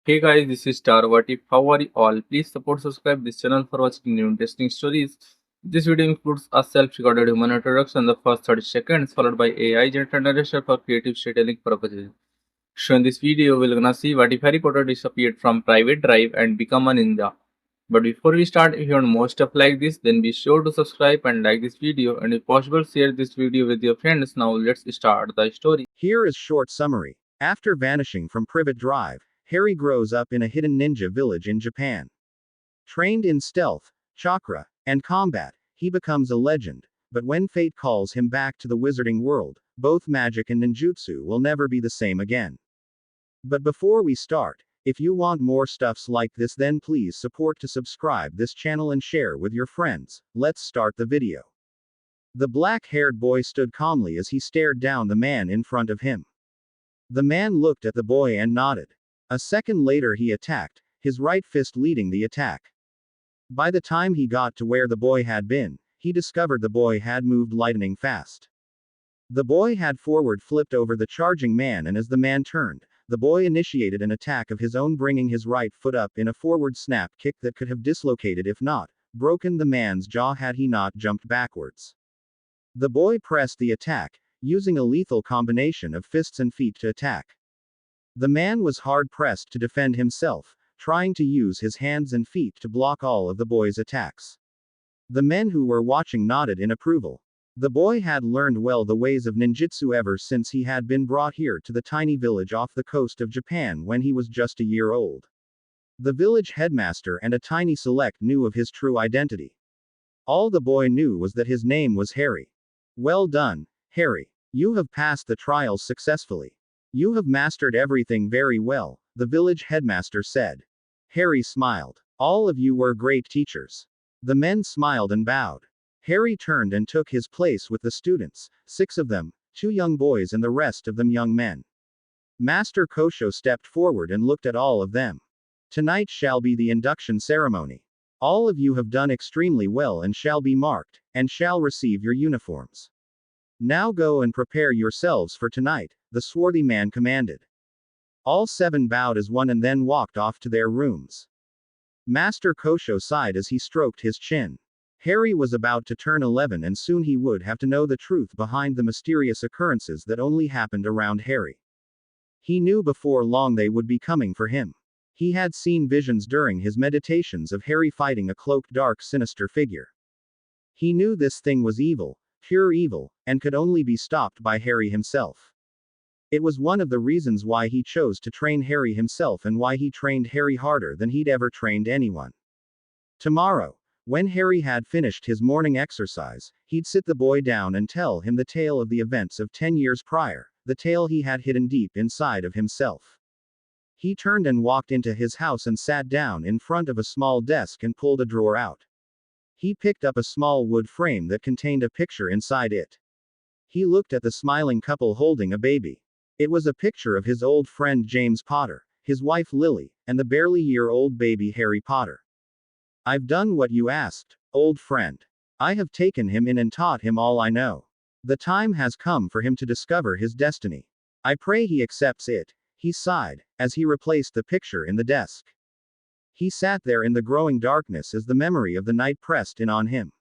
Hey guys, this is Star. What if? How are you all? Please support, subscribe this channel for watching new interesting stories. This video includes a self-recorded human introduction in the first 30 seconds, followed by AI generated narration for creative storytelling purposes. So in this video, we're gonna see what if Harry Potter disappeared from private drive and become a ninja. But before we start, if you want more stuff like this, then be sure to subscribe and like this video, and if possible, share this video with your friends. Now let's start the story. Here is short summary. After vanishing from Privet Drive, Harry grows up in a hidden ninja village in Japan. Trained in stealth, chakra, and combat, he becomes a legend, but when fate calls him back to the wizarding world, both magic and ninjutsu will never be the same again. But before we start, if you want more stuffs like this, then please support to subscribe this channel and share with your friends. Let's start the video. The black-haired boy stood calmly as he stared down the man in front of him. The man looked at the boy and nodded. A second later he attacked, his right fist leading the attack. By the time he got to where the boy had been, he discovered the boy had moved lightning fast. The boy had forward flipped over the charging man, and as the man turned, the boy initiated an attack of his own, bringing his right foot up in a forward snap kick that could have dislocated, if not broken, the man's jaw had he not jumped backwards. The boy pressed the attack, using a lethal combination of fists and feet to attack. The man was hard pressed to defend himself, trying to use his hands and feet to block all of the boy's attacks. The men who were watching nodded in approval. The boy had learned well the ways of ninjutsu ever since he had been brought here to the tiny village off the coast of Japan when he was just a year old. The village headmaster and a tiny select knew of his true identity. All the boy knew was that his name was Harry. Well done, Harry. You have passed the trials successfully. You have mastered everything very well, the village headmaster said. Harry smiled. All of you were great teachers. The men smiled and bowed. Harry turned and took his place with the students, 6 of them, 2 young boys and the rest of them young men. Master Kosho stepped forward and looked at all of them. Tonight shall be the induction ceremony. All of you have done extremely well and shall be marked, and shall receive your uniforms. Now go and prepare yourselves for tonight, the swarthy man commanded. All 7 bowed as one and then walked off to their rooms. Master Kosho sighed as he stroked his chin. Harry was about to turn 11 and soon he would have to know the truth behind the mysterious occurrences that only happened around Harry. He knew before long they would be coming for him. He had seen visions during his meditations of Harry fighting a cloaked, dark, sinister figure. He knew this thing was evil, pure evil, and could only be stopped by Harry himself. It was one of the reasons why he chose to train Harry himself and why he trained Harry harder than he'd ever trained anyone. Tomorrow, when Harry had finished his morning exercise, he'd sit the boy down and tell him the tale of the events of 10 years prior, the tale he had hidden deep inside of himself. He turned and walked into his house and sat down in front of a small desk and pulled a drawer out. He picked up a small wood frame that contained a picture inside it. He looked at the smiling couple holding a baby. It was a picture of his old friend James Potter, his wife Lily, and the barely year-old baby Harry Potter. I've done what you asked, old friend. I have taken him in and taught him all I know. The time has come for him to discover his destiny. I pray he accepts it. He sighed, as he replaced the picture in the desk. He sat there in the growing darkness as the memory of the night pressed in on him.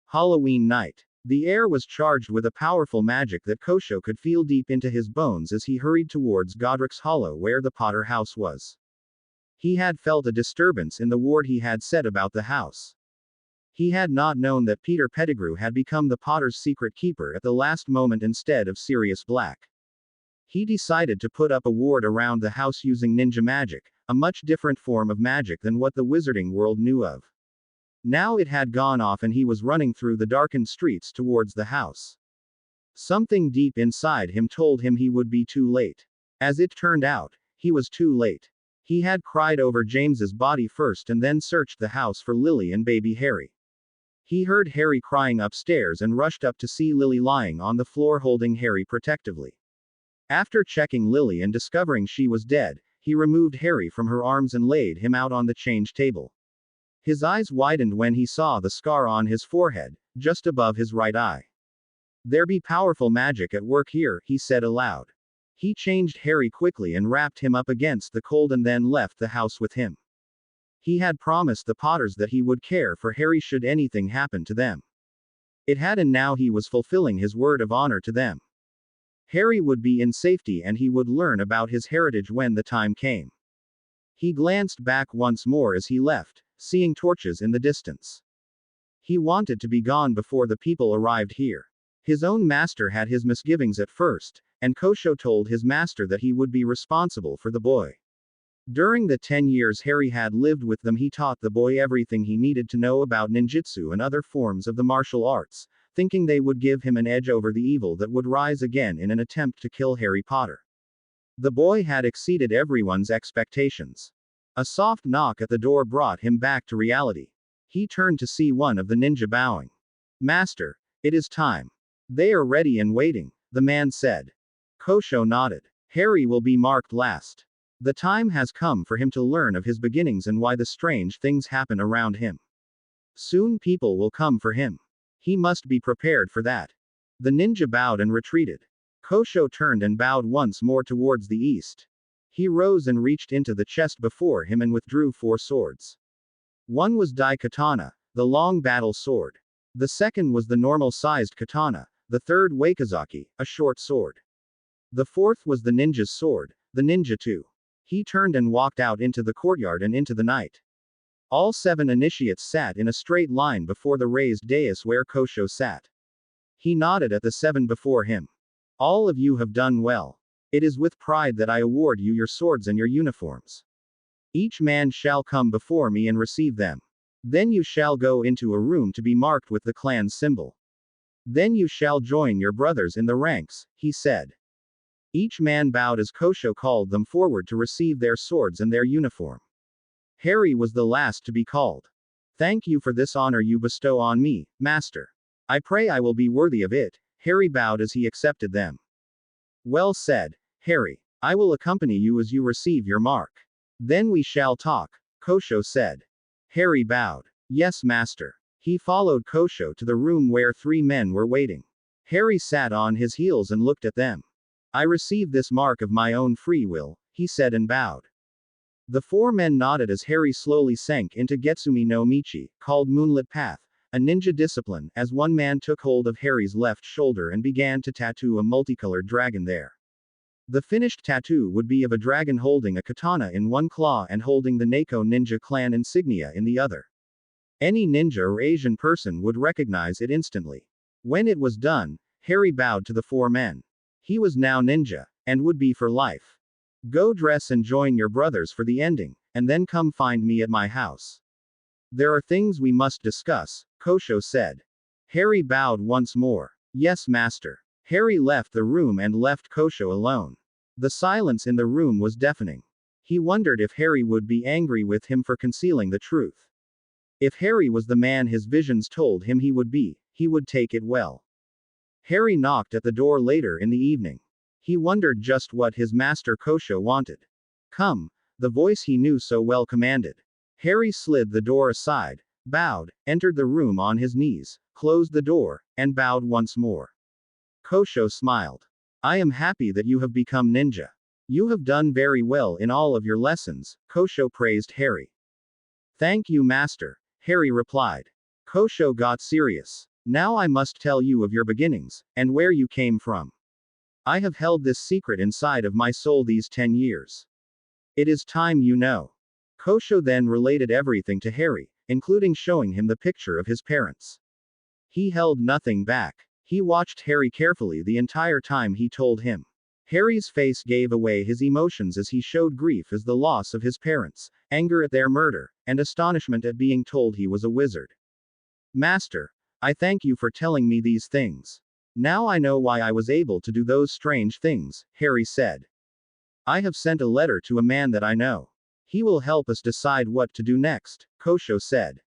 Halloween night. The air was charged with a powerful magic that Kosho could feel deep into his bones as he hurried towards Godric's Hollow where the Potter house was. He had felt a disturbance in the ward he had said about the house. He had not known that Peter Pettigrew had become the Potter's secret keeper at the last moment instead of Sirius Black. He decided to put up a ward around the house using ninja magic, a much different form of magic than what the wizarding world knew of. Now it had gone off and he was running through the darkened streets towards the house. Something deep inside him told him he would be too late. As it turned out, he was too late. He had cried over James's body first and then searched the house for Lily and baby Harry. He heard Harry crying upstairs and rushed up to see Lily lying on the floor holding Harry protectively. After checking Lily and discovering she was dead, he removed Harry from her arms and laid him out on the change table. His eyes widened when he saw the scar on his forehead, just above his right eye. There be powerful magic at work here, he said aloud. He changed Harry quickly and wrapped him up against the cold and then left the house with him. He had promised the Potters that he would care for Harry should anything happen to them. It had, and now he was fulfilling his word of honor to them. Harry would be in safety and he would learn about his heritage when the time came. He glanced back once more as he left, seeing torches in the distance. He wanted to be gone before the people arrived here. His own master had his misgivings at first, and Kosho told his master that he would be responsible for the boy. During the 10 years Harry had lived with them, he taught the boy everything he needed to know about ninjutsu and other forms of the martial arts, thinking they would give him an edge over the evil that would rise again in an attempt to kill Harry Potter. The boy had exceeded everyone's expectations. A soft knock at the door brought him back to reality. He turned to see one of the ninja bowing. "Master, it is time." "They are ready and waiting," the man said. Kosho nodded. "Harry will be marked last. The time has come for him to learn of his beginnings and why the strange things happen around him. Soon people will come for him. He must be prepared for that." The ninja bowed and retreated. Kosho turned and bowed once more towards the east. He rose and reached into the chest before him and withdrew 4 swords. One was Daikatana, the long battle sword. The second was the normal-sized katana, the third Wakazaki, a short sword. The fourth was the ninja's sword, the ninja 2. He turned and walked out into the courtyard and into the night. All 7 initiates sat in a straight line before the raised dais where Kosho sat. He nodded at the 7 before him. "All of you have done well. It is with pride that I award you your swords and your uniforms. Each man shall come before me and receive them. Then you shall go into a room to be marked with the clan's symbol. Then you shall join your brothers in the ranks," he said. Each man bowed as Kosho called them forward to receive their swords and their uniform. Harry was the last to be called. "Thank you for this honor you bestow on me, Master. I pray I will be worthy of it." Harry bowed as he accepted them. "Well said, Harry. I will accompany you as you receive your mark. Then we shall talk," Kosho said. Harry bowed. "Yes, Master." He followed Kosho to the room where 3 men were waiting. Harry sat on his heels and looked at them. "I receive this mark of my own free will," he said and bowed. The 4 men nodded as Harry slowly sank into Getsumi no Michi, called Moonlit Path, a ninja discipline, as one man took hold of Harry's left shoulder and began to tattoo a multicolored dragon there. The finished tattoo would be of a dragon holding a katana in one claw and holding the Neko ninja clan insignia in the other. Any ninja or Asian person would recognize it instantly. When it was done, Harry bowed to the 4 men. He was now ninja, and would be for life. "Go dress and join your brothers for the ending, and then come find me at my house. There are things we must discuss," Kosho said. Harry bowed once more. "Yes, Master." Harry left the room and left Kosho alone. The silence in the room was deafening. He wondered if Harry would be angry with him for concealing the truth. If Harry was the man his visions told him he would take it well. Harry knocked at the door later in the evening. He wondered just what his master Kosho wanted. "Come," the voice he knew so well commanded. Harry slid the door aside, bowed, entered the room on his knees, closed the door, and bowed once more. Kosho smiled. "I am happy that you have become ninja. You have done very well in all of your lessons," Kosho praised Harry. "Thank you, Master," Harry replied. Kosho got serious. "Now I must tell you of your beginnings, and where you came from. I have held this secret inside of my soul these 10 years. It is time you know." Kosho then related everything to Harry, including showing him the picture of his parents. He held nothing back. He watched Harry carefully the entire time he told him. Harry's face gave away his emotions as he showed grief as the loss of his parents, anger at their murder, and astonishment at being told he was a wizard. "Master, I thank you for telling me these things. Now I know why I was able to do those strange things," Harry said. "I have sent a letter to a man that I know. He will help us decide what to do next," Kosho said.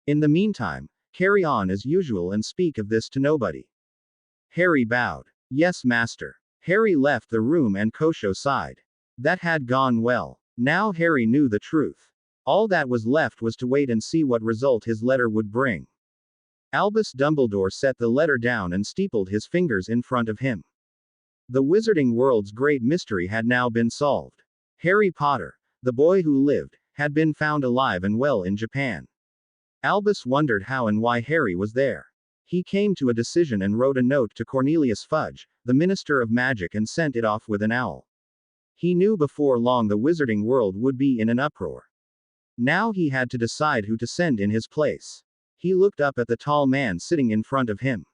"In the meantime, carry on as usual and speak of this to nobody." Harry bowed. "Yes, Master." Harry left the room and Kosho sighed. That had gone well. Now Harry knew the truth. All that was left was to wait and see what result his letter would bring. Albus Dumbledore set the letter down and steepled his fingers in front of him. The wizarding world's great mystery had now been solved. Harry Potter, the boy who lived, had been found alive and well in Japan. Albus wondered how and why Harry was there. He came to a decision and wrote a note to Cornelius Fudge, the Minister of Magic, and sent it off with an owl. He knew before long the wizarding world would be in an uproar. Now he had to decide who to send in his place. He looked up at the tall man sitting in front of him.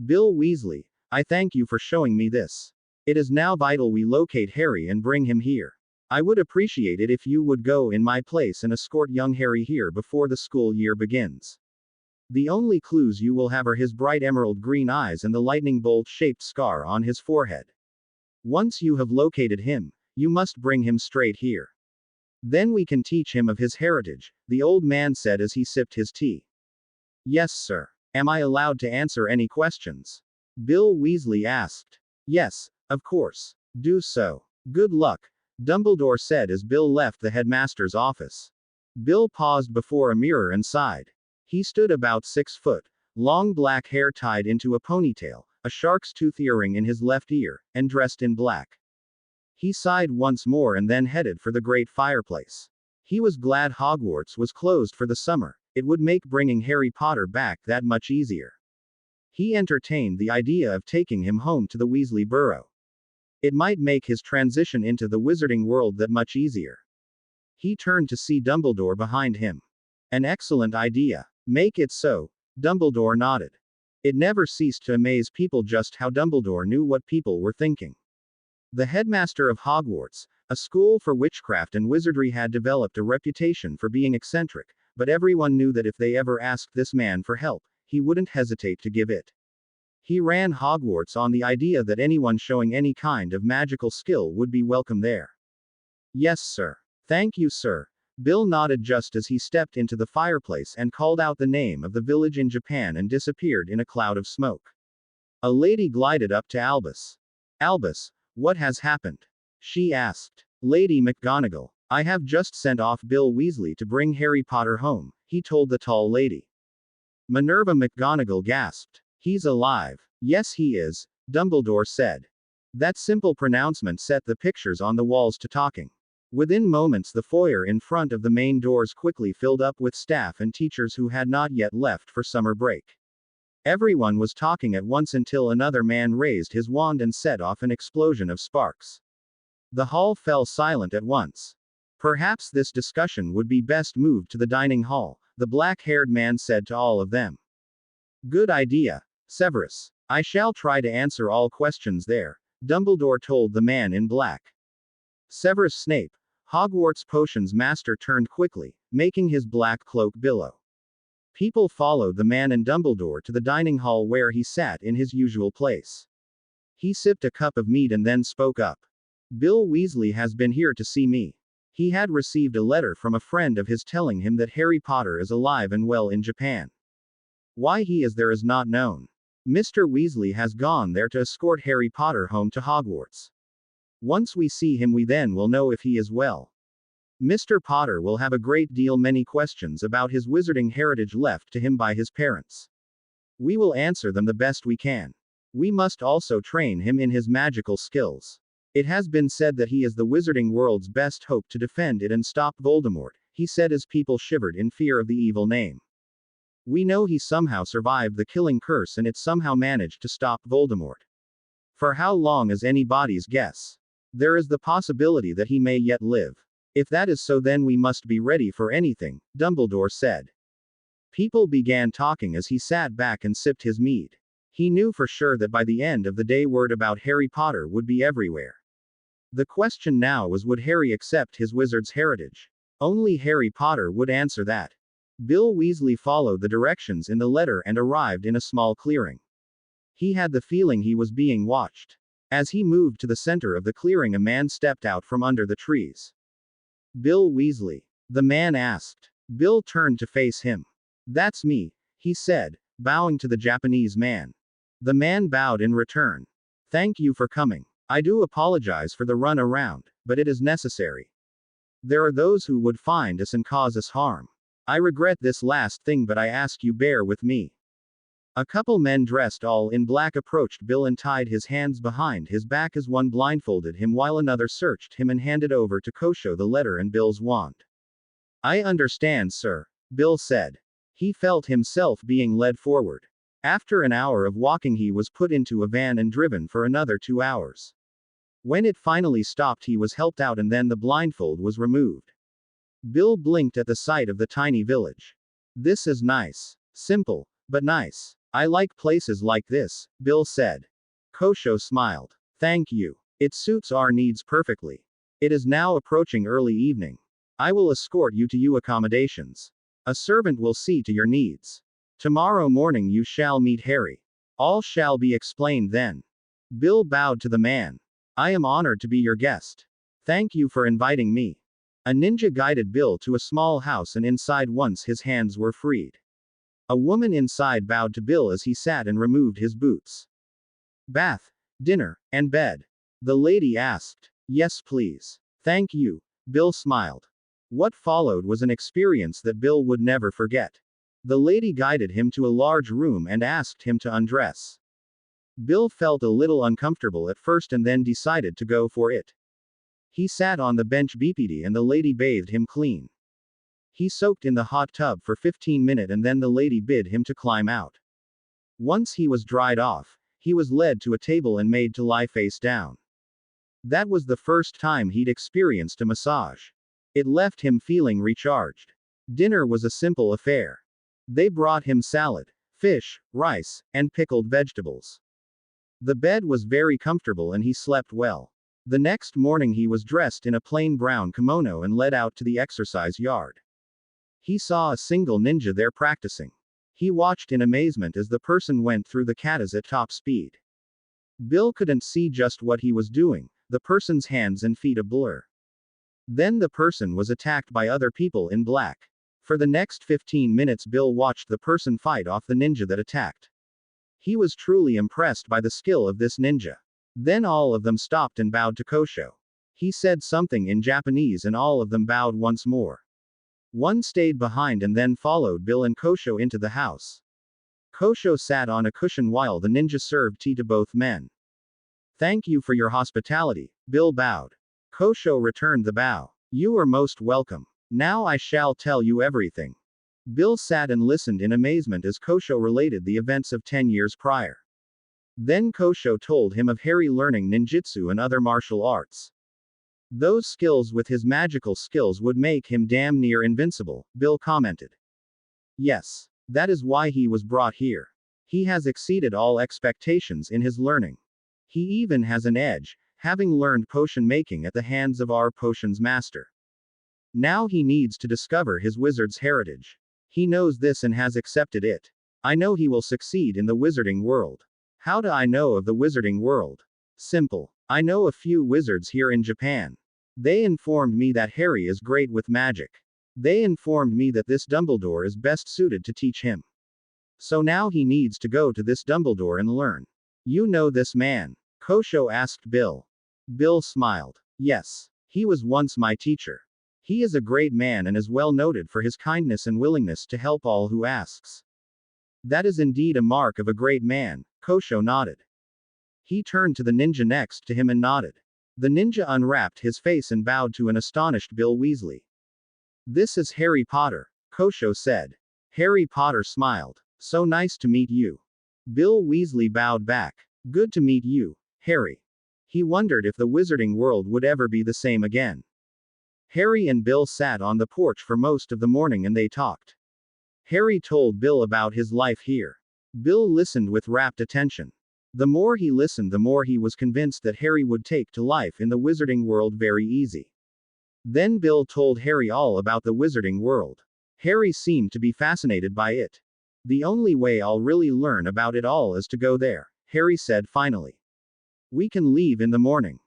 Bill Weasley, I thank you for showing me this. It is now vital we locate Harry and bring him here. I would appreciate it if you would go in my place and escort young Harry here before the school year begins. The only clues you will have are his bright emerald green eyes and the lightning bolt-shaped scar on his forehead. Once you have located him, you must bring him straight here. Then we can teach him of his heritage, the old man said as he sipped his tea. Yes, sir. Am I allowed to answer any questions? Bill Weasley asked. Yes, of course. Do so. Good luck, Dumbledore said as Bill left the headmaster's office. Bill paused before a mirror and sighed. He stood about 6 foot, long black hair tied into a ponytail, a shark's tooth earring in his left ear, and dressed in black. He sighed once more and then headed for the great fireplace. He was glad Hogwarts was closed for the summer. It would make bringing Harry Potter back that much easier. He entertained the idea of taking him home to the Weasley burrow. It might make his transition into the wizarding world that much easier. He turned to see Dumbledore behind him. An excellent idea. Make it so, Dumbledore nodded. It never ceased to amaze people just how Dumbledore knew what people were thinking. The headmaster of Hogwarts, a school for witchcraft and wizardry, had developed a reputation for being eccentric, but everyone knew that if they ever asked this man for help, he wouldn't hesitate to give it. He ran Hogwarts on the idea that anyone showing any kind of magical skill would be welcome there. Yes, sir. Thank you, sir. Bill nodded just as he stepped into the fireplace and called out the name of the village in Japan and disappeared in a cloud of smoke. A lady glided up to Albus. Albus, what has happened? She asked. Lady McGonagall, I have just sent off Bill Weasley to bring Harry Potter home, he told the tall lady. Minerva McGonagall gasped. He's alive. Yes, he is, Dumbledore said. That simple pronouncement set the pictures on the walls to talking. Within moments, the foyer in front of the main doors quickly filled up with staff and teachers who had not yet left for summer break. Everyone was talking at once until another man raised his wand and set off an explosion of sparks. The hall fell silent at once. Perhaps this discussion would be best moved to the dining hall, the black-haired man said to all of them. Good idea, Severus. I shall try to answer all questions there, Dumbledore told the man in black. Severus Snape, Hogwarts potions master, turned quickly, making his black cloak billow. People followed the man and Dumbledore to the dining hall where he sat in his usual place. He sipped a cup of mead and then spoke up. Bill Weasley has been here to see me. He had received a letter from a friend of his telling him that Harry Potter is alive and well in Japan. Why he is there is not known. Mr. Weasley has gone there to escort Harry Potter home to Hogwarts. Once we see him, we then will know if he is well. Mr. Potter will have a great deal many questions about his wizarding heritage left to him by his parents. We will answer them the best we can. We must also train him in his magical skills. It has been said that he is the wizarding world's best hope to defend it and stop Voldemort, he said as people shivered in fear of the evil name. We know he somehow survived the killing curse and it somehow managed to stop Voldemort. For how long is anybody's guess. There is the possibility that he may yet live. If that is so, then we must be ready for anything, Dumbledore said. People began talking as he sat back and sipped his mead. He knew for sure that by the end of the day word about Harry Potter would be everywhere. The question now was, would Harry accept his wizard's heritage? Only Harry Potter would answer that. Bill Weasley followed the directions in the letter and arrived in a small clearing. He had the feeling he was being watched. As he moved to the center of the clearing, a man stepped out from under the trees. Bill Weasley? The man asked. Bill turned to face him. That's me, he said, bowing to the Japanese man. The man bowed in return. Thank you for coming. I do apologize for the run around, but it is necessary. There are those who would find us and cause us harm. I regret this last thing, but I ask you bear with me. A couple men dressed all in black approached Bill and tied his hands behind his back as one blindfolded him while another searched him and handed over to Kosho the letter and Bill's wand. I understand, sir, Bill said. He felt himself being led forward. After an hour of walking, he was put into a van and driven for another 2 hours. When it finally stopped, he was helped out and then the blindfold was removed. Bill blinked at the sight of the tiny village. This is nice. Simple, but nice. I like places like this, Bill said. Kosho smiled. Thank you. It suits our needs perfectly. It is now approaching early evening. I will escort you to your accommodations. A servant will see to your needs. Tomorrow morning you shall meet Harry. All shall be explained then. Bill bowed to the man. I am honored to be your guest. Thank you for inviting me. A ninja guided Bill to a small house and inside once his hands were freed. A woman inside bowed to Bill as he sat and removed his boots. Bath, dinner, and bed. The lady asked. Yes, please. Thank you. Bill smiled. What followed was an experience that Bill would never forget. The lady guided him to a large room and asked him to undress. Bill felt a little uncomfortable at first and then decided to go for it. He sat on the bench BPD and the lady bathed him clean. He soaked in the hot tub for 15 minutes and then the lady bid him to climb out. Once he was dried off, he was led to a table and made to lie face down. That was the first time he'd experienced a massage. It left him feeling recharged. Dinner was a simple affair. They brought him salad, fish, rice, and pickled vegetables. The bed was very comfortable and he slept well. The next morning he was dressed in a plain brown kimono and led out to the exercise yard. He saw a single ninja there practicing. He watched in amazement as the person went through the katas at top speed. Bill couldn't see just what he was doing, the person's hands and feet a blur. Then the person was attacked by other people in black. For the next 15 minutes Bill watched the person fight off the ninja that attacked. He was truly impressed by the skill of this ninja. Then all of them stopped and bowed to Kosho. He said something in Japanese and all of them bowed once more. One stayed behind and then followed Bill and Kosho into the house. Kosho sat on a cushion while the ninja served tea to both men. Thank you for your hospitality, Bill bowed. Kosho returned the bow. You are most welcome. Now I shall tell you everything. Bill sat and listened in amazement as Kosho related the events of 10 years prior. Then Kosho told him of Harry learning ninjutsu and other martial arts. Those skills with his magical skills would make him damn near invincible, Bill commented. Yes. That is why he was brought here. He has exceeded all expectations in his learning. He even has an edge, having learned potion making at the hands of our potions master. Now he needs to discover his wizard's heritage. He knows this and has accepted it. I know he will succeed in the wizarding world. How do I know of the wizarding world? Simple. I know a few wizards here in Japan. They informed me that Harry is great with magic. They informed me that this Dumbledore is best suited to teach him. So now he needs to go to this Dumbledore and learn. You know this man? Kosho asked Bill. Bill smiled. Yes. He was once my teacher. He is a great man and is well noted for his kindness and willingness to help all who asks. That is indeed a mark of a great man, Kosho nodded. He turned to the ninja next to him and nodded. The ninja unwrapped his face and bowed to an astonished Bill Weasley. This is Harry Potter, Kosho said. Harry Potter smiled. So nice to meet you. Bill Weasley bowed back. Good to meet you, Harry. He wondered if the wizarding world would ever be the same again. Harry and Bill sat on the porch for most of the morning and they talked. Harry told Bill about his life here. Bill listened with rapt attention. The more he listened, the more he was convinced that Harry would take to life in the wizarding world very easy. Then Bill told Harry all about the wizarding world. Harry seemed to be fascinated by it. The only way I'll really learn about it all is to go there, Harry said finally. We can leave in the morning.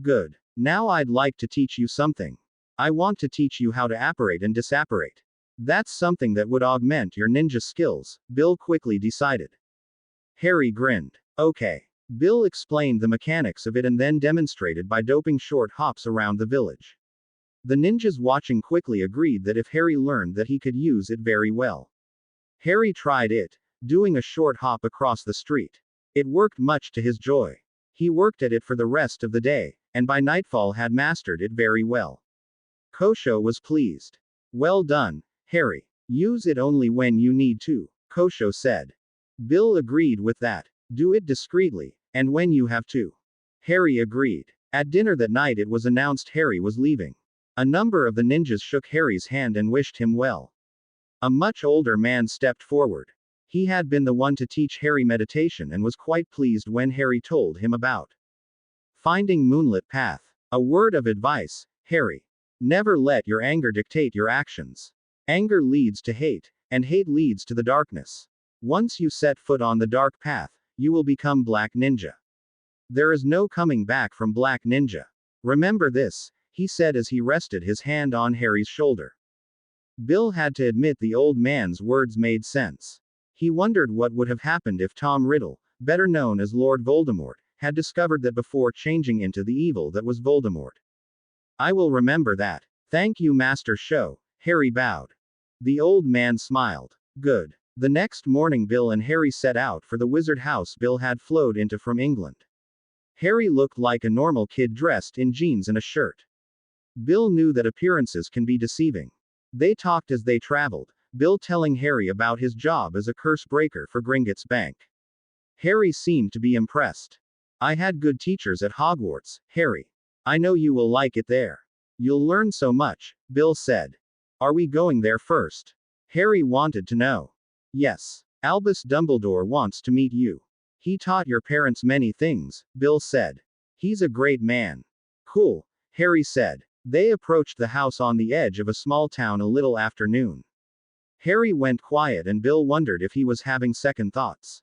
Good. Now I'd like to teach you something. I want to teach you how to apparate and disapparate. That's something that would augment your ninja skills, Bill quickly decided. Harry grinned. Okay. Bill explained the mechanics of it and then demonstrated by doping short hops around the village. The ninjas watching quickly agreed that if Harry learned that he could use it very well. Harry tried it, doing a short hop across the street. It worked much to his joy. He worked at it for the rest of the day, and by nightfall had mastered it very well. Kosho was pleased. Well done, Harry. Use it only when you need to, Kosho said. Bill agreed with that. Do it discreetly, and when you have to. Harry agreed. At dinner that night it was announced Harry was leaving. A number of the ninjas shook Harry's hand and wished him well. A much older man stepped forward. He had been the one to teach Harry meditation and was quite pleased when Harry told him about finding moonlit path. A word of advice, Harry. Never let your anger dictate your actions. Anger leads to hate, and hate leads to the darkness. Once you set foot on the dark path, you will become Black Ninja. There is no coming back from Black Ninja. Remember this, he said as he rested his hand on Harry's shoulder. Bill had to admit the old man's words made sense. He wondered what would have happened if Tom Riddle, better known as Lord Voldemort, had discovered that before changing into the evil that was Voldemort. I will remember that. Thank you, Master Sho, Harry bowed. The old man smiled. Good. The next morning Bill and Harry set out for the wizard house Bill had flown into from England. Harry looked like a normal kid dressed in jeans and a shirt. Bill knew that appearances can be deceiving. They talked as they traveled, Bill telling Harry about his job as a curse breaker for Gringotts Bank. Harry seemed to be impressed. I had good teachers at Hogwarts, Harry. I know you will like it there. You'll learn so much, Bill said. Are we going there first? Harry wanted to know. Yes. Albus Dumbledore wants to meet you. He taught your parents many things, Bill said. He's a great man. Cool, Harry said. They approached the house on the edge of a small town a little after noon. Harry went quiet and Bill wondered if he was having second thoughts.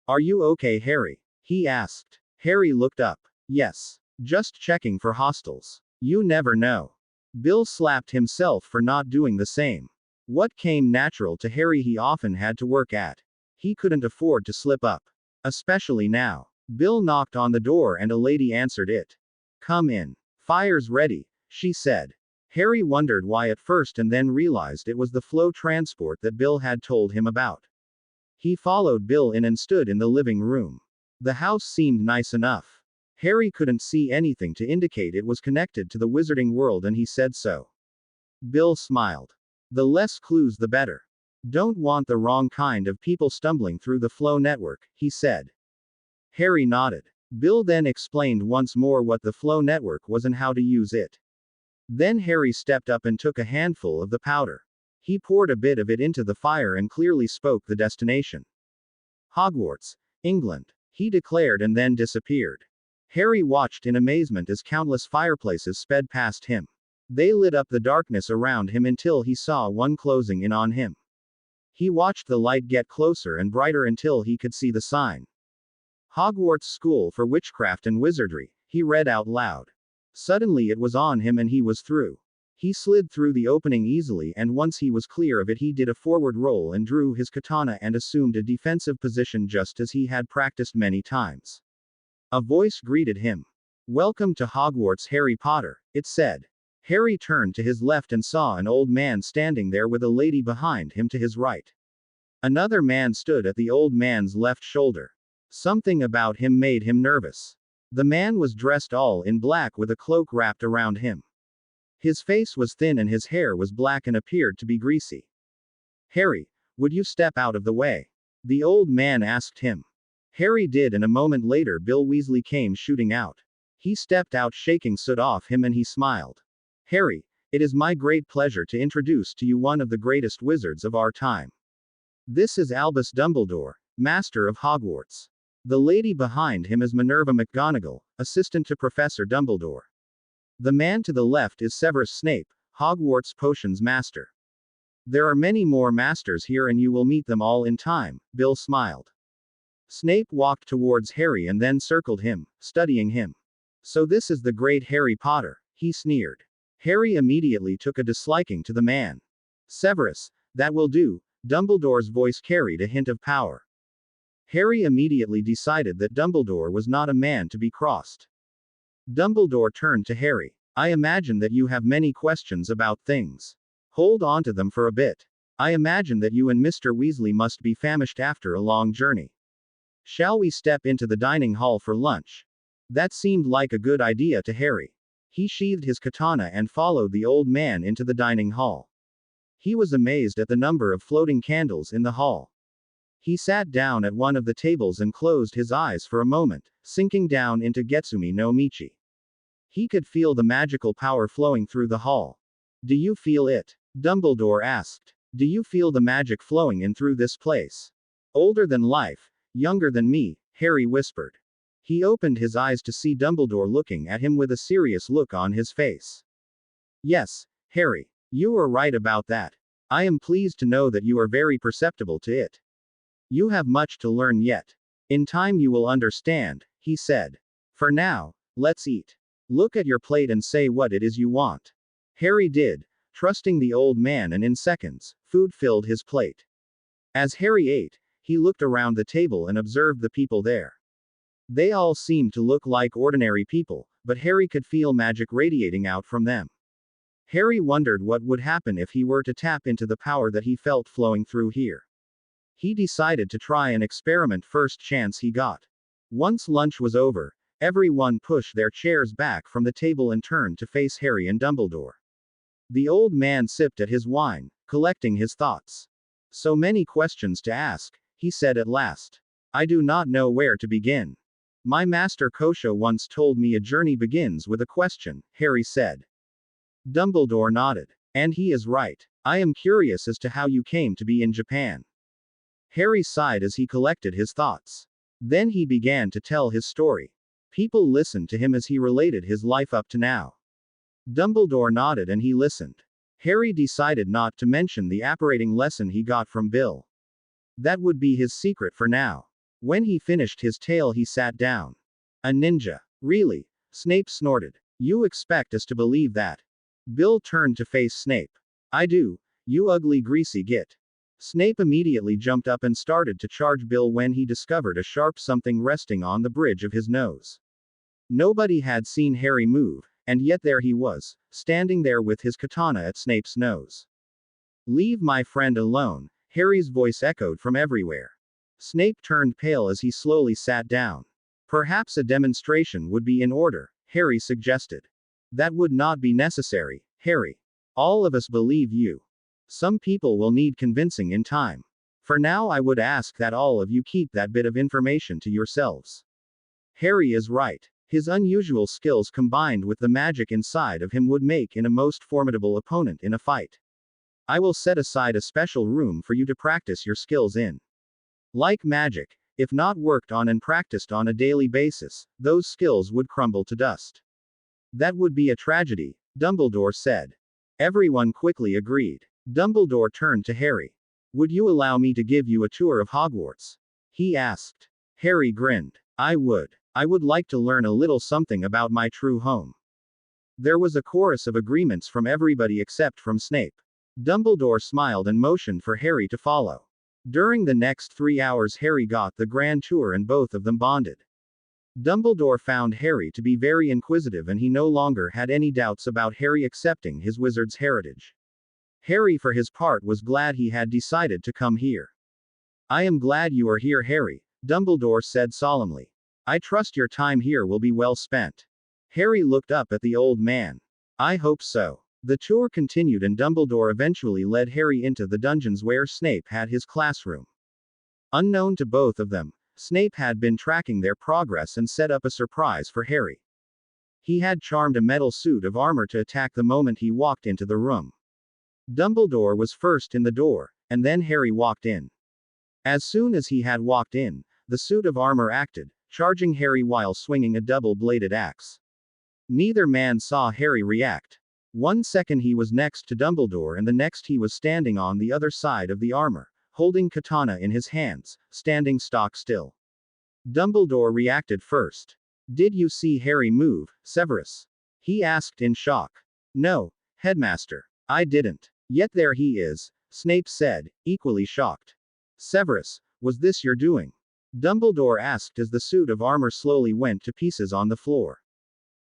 Are you okay, Harry? He asked. Harry looked up. Yes. Just checking for hostiles. You never know. Bill slapped himself for not doing the same. What came natural to Harry he often had to work at. He couldn't afford to slip up. Especially now. Bill knocked on the door and a lady answered it. Come in. Fire's ready, she said. Harry wondered why at first and then realized it was the flow transport that Bill had told him about. He followed Bill in and stood in the living room. The house seemed nice enough. Harry couldn't see anything to indicate it was connected to the wizarding world and he said so. Bill smiled. The less clues the better. Don't want the wrong kind of people stumbling through the flow network, he said. Harry nodded. Bill then explained once more what the flow network was and how to use it. Then Harry stepped up and took a handful of the powder. He poured a bit of it into the fire and clearly spoke the destination. Hogwarts, England, he declared and then disappeared. Harry watched in amazement as countless fireplaces sped past him. They lit up the darkness around him until he saw one closing in on him. He watched the light get closer and brighter until he could see the sign. Hogwarts School for Witchcraft and Wizardry, he read out loud. Suddenly it was on him and he was through. He slid through the opening easily and once he was clear of it he did a forward roll and drew his katana and assumed a defensive position just as he had practiced many times. A voice greeted him. Welcome to Hogwarts, Harry Potter, it said. Harry turned to his left and saw an old man standing there with a lady behind him to his right. Another man stood at the old man's left shoulder. Something about him made him nervous. The man was dressed all in black with a cloak wrapped around him. His face was thin and his hair was black and appeared to be greasy. Harry, would you step out of the way? The old man asked him. Harry did and a moment later Bill Weasley came shooting out. He stepped out shaking soot off him and he smiled. Harry, it is my great pleasure to introduce to you one of the greatest wizards of our time. This is Albus Dumbledore, Master of Hogwarts. The lady behind him is Minerva McGonagall, assistant to Professor Dumbledore. The man to the left is Severus Snape, Hogwarts Potions Master. There are many more masters here and you will meet them all in time, Bill smiled. Snape walked towards Harry and then circled him, studying him. So this is the great Harry Potter, he sneered. Harry immediately took a disliking to the man. Severus, that will do, Dumbledore's voice carried a hint of power. Harry immediately decided that Dumbledore was not a man to be crossed. Dumbledore turned to Harry. I imagine that you have many questions about things. Hold on to them for a bit. I imagine that you and Mr. Weasley must be famished after a long journey. Shall we step into the dining hall for lunch? That seemed like a good idea to Harry. He sheathed his katana and followed the old man into the dining hall. He was amazed at the number of floating candles in the hall. He sat down at one of the tables and closed his eyes for a moment, sinking down into Getsumi no Michi. He could feel the magical power flowing through the hall. Do you feel it? Dumbledore asked. Do you feel the magic flowing in through this place? Older than life, younger than me, Harry whispered. He opened his eyes to see Dumbledore looking at him with a serious look on his face. Yes, Harry, you were right about that. I am pleased to know that you are very perceptible to it. You have much to learn yet. In time you will understand, he said. For now, let's eat. Look at your plate and say what it is you want. Harry did, trusting the old man, and in seconds, food filled his plate. As Harry ate, he looked around the table and observed the people there. They all seemed to look like ordinary people, but Harry could feel magic radiating out from them. Harry wondered what would happen if he were to tap into the power that he felt flowing through here. He decided to try an experiment first chance he got. Once lunch was over, everyone pushed their chairs back from the table and turned to face Harry and Dumbledore. The old man sipped at his wine, collecting his thoughts. So many questions to ask, he said at last. I do not know where to begin. My master Kosho once told me a journey begins with a question, Harry said. Dumbledore nodded. And he is right. I am curious as to how you came to be in Japan. Harry sighed as he collected his thoughts. Then he began to tell his story. People listened to him as he related his life up to now. Dumbledore nodded and he listened. Harry decided not to mention the apparating lesson he got from Bill. That would be his secret for now. When he finished his tale, he sat down. A ninja. Really? Snape snorted. You expect us to believe that? Bill turned to face Snape. I do, you ugly greasy git. Snape immediately jumped up and started to charge Bill when he discovered a sharp something resting on the bridge of his nose. Nobody had seen Harry move, and yet there he was, standing there with his katana at Snape's nose. Leave my friend alone, Harry's voice echoed from everywhere. Snape turned pale as he slowly sat down. Perhaps a demonstration would be in order, Harry suggested. That would not be necessary, Harry. All of us believe you. Some people will need convincing in time. For now, I would ask that all of you keep that bit of information to yourselves. Harry is right. His unusual skills combined with the magic inside of him would make him a most formidable opponent in a fight. I will set aside a special room for you to practice your skills in. Like magic, if not worked on and practiced on a daily basis, those skills would crumble to dust. That would be a tragedy, Dumbledore said. Everyone quickly agreed. Dumbledore turned to Harry. Would you allow me to give you a tour of Hogwarts? He asked. Harry grinned. I would. I would like to learn a little something about my true home. There was a chorus of agreements from everybody except from Snape. Dumbledore smiled and motioned for Harry to follow. During the next 3 hours, Harry got the grand tour and both of them bonded. Dumbledore found Harry to be very inquisitive and he no longer had any doubts about Harry accepting his wizard's heritage. Harry, for his part, was glad he had decided to come here. I am glad you are here, Harry, Dumbledore said solemnly. I trust your time here will be well spent. Harry looked up at the old man. I hope so. The tour continued and Dumbledore eventually led Harry into the dungeons where Snape had his classroom. Unknown to both of them, Snape had been tracking their progress and set up a surprise for Harry. He had charmed a metal suit of armor to attack the moment he walked into the room. Dumbledore was first in the door, and then Harry walked in. As soon as he had walked in, the suit of armor acted, charging Harry while swinging a double-bladed axe. Neither man saw Harry react. 1 second he was next to Dumbledore and the next he was standing on the other side of the armor, holding katana in his hands, standing stock still. Dumbledore reacted first. Did you see Harry move, Severus? He asked in shock. No, Headmaster. I didn't. Yet there he is, Snape said, equally shocked. Severus, was this your doing? Dumbledore asked as the suit of armor slowly went to pieces on the floor.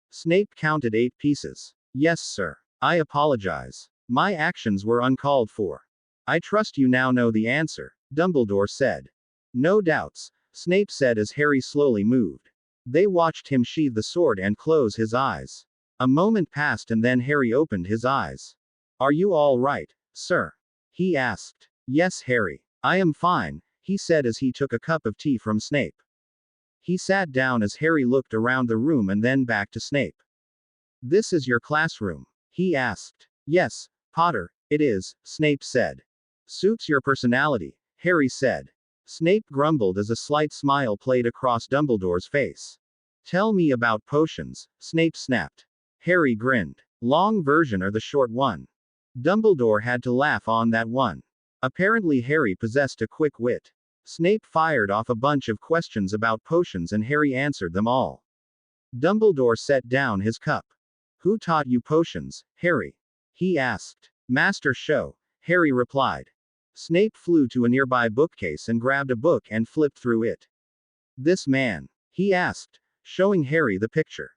Snape counted 8 pieces. Yes, sir. I apologize. My actions were uncalled for. I trust you now know the answer, Dumbledore said. No doubts, Snape said as Harry slowly moved. They watched him sheathe the sword and close his eyes. A moment passed and then Harry opened his eyes. Are you all right, sir? He asked. Yes, Harry. I am fine, he said as he took a cup of tea from Snape. He sat down as Harry looked around the room and then back to Snape. This is your classroom? He asked. Yes, Potter, it is, Snape said. Suits your personality, Harry said. Snape grumbled as a slight smile played across Dumbledore's face. Tell me about potions, Snape snapped. Harry grinned. Long version or the short one? Dumbledore had to laugh on that one. Apparently Harry possessed a quick wit. Snape fired off a bunch of questions about potions and Harry answered them all. Dumbledore set down his cup. Who taught you potions, Harry? He asked. Master Show, Harry replied. Snape flew to a nearby bookcase and grabbed a book and flipped through it. This man? He asked, showing Harry the picture.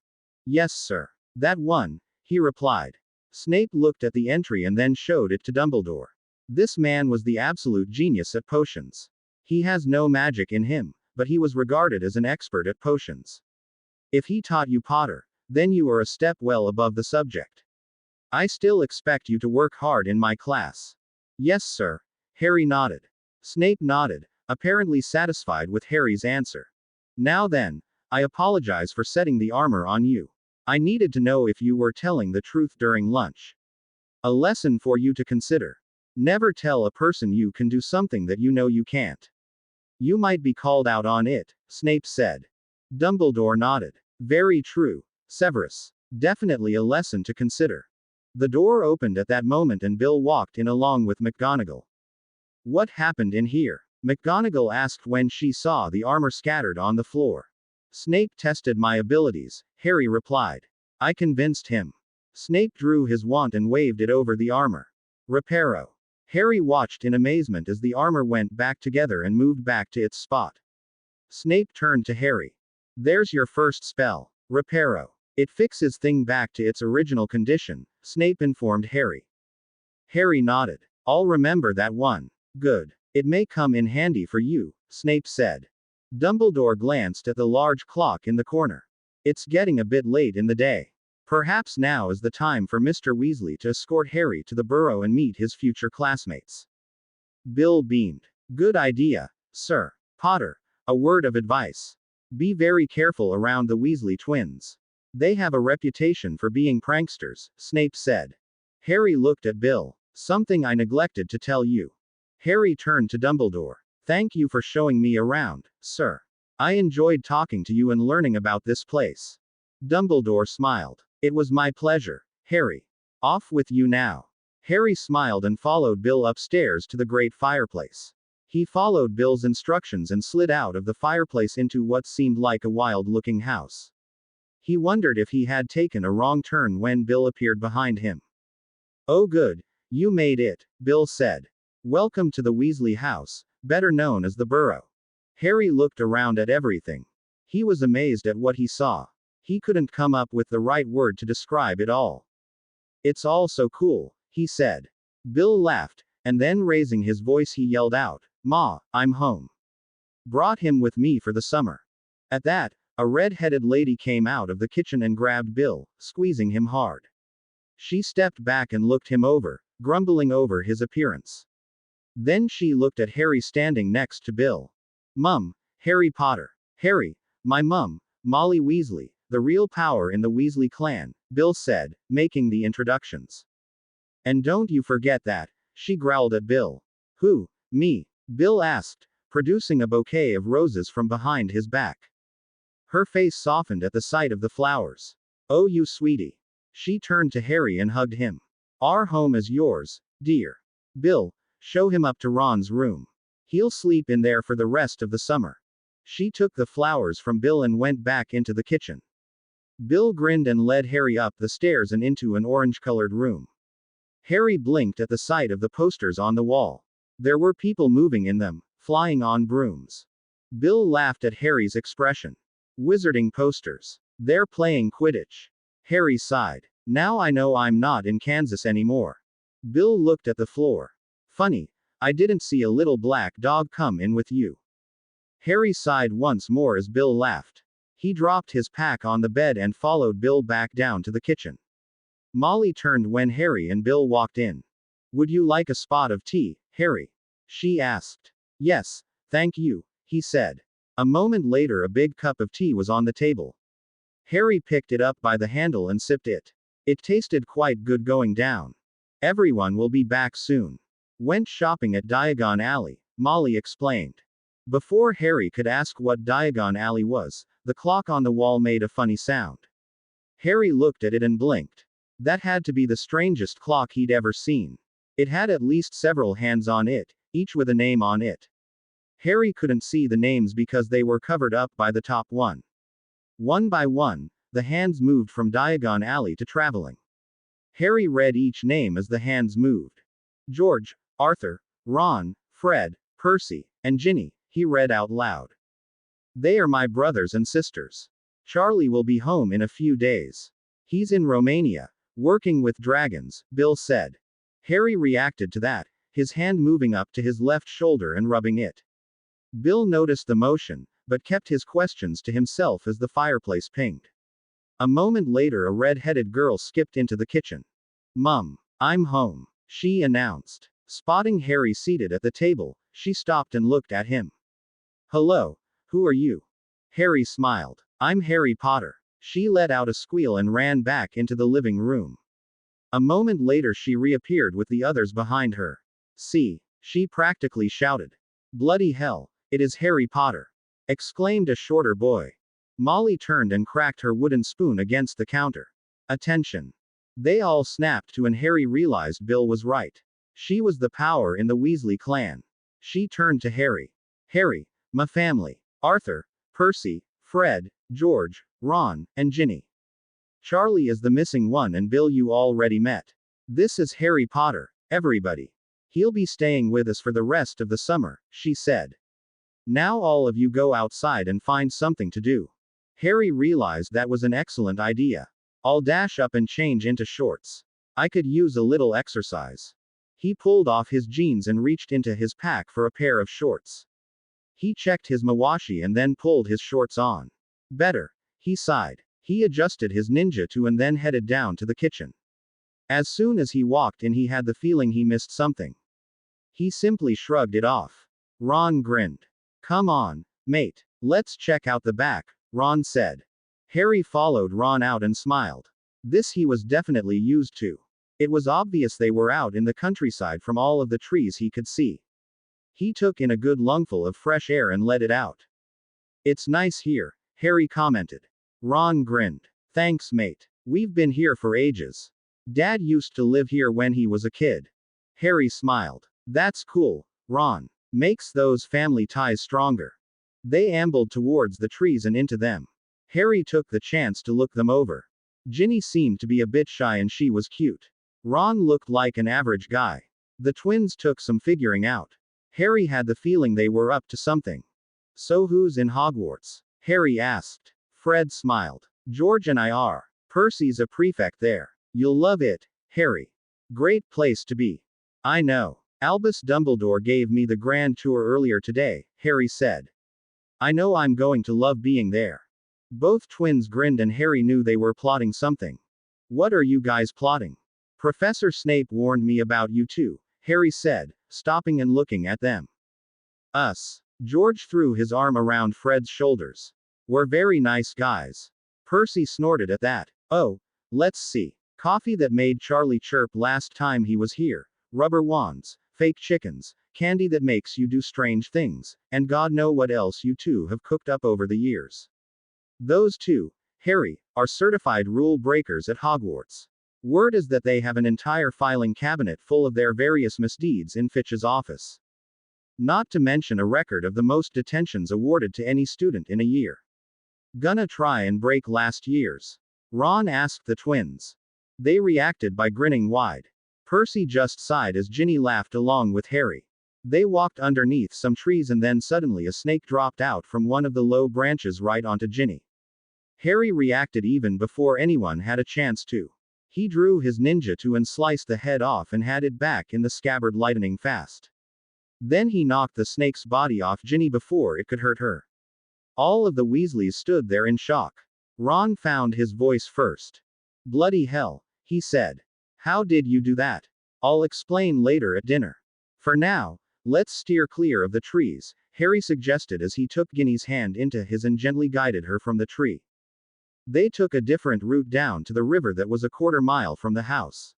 Yes, sir. That one, he replied. Snape looked at the entry and then showed it to Dumbledore. This man was the absolute genius at potions. He has no magic in him, but he was regarded as an expert at potions. If he taught you Potter, then you are a step well above the subject. I still expect you to work hard in my class. Yes, sir. Harry nodded. Snape nodded, apparently satisfied with Harry's answer. Now then, I apologize for setting the armor on you. I needed to know if you were telling the truth during lunch. A lesson for you to consider. Never tell a person you can do something that you know you can't. You might be called out on it, Snape said. Dumbledore nodded. Very true, Severus. Definitely a lesson to consider. The door opened at that moment and Bill walked in along with McGonagall. What happened in here? McGonagall asked when she saw the armor scattered on the floor. Snape tested my abilities, Harry replied. I convinced him. Snape drew his wand and waved it over the armor. Reparo. Harry watched in amazement as the armor went back together and moved back to its spot. Snape turned to Harry. There's your first spell, Reparo. It fixes thing back to its original condition, Snape informed Harry. Harry nodded. I'll remember that one. Good. It may come in handy for you, Snape said. Dumbledore glanced at the large clock in the corner. It's getting a bit late in the day. Perhaps now is the time for Mr. Weasley to escort Harry to the burrow and meet his future classmates. Bill beamed. Good idea, sir. Potter, a word of advice. Be very careful around the Weasley twins. They have a reputation for being pranksters, Snape said. Harry looked at Bill. Something I neglected to tell you. Harry turned to Dumbledore. Thank you for showing me around, sir. I enjoyed talking to you and learning about this place. Dumbledore smiled. It was my pleasure, Harry. Off with you now. Harry smiled and followed Bill upstairs to the great fireplace. He followed Bill's instructions and slid out of the fireplace into what seemed like a wild-looking house. He wondered if he had taken a wrong turn when Bill appeared behind him. Oh good, you made it, Bill said. Welcome to the Weasley house, better known as the Burrow. Harry looked around at everything. He was amazed at what he saw. He couldn't come up with the right word to describe it all. It's all so cool, he said. Bill laughed, and then raising his voice he yelled out, Ma, I'm home. Brought him with me for the summer. At that, a red-headed lady came out of the kitchen and grabbed Bill, squeezing him hard. She stepped back and looked him over, grumbling over his appearance. Then she looked at Harry standing next to Bill. Mum, Harry Potter. Harry, my mum, Molly Weasley, the real power in the Weasley clan, Bill said, making the introductions. And don't you forget that, she growled at Bill. Who, me? Bill asked, producing a bouquet of roses from behind his back. Her face softened at the sight of the flowers. Oh you sweetie. She turned to Harry and hugged him. Our home is yours, dear. Bill, show him up to Ron's room. He'll sleep in there for the rest of the summer. She took the flowers from Bill and went back into the kitchen. Bill grinned and led Harry up the stairs and into an orange-colored room. Harry blinked at the sight of the posters on the wall. There were people moving in them, flying on brooms. Bill laughed at Harry's expression. Wizarding posters. They're playing Quidditch. Harry sighed. Now I know I'm not in Kansas anymore. Bill looked at the floor. Funny, I didn't see a little black dog come in with you. Harry sighed once more as Bill laughed. He dropped his pack on the bed and followed Bill back down to the kitchen. Molly turned when Harry and Bill walked in. Would you like a spot of tea, Harry? She asked. Yes, thank you, he said. A moment later, a big cup of tea was on the table. Harry picked it up by the handle and sipped it. It tasted quite good going down. Everyone will be back soon. Went shopping at Diagon Alley, Molly explained. Before Harry could ask what Diagon Alley was, the clock on the wall made a funny sound. Harry looked at it and blinked. That had to be the strangest clock he'd ever seen. It had at least several hands on it, each with a name on it. Harry couldn't see the names because they were covered up by the top one. One by one, the hands moved from Diagon Alley to traveling. Harry read each name as the hands moved. George, Arthur, Ron, Fred, Percy, and Ginny, he read out loud. They are my brothers and sisters. Charlie will be home in a few days. He's in Romania, working with dragons, Bill said. Harry reacted to that, his hand moving up to his left shoulder and rubbing it. Bill noticed the motion, but kept his questions to himself as the fireplace pinged. A moment later, a red-headed girl skipped into the kitchen. Mum, I'm home, she announced. Spotting Harry seated at the table, she stopped and looked at him. Hello, who are you? Harry smiled. I'm Harry Potter. She let out a squeal and ran back into the living room. A moment later, she reappeared with the others behind her. See, she practically shouted. Bloody hell, it is Harry Potter! Exclaimed a shorter boy. Molly turned and cracked her wooden spoon against the counter. Attention! They all snapped to, and Harry realized Bill was right. She was the power in the Weasley clan. She turned to Harry. Harry, my family. Arthur, Percy, Fred, George, Ron, and Ginny. Charlie is the missing one, and Bill you already met. This is Harry Potter, everybody. He'll be staying with us for the rest of the summer, she said. Now all of you go outside and find something to do. Harry realized that was an excellent idea. I'll dash up and change into shorts. I could use a little exercise. He pulled off his jeans and reached into his pack for a pair of shorts. He checked his mawashi and then pulled his shorts on. Better, he sighed. He adjusted his ninja to and then headed down to the kitchen. As soon as he walked in, he had the feeling he missed something. He simply shrugged it off. Ron grinned. Come on, mate. Let's check out the back, Ron said. Harry followed Ron out and smiled. This he was definitely used to. It was obvious they were out in the countryside from all of the trees he could see. He took in a good lungful of fresh air and let it out. It's nice here, Harry commented. Ron grinned. Thanks, mate. We've been here for ages. Dad used to live here when he was a kid. Harry smiled. That's cool, Ron. Makes those family ties stronger. They ambled towards the trees and into them. Harry took the chance to look them over. Ginny seemed to be a bit shy and she was cute. Ron looked like an average guy. The twins took some figuring out. Harry had the feeling they were up to something. So who's in Hogwarts? Harry asked. Fred smiled. George and I are. Percy's a prefect there. You'll love it, Harry. Great place to be. I know. Albus Dumbledore gave me the grand tour earlier today, Harry said. I know I'm going to love being there. Both twins grinned and Harry knew they were plotting something. What are you guys plotting? Professor Snape warned me about you too, Harry said, stopping and looking at them. Us. George threw his arm around Fred's shoulders. We're very nice guys. Percy snorted at that. Oh, let's see. Coffee that made Charlie chirp last time he was here, rubber wands, fake chickens, candy that makes you do strange things, and God know what else you two have cooked up over the years. Those two, Harry, are certified rule breakers at Hogwarts. Word is that they have an entire filing cabinet full of their various misdeeds in Fitch's office. Not to mention a record of the most detentions awarded to any student in a year. Gonna try and break last year's? Ron asked the twins. They reacted by grinning wide. Percy just sighed as Ginny laughed along with Harry. They walked underneath some trees and then suddenly a snake dropped out from one of the low branches right onto Ginny. Harry reacted even before anyone had a chance to. He drew his ninja to and sliced the head off and had it back in the scabbard lightning fast. Then he knocked the snake's body off Ginny before it could hurt her. All of the Weasleys stood there in shock. Ron found his voice first. Bloody hell, he said. How did you do that? I'll explain later at dinner. For now, let's steer clear of the trees, Harry suggested as he took Ginny's hand into his and gently guided her from the tree. They took a different route down to the river that was a quarter-mile from the house.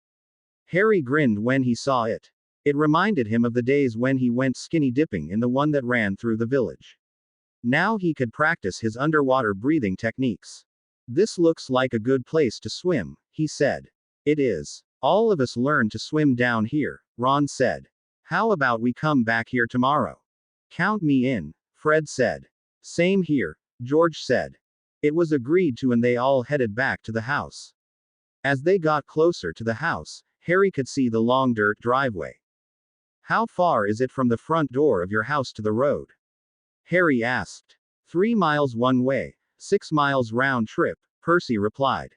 Harry grinned when he saw it. It reminded him of the days when he went skinny dipping in the one that ran through the village. Now he could practice his underwater breathing techniques. This looks like a good place to swim, he said. It is. All of us learned to swim down here, Ron said. How about we come back here tomorrow? Count me in, Fred said. Same here, George said. It was agreed to and they all headed back to the house. As they got closer to the house, Harry could see the long dirt driveway. How far is it from the front door of your house to the road? Harry asked. 3 miles one way, 6 miles round trip, Percy replied.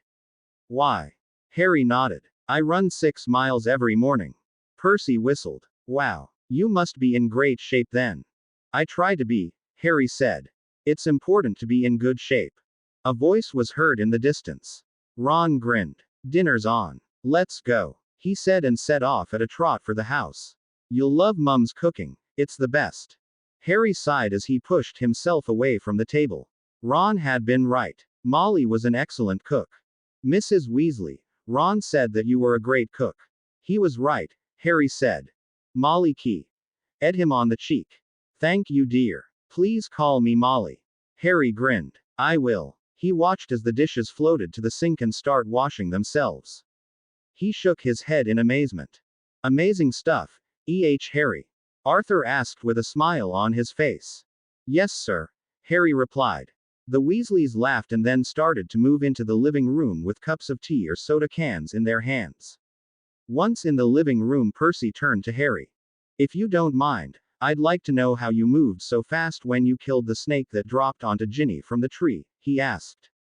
Why? Harry nodded. I run 6 miles every morning. Percy whistled. Wow, you must be in great shape then. I try to be, Harry said. It's important to be in good shape. A voice was heard in the distance. Ron grinned. Dinner's on. Let's go, he said and set off at a trot for the house. You'll love Mum's cooking, it's the best. Harry sighed as he pushed himself away from the table. Ron had been right. Molly was an excellent cook. Mrs. Weasley, Ron said that you were a great cook. He was right, Harry said. Molly Key. Ed him on the cheek. Thank you, dear. Please call me Molly. Harry grinned. I will. He watched as the dishes floated to the sink and start washing themselves. He shook his head in amazement. Amazing stuff, Harry. Arthur asked with a smile on his face. Yes, sir, Harry replied. The Weasleys laughed and then started to move into the living room with cups of tea or soda cans in their hands. Once in the living room, Percy turned to Harry. If you don't mind, I'd like to know how you moved so fast when you killed the snake that dropped onto Ginny from the tree, he asked.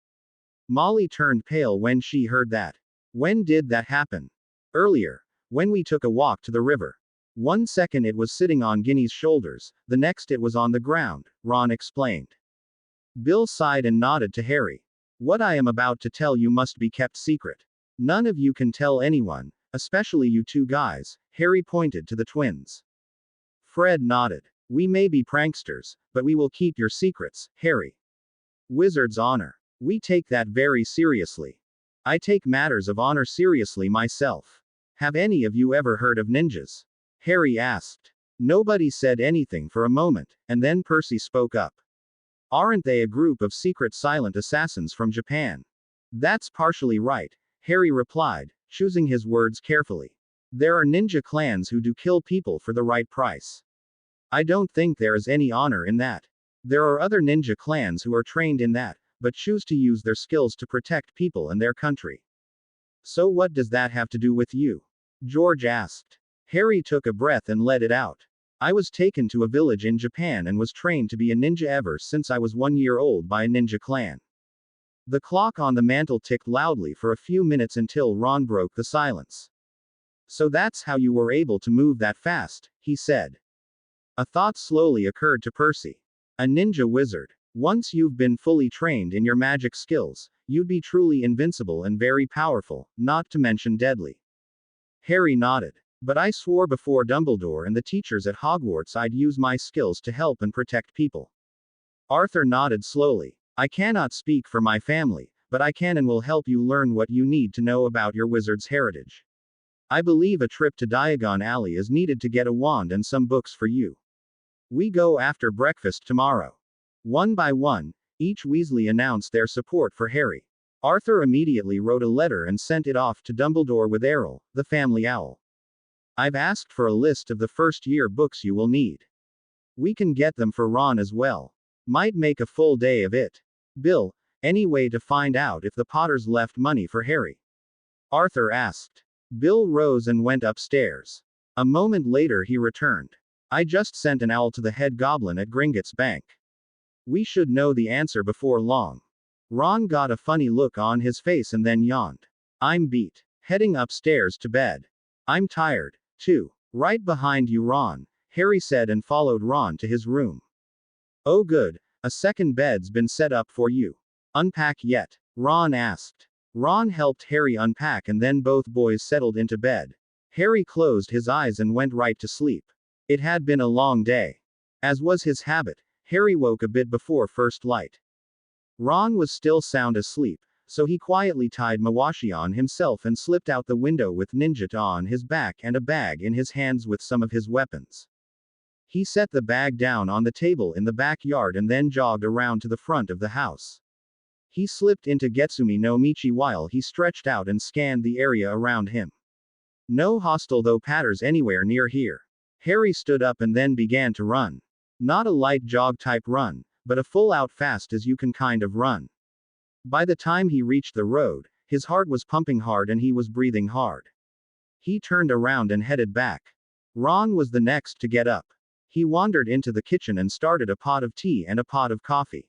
Molly turned pale when she heard that. When did that happen? Earlier, when we took a walk to the river. 1 second it was sitting on Ginny's shoulders, the next it was on the ground, Ron explained. Bill sighed and nodded to Harry. What I am about to tell you must be kept secret. None of you can tell anyone, especially you two guys, Harry pointed to the twins. Fred nodded. We may be pranksters, but we will keep your secrets, Harry. Wizard's honor. We take that very seriously. I take matters of honor seriously myself. Have any of you ever heard of ninjas? Harry asked. Nobody said anything for a moment, and then Percy spoke up. Aren't they a group of secret silent assassins from Japan? That's partially right, Harry replied, choosing his words carefully. There are ninja clans who do kill people for the right price. I don't think there is any honor in that. There are other ninja clans who are trained in that, but choose to use their skills to protect people and their country. So what does that have to do with you? George asked. Harry took a breath and let it out. I was taken to a village in Japan and was trained to be a ninja ever since I was 1 year old by a ninja clan. The clock on the mantel ticked loudly for a few minutes until Ron broke the silence. So that's how you were able to move that fast, he said. A thought slowly occurred to Percy. A ninja wizard. Once you've been fully trained in your magic skills, you'd be truly invincible and very powerful, not to mention deadly. Harry nodded. But I swore before Dumbledore and the teachers at Hogwarts I'd use my skills to help and protect people. Arthur nodded slowly. I cannot speak for my family, but I can and will help you learn what you need to know about your wizard's heritage. I believe a trip to Diagon Alley is needed to get a wand and some books for you. We go after breakfast tomorrow. One by one, each Weasley announced their support for Harry. Arthur immediately wrote a letter and sent it off to Dumbledore with Errol, the family owl. I've asked for a list of the first-year books you will need. We can get them for Ron as well. Might make a full day of it. Bill, any way to find out if the Potters left money for Harry? Arthur asked. Bill rose and went upstairs. A moment later he returned. I just sent an owl to the head goblin at Gringotts Bank. We should know the answer before long. Ron got a funny look on his face and then yawned. I'm beat. Heading upstairs to bed. I'm tired, too. Right behind you, Ron, Harry said and followed Ron to his room. Oh good, a second bed's been set up for you. Unpack yet? Ron asked. Ron helped Harry unpack and then both boys settled into bed. Harry closed his eyes and went right to sleep. It had been a long day. As was his habit, Harry woke a bit before first light. Ron was still sound asleep, so he quietly tied Mawashi on himself and slipped out the window with Ninja on his back and a bag in his hands with some of his weapons. He set the bag down on the table in the backyard and then jogged around to the front of the house. He slipped into Getsumi no Michi while he stretched out and scanned the area around him. No hostile though patters anywhere near here. Harry stood up and then began to run. Not a light jog type run, but a full out fast as you can kind of run. By the time he reached the road, his heart was pumping hard and he was breathing hard. He turned around and headed back. Ron was the next to get up. He wandered into the kitchen and started a pot of tea and a pot of coffee.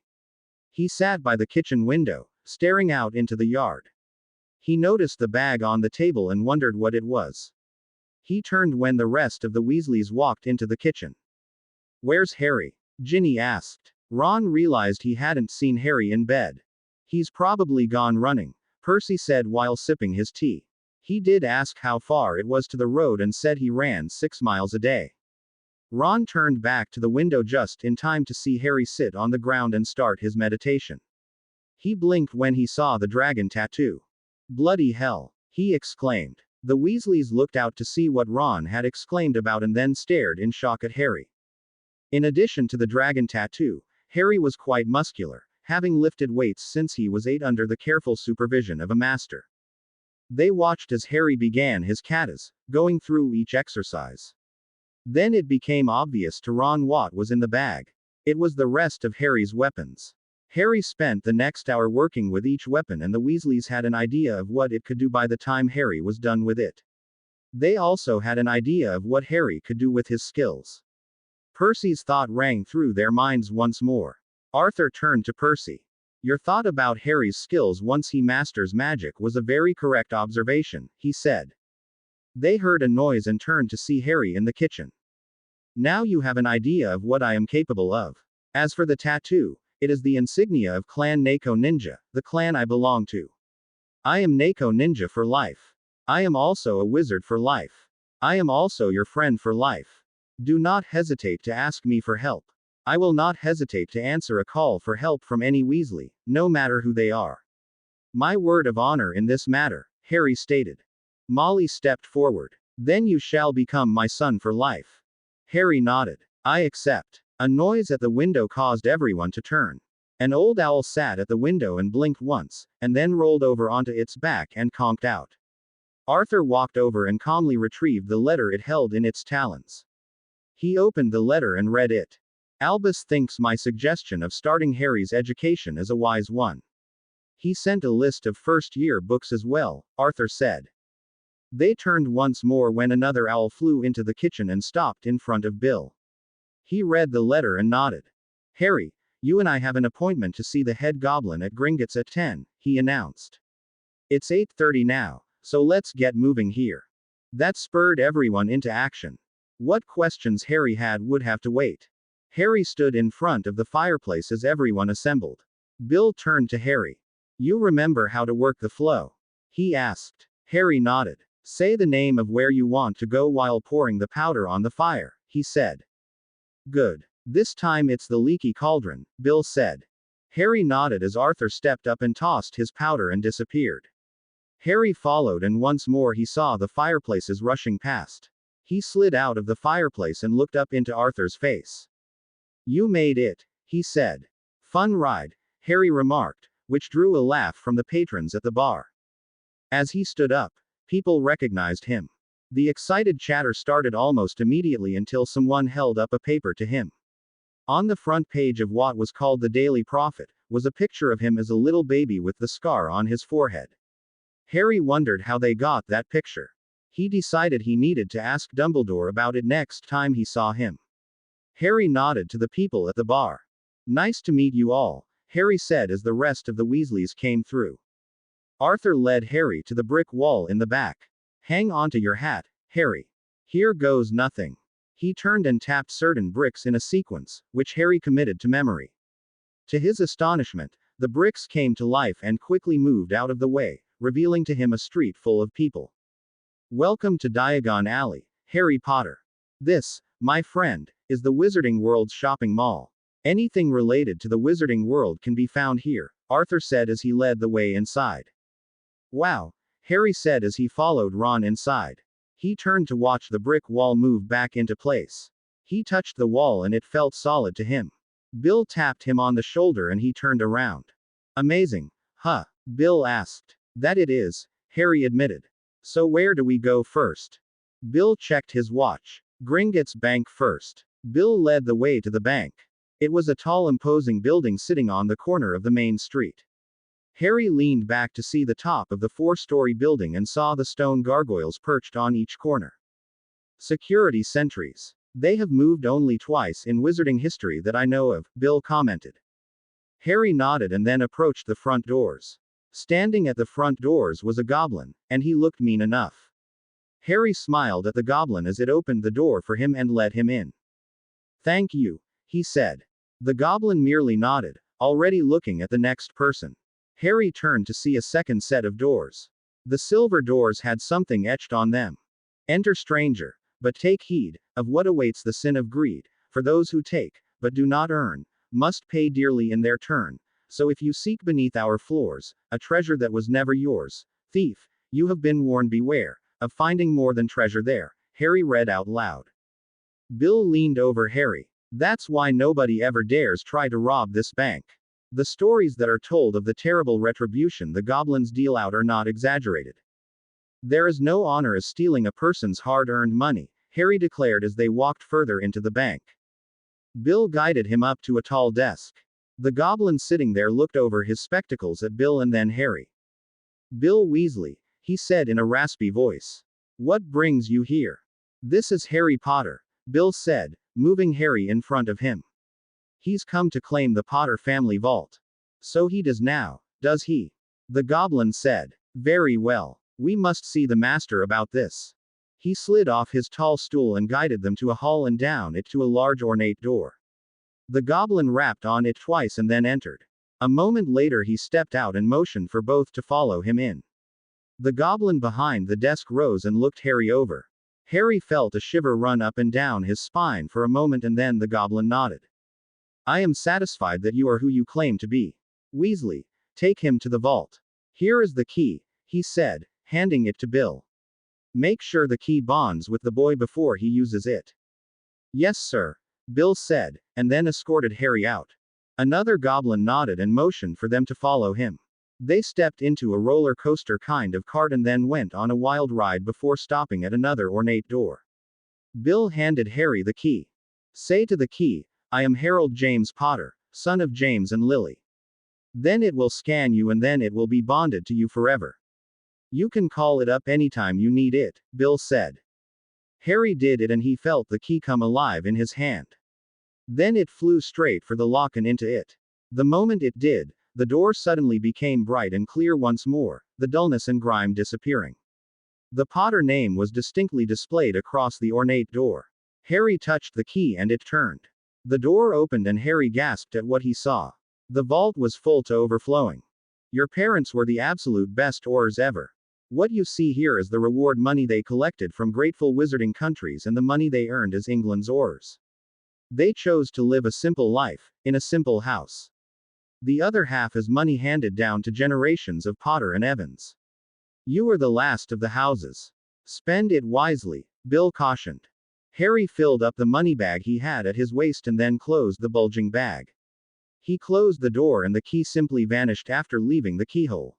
He sat by the kitchen window, staring out into the yard. He noticed the bag on the table and wondered what it was. He turned when the rest of the Weasleys walked into the kitchen. Where's Harry? Ginny asked. Ron realized he hadn't seen Harry in bed. He's probably gone running, Percy said while sipping his tea. He did ask how far it was to the road and said he ran 6 miles a day. Ron turned back to the window just in time to see Harry sit on the ground and start his meditation. He blinked when he saw the dragon tattoo. Bloody hell! He exclaimed. The Weasleys looked out to see what Ron had exclaimed about and then stared in shock at Harry. In addition to the dragon tattoo, Harry was quite muscular, having lifted weights since he was 8 under the careful supervision of a master. They watched as Harry began his katas, going through each exercise. Then it became obvious to Ron what was in the bag. It was the rest of Harry's weapons. Harry spent the next hour working with each weapon and the Weasleys had an idea of what it could do by the time Harry was done with it. They also had an idea of what Harry could do with his skills. Percy's thought rang through their minds once more. Arthur turned to Percy. Your thought about Harry's skills once he masters magic was a very correct observation, he said. They heard a noise and turned to see Harry in the kitchen. Now you have an idea of what I am capable of. As for the tattoo, it is the insignia of Clan Nako Ninja, the clan I belong to. I am Nako Ninja for life. I am also a wizard for life. I am also your friend for life. Do not hesitate to ask me for help. I will not hesitate to answer a call for help from any Weasley, no matter who they are. My word of honor in this matter, Harry stated. Molly stepped forward. Then you shall become my son for life. Harry nodded. I accept. A noise at the window caused everyone to turn. An old owl sat at the window and blinked once, and then rolled over onto its back and conked out. Arthur walked over and calmly retrieved the letter it held in its talons. He opened the letter and read it. Albus thinks my suggestion of starting Harry's education is a wise one. He sent a list of first-year books as well, Arthur said. They turned once more when another owl flew into the kitchen and stopped in front of Bill. He read the letter and nodded. Harry, you and I have an appointment to see the head goblin at Gringotts at 10, he announced. It's 8:30 now, so let's get moving here. That spurred everyone into action. What questions Harry had would have to wait. Harry stood in front of the fireplace as everyone assembled. Bill turned to Harry. You remember how to work the flow? He asked. Harry nodded. Say the name of where you want to go while pouring the powder on the fire, he said. Good. This time it's the leaky cauldron, Bill said. Harry nodded as Arthur stepped up and tossed his powder and disappeared. Harry followed and once more he saw the fireplaces rushing past. He slid out of the fireplace and looked up into Arthur's face. You made it, he said. Fun ride, Harry remarked, which drew a laugh from the patrons at the bar. As he stood up, people recognized him. The excited chatter started almost immediately until someone held up a paper to him. On the front page of what was called the Daily Prophet, was a picture of him as a little baby with the scar on his forehead. Harry wondered how they got that picture. He decided he needed to ask Dumbledore about it next time he saw him. Harry nodded to the people at the bar. Nice to meet you all, Harry said as the rest of the Weasleys came through. Arthur led Harry to the brick wall in the back. Hang onto your hat, Harry. Here goes nothing. He turned and tapped certain bricks in a sequence, which Harry committed to memory. To his astonishment, the bricks came to life and quickly moved out of the way, revealing to him a street full of people. Welcome to Diagon Alley, Harry Potter. This, my friend, is the Wizarding World's shopping mall. Anything related to the Wizarding World can be found here, Arthur said as he led the way inside. Wow, Harry said as he followed Ron inside. He turned to watch the brick wall move back into place. He touched the wall and it felt solid to him. Bill tapped him on the shoulder and he turned around. Amazing, huh? Bill asked. That it is, Harry admitted. So where do we go first? Bill checked his watch. Gringotts Bank first. Bill led the way to the bank. It was a tall imposing building sitting on the corner of the main street. Harry leaned back to see the top of the 4-story building and saw the stone gargoyles perched on each corner. Security sentries. They have moved only twice in wizarding history that I know of, Bill commented. Harry nodded and then approached the front doors. Standing at the front doors was a goblin, and he looked mean enough. Harry smiled at the goblin as it opened the door for him and let him in. Thank you, he said. The goblin merely nodded, already looking at the next person. Harry turned to see a second set of doors. The silver doors had something etched on them. Enter stranger, but take heed of what awaits the sin of greed, for those who take, but do not earn, must pay dearly in their turn. So if you seek beneath our floors, a treasure that was never yours, thief, you have been warned beware, of finding more than treasure there, Harry read out loud. Bill leaned over Harry. That's why nobody ever dares try to rob this bank. The stories that are told of the terrible retribution the goblins deal out are not exaggerated. There is no honor as stealing a person's hard-earned money, Harry declared as they walked further into the bank. Bill guided him up to a tall desk. The goblin sitting there looked over his spectacles at Bill and then Harry. Bill Weasley, he said in a raspy voice. What brings you here? This is Harry Potter, Bill said, moving Harry in front of him. He's come to claim the Potter family vault. So he does now, does he? The goblin said. Very well. We must see the master about this. He slid off his tall stool and guided them to a hall and down it to a large ornate door. The goblin rapped on it twice and then entered. A moment later he stepped out and motioned for both to follow him in. The goblin behind the desk rose and looked Harry over. Harry felt a shiver run up and down his spine for a moment and then the goblin nodded. I am satisfied that you are who you claim to be. Weasley, take him to the vault. Here is the key, he said, handing it to Bill. Make sure the key bonds with the boy before he uses it. Yes, sir, Bill said, and then escorted Harry out. Another goblin nodded and motioned for them to follow him. They stepped into a roller coaster kind of cart and then went on a wild ride before stopping at another ornate door. Bill handed Harry the key. Say to the key, I am Harold James Potter, son of James and Lily. Then it will scan you and then it will be bonded to you forever. You can call it up anytime you need it, Bill said. Harry did it and he felt the key come alive in his hand. Then it flew straight for the lock and into it. The moment it did, the door suddenly became bright and clear once more, the dullness and grime disappearing. The Potter name was distinctly displayed across the ornate door. Harry touched the key and it turned. The door opened and Harry gasped at what he saw. The vault was full to overflowing. Your parents were the absolute best Aurors ever. What you see here is the reward money they collected from grateful wizarding countries and the money they earned as England's Aurors. They chose to live a simple life, in a simple house. The other half is money handed down to generations of Potter and Evans. You are the last of the houses. Spend it wisely, Bill cautioned. Harry filled up the money bag he had at his waist and then closed the bulging bag. He closed the door and the key simply vanished after leaving the keyhole.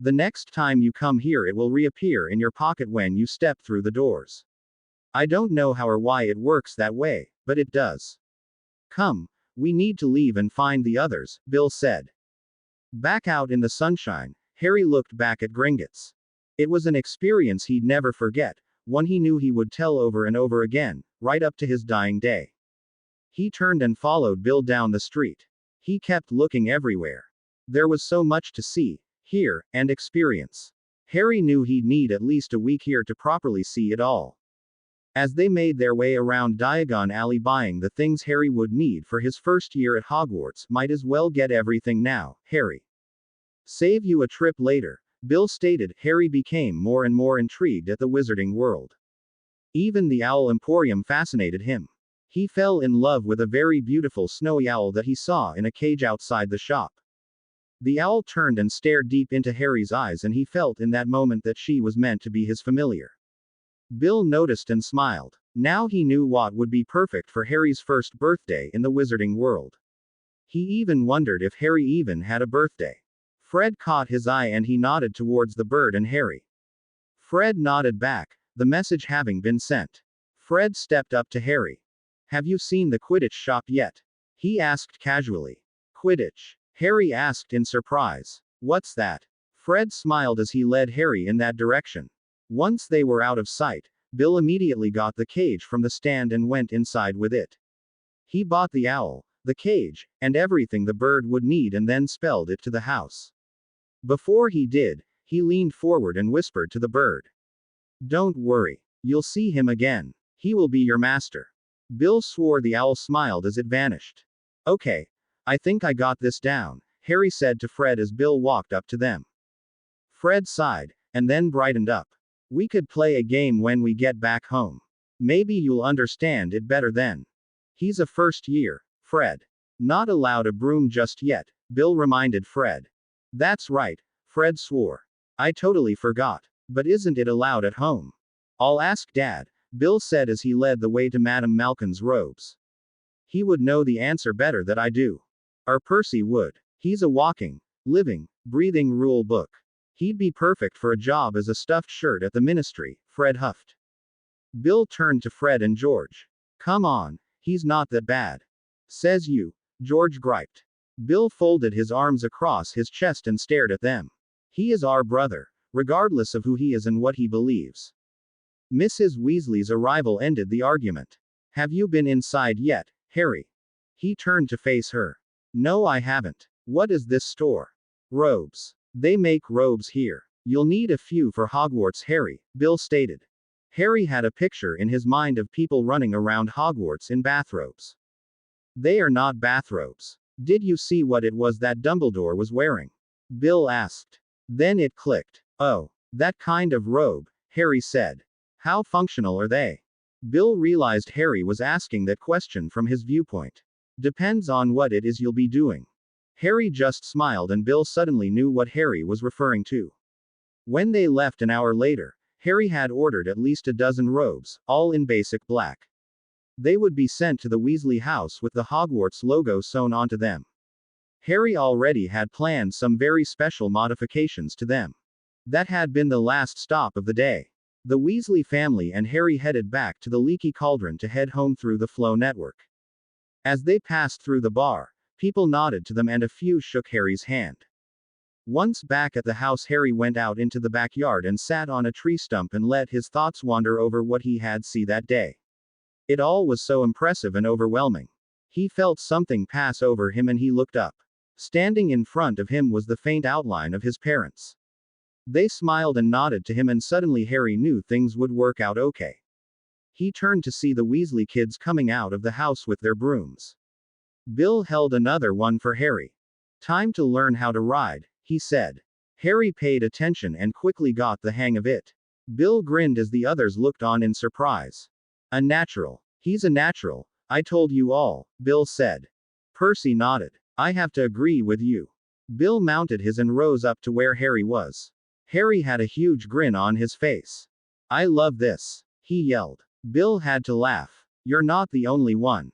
The next time you come here it will reappear in your pocket when you step through the doors. I don't know how or why it works that way, but it does. Come, we need to leave and find the others, Bill said. Back out in the sunshine, Harry looked back at Gringotts. It was an experience he'd never forget, one he knew he would tell over and over again, right up to his dying day. He turned and followed Bill down the street. He kept looking everywhere. There was so much to see, hear, and experience. Harry knew he'd need at least a week here to properly see it all. As they made their way around Diagon Alley buying the things Harry would need for his first year at Hogwarts, might as well get everything now, Harry. Save you a trip later, Bill stated. Harry became more and more intrigued at the wizarding world. Even the Owl Emporium fascinated him. He fell in love with a very beautiful snowy owl that he saw in a cage outside the shop. The owl turned and stared deep into Harry's eyes, and he felt in that moment that she was meant to be his familiar. Bill noticed and smiled. Now he knew what would be perfect for Harry's first birthday in the wizarding world. He even wondered if Harry even had a birthday. Fred caught his eye and he nodded towards the bird and Harry. Fred nodded back, the message having been sent. Fred stepped up to Harry. Have you seen the Quidditch shop yet? He asked casually. Quidditch? Harry asked in surprise. What's that? Fred smiled as he led Harry in that direction. Once they were out of sight, Bill immediately got the cage from the stand and went inside with it. He bought the owl, the cage, and everything the bird would need and then spelled it to the house. Before he did, he leaned forward and whispered to the bird. Don't worry. You'll see him again. He will be your master. Bill swore. The owl smiled as it vanished. Okay. I think I got this down, Harry said to Fred as Bill walked up to them. Fred sighed, and then brightened up. We could play a game when we get back home. Maybe you'll understand it better then. He's a first year, Fred. Not allowed a broom just yet, Bill reminded Fred. That's right, Fred swore. I totally forgot. But isn't it allowed at home? I'll ask Dad, Bill said as he led the way to Madame Malkin's robes. He would know the answer better than I do. Or Percy would. He's a walking, living, breathing rule book. He'd be perfect for a job as a stuffed shirt at the ministry, Fred huffed. Bill turned to Fred and George. Come on, he's not that bad. Says you, George griped. Bill folded his arms across his chest and stared at them. He is our brother, regardless of who he is and what he believes. Mrs. Weasley's arrival ended the argument. Have you been inside yet, Harry? He turned to face her. No, I haven't. What is this store? Robes. They make robes here. You'll need a few for Hogwarts, Harry, Bill stated. Harry had a picture in his mind of people running around Hogwarts in bathrobes. They are not bathrobes. Did you see what it was that Dumbledore was wearing? Bill asked. Then it clicked. Oh, that kind of robe, Harry said. How functional are they? Bill realized Harry was asking that question from his viewpoint. Depends on what it is you'll be doing. Harry just smiled and Bill suddenly knew what Harry was referring to. When they left an hour later, Harry had ordered at least a dozen robes, all in basic black. They would be sent to the Weasley house with the Hogwarts logo sewn onto them. Harry already had planned some very special modifications to them. That had been the last stop of the day. The Weasley family and Harry headed back to the Leaky Cauldron to head home through the Flow network. As they passed through the bar, people nodded to them and a few shook Harry's hand. Once back at the house, Harry went out into the backyard and sat on a tree stump and let his thoughts wander over what he had seen that day. It all was so impressive and overwhelming. He felt something pass over him and he looked up. Standing in front of him was the faint outline of his parents. They smiled and nodded to him, and suddenly Harry knew things would work out okay. He turned to see the Weasley kids coming out of the house with their brooms. Bill held another one for Harry. Time to learn how to ride, he said. Harry paid attention and quickly got the hang of it. Bill grinned as the others looked on in surprise. A natural. He's a natural, I told you all, Bill said. Percy nodded. I have to agree with you. Bill mounted his and rose up to where Harry was. Harry had a huge grin on his face. I love this, he yelled. Bill had to laugh. You're not the only one.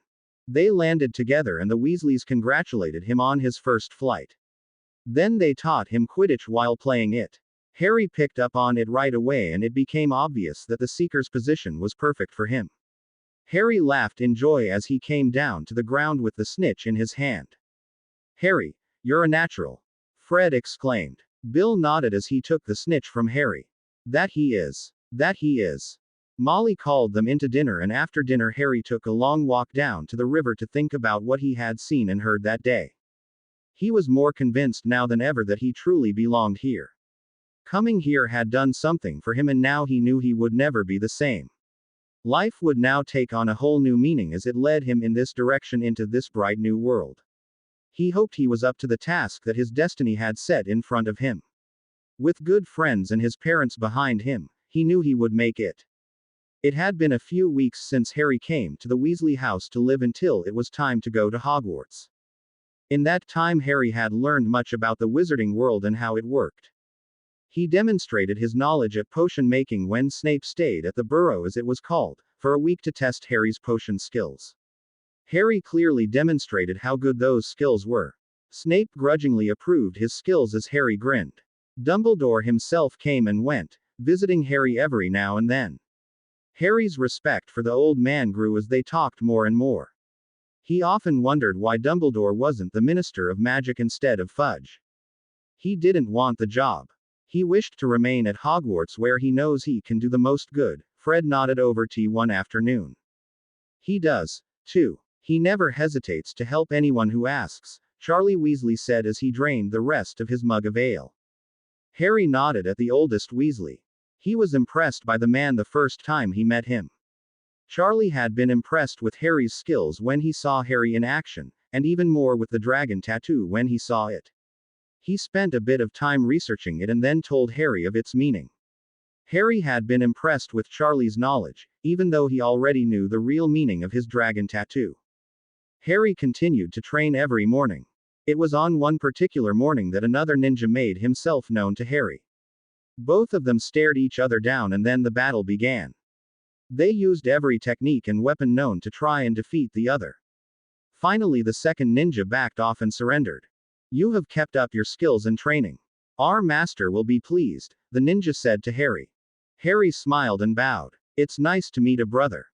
They landed together and the Weasleys congratulated him on his first flight. Then they taught him Quidditch while playing it. Harry picked up on it right away and it became obvious that the Seeker's position was perfect for him. Harry laughed in joy as he came down to the ground with the snitch in his hand. Harry, you're a natural, Fred exclaimed. Bill nodded as he took the snitch from Harry. That he is. That he is. Molly called them into dinner, and after dinner Harry took a long walk down to the river to think about what he had seen and heard that day. He was more convinced now than ever that he truly belonged here. Coming here had done something for him and now he knew he would never be the same. Life would now take on a whole new meaning as it led him in this direction into this bright new world. He hoped he was up to the task that his destiny had set in front of him. With good friends and his parents behind him, he knew he would make it. It had been a few weeks since Harry came to the Weasley house to live until it was time to go to Hogwarts. In that time, Harry had learned much about the wizarding world and how it worked. He demonstrated his knowledge at potion making when Snape stayed at the Burrow, as it was called, for a week to test Harry's potion skills. Harry clearly demonstrated how good those skills were. Snape grudgingly approved his skills as Harry grinned. Dumbledore himself came and went, visiting Harry every now and then. Harry's respect for the old man grew as they talked more and more. He often wondered why Dumbledore wasn't the Minister of Magic instead of Fudge. He didn't want the job. He wished to remain at Hogwarts where he knows he can do the most good. Fred nodded over tea one afternoon. He does, too. He never hesitates to help anyone who asks, Charlie Weasley said as he drained the rest of his mug of ale. Harry nodded at the oldest Weasley. He was impressed by the man the first time he met him. Charlie had been impressed with Harry's skills when he saw Harry in action, and even more with the dragon tattoo when he saw it. He spent a bit of time researching it and then told Harry of its meaning. Harry had been impressed with Charlie's knowledge, even though he already knew the real meaning of his dragon tattoo. Harry continued to train every morning. It was on one particular morning that another ninja made himself known to Harry. Both of them stared each other down and then the battle began. They used every technique and weapon known to try and defeat the other. Finally, the second ninja backed off and surrendered. You have kept up your skills and training. Our master will be pleased, the ninja said to Harry. Harry smiled and bowed. It's nice to meet a brother.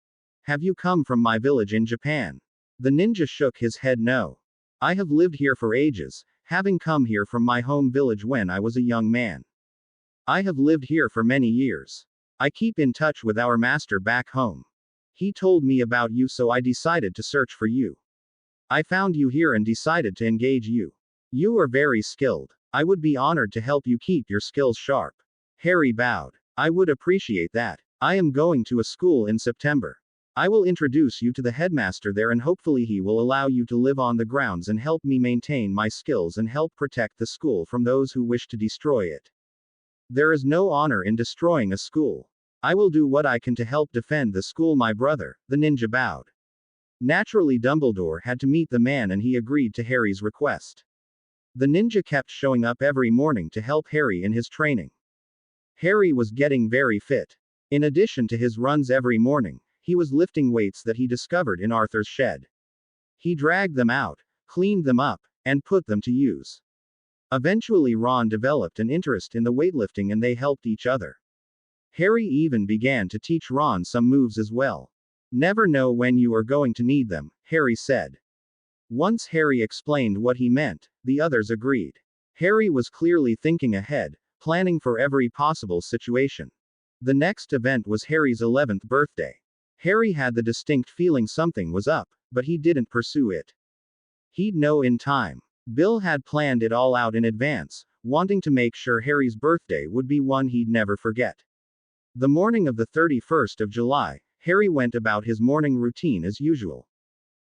Have you come from my village in Japan? The ninja shook his head no. I have lived here for ages, having come here from my home village when I was a young man. I have lived here for many years. I keep in touch with our master back home. He told me about you, so I decided to search for you. I found you here and decided to engage you. You are very skilled. I would be honored to help you keep your skills sharp. Harry bowed. I would appreciate that. I am going to a school in September. I will introduce you to the headmaster there and hopefully he will allow you to live on the grounds and help me maintain my skills and help protect the school from those who wish to destroy it. There is no honor in destroying a school. I will do what I can to help defend the school, my brother, the ninja bowed. Naturally, Dumbledore had to meet the man and he agreed to Harry's request. The ninja kept showing up every morning to help Harry in his training. Harry was getting very fit. In addition to his runs every morning, he was lifting weights that he discovered in Arthur's shed. He dragged them out, cleaned them up, and put them to use. Eventually, Ron developed an interest in the weightlifting and they helped each other. Harry even began to teach Ron some moves as well. Never know when you are going to need them, Harry said. Once Harry explained what he meant, the others agreed. Harry was clearly thinking ahead, planning for every possible situation. The next event was Harry's 11th birthday. Harry had the distinct feeling something was up, but he didn't pursue it. He'd know in time. Bill had planned it all out in advance, wanting to make sure Harry's birthday would be one he'd never forget. The morning of the 31st of July, Harry went about his morning routine as usual.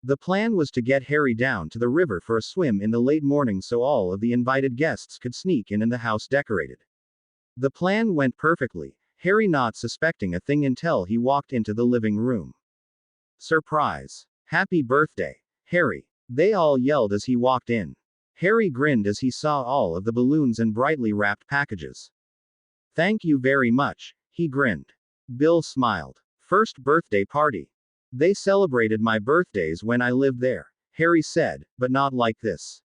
The plan was to get Harry down to the river for a swim in the late morning so all of the invited guests could sneak in and the house decorated. The plan went perfectly, Harry not suspecting a thing until he walked into the living room. Surprise! Happy birthday, Harry! They all yelled as he walked in. Harry grinned as he saw all of the balloons and brightly wrapped packages. Thank you very much, he grinned. Bill smiled. First birthday party. They celebrated my birthdays when I lived there, Harry said, but not like this.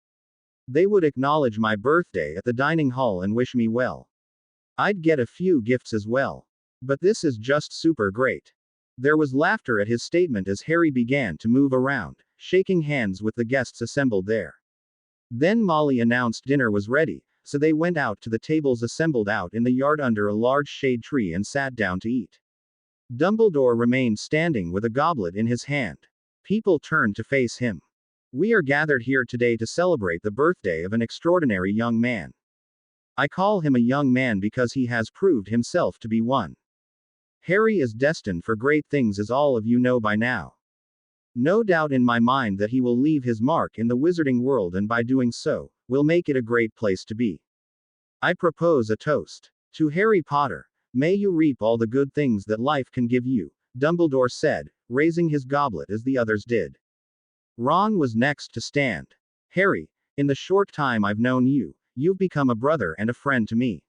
They would acknowledge my birthday at the dining hall and wish me well. I'd get a few gifts as well. But this is just super great. There was laughter at his statement as Harry began to move around, shaking hands with the guests assembled there. Then Molly announced dinner was ready, so they went out to the tables assembled out in the yard under a large shade tree and sat down to eat. Dumbledore remained standing with a goblet in his hand. People turned to face him. We are gathered here today to celebrate the birthday of an extraordinary young man. I call him a young man because he has proved himself to be one. Harry is destined for great things, as all of you know by now. No doubt in my mind that he will leave his mark in the wizarding world, and by doing so, will make it a great place to be. I propose a toast. To Harry Potter. May you reap all the good things that life can give you, Dumbledore said, raising his goblet as the others did. Ron was next to stand. Harry, in the short time I've known you, you've become a brother and a friend to me.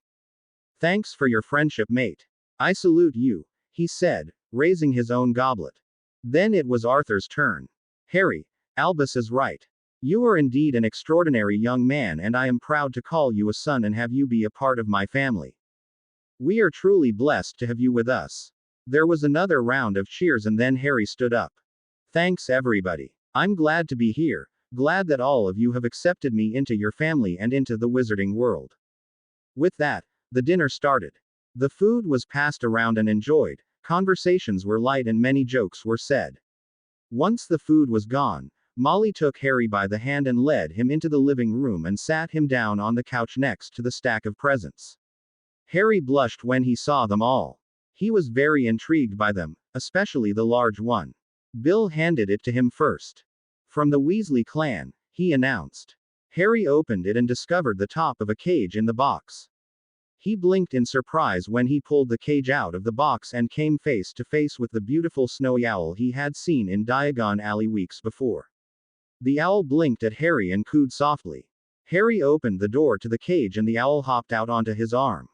Thanks for your friendship, mate. I salute you, he said, raising his own goblet. Then it was Arthur's turn. Harry, Albus is right. You are indeed an extraordinary young man, and I am proud to call you a son and have you be a part of my family. We are truly blessed to have you with us. There was another round of cheers, and then Harry stood up. Thanks, everybody. I'm glad to be here, glad that all of you have accepted me into your family and into the wizarding world. With that, the dinner started. The food was passed around and enjoyed, conversations were light, and many jokes were said. Once the food was gone, Molly took Harry by the hand and led him into the living room and sat him down on the couch next to the stack of presents. Harry blushed when he saw them all. He was very intrigued by them, especially the large one. Bill handed it to him first. From the Weasley clan, he announced. Harry opened it and discovered the top of a cage in the box. He blinked in surprise when he pulled the cage out of the box and came face to face with the beautiful snowy owl he had seen in Diagon Alley weeks before. The owl blinked at Harry and cooed softly. Harry opened the door to the cage and the owl hopped out onto his arm.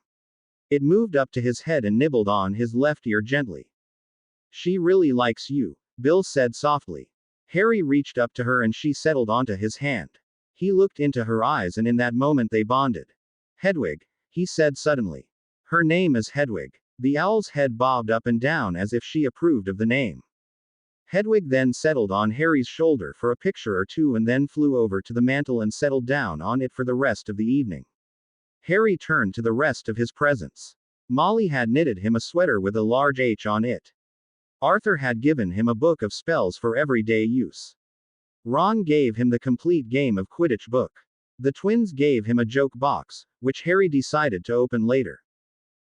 It moved up to his head and nibbled on his left ear gently. She really likes you, Bill said softly. Harry reached up to her and she settled onto his hand. He looked into her eyes and in that moment they bonded. Hedwig, he said suddenly. Her name is Hedwig. The owl's head bobbed up and down as if she approved of the name. Hedwig then settled on Harry's shoulder for a picture or two and then flew over to the mantel and settled down on it for the rest of the evening. Harry turned to the rest of his presents. Molly had knitted him a sweater with a large H on it. Arthur had given him a book of spells for everyday use. Ron gave him the complete game of Quidditch book. The twins gave him a joke box, which Harry decided to open later.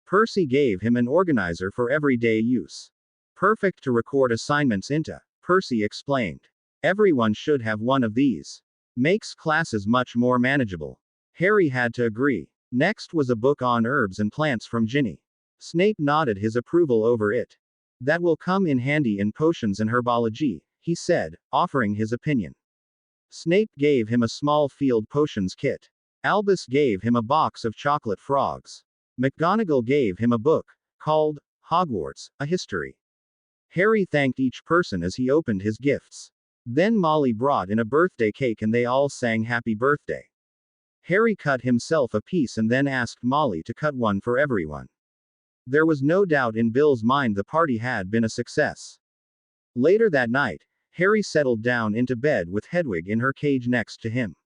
Percy gave him an organizer for everyday use. Perfect to record assignments into, Percy explained. Everyone should have one of these. Makes classes much more manageable. Harry had to agree. Next was a book on herbs and plants from Ginny. Snape nodded his approval over it. That will come in handy in potions and herbology, he said, offering his opinion. Snape gave him a small field potions kit. Albus gave him a box of chocolate frogs. McGonagall gave him a book, called Hogwarts, a History. Harry thanked each person as he opened his gifts. Then Molly brought in a birthday cake and they all sang happy birthday. Harry cut himself a piece and then asked Molly to cut one for everyone. There was no doubt in Bill's mind the party had been a success. Later that night, Harry settled down into bed with Hedwig in her cage next to him.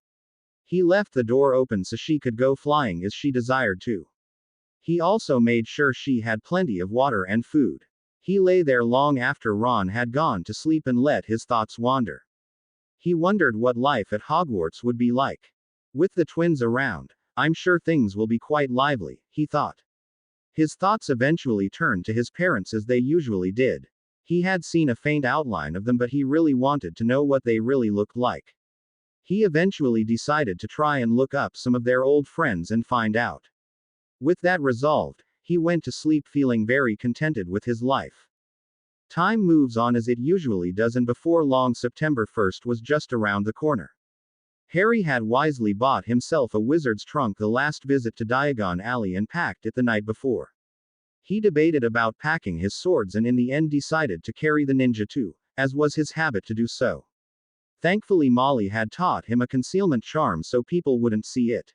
He left the door open so she could go flying as she desired to. He also made sure she had plenty of water and food. He lay there long after Ron had gone to sleep and let his thoughts wander. He wondered what life at Hogwarts would be like. With the twins around, I'm sure things will be quite lively, he thought. His thoughts eventually turned to his parents as they usually did. He had seen a faint outline of them, but he really wanted to know what they really looked like. He eventually decided to try and look up some of their old friends and find out. With that resolved, he went to sleep feeling very contented with his life. Time moves on as it usually does, and before long September 1st was just around the corner. Harry had wisely bought himself a wizard's trunk the last visit to Diagon Alley and packed it the night before. He debated about packing his swords and in the end decided to carry the ninja too, as was his habit to do so. Thankfully Molly had taught him a concealment charm so people wouldn't see it.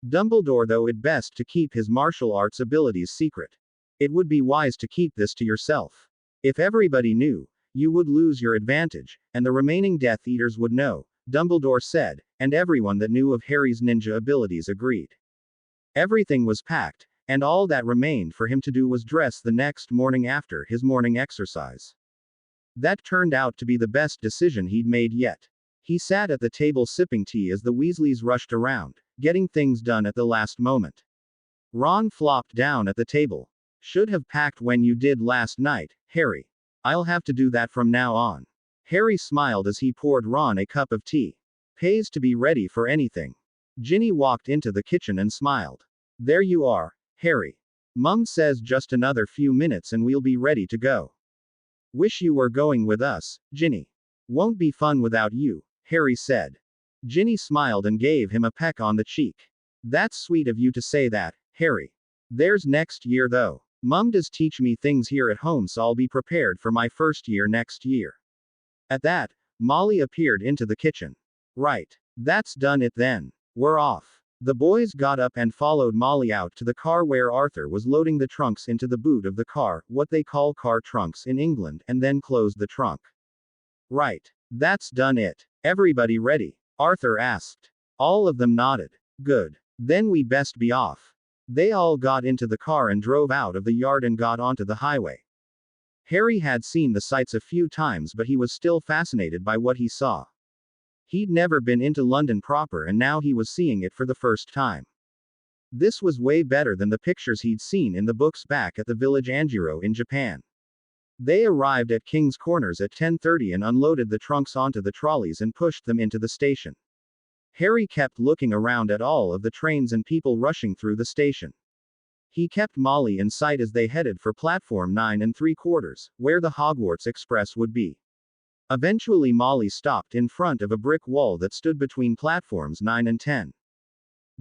Dumbledore thought it best to keep his martial arts abilities secret. It would be wise to keep this to yourself. If everybody knew, you would lose your advantage, and the remaining Death Eaters would know, Dumbledore said, and everyone that knew of Harry's ninja abilities agreed. Everything was packed, and all that remained for him to do was dress the next morning after his morning exercise. That turned out to be the best decision he'd made yet. He sat at the table sipping tea as the Weasleys rushed around, getting things done at the last moment. Ron flopped down at the table. Should have packed when you did last night, Harry. I'll have to do that from now on. Harry smiled as he poured Ron a cup of tea. Pays to be ready for anything. Ginny walked into the kitchen and smiled. There you are, Harry. Mum says just another few minutes and we'll be ready to go. Wish you were going with us, Ginny. Won't be fun without you, Harry said. Ginny smiled and gave him a peck on the cheek. That's sweet of you to say that, Harry. There's next year though. Mum does teach me things here at home, so I'll be prepared for my first year next year. At that, Molly appeared into the kitchen. Right. That's done it then. We're off. The boys got up and followed Molly out to the car where Arthur was loading the trunks into the boot of the car, what they call car trunks in England, and then closed the trunk. Right. That's done it. Everybody ready? Arthur asked. All of them nodded. Good. Then we best be off. They all got into the car and drove out of the yard and got onto the highway. Harry had seen the sights a few times, but he was still fascinated by what he saw. He'd never been into London proper, and now he was seeing it for the first time. This was way better than the pictures he'd seen in the books back at the village Anjiro in Japan. They arrived at King's Corners at 10:30 and unloaded the trunks onto the trolleys and pushed them into the station. Harry kept looking around at all of the trains and people rushing through the station. He kept Molly in sight as they headed for platform 9 3/4, where the Hogwarts Express would be. Eventually Molly stopped in front of a brick wall that stood between platforms 9 and 10.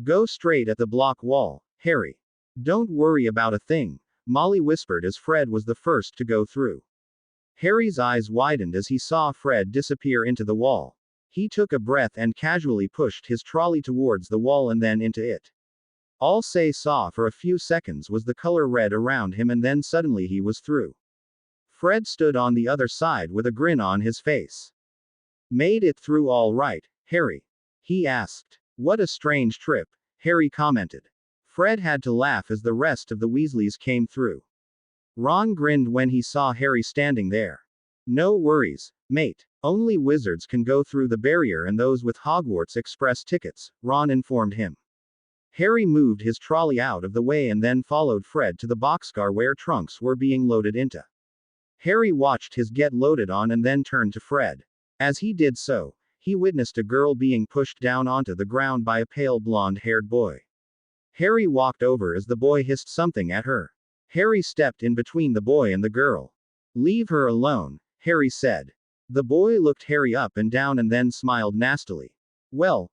Go straight at the block wall, Harry. Don't worry about a thing, Molly whispered as Fred was the first to go through. Harry's eyes widened as he saw Fred disappear into the wall. He took a breath and casually pushed his trolley towards the wall and then into it. All Say saw for a few seconds was the color red around him, and then suddenly he was through. Fred stood on the other side with a grin on his face. Made it through all right, Harry? He asked. What a strange trip, Harry commented. Fred had to laugh as the rest of the Weasleys came through. Ron grinned when he saw Harry standing there. No worries, mate. Only wizards can go through the barrier and those with Hogwarts Express tickets, Ron informed him. Harry moved his trolley out of the way and then followed Fred to the boxcar where trunks were being loaded into. Harry watched his get loaded on and then turned to Fred. As he did so, he witnessed a girl being pushed down onto the ground by a pale blonde-haired boy. Harry walked over as the boy hissed something at her. Harry stepped in between the boy and the girl. Leave her alone, Harry said. The boy looked Harry up and down and then smiled nastily. Well,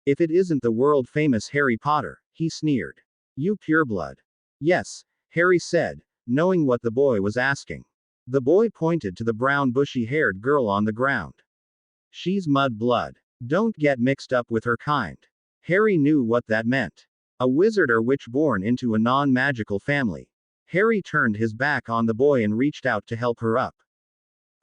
if it isn't the world-famous Harry Potter, he sneered. You pureblood. Yes, Harry said, knowing what the boy was asking. The boy pointed to the brown bushy-haired girl on the ground. She's mud-blood. Don't get mixed up with her kind. Harry knew what that meant. A wizard or witch born into a non-magical family. Harry turned his back on the boy and reached out to help her up.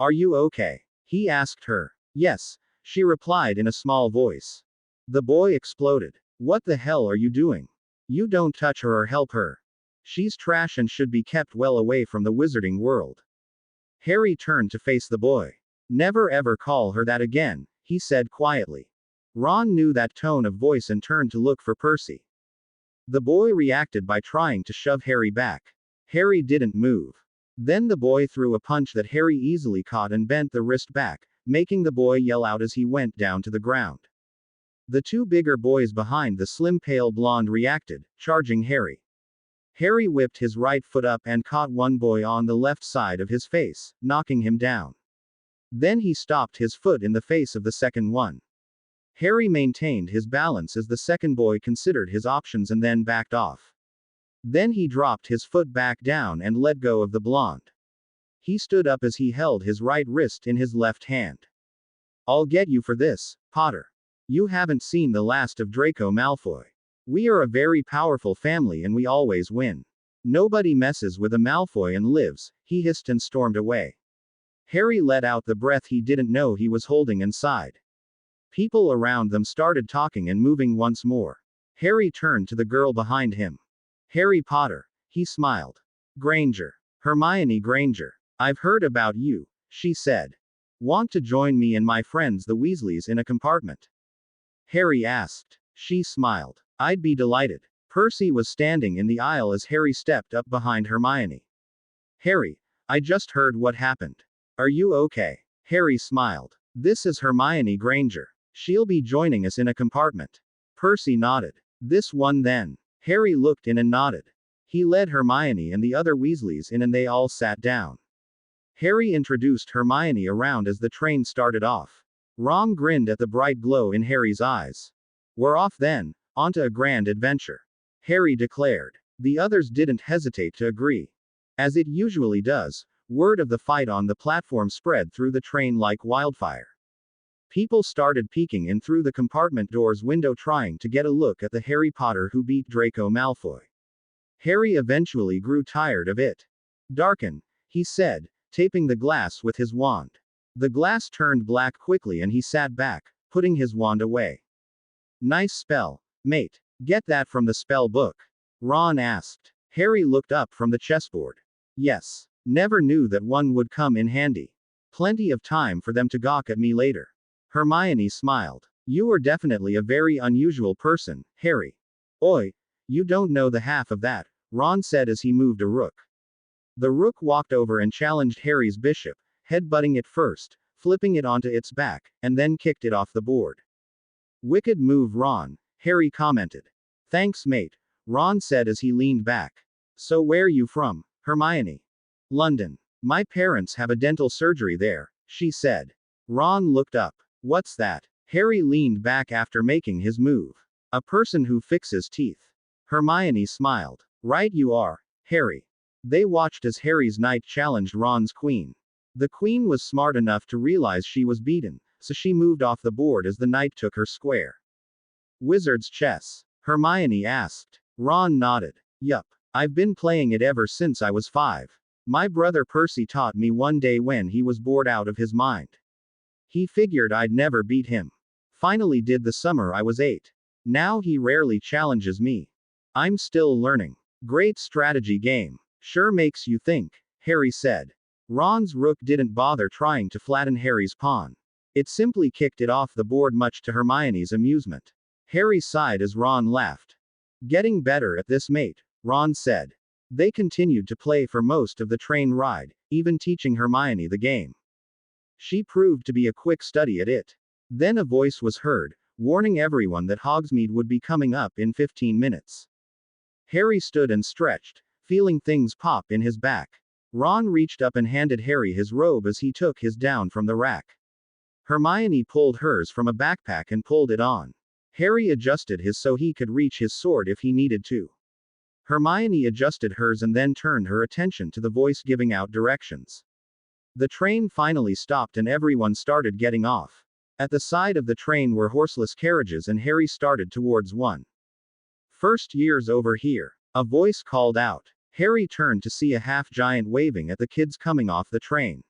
Are you okay? He asked her. Yes, she replied in a small voice. The boy exploded. What the hell are you doing? You don't touch her or help her. She's trash and should be kept well away from the wizarding world. Harry turned to face the boy. Never ever call her that again, he said quietly. Ron knew that tone of voice and turned to look for Percy. The boy reacted by trying to shove Harry back. Harry didn't move. Then the boy threw a punch that Harry easily caught and bent the wrist back, making the boy yell out as he went down to the ground. The two bigger boys behind the slim pale blonde reacted, charging Harry. Harry whipped his right foot up and caught one boy on the left side of his face, knocking him down. Then he stopped his foot in the face of the second one. Harry maintained his balance as the second boy considered his options and then backed off. Then he dropped his foot back down and let go of the blonde. He stood up as he held his right wrist in his left hand. I'll get you for this, Potter. You haven't seen the last of Draco Malfoy. We are a very powerful family and we always win. Nobody messes with a Malfoy and lives, he hissed and stormed away. Harry let out the breath he didn't know he was holding and sighed. People around them started talking and moving once more. Harry turned to the girl behind him. Harry Potter, he smiled. Granger. Hermione Granger. I've heard about you, she said. Want to join me and my friends the Weasleys in a compartment? Harry asked. She smiled. I'd be delighted. Percy was standing in the aisle as Harry stepped up behind Hermione. Harry, I just heard what happened. Are you okay? Harry smiled. This is Hermione Granger. She'll be joining us in a compartment. Percy nodded. This one then. Harry looked in and nodded. He led Hermione and the other Weasleys in and they all sat down. Harry introduced Hermione around as the train started off. Ron grinned at the bright glow in Harry's eyes. We're off then, onto a grand adventure. Harry declared. The others didn't hesitate to agree. As it usually does, word of the fight on the platform spread through the train like wildfire. People started peeking in through the compartment door's window trying to get a look at the Harry Potter who beat Draco Malfoy. Harry eventually grew tired of it. Darken, he said, taping the glass with his wand. The glass turned black quickly and he sat back, putting his wand away. Nice spell, mate. Get that from the spell book? Ron asked. Harry looked up from the chessboard. Yes. Never knew that one would come in handy. Plenty of time for them to gawk at me later. Hermione smiled. You are definitely a very unusual person, Harry. Oi, you don't know the half of that, Ron said as he moved a rook. The rook walked over and challenged Harry's bishop, headbutting it first, flipping it onto its back, and then kicked it off the board. Wicked move, Ron, Harry commented. Thanks, mate, Ron said as he leaned back. So where you from, Hermione? London. My parents have a dental surgery there, she said. Ron looked up. What's that? Harry leaned back after making his move. A person who fixes teeth. Hermione smiled. Right you are, Harry. They watched as Harry's knight challenged Ron's queen. The queen was smart enough to realize she was beaten, so she moved off the board as the knight took her square. Wizard's chess? Hermione asked. Ron nodded. Yup. I've been playing it ever since I was 5. My brother Percy taught me one day when he was bored out of his mind. He figured I'd never beat him. Finally did the summer I was 8. Now he rarely challenges me. I'm still learning. Great strategy game. Sure makes you think, Harry said. Ron's rook didn't bother trying to flatten Harry's pawn. It simply kicked it off the board much to Hermione's amusement. Harry sighed as Ron laughed. Getting better at this, mate, Ron said. They continued to play for most of the train ride, even teaching Hermione the game. She proved to be a quick study at it. Then a voice was heard, warning everyone that Hogsmeade would be coming up in 15 minutes. Harry stood and stretched, feeling things pop in his back. Ron reached up and handed Harry his robe as he took his down from the rack. Hermione pulled hers from a backpack and pulled it on. Harry adjusted his so he could reach his sword if he needed to. Hermione adjusted hers and then turned her attention to the voice giving out directions. The train finally stopped and everyone started getting off. At the side of the train were horseless carriages and Harry started towards one. First years over here, a voice called out. Harry turned to see a half-giant waving at the kids coming off the train.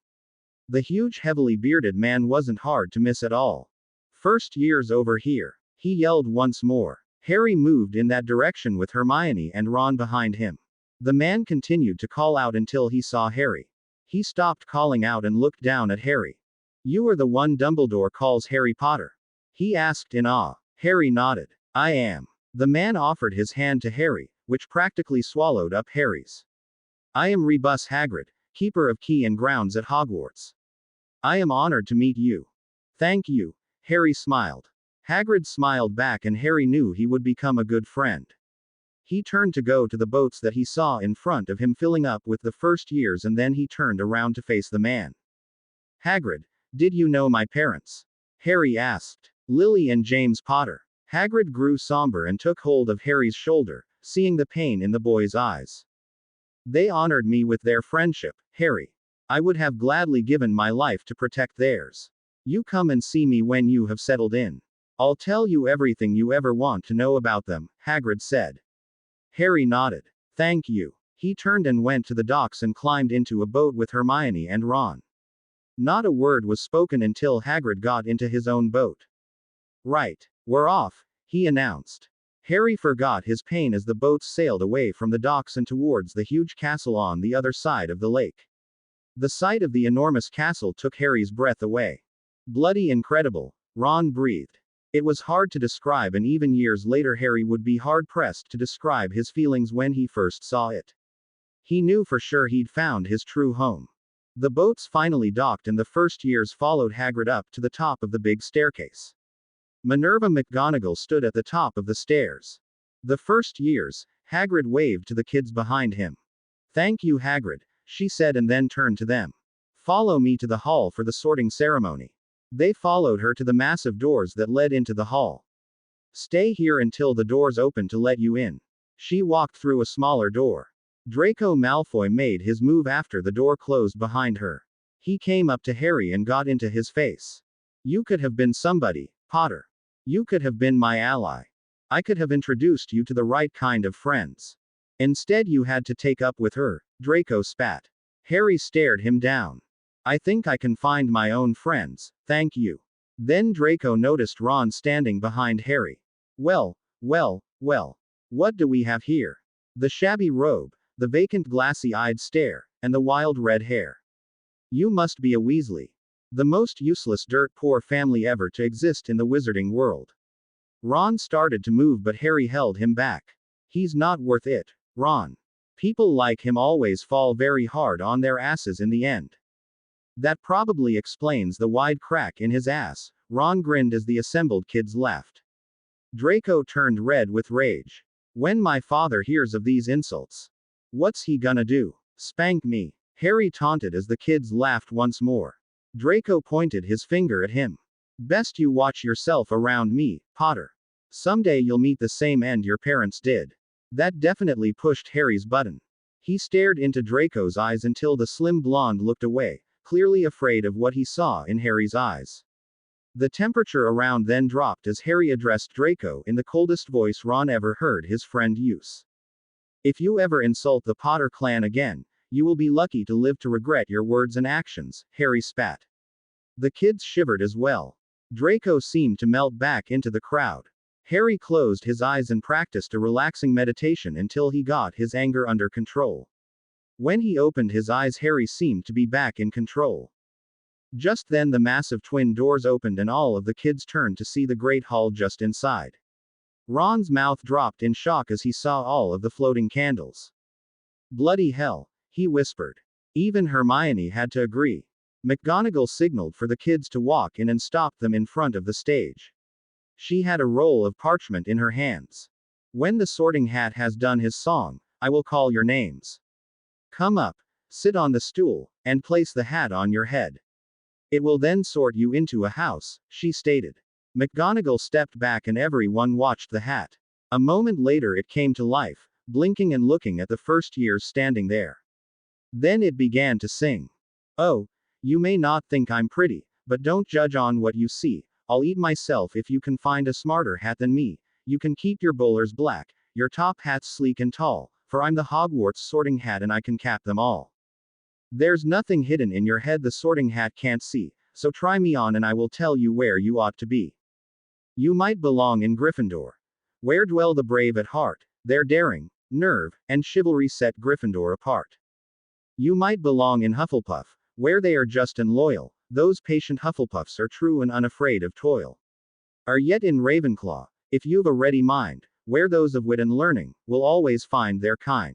The huge heavily bearded man wasn't hard to miss at all. First years over here, he yelled once more. Harry moved in that direction with Hermione and Ron behind him. The man continued to call out until he saw Harry. He stopped calling out and looked down at Harry. You are the one Dumbledore calls Harry Potter? He asked in awe. Harry nodded. I am. The man offered his hand to Harry, which practically swallowed up Harry's. I am Rebus Hagrid, keeper of key and grounds at Hogwarts. I am honored to meet you. Thank you, Harry smiled. Hagrid smiled back and Harry knew he would become a good friend. He turned to go to the boats that he saw in front of him filling up with the first years and then he turned around to face the man. Hagrid, did you know my parents? Harry asked. Lily and James Potter. Hagrid grew somber and took hold of Harry's shoulder, seeing the pain in the boy's eyes. They honored me with their friendship, Harry. I would have gladly given my life to protect theirs. You come and see me when you have settled in. I'll tell you everything you ever want to know about them, Hagrid said. Harry nodded. Thank you. He turned and went to the docks and climbed into a boat with Hermione and Ron. Not a word was spoken until Hagrid got into his own boat. Right. We're off, he announced. Harry forgot his pain as the boats sailed away from the docks and towards the huge castle on the other side of the lake. The sight of the enormous castle took Harry's breath away. Bloody incredible, Ron breathed. It was hard to describe, and even years later, Harry would be hard pressed to describe his feelings when he first saw it. He knew for sure he'd found his true home. The boats finally docked, and the first years followed Hagrid up to the top of the big staircase. Minerva McGonagall stood at the top of the stairs. The first years, Hagrid waved to the kids behind him. "Thank you, Hagrid," she said, and then turned to them. "Follow me to the hall for the sorting ceremony." They followed her to the massive doors that led into the hall. "Stay here until the doors open to let you in." She walked through a smaller door. Draco Malfoy made his move after the door closed behind her. He came up to Harry and got into his face. "You could have been somebody, Potter. You could have been my ally. I could have introduced you to the right kind of friends. Instead, you had to take up with her," Draco spat. Harry stared him down. "I think I can find my own friends, thank you." Then Draco noticed Ron standing behind Harry. Well, what do we have here?" The shabby robe, the vacant glassy-eyed stare, and the wild red hair. "You must be a Weasley. The most useless dirt-poor family ever to exist in the wizarding world." Ron started to move, but Harry held him back. "He's not worth it, Ron. People like him always fall very hard on their asses in the end." "That probably explains the wide crack in his ass," Ron grinned as the assembled kids laughed. Draco turned red with rage. "When my father hears of these insults, what's he gonna do? Spank me?" Harry taunted as the kids laughed once more. Draco pointed his finger at him. "Best you watch yourself around me, Potter. Someday you'll meet the same end your parents did." That definitely pushed Harry's button. He stared into Draco's eyes until the slim blonde looked away, clearly afraid of what he saw in Harry's eyes. The temperature around then dropped as Harry addressed Draco in the coldest voice Ron ever heard his friend use. "If you ever insult the Potter clan again, you will be lucky to live to regret your words and actions," Harry spat. The kids shivered as well. Draco seemed to melt back into the crowd. Harry closed his eyes and practiced a relaxing meditation until he got his anger under control. When he opened his eyes, Harry seemed to be back in control. Just then the massive twin doors opened and all of the kids turned to see the great hall just inside. Ron's mouth dropped in shock as he saw all of the floating candles. "Bloody hell," he whispered. Even Hermione had to agree. McGonagall signaled for the kids to walk in and stopped them in front of the stage. She had a roll of parchment in her hands. "When the Sorting Hat has done his song, I will call your names. Come up, sit on the stool, and place the hat on your head. It will then sort you into a house," she stated. McGonagall stepped back and everyone watched the hat. A moment later it came to life, blinking and looking at the first years standing there. Then it began to sing. "Oh, you may not think I'm pretty, but don't judge on what you see. I'll eat myself if you can find a smarter hat than me. You can keep your bowlers black, your top hats sleek and tall, for I'm the Hogwarts Sorting Hat and I can cap them all. There's nothing hidden in your head the Sorting Hat can't see, so try me on and I will tell you where you ought to be. You might belong in Gryffindor, where dwell the brave at heart. Their daring, nerve, and chivalry set Gryffindor apart. You might belong in Hufflepuff, where they are just and loyal. Those patient Hufflepuffs are true and unafraid of toil. Or yet in Ravenclaw, if you've a ready mind, where those of wit and learning will always find their kind.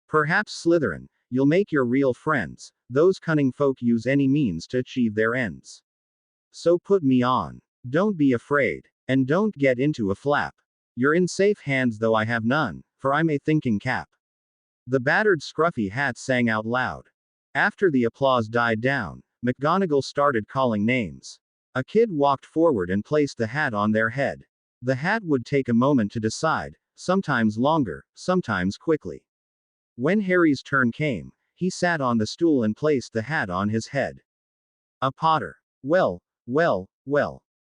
Perhaps Slytherin, you'll make your real friends. Those cunning folk use any means to achieve their ends. So put me on. Don't be afraid. And don't get into a flap. You're in safe hands, though I have none, for I'm a thinking cap." The battered scruffy hat sang out loud. After the applause died down, McGonagall started calling names. A kid walked forward and placed the hat on their head. The hat would take a moment to decide, sometimes longer, sometimes quickly. When Harry's turn came, he sat on the stool and placed the hat on his head. "A Potter. Well,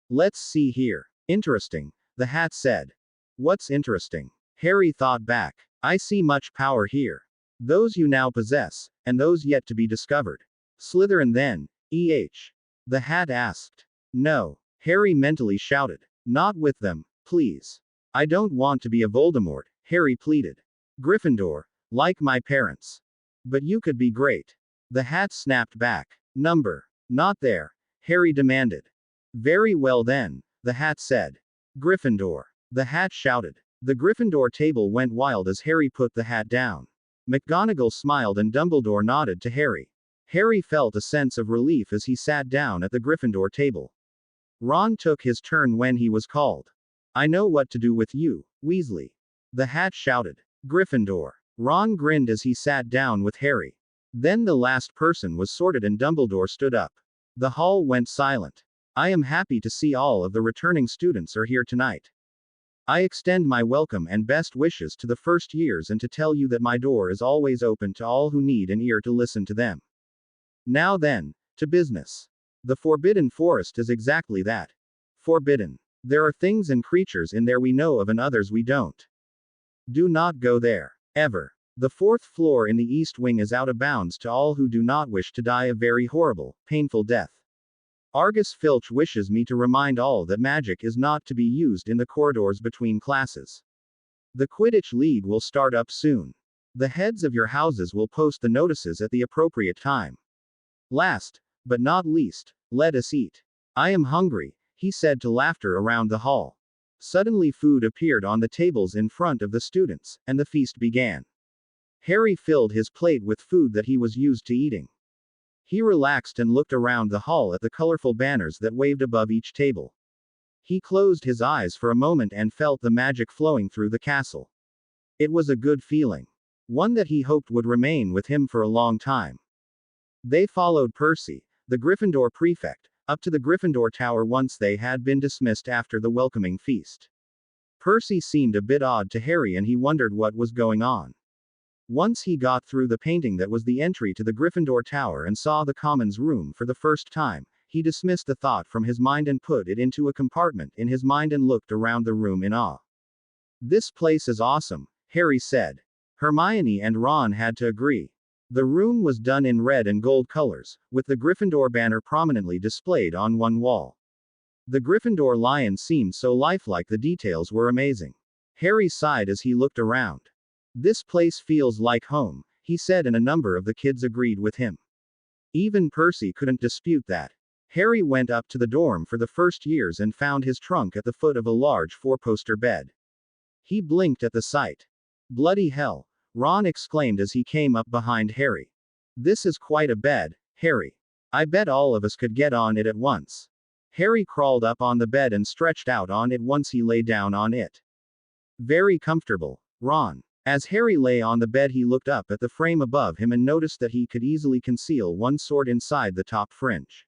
let's see here. Interesting," the hat said. "What's interesting?" Harry thought back. "I see much power here. Those you now possess, and those yet to be discovered. Slytherin then, the hat asked. "No," Harry mentally shouted. "Not with them, please. I don't want to be a Voldemort," Harry pleaded. "Gryffindor, like my parents. But you could be great." The hat snapped back. "Number. Not there," Harry demanded. "Very well then. the hat said. Gryffindor. The hat shouted. The Gryffindor table went wild as Harry put the hat down. McGonagall smiled and Dumbledore nodded to Harry. Harry felt a sense of relief as he sat down at the Gryffindor table. Ron took his turn when he was called. I know what to do with you, Weasley. The hat shouted. Gryffindor. Ron grinned as he sat down with Harry. Then the last person was sorted and Dumbledore stood up. The hall went silent. I am happy to see all of the returning students are here tonight. I extend my welcome and best wishes to the first years and to tell you that my door is always open to all who need an ear to listen to them. Now then, to business. The Forbidden Forest is exactly that. Forbidden. There are things and creatures in there we know of and others we don't. Do not go there. Ever. The fourth floor in the East Wing is out of bounds to all who do not wish to die a very horrible, painful death. Argus Filch wishes me to remind all that magic is not to be used in the corridors between classes. The Quidditch League will start up soon. The heads of your houses will post the notices at the appropriate time. Last, but not least, let us eat. I am hungry, he said to laughter around the hall. Suddenly food appeared on the tables in front of the students, and the feast began. Harry filled his plate with food that he was used to eating. He relaxed and looked around the hall at the colorful banners that waved above each table. He closed his eyes for a moment and felt the magic flowing through the castle. It was a good feeling. One that he hoped would remain with him for a long time. They followed Percy, the Gryffindor prefect, up to the Gryffindor Tower once they had been dismissed after the welcoming feast. Percy seemed a bit odd to Harry and he wondered what was going on. Once he got through the painting that was the entry to the Gryffindor Tower and saw the Commons Room for the first time, he dismissed the thought from his mind and put it into a compartment in his mind and looked around the room in awe. This place is awesome, Harry said. Hermione and Ron had to agree. The room was done in red and gold colors, with the Gryffindor banner prominently displayed on one wall. The Gryffindor lion seemed so lifelike, the details were amazing. Harry sighed as he looked around. This place feels like home, he said, and a number of the kids agreed with him. Even Percy couldn't dispute that. Harry went up to the dorm for the first years and found his trunk at the foot of a large four-poster bed. He blinked at the sight. Bloody hell, Ron exclaimed as he came up behind Harry. This is quite a bed, Harry. I bet all of us could get on it at once. Harry crawled up on the bed and stretched out on it once he lay down on it. Very comfortable, Ron. As Harry lay on the bed, he looked up at the frame above him and noticed that he could easily conceal one sword inside the top fringe.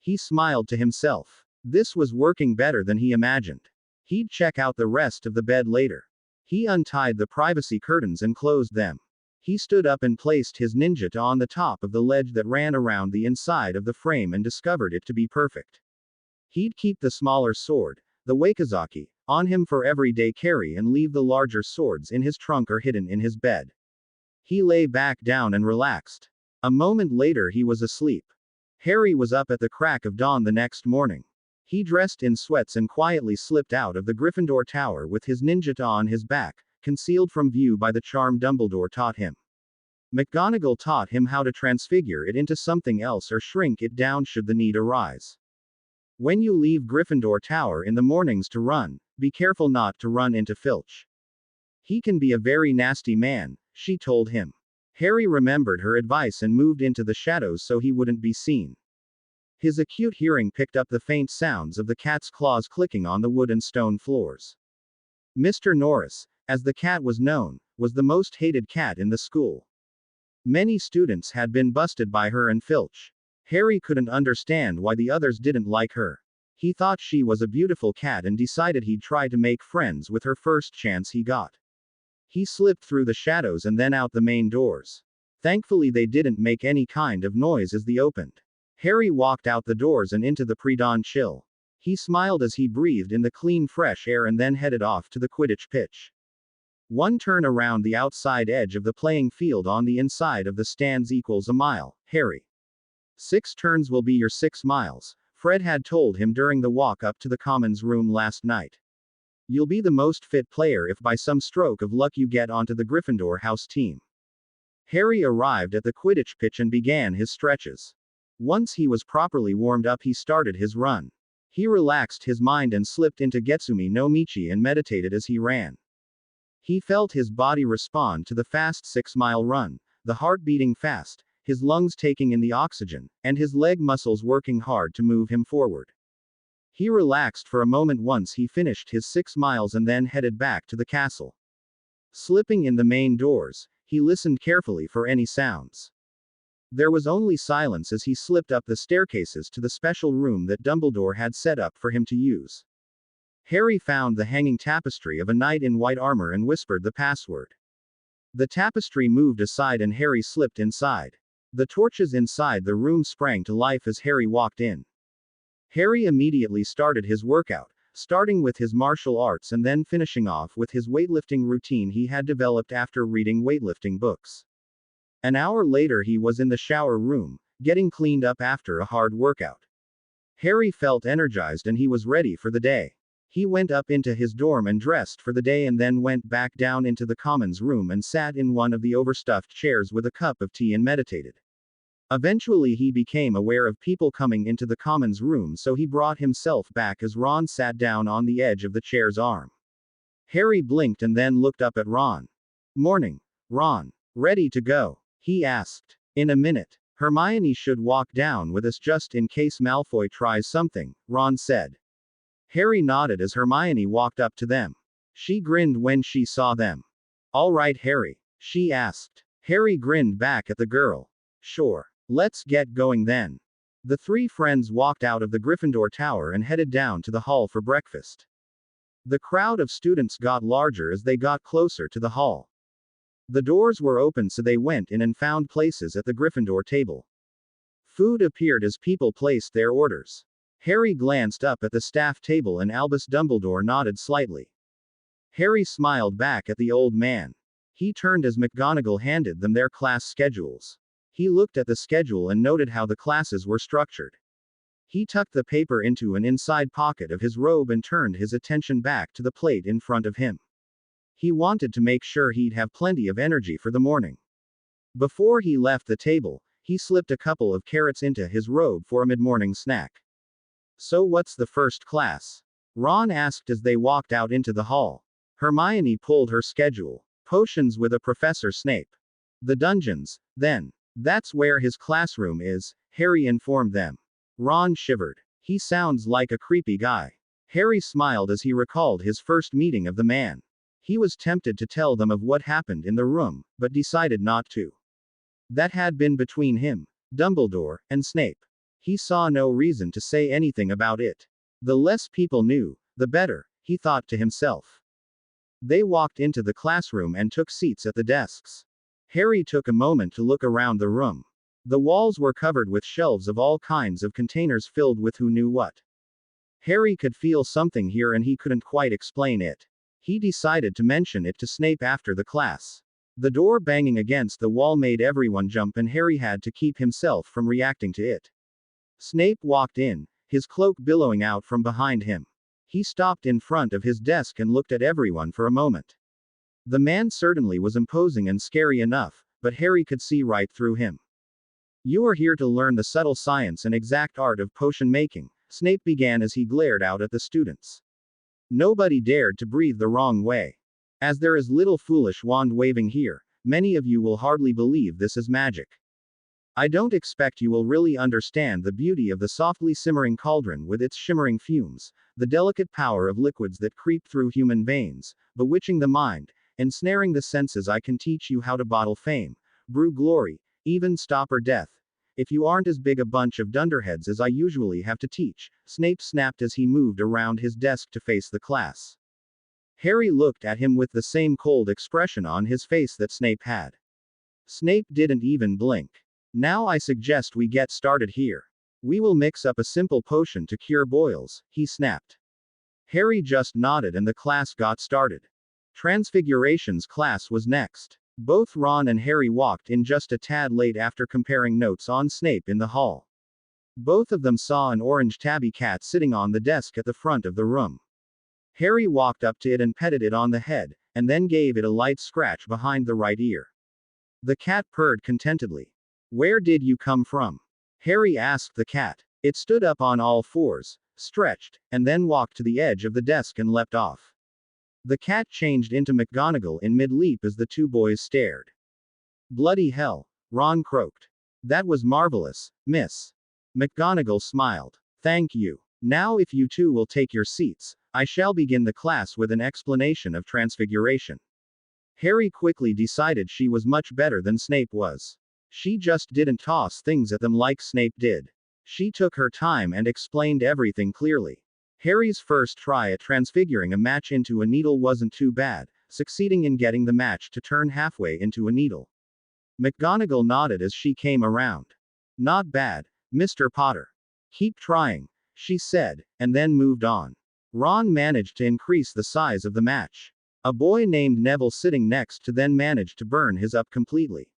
He smiled to himself. This was working better than he imagined. He'd check out the rest of the bed later. He untied the privacy curtains and closed them. He stood up and placed his ninja on the top of the ledge that ran around the inside of the frame and discovered it to be perfect. He'd keep the smaller sword, the Wakazaki, on him for everyday carry and leave the larger swords in his trunk or hidden in his bed. He lay back down and relaxed. A moment later he was asleep. Harry was up at the crack of dawn the next morning. He dressed in sweats and quietly slipped out of the Gryffindor Tower with his ninja on his back, concealed from view by the charm Dumbledore taught him. McGonagall taught him how to transfigure it into something else or shrink it down should the need arise. When you leave Gryffindor Tower in the mornings to run, be careful not to run into Filch. He can be a very nasty man, she told him. Harry remembered her advice and moved into the shadows so he wouldn't be seen. His acute hearing picked up the faint sounds of the cat's claws clicking on the wood and stone floors. Mr. Norris, as the cat was known, was the most hated cat in the school. Many students had been busted by her and Filch. Harry couldn't understand why the others didn't like her. He thought she was a beautiful cat and decided he'd try to make friends with her first chance he got. He slipped through the shadows and then out the main doors. Thankfully they didn't make any kind of noise as they opened. Harry walked out the doors and into the pre-dawn chill. He smiled as he breathed in the clean fresh air and then headed off to the Quidditch pitch. One turn around the outside edge of the playing field on the inside of the stands equals a mile, Harry. 6 turns will be your 6 miles. Fred had told him during the walk up to the Commons Room last night. You'll be the most fit player if by some stroke of luck you get onto the Gryffindor house team. Harry arrived at the Quidditch pitch and began his stretches. Once he was properly warmed up, he started his run. He relaxed his mind and slipped into Getsumi no Michi and meditated as he ran. He felt his body respond to the fast 6-mile run, the heart beating fast, his lungs taking in the oxygen, and his leg muscles working hard to move him forward. He relaxed for a moment once he finished his 6 miles and then headed back to the castle. Slipping in the main doors, he listened carefully for any sounds. There was only silence as he slipped up the staircases to the special room that Dumbledore had set up for him to use. Harry found the hanging tapestry of a knight in white armor and whispered the password. The tapestry moved aside and Harry slipped inside. The torches inside the room sprang to life as Harry walked in. Harry immediately started his workout, starting with his martial arts and then finishing off with his weightlifting routine he had developed after reading weightlifting books. An hour later he was in the shower room, getting cleaned up after a hard workout. Harry felt energized and he was ready for the day. He went up into his dorm and dressed for the day and then went back down into the commons room and sat in one of the overstuffed chairs with a cup of tea and meditated. Eventually he became aware of people coming into the commons room, so he brought himself back as Ron sat down on the edge of the chair's arm. Harry blinked and then looked up at Ron. "Morning, Ron. Ready to go?" he asked. "In a minute. Hermione should walk down with us just in case Malfoy tries something," Ron said. Harry nodded as Hermione walked up to them. She grinned when she saw them. "All right, Harry?" she asked. Harry grinned back at the girl. "Sure. Let's get going then." The three friends walked out of the Gryffindor Tower and headed down to the hall for breakfast. The crowd of students got larger as they got closer to the hall. The doors were open, so they went in and found places at the Gryffindor table. Food appeared as people placed their orders. Harry glanced up at the staff table and Albus Dumbledore nodded slightly. Harry smiled back at the old man. He turned as McGonagall handed them their class schedules. He looked at the schedule and noted how the classes were structured. He tucked the paper into an inside pocket of his robe and turned his attention back to the plate in front of him. He wanted to make sure he'd have plenty of energy for the morning. Before he left the table, he slipped a couple of carrots into his robe for a mid-morning snack. "So what's the first class?" Ron asked as they walked out into the hall. Hermione pulled her schedule. "Potions with a Professor Snape. The dungeons, then. That's where his classroom is," Harry informed them. Ron shivered. "He sounds like a creepy guy." Harry smiled as he recalled his first meeting of the man. He was tempted to tell them of what happened in the room, but decided not to. That had been between him, Dumbledore, and Snape. He saw no reason to say anything about it. The less people knew, the better, he thought to himself. They walked into the classroom and took seats at the desks. Harry took a moment to look around the room. The walls were covered with shelves of all kinds of containers filled with who knew what. Harry could feel something here and he couldn't quite explain it. He decided to mention it to Snape after the class. The door banging against the wall made everyone jump and Harry had to keep himself from reacting to it. Snape walked in, his cloak billowing out from behind him. He stopped in front of his desk and looked at everyone for a moment. The man certainly was imposing and scary enough, but Harry could see right through him. "You are here to learn the subtle science and exact art of potion making," Snape began as he glared out at the students. Nobody dared to breathe the wrong way. "As there is little foolish wand waving here, many of you will hardly believe this is magic. I don't expect you will really understand the beauty of the softly simmering cauldron with its shimmering fumes, the delicate power of liquids that creep through human veins, bewitching the mind, ensnaring the senses. I can teach you how to bottle fame, brew glory, even stop or death, if you aren't as big a bunch of dunderheads as I usually have to teach," Snape snapped as he moved around his desk to face the class. Harry looked at him with the same cold expression on his face that Snape had. Snape didn't even blink. "Now I suggest we get started here. We will mix up a simple potion to cure boils," he snapped. Harry just nodded and the class got started. Transfiguration's class was next. Both Ron and Harry walked in just a tad late after comparing notes on Snape in the hall. Both of them saw an orange tabby cat sitting on the desk at the front of the room. Harry walked up to it and petted it on the head, and then gave it a light scratch behind the right ear. The cat purred contentedly. "Where did you come from?" Harry asked the cat. It stood up on all fours, stretched, and then walked to the edge of the desk and leapt off. The cat changed into McGonagall in mid-leap as the two boys stared. Bloody hell, Ron croaked. That was marvelous, miss. McGonagall smiled. Thank you. Now if you two will take your seats, I shall begin the class with an explanation of transfiguration. Harry quickly decided she was much better than Snape was. She just didn't toss things at them like Snape did. She took her time and explained everything clearly. Harry's first try at transfiguring a match into a needle wasn't too bad, succeeding in getting the match to turn halfway into a needle. McGonagall nodded as she came around. Not bad, Mr. Potter. Keep trying, she said, and then moved on. Ron managed to increase the size of the match. A boy named Neville sitting next to then managed to burn his up completely.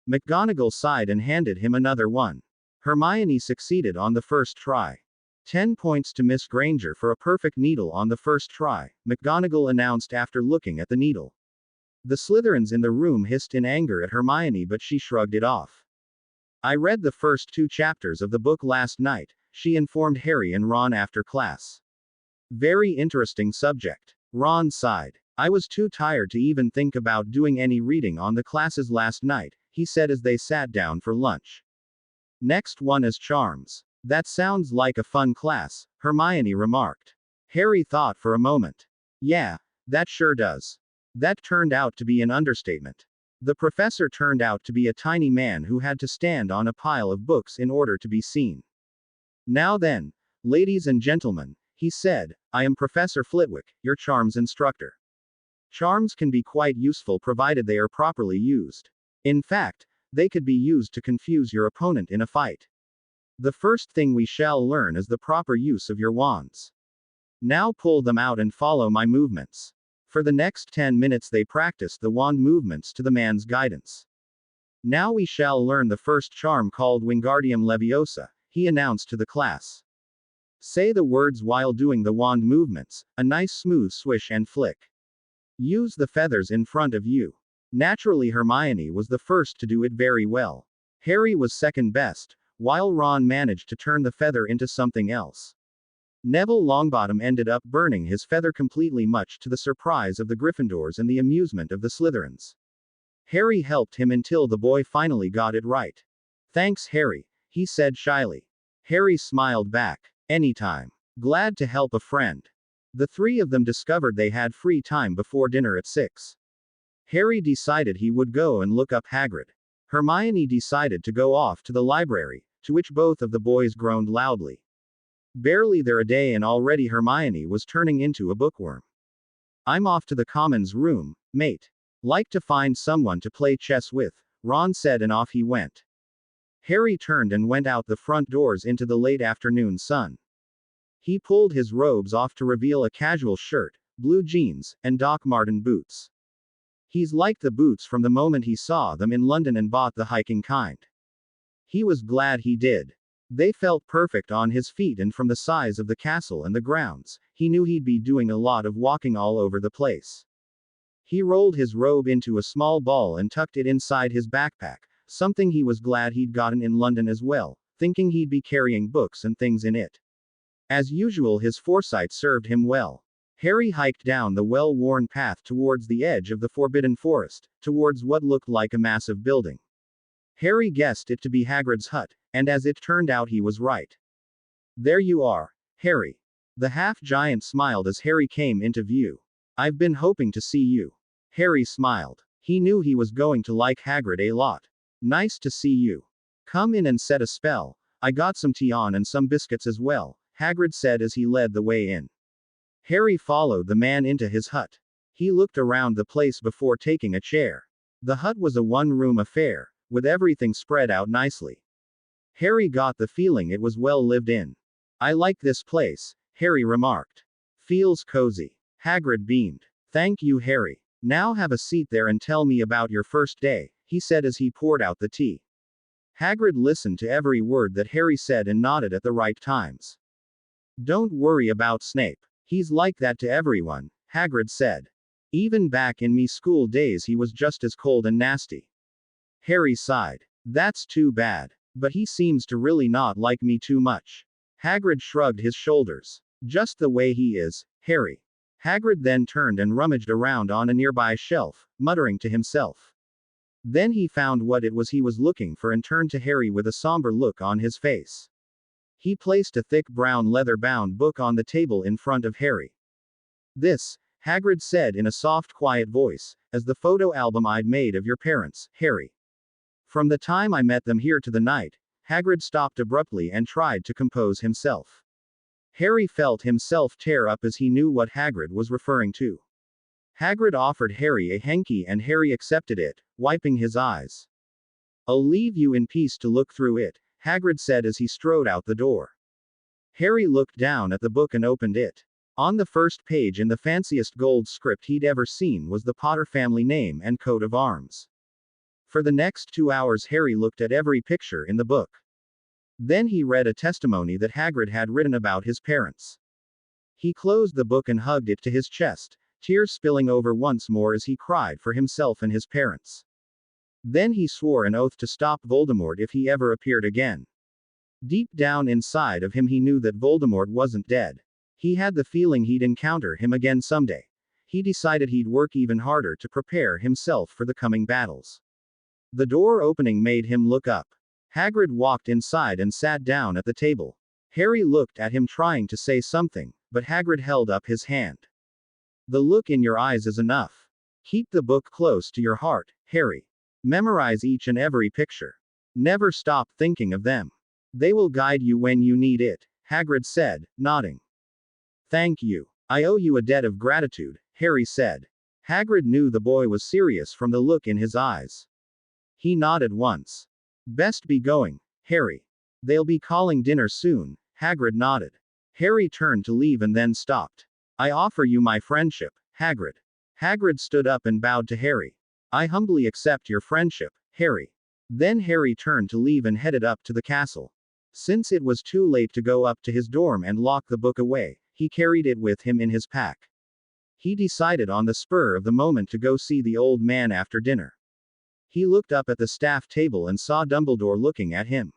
McGonagall sighed and handed him another one. Hermione succeeded on the first try. 10 points to Miss Granger for a perfect needle on the first try, McGonagall announced after looking at the needle. The Slytherins in the room hissed in anger at Hermione, but she shrugged it off. I read the first 2 chapters of the book last night, she informed Harry and Ron after class. Very interesting subject. Ron sighed. I was too tired to even think about doing any reading on the classes last night, he said as they sat down for lunch. Next one is charms. That sounds like a fun class, Hermione remarked. Harry thought for a moment. Yeah, that sure does. That turned out to be an understatement. The professor turned out to be a tiny man who had to stand on a pile of books in order to be seen. Now then, ladies and gentlemen, he said, I am Professor Flitwick, your charms instructor. Charms can be quite useful provided they are properly used. In fact, they could be used to confuse your opponent in a fight. The first thing we shall learn is the proper use of your wands. Now pull them out and follow my movements. For the next 10 minutes they practiced the wand movements to the man's guidance. Now we shall learn the first charm called Wingardium Leviosa, he announced to the class. Say the words while doing the wand movements, a nice smooth swish and flick. Use the feathers in front of you. Naturally Hermione was the first to do it very well. Harry was second best, while Ron managed to turn the feather into something else. Neville Longbottom ended up burning his feather completely, much to the surprise of the Gryffindors and the amusement of the Slytherins. Harry helped him until the boy finally got it right. Thanks Harry, he said shyly. Harry smiled back. Anytime. Glad to help a friend. The 3 of them discovered they had free time before dinner at 6. Harry decided he would go and look up Hagrid. Hermione decided to go off to the library, to which both of the boys groaned loudly. Barely there a day and already Hermione was turning into a bookworm. I'm off to the Commons room, mate. Like to find someone to play chess with, Ron said, and off he went. Harry turned and went out the front doors into the late afternoon sun. He pulled his robes off to reveal a casual shirt, blue jeans, and Doc Marten boots. He's liked the boots from the moment he saw them in London and bought the hiking kind. He was glad he did. They felt perfect on his feet, and from the size of the castle and the grounds, he knew he'd be doing a lot of walking all over the place. He rolled his robe into a small ball and tucked it inside his backpack, something he was glad he'd gotten in London as well, thinking he'd be carrying books and things in it. As usual, his foresight served him well. Harry hiked down the well-worn path towards the edge of the Forbidden Forest, towards what looked like a massive building. Harry guessed it to be Hagrid's hut, and as it turned out he was right. There you are, Harry. The half-giant smiled as Harry came into view. I've been hoping to see you. Harry smiled. He knew he was going to like Hagrid a lot. Nice to see you. Come in and set a spell. I got some tea on and some biscuits as well, Hagrid said as he led the way in. Harry followed the man into his hut. He looked around the place before taking a chair. The hut was a one-room affair, with everything spread out nicely. Harry got the feeling it was well lived in. I like this place, Harry remarked. Feels cozy. Hagrid beamed. Thank you, Harry. Now have a seat there and tell me about your first day, he said as he poured out the tea. Hagrid listened to every word that Harry said and nodded at the right times. Don't worry about Snape. He's like that to everyone, Hagrid said. Even back in me school days he was just as cold and nasty. Harry sighed. That's too bad. But he seems to really not like me too much. Hagrid shrugged his shoulders. Just the way he is, Harry. Hagrid then turned and rummaged around on a nearby shelf, muttering to himself. Then he found what it was he was looking for and turned to Harry with a somber look on his face. He placed a thick brown leather-bound book on the table in front of Harry. "This," Hagrid said in a soft, quiet voice, "is the photo album I'd made of your parents, Harry. From the time I met them here to the night." Hagrid stopped abruptly and tried to compose himself. Harry felt himself tear up as he knew what Hagrid was referring to. Hagrid offered Harry a hanky and Harry accepted it, wiping his eyes. "I'll leave you in peace to look through it," Hagrid said as he strode out the door. Harry looked down at the book and opened it. On the first page in the fanciest gold script he'd ever seen was the Potter family name and coat of arms. For the next 2 hours Harry looked at every picture in the book. Then he read a testimony that Hagrid had written about his parents. He closed the book and hugged it to his chest, tears spilling over once more as he cried for himself and his parents. Then he swore an oath to stop Voldemort if he ever appeared again. Deep down inside of him he knew that Voldemort wasn't dead. He had the feeling he'd encounter him again someday. He decided he'd work even harder to prepare himself for the coming battles. The door opening made him look up. Hagrid walked inside and sat down at the table. Harry looked at him trying to say something, but Hagrid held up his hand. "The look in your eyes is enough. Keep the book close to your heart, Harry. Memorize each and every picture. Never stop thinking of them. They will guide you when you need it," Hagrid said, nodding. "Thank you. I owe you a debt of gratitude," Harry said. Hagrid knew the boy was serious from the look in his eyes. He nodded once. "Best be going, Harry. They'll be calling dinner soon," Hagrid nodded. Harry turned to leave and then stopped. "I offer you my friendship, Hagrid." Hagrid stood up and bowed to Harry. "I humbly accept your friendship, Harry." Then Harry turned to leave and headed up to the castle. Since it was too late to go up to his dorm and lock the book away, he carried it with him in his pack. He decided on the spur of the moment to go see the old man after dinner. He looked up at the staff table and saw Dumbledore looking at him.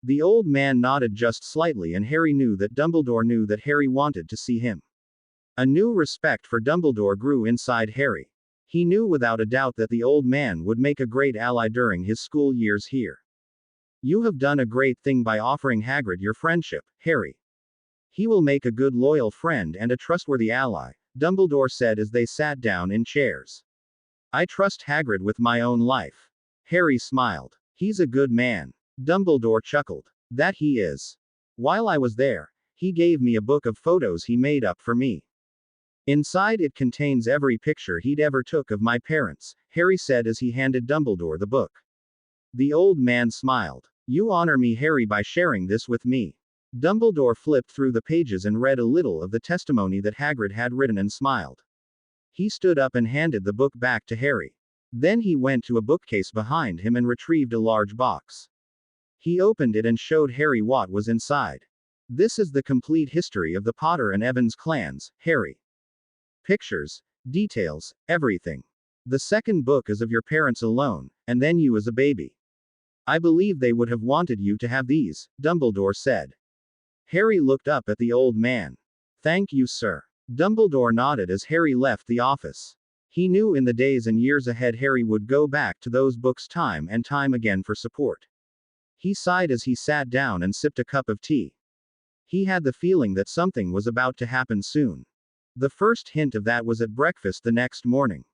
The old man nodded just slightly and Harry knew that Dumbledore knew that Harry wanted to see him. A new respect for Dumbledore grew inside Harry. He knew without a doubt that the old man would make a great ally during his school years here. "You have done a great thing by offering Hagrid your friendship, Harry. He will make a good loyal friend and a trustworthy ally," Dumbledore said as they sat down in chairs. "I trust Hagrid with my own life." Harry smiled. "He's a good man." Dumbledore chuckled. "That he is. While I was there, he gave me a book of photos he made up for me. Inside it contains every picture he'd ever took of my parents," Harry said as he handed Dumbledore the book. The old man smiled. "You honor me, Harry, by sharing this with me." Dumbledore flipped through the pages and read a little of the testimony that Hagrid had written and smiled. He stood up and handed the book back to Harry. Then he went to a bookcase behind him and retrieved a large box. He opened it and showed Harry what was inside. "This is the complete history of the Potter and Evans clans, Harry. Pictures, details, everything. The second book is of your parents alone, and then you as a baby. I believe they would have wanted you to have these," Dumbledore said. Harry looked up at the old man. "Thank you, sir." Dumbledore nodded as Harry left the office. He knew in the days and years ahead Harry would go back to those books time and time again for support. He sighed as he sat down and sipped a cup of tea. He had the feeling that something was about to happen soon. The first hint of that was at breakfast the next morning.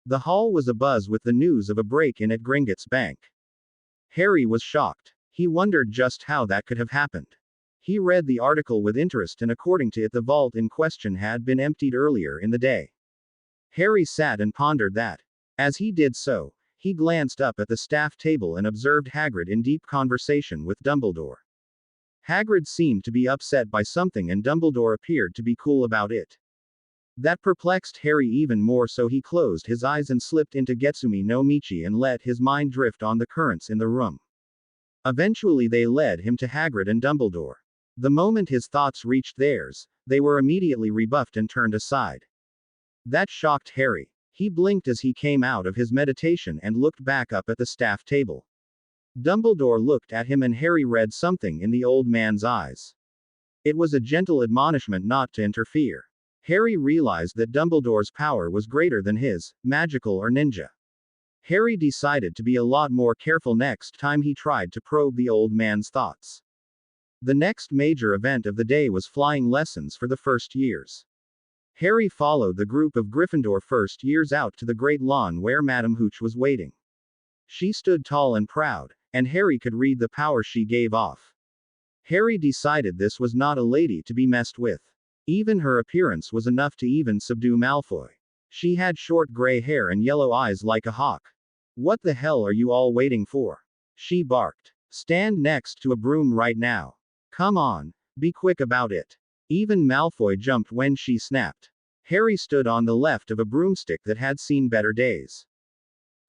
The hall was abuzz with the news of a break-in at Gringotts Bank. Harry was shocked. He wondered just how that could have happened. He read the article with interest and according to it the vault in question had been emptied earlier in the day. Harry sat and pondered that. As he did so, he glanced up at the staff table and observed Hagrid in deep conversation with Dumbledore. Hagrid seemed to be upset by something and Dumbledore appeared to be cool about it. That perplexed Harry even more, so he closed his eyes and slipped into Getsumi no Michi and let his mind drift on the currents in the room. Eventually they led him to Hagrid and Dumbledore. The moment his thoughts reached theirs, they were immediately rebuffed and turned aside. That shocked Harry. He blinked as he came out of his meditation and looked back up at the staff table. Dumbledore looked at him and Harry read something in the old man's eyes. It was a gentle admonishment not to interfere. Harry realized that Dumbledore's power was greater than his, magical or ninja. Harry decided to be a lot more careful next time he tried to probe the old man's thoughts. The next major event of the day was flying lessons for the first years. Harry followed the group of Gryffindor first years out to the great lawn where Madame Hooch was waiting. She stood tall and proud, and Harry could read the power she gave off. Harry decided this was not a lady to be messed with. Even her appearance was enough to even subdue Malfoy. She had short gray hair and yellow eyes like a hawk. "What the hell are you all waiting for?" she barked. "Stand next to a broom right now. Come on, be quick about it." Even Malfoy jumped when she snapped. Harry stood on the left of a broomstick that had seen better days.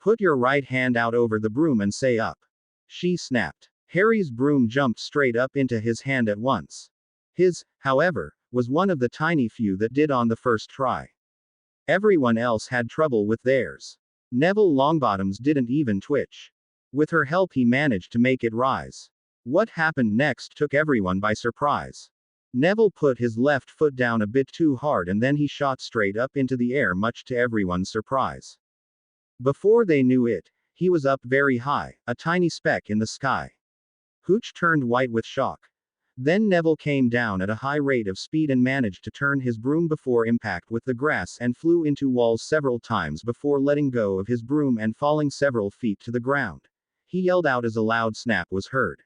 "Put your right hand out over the broom and say up," she snapped. Harry's broom jumped straight up into his hand at once. His, however, was one of the tiny few that did on the first try. Everyone else had trouble with theirs. Neville Longbottoms didn't even twitch. With her help he managed to make it rise. What happened next took everyone by surprise. Neville put his left foot down a bit too hard and then he shot straight up into the air, much to everyone's surprise. Before they knew it, he was up very high, a tiny speck in the sky. Hooch turned white with shock. Then Neville came down at a high rate of speed and managed to turn his broom before impact with the grass and flew into walls several times before letting go of his broom and falling several feet to the ground. He yelled out as a loud snap was heard.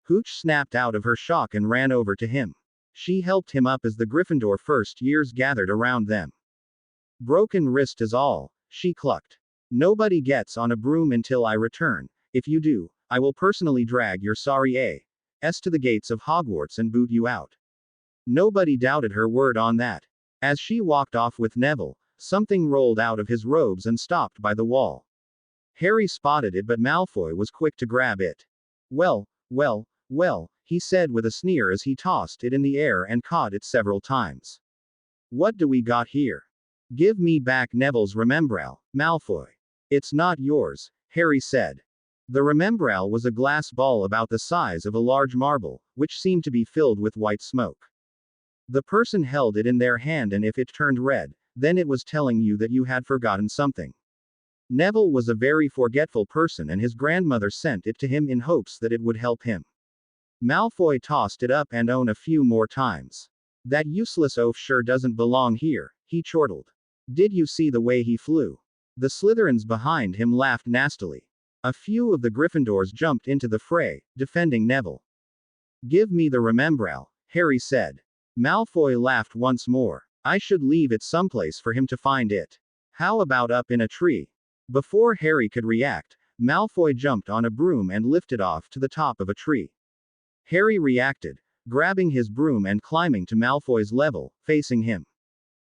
Hooch snapped out of her shock and ran over to him. She helped him up as the Gryffindor first years gathered around them. "Broken wrist is all," she clucked. "Nobody gets on a broom until I return. If you do, I will personally drag your sorry ass to the gates of Hogwarts and boot you out." Nobody doubted her word on that. As she walked off with Neville, something rolled out of his robes and stopped by the wall. Harry spotted it, but Malfoy was quick to grab it. Well, he said with a sneer as he tossed it in the air and caught it several times. "What do we got here?" "Give me back Neville's Remembrall, Malfoy." "It's not yours," Harry said. The Remembrall was a glass ball about the size of a large marble, which seemed to be filled with white smoke. The person held it in their hand, and if it turned red, then it was telling you that you had forgotten something. Neville was a very forgetful person, and his grandmother sent it to him in hopes that it would help him. Malfoy tossed it up and on a few more times. "That useless oaf sure doesn't belong here," he chortled. "Did you see the way he flew?" The Slytherins behind him laughed nastily. A few of the Gryffindors jumped into the fray, defending Neville. "Give me the Remembrall," Harry said. Malfoy laughed once more. "I should leave it someplace for him to find it. How about up in a tree?" Before Harry could react, Malfoy jumped on a broom and lifted off to the top of a tree. Harry reacted, grabbing his broom and climbing to Malfoy's level, facing him.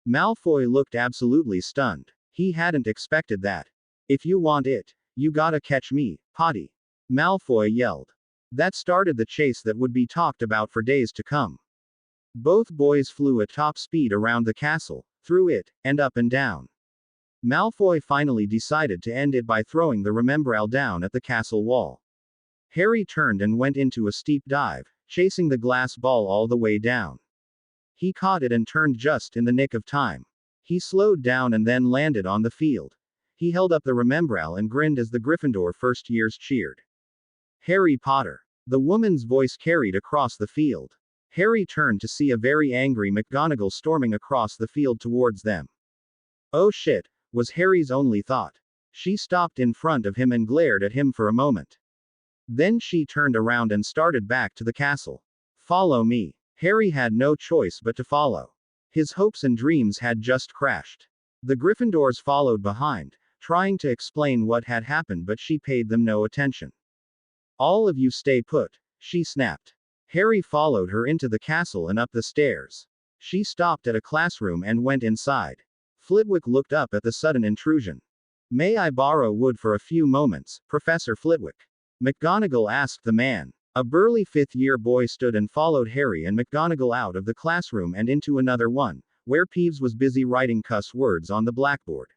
Malfoy looked absolutely stunned. He hadn't expected that. "If you want it, you gotta catch me, Potty," Malfoy yelled. That started the chase that would be talked about for days to come. Both boys flew at top speed around the castle, through it, and up and down. Malfoy finally decided to end it by throwing the Remembrall down at the castle wall. Harry turned and went into a steep dive, chasing the glass ball all the way down. He caught it and turned just in the nick of time. He slowed down and then landed on the field. He held up the Remembrall and grinned as the Gryffindor first years cheered. "Harry Potter!" The woman's voice carried across the field. Harry turned to see a very angry McGonagall storming across the field towards them. "Oh shit," was Harry's only thought. She stopped in front of him and glared at him for a moment. Then she turned around and started back to the castle. "Follow me." Harry had no choice but to follow. His hopes and dreams had just crashed. The Gryffindors followed behind, trying to explain what had happened, but she paid them no attention. "All of you stay put," she snapped. Harry followed her into the castle and up the stairs. She stopped at a classroom and went inside. Flitwick looked up at the sudden intrusion. "May I borrow wood for a few moments, Professor Flitwick?" McGonagall asked the man. A burly fifth-year boy stood and followed Harry and McGonagall out of the classroom and into another one, where Peeves was busy writing cuss words on the blackboard.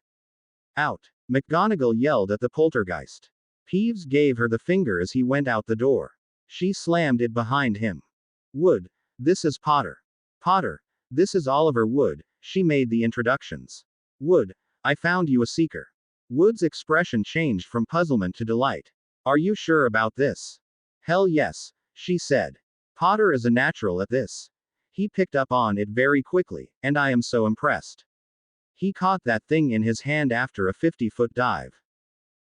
"Out!" McGonagall yelled at the poltergeist. Peeves gave her the finger as he went out the door. She slammed it behind him. "Wood," This is Potter. Potter, this is Oliver Wood, she made the introductions. Wood, I found you a seeker. Wood's expression changed from puzzlement to delight. Are you sure about this? Hell yes, she said. Potter is a natural at this. He picked up on it very quickly, and I am so impressed. He caught that thing in his hand after a 50-foot dive.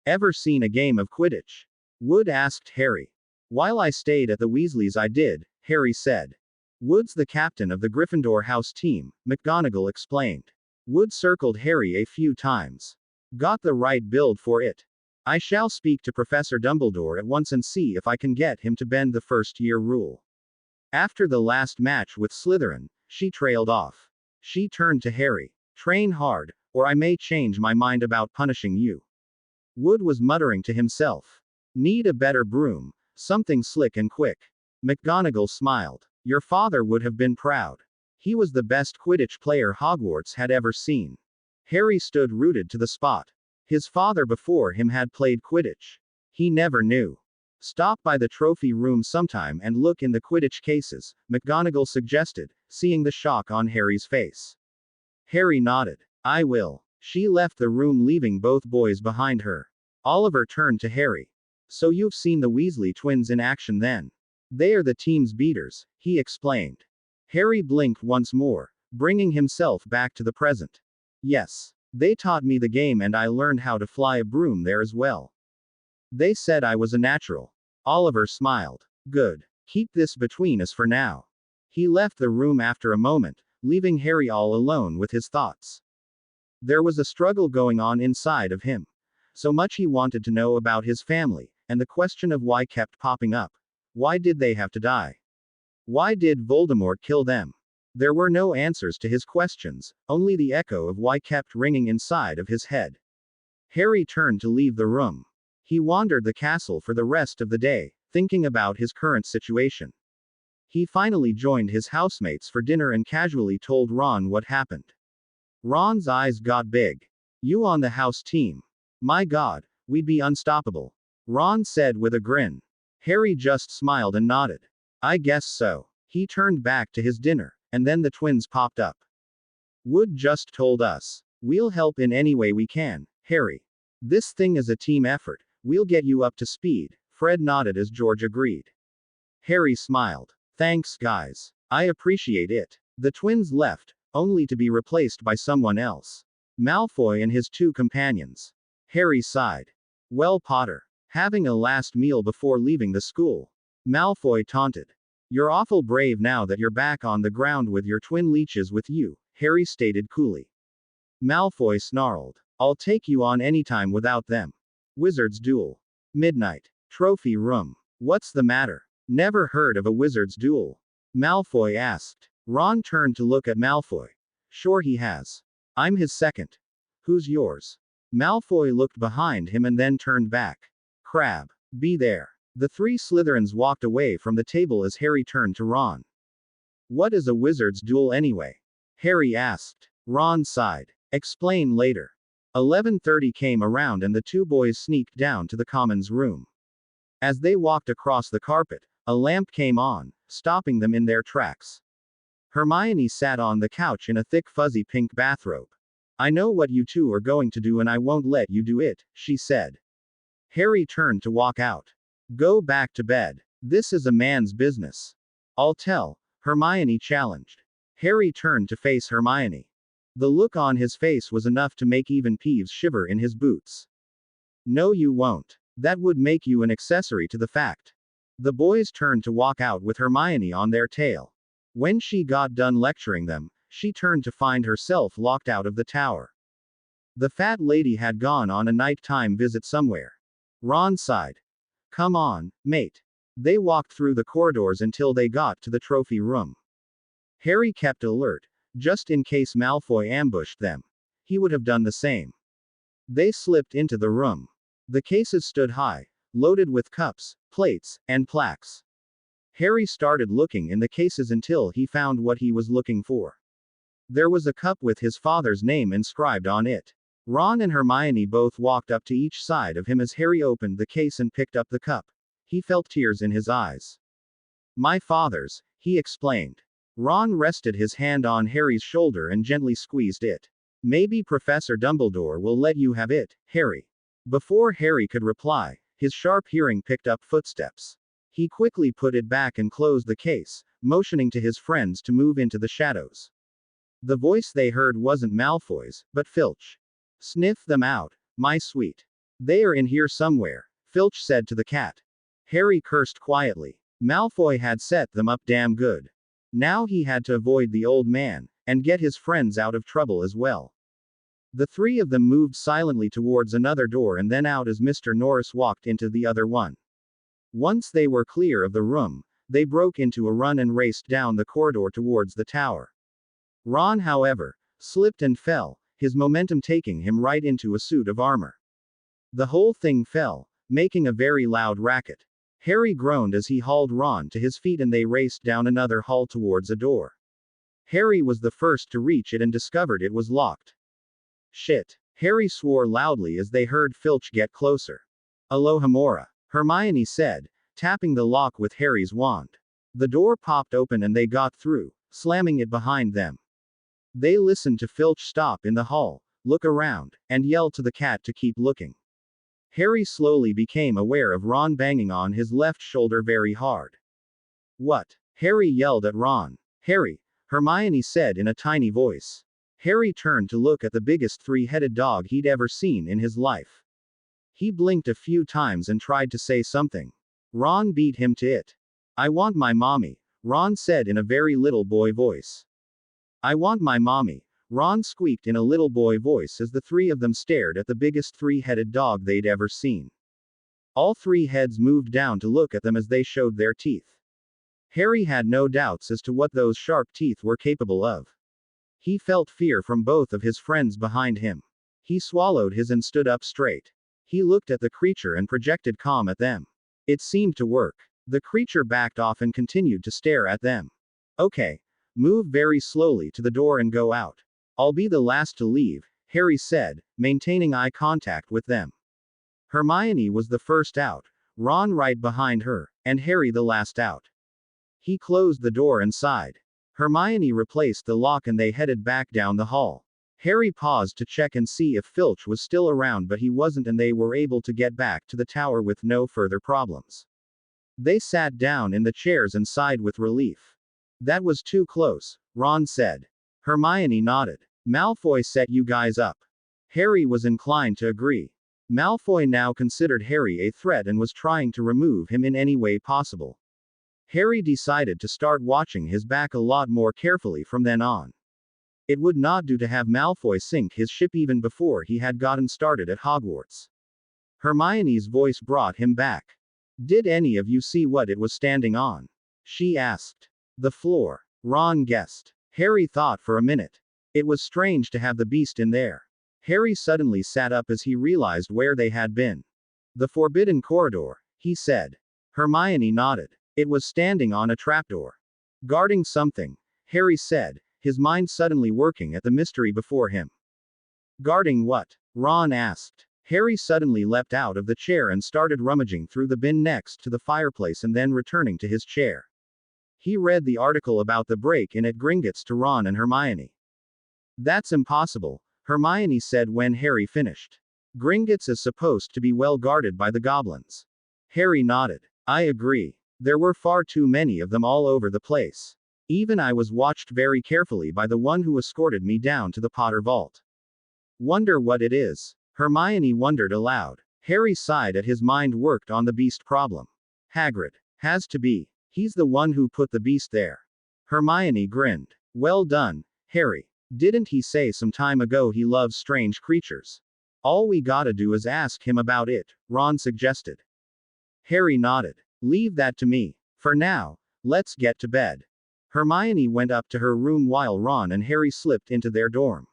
Ever seen a game of Quidditch? Wood asked Harry. While I stayed at the Weasleys I did, Harry said. Wood's the captain of the Gryffindor house team, McGonagall explained. Wood circled Harry a few times. Got the right build for it. I shall speak to Professor Dumbledore at once and see if I can get him to bend the first-year rule. After the last match with Slytherin, she trailed off. She turned to Harry. Train hard, or I may change my mind about punishing you. Wood was muttering to himself. Need a better broom, something slick and quick. McGonagall smiled. Your father would have been proud. He was the best Quidditch player Hogwarts had ever seen. Harry stood rooted to the spot. His father before him had played Quidditch. He never knew. Stop by the trophy room sometime and look in the Quidditch cases, McGonagall suggested, seeing the shock on Harry's face. Harry nodded. I will. She left the room leaving both boys behind her. Oliver turned to Harry. So you've seen the Weasley twins in action then? They are the team's beaters, he explained. Harry blinked once more, bringing himself back to the present. Yes. They taught me the game and I learned how to fly a broom there as well. They said I was a natural. Oliver smiled. Good. Keep this between us for now. He left the room after a moment, leaving Harry all alone with his thoughts. There was a struggle going on inside of him. So much he wanted to know about his family, and the question of why kept popping up. Why did they have to die? Why did Voldemort kill them? There were no answers to his questions, only the echo of why kept ringing inside of his head. Harry turned to leave the room. He wandered the castle for the rest of the day, thinking about his current situation. He finally joined his housemates for dinner and casually told Ron what happened. Ron's eyes got big. You on the house team? My God, we'd be unstoppable. Ron said with a grin. Harry just smiled and nodded. I guess so. He turned back to his dinner, and then the twins popped up. Wood just told us. We'll help in any way we can, Harry. This thing is a team effort. We'll get you up to speed. Fred nodded as George agreed. Harry smiled. Thanks, guys. I appreciate it. The twins left, only to be replaced by someone else. Malfoy and his two companions. Harry sighed. Well, Potter. Having a last meal before leaving the school. Malfoy taunted. You're awful brave now that you're back on the ground with your twin leeches with you, Harry stated coolly. Malfoy snarled. I'll take you on anytime without them. Wizard's duel. Midnight. Trophy room. What's the matter? Never heard of a wizard's duel? Malfoy asked. Ron turned to look at Malfoy. Sure he has. I'm his second. Who's yours? Malfoy looked behind him and then turned back. Crabbe. Be there. The three Slytherins walked away from the table as Harry turned to Ron. What is a wizard's duel anyway? Harry asked. Ron sighed. Explain later. 11:30 came around and the two boys sneaked down to the commons room. As they walked across the carpet, a lamp came on, stopping them in their tracks. Hermione sat on the couch in a thick fuzzy pink bathrobe. I know what you two are going to do and I won't let you do it, she said. Harry turned to walk out. Go back to bed. This is a man's business. I'll tell, Hermione challenged. Harry turned to face Hermione. The look on his face was enough to make even Peeves shiver in his boots. No, you won't. That would make you an accessory to the fact. The boys turned to walk out with Hermione on their tail. When she got done lecturing them, she turned to find herself locked out of the tower. The fat lady had gone on a nighttime visit somewhere. Ron sighed. Come on, mate. They walked through the corridors until they got to the trophy room. Harry kept alert, just in case Malfoy ambushed them. He would have done the same. They slipped into the room. The cases stood high, loaded with cups, plates, and plaques. Harry started looking in the cases until he found what he was looking for. There was a cup with his father's name inscribed on it. Ron and Hermione both walked up to each side of him as Harry opened the case and picked up the cup. He felt tears in his eyes. My father's, he explained. Ron rested his hand on Harry's shoulder and gently squeezed it. Maybe Professor Dumbledore will let you have it, Harry. Before Harry could reply, his sharp hearing picked up footsteps. He quickly put it back and closed the case, motioning to his friends to move into the shadows. The voice they heard wasn't Malfoy's, but Filch. Sniff them out, my sweet. They are in here somewhere, Filch said to the cat. Harry cursed quietly. Malfoy had set them up damn good. Now he had to avoid the old man, and get his friends out of trouble as well. The three of them moved silently towards another door and then out as Mr. Norris walked into the other one. Once they were clear of the room, they broke into a run and raced down the corridor towards the tower. Ron, however, slipped and fell, his momentum taking him right into a suit of armor. The whole thing fell, making a very loud racket. Harry groaned as he hauled Ron to his feet and they raced down another hall towards a door. Harry was the first to reach it and discovered it was locked. Shit. Harry swore loudly as they heard Filch get closer. Alohomora, Hermione said, tapping the lock with Harry's wand. The door popped open and they got through, slamming it behind them. They listened to Filch stop in the hall, look around, and yell to the cat to keep looking. Harry slowly became aware of Ron banging on his left shoulder very hard. What? Harry yelled at Ron. Harry, Hermione said in a tiny voice. Harry turned to look at the biggest three-headed dog he'd ever seen in his life. He blinked a few times and tried to say something. Ron beat him to it. I want my mommy, Ron said in a very little boy voice. I want my mommy, Ron squeaked in a little boy voice as the three of them stared at the biggest three-headed dog they'd ever seen. All three heads moved down to look at them as they showed their teeth. Harry had no doubts as to what those sharp teeth were capable of. He felt fear from both of his friends behind him. He swallowed his and stood up straight. He looked at the creature and projected calm at them. It seemed to work. The creature backed off and continued to stare at them. Okay. Move very slowly to the door and go out. I'll be the last to leave, Harry said, maintaining eye contact with them. Hermione was the first out, Ron right behind her, and Harry the last out. He closed the door and sighed. Hermione replaced the lock and they headed back down the hall. Harry paused to check and see if Filch was still around, but he wasn't, and they were able to get back to the tower with no further problems. They sat down in the chairs and sighed with relief. That was too close, Ron said. Hermione nodded. Malfoy set you guys up. Harry was inclined to agree. Malfoy now considered Harry a threat and was trying to remove him in any way possible. Harry decided to start watching his back a lot more carefully from then on. It would not do to have Malfoy sink his ship even before he had gotten started at Hogwarts. Hermione's voice brought him back. Did any of you see what it was standing on? She asked. The floor. Ron guessed. Harry thought for a minute. It was strange to have the beast in there. Harry suddenly sat up as he realized where they had been. The forbidden corridor, he said. Hermione nodded. It was standing on a trapdoor. Guarding something, Harry said, his mind suddenly working at the mystery before him. Guarding what? Ron asked. Harry suddenly leapt out of the chair and started rummaging through the bin next to the fireplace and then returning to his chair. He read the article about the break-in at Gringotts to Ron and Hermione. That's impossible, Hermione said when Harry finished. Gringotts is supposed to be well guarded by the goblins. Harry nodded. I agree. There were far too many of them all over the place. Even I was watched very carefully by the one who escorted me down to the Potter vault. Wonder what it is. Hermione wondered aloud. Harry sighed as his mind worked on the beast problem. Hagrid. Has to be. He's the one who put the beast there. Hermione grinned. Well done, Harry. Didn't he say some time ago he loves strange creatures? All we gotta do is ask him about it, Ron suggested. Harry nodded. Leave that to me. For now, let's get to bed. Hermione went up to her room while Ron and Harry slipped into their dorm.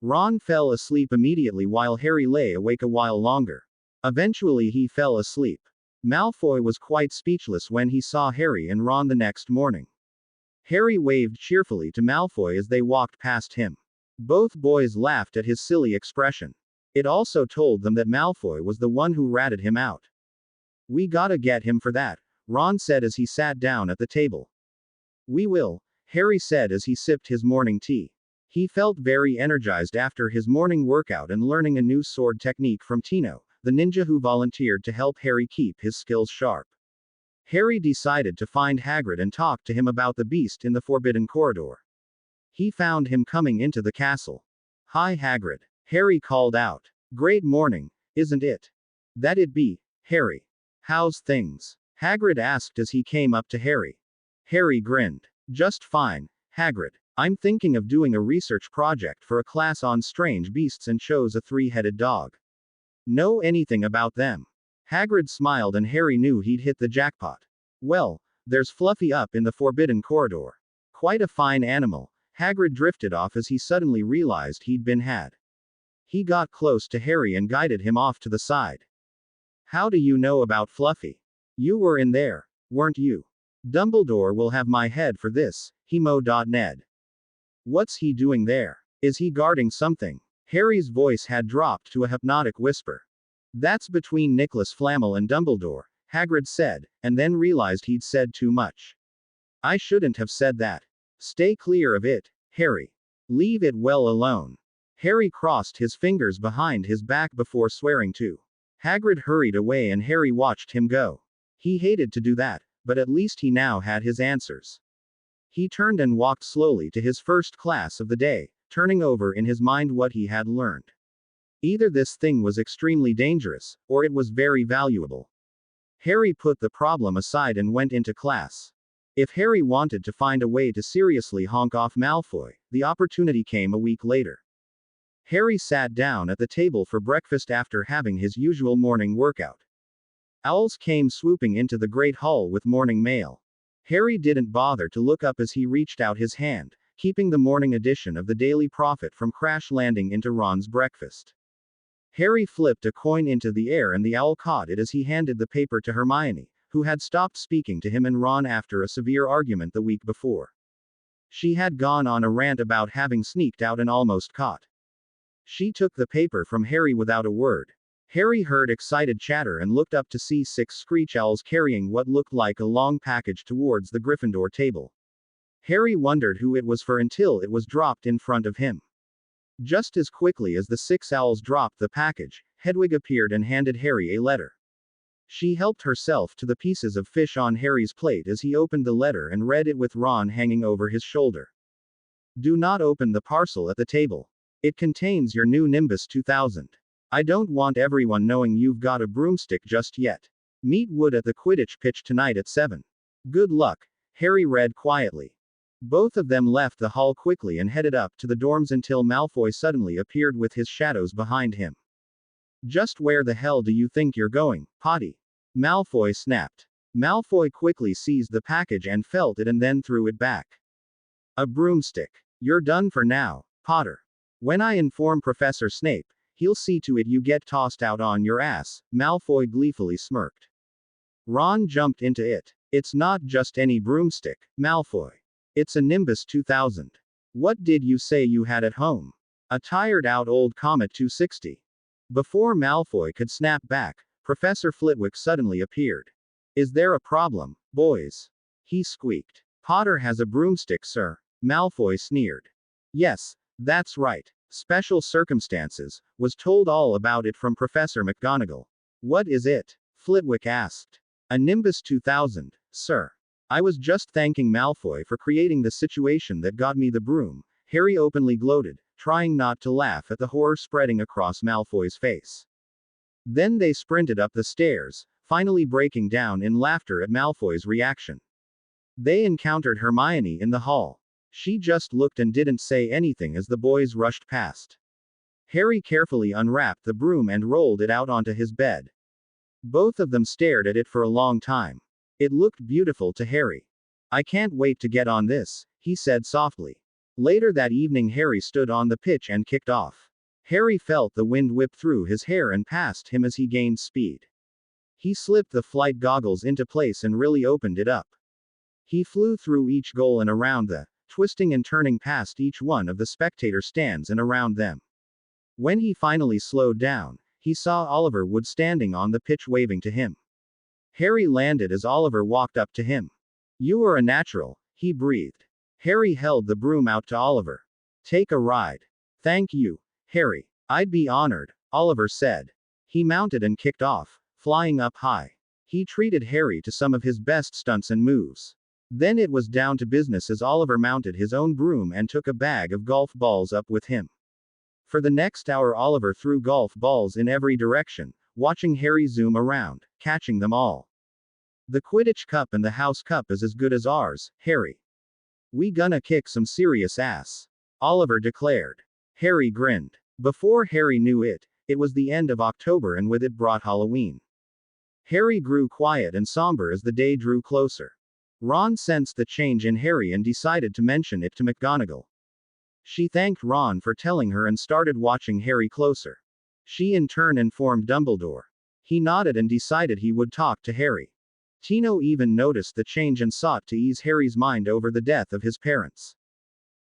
Ron fell asleep immediately while Harry lay awake a while longer. Eventually he fell asleep. Malfoy was quite speechless when he saw Harry and Ron the next morning. Harry waved cheerfully to Malfoy as they walked past him. Both boys laughed at his silly expression. It also told them that Malfoy was the one who ratted him out. We gotta get him for that, Ron said as he sat down at the table. We will, Harry said as he sipped his morning tea. He felt very energized after his morning workout and learning a new sword technique from Tino, the ninja who volunteered to help Harry keep his skills sharp. Harry decided to find Hagrid and talk to him about the beast in the Forbidden Corridor. He found him coming into the castle. "Hi, Hagrid," Harry called out. "Great morning, isn't it?" "That it be, Harry. How's things?" Hagrid asked as he came up to Harry. Harry grinned. "Just fine, Hagrid. I'm thinking of doing a research project for a class on strange beasts and chose a three-headed dog. Know anything about them?" Hagrid smiled and Harry knew he'd hit the jackpot. "Well, there's Fluffy up in the Forbidden Corridor. Quite a fine animal." Hagrid drifted off as he suddenly realized he'd been had. He got close to Harry and guided him off to the side. "How do you know about Fluffy? You were in there, weren't you?" "Dumbledore will have my head for this," Ned. "What's he doing there? Is he guarding something?" Harry's voice had dropped to a hypnotic whisper. "That's between Nicholas Flamel and Dumbledore," Hagrid said, and then realized he'd said too much. "I shouldn't have said that. Stay clear of it, Harry. Leave it well alone." Harry crossed his fingers behind his back before swearing to. Hagrid hurried away and Harry watched him go. He hated to do that, but at least he now had his answers. He turned and walked slowly to his first class of the day, turning over in his mind what he had learned. Either this thing was extremely dangerous, or it was very valuable. Harry put the problem aside and went into class. If Harry wanted to find a way to seriously honk off Malfoy, the opportunity came a week later. Harry sat down at the table for breakfast after having his usual morning workout. Owls came swooping into the great hall with morning mail. Harry didn't bother to look up as he reached out his hand, keeping the morning edition of the Daily Prophet from crash landing into Ron's breakfast. Harry flipped a coin into the air and the owl caught it as he handed the paper to Hermione, who had stopped speaking to him and Ron after a severe argument the week before. She had gone on a rant about having sneaked out and almost caught. She took the paper from Harry without a word. Harry heard excited chatter and looked up to see 6 screech owls carrying what looked like a long package towards the Gryffindor table. Harry wondered who it was for until it was dropped in front of him. Just as quickly as the 6 owls dropped the package, Hedwig appeared and handed Harry a letter. She helped herself to the pieces of fish on Harry's plate as he opened the letter and read it with Ron hanging over his shoulder. "Do not open the parcel at the table. It contains your new Nimbus 2000. I don't want everyone knowing you've got a broomstick just yet. Meet Wood at the Quidditch pitch tonight at 7. Good luck," Harry read quietly. Both of them left the hall quickly and headed up to the dorms until Malfoy suddenly appeared with his shadows behind him. "Just where the hell do you think you're going, Potty?" Malfoy snapped. Malfoy quickly seized the package and felt it and then threw it back. "A broomstick. You're done for now, Potter. When I inform Professor Snape, he'll see to it you get tossed out on your ass," Malfoy gleefully smirked. Ron jumped into it. "It's not just any broomstick, Malfoy. It's a Nimbus 2000. What did you say you had at home? A tired-out old Comet 260. Before Malfoy could snap back, Professor Flitwick suddenly appeared. "Is there a problem, boys?" he squeaked. "Potter has a broomstick, sir," Malfoy sneered. "Yes, that's right. Special circumstances, was told all about it from Professor McGonagall." "What is it?" Flitwick asked. "A Nimbus 2000, sir. I was just thanking Malfoy for creating the situation that got me the broom," Harry openly gloated, trying not to laugh at the horror spreading across Malfoy's face. Then they sprinted up the stairs, finally breaking down in laughter at Malfoy's reaction. They encountered Hermione in the hall. She just looked and didn't say anything as the boys rushed past. Harry carefully unwrapped the broom and rolled it out onto his bed. Both of them stared at it for a long time. It looked beautiful to Harry. "I can't wait to get on this," he said softly. Later that evening Harry stood on the pitch and kicked off. Harry felt the wind whip through his hair and past him as he gained speed. He slipped the flight goggles into place and really opened it up. He flew through each goal and around the, twisting and turning past each one of the spectator stands and around them. When he finally slowed down, he saw Oliver Wood standing on the pitch waving to him. Harry landed as Oliver walked up to him. "You are a natural," he breathed. Harry held the broom out to Oliver. Take a ride. Thank you, Harry. I'd be honored, Oliver said. He mounted and kicked off, flying up high. He treated Harry to some of his best stunts and moves. Then it was down to business as Oliver mounted his own broom and took a bag of golf balls up with him. For the next hour, Oliver threw golf balls in every direction, watching Harry zoom around, catching them all. The Quidditch Cup and the House Cup is as good as ours, Harry. We gonna kick some serious ass, Oliver declared. Harry grinned. Before Harry knew it, it was the end of October and with it brought Halloween. Harry grew quiet and somber as the day drew closer. Ron sensed the change in Harry and decided to mention it to McGonagall. She thanked Ron for telling her and started watching Harry closer. She in turn informed Dumbledore. He nodded and decided he would talk to Harry. Tino even noticed the change and sought to ease Harry's mind over the death of his parents.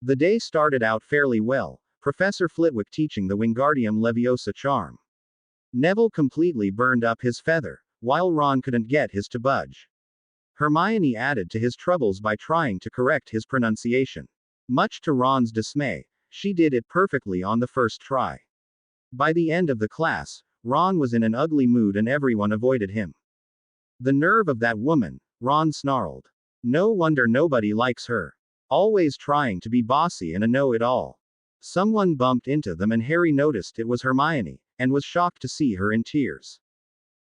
The day started out fairly well, Professor Flitwick teaching the Wingardium Leviosa charm. Neville completely burned up his feather, while Ron couldn't get his to budge. Hermione added to his troubles by trying to correct his pronunciation. Much to Ron's dismay, she did it perfectly on the first try. By the end of the class, Ron was in an ugly mood and everyone avoided him. The nerve of that woman, Ron snarled. No wonder nobody likes her. Always trying to be bossy and a know-it-all. Someone bumped into them and Harry noticed it was Hermione, and was shocked to see her in tears.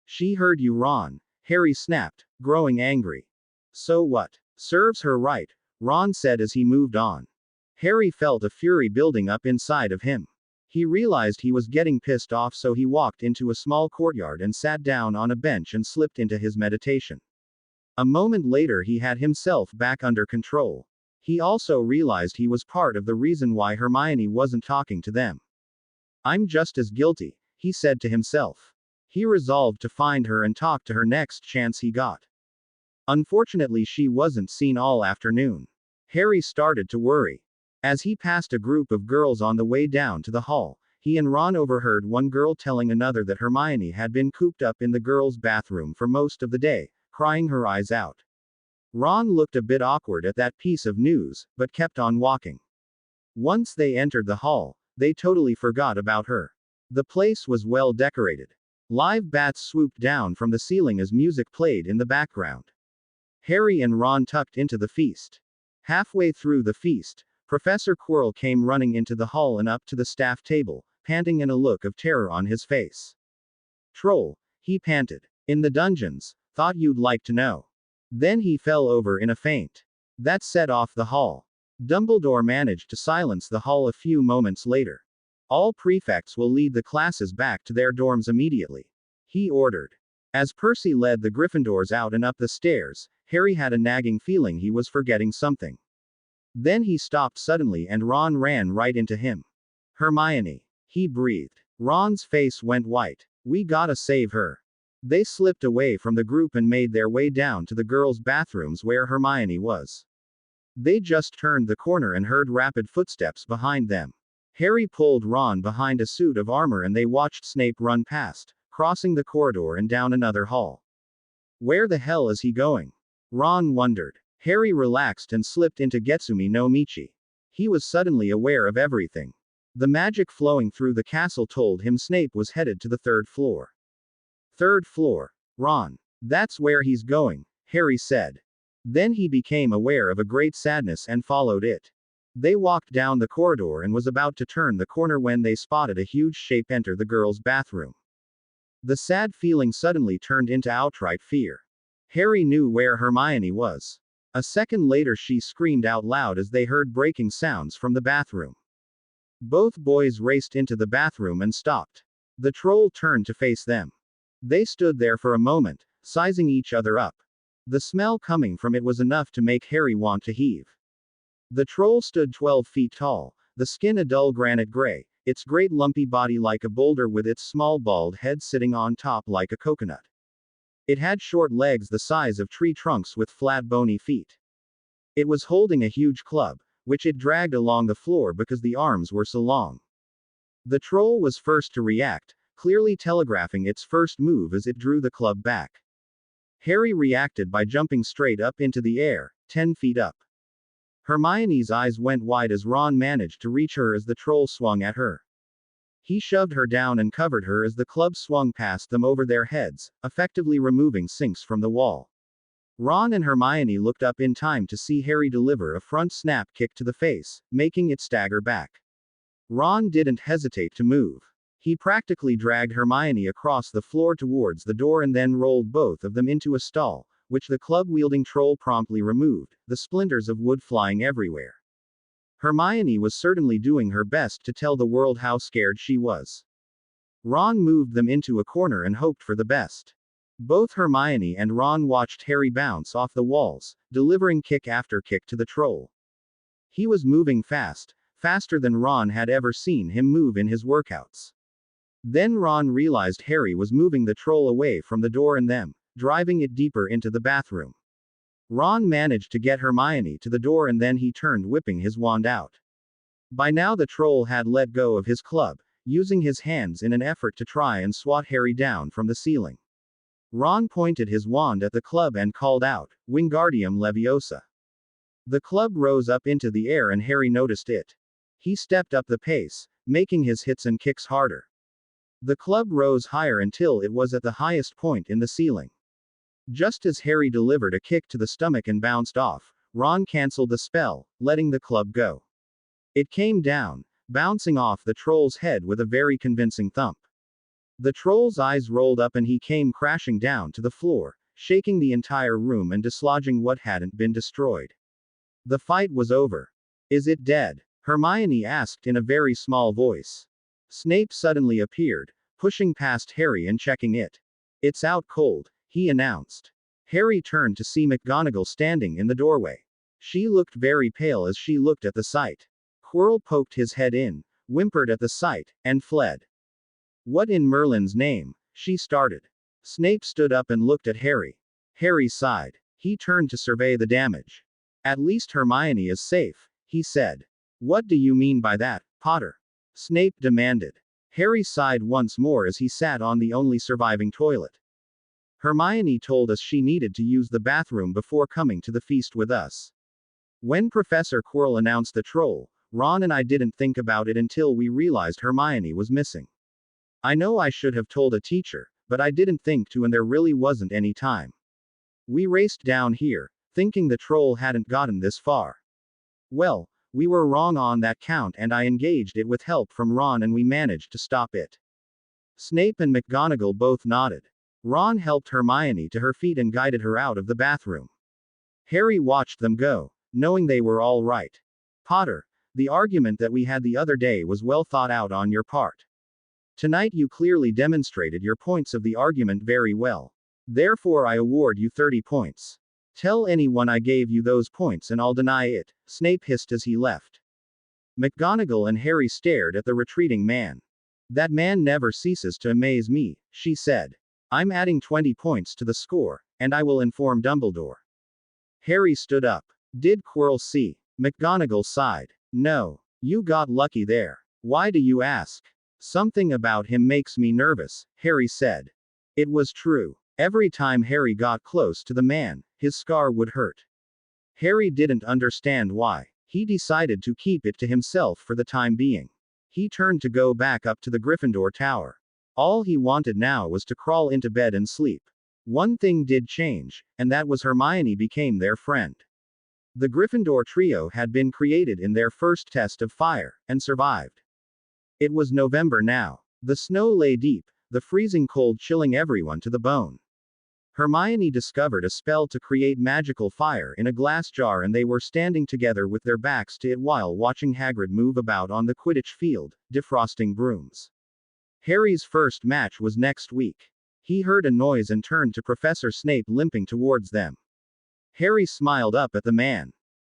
She heard you, Ron, Harry snapped, growing angry. So what? Serves her right, Ron said as he moved on. Harry felt a fury building up inside of him. He realized he was getting pissed off, so he walked into a small courtyard and sat down on a bench and slipped into his meditation. A moment later he had himself back under control. He also realized he was part of the reason why Hermione wasn't talking to them. I'm just as guilty, he said to himself. He resolved to find her and talk to her next chance he got. Unfortunately, she wasn't seen all afternoon. Harry started to worry. As he passed a group of girls on the way down to the hall, he and Ron overheard one girl telling another that Hermione had been cooped up in the girls' bathroom for most of the day, crying her eyes out. Ron looked a bit awkward at that piece of news, but kept on walking. Once they entered the hall, they totally forgot about her. The place was well decorated. Live bats swooped down from the ceiling as music played in the background. Harry and Ron tucked into the feast. Halfway through the feast, Professor Quirrell came running into the hall and up to the staff table, panting and a look of terror on his face. Troll, he panted. In the dungeons, thought you'd like to know. Then he fell over in a faint. That set off the hall. Dumbledore managed to silence the hall a few moments later. All prefects will lead the classes back to their dorms immediately, he ordered. As Percy led the Gryffindors out and up the stairs, Harry had a nagging feeling he was forgetting something. Then he stopped suddenly and Ron ran right into him. Hermione, he breathed. Ron's face went white. We gotta save her. They slipped away from the group and made their way down to the girls' bathrooms where Hermione was. They just turned the corner and heard rapid footsteps behind them. Harry pulled Ron behind a suit of armor and they watched Snape run past, crossing the corridor and down another hall. Where the hell is he going? Ron wondered. Harry relaxed and slipped into Getsumi no Michi. He was suddenly aware of everything. The magic flowing through the castle told him Snape was headed to the third floor. Third floor. Ron. That's where he's going, Harry said. Then he became aware of a great sadness and followed it. They walked down the corridor and was about to turn the corner when they spotted a huge shape enter the girls' bathroom. The sad feeling suddenly turned into outright fear. Harry knew where Hermione was. A second later she screamed out loud as they heard breaking sounds from the bathroom. Both boys raced into the bathroom and stopped. The troll turned to face them. They stood there for a moment, sizing each other up. The smell coming from it was enough to make Harry want to heave. The troll stood 12 feet tall, the skin a dull granite gray, its great lumpy body like a boulder with its small bald head sitting on top like a coconut. It had short legs the size of tree trunks with flat bony feet. It was holding a huge club, which it dragged along the floor because the arms were so long. The troll was first to react, clearly telegraphing its first move as it drew the club back. Harry reacted by jumping straight up into the air, 10 feet up. Hermione's eyes went wide as Ron managed to reach her as the troll swung at her. He shoved her down and covered her as the club swung past them over their heads, effectively removing sinks from the wall. Ron and Hermione looked up in time to see Harry deliver a front snap kick to the face, making it stagger back. Ron didn't hesitate to move. He practically dragged Hermione across the floor towards the door and then rolled both of them into a stall, which the club-wielding troll promptly removed, the splinters of wood flying everywhere. Hermione was certainly doing her best to tell the world how scared she was. Ron moved them into a corner and hoped for the best. Both Hermione and Ron watched Harry bounce off the walls, delivering kick after kick to the troll. He was moving fast, faster than Ron had ever seen him move in his workouts. Then Ron realized Harry was moving the troll away from the door and them, driving it deeper into the bathroom. Ron managed to get Hermione to the door and then he turned, whipping his wand out. By now the troll had let go of his club, using his hands in an effort to try and swat Harry down from the ceiling. Ron pointed his wand at the club and called out, "Wingardium Leviosa." The club rose up into the air and Harry noticed it. He stepped up the pace, making his hits and kicks harder. The club rose higher until it was at the highest point in the ceiling. Just as Harry delivered a kick to the stomach and bounced off, Ron cancelled the spell, letting the club go. It came down, bouncing off the troll's head with a very convincing thump. The troll's eyes rolled up and he came crashing down to the floor, shaking the entire room and dislodging what hadn't been destroyed. The fight was over. "Is it dead?" Hermione asked in a very small voice. Snape suddenly appeared, pushing past Harry and checking it. "It's out cold," he announced. Harry turned to see McGonagall standing in the doorway. She looked very pale as she looked at the sight. Quirrell poked his head in, whimpered at the sight, and fled. "What in Merlin's name?" she started. Snape stood up and looked at Harry. Harry sighed. He turned to survey the damage. "At least Hermione is safe," he said. "What do you mean by that, Potter?" Snape demanded. Harry sighed once more as he sat on the only surviving toilet. "Hermione told us she needed to use the bathroom before coming to the feast with us. When Professor Quirrell announced the troll, Ron and I didn't think about it until we realized Hermione was missing. I know I should have told a teacher, but I didn't think to, and there really wasn't any time. We raced down here, thinking the troll hadn't gotten this far. Well, we were wrong on that count and I engaged it with help from Ron and we managed to stop it." Snape and McGonagall both nodded. Ron helped Hermione to her feet and guided her out of the bathroom. Harry watched them go, knowing they were all right. "Potter, the argument that we had the other day was well thought out on your part. Tonight you clearly demonstrated your points of the argument very well. Therefore I award you 30 points. Tell anyone I gave you those points and I'll deny it," Snape hissed as he left. McGonagall and Harry stared at the retreating man. "That man never ceases to amaze me," she said. "I'm adding 20 points to the score, and I will inform Dumbledore." Harry stood up. "Did Quirrell see?" McGonagall sighed. "No. You got lucky there. Why do you ask?" "Something about him makes me nervous," Harry said. It was true. Every time Harry got close to the man, his scar would hurt. Harry didn't understand why. He decided to keep it to himself for the time being. He turned to go back up to the Gryffindor tower. All he wanted now was to crawl into bed and sleep. One thing did change, and that was Hermione became their friend. The Gryffindor trio had been created in their first test of fire, and survived. It was November now. The snow lay deep, the freezing cold chilling everyone to the bone. Hermione discovered a spell to create magical fire in a glass jar and they were standing together with their backs to it while watching Hagrid move about on the Quidditch field, defrosting brooms. Harry's first match was next week. He heard a noise and turned to Professor Snape limping towards them. Harry smiled up at the man.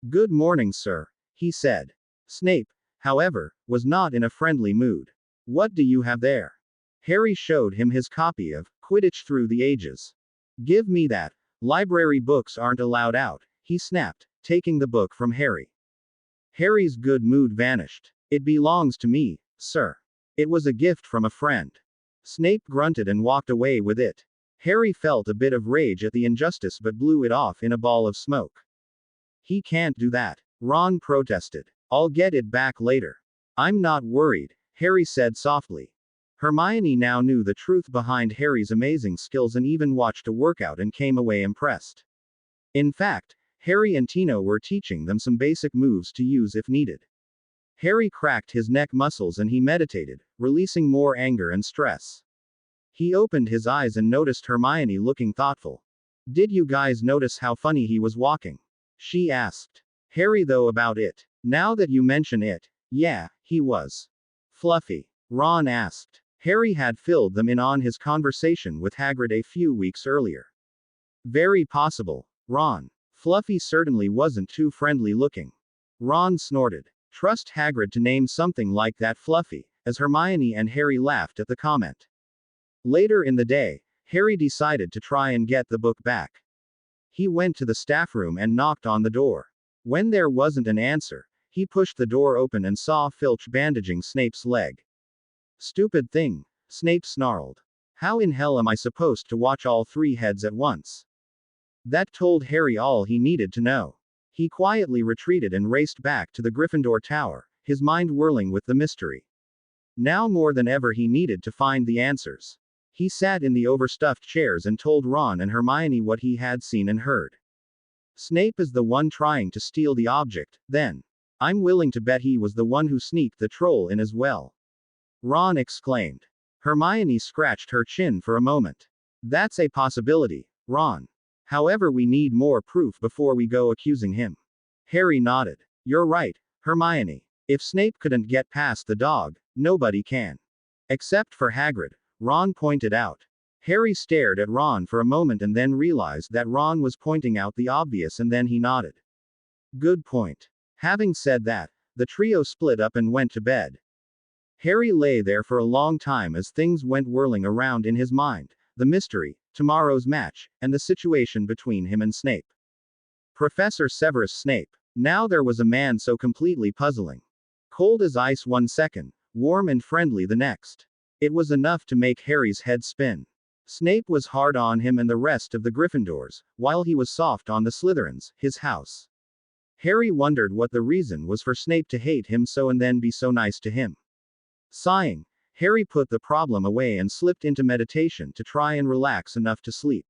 "Good morning, sir," he said. Snape, however, was not in a friendly mood. "What do you have there?" Harry showed him his copy of Quidditch Through the Ages. "Give me that. Library books aren't allowed out," he snapped, taking the book from Harry. Harry's good mood vanished. "It belongs to me, sir. It was a gift from a friend." Snape grunted and walked away with it. Harry felt a bit of rage at the injustice but blew it off in a ball of smoke. "He can't do that. Ron protested. I'll get it back later. I'm not worried, Harry said softly. Hermione now knew the truth behind Harry's amazing skills and even watched a workout and came away impressed. In fact, Harry and Tino were teaching them some basic moves to use if needed. Harry cracked his neck muscles and he meditated, releasing more anger and stress. He opened his eyes and noticed Hermione looking thoughtful. Did you guys notice how funny he was walking? She asked. Harry, though, about it. Now that you mention it, yeah, he was. Fluffy. Ron asked. Harry had filled them in on his conversation with Hagrid a few weeks earlier. Very possible, Ron. Fluffy certainly wasn't too friendly looking. Ron snorted. Trust Hagrid to name something like that, Fluffy, as Hermione and Harry laughed at the comment. Later in the day, Harry decided to try and get the book back. He went to the staff room and knocked on the door. When there wasn't an answer, he pushed the door open and saw Filch bandaging Snape's leg. Stupid thing, Snape snarled. How in hell am I supposed to watch all three heads at once? That told Harry all he needed to know. He quietly retreated and raced back to the Gryffindor Tower, his mind whirling with the mystery. Now more than ever he needed to find the answers. He sat in the overstuffed chairs and told Ron and Hermione what he had seen and heard. Snape is the one trying to steal the object, then. I'm willing to bet he was the one who sneaked the troll in as well. Ron exclaimed. Hermione scratched her chin for a moment. That's a possibility, Ron. However, we need more proof before we go accusing him. Harry nodded. You're right, Hermione. If Snape couldn't get past the dog, nobody can. Except for Hagrid, Ron pointed out. Harry stared at Ron for a moment and then realized that Ron was pointing out the obvious, and then he nodded. Good point. Having said that, the trio split up and went to bed. Harry lay there for a long time as things went whirling around in his mind, the mystery, tomorrow's match, and the situation between him and Snape. Professor Severus Snape. Now there was a man so completely puzzling. Cold as ice one second, warm and friendly the next. It was enough to make Harry's head spin. Snape was hard on him and the rest of the Gryffindors, while he was soft on the Slytherins, his house. Harry wondered what the reason was for Snape to hate him so and then be so nice to him. Sighing, Harry put the problem away and slipped into meditation to try and relax enough to sleep.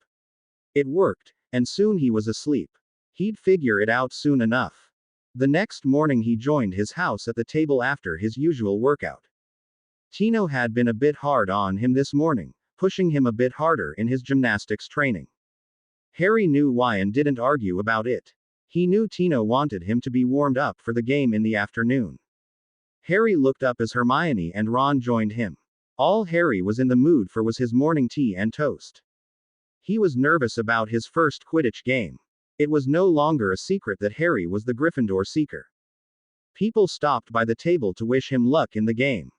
It worked, and soon he was asleep. He'd figure it out soon enough. The next morning he joined his house at the table after his usual workout. Tino had been a bit hard on him this morning, pushing him a bit harder in his gymnastics training. Harry knew why and didn't argue about it. He knew Tino wanted him to be warmed up for the game in the afternoon. Harry looked up as Hermione and Ron joined him. All Harry was in the mood for was his morning tea and toast. He was nervous about his first Quidditch game. It was no longer a secret that Harry was the Gryffindor Seeker. People stopped by the table to wish him luck in the game.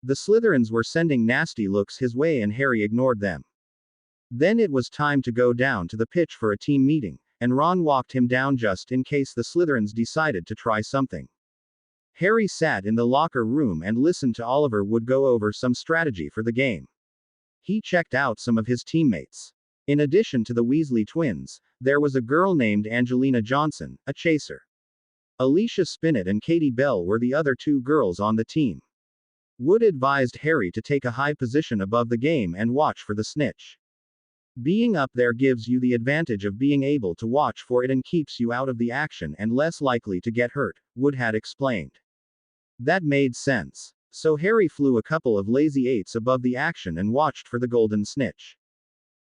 The Slytherins were sending nasty looks his way and Harry ignored them. Then it was time to go down to the pitch for a team meeting, and Ron walked him down just in case the Slytherins decided to try something. Harry sat in the locker room and listened to Oliver Wood go over some strategy for the game. He checked out some of his teammates. In addition to the Weasley twins, there was a girl named Angelina Johnson, a chaser. Alicia Spinnet and Katie Bell were the other two girls on the team. Wood advised Harry to take a high position above the game and watch for the snitch. Being up there gives you the advantage of being able to watch for it and keeps you out of the action and less likely to get hurt, Wood had explained. That made sense. So Harry flew a couple of lazy eights above the action and watched for the golden snitch.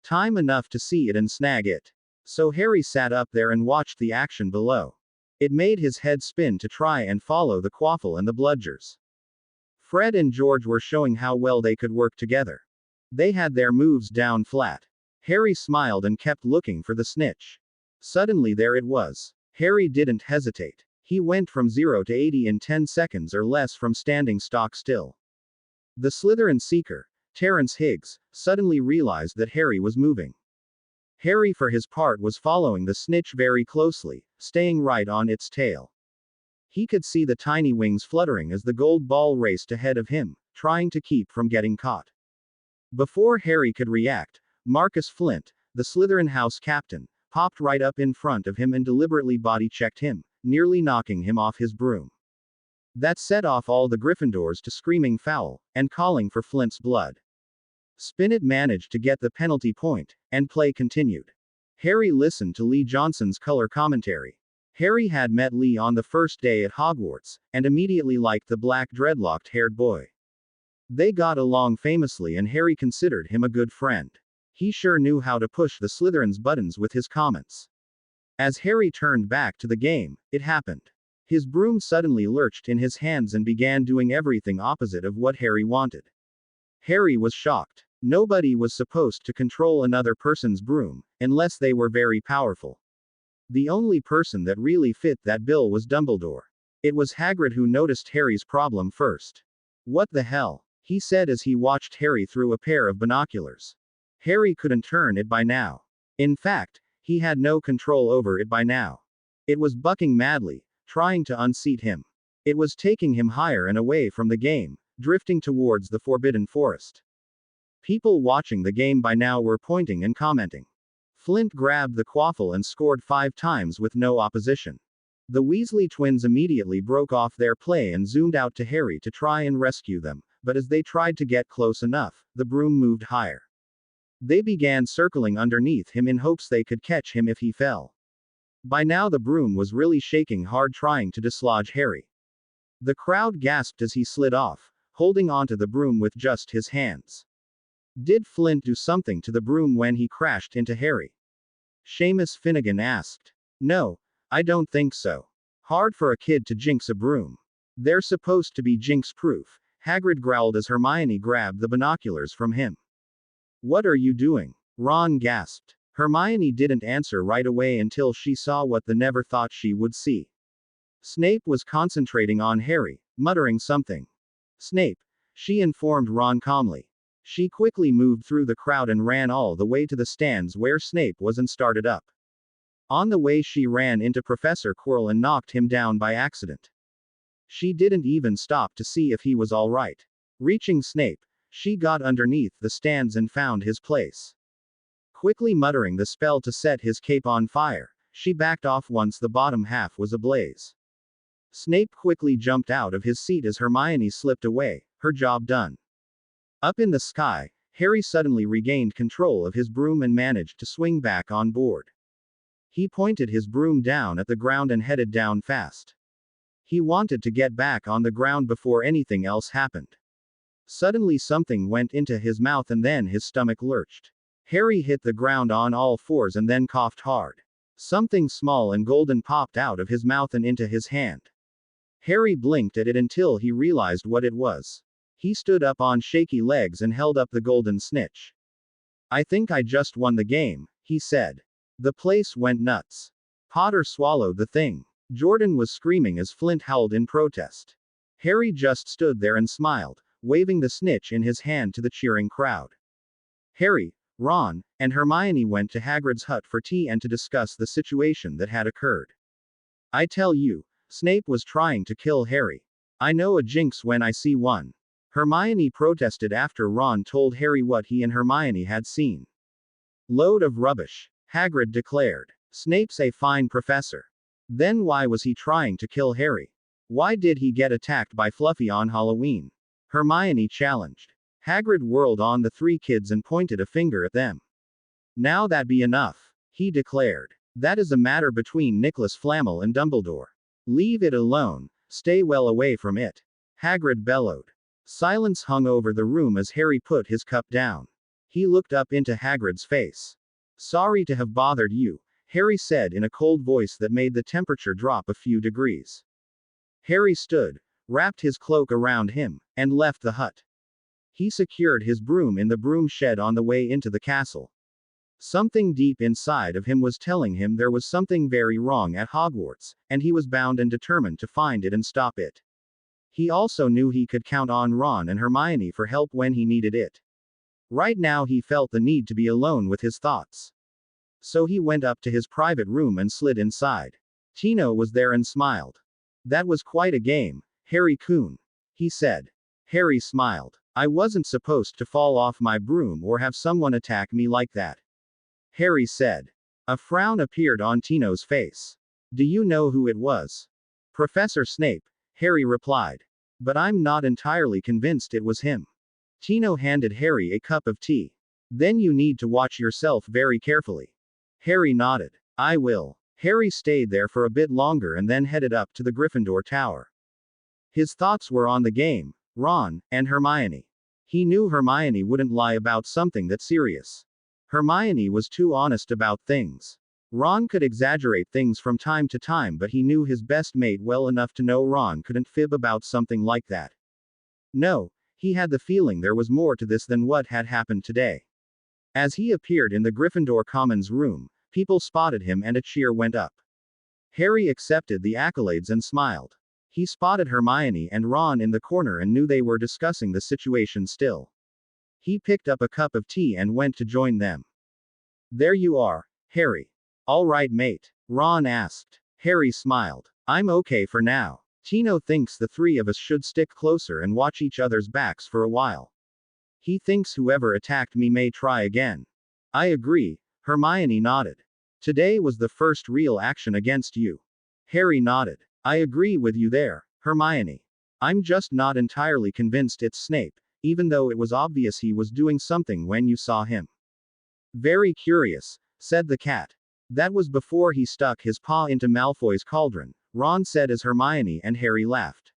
Time enough to see it and snag it. So Harry sat up there and watched the action below. It made his head spin to try and follow the Quaffle and the Bludgers. Fred and George were showing how well they could work together. They had their moves down flat. Harry smiled and kept looking for the snitch. Suddenly there it was. Harry didn't hesitate. He went from 0 to 80 in 10 seconds or less from standing stock still. The Slytherin Seeker, Terrence Higgs, suddenly realized that Harry was moving. Harry for his part was following the snitch very closely, staying right on its tail. He could see the tiny wings fluttering as the gold ball raced ahead of him, trying to keep from getting caught. Before Harry could react, Marcus Flint, the Slytherin house captain, popped right up in front of him and deliberately body-checked him, nearly knocking him off his broom. That set off all the Gryffindors to screaming foul, and calling for Flint's blood. Spinnet managed to get the penalty point, and play continued. Harry listened to Lee Johnson's color commentary. Harry had met Lee on the first day at Hogwarts, and immediately liked the black dreadlocked-haired boy. They got along famously and Harry considered him a good friend. He sure knew how to push the Slytherin's buttons with his comments. As Harry turned back to the game, it happened. His broom suddenly lurched in his hands and began doing everything opposite of what Harry wanted. Harry was shocked. Nobody was supposed to control another person's broom, unless they were very powerful. The only person that really fit that bill was Dumbledore. It was Hagrid who noticed Harry's problem first. "What the hell?" he said as he watched Harry through a pair of binoculars. Harry couldn't turn it by now. In fact, he had no control over it by now. It was bucking madly, trying to unseat him. It was taking him higher and away from the game, drifting towards the Forbidden Forest. People watching the game by now were pointing and commenting. Flint grabbed the quaffle and scored 5 times with no opposition. The Weasley twins immediately broke off their play and zoomed out to Harry to try and rescue them, but as they tried to get close enough, the broom moved higher. They began circling underneath him in hopes they could catch him if he fell. By now the broom was really shaking hard trying to dislodge Harry. The crowd gasped as he slid off, holding onto the broom with just his hands. Did Flint do something to the broom when he crashed into Harry? Seamus Finnegan asked. No, I don't think so. Hard for a kid to jinx a broom. They're supposed to be jinx-proof, Hagrid growled as Hermione grabbed the binoculars from him. What are you doing? Ron gasped. Hermione didn't answer right away until she saw what they never thought she would see. Snape was concentrating on Harry, muttering something. Snape, she informed Ron calmly. She quickly moved through the crowd and ran all the way to the stands where Snape was and started up. On the way she ran into Professor Quirrell and knocked him down by accident. She didn't even stop to see if he was all right. Reaching Snape, she got underneath the stands and found his place. Quickly muttering the spell to set his cape on fire, she backed off once the bottom half was ablaze. Snape quickly jumped out of his seat as Hermione slipped away, her job done. Up in the sky, Harry suddenly regained control of his broom and managed to swing back on board. He pointed his broom down at the ground and headed down fast. He wanted to get back on the ground before anything else happened. Suddenly something went into his mouth and then his stomach lurched. Harry hit the ground on all fours and then coughed hard. Something small and golden popped out of his mouth and into his hand. Harry blinked at it until he realized what it was. He stood up on shaky legs and held up the golden snitch. I think I just won the game, he said. The place went nuts. Potter swallowed the thing. Jordan was screaming as Flint howled in protest. Harry just stood there and smiled, waving the snitch in his hand to the cheering crowd. Harry, Ron, and Hermione went to Hagrid's hut for tea and to discuss the situation that had occurred. I tell you, Snape was trying to kill Harry. I know a jinx when I see one. Hermione protested after Ron told Harry what he and Hermione had seen. Load of rubbish, Hagrid declared. Snape's a fine professor. Then why was he trying to kill Harry? Why did he get attacked by Fluffy on Halloween? Hermione challenged. Hagrid whirled on the 3 kids and pointed a finger at them. Now that be enough, he declared. That is a matter between Nicholas Flamel and Dumbledore. Leave it alone, stay well away from it. Hagrid bellowed. Silence hung over the room as Harry put his cup down. He looked up into Hagrid's face. Sorry to have bothered you, Harry said in a cold voice that made the temperature drop a few degrees. Harry stood, wrapped his cloak around him, and left the hut. He secured his broom in the broom shed on the way into the castle. Something deep inside of him was telling him there was something very wrong at Hogwarts, and he was bound and determined to find it and stop it. He also knew he could count on Ron and Hermione for help when he needed it. Right now he felt the need to be alone with his thoughts. So he went up to his private room and slid inside. Tino was there and smiled. That was quite a game, Harry Coon, he said. Harry smiled. I wasn't supposed to fall off my broom or have someone attack me like that, Harry said. A frown appeared on Tino's face. Do you know who it was? Professor Snape, Harry replied. But I'm not entirely convinced it was him. Tino handed Harry a cup of tea. Then you need to watch yourself very carefully. Harry nodded. I will. Harry stayed there for a bit longer and then headed up to the Gryffindor Tower. His thoughts were on the game, Ron, and Hermione. He knew Hermione wouldn't lie about something that serious. Hermione was too honest about things. Ron could exaggerate things from time to time, but he knew his best mate well enough to know Ron couldn't fib about something like that. No, he had the feeling there was more to this than what had happened today. As he appeared in the Gryffindor Commons room, people spotted him and a cheer went up. Harry accepted the accolades and smiled. He spotted Hermione and Ron in the corner and knew they were discussing the situation still. He picked up a cup of tea and went to join them. There you are, Harry. All right, mate? Ron asked. Harry smiled. I'm okay for now. Tino thinks the three of us should stick closer and watch each other's backs for a while. He thinks whoever attacked me may try again. I agree, Hermione nodded. Today was the first real action against you. Harry nodded. I agree with you there, Hermione. I'm just not entirely convinced it's Snape, even though it was obvious he was doing something when you saw him. Very curious, said the cat. That was before he stuck his paw into Malfoy's cauldron, Ron said as Hermione and Harry laughed.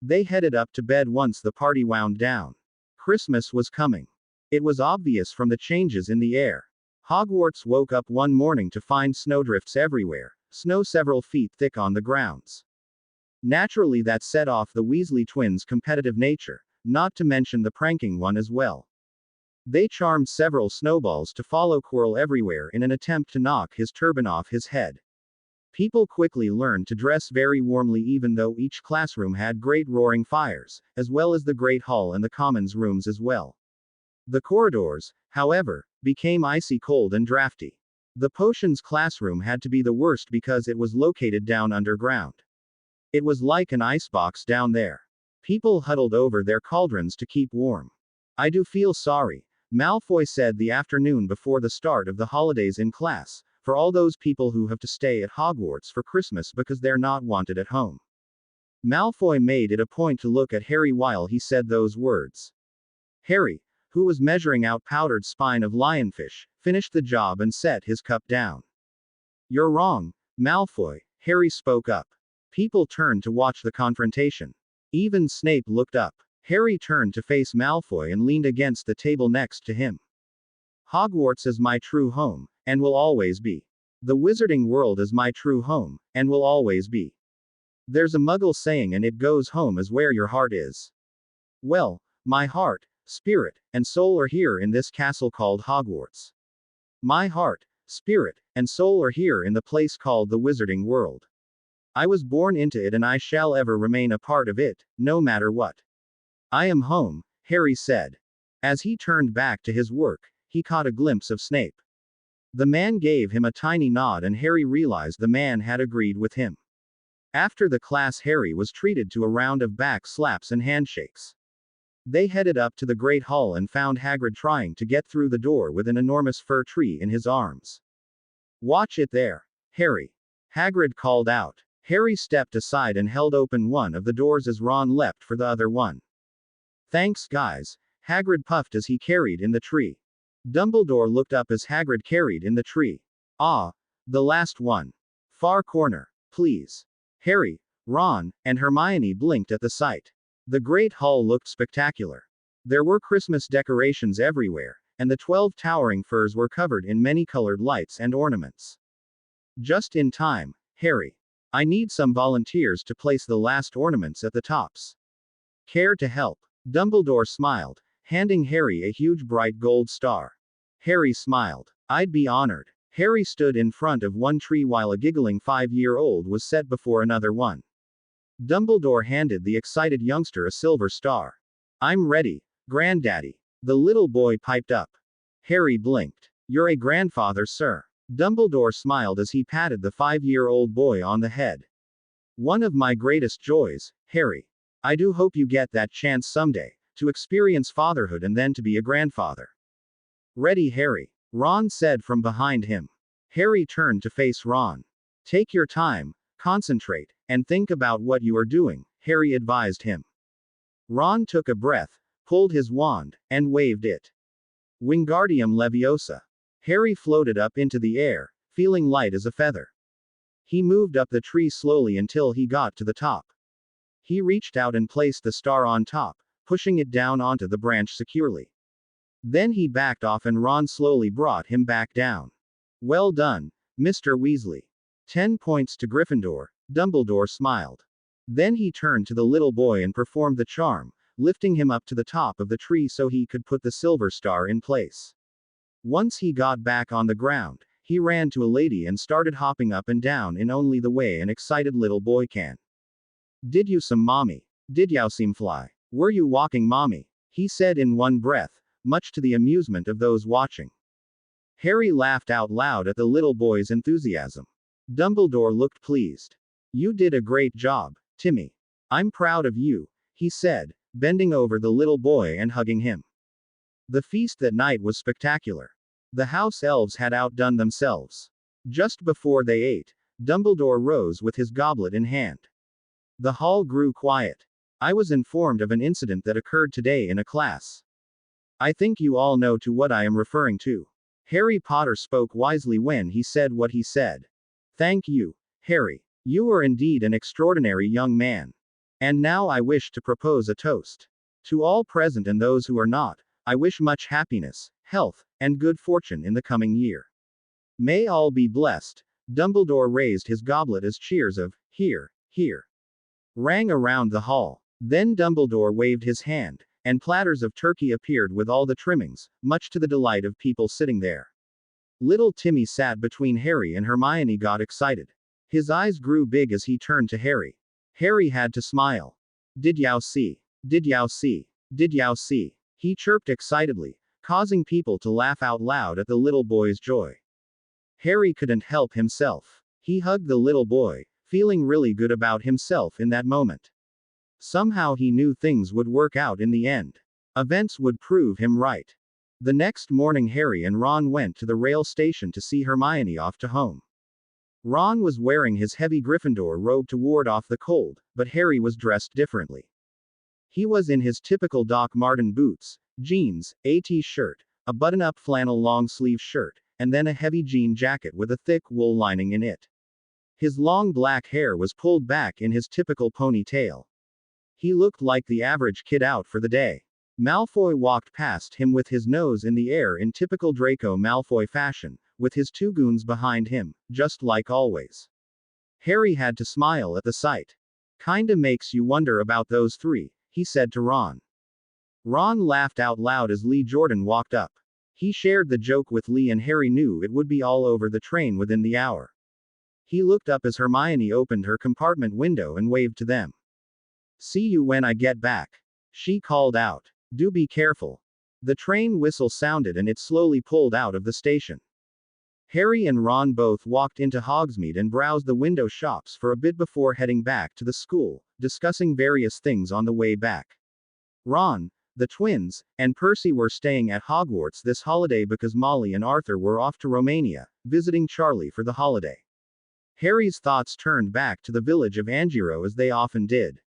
They headed up to bed once the party wound down. Christmas was coming. It was obvious from the changes in the air. Hogwarts woke up one morning to find snowdrifts everywhere, snow several feet thick on the grounds. Naturally, that set off the Weasley twins' competitive nature, not to mention the pranking one as well. They charmed several snowballs to follow Quirrell everywhere in an attempt to knock his turban off his head. People quickly learned to dress very warmly, even though each classroom had great roaring fires, as well as the Great Hall and the Commons rooms as well. The corridors, however, became icy cold and drafty. The potions classroom had to be the worst because it was located down underground. It was like an icebox down there. People huddled over their cauldrons to keep warm. I do feel sorry, Malfoy said the afternoon before the start of the holidays in class, for all those people who have to stay at Hogwarts for Christmas because they're not wanted at home. Malfoy made it a point to look at Harry while he said those words. Harry, who was measuring out powdered spine of lionfish, finished the job and set his cup down. You're wrong, Malfoy, Harry spoke up. People turned to watch the confrontation. Even Snape looked up. Harry turned to face Malfoy and leaned against the table next to him. Hogwarts is my true home, and will always be. The wizarding world is my true home, and will always be. There's a Muggle saying, and it goes, home is where your heart is. Well, my heart, spirit, and soul are here in this castle called Hogwarts. My heart, spirit, and soul are here in the place called the wizarding world. I was born into it and I shall ever remain a part of it, no matter what. I am home, Harry said. As he turned back to his work, he caught a glimpse of Snape. The man gave him a tiny nod and Harry realized the man had agreed with him. After the class, Harry was treated to a round of back slaps and handshakes. They headed up to the Great Hall and found Hagrid trying to get through the door with an enormous fir tree in his arms. Watch it there, Harry. Hagrid called out. Harry stepped aside and held open one of the doors as Ron leapt for the other one. Thanks, guys, Hagrid puffed as he carried in the tree. Dumbledore looked up as Hagrid carried in the tree. Ah, the last one. Far corner, please. Harry, Ron, and Hermione blinked at the sight. The Great Hall looked spectacular. There were Christmas decorations everywhere, and the 12 towering firs were covered in many colored lights and ornaments. Just in time, Harry. I need some volunteers to place the last ornaments at the tops. Care to help? Dumbledore smiled, handing Harry a huge bright gold star. Harry smiled. I'd be honored. Harry stood in front of one tree while a giggling 5-year-old was set before another one. Dumbledore handed the excited youngster a silver star. I'm ready, Granddaddy. The little boy piped up. Harry blinked. You're a grandfather, sir. Dumbledore smiled as he patted the 5-year-old boy on the head. One of my greatest joys, Harry. I do hope you get that chance someday, to experience fatherhood and then to be a grandfather. Ready, Harry? Ron said from behind him. Harry turned to face Ron. Take your time, concentrate, and think about what you are doing, Harry advised him. Ron took a breath, pulled his wand, and waved it. Wingardium Leviosa. Harry floated up into the air, feeling light as a feather. He moved up the tree slowly until he got to the top. He reached out and placed the star on top, pushing it down onto the branch securely. Then he backed off and Ron slowly brought him back down. Well done, Mr. Weasley. 10 points to Gryffindor, Dumbledore smiled. Then he turned to the little boy and performed the charm, lifting him up to the top of the tree so he could put the silver star in place. Once he got back on the ground, he ran to a lady and started hopping up and down in only the way an excited little boy can. Did you some mommy? Did you seem fly? Were you walking mommy? He said in one breath, much to the amusement of those watching. Harry laughed out loud at the little boy's enthusiasm. Dumbledore looked pleased. You did a great job, Timmy. I'm proud of you, he said, bending over the little boy and hugging him. The feast that night was spectacular. The house elves had outdone themselves. Just before they ate, Dumbledore rose with his goblet in hand. The hall grew quiet. I was informed of an incident that occurred today in a class. I think you all know to what I am referring to. Harry Potter spoke wisely when he said what he said. Thank you, Harry. You are indeed an extraordinary young man. And now I wish to propose a toast. To all present and those who are not, I wish much happiness, health, and good fortune in the coming year. May all be blessed. Dumbledore raised his goblet as cheers of, "Hear, hear," rang around the hall. Then Dumbledore waved his hand, and platters of turkey appeared with all the trimmings, much to the delight of people sitting there. Little Timmy sat between Harry and Hermione got excited. His eyes grew big as he turned to Harry. Harry had to smile. Did yow see? Did yow see? Did yow see? He chirped excitedly, causing people to laugh out loud at the little boy's joy. Harry couldn't help himself. He hugged the little boy, feeling really good about himself in that moment. Somehow he knew things would work out in the end. Events would prove him right. The next morning Harry and Ron went to the rail station to see Hermione off to home. Ron was wearing his heavy Gryffindor robe to ward off the cold, but Harry was dressed differently. He was in his typical Doc Marten boots, jeans, a t-shirt, a button-up flannel long-sleeve shirt, and then a heavy jean jacket with a thick wool lining in it. His long black hair was pulled back in his typical ponytail. He looked like the average kid out for the day. Malfoy walked past him with his nose in the air in typical Draco Malfoy fashion, with his two goons behind him, just like always. Harry had to smile at the sight. Kinda makes you wonder about those three, he said to Ron. Ron laughed out loud as Lee Jordan walked up. He shared the joke with Lee and Harry knew it would be all over the train within the hour. He looked up as Hermione opened her compartment window and waved to them. See you when I get back, she called out. Do be careful. The train whistle sounded and it slowly pulled out of the station. Harry and Ron both walked into Hogsmeade and browsed the window shops for a bit before heading back to the school, discussing various things on the way back. Ron, the twins, and Percy were staying at Hogwarts this holiday because Molly and Arthur were off to Romania, visiting Charlie for the holiday. Harry's thoughts turned back to the village of Angiro as they often did.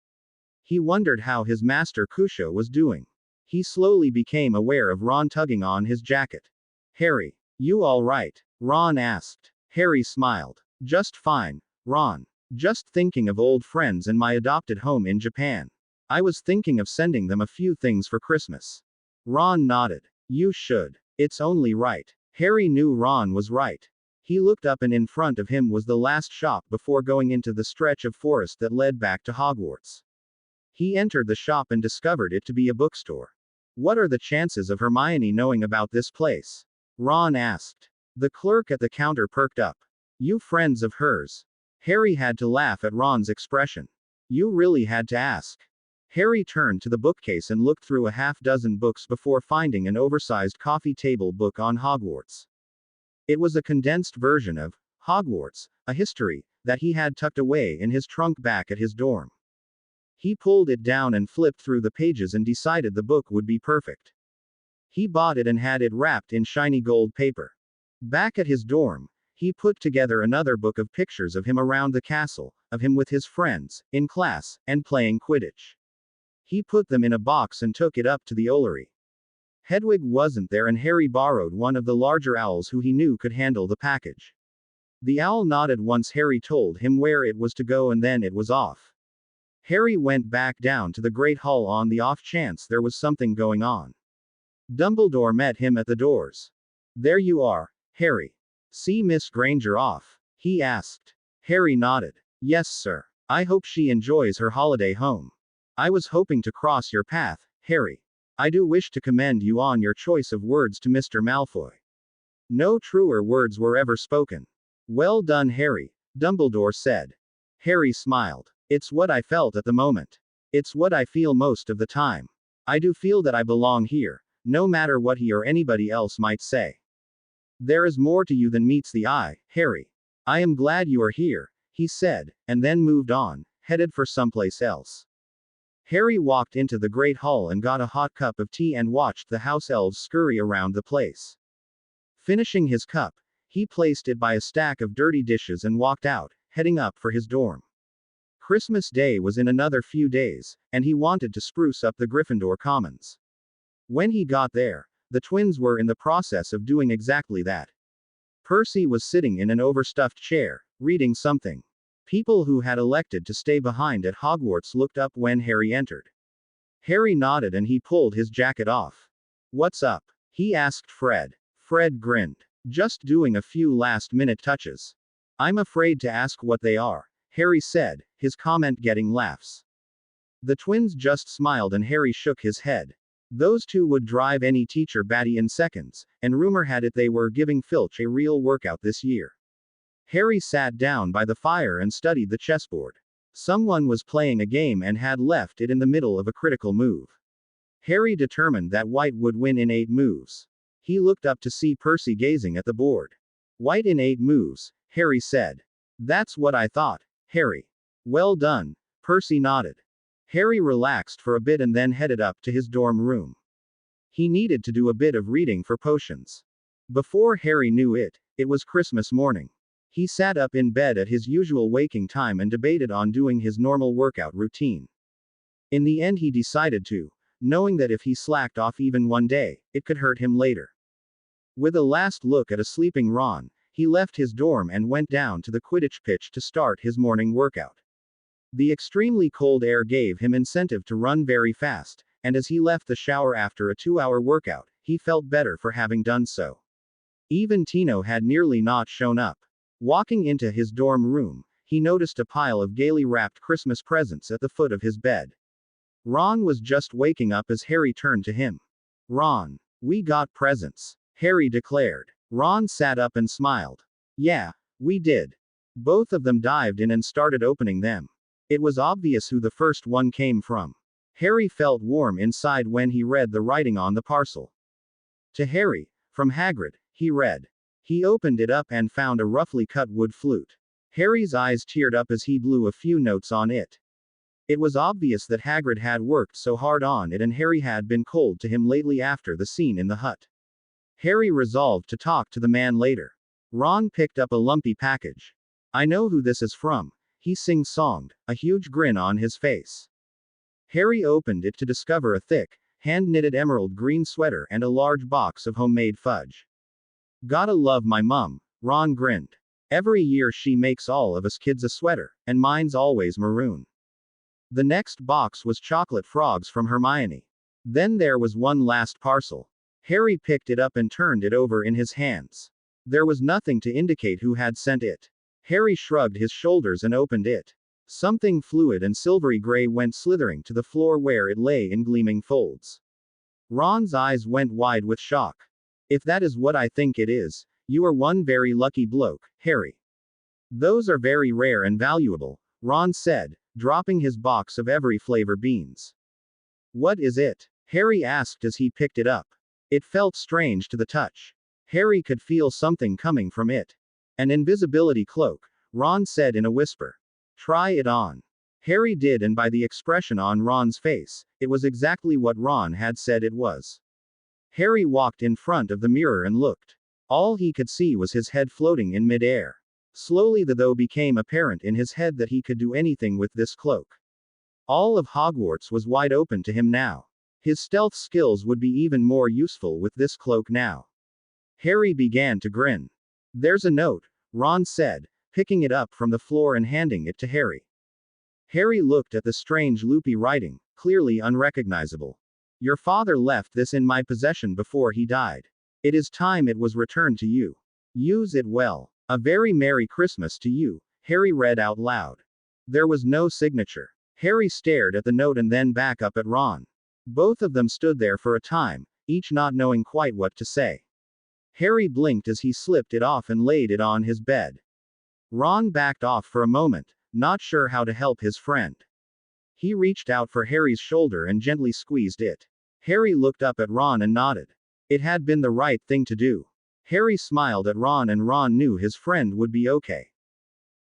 He wondered how his master Cusho was doing. He slowly became aware of Ron tugging on his jacket. Harry, you all right? Ron asked. Harry smiled. Just fine, Ron. Just thinking of old friends and my adopted home in Japan. I was thinking of sending them a few things for Christmas. Ron nodded. You should. It's only right. Harry knew Ron was right. He looked up and in front of him was the last shop before going into the stretch of forest that led back to Hogwarts. He entered the shop and discovered it to be a bookstore. What are the chances of Hermione knowing about this place? Ron asked. The clerk at the counter perked up. You friends of hers? Harry had to laugh at Ron's expression. You really had to ask. Harry turned to the bookcase and looked through a half-dozen books before finding an oversized coffee table book on Hogwarts. It was a condensed version of Hogwarts, a history, that he had tucked away in his trunk back at his dorm. He pulled it down and flipped through the pages and decided the book would be perfect. He bought it and had it wrapped in shiny gold paper. Back at his dorm, He put together another book of pictures of him around the castle, of him with his friends, in class, and playing Quidditch. He put them in a box and took it up to the Ollery. Hedwig wasn't there, and Harry borrowed one of the larger owls who he knew could handle the package. The owl nodded once Harry told him where it was to go, and then it was off. Harry went back down to the Great Hall on the off chance there was something going on. Dumbledore met him at the doors. "There you are, Harry. See Miss Granger off?" he asked. Harry nodded. "Yes, sir. I hope she enjoys her holiday home. I was hoping to cross your path, Harry. I do wish to commend you on your choice of words to Mr. Malfoy. No truer words were ever spoken." "Well done, Harry," Dumbledore said. Harry smiled. "It's what I felt at the moment. It's what I feel most of the time. I do feel that I belong here, no matter what he or anybody else might say. There is more to you than meets the eye, Harry. I am glad you are here," he said, and then moved on, headed for someplace else. Harry walked into the Great Hall and got a hot cup of tea and watched the house elves scurry around the place. Finishing his cup, he placed it by a stack of dirty dishes and walked out, heading up for his dorm. Christmas Day was in another few days, and he wanted to spruce up the Gryffindor Commons. When he got there, the twins were in the process of doing exactly that. Percy was sitting in an overstuffed chair, reading something. People who had elected to stay behind at Hogwarts looked up when Harry entered. Harry nodded and he pulled his jacket off. "What's up?" he asked Fred. Fred grinned. "Just doing a few last-minute touches." "I'm afraid to ask what they are," Harry said, his comment getting laughs. The twins just smiled and Harry shook his head. Those two would drive any teacher batty in seconds, and rumor had it they were giving Filch a real workout this year. Harry sat down by the fire and studied the chessboard. Someone was playing a game and had left it in the middle of a critical move. Harry determined that White would win in 8 moves. He looked up to see Percy gazing at the board. "White in 8 moves," Harry said. "That's what I thought, Harry." "Well done," Percy nodded. Harry relaxed for a bit and then headed up to his dorm room. He needed to do a bit of reading for potions. Before Harry knew it, it was Christmas morning. He sat up in bed at his usual waking time and debated on doing his normal workout routine. In the end he decided to, knowing that if he slacked off even one day, it could hurt him later. With a last look at a sleeping Ron, he left his dorm and went down to the Quidditch pitch to start his morning workout. The extremely cold air gave him incentive to run very fast, and as he left the shower after a 2-hour workout, he felt better for having done so. Even Tino had nearly not shown up. Walking into his dorm room, he noticed a pile of gaily wrapped Christmas presents at the foot of his bed. Ron was just waking up as Harry turned to him. "Ron, we got presents," Harry declared. Ron sat up and smiled. "Yeah, we did." Both of them dived in and started opening them. It was obvious who the first one came from. Harry felt warm inside when he read the writing on the parcel. "To Harry, from Hagrid," he read. He opened it up and found a roughly cut wood flute. Harry's eyes teared up as he blew a few notes on it. It was obvious that Hagrid had worked so hard on it and Harry had been cold to him lately after the scene in the hut. Harry resolved to talk to the man later. Ron picked up a lumpy package. "I know who this is from," he sing-songed, a huge grin on his face. Harry opened it to discover a thick, hand-knitted emerald green sweater and a large box of homemade fudge. "Gotta love my mum," Ron grinned. "Every year she makes all of us kids a sweater, and mine's always maroon." The next box was chocolate frogs from Hermione. Then there was one last parcel. Harry picked it up and turned it over in his hands. There was nothing to indicate who had sent it. Harry shrugged his shoulders and opened it. Something fluid and silvery gray went slithering to the floor where it lay in gleaming folds. Ron's eyes went wide with shock. "If that is what I think it is, you are one very lucky bloke, Harry." "Those are very rare and valuable," Ron said, dropping his box of every flavor beans. "What is it?" Harry asked as he picked it up. It felt strange to the touch. Harry could feel something coming from it. "An invisibility cloak," Ron said in a whisper. "Try it on." Harry did, and by the expression on Ron's face, it was exactly what Ron had said it was. Harry walked in front of the mirror and looked. All he could see was his head floating in midair. Slowly though became apparent in his head that he could do anything with this cloak. All of Hogwarts was wide open to him now. His stealth skills would be even more useful with this cloak now. Harry began to grin. There's a note, Ron said, picking it up from the floor and handing it to Harry. Harry looked at the strange loopy writing, clearly unrecognizable. Your father left this in my possession before he died. It is time it was returned to you. Use it well. A very Merry Christmas to you, Harry read out loud. There was no signature. Harry stared at the note and then back up at Ron. Both of them stood there for a time, each not knowing quite what to say. Harry blinked as he slipped it off and laid it on his bed. Ron backed off for a moment, not sure how to help his friend. He reached out for Harry's shoulder and gently squeezed it. Harry looked up at Ron and nodded. It had been the right thing to do. Harry smiled at Ron and Ron knew his friend would be okay.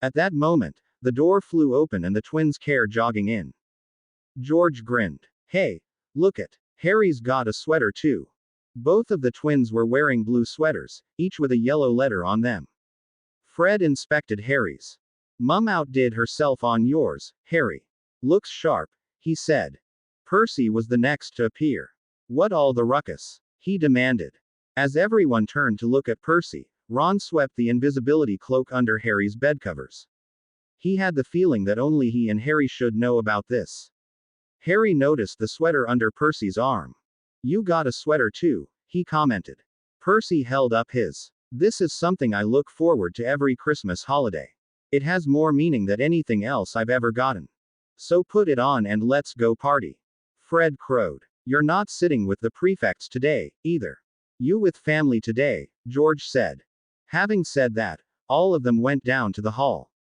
At that moment, the door flew open and the twins came jogging in. George grinned. Hey, look it. Harry's got a sweater too. Both of the twins were wearing blue sweaters, each with a yellow letter on them. Fred inspected Harry's. Mum outdid herself on yours, Harry. Looks sharp, he said. Percy was the next to appear. What all the ruckus? He demanded. As everyone turned to look at Percy, Ron swept the invisibility cloak under Harry's bedcovers. He had the feeling that only he and Harry should know about this. Harry noticed the sweater under Percy's arm. You got a sweater too, he commented. Percy held up his. This is something I look forward to every Christmas holiday. It has more meaning than anything else I've ever gotten. So put it on and let's go party. Fred crowed. You're not sitting with the prefects today, either. You with family today, George said. Having said that, all of them went down to the hall.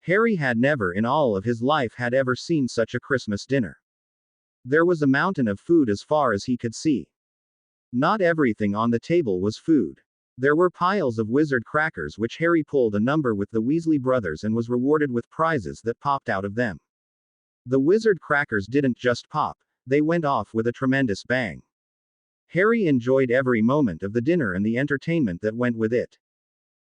Harry had never in all of his life had ever seen such a Christmas dinner. There was a mountain of food as far as he could see. Not everything on the table was food. There were piles of wizard crackers which Harry pulled a number with the Weasley brothers and was rewarded with prizes that popped out of them. The wizard crackers didn't just pop, they went off with a tremendous bang. Harry enjoyed every moment of the dinner and the entertainment that went with it.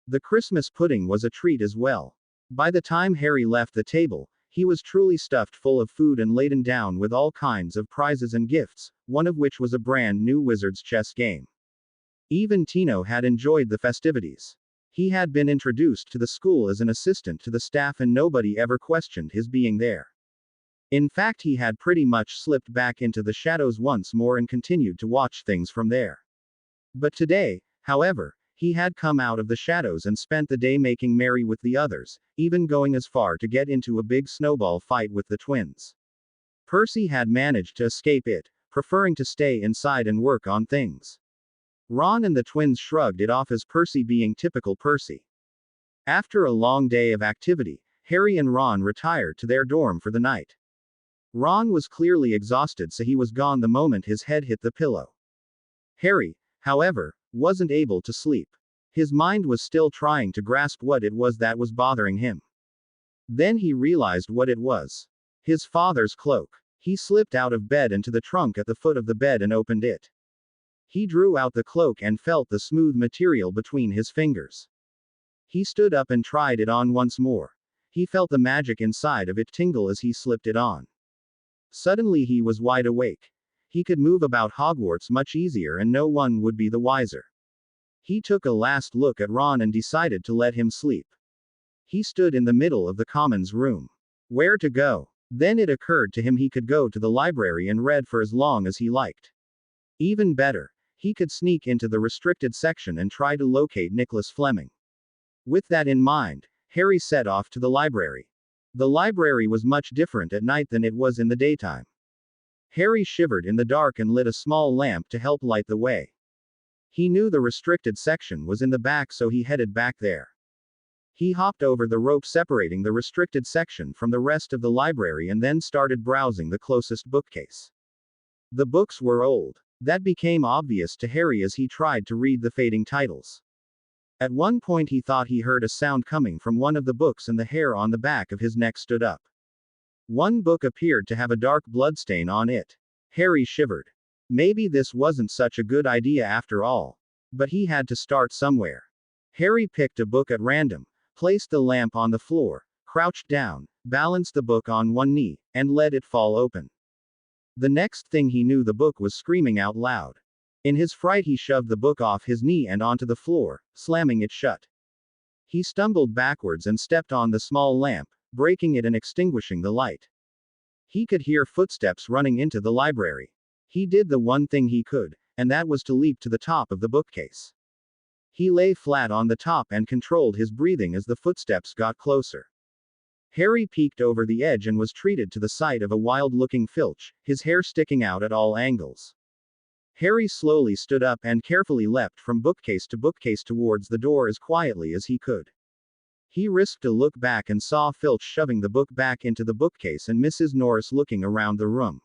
The Christmas pudding was a treat as well. By the time Harry left the table, he was truly stuffed full of food and laden down with all kinds of prizes and gifts, one of which was a brand new wizard's chess game. Even Tino had enjoyed the festivities. He had been introduced to the school as an assistant to the staff and nobody ever questioned his being there. In fact, he had pretty much slipped back into the shadows once more and continued to watch things from there. But today, however, he had come out of the shadows and spent the day making merry with the others, even going as far to get into a big snowball fight with the twins. Percy had managed to escape it, preferring to stay inside and work on things. Ron and the twins shrugged it off as Percy being typical Percy. After a long day of activity, Harry and Ron retired to their dorm for the night. Ron was clearly exhausted, so he was gone the moment his head hit the pillow. Harry, however, wasn't able to sleep. His mind was still trying to grasp what it was that was bothering him. Then he realized what it was. His father's cloak. He slipped out of bed and to the trunk at the foot of the bed and opened it. He drew out the cloak and felt the smooth material between his fingers. He stood up and tried it on once more. He felt the magic inside of it tingle as he slipped it on. Suddenly he was wide awake. He could move about Hogwarts much easier and no one would be the wiser. He took a last look at Ron and decided to let him sleep. He stood in the middle of the commons room. Where to go? Then it occurred to him he could go to the library and read for as long as he liked. Even better, he could sneak into the restricted section and try to locate Nicholas Fleming. With that in mind, Harry set off to the library. The library was much different at night than it was in the daytime. Harry shivered in the dark and lit a small lamp to help light the way. He knew the restricted section was in the back, so he headed back there. He hopped over the rope separating the restricted section from the rest of the library and then started browsing the closest bookcase. The books were old. That became obvious to Harry as he tried to read the fading titles. At one point he thought he heard a sound coming from one of the books and the hair on the back of his neck stood up. One book appeared to have a dark bloodstain on it. Harry shivered. Maybe this wasn't such a good idea after all. But he had to start somewhere. Harry picked a book at random, placed the lamp on the floor, crouched down, balanced the book on one knee, and let it fall open. The next thing he knew, the book was screaming out loud. In his fright, he shoved the book off his knee and onto the floor, slamming it shut. He stumbled backwards and stepped on the small lamp, breaking it and extinguishing the light. He could hear footsteps running into the library. He did the one thing he could, and that was to leap to the top of the bookcase. He lay flat on the top and controlled his breathing as the footsteps got closer. Harry peeked over the edge and was treated to the sight of a wild-looking Filch, his hair sticking out at all angles. Harry slowly stood up and carefully leapt from bookcase to bookcase towards the door as quietly as he could. He risked a look back and saw Filch shoving the book back into the bookcase and Mrs. Norris looking around the room.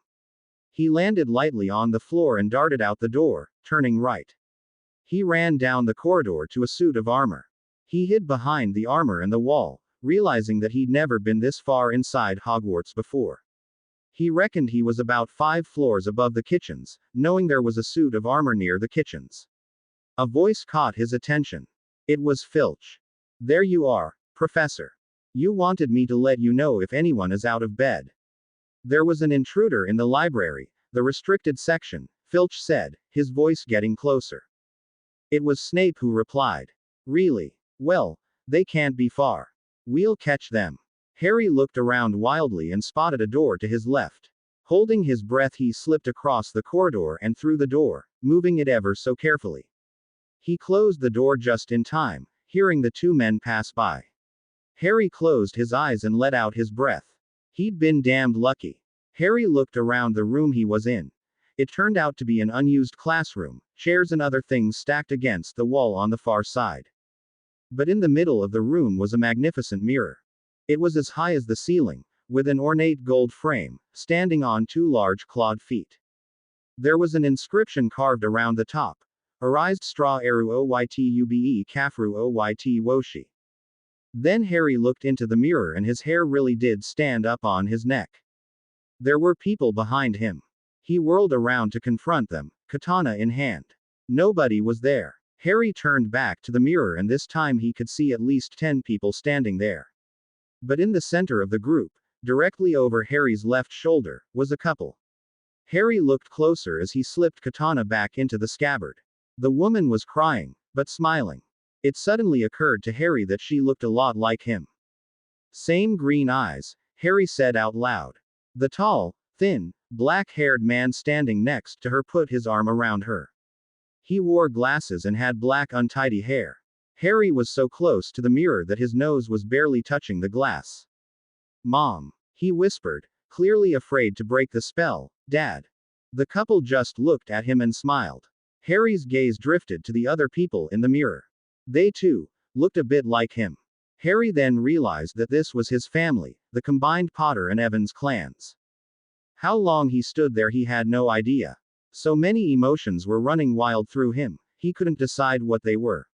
He landed lightly on the floor and darted out the door, turning right. He ran down the corridor to a suit of armor. He hid behind the armor and the wall, realizing that he'd never been this far inside Hogwarts before. He reckoned he was about 5 floors above the kitchens, knowing there was a suit of armor near the kitchens. A voice caught his attention. It was Filch. "There you are, Professor. You wanted me to let you know if anyone is out of bed." "There was an intruder in the library, the restricted section," Filch said, his voice getting closer. It was Snape who replied. "Really? Well, they can't be far. We'll catch them." Harry looked around wildly and spotted a door to his left. Holding his breath, he slipped across the corridor and through the door, moving it ever so carefully. He closed the door just in time, hearing the 2 men pass by. Harry closed his eyes and let out his breath. He'd been damned lucky. Harry looked around the room he was in. It turned out to be an unused classroom, chairs and other things stacked against the wall on the far side. But in the middle of the room was a magnificent mirror. It was as high as the ceiling, with an ornate gold frame, standing on 2 large clawed feet. There was an inscription carved around the top. Arised straw eru oytube kafru oyt woshi. Then Harry looked into the mirror and his hair really did stand up on his neck. There were people behind him. He whirled around to confront them, katana in hand. Nobody was there. Harry turned back to the mirror and this time he could see at least 10 people standing there. But in the center of the group, directly over Harry's left shoulder, was a couple. Harry looked closer as he slipped katana back into the scabbard. The woman was crying, but smiling. It suddenly occurred to Harry that she looked a lot like him. "Same green eyes," Harry said out loud. The tall, thin, black-haired man standing next to her put his arm around her. He wore glasses and had black untidy hair. Harry was so close to the mirror that his nose was barely touching the glass. "Mom," he whispered, clearly afraid to break the spell. "Dad." The couple just looked at him and smiled. Harry's gaze drifted to the other people in the mirror. They too looked a bit like him. Harry then realized that this was his family, the combined Potter and Evans clans. How long he stood there he had no idea. So many emotions were running wild through him, he couldn't decide what they were.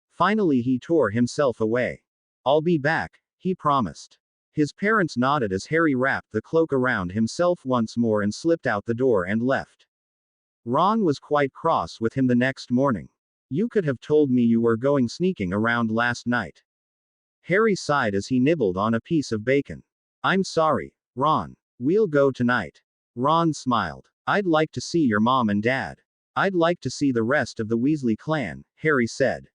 Finally he tore himself away. "I'll be back," he promised. His parents nodded as Harry wrapped the cloak around himself once more and slipped out the door and left. Ron was quite cross with him the next morning. "You could have told me you were going sneaking around last night." Harry sighed as he nibbled on a piece of bacon. "I'm sorry, Ron. We'll go tonight." Ron smiled. "I'd like to see your mom and dad. I'd like to see the rest of the Weasley clan," Harry said.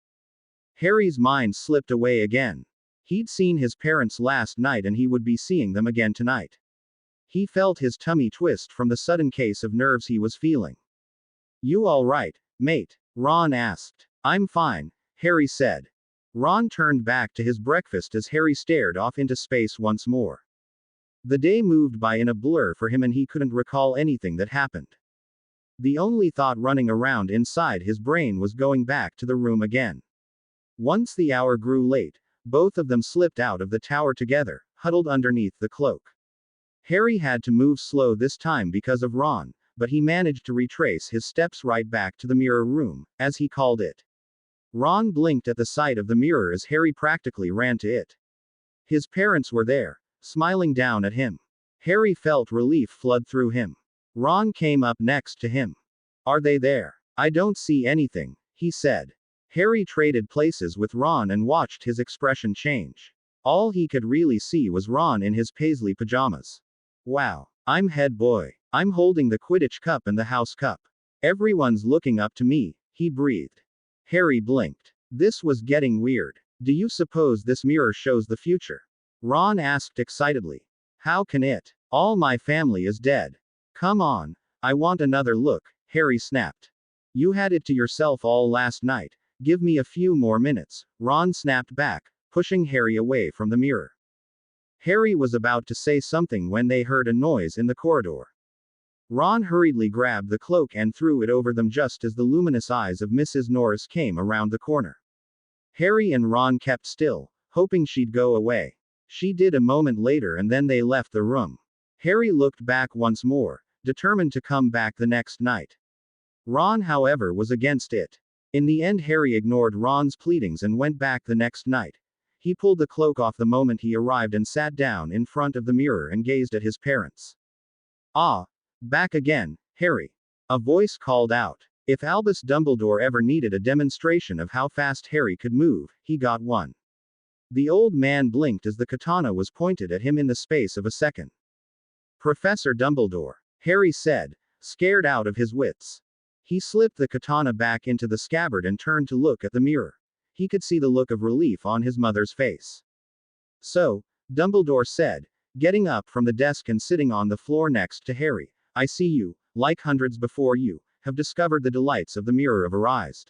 Harry's mind slipped away again. He'd seen his parents last night and he would be seeing them again tonight. He felt his tummy twist from the sudden case of nerves he was feeling. "You all right, mate?" Ron asked. "I'm fine," Harry said. Ron turned back to his breakfast as Harry stared off into space once more. The day moved by in a blur for him and he couldn't recall anything that happened. The only thought running around inside his brain was going back to the room again. Once the hour grew late, both of them slipped out of the tower together, huddled underneath the cloak. Harry had to move slow this time because of Ron, but he managed to retrace his steps right back to the mirror room, as he called it. Ron blinked at the sight of the mirror as Harry practically ran to it. His parents were there, smiling down at him. Harry felt relief flood through him. Ron came up next to him. "Are they there?" "I don't see anything," he said. Harry traded places with Ron and watched his expression change. All he could really see was Ron in his paisley pajamas. Wow, I'm head boy. I'm holding the Quidditch cup and the house cup. Everyone's looking up to me, he breathed. Harry blinked. This was getting weird. Do you suppose this mirror shows the future? Ron asked excitedly. How can it? All my family is dead. Come on. I want another look, Harry snapped. You had it to yourself all last night. Give me a few more minutes, Ron snapped back, pushing Harry away from the mirror. Harry was about to say something when they heard a noise in the corridor. Ron hurriedly grabbed the cloak and threw it over them just as the luminous eyes of Mrs. Norris came around the corner. Harry and Ron kept still, hoping she'd go away. She did a moment later and then they left the room. Harry looked back once more, determined to come back the next night. Ron, however, was against it. In the end, Harry ignored Ron's pleadings and went back the next night. He pulled the cloak off the moment he arrived and sat down in front of the mirror and gazed at his parents. Ah, back again, Harry. A voice called out. If Albus Dumbledore ever needed a demonstration of how fast Harry could move, he got one. The old man blinked as the katana was pointed at him in the space of a second. Professor Dumbledore, Harry said, scared out of his wits. He slipped the katana back into the scabbard and turned to look at the mirror. He could see the look of relief on his mother's face. So, Dumbledore said, getting up from the desk and sitting on the floor next to Harry, I see you, like hundreds before you, have discovered the delights of the Mirror of Erised.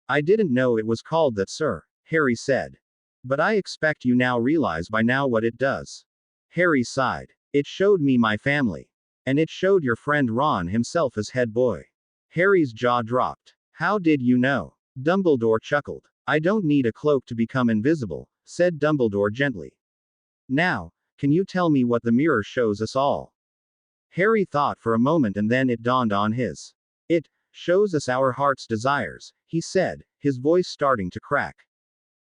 I didn't know it was called that, sir, Harry said. But I expect you now realize by now what it does. Harry sighed. It showed me my family. And it showed your friend Ron himself as head boy. Harry's jaw dropped. How did you know? Dumbledore chuckled. I don't need a cloak to become invisible, said Dumbledore gently. Now, can you tell me what the mirror shows us all? Harry thought for a moment and then it dawned on his. It shows us our heart's desires, he said, his voice starting to crack.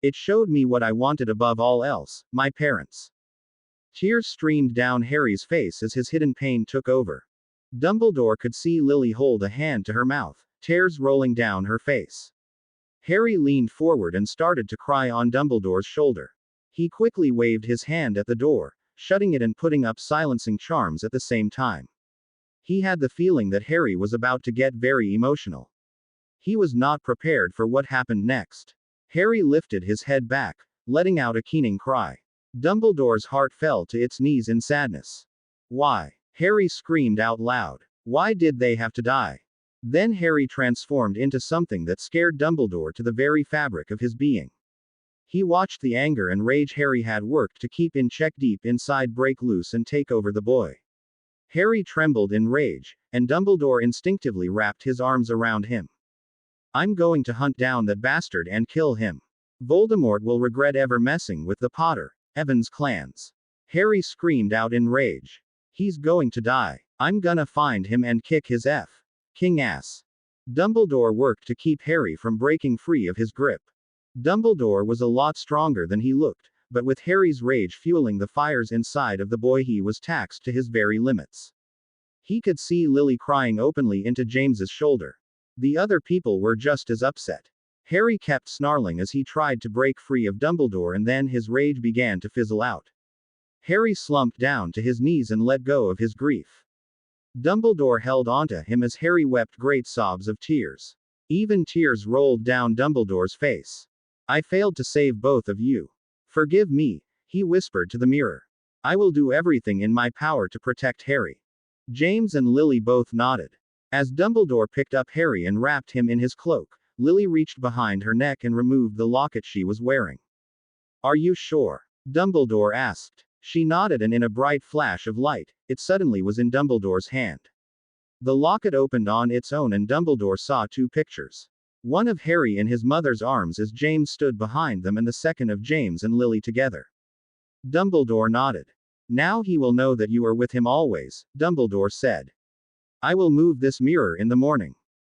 It showed me what I wanted above all else, my parents. Tears streamed down Harry's face as his hidden pain took over. Dumbledore could see Lily hold a hand to her mouth, tears rolling down her face. Harry leaned forward and started to cry on Dumbledore's shoulder. He quickly waved his hand at the door, shutting it and putting up silencing charms at the same time. He had the feeling that Harry was about to get very emotional. He was not prepared for what happened next. Harry lifted his head back, letting out a keening cry. Dumbledore's heart fell to its knees in sadness. Why? Harry screamed out loud. Why did they have to die? Then Harry transformed into something that scared Dumbledore to the very fabric of his being. He watched the anger and rage Harry had worked to keep in check deep inside break loose and take over the boy. Harry trembled in rage, and Dumbledore instinctively wrapped his arms around him. I'm going to hunt down that bastard and kill him. Voldemort will regret ever messing with the Potter, Evans clans. Harry screamed out in rage. He's going to die. I'm gonna find him and kick his King ass. Dumbledore worked to keep Harry from breaking free of his grip. Dumbledore was a lot stronger than he looked, but with Harry's rage fueling the fires inside of the boy, he was taxed to his very limits. He could see Lily crying openly into James's shoulder. The other people were just as upset. Harry kept snarling as he tried to break free of Dumbledore, and then his rage began to fizzle out. Harry slumped down to his knees and let go of his grief. Dumbledore held onto him as Harry wept great sobs of tears. Even tears rolled down Dumbledore's face. I failed to save both of you. Forgive me, he whispered to the mirror. I will do everything in my power to protect Harry. James and Lily both nodded. As Dumbledore picked up Harry and wrapped him in his cloak, Lily reached behind her neck and removed the locket she was wearing. Are you sure? Dumbledore asked. She nodded, and in a bright flash of light, it suddenly was in Dumbledore's hand. The locket opened on its own and Dumbledore saw two pictures. One of Harry in his mother's arms as James stood behind them, and the second of James and Lily together. Dumbledore nodded. Now he will know that you are with him always, Dumbledore said. I will move this mirror in the morning.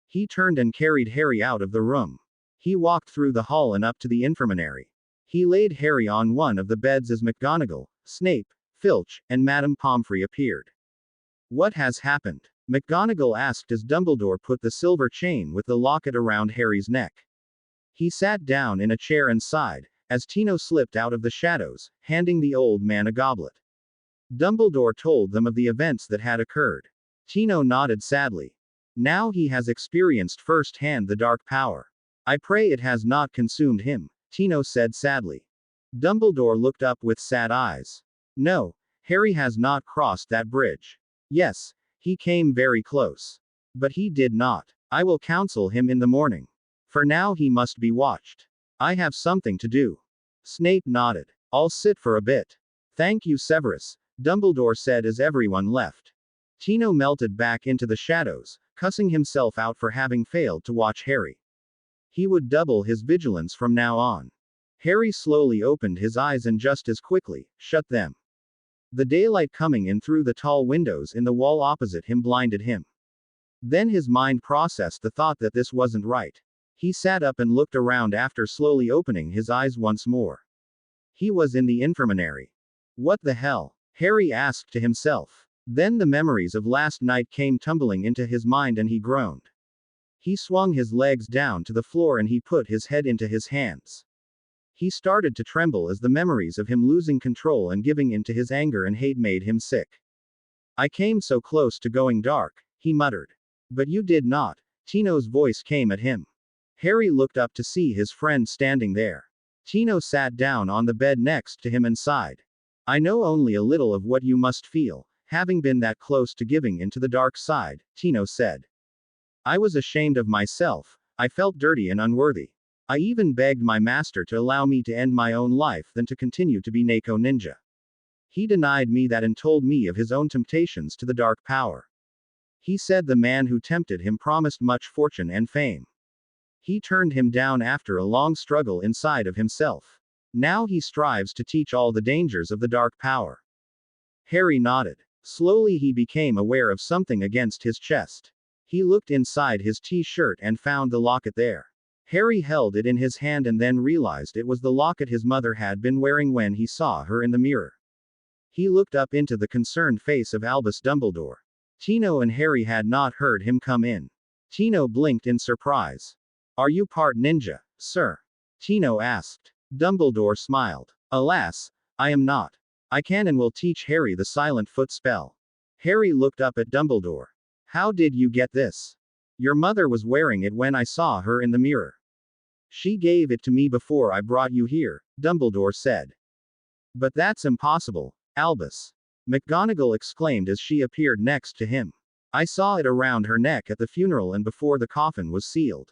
He turned and carried Harry out of the room. He walked through the hall and up to the infirmary. He laid Harry on one of the beds as McGonagall, Snape, Filch, and Madame Pomfrey appeared. What has happened? McGonagall asked as Dumbledore put the silver chain with the locket around Harry's neck. He sat down in a chair and sighed, as Tino slipped out of the shadows, handing the old man a goblet. Dumbledore told them of the events that had occurred. Tino nodded sadly. Now he has experienced firsthand the dark power. I pray it has not consumed him, Tino said sadly. Dumbledore looked up with sad eyes. No, Harry has not crossed that bridge. Yes, he came very close. But he did not. I will counsel him in the morning. For now he must be watched. I have something to do. Snape nodded. I'll sit for a bit. Thank you, Severus, Dumbledore said as everyone left. Tino melted back into the shadows, cussing himself out for having failed to watch Harry. He would double his vigilance from now on. Harry slowly opened his eyes and just as quickly, shut them. The daylight coming in through the tall windows in the wall opposite him blinded him. Then his mind processed the thought that this wasn't right. He sat up and looked around after slowly opening his eyes once more. He was in the infirmary. What the hell? Harry asked to himself. Then the memories of last night came tumbling into his mind and he groaned. He swung his legs down to the floor and he put his head into his hands. He started to tremble as the memories of him losing control and giving in to his anger and hate made him sick. I came so close to going dark, he muttered. But you did not, Tino's voice came at him. Harry looked up to see his friend standing there. Tino sat down on the bed next to him and sighed. I know only a little of what you must feel, having been that close to giving in to the dark side, Tino said. I was ashamed of myself, I felt dirty and unworthy. I even begged my master to allow me to end my own life than to continue to be Neko Ninja. He denied me that and told me of his own temptations to the dark power. He said the man who tempted him promised much fortune and fame. He turned him down after a long struggle inside of himself. Now he strives to teach all the dangers of the dark power. Harry nodded. Slowly he became aware of something against his chest. He looked inside his t-shirt and found the locket there. Harry held it in his hand and then realized it was the locket his mother had been wearing when he saw her in the mirror. He looked up into the concerned face of Albus Dumbledore. Tino and Harry had not heard him come in. Tino blinked in surprise. Are you part ninja, sir? Tino asked. Dumbledore smiled. Alas, I am not. I can and will teach Harry the silent foot spell. Harry looked up at Dumbledore. How did you get this? Your mother was wearing it when I saw her in the mirror. She gave it to me before I brought you here, Dumbledore said. But that's impossible, Albus. McGonagall exclaimed as she appeared next to him. I saw it around her neck at the funeral and before the coffin was sealed.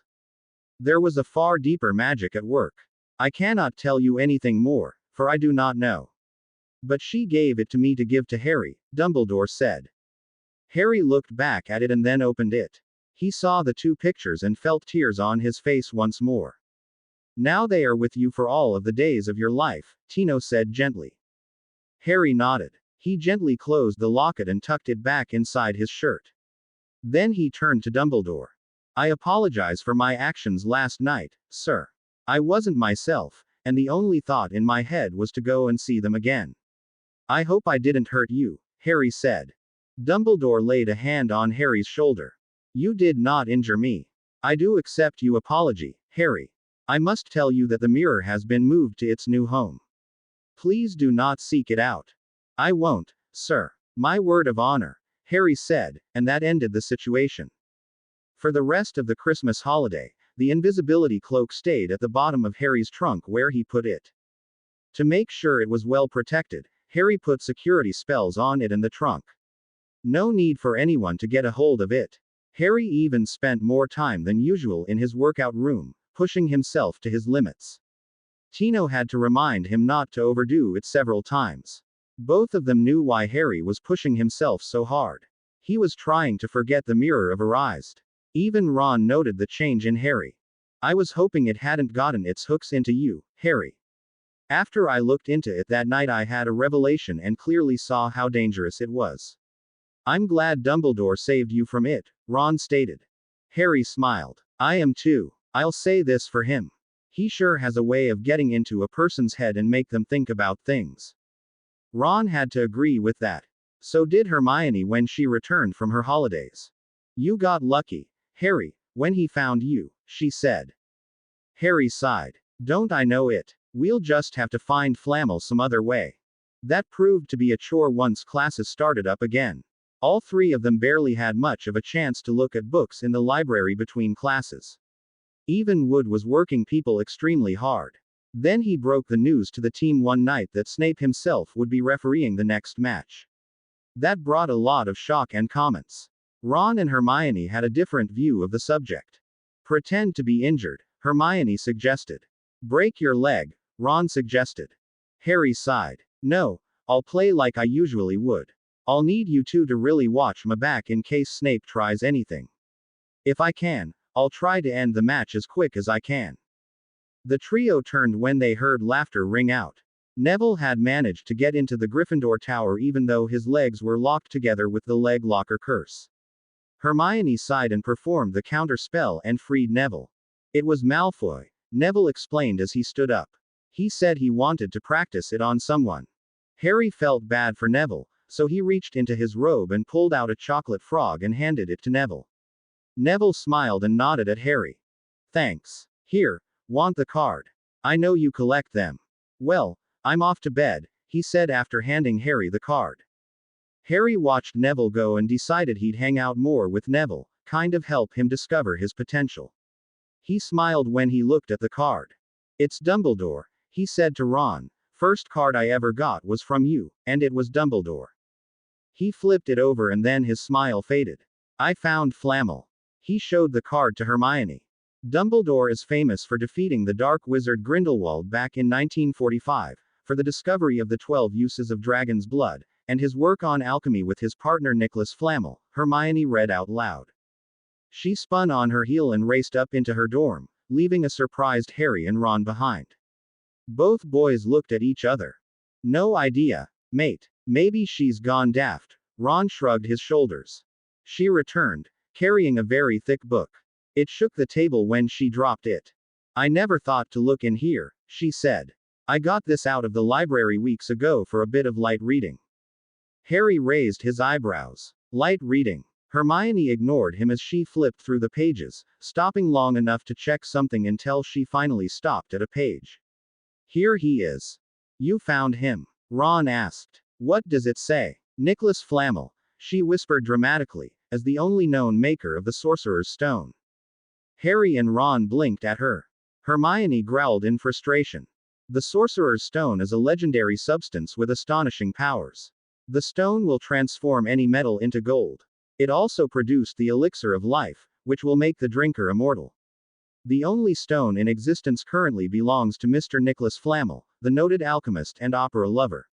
There was a far deeper magic at work. I cannot tell you anything more, for I do not know. But she gave it to me to give to Harry, Dumbledore said. Harry looked back at it and then opened it. He saw the two pictures and felt tears on his face once more. Now they are with you for all of the days of your life, Tino said gently. Harry nodded. He gently closed the locket and tucked it back inside his shirt. Then he turned to Dumbledore. I apologize for my actions last night, sir. I wasn't myself, and the only thought in my head was to go and see them again. I hope I didn't hurt you, Harry said. Dumbledore laid a hand on Harry's shoulder. You did not injure me. I do accept your apology, Harry. I must tell you that the mirror has been moved to its new home. Please do not seek it out. I won't, sir. My word of honor, Harry said, and that ended the situation. For the rest of the Christmas holiday, the invisibility cloak stayed at the bottom of Harry's trunk where he put it. To make sure it was well protected, Harry put security spells on it and the trunk. No need for anyone to get a hold of it. Harry even spent more time than usual in his workout room, pushing himself to his limits. Tino had to remind him not to overdo it several times. Both of them knew why Harry was pushing himself so hard. He was trying to forget the mirror of Arised. Even Ron noted the change in Harry. I was hoping it hadn't gotten its hooks into you, Harry. After I looked into it that night I had a revelation and clearly saw how dangerous it was. I'm glad Dumbledore saved you from it, Ron stated. Harry smiled. I am too. I'll say this for him. He sure has a way of getting into a person's head and make them think about things. Ron had to agree with that. So did Hermione when she returned from her holidays. You got lucky, Harry, when he found you, she said. Harry sighed. Don't I know it? We'll just have to find Flamel some other way. That proved to be a chore once classes started up again. All three of them barely had much of a chance to look at books in the library between classes. Even Wood was working people extremely hard. Then he broke the news to the team one night that Snape himself would be refereeing the next match. That brought a lot of shock and comments. Ron and Hermione had a different view of the subject. Pretend to be injured, Hermione suggested. Break your leg, Ron suggested. Harry sighed. No, I'll play like I usually would. I'll need you two to really watch my back in case Snape tries anything. If I can, I'll try to end the match as quick as I can. The trio turned when they heard laughter ring out. Neville had managed to get into the Gryffindor tower even though his legs were locked together with the leg locker curse. Hermione sighed and performed the counter spell and freed Neville. It was Malfoy, Neville explained as he stood up. He said he wanted to practice it on someone. Harry felt bad for Neville, so he reached into his robe and pulled out a chocolate frog and handed it to Neville. Neville smiled and nodded at Harry. Thanks. Here, want the card? I know you collect them. Well, I'm off to bed, he said after handing Harry the card. Harry watched Neville go and decided he'd hang out more with Neville, kind of help him discover his potential. He smiled when he looked at the card. It's Dumbledore, he said to Ron. First card I ever got was from you, and it was Dumbledore. He flipped it over and then his smile faded. I found Flamel. He showed the card to Hermione. Dumbledore is famous for defeating the dark wizard Grindelwald back in 1945, for the discovery of the 12 uses of dragon's blood, and his work on alchemy with his partner Nicholas Flamel, Hermione read out loud. She spun on her heel and raced up into her dorm, leaving a surprised Harry and Ron behind. Both boys looked at each other. No idea, mate. Maybe she's gone daft. Ron shrugged his shoulders. She returned, carrying a very thick book. It shook the table when she dropped it. I never thought to look in here, she said. I got this out of the library weeks ago for a bit of light reading. Harry raised his eyebrows. Light reading. Hermione ignored him as she flipped through the pages, stopping long enough to check something until she finally stopped at a page. Here he is. You found him? Ron asked. What does it say? Nicholas Flamel, she whispered dramatically, as the only known maker of the Sorcerer's Stone. Harry and Ron blinked at her. Hermione growled in frustration. The Sorcerer's Stone is a legendary substance with astonishing powers. The stone will transform any metal into gold. It also produced the elixir of life, which will make the drinker immortal. The only stone in existence currently belongs to Mr. Nicholas Flamel, the noted alchemist and opera lover.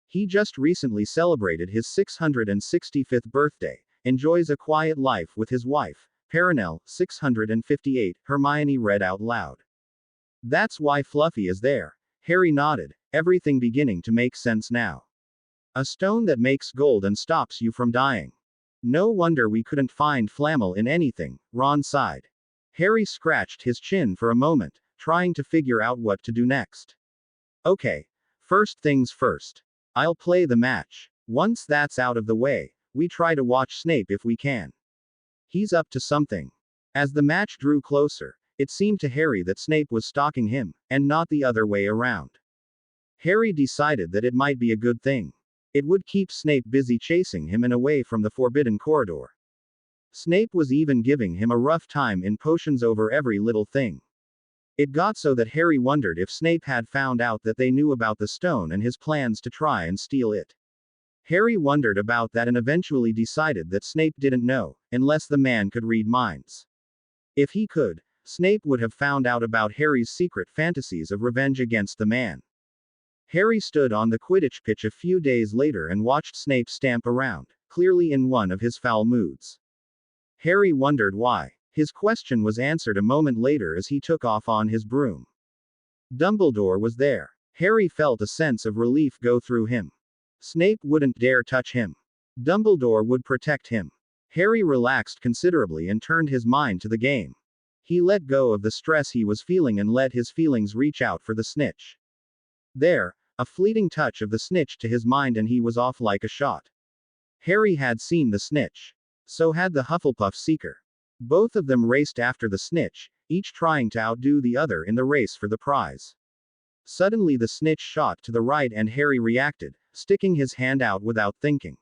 He just recently celebrated his 665th birthday, enjoys a quiet life with his wife, Perenelle, 658, Hermione read out loud. That's why Fluffy is there. Harry nodded, everything beginning to make sense now. A stone that makes gold and stops you from dying. No wonder we couldn't find Flamel in anything, Ron sighed. Harry scratched his chin for a moment, trying to figure out what to do next. Okay. First things first. I'll play the match. Once that's out of the way, we try to watch Snape if we can. He's up to something. As the match drew closer, it seemed to Harry that Snape was stalking him, and not the other way around. Harry decided that it might be a good thing. It would keep Snape busy chasing him and away from the forbidden corridor. Snape was even giving him a rough time in potions over every little thing. It got so that Harry wondered if Snape had found out that they knew about the stone and his plans to try and steal it. Harry wondered about that and eventually decided that Snape didn't know, unless the man could read minds. If he could, Snape would have found out about Harry's secret fantasies of revenge against the man. Harry stood on the Quidditch pitch a few days later and watched Snape stamp around, clearly in one of his foul moods. Harry wondered why. His question was answered a moment later as he took off on his broom. Dumbledore was there. Harry felt a sense of relief go through him. Snape wouldn't dare touch him. Dumbledore would protect him. Harry relaxed considerably and turned his mind to the game. He let go of the stress he was feeling and let his feelings reach out for the snitch. There, a fleeting touch of the snitch to his mind and he was off like a shot. Harry had seen the snitch. So had the Hufflepuff seeker. Both of them raced after the snitch, each trying to outdo the other in the race for the prize. Suddenly the snitch shot to the right and Harry reacted, sticking his hand out without thinking.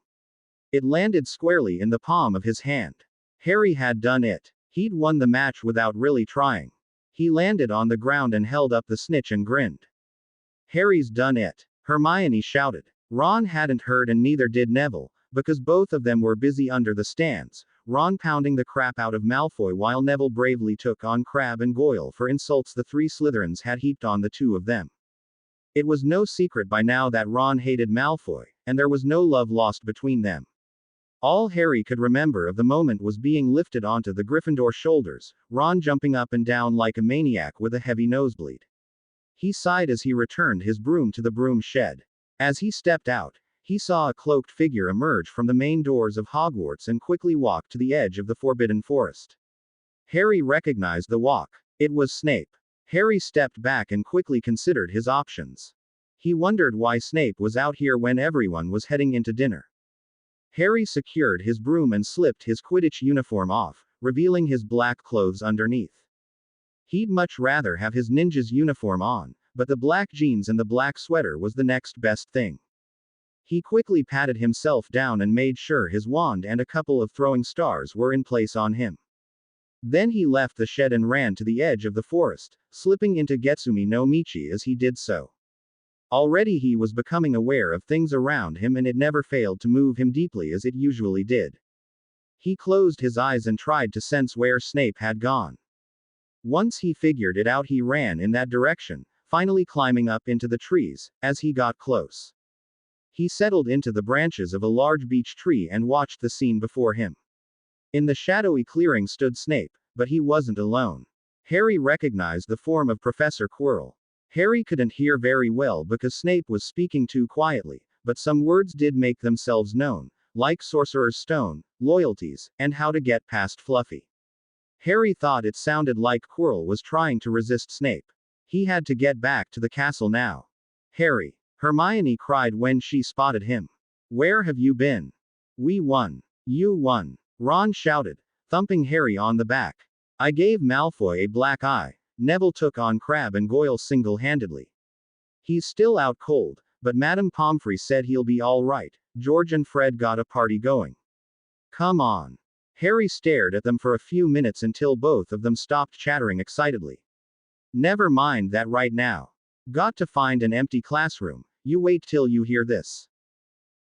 It landed squarely in the palm of his hand. Harry had done it. He'd won the match without really trying. He landed on the ground and held up the snitch and grinned. Harry's done it, Hermione shouted. Ron hadn't heard and neither did Neville, because both of them were busy under the stands, Ron pounding the crap out of Malfoy while Neville bravely took on Crabbe and Goyle for insults the three Slytherins had heaped on the two of them. It was no secret by now that Ron hated Malfoy, and there was no love lost between them. All Harry could remember of the moment was being lifted onto the Gryffindor shoulders, Ron jumping up and down like a maniac with a heavy nosebleed. He sighed as he returned his broom to the broom shed. As he stepped out, he saw a cloaked figure emerge from the main doors of Hogwarts and quickly walk to the edge of the Forbidden Forest. Harry recognized the walk. It was Snape. Harry stepped back and quickly considered his options. He wondered why Snape was out here when everyone was heading into dinner. Harry secured his broom and slipped his Quidditch uniform off, revealing his black clothes underneath. He'd much rather have his ninja's uniform on, but the black jeans and the black sweater was the next best thing. He quickly patted himself down and made sure his wand and a couple of throwing stars were in place on him. Then he left the shed and ran to the edge of the forest, slipping into Getsumi no Michi as he did so. Already he was becoming aware of things around him and it never failed to move him deeply as it usually did. He closed his eyes and tried to sense where Snape had gone. Once he figured it out, he ran in that direction, finally climbing up into the trees. As he got close, he settled into the branches of a large beech tree and watched the scene before him. In the shadowy clearing stood Snape, but he wasn't alone. Harry recognized the form of Professor Quirrell. Harry couldn't hear very well because Snape was speaking too quietly, but some words did make themselves known, like Sorcerer's Stone, loyalties, and how to get past Fluffy. Harry thought it sounded like Quirrell was trying to resist Snape. He had to get back to the castle now. Harry, Hermione cried when she spotted him. Where have you been? We won. You won. Ron shouted, thumping Harry on the back. I gave Malfoy a black eye. Neville took on Crabbe and Goyle single-handedly. He's still out cold, but Madame Pomfrey said he'll be all right. George and Fred got a party going. Come on. Harry stared at them for a few minutes until both of them stopped chattering excitedly. Never mind that right now. Got to find an empty classroom. You wait till you hear this.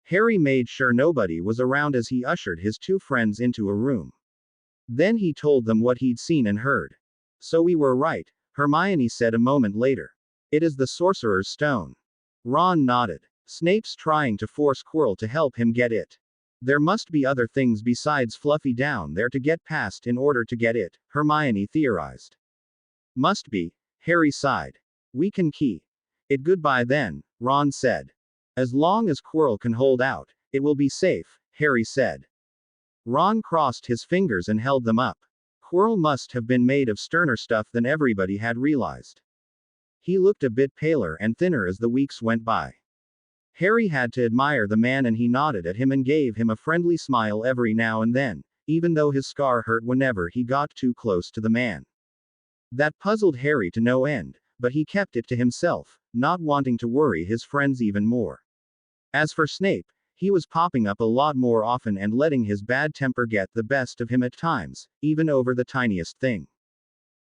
Harry made sure nobody was around as he ushered his two friends into a room. Then he told them what he'd seen and heard. So we were right, Hermione said a moment later. It is the Sorcerer's Stone. Ron nodded. Snape's trying to force Quirrell to help him get it. There must be other things besides Fluffy down there to get past in order to get it, Hermione theorized. Must be, Harry sighed. We can key it goodbye then, Ron said. As long as Quirrell can hold out, it will be safe, Harry said. Ron crossed his fingers and held them up. Quirrell must have been made of sterner stuff than everybody had realized. He looked a bit paler and thinner as the weeks went by. Harry had to admire the man and he nodded at him and gave him a friendly smile every now and then, even though his scar hurt whenever he got too close to the man. That puzzled Harry to no end, but he kept it to himself, not wanting to worry his friends even more. As for Snape, he was popping up a lot more often and letting his bad temper get the best of him at times, even over the tiniest thing.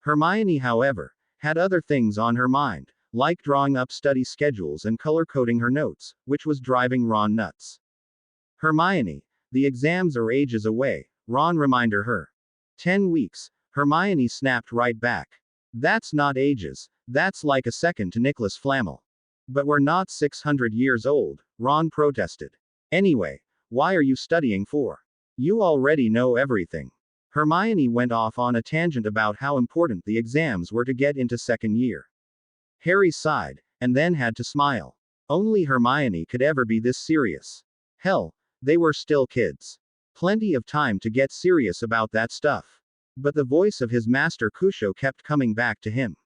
Hermione, however, had other things on her mind, like drawing up study schedules and color-coding her notes, which was driving Ron nuts. Hermione, the exams are ages away, Ron reminded her. 10 weeks, Hermione snapped right back. That's not ages, that's like a second to Nicholas Flamel. But we're not 600 years old, Ron protested. Anyway, why are you studying for? You already know everything. Hermione went off on a tangent about how important the exams were to get into second year. Harry sighed, and then had to smile. Only Hermione could ever be this serious. Hell, they were still kids. Plenty of time to get serious about that stuff. But the voice of his master Cusho kept coming back to him.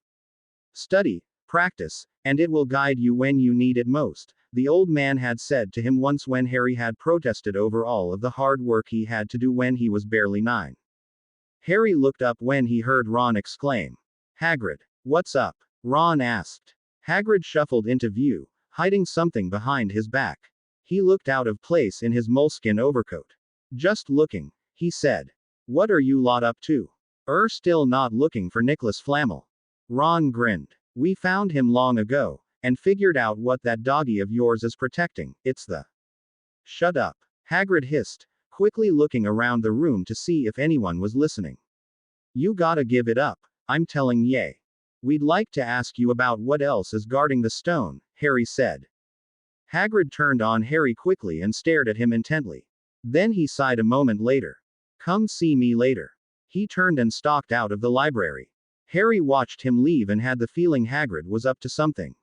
Study, practice, and it will guide you when you need it most. the old man had said to him once when Harry had protested over all of the hard work he had to do when he was barely 9. Harry looked up when he heard Ron exclaim, "Hagrid, what's up?" Ron asked. Hagrid shuffled into view, hiding something behind his back. He looked out of place in his moleskin overcoat. "Just looking," he said. "What are you lot up to?" Still not looking for Nicholas Flamel." Ron grinned. "We found him long ago, and figured out what that doggy of yours is protecting. It's the—" "Shut up," Hagrid hissed, quickly looking around the room to see if anyone was listening. "You gotta give it up, I'm telling ye. We'd like to ask you about what else is guarding the stone," Harry said. Hagrid turned on Harry quickly and stared at him intently. Then he sighed a moment later. "Come see me later." He turned and stalked out of the library. Harry watched him leave and had the feeling Hagrid was up to something.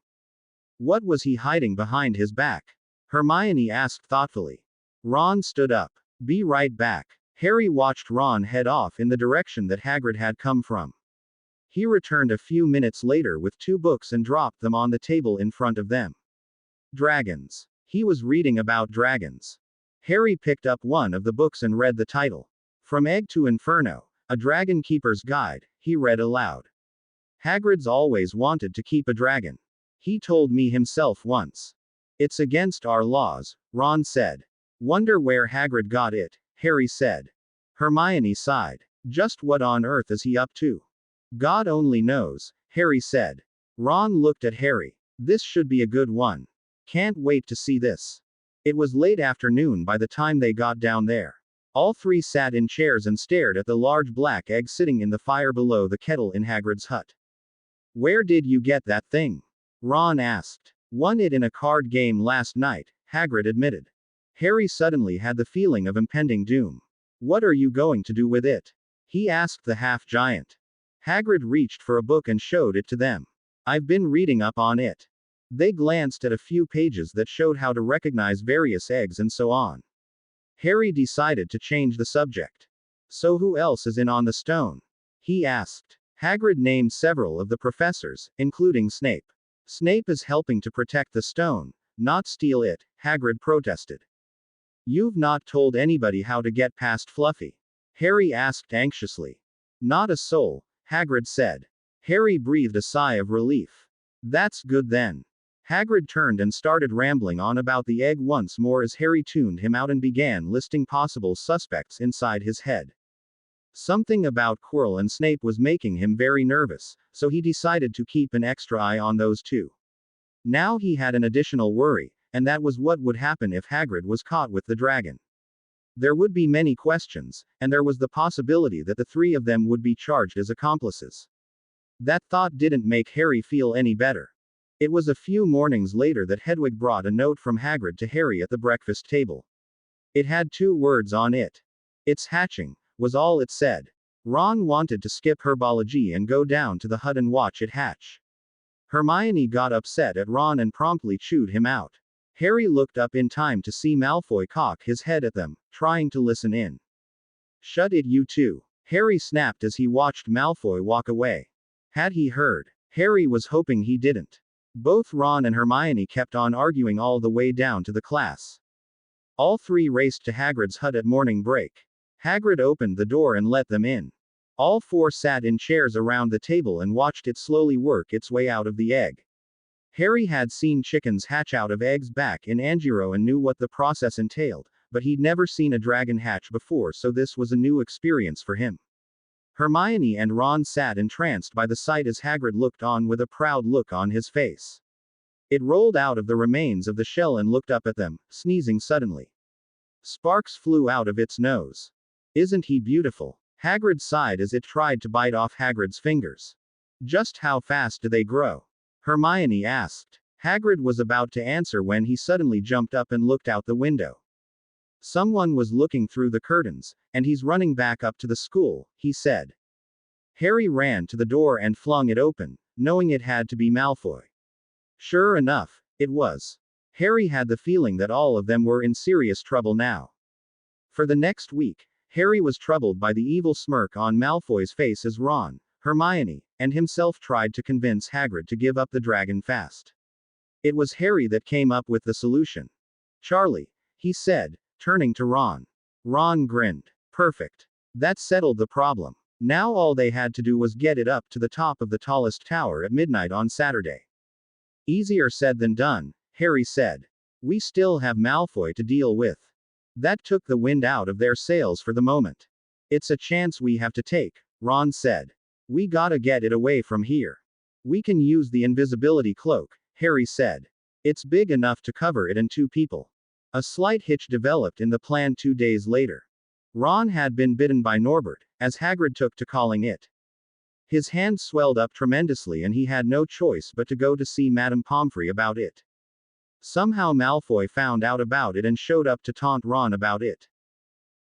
What was he hiding behind his back? Hermione asked thoughtfully. Ron stood up. "Be right back." Harry watched Ron head off in the direction that Hagrid had come from. He returned a few minutes later with 2 books and dropped them on the table in front of them. Dragons. He was reading about dragons. Harry picked up one of the books and read the title. From Egg to Inferno, A Dragon Keeper's Guide, he read aloud. Hagrid's always wanted to keep a dragon. He told me himself once. It's against our laws, Ron said. Wonder where Hagrid got it, Harry said. Hermione sighed. Just what on earth is he up to? God only knows, Harry said. Ron looked at Harry. This should be a good one. Can't wait to see this. It was late afternoon by the time they got down there. All 3 sat in chairs and stared at the large black egg sitting in the fire below the kettle in Hagrid's hut. Where did you get that thing? Ron asked. Won it in a card game last night, Hagrid admitted. Harry suddenly had the feeling of impending doom. What are you going to do with it? He asked the half-giant. Hagrid reached for a book and showed it to them. I've been reading up on it. They glanced at a few pages that showed how to recognize various eggs and so on. Harry decided to change the subject. So who else is in on the stone? He asked. Hagrid named several of the professors, including Snape. Snape is helping to protect the stone, not steal it, Hagrid protested. You've not told anybody how to get past Fluffy? Harry asked anxiously. Not a soul, Hagrid said. Harry breathed a sigh of relief. That's good then. Hagrid turned and started rambling on about the egg once more as Harry tuned him out and began listing possible suspects inside his head. Something about Quirrell and Snape was making him very nervous, so he decided to keep an extra eye on those 2. Now he had an additional worry, and that was what would happen if Hagrid was caught with the dragon. There would be many questions, and there was the possibility that the 3 of them would be charged as accomplices. That thought didn't make Harry feel any better. It was a few mornings later that Hedwig brought a note from Hagrid to Harry at the breakfast table. It had 2 words on it. It's hatching, was all it said. Ron wanted to skip herbology and go down to the hut and watch it hatch. Hermione got upset at Ron and promptly chewed him out. Harry looked up in time to see Malfoy cock his head at them, trying to listen in. Shut it, you two, Harry snapped as he watched Malfoy walk away. Had he heard? Harry was hoping he didn't. Both Ron and Hermione kept on arguing all the way down to the class. All 3 raced to Hagrid's hut at morning break. Hagrid opened the door and let them in. All 4 sat in chairs around the table and watched it slowly work its way out of the egg. Harry had seen chickens hatch out of eggs back in Angiro and knew what the process entailed, but he'd never seen a dragon hatch before, so this was a new experience for him. Hermione and Ron sat entranced by the sight as Hagrid looked on with a proud look on his face. It rolled out of the remains of the shell and looked up at them, sneezing suddenly. Sparks flew out of its nose. Isn't he beautiful? Hagrid sighed as it tried to bite off Hagrid's fingers. Just how fast do they grow? Hermione asked. Hagrid was about to answer when he suddenly jumped up and looked out the window. Someone was looking through the curtains, and he's running back up to the school, he said. Harry ran to the door and flung it open, knowing it had to be Malfoy. Sure enough, it was. Harry had the feeling that all of them were in serious trouble now. For the next week, Harry was troubled by the evil smirk on Malfoy's face as Ron, Hermione, and himself tried to convince Hagrid to give up the dragon fast. It was Harry that came up with the solution. Charlie, he said, turning to Ron. Ron grinned. Perfect. That settled the problem. Now all they had to do was get it up to the top of the tallest tower at midnight on Saturday. Easier said than done, Harry said. We still have Malfoy to deal with. That took the wind out of their sails for the moment. It's a chance we have to take, Ron said. We gotta get it away from here. We can use the invisibility cloak, Harry said. It's big enough to cover it and two people. A slight hitch developed in the plan 2 days later. Ron had been bitten by Norbert, as Hagrid took to calling it. His hand swelled up tremendously and he had no choice but to go to see Madame Pomfrey about it. Somehow Malfoy found out about it and showed up to taunt Ron about it.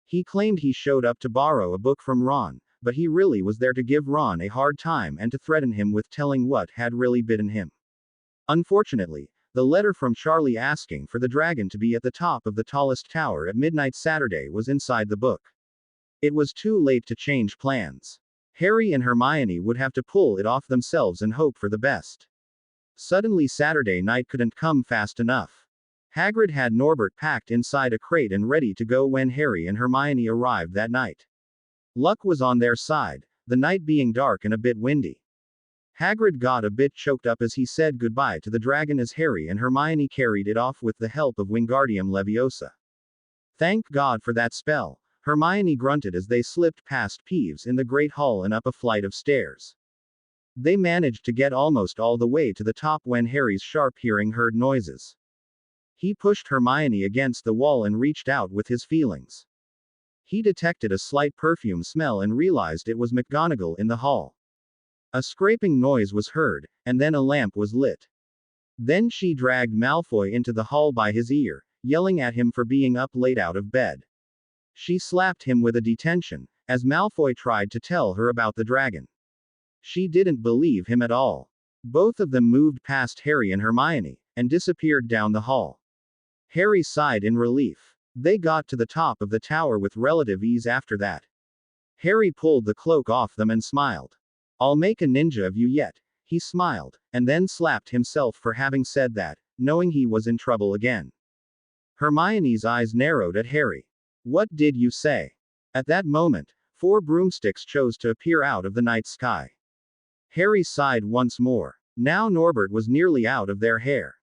He claimed he showed up to borrow a book from Ron, but he really was there to give Ron a hard time and to threaten him with telling what had really bitten him. Unfortunately, the letter from Charlie asking for the dragon to be at the top of the tallest tower at midnight Saturday was inside the book. It was too late to change plans. Harry and Hermione would have to pull it off themselves and hope for the best. Suddenly Saturday night couldn't come fast enough. Hagrid had Norbert packed inside a crate and ready to go when Harry and Hermione arrived that night. Luck was on their side, the night being dark and a bit windy. Hagrid got a bit choked up as he said goodbye to the dragon as Harry and Hermione carried it off with the help of Wingardium Leviosa. Thank God for that spell, Hermione grunted as they slipped past Peeves in the Great Hall and up a flight of stairs. They managed to get almost all the way to the top when Harry's sharp hearing heard noises. He pushed Hermione against the wall and reached out with his feelings. He detected a slight perfume smell and realized it was McGonagall in the hall. A scraping noise was heard, and then a lamp was lit. Then she dragged Malfoy into the hall by his ear, yelling at him for being up late out of bed. She slapped him with a detention, as Malfoy tried to tell her about the dragon. She didn't believe him at all. Both of them moved past Harry and Hermione, and disappeared down the hall. Harry sighed in relief. They got to the top of the tower with relative ease after that. Harry pulled the cloak off them and smiled. I'll make a ninja of you yet, he smiled, and then slapped himself for having said that, knowing he was in trouble again. Hermione's eyes narrowed at Harry. What did you say? At that moment, 4 broomsticks chose to appear out of the night sky. Harry sighed once more. Now Norbert was nearly out of their hair.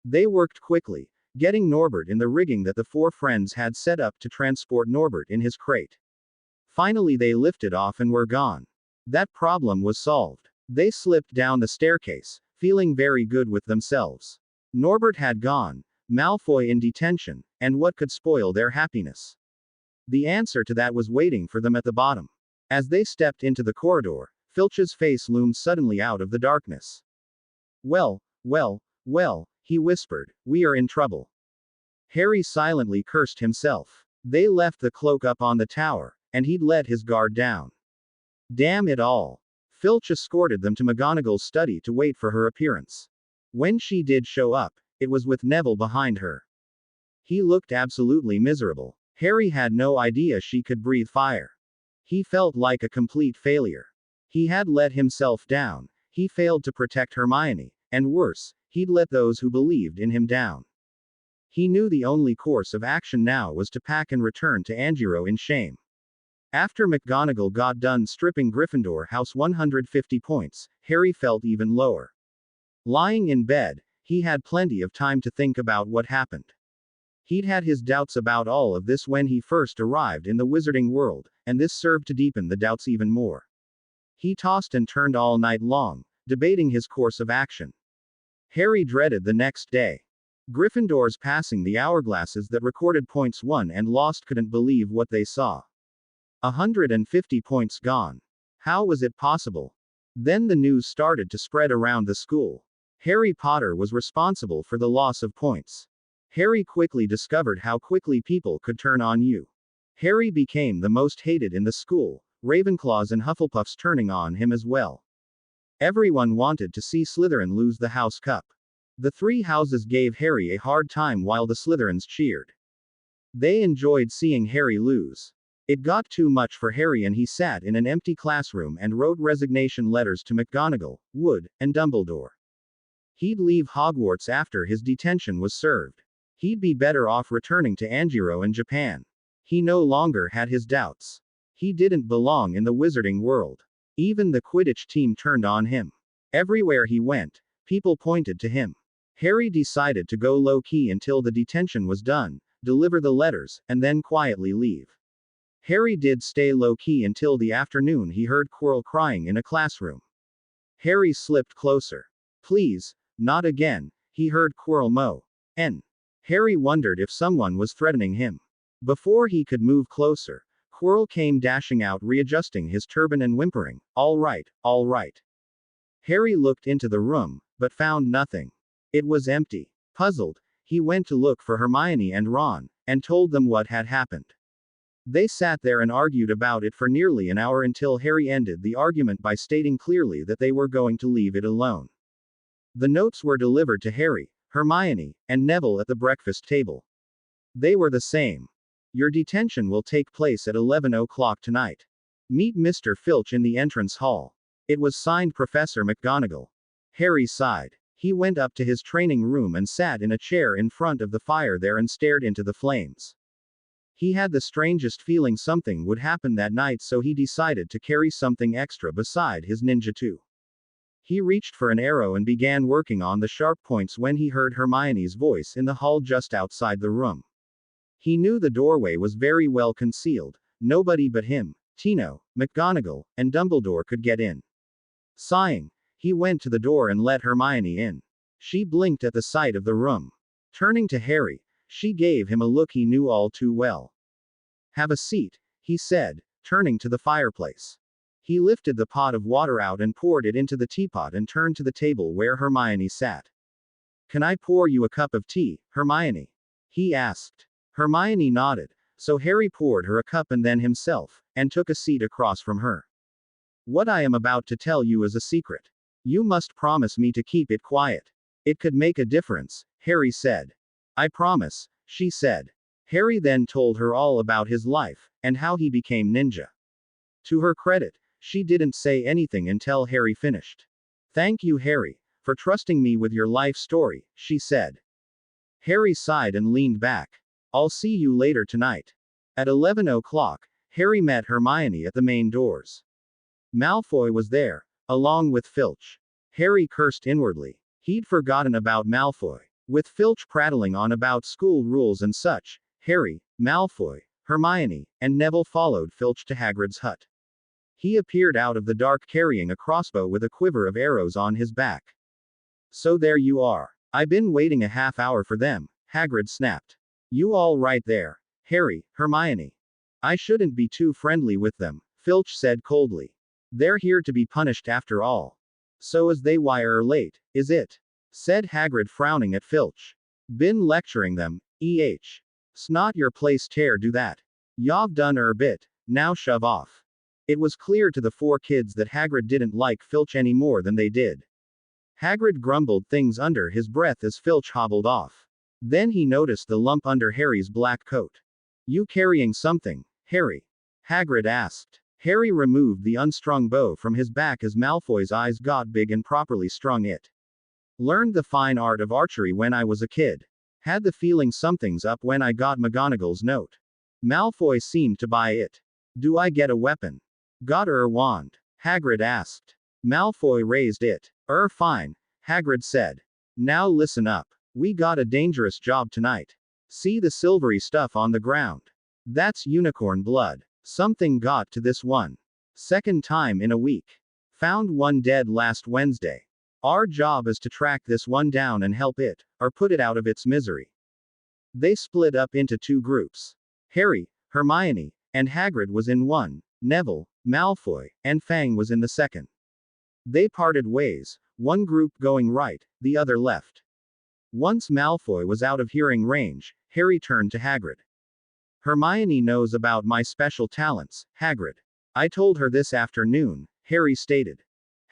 They worked quickly, getting Norbert in the rigging that the 4 friends had set up to transport Norbert in his crate. Finally they lifted off and were gone. That problem was solved. They slipped down the staircase, feeling very good with themselves. Norbert had gone, Malfoy in detention, and what could spoil their happiness? The answer to that was waiting for them at the bottom. As they stepped into the corridor, Filch's face loomed suddenly out of the darkness. Well, he whispered, we are in trouble. Harry silently cursed himself. They left the cloak up on the tower, and he'd let his guard down. Damn it all. Filch escorted them to McGonagall's study to wait for her appearance. When she did show up, it was with Neville behind her. He looked absolutely miserable. Harry had no idea she could breathe fire. He felt like a complete failure. He had let himself down, he failed to protect Hermione, and worse, he'd let those who believed in him down. He knew the only course of action now was to pack and return to Angiro in shame. After McGonagall got done stripping Gryffindor House 150 points, Harry felt even lower. Lying in bed, he had plenty of time to think about what happened. He'd had his doubts about all of this when he first arrived in the wizarding world, and this served to deepen the doubts even more. He tossed and turned all night long, debating his course of action. Harry dreaded the next day. Gryffindors passing the hourglasses that recorded points won and lost couldn't believe what they saw. 150 points gone. How was it possible? Then the news started to spread around the school. Harry Potter was responsible for the loss of points. Harry quickly discovered how quickly people could turn on you. Harry became the most hated in the school, Ravenclaws and Hufflepuffs turning on him as well. Everyone wanted to see Slytherin lose the House Cup. The 3 houses gave Harry a hard time while the Slytherins cheered. They enjoyed seeing Harry lose. It got too much for Harry and he sat in an empty classroom and wrote resignation letters to McGonagall, Wood, and Dumbledore. He'd leave Hogwarts after his detention was served. He'd be better off returning to Anjiro in Japan. He no longer had his doubts. He didn't belong in the wizarding world. Even the Quidditch team turned on him. Everywhere he went, people pointed to him. Harry decided to go low-key until the detention was done, deliver the letters, and then quietly leave. Harry did stay low-key until the afternoon. He heard Quirrell crying in a classroom. Harry slipped closer. Please, not again, he heard Quirrell moan. Harry wondered if someone was threatening him. Before he could move closer, Quirrell came dashing out, readjusting his turban and whimpering, "All right, all right." Harry looked into the room, but found nothing. It was empty. Puzzled, he went to look for Hermione and Ron, and told them what had happened. They sat there and argued about it for nearly an hour until Harry ended the argument by stating clearly that they were going to leave it alone. The notes were delivered to Harry, Hermione, and Neville at the breakfast table. They were the same. Your detention will take place at 11 o'clock tonight. Meet Mr. Filch in the entrance hall. It was signed Professor McGonagall. Harry sighed. He went up to his training room and sat in a chair in front of the fire there and stared into the flames. He had the strangest feeling something would happen that night, so he decided to carry something extra beside his ninja too. He reached for an arrow and began working on the sharp points when he heard Hermione's voice in the hall just outside the room. He knew the doorway was very well concealed. Nobody but him, Tino, McGonagall, and Dumbledore could get in. Sighing, he went to the door and let Hermione in. She blinked at the sight of the room. Turning to Harry, she gave him a look he knew all too well. "Have a seat," he said, turning to the fireplace. He lifted the pot of water out and poured it into the teapot and turned to the table where Hermione sat. "Can I pour you a cup of tea, Hermione?" he asked. Hermione nodded, so Harry poured her a cup and then himself, and took a seat across from her. "What I am about to tell you is a secret. You must promise me to keep it quiet. It could make a difference," Harry said. "I promise," she said. Harry then told her all about his life, and how he became ninja. To her credit, she didn't say anything until Harry finished. "Thank you, Harry, for trusting me with your life story," she said. Harry sighed and leaned back. "I'll see you later tonight." At 11 o'clock, Harry met Hermione at the main doors. Malfoy was there, along with Filch. Harry cursed inwardly. He'd forgotten about Malfoy. With Filch prattling on about school rules and such, Harry, Malfoy, Hermione, and Neville followed Filch to Hagrid's hut. He appeared out of the dark carrying a crossbow with a quiver of arrows on his back. "So there you are. I've been waiting a half hour for them," Hagrid snapped. "You all right there, Harry, Hermione?" "I shouldn't be too friendly with them," Filch said coldly. "They're here to be punished after all. So is they why are late, is it?" said Hagrid, frowning at Filch. "Been lecturing them, Snot your place tear do that. Y'ave done bit, now shove off." It was clear to the four kids that Hagrid didn't like Filch any more than they did. Hagrid grumbled things under his breath as Filch hobbled off. Then he noticed the lump under Harry's black coat. "You carrying something, Harry?" Hagrid asked. Harry removed the unstrung bow from his back as Malfoy's eyes got big and properly strung it. "Learned the fine art of archery when I was a kid. Had the feeling something's up when I got McGonagall's note. Malfoy seemed to buy it. Do I get a weapon?" "Got wand?" Hagrid asked. Malfoy raised it. Fine," Hagrid said. "Now listen up. We got a dangerous job tonight. See the silvery stuff on the ground? That's unicorn blood. Something got to this one. Second time in a week. Found one dead last Wednesday. Our job is to track this one down and help it, or put it out of its misery." They split up into two groups. Harry, Hermione, and Hagrid was in one. Neville, Malfoy, and Fang was in the second. They parted ways, one group going right, the other left. Once Malfoy was out of hearing range, Harry turned to Hagrid. "Hermione knows about my special talents, Hagrid. I told her this afternoon," Harry stated.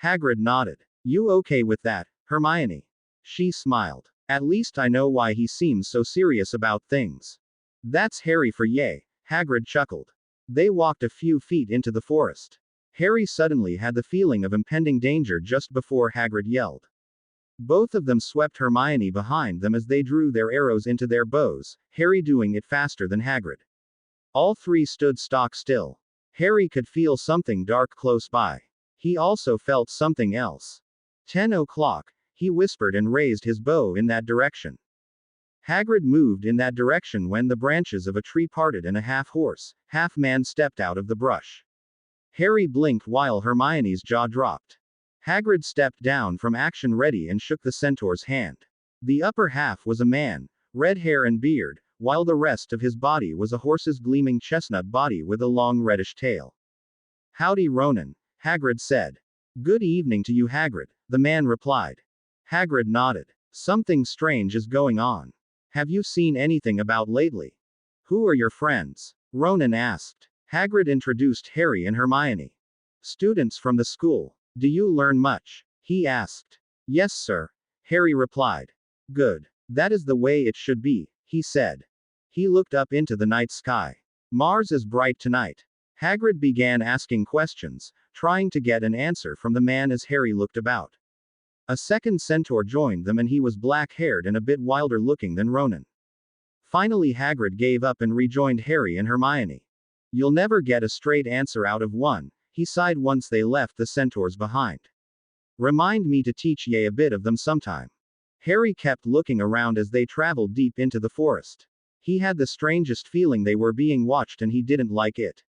Hagrid nodded. "You okay with that, Hermione?" She smiled. "At least I know why he seems so serious about things." "That's Harry for yay," Hagrid chuckled. They walked a few feet into the forest. Harry suddenly had the feeling of impending danger just before Hagrid yelled. Both of them swept Hermione behind them as they drew their arrows into their bows, Harry doing it faster than Hagrid. All three stood stock still. Harry could feel something dark close by. He also felt something else. 10 o'clock, he whispered and raised his bow in that direction. Hagrid moved in that direction when the branches of a tree parted and a half-horse, half-man stepped out of the brush. Harry blinked while Hermione's jaw dropped. Hagrid stepped down from action ready and shook the centaur's hand. The upper half was a man, red hair and beard, while the rest of his body was a horse's gleaming chestnut body with a long reddish tail. "Howdy, Ronan," Hagrid said. "Good evening to you, Hagrid," the man replied. Hagrid nodded. "Something strange is going on. Have you seen anything about lately?" "Who are your friends?" Ronan asked. Hagrid introduced Harry and Hermione. "Students from the school. Do you learn much?" he asked. "Yes, sir," Harry replied. "Good. That is the way it should be," he said. He looked up into the night sky. "Mars is bright tonight." Hagrid began asking questions, trying to get an answer from the man as Harry looked about. A second centaur joined them and he was black-haired and a bit wilder looking than Ronan. Finally Hagrid gave up and rejoined Harry and Hermione. "You'll never get a straight answer out of one," he sighed once they left the centaurs behind. "Remind me to teach ye a bit of them sometime." Harry kept looking around as they traveled deep into the forest. He had the strangest feeling they were being watched and he didn't like it.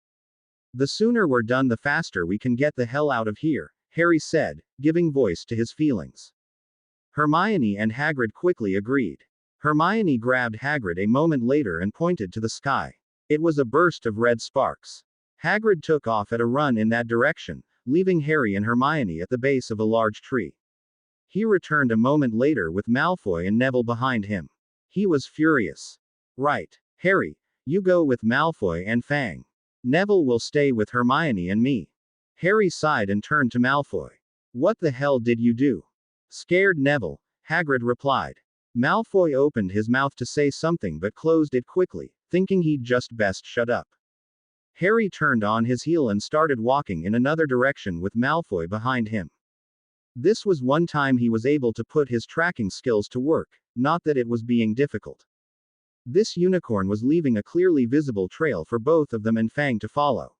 "The sooner we're done the faster we can get the hell out of here," Harry said, giving voice to his feelings. Hermione and Hagrid quickly agreed. Hermione grabbed Hagrid a moment later and pointed to the sky. It was a burst of red sparks. Hagrid took off at a run in that direction, leaving Harry and Hermione at the base of a large tree. He returned a moment later with Malfoy and Neville behind him. He was furious. "Right. Harry, you go with Malfoy and Fang. Neville will stay with Hermione and me." Harry sighed and turned to Malfoy. "What the hell did you do?" "Scared Neville," Hagrid replied. Malfoy opened his mouth to say something but closed it quickly, thinking he'd just best shut up. Harry turned on his heel and started walking in another direction with Malfoy behind him. This was one time he was able to put his tracking skills to work, not that it was being difficult. This unicorn was leaving a clearly visible trail for both of them and Fang to follow.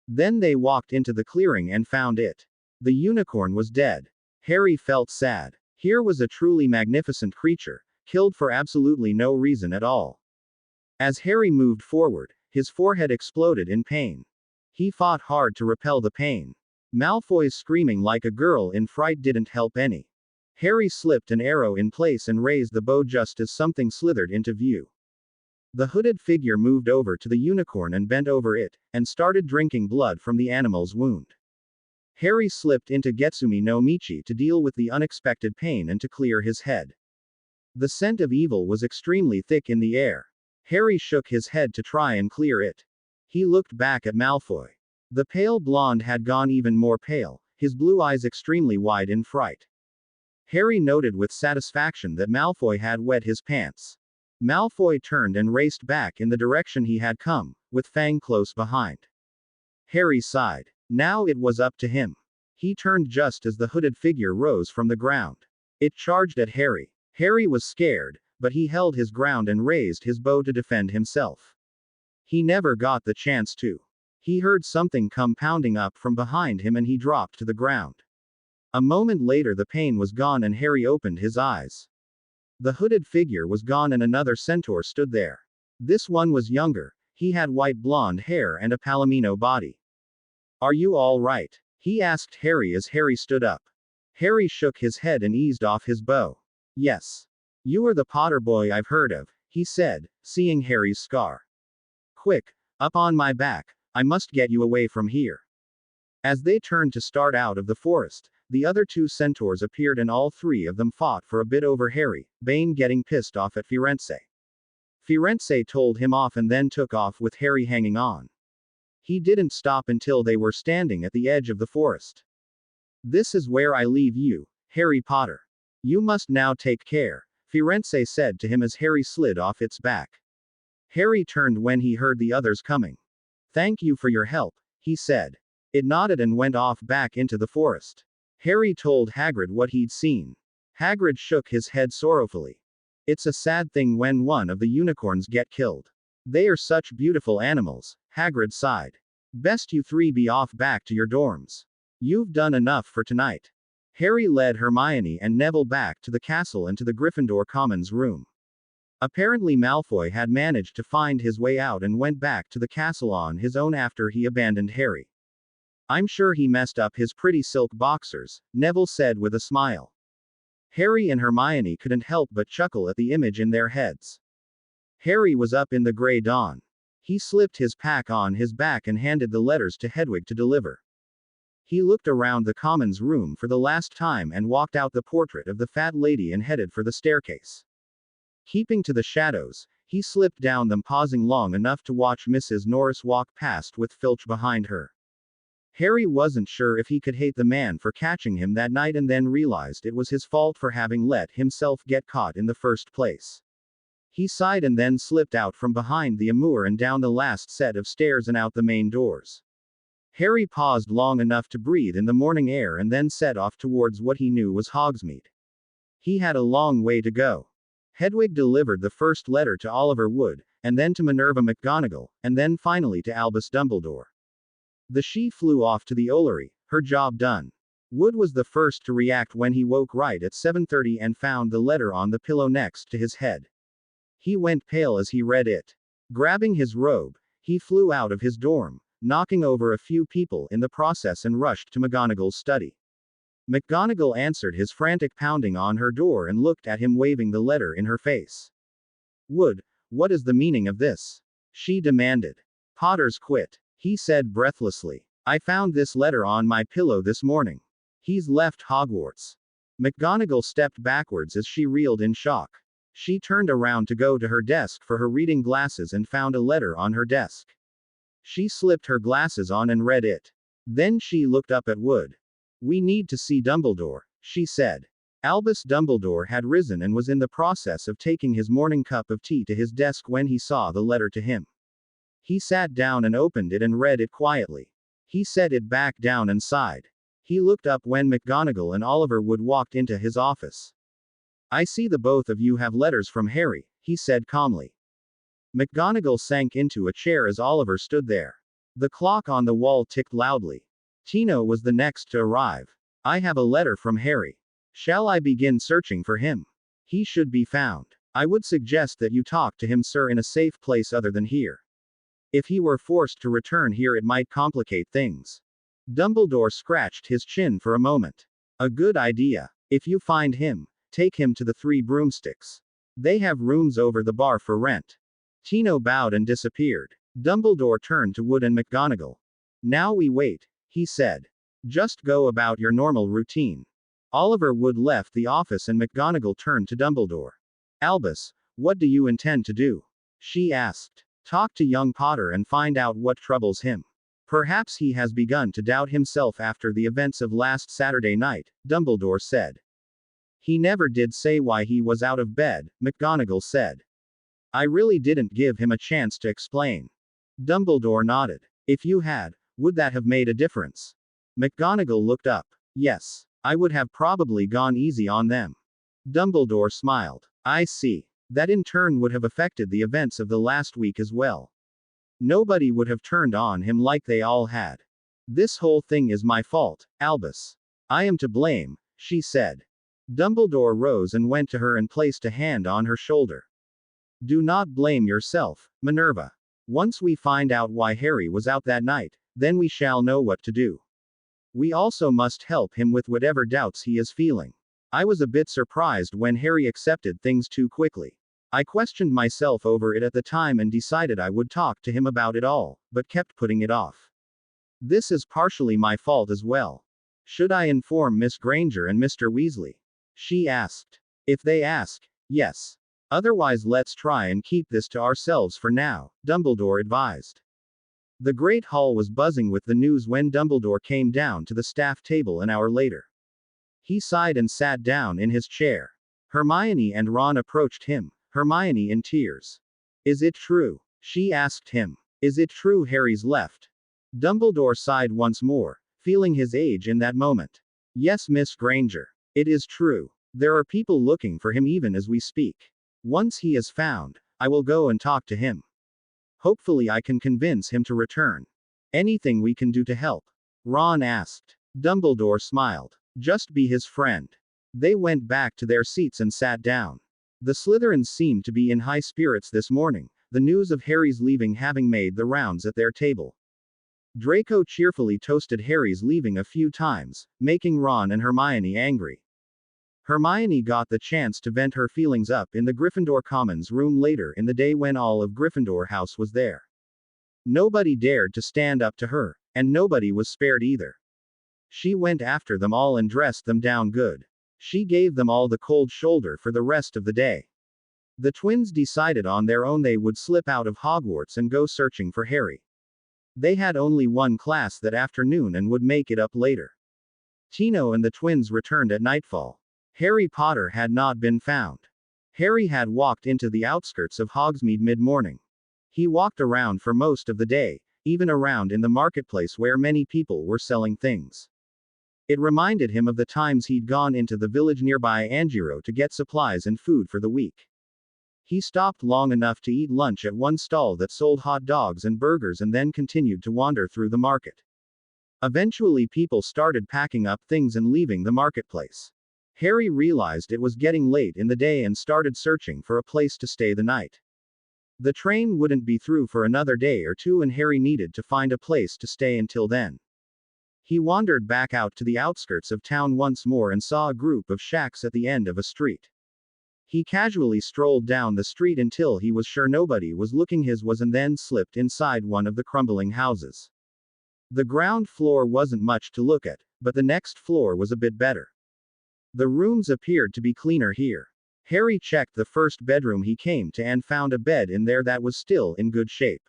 Then they walked into the clearing and found it. The unicorn was dead. Harry felt sad. Here was a truly magnificent creature, killed for absolutely no reason at all. As Harry moved forward, his forehead exploded in pain. He fought hard to repel the pain. Malfoy's screaming like a girl in fright didn't help any. Harry slipped an arrow in place and raised the bow just as something slithered into view. The hooded figure moved over to the unicorn and bent over it, and started drinking blood from the animal's wound. Harry slipped into Getsumi no Michi to deal with the unexpected pain and to clear his head. The scent of evil was extremely thick in the air. Harry shook his head to try and clear it. He looked back at Malfoy. The pale blonde had gone even more pale, his blue eyes extremely wide in fright. Harry noted with satisfaction that Malfoy had wet his pants. Malfoy turned and raced back in the direction he had come, with Fang close behind. Harry sighed. Now it was up to him. He turned just as the hooded figure rose from the ground. It charged at Harry. Harry was scared, but he held his ground and raised his bow to defend himself. He never got the chance to. He heard something come pounding up from behind him and he dropped to the ground. A moment later the pain was gone and Harry opened his eyes. The hooded figure was gone and another centaur stood there. This one was younger, he had white blonde hair and a palomino body. "Are you all right?" he asked Harry as Harry stood up. Harry shook his head and eased off his bow. "Yes. You are the Potter boy I've heard of," he said, seeing Harry's scar. "Quick, up on my back, I must get you away from here." As they turned to start out of the forest, the other two centaurs appeared and all three of them fought for a bit over Harry, Bane getting pissed off at Firenze. Firenze told him off and then took off with Harry hanging on. He didn't stop until they were standing at the edge of the forest. "This is where I leave you, Harry Potter. You must now take care," Firenze said to him as Harry slid off its back. Harry turned when he heard the others coming. "Thank you for your help," he said. It nodded and went off back into the forest. Harry told Hagrid what he'd seen. Hagrid shook his head sorrowfully. It's a sad thing when one of the unicorns get killed. They are such beautiful animals, Hagrid sighed. Best you three be off back to your dorms. You've done enough for tonight. Harry led Hermione and Neville back to the castle and to the Gryffindor Commons room. Apparently Malfoy had managed to find his way out and went back to the castle on his own after he abandoned Harry. I'm sure he messed up his pretty silk boxers, Neville said with a smile. Harry and Hermione couldn't help but chuckle at the image in their heads. Harry was up in the grey dawn. He slipped his pack on his back and handed the letters to Hedwig to deliver. He looked around the Commons room for the last time and walked out the portrait of the fat lady and headed for the staircase. Keeping to the shadows, he slipped down them, pausing long enough to watch Mrs. Norris walk past with Filch behind her. Harry wasn't sure if he could hate the man for catching him that night and then realized it was his fault for having let himself get caught in the first place. He sighed and then slipped out from behind the Amour and down the last set of stairs and out the main doors. Harry paused long enough to breathe in the morning air and then set off towards what he knew was Hogsmeade. He had a long way to go. Hedwig delivered the first letter to Oliver Wood, and then to Minerva McGonagall, and then finally to Albus Dumbledore. She flew off to the Ollery, her job done. Wood was the first to react when he woke right at 7:30 and found the letter on the pillow next to his head. He went pale as he read it. Grabbing his robe, he flew out of his dorm, knocking over a few people in the process, and rushed to McGonagall's study. McGonagall answered his frantic pounding on her door and looked at him, waving the letter in her face. Wood, what is the meaning of this? She demanded. Potter's quit, he said breathlessly. I found this letter on my pillow this morning. He's left Hogwarts. McGonagall stepped backwards as she reeled in shock. She turned around to go to her desk for her reading glasses and found a letter on her desk. She slipped her glasses on and read it. Then she looked up at Wood. We need to see Dumbledore, she said. Albus Dumbledore had risen and was in the process of taking his morning cup of tea to his desk when he saw the letter to him. He sat down and opened it and read it quietly. He set it back down and sighed. He looked up when McGonagall and Oliver Wood walked into his office. I see the both of you have letters from Harry, he said calmly. McGonagall sank into a chair as Oliver stood there. The clock on the wall ticked loudly. Tino was the next to arrive. I have a letter from Harry. Shall I begin searching for him? He should be found. I would suggest that you talk to him, sir, in a safe place other than here. If he were forced to return here, it might complicate things. Dumbledore scratched his chin for a moment. A good idea. If you find him, take him to the Three Broomsticks. They have rooms over the bar for rent. Tino bowed and disappeared. Dumbledore turned to Wood and McGonagall. Now we wait, he said. Just go about your normal routine. Oliver Wood left the office and McGonagall turned to Dumbledore. Albus, what do you intend to do? She asked. Talk to young Potter and find out what troubles him. Perhaps he has begun to doubt himself after the events of last Saturday night, Dumbledore said. He never did say why he was out of bed, McGonagall said. I really didn't give him a chance to explain. Dumbledore nodded. If you had, would that have made a difference? McGonagall looked up. Yes. I would have probably gone easy on them. Dumbledore smiled. I see. That in turn would have affected the events of the last week as well. Nobody would have turned on him like they all had. This whole thing is my fault, Albus. I am to blame, she said. Dumbledore rose and went to her and placed a hand on her shoulder. Do not blame yourself, Minerva. Once we find out why Harry was out that night, then we shall know what to do. We also must help him with whatever doubts he is feeling. I was a bit surprised when Harry accepted things too quickly. I questioned myself over it at the time and decided I would talk to him about it all, but kept putting it off. This is partially my fault as well. Should I inform Miss Granger and Mr. Weasley? She asked. If they ask, yes. Otherwise let's try and keep this to ourselves for now, Dumbledore advised. The Great Hall was buzzing with the news when Dumbledore came down to the staff table an hour later. He sighed and sat down in his chair. Hermione and Ron approached him, Hermione in tears. Is it true? She asked him. Is it true Harry's left? Dumbledore sighed once more, feeling his age in that moment. Yes, Miss Granger. It is true. There are people looking for him even as we speak. Once he is found, I will go and talk to him. Hopefully I can convince him to return. Anything we can do to help? Ron asked. Dumbledore smiled. Just be his friend. They went back to their seats and sat down. The Slytherins seemed to be in high spirits this morning, the news of Harry's leaving having made the rounds at their table. Draco cheerfully toasted Harry's leaving a few times, making Ron and Hermione angry. Hermione got the chance to vent her feelings up in the Gryffindor Commons room later in the day when all of Gryffindor House was there. Nobody dared to stand up to her, and nobody was spared either. She went after them all and dressed them down good. She gave them all the cold shoulder for the rest of the day. The twins decided on their own they would slip out of Hogwarts and go searching for Harry. They had only one class that afternoon and would make it up later. Tino and the twins returned at nightfall. Harry Potter had not been found. Harry had walked into the outskirts of Hogsmeade mid-morning. He walked around for most of the day, even around in the marketplace where many people were selling things. It reminded him of the times he'd gone into the village nearby Angiro to get supplies and food for the week. He stopped long enough to eat lunch at one stall that sold hot dogs and burgers and then continued to wander through the market. Eventually people started packing up things and leaving the marketplace. Harry realized it was getting late in the day and started searching for a place to stay the night. The train wouldn't be through for another day or two and Harry needed to find a place to stay until then. He wandered back out to the outskirts of town once more and saw a group of shacks at the end of a street. He casually strolled down the street until he was sure nobody was looking his was and then slipped inside one of the crumbling houses. The ground floor wasn't much to look at, but the next floor was a bit better. The rooms appeared to be cleaner here. Harry checked the first bedroom he came to and found a bed in there that was still in good shape.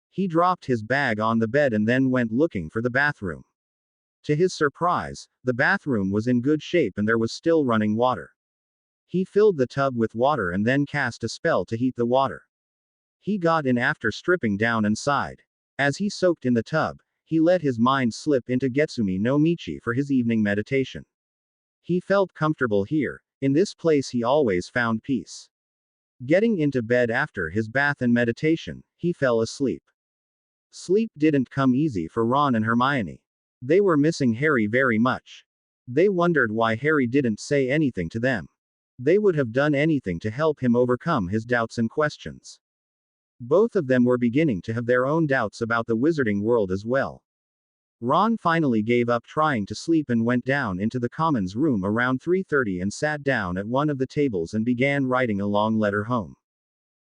He dropped his bag on the bed and then went looking for the bathroom. To his surprise, the bathroom was in good shape and there was still running water. He filled the tub with water and then cast a spell to heat the water. He got in after stripping down and sighed. As he soaked in the tub, he let his mind slip into Getsumi no Michi for his evening meditation. He felt comfortable here. In this place he always found peace. Getting into bed after his bath and meditation, he fell asleep. Sleep didn't come easy for Ron and Hermione. They were missing Harry very much. They wondered why Harry didn't say anything to them. They would have done anything to help him overcome his doubts and questions. Both of them were beginning to have their own doubts about the wizarding world as well. Ron finally gave up trying to sleep and went down into the commons room around 3:30 and sat down at one of the tables and began writing a long letter home.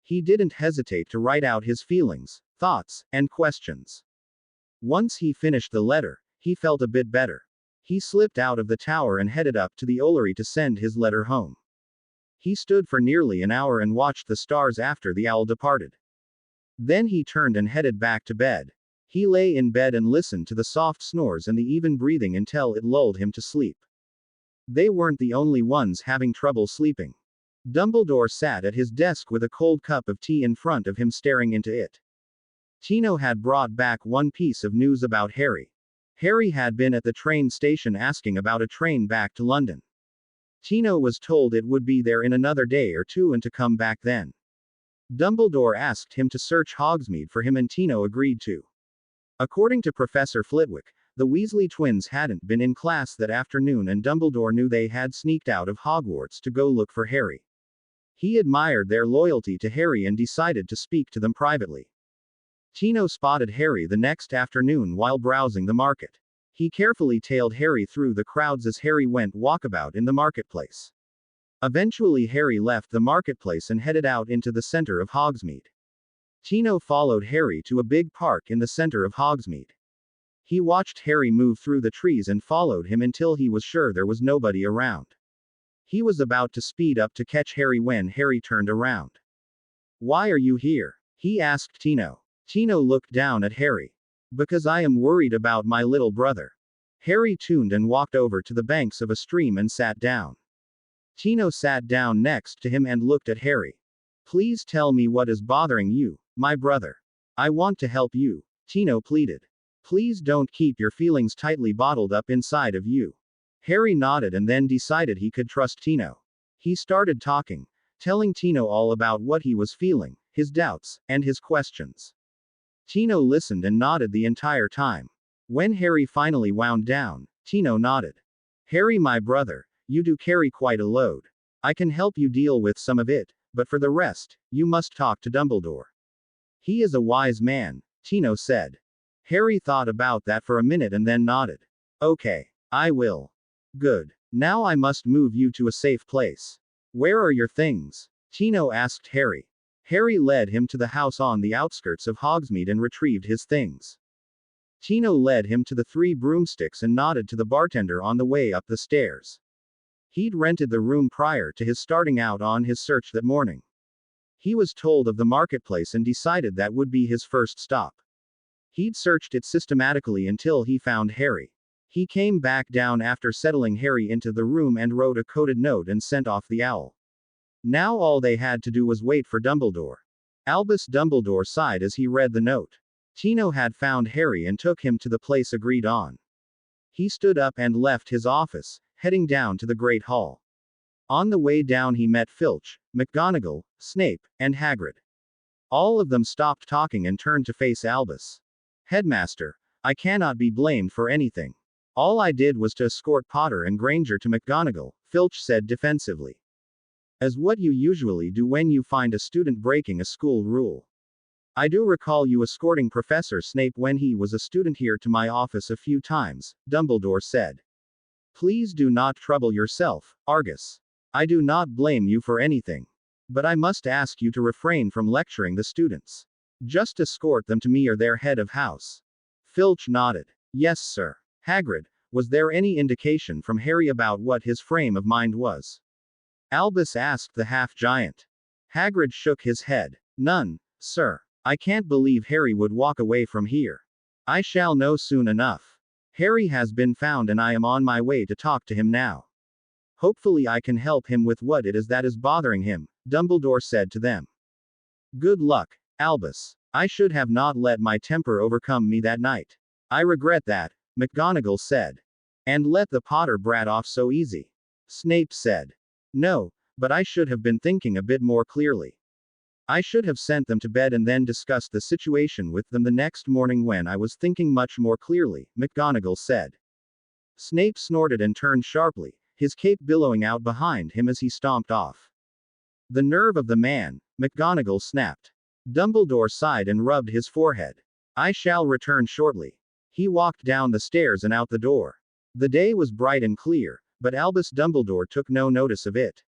He didn't hesitate to write out his feelings, thoughts, and questions. Once he finished the letter, he felt a bit better. He slipped out of the tower and headed up to the Ollery to send his letter home. He stood for nearly an hour and watched the stars after the owl departed. Then he turned and headed back to bed. He lay in bed and listened to the soft snores and the even breathing until it lulled him to sleep. They weren't the only ones having trouble sleeping. Dumbledore sat at his desk with a cold cup of tea in front of him staring into it. Tino had brought back one piece of news about Harry. Harry had been at the train station asking about a train back to London. Tino was told it would be there in another day or two and to come back then. Dumbledore asked him to search Hogsmeade for him and Tino agreed to. According to Professor Flitwick, the Weasley twins hadn't been in class that afternoon and Dumbledore knew they had sneaked out of Hogwarts to go look for Harry. He admired their loyalty to Harry and decided to speak to them privately. Tino spotted Harry the next afternoon while browsing the market. He carefully tailed Harry through the crowds as Harry went walkabout in the marketplace. Eventually Harry left the marketplace and headed out into the center of Hogsmeade. Tino followed Harry to a big park in the center of Hogsmeade. He watched Harry move through the trees and followed him until he was sure there was nobody around. He was about to speed up to catch Harry when Harry turned around. "Why are you here?" he asked Tino. Tino looked down at Harry. "Because I am worried about my little brother." Harry turned and walked over to the banks of a stream and sat down. Tino sat down next to him and looked at Harry. "Please tell me what is bothering you, my brother. I want to help you," Tino pleaded. "Please don't keep your feelings tightly bottled up inside of you." Harry nodded and then decided he could trust Tino. He started talking, telling Tino all about what he was feeling, his doubts, and his questions. Tino listened and nodded the entire time. When Harry finally wound down, Tino nodded. Harry, my brother, you do carry quite a load. I can help you deal with some of it, but for the rest, you must talk to Dumbledore. He is a wise man, Tino said. Harry thought about that for a minute and then nodded. Okay, I will. Good. Now I must move you to a safe place. Where are your things? Tino asked Harry. Harry led him to the house on the outskirts of Hogsmeade and retrieved his things. Tino led him to the 3 broomsticks and nodded to the bartender on the way up the stairs. He'd rented the room prior to his starting out on his search that morning. He was told of the marketplace and decided that would be his first stop. He'd searched it systematically until he found Harry. He came back down after settling Harry into the room and wrote a coded note and sent off the owl. Now all they had to do was wait for Dumbledore. Albus Dumbledore sighed as he read the note. Tino had found Harry and took him to the place agreed on. He stood up and left his office, heading down to the Great Hall. On the way down he met Filch, McGonagall, Snape, and Hagrid. All of them stopped talking and turned to face Albus. Headmaster, I cannot be blamed for anything. All I did was to escort Potter and Granger to McGonagall, Filch said defensively. As what you usually do when you find a student breaking a school rule. I do recall you escorting Professor Snape when he was a student here to my office a few times, Dumbledore said. Please do not trouble yourself, Argus. I do not blame you for anything. But I must ask you to refrain from lecturing the students. Just escort them to me or their head of house. Filch nodded. Yes, sir. Hagrid, was there any indication from Harry about what his frame of mind was? Albus asked the half-giant. Hagrid shook his head. None, sir. I can't believe Harry would walk away from here. I shall know soon enough. Harry has been found and I am on my way to talk to him now. Hopefully I can help him with what it is that is bothering him, Dumbledore said to them. Good luck, Albus. I should have not let my temper overcome me that night. I regret that, McGonagall said. And let the Potter brat off so easy. Snape said. No, but I should have been thinking a bit more clearly. I should have sent them to bed and then discussed the situation with them the next morning when I was thinking much more clearly, McGonagall said. Snape snorted and turned sharply, his cape billowing out behind him as he stomped off. The nerve of the man, McGonagall snapped. Dumbledore sighed and rubbed his forehead. I shall return shortly. He walked down the stairs and out the door. The day was bright and clear, but Albus Dumbledore took no notice of it.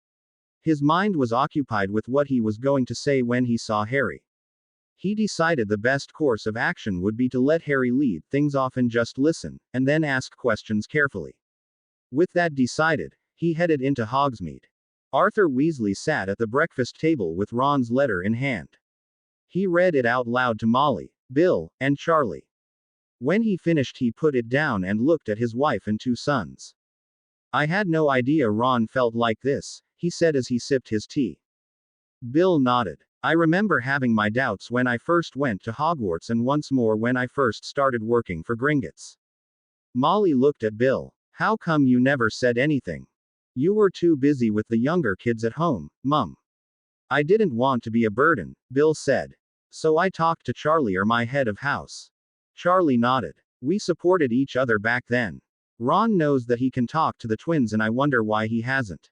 His mind was occupied with what he was going to say when he saw Harry. He decided the best course of action would be to let Harry lead things off and just listen, and then ask questions carefully. With that decided, he headed into Hogsmeade. Arthur Weasley sat at the breakfast table with Ron's letter in hand. He read it out loud to Molly, Bill, and Charlie. When he finished he put it down and looked at his wife and 2 sons. I had no idea Ron felt like this, he said as he sipped his tea. Bill nodded. I remember having my doubts when I first went to Hogwarts and once more when I first started working for Gringotts. Molly looked at Bill. How come you never said anything? You were too busy with the younger kids at home, Mum. I didn't want to be a burden, Bill said. So I talked to Charlie or my head of house. Charlie nodded. We supported each other back then. Ron knows that he can talk to the twins and I wonder why he hasn't.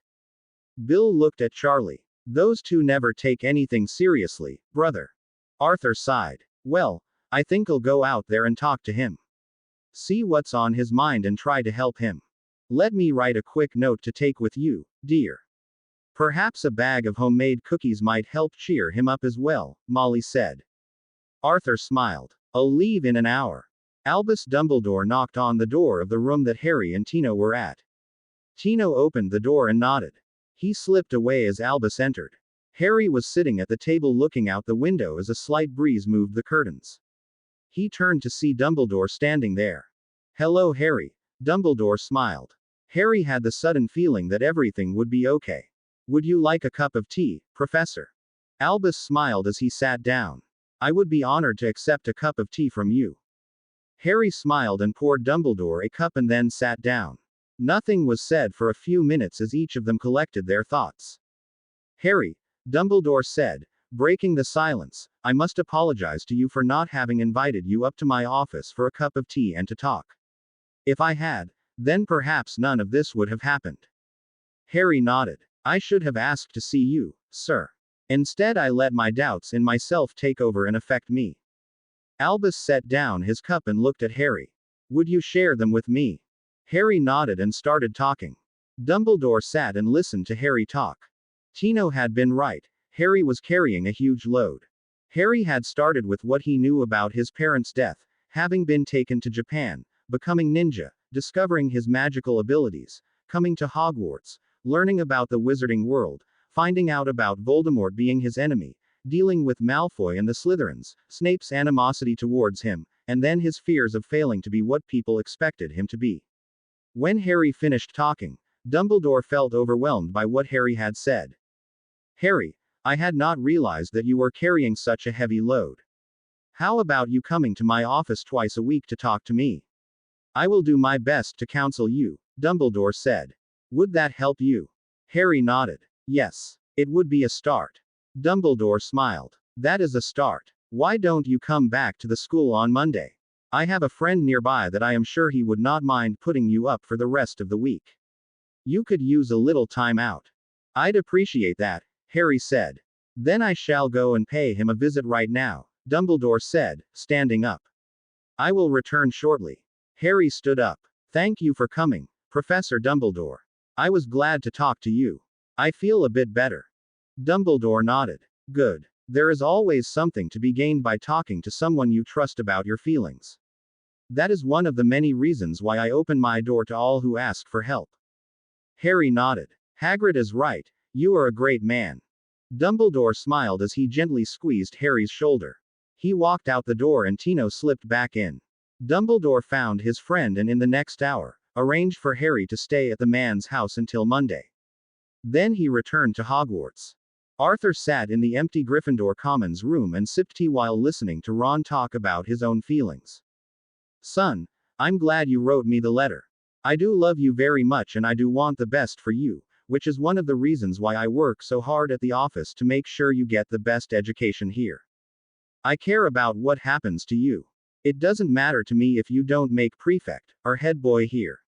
Bill looked at Charlie. Those 2 never take anything seriously, brother. Arthur sighed. Well, I think I'll go out there and talk to him. See what's on his mind and try to help him. Let me write a quick note to take with you, dear. Perhaps a bag of homemade cookies might help cheer him up as well, Molly said. Arthur smiled. I'll leave in an hour. Albus Dumbledore knocked on the door of the room that Harry and Tino were at. Tino opened the door and nodded. He slipped away as Albus entered. Harry was sitting at the table looking out the window as a slight breeze moved the curtains. He turned to see Dumbledore standing there. Hello, Harry. Dumbledore smiled. Harry had the sudden feeling that everything would be okay. Would you like a cup of tea, Professor? Albus smiled as he sat down. I would be honored to accept a cup of tea from you. Harry smiled and poured Dumbledore a cup and then sat down. Nothing was said for a few minutes as each of them collected their thoughts. Harry, Dumbledore said, breaking the silence, I must apologize to you for not having invited you up to my office for a cup of tea and to talk. If I had, then perhaps none of this would have happened. Harry nodded. I should have asked to see you, sir. Instead, I let my doubts in myself take over and affect me. Albus set down his cup and looked at Harry. Would you share them with me? Harry nodded and started talking. Dumbledore sat and listened to Harry talk. Tino had been right. Harry was carrying a huge load. Harry had started with what he knew about his parents' death, having been taken to Japan, becoming ninja, discovering his magical abilities, coming to Hogwarts, learning about the wizarding world, finding out about Voldemort being his enemy, dealing with Malfoy and the Slytherins, Snape's animosity towards him, and then his fears of failing to be what people expected him to be. When Harry finished talking, Dumbledore felt overwhelmed by what Harry had said. Harry, I had not realized that you were carrying such a heavy load. How about you coming to my office twice a week to talk to me? I will do my best to counsel you, Dumbledore said. Would that help you? Harry nodded. Yes, it would be a start. Dumbledore smiled. That is a start. Why don't you come back to the school on Monday? I have a friend nearby that I am sure he would not mind putting you up for the rest of the week. You could use a little time out. I'd appreciate that, Harry said. Then I shall go and pay him a visit right now, Dumbledore said, standing up. I will return shortly. Harry stood up. Thank you for coming, Professor Dumbledore. I was glad to talk to you. I feel a bit better. Dumbledore nodded. Good. There is always something to be gained by talking to someone you trust about your feelings. That is one of the many reasons why I open my door to all who ask for help. Harry nodded. Hagrid is right. You are a great man. Dumbledore smiled as he gently squeezed Harry's shoulder. He walked out the door and Tino slipped back in. Dumbledore found his friend and in the next hour, arranged for Harry to stay at the man's house until Monday. Then he returned to Hogwarts. Arthur sat in the empty Gryffindor Commons room and sipped tea while listening to Ron talk about his own feelings. Son, I'm glad you wrote me the letter. I do love you very much and I do want the best for you, which is one of the reasons why I work so hard at the office to make sure you get the best education here. I care about what happens to you. It doesn't matter to me if you don't make prefect, or head boy here.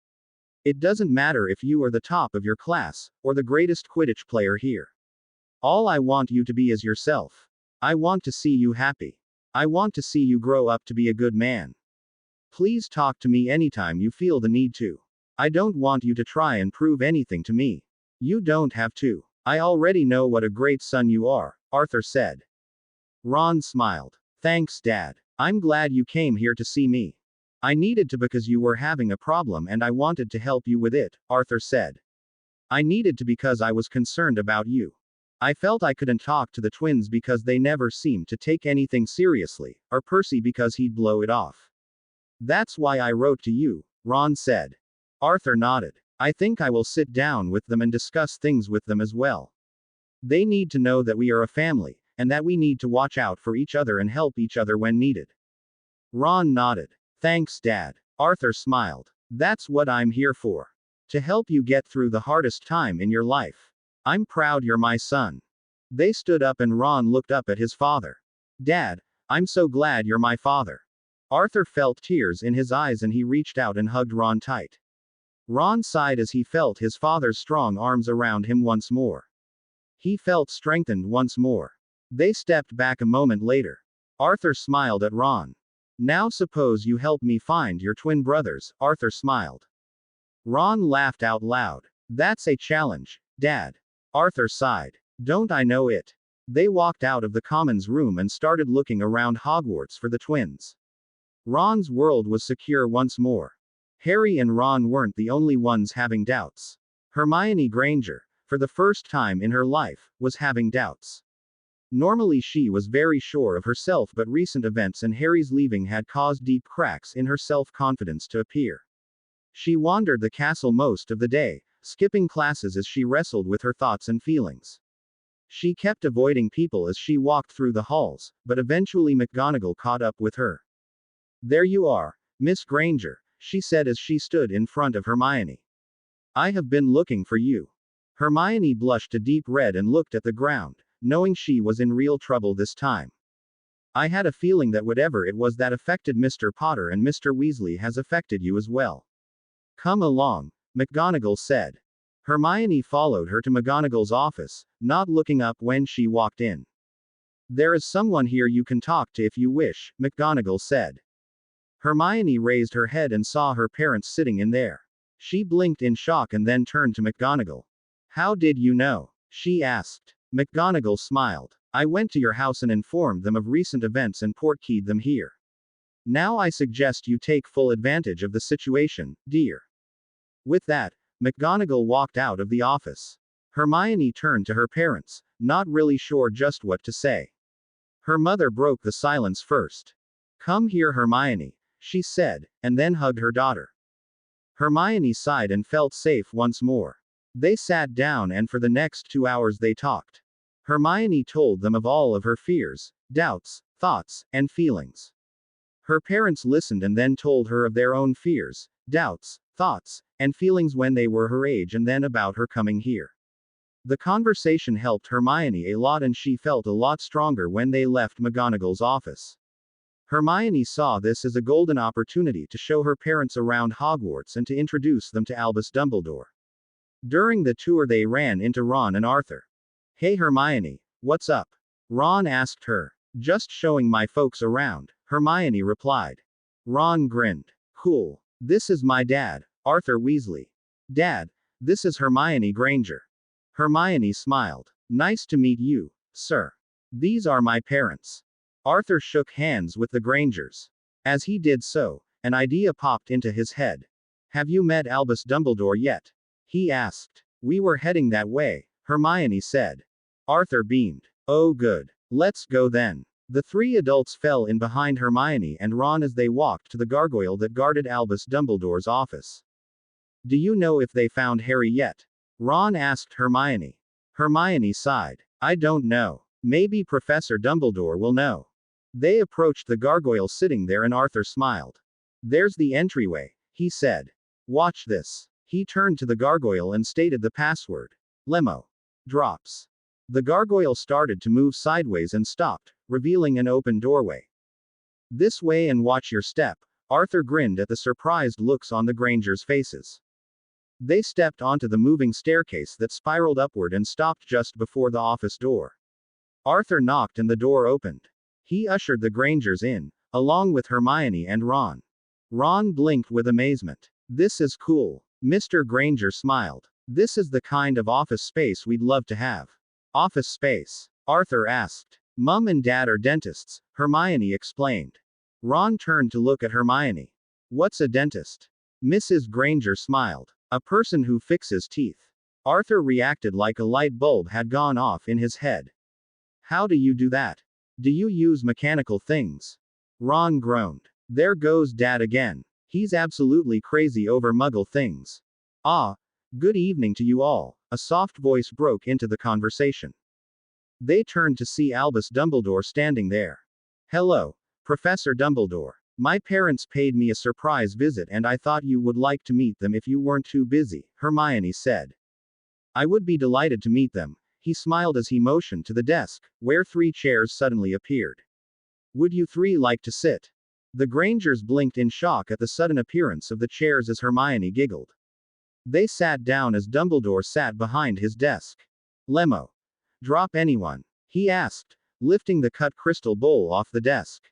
It doesn't matter if you are the top of your class, or the greatest Quidditch player here. All I want you to be is yourself. I want to see you happy. I want to see you grow up to be a good man. Please talk to me anytime you feel the need to. I don't want you to try and prove anything to me. You don't have to. I already know what a great son you are, Arthur said. Ron smiled. Thanks, Dad. I'm glad you came here to see me. I needed to because you were having a problem and I wanted to help you with it, Arthur said. I needed to because I was concerned about you. I felt I couldn't talk to the twins because they never seemed to take anything seriously, or Percy because he'd blow it off. That's why I wrote to you, Ron said. Arthur nodded. I think I will sit down with them and discuss things with them as well. They need to know that we are a family, and that we need to watch out for each other and help each other when needed. Ron nodded. Thanks, Dad. Arthur smiled. That's what I'm here for. To help you get through the hardest time in your life. I'm proud you're my son. They stood up and Ron looked up at his father. Dad, I'm so glad you're my father. Arthur felt tears in his eyes and he reached out and hugged Ron tight. Ron sighed as he felt his father's strong arms around him once more. He felt strengthened once more. They stepped back a moment later. Arthur smiled at Ron. Now suppose you help me find your twin brothers, Arthur smiled. Ron laughed out loud. That's a challenge, Dad. Arthur sighed. Don't I know it? They walked out of the Commons room and started looking around Hogwarts for the twins. Ron's world was secure once more. Harry and Ron weren't the only ones having doubts. Hermione Granger, for the first time in her life, was having doubts. Normally she was very sure of herself, but recent events and Harry's leaving had caused deep cracks in her self-confidence to appear. She wandered the castle most of the day, skipping classes as she wrestled with her thoughts and feelings. She kept avoiding people as she walked through the halls, but eventually McGonagall caught up with her. There you are, Miss Granger, she said as she stood in front of Hermione. I have been looking for you. Hermione blushed a deep red and looked at the ground, knowing she was in real trouble this time. I had a feeling that whatever it was that affected Mr. Potter and Mr. Weasley has affected you as well. Come along, McGonagall said. Hermione followed her to McGonagall's office, not looking up when she walked in. There is someone here you can talk to if you wish, McGonagall said. Hermione raised her head and saw her parents sitting in there. She blinked in shock and then turned to McGonagall. How did you know? She asked. McGonagall smiled. I went to your house and informed them of recent events and portkeyed them here. Now I suggest you take full advantage of the situation, dear. With that, McGonagall walked out of the office. Hermione turned to her parents, not really sure just what to say. Her mother broke the silence first. Come here, Hermione, she said, and then hugged her daughter. Hermione sighed and felt safe once more. They sat down and for the next 2 hours they talked. Hermione told them of all of her fears, doubts, thoughts, and feelings. Her parents listened and then told her of their own fears, doubts, thoughts, and feelings when they were her age and then about her coming here. The conversation helped Hermione a lot and she felt a lot stronger when they left McGonagall's office. Hermione saw this as a golden opportunity to show her parents around Hogwarts and to introduce them to Albus Dumbledore. During the tour they ran into Ron and Arthur. Hey Hermione, what's up? Ron asked her. Just showing my folks around, Hermione replied. Ron grinned. Cool. This is my dad, Arthur Weasley. Dad, this is Hermione Granger. Hermione smiled. Nice to meet you, sir. These are my parents. Arthur shook hands with the Grangers. As he did so, an idea popped into his head. Have you met Albus Dumbledore yet? He asked. We were heading that way, Hermione said. Arthur beamed. Oh good. Let's go then. The three adults fell in behind Hermione and Ron as they walked to the gargoyle that guarded Albus Dumbledore's office. Do you know if they found Harry yet? Ron asked Hermione. Hermione sighed. I don't know. Maybe Professor Dumbledore will know. They approached the gargoyle sitting there and Arthur smiled. There's the entryway, he said. Watch this. He turned to the gargoyle and stated the password. Lemo. Drops. The gargoyle started to move sideways and stopped, revealing an open doorway. This way and watch your step, Arthur grinned at the surprised looks on the Grangers' faces. They stepped onto the moving staircase that spiraled upward and stopped just before the office door. Arthur knocked and the door opened. He ushered the Grangers in, along with Hermione and Ron. Ron blinked with amazement. This is cool. Mr. Granger smiled. This is the kind of office space we'd love to have. Office space? Arthur asked. Mum and Dad are dentists, Hermione explained. Ron turned to look at Hermione. What's a dentist? Mrs. Granger smiled. A person who fixes teeth. Arthur reacted like a light bulb had gone off in his head. How do you do that? Do you use mechanical things? Ron groaned. There goes Dad again. He's absolutely crazy over muggle things. Ah, good evening to you all, a soft voice broke into the conversation. They turned to see Albus Dumbledore standing there. Hello, Professor Dumbledore. My parents paid me a surprise visit and I thought you would like to meet them if you weren't too busy, Hermione said. I would be delighted to meet them, he smiled as he motioned to the desk, where 3 chairs suddenly appeared. Would you 3 like to sit? The Grangers blinked in shock at the sudden appearance of the chairs as Hermione giggled. They sat down as Dumbledore sat behind his desk. Lemo. Drop anyone? He asked, lifting the cut crystal bowl off the desk.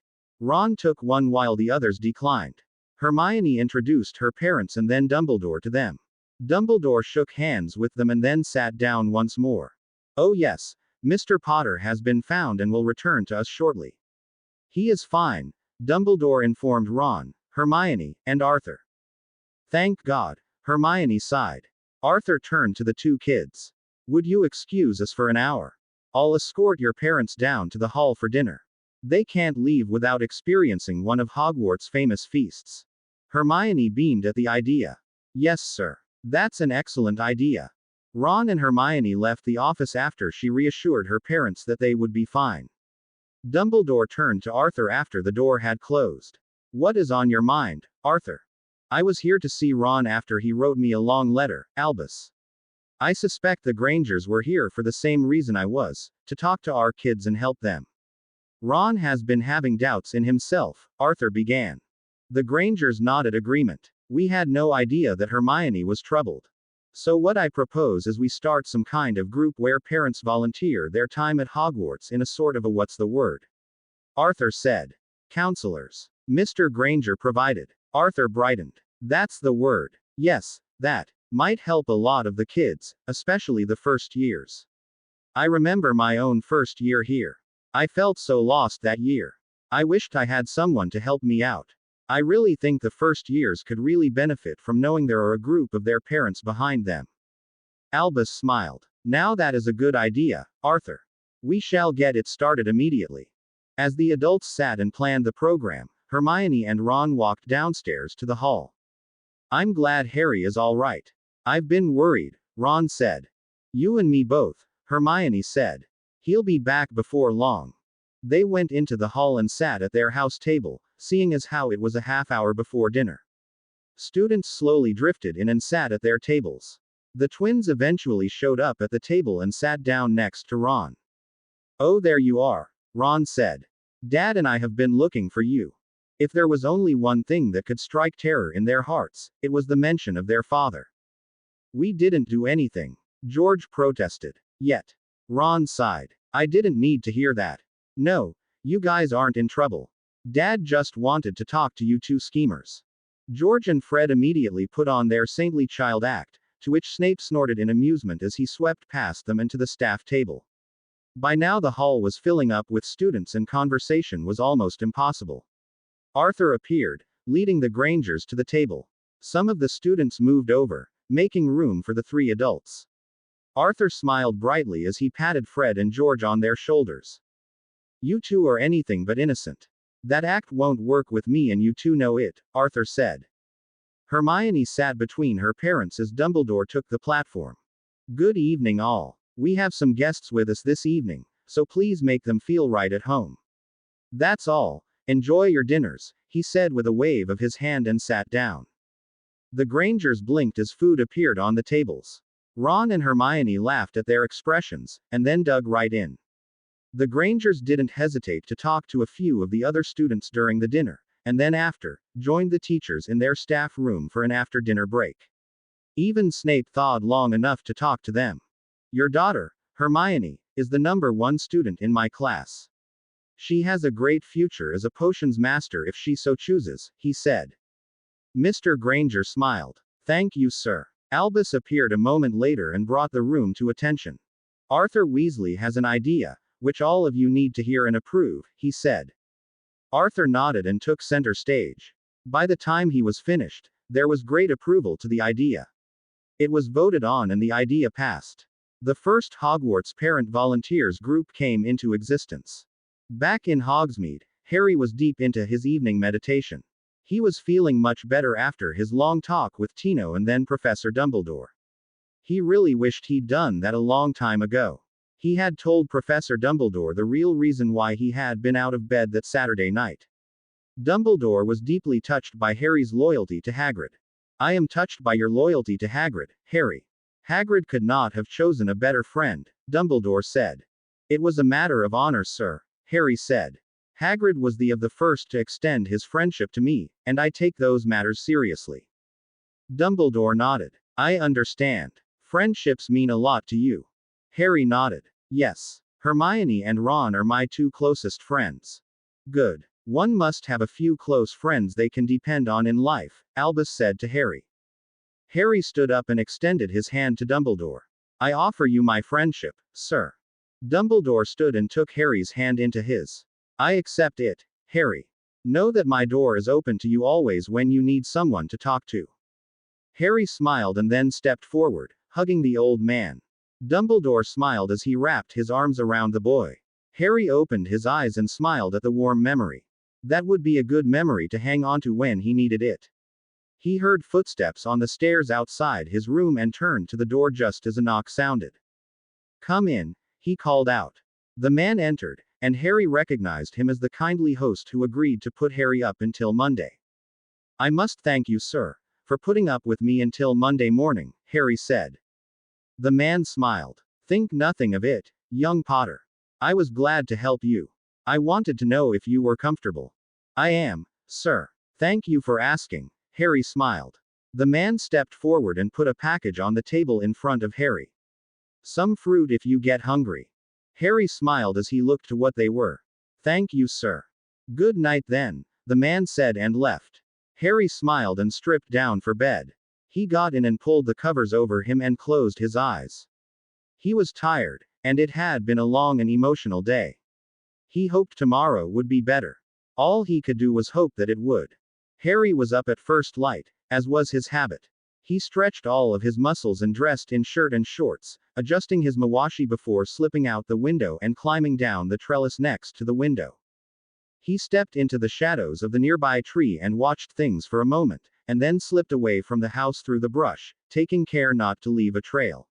Ron took one while the others declined. Hermione introduced her parents and then Dumbledore to them. Dumbledore shook hands with them and then sat down once more. Oh yes, Mr. Potter has been found and will return to us shortly. He is fine, Dumbledore informed Ron, Hermione, and Arthur. Thank God, Hermione sighed. Arthur turned to the 2 kids. Would you excuse us for an hour? I'll escort your parents down to the hall for dinner. They can't leave without experiencing one of Hogwarts' famous feasts. Hermione beamed at the idea. Yes, sir. That's an excellent idea. Ron and Hermione left the office after she reassured her parents that they would be fine. Dumbledore turned to Arthur after the door had closed. What is on your mind, Arthur? I was here to see Ron after he wrote me a long letter, Albus. I suspect the Grangers were here for the same reason I was, to talk to our kids and help them. Ron has been having doubts in himself, Arthur began. The Grangers nodded agreement. We had no idea that Hermione was troubled. So what I propose is we start some kind of group where parents volunteer their time at Hogwarts in a sort of a what's the word? Arthur said. Counselors. Mr. Granger provided. Arthur brightened. That's the word. Yes, that might help a lot of the kids, especially the first years. I remember my own first year here. I felt so lost that year. I wished I had someone to help me out. I really think the first years could really benefit from knowing there are a group of their parents behind them. Albus smiled. Now that is a good idea, Arthur. We shall get it started immediately. As the adults sat and planned the program, Hermione and Ron walked downstairs to the hall. I'm glad Harry is all right. I've been worried, Ron said. You and me both, Hermione said. He'll be back before long. They went into the hall and sat at their house table, seeing as how it was a half hour before dinner. Students slowly drifted in and sat at their tables. The twins eventually showed up at the table and sat down next to Ron. Oh, there you are, Ron said. Dad and I have been looking for you. If there was only one thing that could strike terror in their hearts, it was the mention of their father. We didn't do anything, George protested. Yet. Ron sighed. I didn't need to hear that. No, you guys aren't in trouble. Dad just wanted to talk to you two schemers. George and Fred immediately put on their saintly child act, to which Snape snorted in amusement as he swept past them and to the staff table. By now the hall was filling up with students and conversation was almost impossible. Arthur appeared, leading the Grangers to the table. Some of the students moved over, making room for the three adults. Arthur smiled brightly as he patted Fred and George on their shoulders. You two are anything but innocent. That act won't work with me and you two know it, Arthur said. Hermione sat between her parents as Dumbledore took the platform. Good evening all. We have some guests with us this evening, so please make them feel right at home. That's all. Enjoy your dinners, he said with a wave of his hand and sat down. The Grangers blinked as food appeared on the tables. Ron and Hermione laughed at their expressions, and then dug right in. The Grangers didn't hesitate to talk to a few of the other students during the dinner, and then after, joined the teachers in their staff room for an after-dinner break. Even Snape thawed long enough to talk to them. Your daughter, Hermione, is the #1 student in my class. She has a great future as a potions master if she so chooses, he said. Mr. Granger smiled. Thank you, sir. Albus appeared a moment later and brought the room to attention. Arthur Weasley has an idea, which all of you need to hear and approve, he said. Arthur nodded and took center stage. By the time he was finished, there was great approval to the idea. It was voted on and the idea passed. The first Hogwarts Parent Volunteers group came into existence. Back in Hogsmeade, Harry was deep into his evening meditation. He was feeling much better after his long talk with Tino and then Professor Dumbledore. He really wished he'd done that a long time ago. He had told Professor Dumbledore the real reason why he had been out of bed that Saturday night. Dumbledore was deeply touched by Harry's loyalty to Hagrid. I am touched by your loyalty to Hagrid, Harry. Hagrid could not have chosen a better friend, Dumbledore said. It was a matter of honor, sir, Harry said. Hagrid was the first to extend his friendship to me, and I take those matters seriously. Dumbledore nodded. I understand. Friendships mean a lot to you. Harry nodded. Yes. Hermione and Ron are my two closest friends. Good. One must have a few close friends they can depend on in life, Albus said to Harry. Harry stood up and extended his hand to Dumbledore. I offer you my friendship, sir. Dumbledore stood and took Harry's hand into his. I accept it, Harry. Know that my door is open to you always when you need someone to talk to. Harry smiled and then stepped forward, hugging the old man. Dumbledore smiled as he wrapped his arms around the boy. Harry opened his eyes and smiled at the warm memory. That would be a good memory to hang on to when he needed it. He heard footsteps on the stairs outside his room and turned to the door just as a knock sounded. Come in, he called out. The man entered, and Harry recognized him as the kindly host who agreed to put Harry up until Monday. I must thank you, sir, for putting up with me until Monday morning, Harry said. The man smiled. Think nothing of it, young Potter. I was glad to help you. I wanted to know if you were comfortable. I am, sir. Thank you for asking, Harry smiled. The man stepped forward and put a package on the table in front of Harry. Some fruit if you get hungry. Harry smiled as he looked to what they were. Thank you, sir. Good night then, the man said and left. Harry smiled and stripped down for bed. He got in and pulled the covers over him and closed his eyes. He was tired, and it had been a long and emotional day. He hoped tomorrow would be better. All he could do was hope that it would. Harry was up at first light, as was his habit. He stretched all of his muscles and dressed in shirt and shorts, adjusting his mawashi before slipping out the window and climbing down the trellis next to the window. He stepped into the shadows of the nearby tree and watched things for a moment, and then slipped away from the house through the brush, taking care not to leave a trail.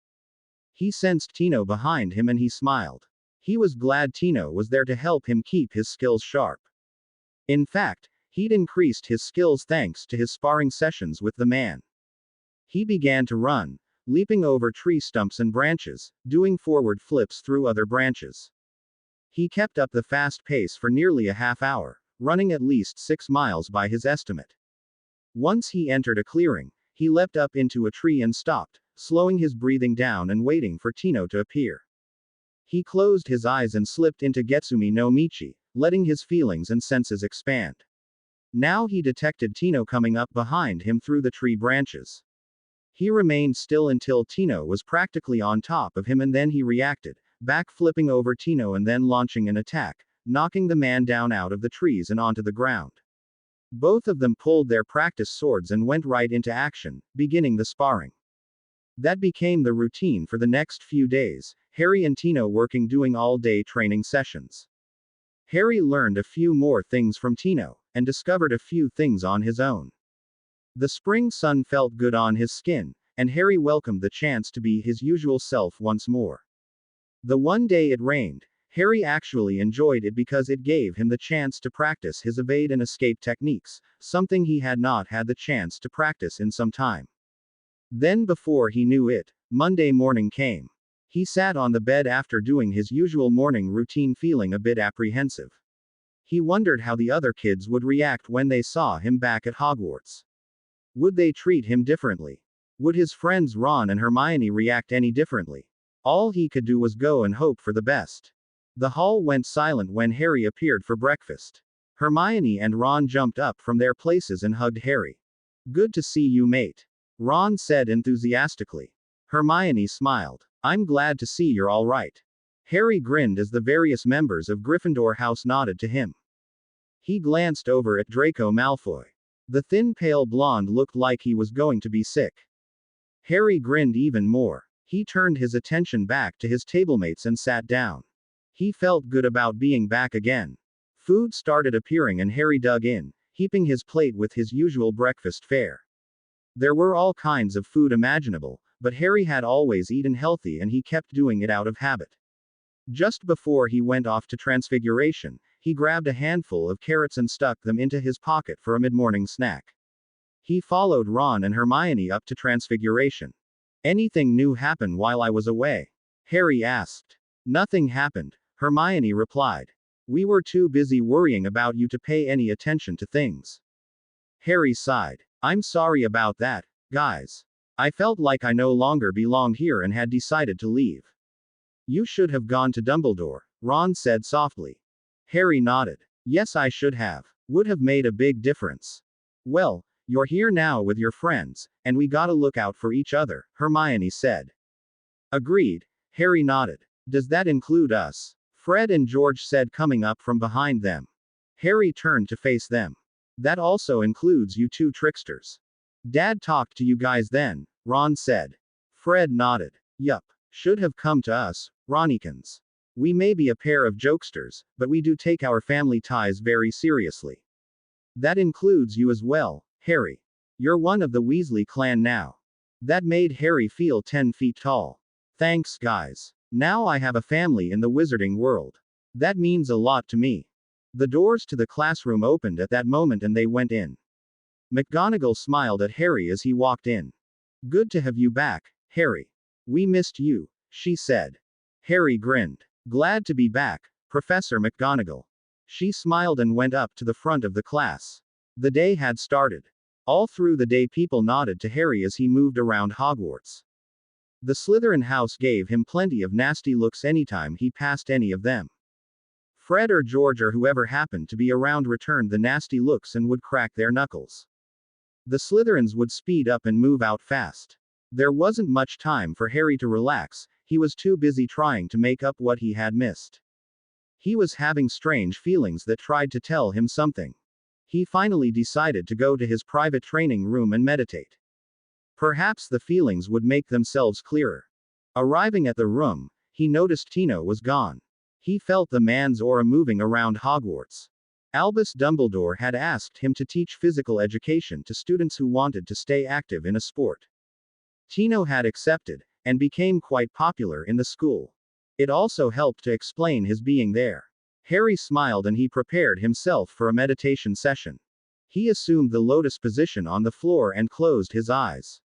He sensed Tino behind him and he smiled. He was glad Tino was there to help him keep his skills sharp. In fact, he'd increased his skills thanks to his sparring sessions with the man. He began to run, leaping over tree stumps and branches, doing forward flips through other branches. He kept up the fast pace for nearly a half hour, running at least 6 miles by his estimate. Once he entered a clearing, he leapt up into a tree and stopped, slowing his breathing down and waiting for Tino to appear. He closed his eyes and slipped into Getsumi no Michi, letting his feelings and senses expand. Now he detected Tino coming up behind him through the tree branches. He remained still until Tino was practically on top of him and then he reacted, back flipping over Tino and then launching an attack, knocking the man down out of the trees and onto the ground. Both of them pulled their practice swords and went right into action, beginning the sparring. That became the routine for the next few days, Harry and Tino working doing all-day training sessions. Harry learned a few more things from Tino, and discovered a few things on his own. The spring sun felt good on his skin, and Harry welcomed the chance to be his usual self once more. The one day it rained, Harry actually enjoyed it because it gave him the chance to practice his evade and escape techniques, something he had not had the chance to practice in some time. Then before he knew it, Monday morning came. He sat on the bed after doing his usual morning routine feeling a bit apprehensive. He wondered how the other kids would react when they saw him back at Hogwarts. Would they treat him differently? Would his friends Ron and Hermione react any differently? All he could do was go and hope for the best. The hall went silent when Harry appeared for breakfast. Hermione and Ron jumped up from their places and hugged Harry. Good to see you, mate. Ron said enthusiastically. Hermione smiled. I'm glad to see you're all right. Harry grinned as the various members of Gryffindor House nodded to him. He glanced over at Draco Malfoy. The thin pale blonde looked like he was going to be sick. Harry grinned even more. He turned his attention back to his tablemates and sat down. He felt good about being back again. Food started appearing and Harry dug in, heaping his plate with his usual breakfast fare. There were all kinds of food imaginable, but Harry had always eaten healthy and he kept doing it out of habit. Just before he went off to Transfiguration, he grabbed a handful of carrots and stuck them into his pocket for a mid-morning snack. He followed Ron and Hermione up to Transfiguration. Anything new happen while I was away? Harry asked. Nothing happened, Hermione replied. We were too busy worrying about you to pay any attention to things. Harry sighed. I'm sorry about that, guys. I felt like I no longer belonged here and had decided to leave. You should have gone to Dumbledore, Ron said softly. Harry nodded. Yes, I should have. Would have made a big difference. Well, you're here now with your friends, and we gotta look out for each other, Hermione said. Agreed, Harry nodded. Does that include us? Fred and George said coming up from behind them. Harry turned to face them. That also includes you two tricksters. Dad talked to you guys then, Ron said. Fred nodded. Yup. Should have come to us, Ronikins. We may be a pair of jokesters, but we do take our family ties very seriously. That includes you as well, Harry. You're one of the Weasley clan now. That made Harry feel 10 feet tall. Thanks, guys. Now I have a family in the wizarding world. That means a lot to me. The doors to the classroom opened at that moment and they went in. McGonagall smiled at Harry as he walked in. Good to have you back, Harry. We missed you, she said. Harry grinned. Glad to be back, Professor McGonagall. She smiled and went up to the front of the class. The day had started. All through the day people nodded to Harry as he moved around Hogwarts. The Slytherin house gave him plenty of nasty looks anytime he passed any of them. Fred or George or whoever happened to be around returned the nasty looks and would crack their knuckles. The Slytherins would speed up and move out fast. There wasn't much time for Harry to relax, he was too busy trying to make up what he had missed. He was having strange feelings that tried to tell him something. He finally decided to go to his private training room and meditate. Perhaps the feelings would make themselves clearer. Arriving at the room, he noticed Tino was gone. He felt the man's aura moving around Hogwarts. Albus Dumbledore had asked him to teach physical education to students who wanted to stay active in a sport. Tino had accepted, and became quite popular in the school. It also helped to explain his being there. Harry smiled and he prepared himself for a meditation session. He assumed the lotus position on the floor and closed his eyes.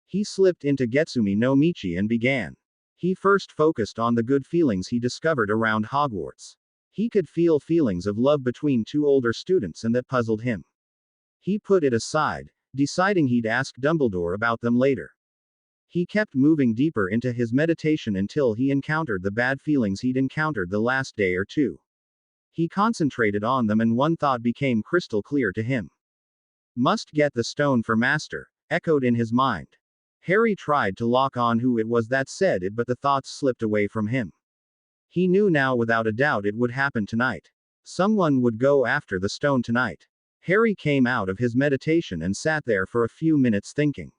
He slipped into Getsumi no Michi and began. He first focused on the good feelings he discovered around Hogwarts. He could feel feelings of love between two older students and that puzzled him. He put it aside, deciding he'd ask Dumbledore about them later. He kept moving deeper into his meditation until he encountered the bad feelings he'd encountered the last day or two. He concentrated on them and one thought became crystal clear to him. Must get the stone for Master, echoed in his mind. Harry tried to lock on who it was that said it, but the thoughts slipped away from him. He knew now without a doubt it would happen tonight. Someone would go after the stone tonight. Harry came out of his meditation and sat there for a few minutes thinking.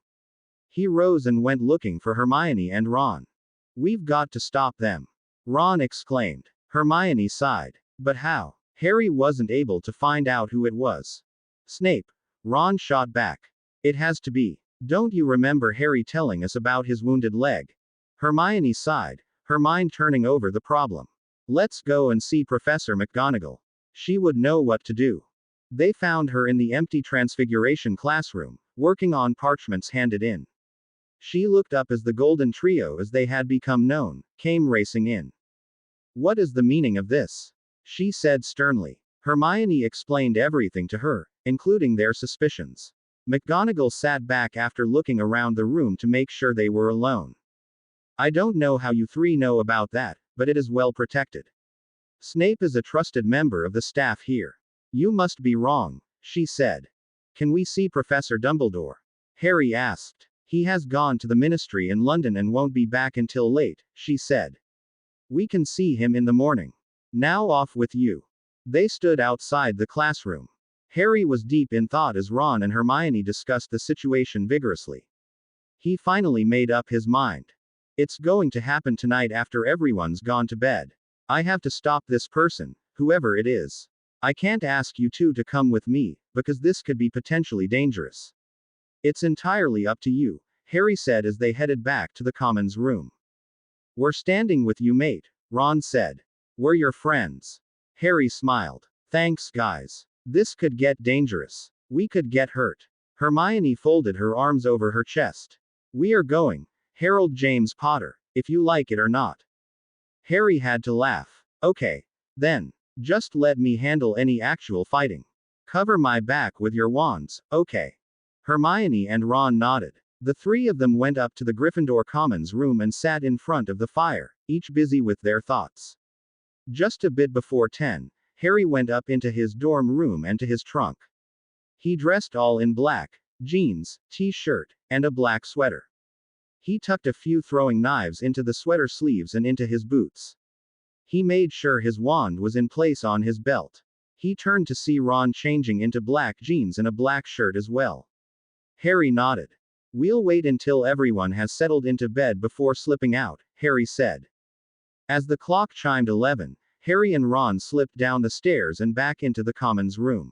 He rose and went looking for Hermione and Ron. We've got to stop them, Ron exclaimed. Hermione sighed. But how? Harry wasn't able to find out who it was. Snape, Ron shot back. It has to be. Don't you remember Harry telling us about his wounded leg? Hermione sighed, her mind turning over the problem. Let's go and see Professor McGonagall. She would know what to do. They found her in the empty Transfiguration classroom, working on parchments handed in. She looked up as the Golden Trio, as they had become known, came racing in. What is the meaning of this? She said sternly. Hermione explained everything to her, including their suspicions. McGonagall sat back after looking around the room to make sure they were alone. I don't know how you three know about that, but it is well protected. Snape is a trusted member of the staff here. You must be wrong, she said. Can we see Professor Dumbledore? Harry asked. He has gone to the ministry in London and won't be back until late, she said. We can see him in the morning. Now off with you. They stood outside the classroom. Harry was deep in thought as Ron and Hermione discussed the situation vigorously. He finally made up his mind. It's going to happen tonight after everyone's gone to bed. I have to stop this person, whoever it is. I can't ask you two to come with me, because this could be potentially dangerous. It's entirely up to you, Harry said as they headed back to the Commons room. We're standing with you, mate, Ron said. We're your friends. Harry smiled. Thanks, guys. This could get dangerous. We could get hurt. Hermione folded her arms over her chest. We are going, Harold James Potter, if you like it or not. Harry had to laugh. Okay. Then. Just let me handle any actual fighting. Cover my back with your wands, okay. Hermione and Ron nodded. The three of them went up to the Gryffindor Commons room and sat in front of the fire, each busy with their thoughts. Just a bit before 10, Harry went up into his dorm room and to his trunk. He dressed all in black, jeans, t-shirt, and a black sweater. He tucked a few throwing knives into the sweater sleeves and into his boots. He made sure his wand was in place on his belt. He turned to see Ron changing into black jeans and a black shirt as well. Harry nodded. We'll wait until everyone has settled into bed before slipping out, Harry said. As the clock chimed 11, Harry and Ron slipped down the stairs and back into the Commons room.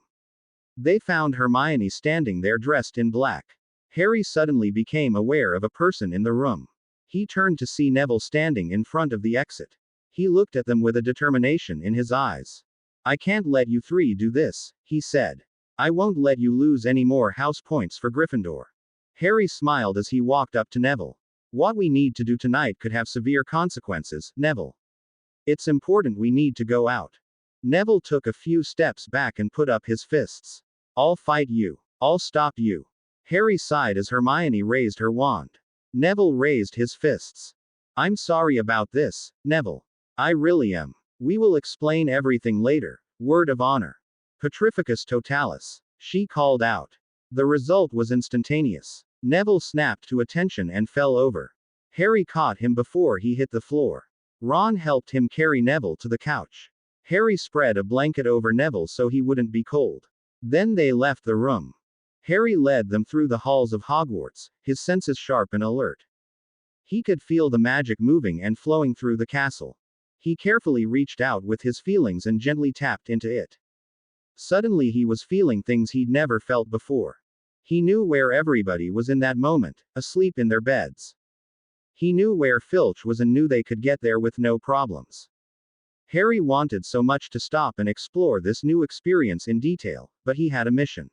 They found Hermione standing there dressed in black. Harry suddenly became aware of a person in the room. He turned to see Neville standing in front of the exit. He looked at them with a determination in his eyes. I can't let you three do this, he said. I won't let you lose any more house points for Gryffindor. Harry smiled as he walked up to Neville. What we need to do tonight could have severe consequences, Neville. It's important we need to go out. Neville took a few steps back and put up his fists. I'll fight you. I'll stop you. Harry sighed as Hermione raised her wand. Neville raised his fists. I'm sorry about this, Neville. I really am. We will explain everything later. Word of honor. Petrificus totalis. She called out. The result was instantaneous. Neville snapped to attention and fell over. Harry caught him before he hit the floor. Ron helped him carry Neville to the couch. Harry spread a blanket over Neville so he wouldn't be cold. Then they left the room. Harry led them through the halls of Hogwarts, his senses sharp and alert. He could feel the magic moving and flowing through the castle. He carefully reached out with his feelings and gently tapped into it. Suddenly he was feeling things he'd never felt before. He knew where everybody was in that moment, asleep in their beds. He knew where Filch was and knew they could get there with no problems. Harry wanted so much to stop and explore this new experience in detail, but he had a mission.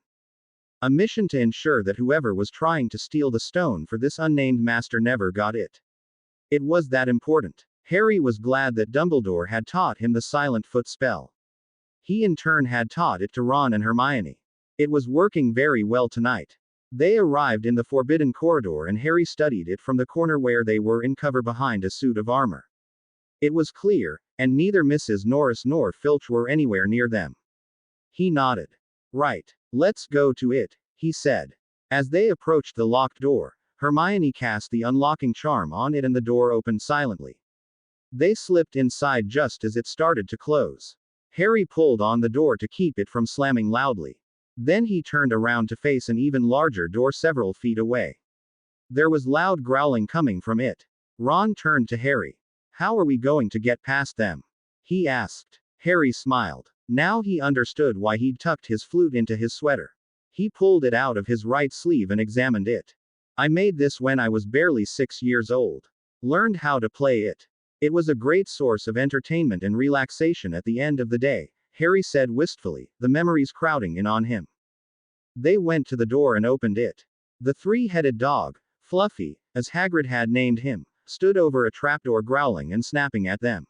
A mission to ensure that whoever was trying to steal the stone for this unnamed master never got it. It was that important. Harry was glad that Dumbledore had taught him the Silent Foot spell. He in turn had taught it to Ron and Hermione. It was working very well tonight. They arrived in the Forbidden Corridor and Harry studied it from the corner where they were in cover behind a suit of armor. It was clear, and neither Mrs. Norris nor Filch were anywhere near them. He nodded. Right. Let's go to it, he said. As they approached the locked door, Hermione cast the unlocking charm on it and the door opened silently. They slipped inside just as it started to close. Harry pulled on the door to keep it from slamming loudly. Then he turned around to face an even larger door several feet away. There was loud growling coming from it. Ron turned to Harry. How are we going to get past them? He asked. Harry smiled. Now he understood why he'd tucked his flute into his sweater. He pulled it out of his right sleeve and examined it. I made this when I was barely 6 years old. Learned how to play it. It was a great source of entertainment and relaxation at the end of the day, Harry said wistfully, the memories crowding in on him. They went to the door and opened it. The three-headed dog, Fluffy, as Hagrid had named him, stood over a trapdoor growling and snapping at them.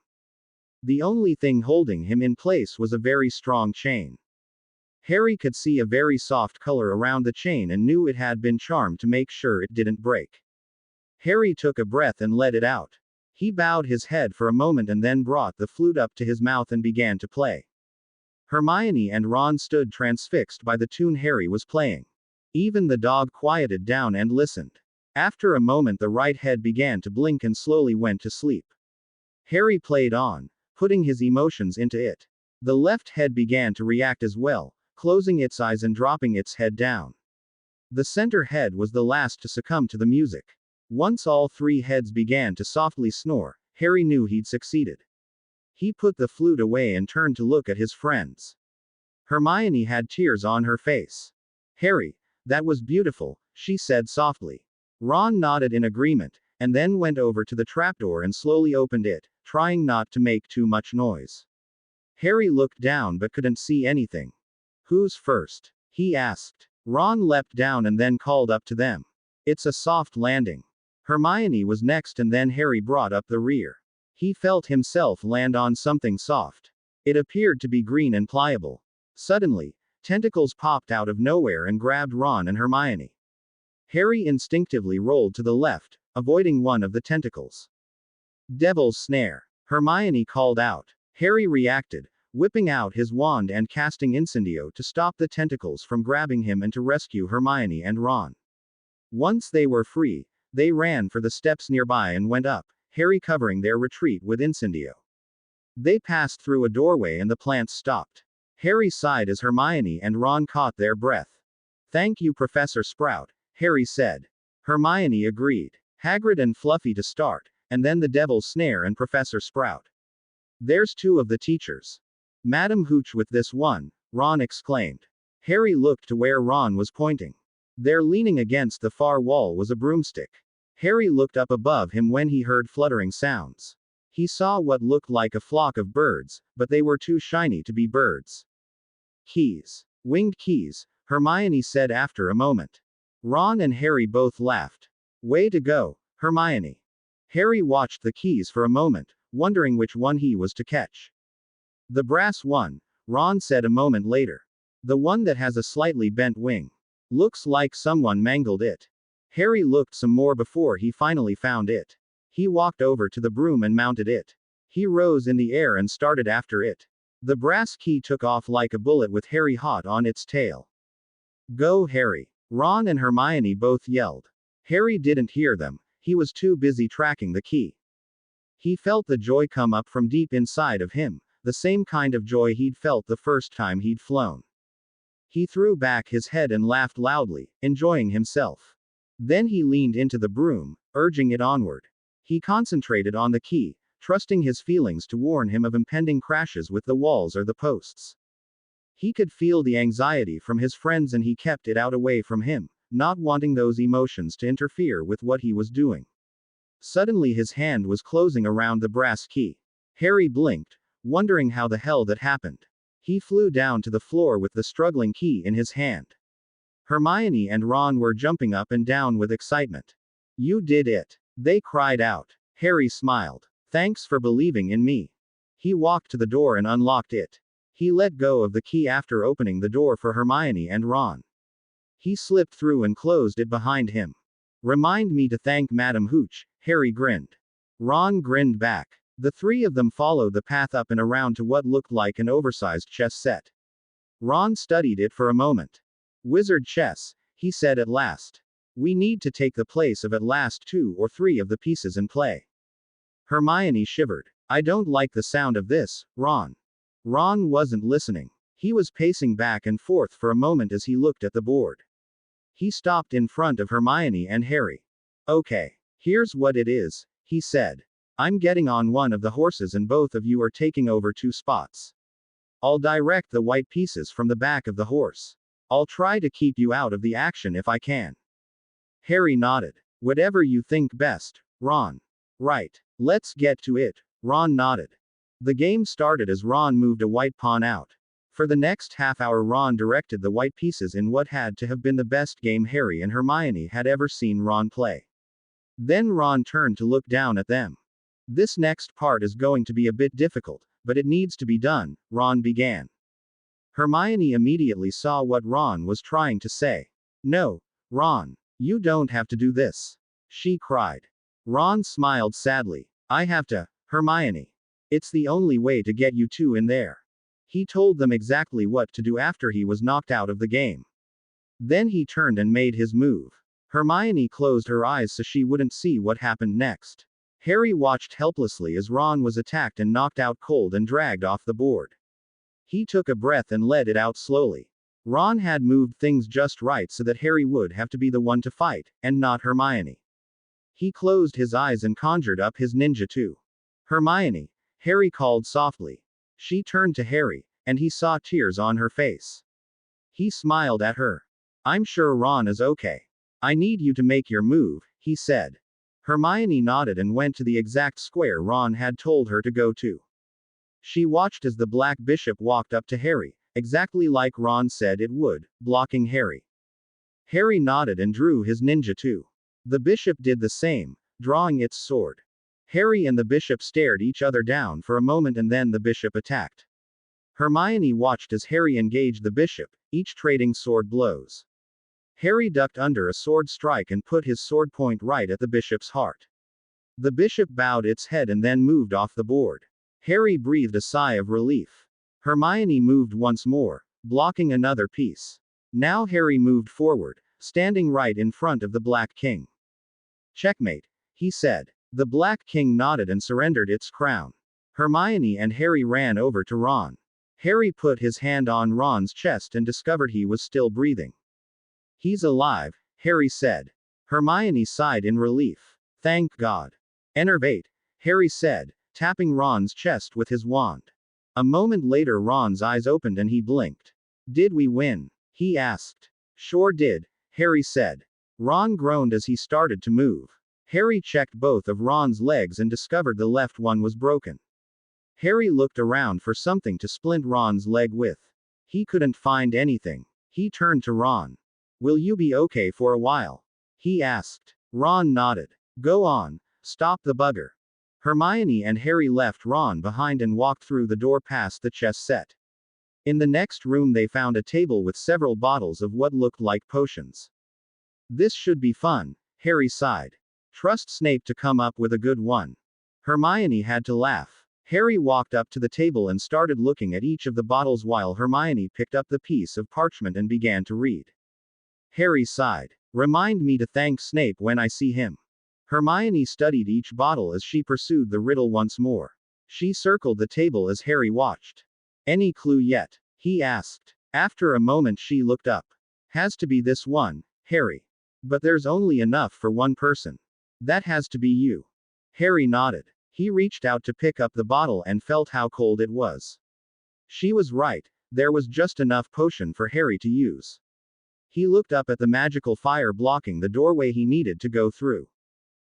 The only thing holding him in place was a very strong chain. Harry could see a very soft color around the chain and knew it had been charmed to make sure it didn't break. Harry took a breath and let it out. He bowed his head for a moment and then brought the flute up to his mouth and began to play. Hermione and Ron stood transfixed by the tune Harry was playing. Even the dog quieted down and listened. After a moment the right head began to blink and slowly went to sleep. Harry played on, putting his emotions into it. The left head began to react as well, closing its eyes and dropping its head down. The center head was the last to succumb to the music. Once all three heads began to softly snore, Harry knew he'd succeeded. He put the flute away and turned to look at his friends. Hermione had tears on her face. Harry, that was beautiful, she said softly. Ron nodded in agreement, and then went over to the trapdoor and slowly opened it, trying not to make too much noise. Harry looked down but couldn't see anything. Who's first? He asked. Ron leapt down and then called up to them. It's a soft landing. Hermione was next and then Harry brought up the rear. He felt himself land on something soft. It appeared to be green and pliable. Suddenly, tentacles popped out of nowhere and grabbed Ron and Hermione. Harry instinctively rolled to the left, avoiding one of the tentacles. Devil's snare. Hermione called out. Harry reacted, whipping out his wand and casting Incendio to stop the tentacles from grabbing him and to rescue Hermione and Ron. Once they were free, they ran for the steps nearby and went up, Harry covering their retreat with Incendio. They passed through a doorway and the plants stopped. Harry sighed as Hermione and Ron caught their breath. Thank you, Professor Sprout, Harry said. Hermione agreed. Hagrid and Fluffy to start, and then the Devil's Snare and Professor Sprout. There's two of the teachers. Madam Hooch with this one, Ron exclaimed. Harry looked to where Ron was pointing. There leaning against the far wall was a broomstick. Harry looked up above him when he heard fluttering sounds. He saw what looked like a flock of birds, but they were too shiny to be birds. Keys. Winged keys, Hermione said after a moment. Ron and Harry both laughed. Way to go, Hermione. Harry watched the keys for a moment, wondering which one he was to catch. The brass one, Ron said a moment later. The one that has a slightly bent wing. Looks like someone mangled it. Harry looked some more before he finally found it. He walked over to the broom and mounted it. He rose in the air and started after it. The brass key took off like a bullet with Harry hot on its tail. Go, Harry! Ron and Hermione both yelled. Harry didn't hear them, he was too busy tracking the key. He felt the joy come up from deep inside of him, the same kind of joy he'd felt the first time he'd flown. He threw back his head and laughed loudly, enjoying himself. Then he leaned into the broom, urging it onward. He concentrated on the key, trusting his feelings to warn him of impending crashes with the walls or the posts. He could feel the anxiety from his friends and he kept it out away from him, not wanting those emotions to interfere with what he was doing. Suddenly his hand was closing around the brass key. Harry blinked, wondering how the hell that happened. He flew down to the floor with the struggling key in his hand. Hermione and Ron were jumping up and down with excitement. You did it! They cried out. Harry smiled. Thanks for believing in me. He walked to the door and unlocked it. He let go of the key after opening the door for Hermione and Ron. He slipped through and closed it behind him. Remind me to thank Madam Hooch, Harry grinned. Ron grinned back. The three of them followed the path up and around to what looked like an oversized chess set. Ron studied it for a moment. Wizard chess, he said at last. We need to take the place of at last 2 or 3 of the pieces in play. Hermione shivered. I don't like the sound of this, Ron. Ron wasn't listening. He was pacing back and forth for a moment as he looked at the board. He stopped in front of Hermione and Harry. Okay. Here's what it is, he said. I'm getting on one of the horses and both of you are taking over 2 spots. I'll direct the white pieces from the back of the horse. I'll try to keep you out of the action if I can. Harry nodded. Whatever you think best, Ron. Right. Let's get to it, Ron nodded. The game started as Ron moved a white pawn out. For the next half hour Ron directed the white pieces in what had to have been the best game Harry and Hermione had ever seen Ron play. Then Ron turned to look down at them. This next part is going to be a bit difficult, but it needs to be done, Ron began. Hermione immediately saw what Ron was trying to say. No, Ron, you don't have to do this, she cried. Ron smiled sadly. I have to, Hermione. It's the only way to get you 2 in there. He told them exactly what to do after he was knocked out of the game. Then he turned and made his move. Hermione closed her eyes so she wouldn't see what happened next. Harry watched helplessly as Ron was attacked and knocked out cold and dragged off the board. He took a breath and let it out slowly. Ron had moved things just right so that Harry would have to be the one to fight, and not Hermione. He closed his eyes and conjured up his ninja too. Hermione, Harry called softly. She turned to Harry, and he saw tears on her face. He smiled at her. I'm sure Ron is okay. I need you to make your move, he said. Hermione nodded and went to the exact square Ron had told her to go to. She watched as the black bishop walked up to Harry, exactly like Ron said it would, blocking Harry. Harry nodded and drew his ninja too. The bishop did the same, drawing its sword. Harry and the bishop stared each other down for a moment and then the bishop attacked. Hermione watched as Harry engaged the bishop, each trading sword blows. Harry ducked under a sword strike and put his sword point right at the bishop's heart. The bishop bowed its head and then moved off the board. Harry breathed a sigh of relief. Hermione moved once more, blocking another piece. Now Harry moved forward, standing right in front of the Black King. Checkmate, he said. The Black King nodded and surrendered its crown. Hermione and Harry ran over to Ron. Harry put his hand on Ron's chest and discovered he was still breathing. He's alive, Harry said. Hermione sighed in relief. Thank God. Enervate, Harry said, tapping Ron's chest with his wand. A moment later Ron's eyes opened and he blinked. Did we win? He asked. Sure did, Harry said. Ron groaned as he started to move. Harry checked both of Ron's legs and discovered the left one was broken. Harry looked around for something to splint Ron's leg with. He couldn't find anything. He turned to Ron. Will you be okay for a while? He asked. Ron nodded. Go on, stop the bugger. Hermione and Harry left Ron behind and walked through the door past the chess set. In the next room they found a table with several bottles of what looked like potions. This should be fun, Harry sighed. Trust Snape to come up with a good one. Hermione had to laugh. Harry walked up to the table and started looking at each of the bottles while Hermione picked up the piece of parchment and began to read. Harry sighed. Remind me to thank Snape when I see him. Hermione studied each bottle as she pursued the riddle once more. She circled the table as Harry watched. Any clue yet? He asked. After a moment she looked up. Has to be this one, Harry. But there's only enough for one person. That has to be you. Harry nodded. He reached out to pick up the bottle and felt how cold it was. She was right, there was just enough potion for Harry to use. He looked up at the magical fire blocking the doorway he needed to go through.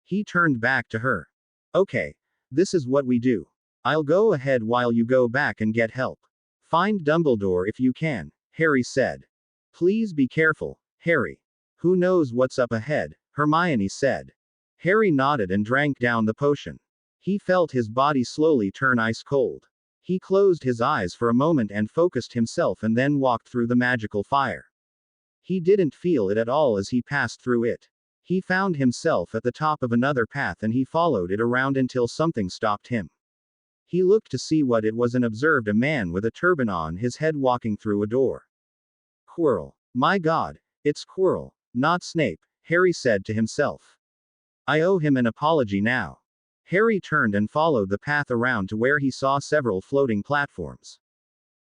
He turned back to her. Okay, this is what we do. I'll go ahead while you go back and get help. Find Dumbledore if you can, Harry said. Please be careful, Harry. Who knows what's up ahead, Hermione said. Harry nodded and drank down the potion. He felt his body slowly turn ice cold. He closed his eyes for a moment and focused himself and then walked through the magical fire. He didn't feel it at all as he passed through it. He found himself at the top of another path and he followed it around until something stopped him. He looked to see what it was and observed a man with a turban on his head walking through a door. Quirrell. My God, it's Quirrell, not Snape, Harry said to himself. I owe him an apology now. Harry turned and followed the path around to where he saw several floating platforms.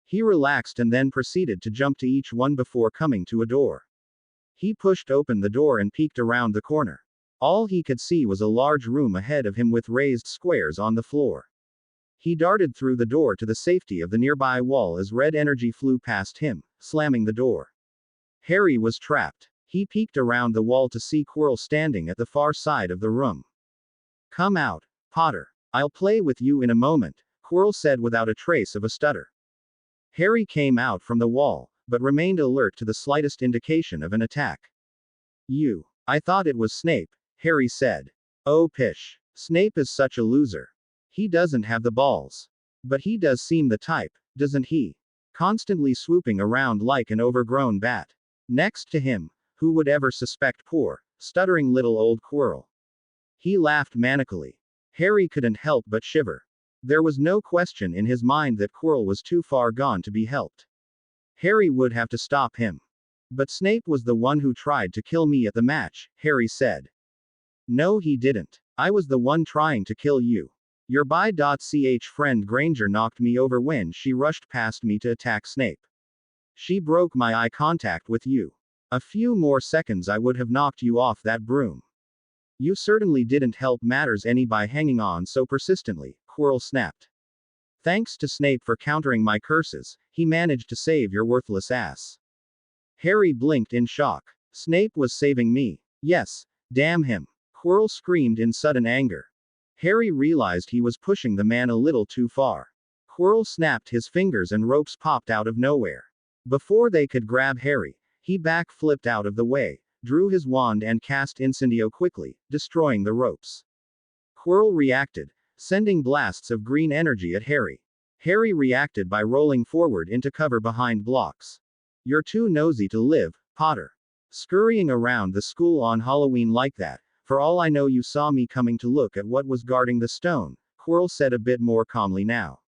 He relaxed and then proceeded to jump to each one before coming to a door. He pushed open the door and peeked around the corner. All he could see was a large room ahead of him with raised squares on the floor. He darted through the door to the safety of the nearby wall as red energy flew past him, slamming the door. Harry was trapped. He peeked around the wall to see Quirrell standing at the far side of the room. Come out, Potter. I'll play with you in a moment, Quirrell said without a trace of a stutter. Harry came out from the wall, but remained alert to the slightest indication of an attack. I thought it was Snape, Harry said. Oh pish. Snape is such a loser. He doesn't have the balls. But he does seem the type, doesn't he? Constantly swooping around like an overgrown bat. Next to him, who would ever suspect poor, stuttering little old Quirrell? He laughed manically. Harry couldn't help but shiver. There was no question in his mind that Quirrell was too far gone to be helped. Harry would have to stop him. But Snape was the one who tried to kill me at the match, Harry said. No, he didn't. I was the one trying to kill you. Your bi.ch friend Granger knocked me over when she rushed past me to attack Snape. She broke my eye contact with you. A few more seconds I would have knocked you off that broom. You certainly didn't help matters any by hanging on so persistently, Quirrell snapped. Thanks to Snape for countering my curses, he managed to save your worthless ass. Harry blinked in shock. Snape was saving me. Yes, damn him. Quirrell screamed in sudden anger. Harry realized he was pushing the man a little too far. Quirrell snapped his fingers and ropes popped out of nowhere. Before they could grab Harry, he back-flipped out of the way, drew his wand and cast Incendio quickly, destroying the ropes. Quirrell reacted, sending blasts of green energy at Harry. Harry reacted by rolling forward into cover behind blocks. You're too nosy to live, Potter. Scurrying around the school on Halloween like that, for all I know you saw me coming to look at what was guarding the stone, Quirrell said a bit more calmly now.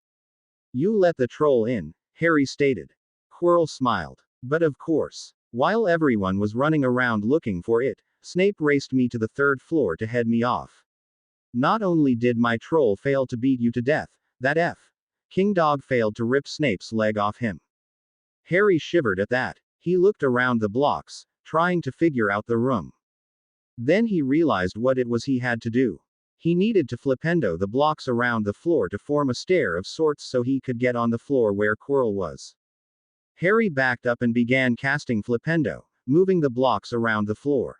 You let the troll in, Harry stated. Quirrell smiled. But of course. While everyone was running around looking for it, Snape raced me to the third floor to head me off. Not only did my troll fail to beat you to death, that King Dog failed to rip Snape's leg off him. Harry shivered at that. He looked around the blocks, trying to figure out the room. Then he realized what it was he had to do. He needed to flipendo the blocks around the floor to form a stair of sorts so he could get on the floor where Quirrell was. Harry backed up and began casting flipendo, moving the blocks around the floor.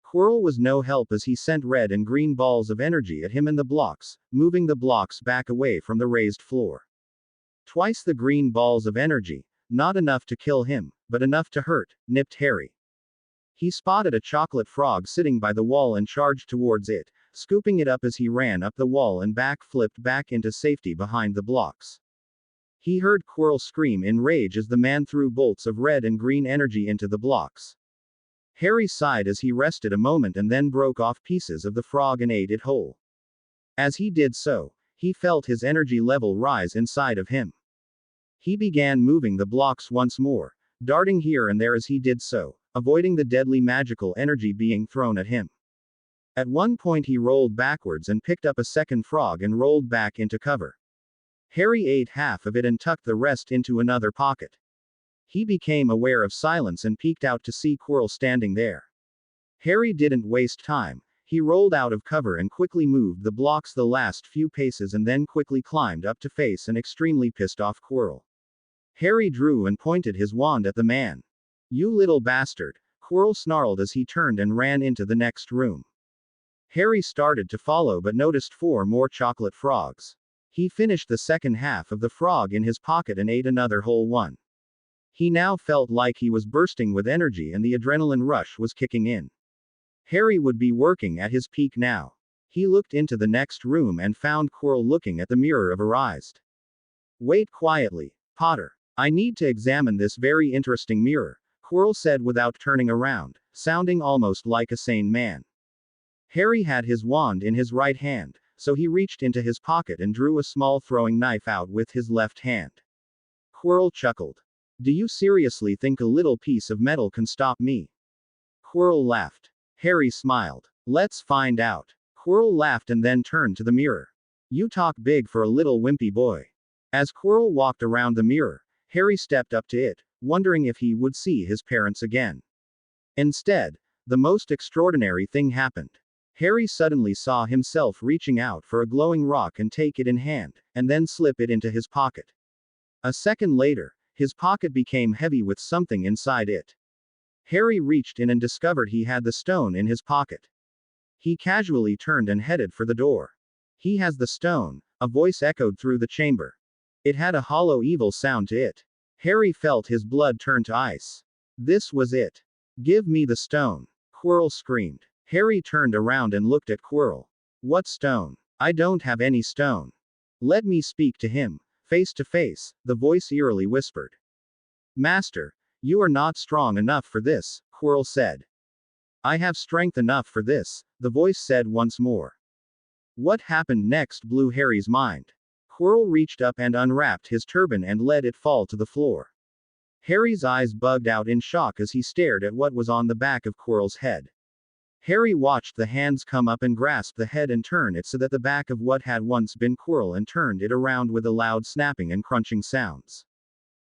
Quirrell was no help as he sent red and green balls of energy at him and the blocks, moving the blocks back away from the raised floor. Twice the green balls of energy, Not enough to kill him, but enough to hurt, nipped Harry. He spotted a chocolate frog sitting by the wall and charged towards it, scooping it up as he ran up the wall and flipped back into safety behind the blocks. He heard Quirrell scream in rage as the man threw bolts of red and green energy into the blocks. Harry sighed as he rested a moment and then broke off pieces of the frog and ate it whole. As he did so, he felt his energy level rise inside of him. He began moving the blocks once more, darting here and there as he did so, avoiding the deadly magical energy being thrown at him. At one point he rolled backwards and picked up a second frog and rolled back into cover. Harry ate half of it and tucked the rest into another pocket. He became aware of silence and peeked out to see Quirrell standing there. Harry didn't waste time. He rolled out of cover and quickly moved the blocks the last few paces and then quickly climbed up to face an extremely pissed off Quirrell. Harry drew and pointed his wand at the man. "You little bastard," Quirrell snarled as he turned and ran into the next room. Harry started to follow but noticed 4 more chocolate frogs. He finished the second half of the frog in his pocket and ate another whole one. He now felt like he was bursting with energy and the adrenaline rush was kicking in. Harry would be working at his peak now. He looked into the next room and found Quirrell looking at the mirror of her eyes. "Wait quietly, Potter. I need to examine this very interesting mirror," Quirrell said without turning around, sounding almost like a sane man. Harry had his wand in his right hand, so he reached into his pocket and drew a small throwing knife out with his left hand. Quirrell chuckled. "Do you seriously think a little piece of metal can stop me?" Quirrell laughed. Harry smiled. "Let's find out." Quirrell laughed and then turned to the mirror. "You talk big for a little wimpy boy." As Quirrell walked around the mirror, Harry stepped up to it, wondering if he would see his parents again. Instead, the most extraordinary thing happened. Harry suddenly saw himself reaching out for a glowing rock and take it in hand, and then slip it into his pocket. A second later, his pocket became heavy with something inside it. Harry reached in and discovered he had the stone in his pocket. He casually turned and headed for the door. "He has the stone," a voice echoed through the chamber. It had a hollow evil sound to it. Harry felt his blood turn to ice. This was it. "Give me the stone," Quirrell screamed. Harry turned around and looked at Quirrell. "What stone? I don't have any stone." "Let me speak to him, face to face," the voice eerily whispered. "Master, you are not strong enough for this," Quirrell said. "I have strength enough for this," the voice said once more. What happened next blew Harry's mind. Quirrell reached up and unwrapped his turban and let it fall to the floor. Harry's eyes bugged out in shock as he stared at what was on the back of Quirrell's head. Harry watched the hands come up and grasp the head and turn it so that the back of what had once been Quirrell and turned it around with a loud snapping and crunching sounds.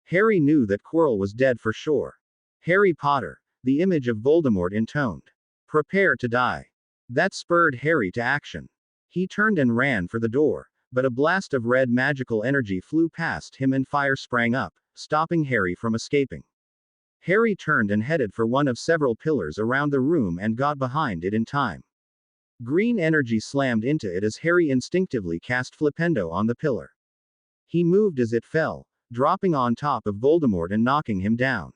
Harry knew that Quirrell was dead for sure. "Harry Potter," the image of Voldemort intoned. "Prepare to die." That spurred Harry to action. He turned and ran for the door, but a blast of red magical energy flew past him and fire sprang up, stopping Harry from escaping. Harry turned and headed for one of several pillars around the room and got behind it in time. Green energy slammed into it as Harry instinctively cast Flipendo on the pillar. He moved as it fell, dropping on top of Voldemort and knocking him down.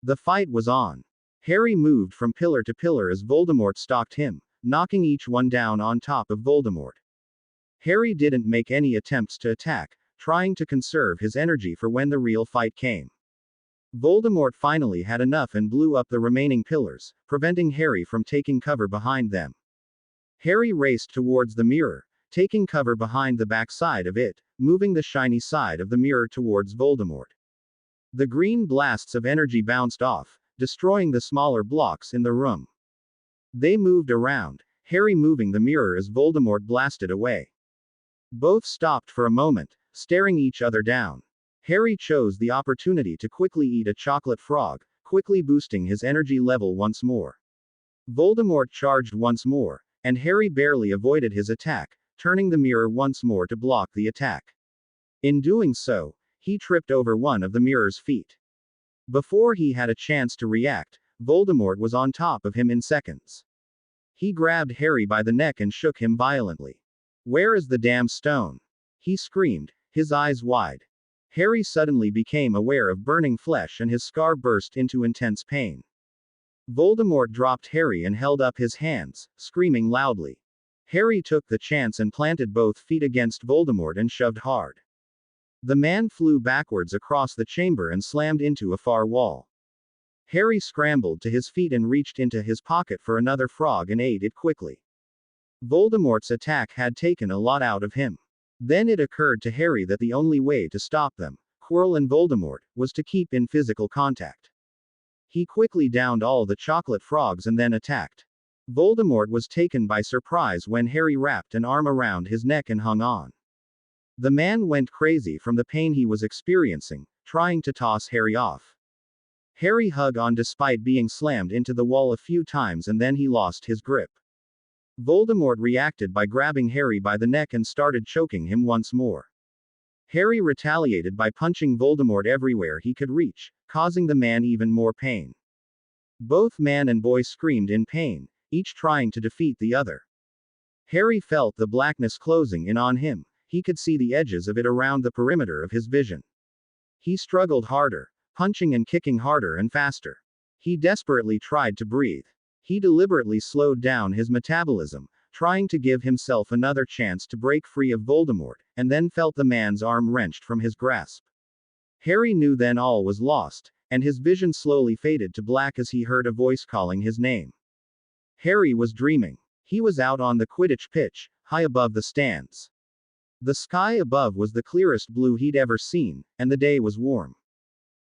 The fight was on. Harry moved from pillar to pillar as Voldemort stalked him, knocking each one down on top of Voldemort. Harry didn't make any attempts to attack, trying to conserve his energy for when the real fight came. Voldemort finally had enough and blew up the remaining pillars, preventing Harry from taking cover behind them. Harry raced towards the mirror, taking cover behind the back side of it, moving the shiny side of the mirror towards Voldemort. The green blasts of energy bounced off, destroying the smaller blocks in the room. They moved around, Harry moving the mirror as Voldemort blasted away. Both stopped for a moment, staring each other down. Harry chose the opportunity to quickly eat a chocolate frog, quickly boosting his energy level once more. Voldemort charged once more, and Harry barely avoided his attack, turning the mirror once more to block the attack. In doing so, he tripped over one of the mirror's feet. Before he had a chance to react, Voldemort was on top of him in seconds. He grabbed Harry by the neck and shook him violently. "Where is the damn stone?" he screamed, his eyes wide. Harry suddenly became aware of burning flesh and his scar burst into intense pain. Voldemort dropped Harry and held up his hands, screaming loudly. Harry took the chance and planted both feet against Voldemort and shoved hard. The man flew backwards across the chamber and slammed into a far wall. Harry scrambled to his feet and reached into his pocket for another frog and ate it quickly. Voldemort's attack had taken a lot out of him. Then it occurred to Harry that the only way to stop them, Quirrell and Voldemort, was to keep in physical contact. He quickly downed all the chocolate frogs and then attacked. Voldemort was taken by surprise when Harry wrapped an arm around his neck and hung on. The man went crazy from the pain he was experiencing, trying to toss Harry off. Harry hung on despite being slammed into the wall a few times and then he lost his grip. Voldemort reacted by grabbing Harry by the neck and started choking him once more. Harry retaliated by punching Voldemort everywhere he could reach, causing the man even more pain. Both man and boy screamed in pain, each trying to defeat the other. Harry felt the blackness closing in on him. He could see the edges of it around the perimeter of his vision. He struggled harder, punching and kicking harder and faster. He desperately tried to breathe. He deliberately slowed down his metabolism, trying to give himself another chance to break free of Voldemort, and then felt the man's arm wrenched from his grasp. Harry knew then all was lost, and his vision slowly faded to black as he heard a voice calling his name. Harry was dreaming. He was out on the Quidditch pitch, high above the stands. The sky above was the clearest blue he'd ever seen, and the day was warm.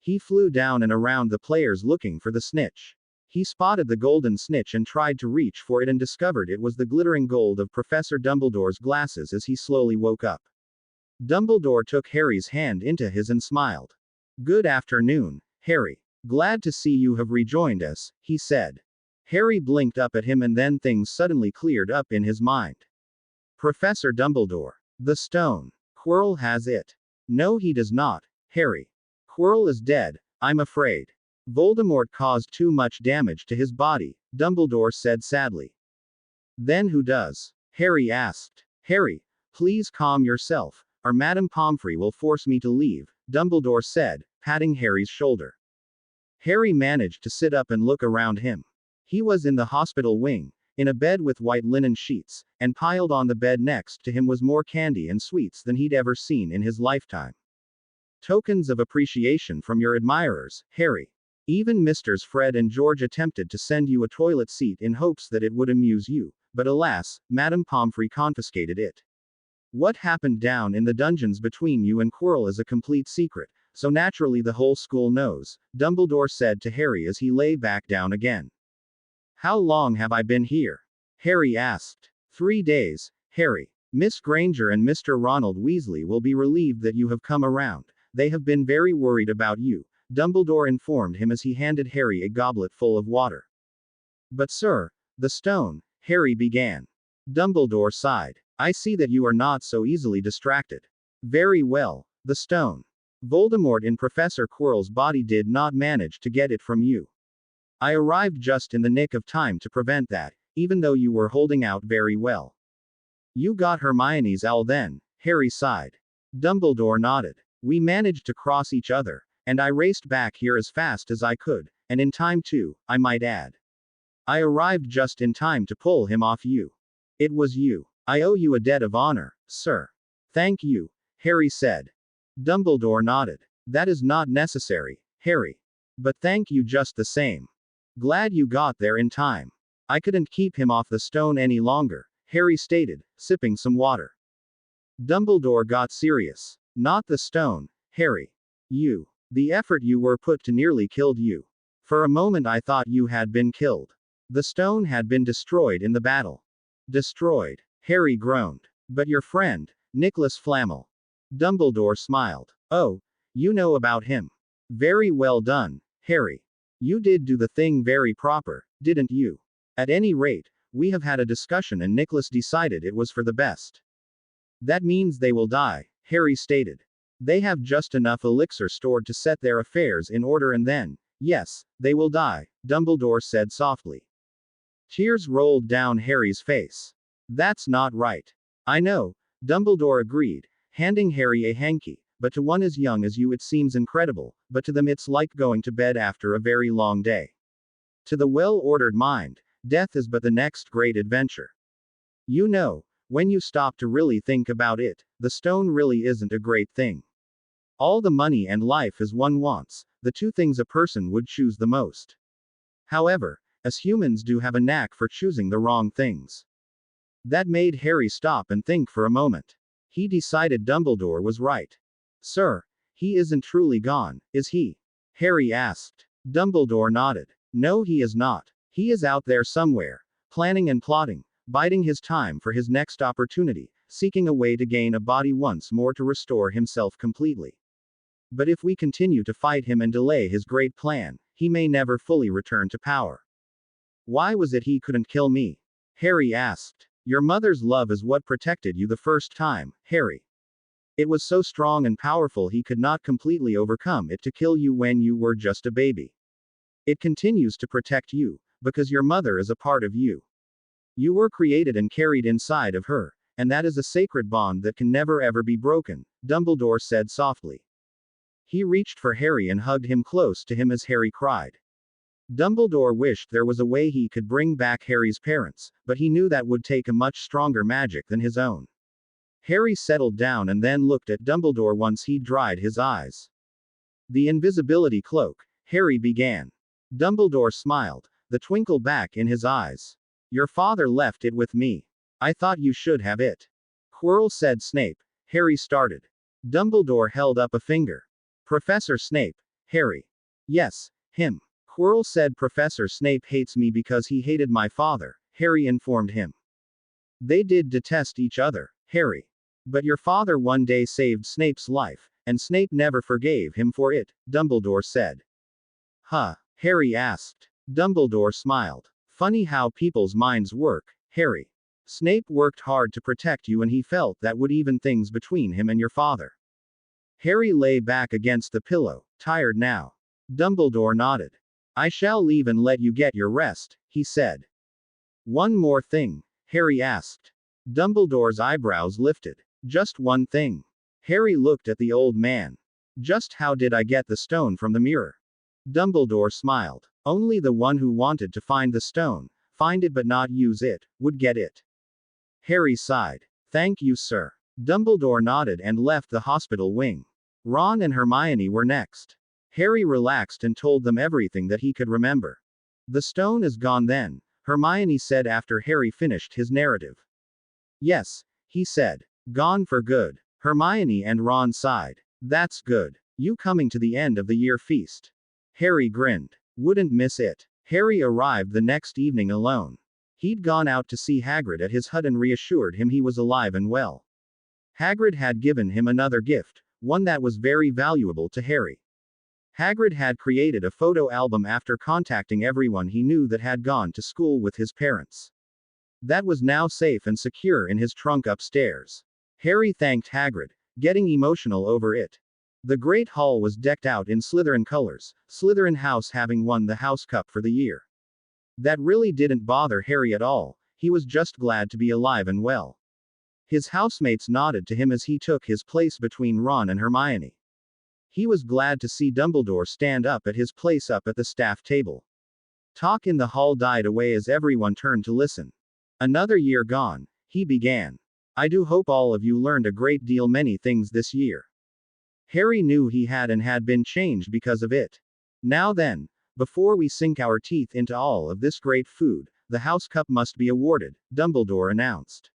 He flew down and around the players looking for the snitch. He spotted the golden snitch and tried to reach for it and discovered it was the glittering gold of Professor Dumbledore's glasses as he slowly woke up. Dumbledore took Harry's hand into his and smiled. "Good afternoon, Harry. Glad to see you have rejoined us," he said. Harry blinked up at him and then things suddenly cleared up in his mind. "Professor Dumbledore. The stone. Quirrell has it." "No, he does not, Harry. Quirrell is dead, I'm afraid. Voldemort caused too much damage to his body," Dumbledore said sadly. "Then who does?" Harry asked. "Harry, please calm yourself, or Madame Pomfrey will force me to leave," Dumbledore said, patting Harry's shoulder. Harry managed to sit up and look around him. He was in the hospital wing, in a bed with white linen sheets, and piled on the bed next to him was more candy and sweets than he'd ever seen in his lifetime. "Tokens of appreciation from your admirers, Harry. Even Misters Fred and George attempted to send you a toilet seat in hopes that it would amuse you, but alas, Madame Pomfrey confiscated it. What happened down in the dungeons between you and Quirrell is a complete secret, so naturally the whole school knows," Dumbledore said to Harry as he lay back down again. "How long have I been here?" Harry asked. 3 days, Harry. Miss Granger and Mr. Ronald Weasley will be relieved that you have come around. They have been very worried about you, Dumbledore informed him as he handed Harry a goblet full of water. "But sir, the stone," Harry began. Dumbledore sighed. "I see that you are not so easily distracted. Very well, the stone. Voldemort in Professor Quirrell's body did not manage to get it from you. I arrived just in the nick of time to prevent that, even though you were holding out very well." "You got Hermione's owl then," Harry sighed. Dumbledore nodded. "We managed to cross each other, and I raced back here as fast as I could, and in time too, I might add. I arrived just in time to pull him off you. It was you. I owe you a debt of honor, sir." "Thank you," Harry said. Dumbledore nodded. "That is not necessary, Harry. But thank you just the same. Glad you got there in time. I couldn't keep him off the stone any longer," Harry stated, sipping some water. Dumbledore got serious. "Not the stone, Harry. You. The effort you were put to nearly killed you. For a moment I thought you had been killed. The stone had been destroyed in the battle." "Destroyed?" Harry groaned. "But your friend, Nicholas Flamel." Dumbledore smiled. "Oh, you know about him. Very well done, Harry. You did do the thing very proper, didn't you? At any rate, we have had a discussion and Nicholas decided it was for the best." "That means they will die," Harry stated. "They have just enough elixir stored to set their affairs in order and then, yes, they will die," Dumbledore said softly. Tears rolled down Harry's face. "That's not right." "I know," Dumbledore agreed, handing Harry a hanky, but to one as young as you it seems incredible, but to them it's like going to bed after a very long day. To the well-ordered mind, death is but the next great adventure. You know, when you stop to really think about it, the stone really isn't a great thing. All the money and life as one wants, the two things a person would choose the most. However, as humans do have a knack for choosing the wrong things. That made Harry stop and think for a moment. He decided Dumbledore was right. Sir, he isn't truly gone, is he? Harry asked. Dumbledore nodded. No, he is not. He is out there somewhere, planning and plotting, biding his time for his next opportunity, seeking a way to gain a body once more to restore himself completely. But if we continue to fight him and delay his great plan, he may never fully return to power. Why was it he couldn't kill me? Harry asked. Your mother's love is what protected you the first time, Harry. It was so strong and powerful he could not completely overcome it to kill you when you were just a baby. It continues to protect you, because your mother is a part of you. You were created and carried inside of her, and that is a sacred bond that can never ever be broken, Dumbledore said softly. He reached for Harry and hugged him close to him as Harry cried. Dumbledore wished there was a way he could bring back Harry's parents, but he knew that would take a much stronger magic than his own. Harry settled down and then looked at Dumbledore once he'd dried his eyes. The invisibility cloak, Harry began. Dumbledore smiled, the twinkle back in his eyes. Your father left it with me. I thought you should have it. Quirrell said Snape. Harry started. Dumbledore held up a finger. Professor Snape. Harry. Yes, him. Quirrell said Professor Snape hates me because he hated my father, Harry informed him. They did detest each other, Harry. But your father one day saved Snape's life, and Snape never forgave him for it, Dumbledore said. Huh? Harry asked. Dumbledore smiled. Funny how people's minds work, Harry. Snape worked hard to protect you and he felt that would even things between him and your father. Harry lay back against the pillow, tired now. Dumbledore nodded. I shall leave and let you get your rest, he said. One more thing, Harry asked. Dumbledore's eyebrows lifted. Just one thing. Harry looked at the old man. Just how did I get the stone from the mirror? Dumbledore smiled. Only the one who wanted to find the stone, find it but not use it, would get it. Harry sighed. Thank you, sir. Dumbledore nodded and left the hospital wing. Ron and Hermione were next. Harry relaxed and told them everything that he could remember. The stone is gone then, Hermione said after Harry finished his narrative. Yes, he said. Gone for good. Hermione and Ron sighed. That's good. You coming to the end of the year feast? Harry grinned. Wouldn't miss it. Harry arrived the next evening alone. He'd gone out to see Hagrid at his hut and reassured him he was alive and well. Hagrid had given him another gift, one that was very valuable to Harry. Hagrid had created a photo album after contacting everyone he knew that had gone to school with his parents. That was now safe and secure in his trunk upstairs. Harry thanked Hagrid, getting emotional over it. The Great Hall was decked out in Slytherin colors, Slytherin House having won the House Cup for the year. That really didn't bother Harry at all, he was just glad to be alive and well. His housemates nodded to him as he took his place between Ron and Hermione. He was glad to see Dumbledore stand up at his place up at the staff table. Talk in the hall died away as everyone turned to listen. Another year gone, he began. I do hope all of you learned a great deal many things this year. Harry knew he had been changed because of it. Now then, before we sink our teeth into all of this great food, the House Cup must be awarded, Dumbledore announced.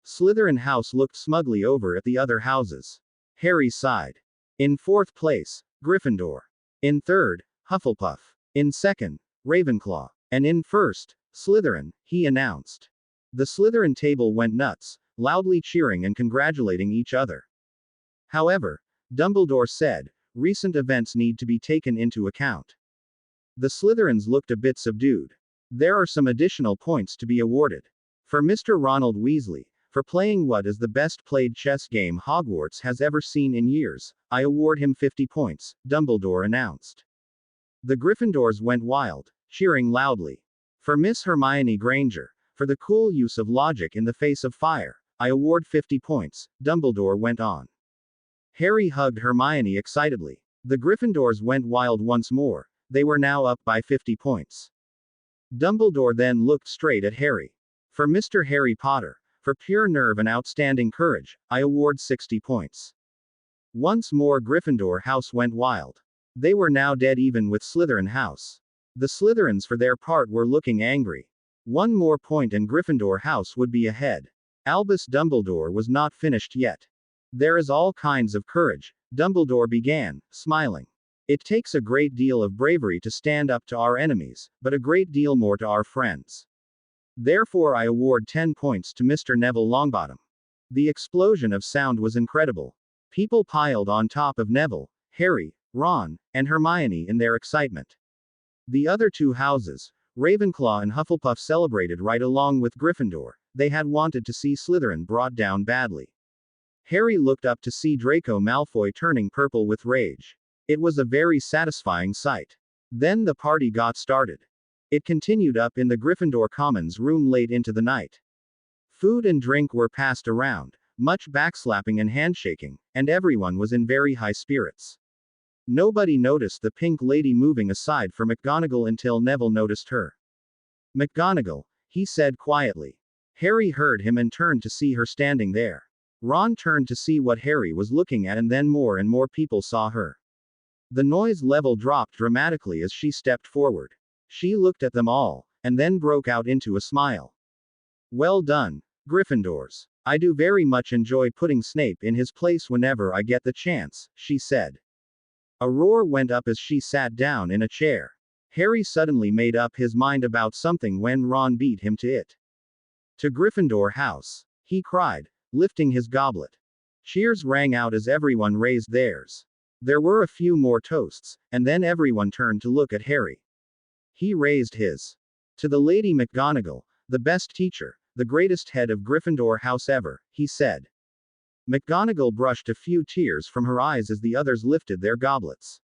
Slytherin House looked smugly over at the other houses. Harry sighed. In fourth place, Gryffindor. In third, Hufflepuff. In second, Ravenclaw. And in first, Slytherin, he announced. The Slytherin table went nuts, loudly cheering and congratulating each other. However, Dumbledore said, recent events need to be taken into account. The Slytherins looked a bit subdued. There are some additional points to be awarded. For Mr. Ronald Weasley, for playing what is the best played chess game Hogwarts has ever seen in years, I award him 50 points, Dumbledore announced. The Gryffindors went wild, cheering loudly. For Miss Hermione Granger, for the cool use of logic in the face of fire, I award 50 points, Dumbledore went on. Harry hugged Hermione excitedly. The Gryffindors went wild once more. They were now up by 50 points. Dumbledore then looked straight at Harry. For Mr. Harry Potter, for pure nerve and outstanding courage, I award 60 points. Once more Gryffindor House went wild. They were now dead even with Slytherin House. The Slytherins for their part were looking angry. One more point and Gryffindor House would be ahead. Albus Dumbledore was not finished yet. There is all kinds of courage, Dumbledore began, smiling. It takes a great deal of bravery to stand up to our enemies, but a great deal more to our friends. Therefore I award 10 points to Mr. Neville Longbottom. The explosion of sound was incredible. People piled on top of Neville, Harry, Ron, and Hermione in their excitement. The other two houses, Ravenclaw and Hufflepuff, celebrated right along with Gryffindor. They had wanted to see Slytherin brought down badly. Harry looked up to see Draco Malfoy turning purple with rage. It was a very satisfying sight. Then the party got started. It continued up in the Gryffindor Commons room late into the night. Food and drink were passed around, much backslapping and handshaking, and everyone was in very high spirits. Nobody noticed the pink lady moving aside for McGonagall until Neville noticed her. McGonagall, he said quietly. Harry heard him and turned to see her standing there. Ron turned to see what Harry was looking at, and then more and more people saw her. The noise level dropped dramatically as she stepped forward. She looked at them all, and then broke out into a smile. Well done, Gryffindors. I do very much enjoy putting Snape in his place whenever I get the chance, she said. A roar went up as she sat down in a chair. Harry suddenly made up his mind about something when Ron beat him to it. To Gryffindor House, he cried, lifting his goblet. Cheers rang out as everyone raised theirs. There were a few more toasts, and then everyone turned to look at Harry. He raised his. To the Lady McGonagall, the best teacher, the greatest head of Gryffindor House ever, he said. McGonagall brushed a few tears from her eyes as the others lifted their goblets.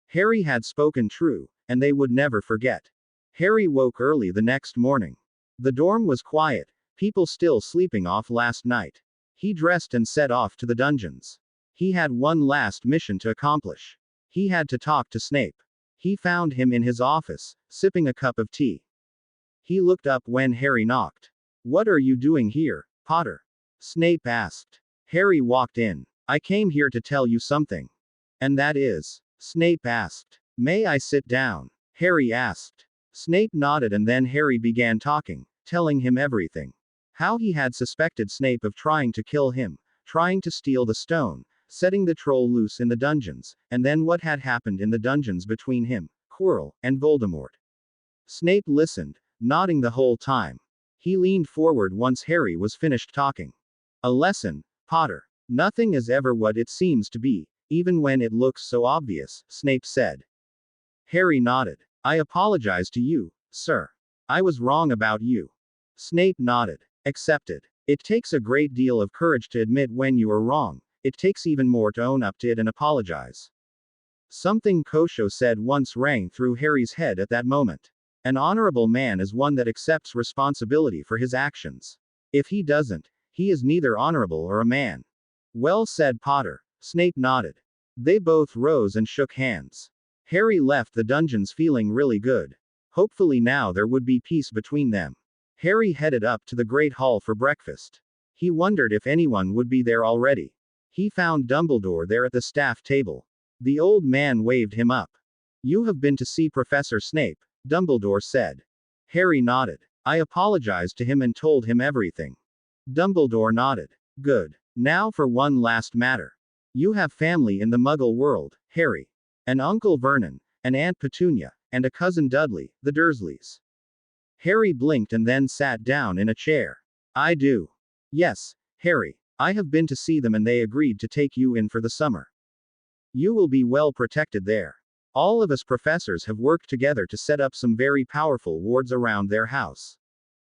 Harry had spoken true, and they would never forget. Harry woke early the next morning. The dorm was quiet, people still sleeping off last night. He dressed and set off to the dungeons. He had one last mission to accomplish. He had to talk to Snape. He found him in his office, sipping a cup of tea. He looked up when Harry knocked. What are you doing here, Potter? Snape asked. Harry walked in. I came here to tell you something. And that is? Snape asked. May I sit down? Harry asked. Snape nodded and then Harry began talking, telling him everything. How he had suspected Snape of trying to kill him, trying to steal the stone, setting the troll loose in the dungeons, and then what had happened in the dungeons between him, Quirrell, and Voldemort. Snape listened, nodding the whole time. He leaned forward once Harry was finished talking. A lesson, Potter. Nothing is ever what it seems to be, even when it looks so obvious, Snape said. Harry nodded. I apologize to you, sir. I was wrong about you. Snape nodded. Accepted. It takes a great deal of courage to admit when you are wrong. It takes even more to own up to it and apologize. Something Kosho said once rang through Harry's head at that moment. An honorable man is one that accepts responsibility for his actions. If he doesn't, he is neither honorable or a man. Well said, Potter. Snape nodded. They both rose and shook hands. Harry left the dungeons feeling really good. Hopefully now there would be peace between them. Harry headed up to the Great Hall for breakfast. He wondered if anyone would be there already. He found Dumbledore there at the staff table. The old man waved him up. You have been to see Professor Snape, Dumbledore said. Harry nodded. I apologized to him and told him everything. Dumbledore nodded. Good. Now for one last matter. You have family in the Muggle world, Harry. An Uncle Vernon, an Aunt Petunia, and a Cousin Dudley, the Dursleys. Harry blinked and then sat down in a chair. I do. Yes, Harry. I have been to see them and they agreed to take you in for the summer. You will be well protected there. All of us professors have worked together to set up some very powerful wards around their house.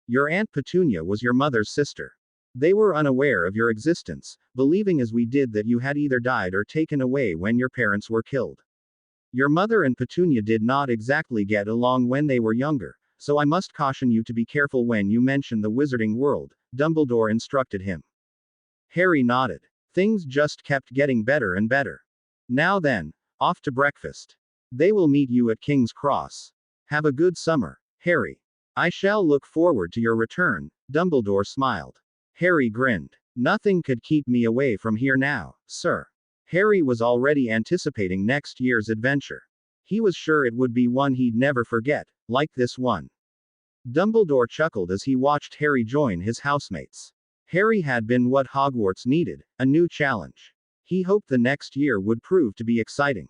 Your Aunt Petunia was your mother's sister. They were unaware of your existence, believing as we did that you had either died or taken away when your parents were killed. Your mother and Petunia did not exactly get along when they were younger, so I must caution you to be careful when you mention the Wizarding World, Dumbledore instructed him. Harry nodded. Things just kept getting better and better. Now then, off to breakfast. They will meet you at King's Cross. Have a good summer, Harry. I shall look forward to your return, Dumbledore smiled. Harry grinned. Nothing could keep me away from here now, sir. Harry was already anticipating next year's adventure. He was sure it would be one he'd never forget, like this one. Dumbledore chuckled as he watched Harry join his housemates. Harry had been what Hogwarts needed, a new challenge. He hoped the next year would prove to be exciting.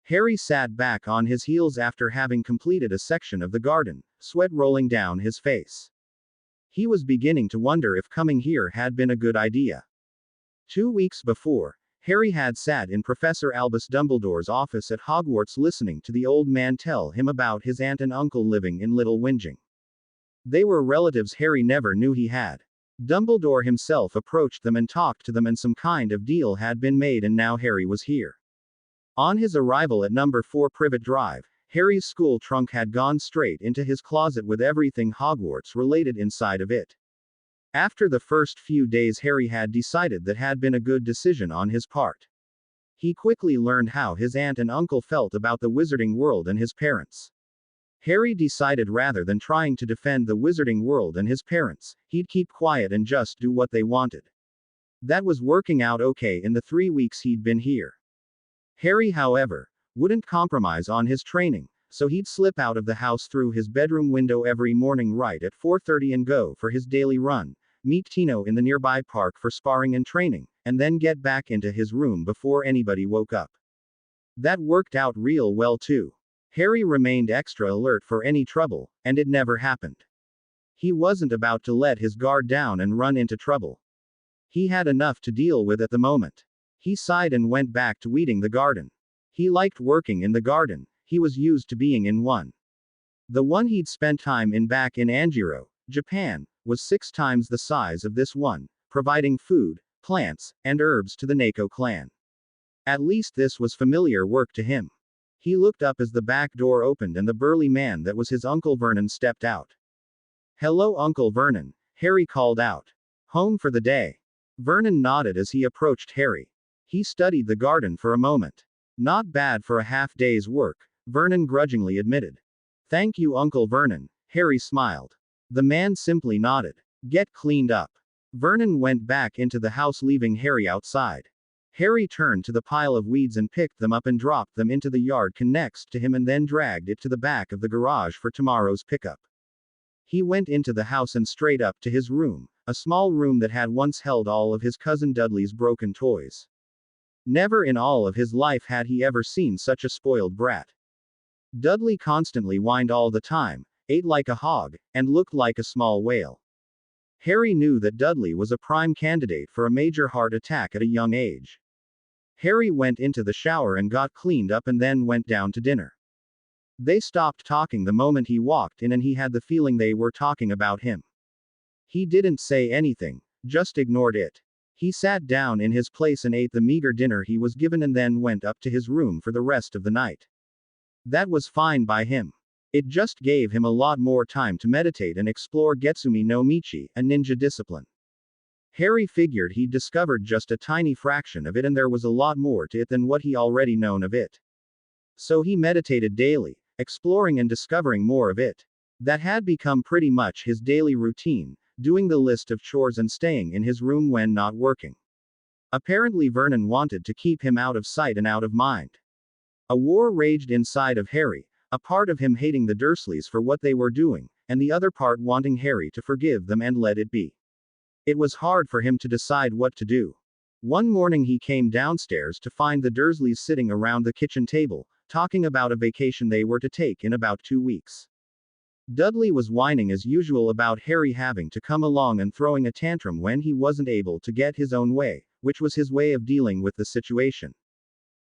Harry sat back on his heels after having completed a section of the garden, sweat rolling down his face. He was beginning to wonder if coming here had been a good idea. 2 weeks before, Harry had sat in Professor Albus Dumbledore's office at Hogwarts listening to the old man tell him about his aunt and uncle living in Little Whinging. They were relatives Harry never knew he had. Dumbledore himself approached them and talked to them, and some kind of deal had been made, and now Harry was here. On his arrival at number 4 Privet Drive, Harry's school trunk had gone straight into his closet with everything Hogwarts related inside of it. After the first few days, Harry had decided that had been a good decision on his part. He quickly learned how his aunt and uncle felt about the wizarding world and his parents. Harry decided rather than trying to defend the wizarding world and his parents, he'd keep quiet and just do what they wanted. That was working out okay in the 3 weeks he'd been here. Harry, however, wouldn't compromise on his training, so he'd slip out of the house through his bedroom window every morning right at 4:30 and go for his daily run, meet Tino in the nearby park for sparring and training, and then get back into his room before anybody woke up. That worked out real well too. Harry remained extra alert for any trouble, and it never happened. He wasn't about to let his guard down and run into trouble. He had enough to deal with at the moment. He sighed and went back to weeding the garden. He liked working in the garden, he was used to being in one. The one he'd spent time in back in Anjiro, Japan, was 6 times the size of this one, providing food, plants, and herbs to the Nako clan. At least this was familiar work to him. He looked up as the back door opened and the burly man that was his Uncle Vernon stepped out. "Hello, Uncle Vernon," Harry called out. "Home for the day?" Vernon nodded as he approached Harry. He studied the garden for a moment. "Not bad for a half-day's work," Vernon grudgingly admitted. "Thank you, Uncle Vernon," Harry smiled. The man simply nodded. "Get cleaned up." Vernon went back into the house, leaving Harry outside. Harry turned to the pile of weeds and picked them up and dropped them into the yard next to him, and then dragged it to the back of the garage for tomorrow's pickup. He went into the house and straight up to his room, a small room that had once held all of his cousin Dudley's broken toys. Never in all of his life had he ever seen such a spoiled brat. Dudley constantly whined all the time, ate like a hog, and looked like a small whale. Harry knew that Dudley was a prime candidate for a major heart attack at a young age. Harry went into the shower and got cleaned up and then went down to dinner. They stopped talking the moment he walked in, and he had the feeling they were talking about him. He didn't say anything, just ignored it. He sat down in his place and ate the meager dinner he was given and then went up to his room for the rest of the night. That was fine by him. It just gave him a lot more time to meditate and explore Getsumi no Michi, a ninja discipline. Harry figured he'd discovered just a tiny fraction of it, and there was a lot more to it than what he already known of it. So he meditated daily, exploring and discovering more of it. That had become pretty much his daily routine, doing the list of chores and staying in his room when not working. Apparently Vernon wanted to keep him out of sight and out of mind. A war raged inside of Harry, a part of him hating the Dursleys for what they were doing, and the other part wanting Harry to forgive them and let it be. It was hard for him to decide what to do. One morning he came downstairs to find the Dursleys sitting around the kitchen table, talking about a vacation they were to take in about 2 weeks. Dudley was whining as usual about Harry having to come along and throwing a tantrum when he wasn't able to get his own way, which was his way of dealing with the situation.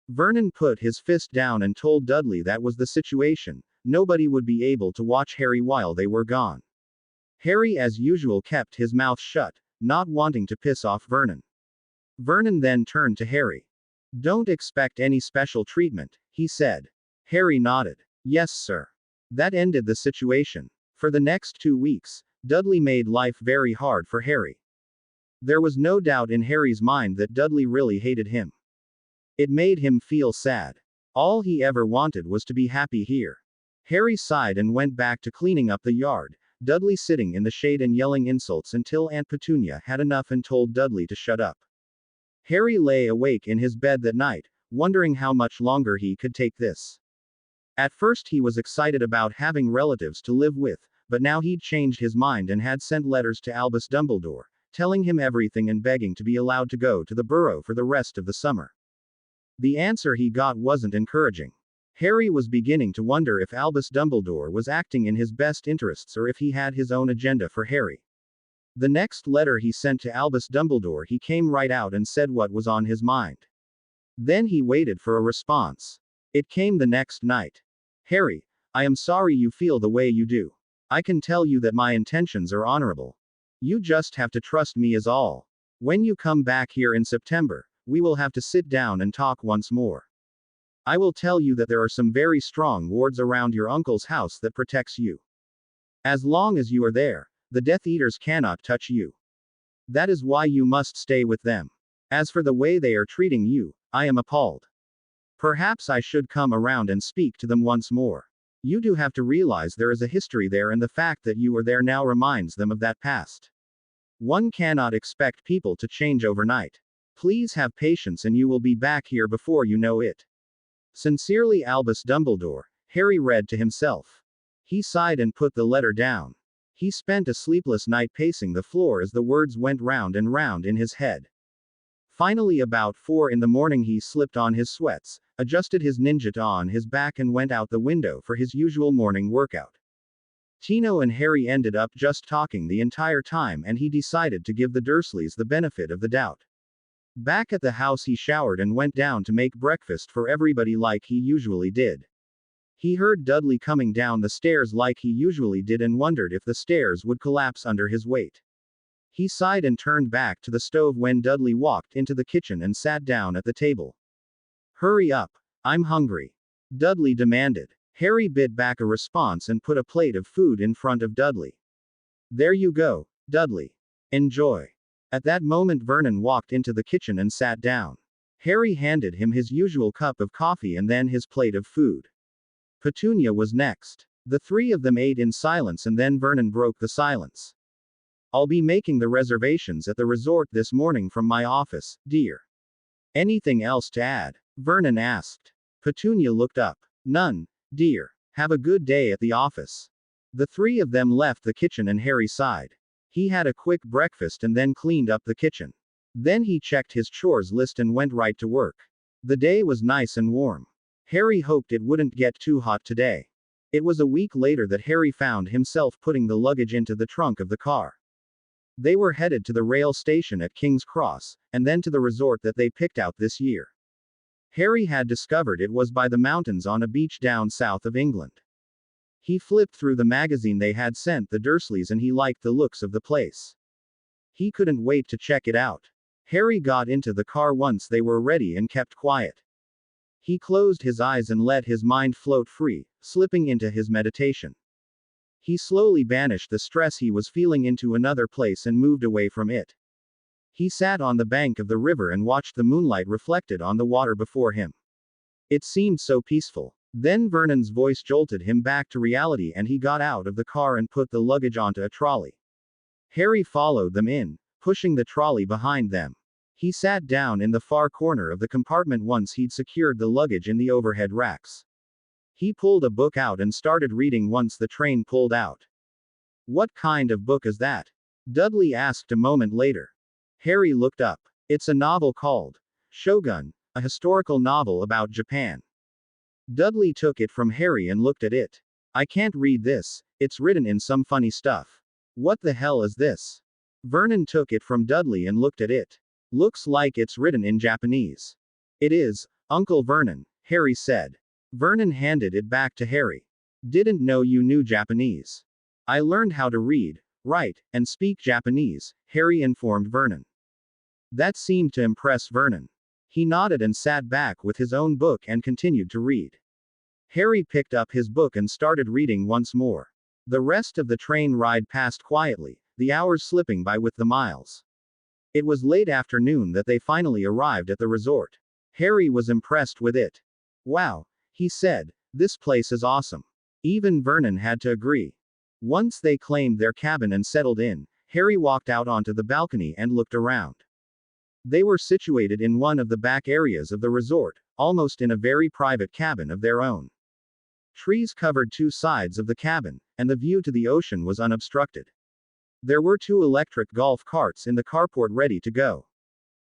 Vernon put his fist down and told Dudley that was the situation, nobody would be able to watch Harry while they were gone. Harry as usual kept his mouth shut, not wanting to piss off Vernon. Vernon then turned to Harry. "Don't expect any special treatment," he said. Harry nodded. "Yes, sir." That ended the situation. For the next 2 weeks, Dudley made life very hard for Harry. There was no doubt in Harry's mind that Dudley really hated him. It made him feel sad. All he ever wanted was to be happy here. Harry sighed and went back to cleaning up the yard, Dudley sitting in the shade and yelling insults until Aunt Petunia had enough and told Dudley to shut up. Harry lay awake in his bed that night, wondering how much longer he could take this. At first he was excited about having relatives to live with, but now he'd changed his mind and had sent letters to Albus Dumbledore, telling him everything and begging to be allowed to go to the Burrow for the rest of the summer. The answer he got wasn't encouraging. Harry was beginning to wonder if Albus Dumbledore was acting in his best interests or if he had his own agenda for Harry. The next letter he sent to Albus Dumbledore, he came right out and said what was on his mind. Then he waited for a response. It came the next night. Harry, I am sorry you feel the way you do. I can tell you that my intentions are honorable. You just have to trust me is all. When you come back here in September, we will have to sit down and talk once more. I will tell you that there are some very strong wards around your uncle's house that protects you. As long as you are there, the Death Eaters cannot touch you. That is why you must stay with them. As for the way they are treating you, I am appalled. Perhaps I should come around and speak to them once more. You do have to realize there is a history there, and the fact that you are there now reminds them of that past. One cannot expect people to change overnight. Please have patience and you will be back here before you know it. Sincerely, Albus Dumbledore, Harry read to himself. He sighed and put the letter down. He spent a sleepless night pacing the floor as the words went round and round in his head. Finally, about 4 in the morning, he slipped on his sweats, adjusted his ninja on his back, and went out the window for his usual morning workout. Tino and Harry ended up just talking the entire time, and he decided to give the Dursleys the benefit of the doubt. Back at the house, he showered and went down to make breakfast for everybody like he usually did. He heard Dudley coming down the stairs like he usually did and wondered if the stairs would collapse under his weight. He sighed and turned back to the stove when Dudley walked into the kitchen and sat down at the table. Hurry up, I'm hungry, Dudley demanded. Harry bit back a response and put a plate of food in front of Dudley. There you go, Dudley. Enjoy. At that moment, Vernon walked into the kitchen and sat down. Harry handed him his usual cup of coffee and then his plate of food. Petunia was next. The three of them ate in silence, and then Vernon broke the silence. I'll be making the reservations at the resort this morning from my office, dear. Anything else to add? Vernon asked. Petunia looked up. None, dear. Have a good day at the office. The three of them left the kitchen and Harry sighed. He had a quick breakfast and then cleaned up the kitchen. Then he checked his chores list and went right to work. The day was nice and warm. Harry hoped it wouldn't get too hot today. It was a week later that Harry found himself putting the luggage into the trunk of the car. They were headed to the rail station at King's Cross, and then to the resort that they picked out this year. Harry had discovered it was by the mountains on a beach down south of England. He flipped through the magazine they had sent the Dursleys and he liked the looks of the place. He couldn't wait to check it out. Harry got into the car once they were ready and kept quiet. He closed his eyes and let his mind float free, slipping into his meditation. He slowly banished the stress he was feeling into another place and moved away from it. He sat on the bank of the river and watched the moonlight reflected on the water before him. It seemed so peaceful. Then Vernon's voice jolted him back to reality and he got out of the car and put the luggage onto a trolley. Harry followed them in, pushing the trolley behind them. He sat down in the far corner of the compartment once he'd secured the luggage in the overhead racks. He pulled a book out and started reading once the train pulled out. What kind of book is that? Dudley asked a moment later. Harry looked up. It's a novel called Shogun, a historical novel about Japan. Dudley took it from Harry and looked at it. I can't read this, it's written in some funny stuff. What the hell is this? Vernon took it from Dudley and looked at it. Looks like it's written in Japanese. It is, Uncle Vernon, Harry said. Vernon handed it back to Harry. Didn't know you knew Japanese. I learned how to read, write, and speak Japanese, Harry informed Vernon. That seemed to impress Vernon. He nodded and sat back with his own book and continued to read. Harry picked up his book and started reading once more. The rest of the train ride passed quietly, the hours slipping by with the miles. It was late afternoon that they finally arrived at the resort. Harry was impressed with it. Wow, he said, this place is awesome. Even Vernon had to agree. Once they claimed their cabin and settled in, Harry walked out onto the balcony and looked around. They were situated in one of the back areas of the resort, almost in a very private cabin of their own. Trees covered two sides of the cabin, and the view to the ocean was unobstructed. There were 2 electric golf carts in the carport ready to go.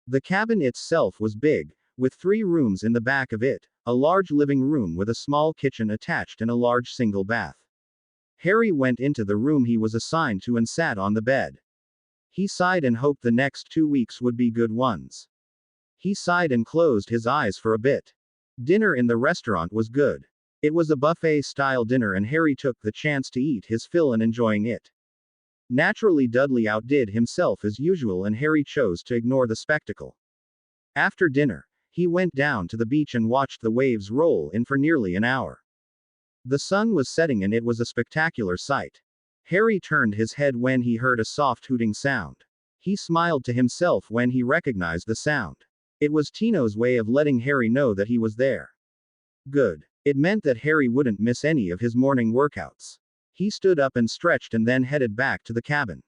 The cabin itself was big, with 3 rooms in the back of it, a large living room with a small kitchen attached and a large single bath. Harry went into the room he was assigned to and sat on the bed. He sighed and hoped the next 2 weeks would be good ones. He sighed and closed his eyes for a bit. Dinner in the restaurant was good. It was a buffet-style dinner and Harry took the chance to eat his fill and enjoying it. Naturally, Dudley outdid himself as usual and Harry chose to ignore the spectacle. After dinner, he went down to the beach and watched the waves roll in for nearly an hour. The sun was setting and it was a spectacular sight. Harry turned his head when he heard a soft hooting sound. He smiled to himself when he recognized the sound. It was Tino's way of letting Harry know that he was there. Good. It meant that Harry wouldn't miss any of his morning workouts. He stood up and stretched and then headed back to the cabin.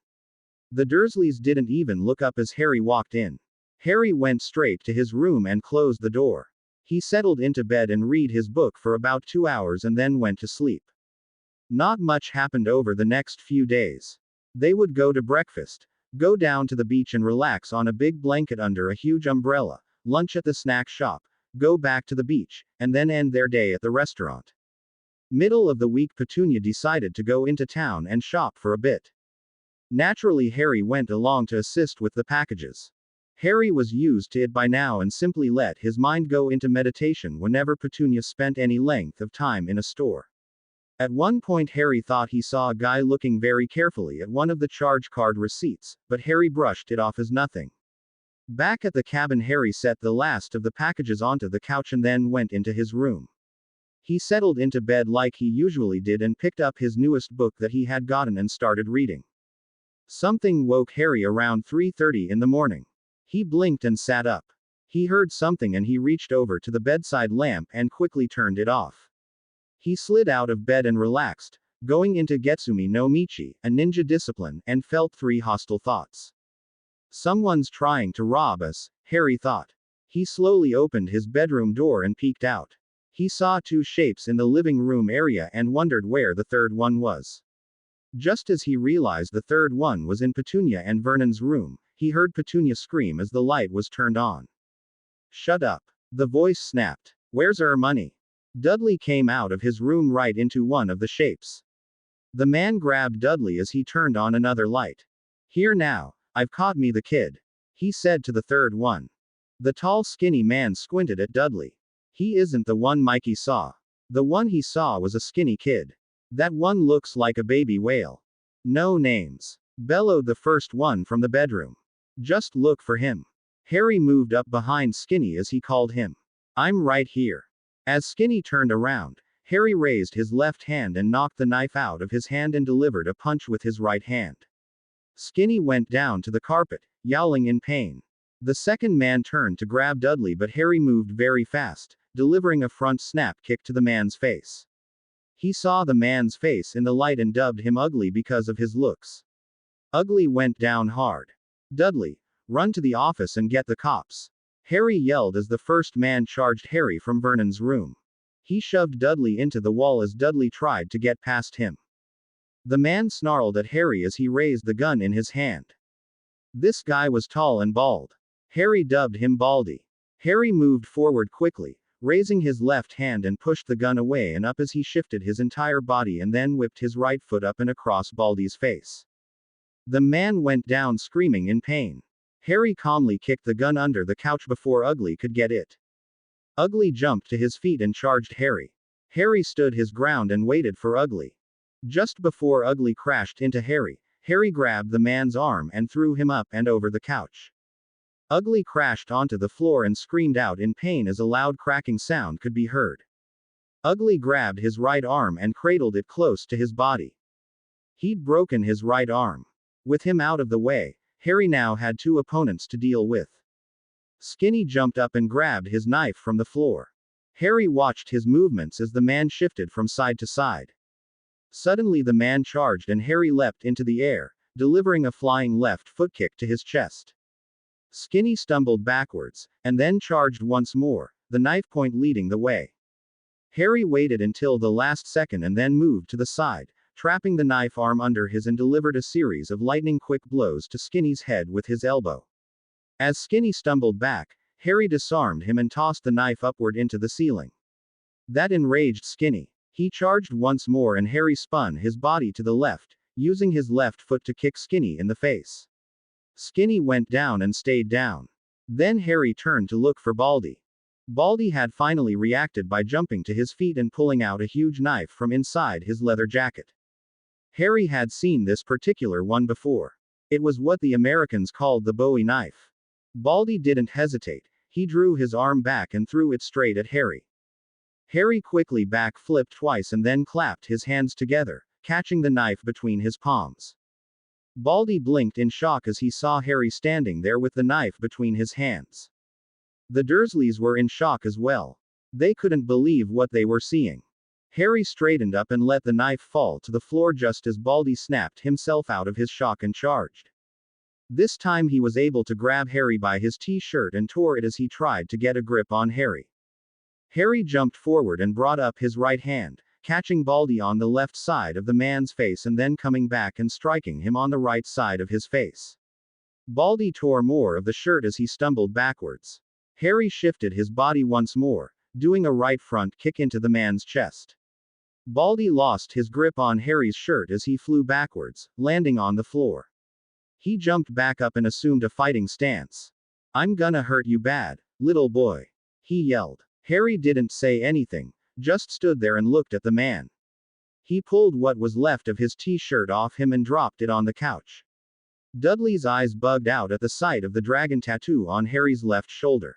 The Dursleys didn't even look up as Harry walked in. Harry went straight to his room and closed the door. He settled into bed and read his book for about 2 hours and then went to sleep. Not much happened over the next few days. They would go to breakfast, go down to the beach and relax on a big blanket under a huge umbrella, lunch at the snack shop, go back to the beach, and then end their day at the restaurant. Middle of the week, Petunia decided to go into town and shop for a bit. Naturally, Harry went along to assist with the packages. Harry was used to it by now and simply let his mind go into meditation whenever Petunia spent any length of time in a store. At one point, Harry thought he saw a guy looking very carefully at one of the charge card receipts, but Harry brushed it off as nothing. Back at the cabin, Harry set the last of the packages onto the couch and then went into his room. He settled into bed like he usually did and picked up his newest book that he had gotten and started reading. Something woke Harry around 3:30 in the morning. He blinked and sat up. He heard something and he reached over to the bedside lamp and quickly turned it off. He slid out of bed and relaxed, going into Getsumi no Michi, a ninja discipline, and felt 3 hostile thoughts. Someone's trying to rob us, Harry thought. He slowly opened his bedroom door and peeked out. He saw 2 shapes in the living room area and wondered where the third one was. Just as he realized the third one was in Petunia and Vernon's room, he heard Petunia scream as the light was turned on. "Shut up." The voice snapped. "Where's our money?" Dudley came out of his room right into one of the shapes. The man grabbed Dudley as he turned on another light. "Here now, I've caught me the kid," he said to the third one. The tall skinny man squinted at Dudley. "He isn't the one Mikey saw. The one he saw was a skinny kid. That one looks like a baby whale." "No names," bellowed the first one from the bedroom. "Just look for him." Harry moved up behind Skinny as he called him. "I'm right here." As Skinny turned around, Harry raised his left hand and knocked the knife out of his hand and delivered a punch with his right hand. Skinny went down to the carpet, yowling in pain. The second man turned to grab Dudley, but Harry moved very fast, delivering a front snap kick to the man's face. He saw the man's face in the light and dubbed him ugly because of his looks. Ugly went down hard. "Dudley, run to the office and get the cops," Harry yelled as the first man charged Harry from Vernon's room. He shoved Dudley into the wall as Dudley tried to get past him. The man snarled at Harry as he raised the gun in his hand. This guy was tall and bald. Harry dubbed him Baldy. Harry moved forward quickly, raising his left hand and pushed the gun away and up as he shifted his entire body and then whipped his right foot up and across Baldy's face. The man went down screaming in pain. Harry calmly kicked the gun under the couch before Ugly could get it. Ugly jumped to his feet and charged Harry. Harry stood his ground and waited for Ugly. Just before Ugly crashed into Harry, Harry grabbed the man's arm and threw him up and over the couch. Ugly crashed onto the floor and screamed out in pain as a loud cracking sound could be heard. Ugly grabbed his right arm and cradled it close to his body. He'd broken his right arm. With him out of the way, Harry now had two opponents to deal with. Skinny jumped up and grabbed his knife from the floor. Harry watched his movements as the man shifted from side to side. Suddenly the man charged and Harry leapt into the air, delivering a flying left foot kick to his chest. Skinny stumbled backwards, and then charged once more, the knife point leading the way. Harry waited until the last second and then moved to the side, trapping the knife arm under his and delivered a series of lightning-quick blows to Skinny's head with his elbow. As Skinny stumbled back, Harry disarmed him and tossed the knife upward into the ceiling. That enraged Skinny. He charged once more and Harry spun his body to the left, using his left foot to kick Skinny in the face. Skinny went down and stayed down. Then Harry turned to look for Baldy. Baldy had finally reacted by jumping to his feet and pulling out a huge knife from inside his leather jacket. Harry had seen this particular one before. It was what the Americans called the Bowie knife. Baldy didn't hesitate. He drew his arm back and threw it straight at Harry. Harry quickly back-flipped twice and then clapped his hands together, catching the knife between his palms. Baldy blinked in shock as he saw Harry standing there with the knife between his hands. The Dursleys were in shock as well. They couldn't believe what they were seeing. Harry straightened up and let the knife fall to the floor just as Baldy snapped himself out of his shock and charged. This time he was able to grab Harry by his t-shirt and tore it as he tried to get a grip on Harry. Harry jumped forward and brought up his right hand, catching Baldy on the left side of the man's face and then coming back and striking him on the right side of his face. Baldy tore more of the shirt as he stumbled backwards. Harry shifted his body once more, doing a right front kick into the man's chest. Baldy lost his grip on Harry's shirt as he flew backwards, landing on the floor. He jumped back up and assumed a fighting stance. "I'm gonna hurt you bad, little boy," he yelled. Harry didn't say anything, just stood there and looked at the man. He pulled what was left of his t-shirt off him and dropped it on the couch. Dudley's eyes bugged out at the sight of the dragon tattoo on Harry's left shoulder.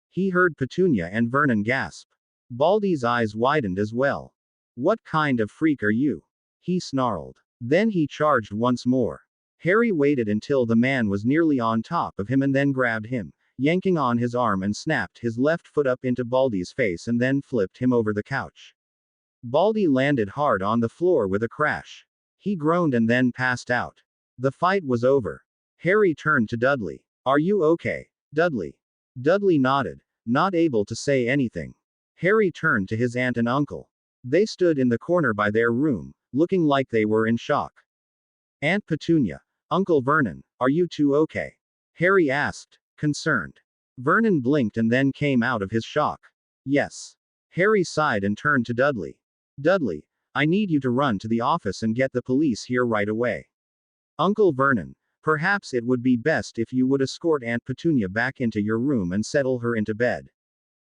He heard Petunia and Vernon gasp. Baldy's eyes widened as well. "What kind of freak are you?" he snarled. Then he charged once more. Harry waited until the man was nearly on top of him and then grabbed him, yanking on his arm and snapped his left foot up into Baldy's face and then flipped him over the couch. Baldy landed hard on the floor with a crash. He groaned and then passed out. The fight was over. Harry turned to Dudley. "Are you okay, Dudley?" Dudley nodded, not able to say anything. Harry turned to his aunt and uncle. They stood in the corner by their room, looking like they were in shock. "Aunt Petunia, Uncle Vernon, are you two okay?" Harry asked, concerned. Vernon blinked and then came out of his shock. "Yes." Harry sighed and turned to Dudley. "Dudley, I need you to run to the office and get the police here right away. Uncle Vernon, perhaps it would be best if you would escort Aunt Petunia back into your room and settle her into bed.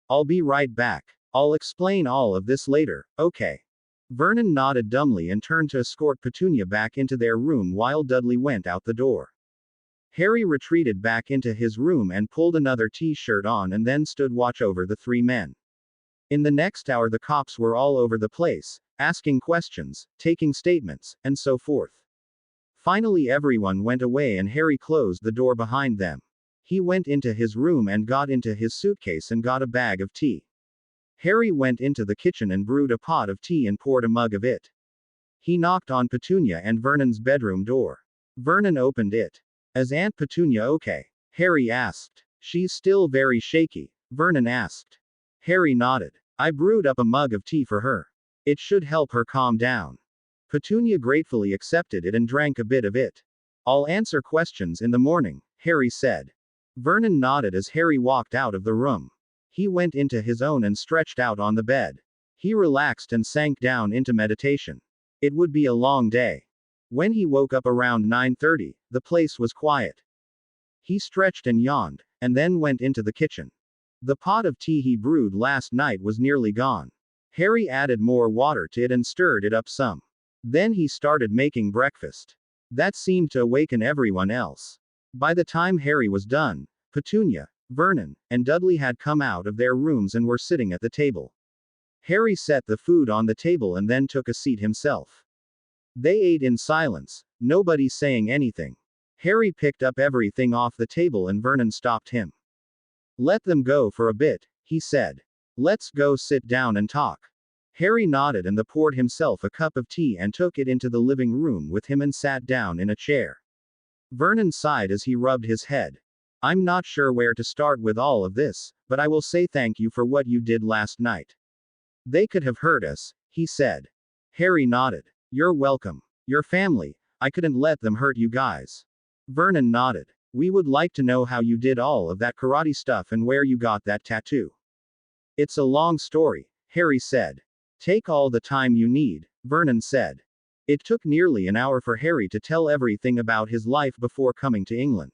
I'll be right back. I'll explain all of this later, okay?" Vernon nodded dumbly and turned to escort Petunia back into their room while Dudley went out the door. Harry retreated back into his room and pulled another t-shirt on and then stood watch over the three men. In the next hour the cops were all over the place, asking questions, taking statements, and so forth. Finally everyone went away and Harry closed the door behind them. He went into his room and got into his suitcase and got a bag of tea. Harry went into the kitchen and brewed a pot of tea and poured a mug of it. He knocked on Petunia and Vernon's bedroom door. Vernon opened it. "Is Aunt Petunia okay?" Harry asked. "She's still very shaky," Vernon asked. Harry nodded. "I brewed up a mug of tea for her. It should help her calm down." Petunia gratefully accepted it and drank a bit of it. "I'll answer questions in the morning," Harry said. Vernon nodded as Harry walked out of the room. He went into his own and stretched out on the bed. He relaxed and sank down into meditation. It would be a long day. When he woke up around 9:30, the place was quiet. He stretched and yawned, and then went into the kitchen. The pot of tea he brewed last night was nearly gone. Harry added more water to it and stirred it up some. Then he started making breakfast. That seemed to awaken everyone else. By the time Harry was done, Petunia, Vernon, and Dudley had come out of their rooms and were sitting at the table. Harry set the food on the table and then took a seat himself. They ate in silence, nobody saying anything. Harry picked up everything off the table and Vernon stopped him. Let them go for a bit, he said. Let's go sit down and talk. Harry nodded and poured himself a cup of tea and took it into the living room with him and sat down in a chair. Vernon sighed as he rubbed his head. I'm not sure where to start with all of this, but I will say thank you for what you did last night. They could have hurt us, he said. Harry nodded. You're welcome. Your family, I couldn't let them hurt you guys. Vernon nodded. We would like to know how you did all of that karate stuff and where you got that tattoo. It's a long story, Harry said. Take all the time you need, Vernon said. It took nearly an hour for Harry to tell everything about his life before coming to England.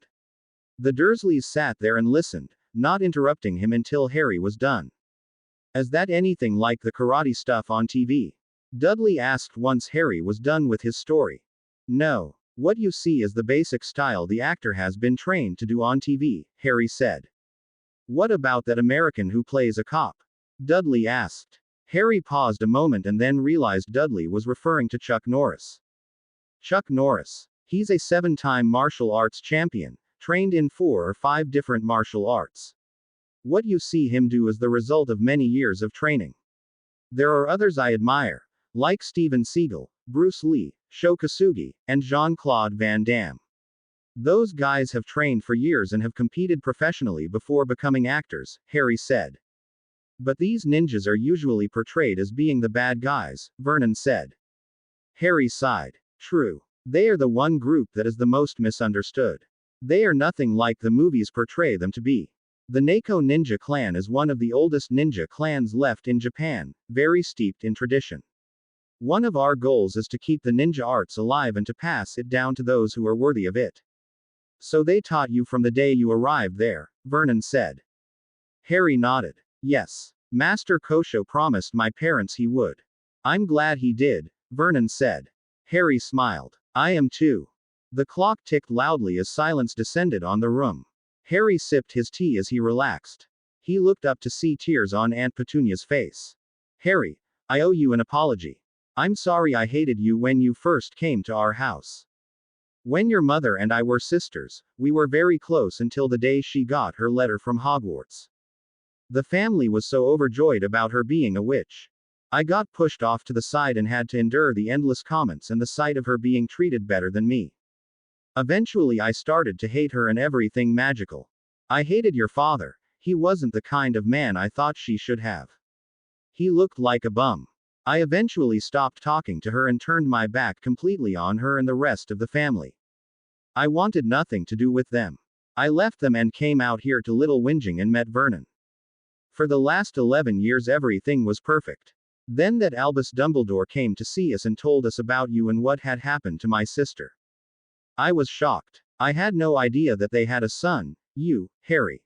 The Dursleys sat there and listened, not interrupting him until Harry was done. Is that anything like the karate stuff on TV? Dudley asked once Harry was done with his story. No. What you see is the basic style the actor has been trained to do on TV, Harry said. What about that American who plays a cop? Dudley asked. Harry paused a moment and then realized Dudley was referring to Chuck Norris. Chuck Norris. He's a 7-time martial arts champion, trained in 4 or 5 different martial arts. What you see him do is the result of many years of training. There are others I admire, like Steven Seagal, Bruce Lee, Sho Kosugi, and Jean-Claude Van Damme. Those guys have trained for years and have competed professionally before becoming actors, Harry said. But these ninjas are usually portrayed as being the bad guys, Vernon said. Harry sighed. True. They are the one group that is the most misunderstood. They are nothing like the movies portray them to be. The Neko ninja clan is one of the oldest ninja clans left in Japan, very steeped in tradition. One of our goals is to keep the ninja arts alive and to pass it down to those who are worthy of it. So they taught you from the day you arrived there, Vernon said. Harry nodded. Yes. Master Kosho promised my parents he would. I'm glad he did, Vernon said. Harry smiled. I am too. The clock ticked loudly as silence descended on the room. Harry sipped his tea as he relaxed. He looked up to see tears on Aunt Petunia's face. Harry, I owe you an apology. I'm sorry I hated you when you first came to our house. When your mother and I were sisters, we were very close until the day she got her letter from Hogwarts. The family was so overjoyed about her being a witch. I got pushed off to the side and had to endure the endless comments and the sight of her being treated better than me. Eventually I started to hate her and everything magical. I hated your father. He wasn't the kind of man I thought she should have. He looked like a bum. I eventually stopped talking to her and turned my back completely on her and the rest of the family. I wanted nothing to do with them. I left them and came out here to Little Whinging and met Vernon. For the last 11 years everything was perfect. Then that Albus Dumbledore came to see us and told us about you and what had happened to my sister. I was shocked. I had no idea that they had a son, you, Harry.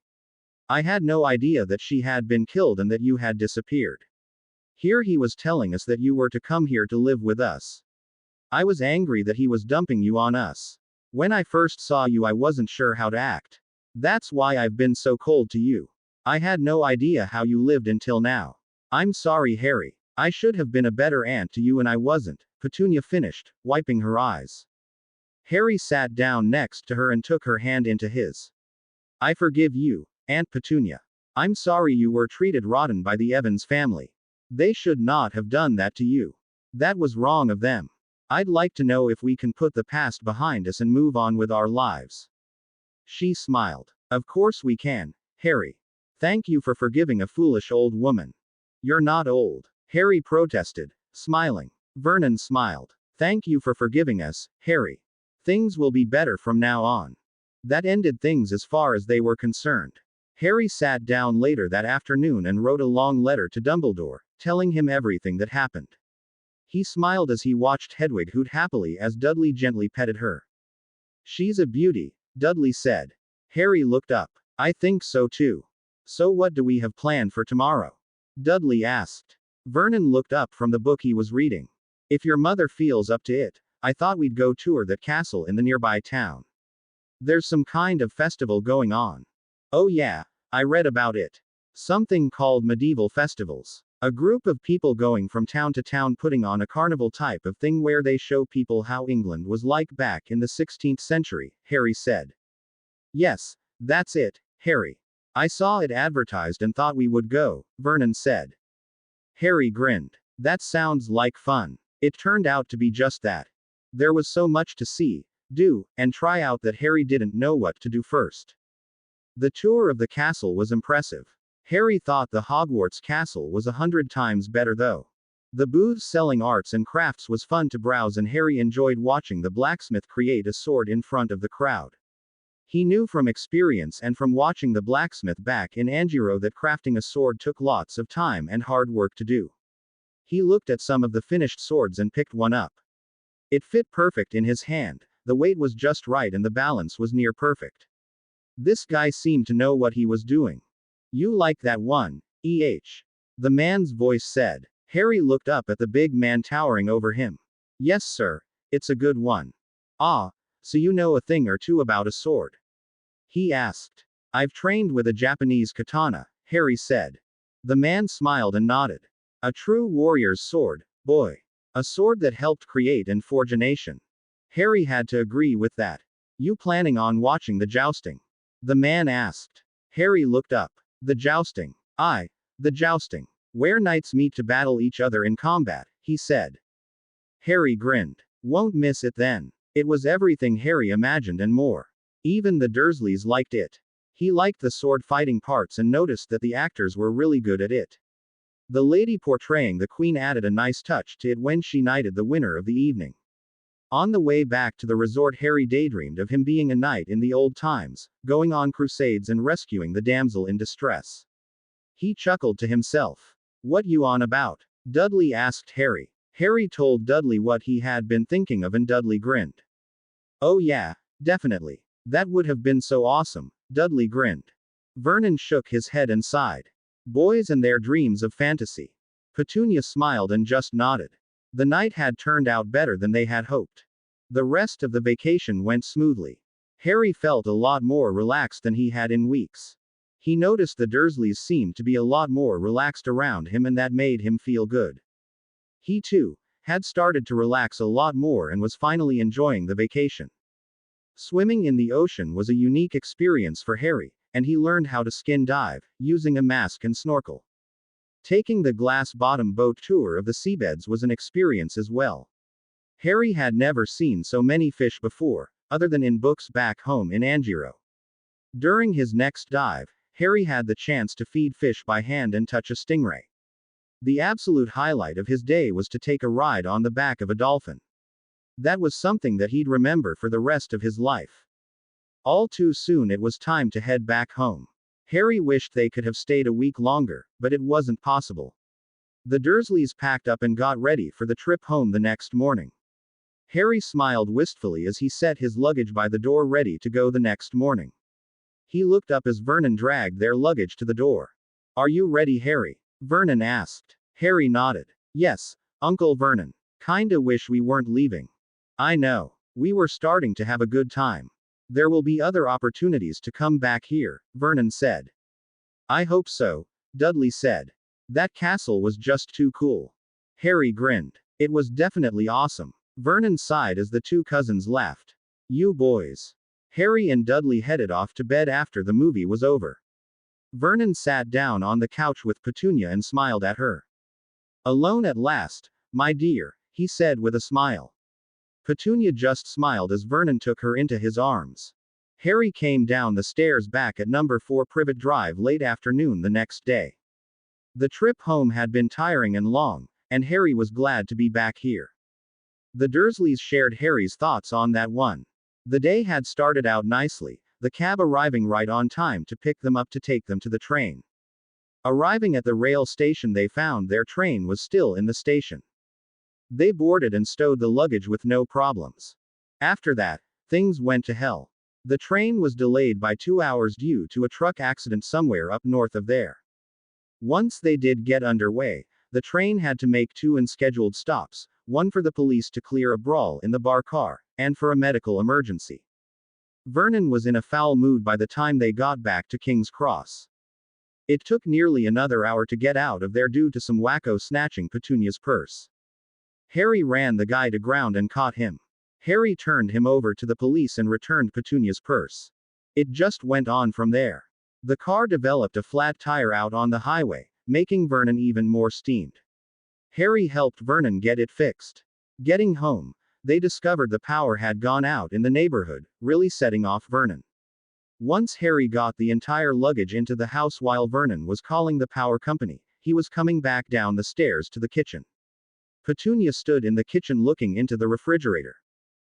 I had no idea that she had been killed and that you had disappeared. Here he was telling us that you were to come here to live with us. I was angry that he was dumping you on us. When I first saw you I wasn't sure how to act. That's why I've been so cold to you. I had no idea how you lived until now. I'm sorry, Harry. I should have been a better aunt to you and I wasn't, Petunia finished, wiping her eyes. Harry sat down next to her and took her hand into his. I forgive you, Aunt Petunia. I'm sorry you were treated rotten by the Evans family. They should not have done that to you. That was wrong of them. I'd like to know if we can put the past behind us and move on with our lives. She smiled. Of course we can, Harry. Thank you for forgiving a foolish old woman. You're not old, Harry protested, smiling. Vernon smiled. Thank you for forgiving us, Harry. Things will be better from now on. That ended things as far as they were concerned. Harry sat down later that afternoon and wrote a long letter to Dumbledore, telling him everything that happened. He smiled as he watched Hedwig hoot happily as Dudley gently petted her. She's a beauty, Dudley said. Harry looked up. I think so too. So what do we have planned for tomorrow? Dudley asked. Vernon looked up from the book he was reading. If your mother feels up to it, I thought we'd go tour that castle in the nearby town. There's some kind of festival going on. Oh yeah, I read about it. Something called medieval festivals. A group of people going from town to town putting on a carnival type of thing where they show people how England was like back in the 16th century, Harry said. Yes, that's it, Harry. I saw it advertised and thought we would go, Vernon said. Harry grinned. That sounds like fun. It turned out to be just that. There was so much to see, do, and try out that Harry didn't know what to do first. The tour of the castle was impressive. Harry thought the Hogwarts castle was 100 times better though. The booths selling arts and crafts was fun to browse and Harry enjoyed watching the blacksmith create a sword in front of the crowd. He knew from experience and from watching the blacksmith back in Angiro that crafting a sword took lots of time and hard work to do. He looked at some of the finished swords and picked one up. It fit perfect in his hand, the weight was just right and the balance was near perfect. This guy seemed to know what he was doing. You like that one, the man's voice said. Harry looked up at the big man towering over him. Yes, sir, it's a good one. Ah, so you know a thing or two about a sword? He asked. I've trained with a Japanese katana, Harry said. The man smiled and nodded. A true warrior's sword, boy. A sword that helped create and forge a nation. Harry had to agree with that. You planning on watching the jousting? The man asked. Harry looked up. The jousting. Aye, the jousting. Where knights meet to battle each other in combat, he said. Harry grinned. Won't miss it then. It was everything Harry imagined and more. Even the Dursleys liked it. He liked the sword fighting parts and noticed that the actors were really good at it. The lady portraying the queen added a nice touch to it when she knighted the winner of the evening. On the way back to the resort, Harry daydreamed of him being a knight in the old times, going on crusades and rescuing the damsel in distress. He chuckled to himself. What you on about? Dudley asked Harry. Harry told Dudley what he had been thinking of and Dudley grinned. Oh yeah, definitely. That would have been so awesome, Dudley grinned. Vernon shook his head and sighed. Boys and their dreams of fantasy. Petunia smiled and just nodded. The night had turned out better than they had hoped. The rest of the vacation went smoothly. Harry felt a lot more relaxed than he had in weeks. He noticed the Dursleys seemed to be a lot more relaxed around him and that made him feel good. He too had started to relax a lot more and was finally enjoying the vacation. Swimming in the ocean was a unique experience for Harry, and he learned how to skin dive, using a mask and snorkel. Taking the glass-bottom boat tour of the seabeds was an experience as well. Harry had never seen so many fish before, other than in books back home in Angiro. During his next dive, Harry had the chance to feed fish by hand and touch a stingray. The absolute highlight of his day was to take a ride on the back of a dolphin. That was something that he'd remember for the rest of his life. All too soon it was time to head back home. Harry wished they could have stayed a week longer, but it wasn't possible. The Dursleys packed up and got ready for the trip home the next morning. Harry smiled wistfully as he set his luggage by the door ready to go the next morning. He looked up as Vernon dragged their luggage to the door. Are you ready, Harry? Vernon asked. Harry nodded. Yes, Uncle Vernon. Kinda wish we weren't leaving. I know. We were starting to have a good time. There will be other opportunities to come back here, Vernon said. I hope so, Dudley said. That castle was just too cool. Harry grinned. It was definitely awesome. Vernon sighed as the two cousins laughed. You boys. Harry and Dudley headed off to bed after the movie was over. Vernon sat down on the couch with Petunia and smiled at her. Alone at last, my dear, he said with a smile. Petunia just smiled as Vernon took her into his arms. Harry came down the stairs back at number 4 Privet Drive late afternoon the next day. The trip home had been tiring and long, and Harry was glad to be back here. The Dursleys shared Harry's thoughts on that one. The day had started out nicely, the cab arriving right on time to pick them up to take them to the train. Arriving at the rail station, they found their train was still in the station. They boarded and stowed the luggage with no problems. After that, things went to hell. The train was delayed by 2 hours due to a truck accident somewhere up north of there. Once they did get underway, the train had to make 2 unscheduled stops, one for the police to clear a brawl in the bar car, and for a medical emergency. Vernon was in a foul mood by the time they got back to King's Cross. It took nearly another hour to get out of there due to some wacko snatching Petunia's purse. Harry ran the guy to ground and caught him. Harry turned him over to the police and returned Petunia's purse. It just went on from there. The car developed a flat tire out on the highway, making Vernon even more steamed. Harry helped Vernon get it fixed. Getting home, they discovered the power had gone out in the neighborhood, really setting off Vernon. Once Harry got the entire luggage into the house while Vernon was calling the power company, he was coming back down the stairs to the kitchen. Petunia stood in the kitchen looking into the refrigerator.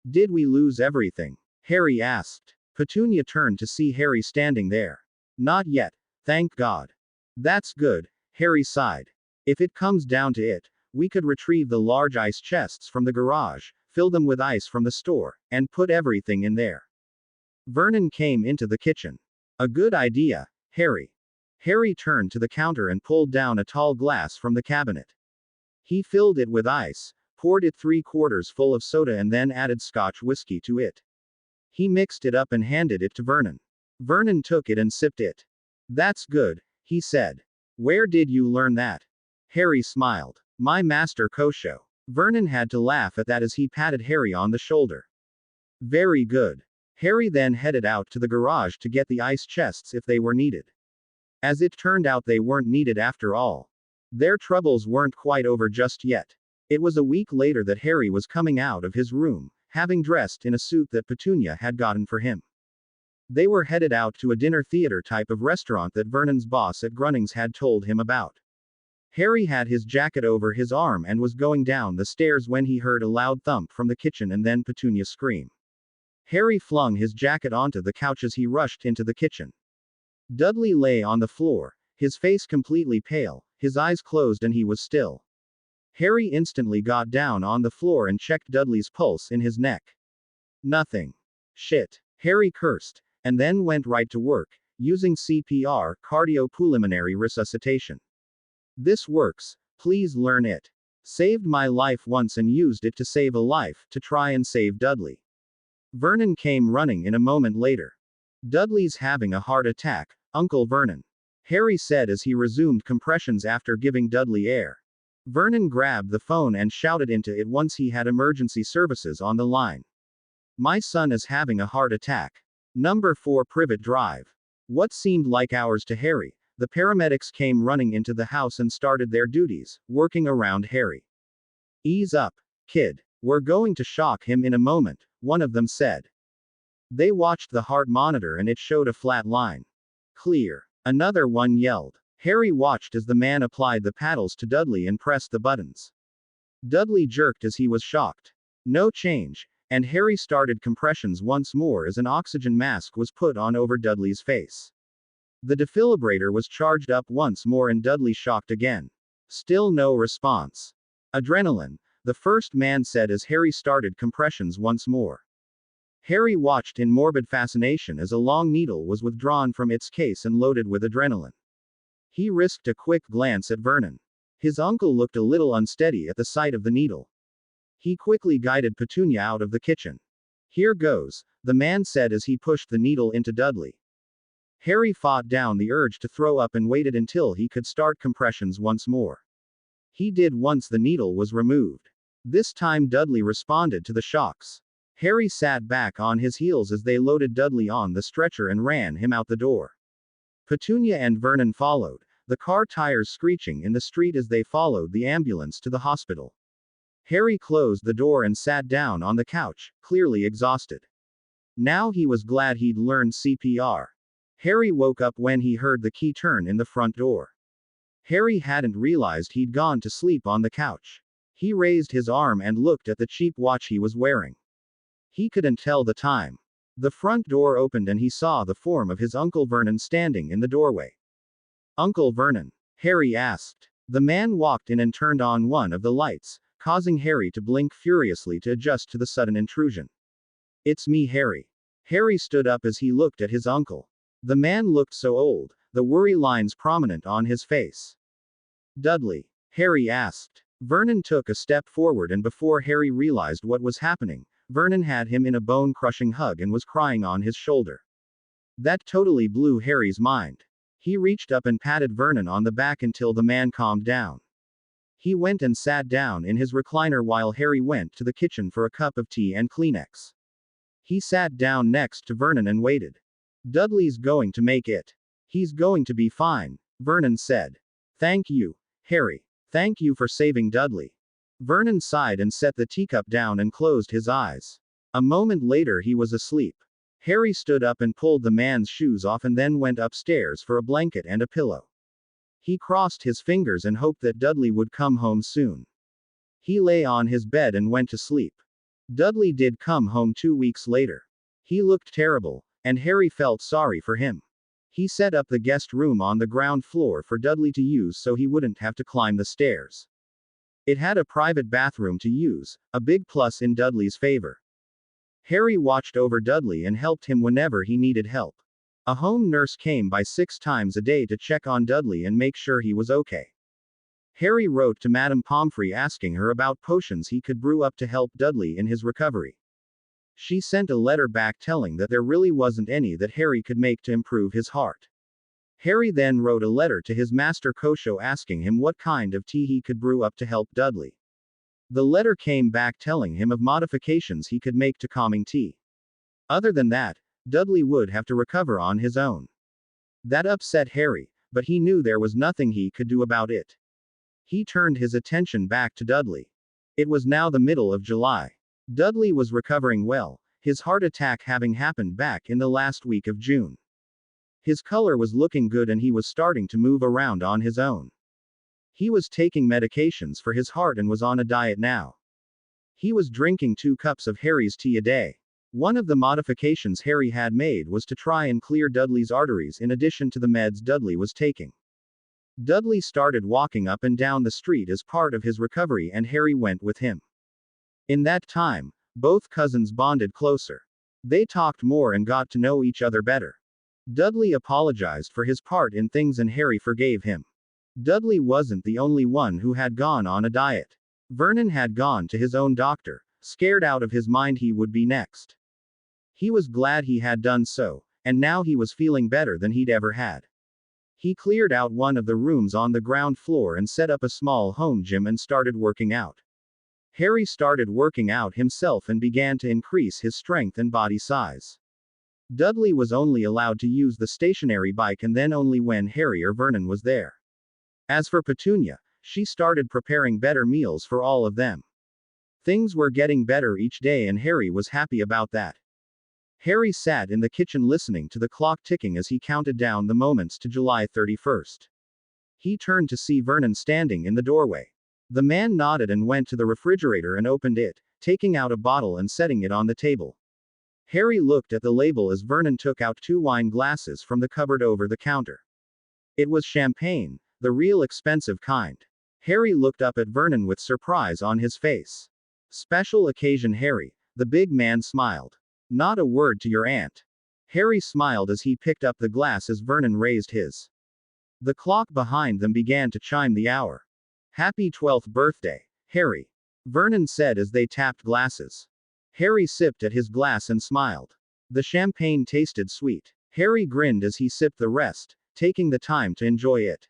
Did we lose everything? Harry asked. Petunia turned to see Harry standing there. Not yet, thank God. That's good, Harry sighed. If it comes down to it, we could retrieve the large ice chests from the garage, fill them with ice from the store, and put everything in there. Vernon came into the kitchen. A good idea, Harry. Harry turned to the counter and pulled down a tall glass from the cabinet. He filled it with ice, poured it 3/4 full of soda and then added Scotch whiskey to it. He mixed it up and handed it to Vernon. Vernon took it and sipped it. That's good, he said. Where did you learn that? Harry smiled. My master Kosho. Vernon had to laugh at that as he patted Harry on the shoulder. Very good. Harry then headed out to the garage to get the ice chests if they were needed. As it turned out, they weren't needed after all. Their troubles weren't quite over just yet. It was a week later that Harry was coming out of his room, having dressed in a suit that Petunia had gotten for him. They were headed out to a dinner theater type of restaurant that Vernon's boss at Grunnings had told him about. Harry had his jacket over his arm and was going down the stairs when he heard a loud thump from the kitchen and then Petunia scream. Harry flung his jacket onto the couch as he rushed into the kitchen. Dudley lay on the floor, his face completely pale, his eyes closed, and he was still. Harry instantly got down on the floor and checked Dudley's pulse in his neck. Nothing. Shit. Harry cursed, and then went right to work, using CPR, cardiopulmonary resuscitation. This works, please learn it. Saved my life once and used it to save a life, to try and save Dudley. Vernon came running in a moment later. Dudley's having a heart attack, Uncle Vernon. Harry said as he resumed compressions after giving Dudley air. Vernon grabbed the phone and shouted into it once he had emergency services on the line. My son is having a heart attack. Number 4 Privet Drive. What seemed like hours to Harry, the paramedics came running into the house and started their duties, working around Harry. Ease up, kid. We're going to shock him in a moment, one of them said. They watched the heart monitor and it showed a flat line. Clear. Another one yelled. Harry watched as the man applied the paddles to Dudley and pressed the buttons. Dudley jerked as he was shocked. No change, and Harry started compressions once more as an oxygen mask was put on over Dudley's face. The defibrillator was charged up once more and Dudley shocked again. Still no response. Adrenaline, the first man said as Harry started compressions once more. Harry watched in morbid fascination as a long needle was withdrawn from its case and loaded with adrenaline. He risked a quick glance at Vernon. His uncle looked a little unsteady at the sight of the needle. He quickly guided Petunia out of the kitchen. Here goes, the man said as he pushed the needle into Dudley. Harry fought down the urge to throw up and waited until he could start compressions once more. He did once the needle was removed. This time Dudley responded to the shocks. Harry sat back on his heels as they loaded Dudley on the stretcher and ran him out the door. Petunia and Vernon followed, the car tires screeching in the street as they followed the ambulance to the hospital. Harry closed the door and sat down on the couch, clearly exhausted. Now he was glad he'd learned CPR. Harry woke up when he heard the key turn in the front door. Harry hadn't realized he'd gone to sleep on the couch. He raised his arm and looked at the cheap watch he was wearing. He couldn't tell the time. The front door opened and he saw the form of his Uncle Vernon standing in the doorway. Uncle Vernon? Harry asked. The man walked in and turned on one of the lights, causing Harry to blink furiously to adjust to the sudden intrusion. It's me, Harry. Harry stood up as he looked at his uncle. The man looked so old, the worry lines prominent on his face. Dudley? Harry asked. Vernon took a step forward and before Harry realized what was happening, Vernon had him in a bone-crushing hug and was crying on his shoulder. That totally blew Harry's mind. He reached up and patted Vernon on the back until the man calmed down. He went and sat down in his recliner while Harry went to the kitchen for a cup of tea and Kleenex. He sat down next to Vernon and waited. Dudley's going to make it. He's going to be fine, Vernon said. Thank you, Harry. Thank you for saving Dudley. Vernon sighed and set the teacup down and closed his eyes. A moment later he was asleep. Harry stood up and pulled the man's shoes off and then went upstairs for a blanket and a pillow. He crossed his fingers and hoped that Dudley would come home soon. He lay on his bed and went to sleep. Dudley did come home 2 weeks later. He looked terrible, and Harry felt sorry for him. He set up the guest room on the ground floor for Dudley to use so he wouldn't have to climb the stairs. It had a private bathroom to use, a big plus in Dudley's favor. Harry watched over Dudley and helped him whenever he needed help. A home nurse came by 6 times a day to check on Dudley and make sure he was okay. Harry wrote to Madame Pomfrey asking her about potions he could brew up to help Dudley in his recovery. She sent a letter back telling that there really wasn't any that Harry could make to improve his heart. Harry then wrote a letter to his master Kosho asking him what kind of tea he could brew up to help Dudley. The letter came back telling him of modifications he could make to calming tea. Other than that, Dudley would have to recover on his own. That upset Harry, but he knew there was nothing he could do about it. He turned his attention back to Dudley. It was now the middle of July. Dudley was recovering well, his heart attack having happened back in the last week of June. His color was looking good and he was starting to move around on his own. He was taking medications for his heart and was on a diet now. He was drinking 2 cups of Harry's tea a day. One of the modifications Harry had made was to try and clear Dudley's arteries in addition to the meds Dudley was taking. Dudley started walking up and down the street as part of his recovery and Harry went with him. In that time, both cousins bonded closer. They talked more and got to know each other better. Dudley apologized for his part in things and Harry forgave him. Dudley wasn't the only one who had gone on a diet. Vernon had gone to his own doctor, scared out of his mind he would be next. He was glad he had done so, and now he was feeling better than he'd ever had. He cleared out one of the rooms on the ground floor and set up a small home gym and started working out. Harry started working out himself and began to increase his strength and body size. Dudley was only allowed to use the stationary bike and then only when Harry or Vernon was there. As for Petunia, she started preparing better meals for all of them. Things were getting better each day and Harry was happy about that. Harry sat in the kitchen listening to the clock ticking as he counted down the moments to July 31st. He turned to see Vernon standing in the doorway. The man nodded and went to the refrigerator and opened it, taking out a bottle and setting it on the table. Harry looked at the label as Vernon took out 2 wine glasses from the cupboard over the counter. It was champagne, the real expensive kind. Harry looked up at Vernon with surprise on his face. Special occasion, Harry, the big man smiled. Not a word to your aunt. Harry smiled as he picked up the glass as Vernon raised his. The clock behind them began to chime the hour. Happy 12th birthday, Harry, Vernon said as they tapped glasses. Harry sipped at his glass and smiled. The champagne tasted sweet. Harry grinned as he sipped the rest, taking the time to enjoy it.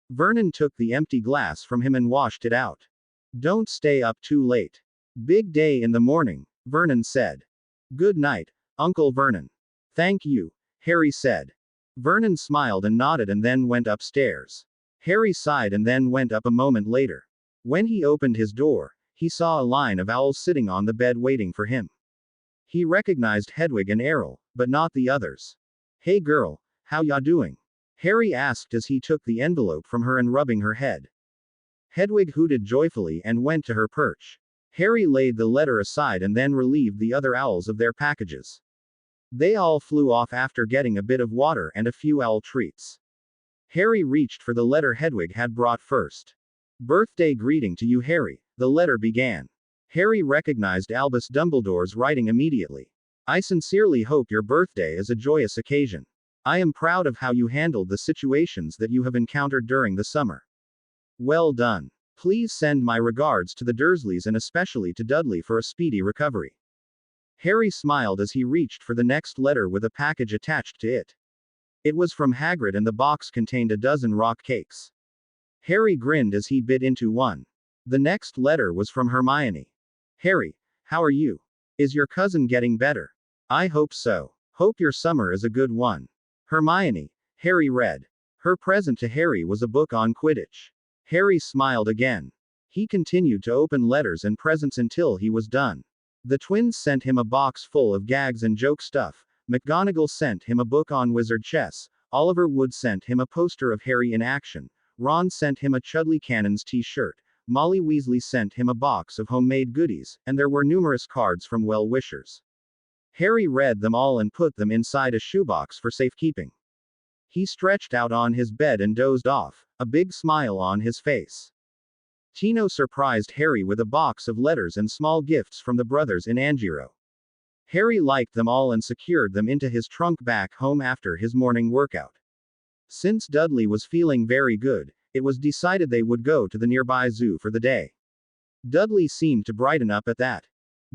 Vernon took the empty glass from him and washed it out. Don't stay up too late. Big day in the morning, Vernon said. Good night, Uncle Vernon. Thank you, Harry said. Vernon smiled and nodded and then went upstairs. Harry sighed and then went up a moment later. When he opened his door, he saw a line of owls sitting on the bed waiting for him. He recognized Hedwig and Errol, but not the others. Hey girl, how ya doing? Harry asked as he took the envelope from her and rubbing her head. Hedwig hooted joyfully and went to her perch. Harry laid the letter aside and then relieved the other owls of their packages. They all flew off after getting a bit of water and a few owl treats. Harry reached for the letter Hedwig had brought first. Birthday greeting to you, Harry, the letter began. Harry recognized Albus Dumbledore's writing immediately. I sincerely hope your birthday is a joyous occasion. I am proud of how you handled the situations that you have encountered during the summer. Well done. Please send my regards to the Dursleys and especially to Dudley for a speedy recovery. Harry smiled as he reached for the next letter with a package attached to it. It was from Hagrid and the box contained a dozen rock cakes. Harry grinned as he bit into one. The next letter was from Hermione. Harry, how are you? Is your cousin getting better? I hope so. Hope your summer is a good one. Hermione. Harry read. Her present to Harry was a book on Quidditch. Harry smiled again. He continued to open letters and presents until he was done. The twins sent him a box full of gags and joke stuff. McGonagall sent him a book on wizard chess. Oliver Wood sent him a poster of Harry in action. Ron sent him a Chudley Cannons t-shirt. Molly Weasley sent him a box of homemade goodies, and there were numerous cards from well-wishers. Harry read them all and put them inside a shoebox for safekeeping. He stretched out on his bed and dozed off, a big smile on his face. Tino surprised Harry with a box of letters and small gifts from the brothers in Angiro. Harry liked them all and secured them into his trunk back home after his morning workout. Since Dudley was feeling very good, it was decided they would go to the nearby zoo for the day. Dudley seemed to brighten up at that.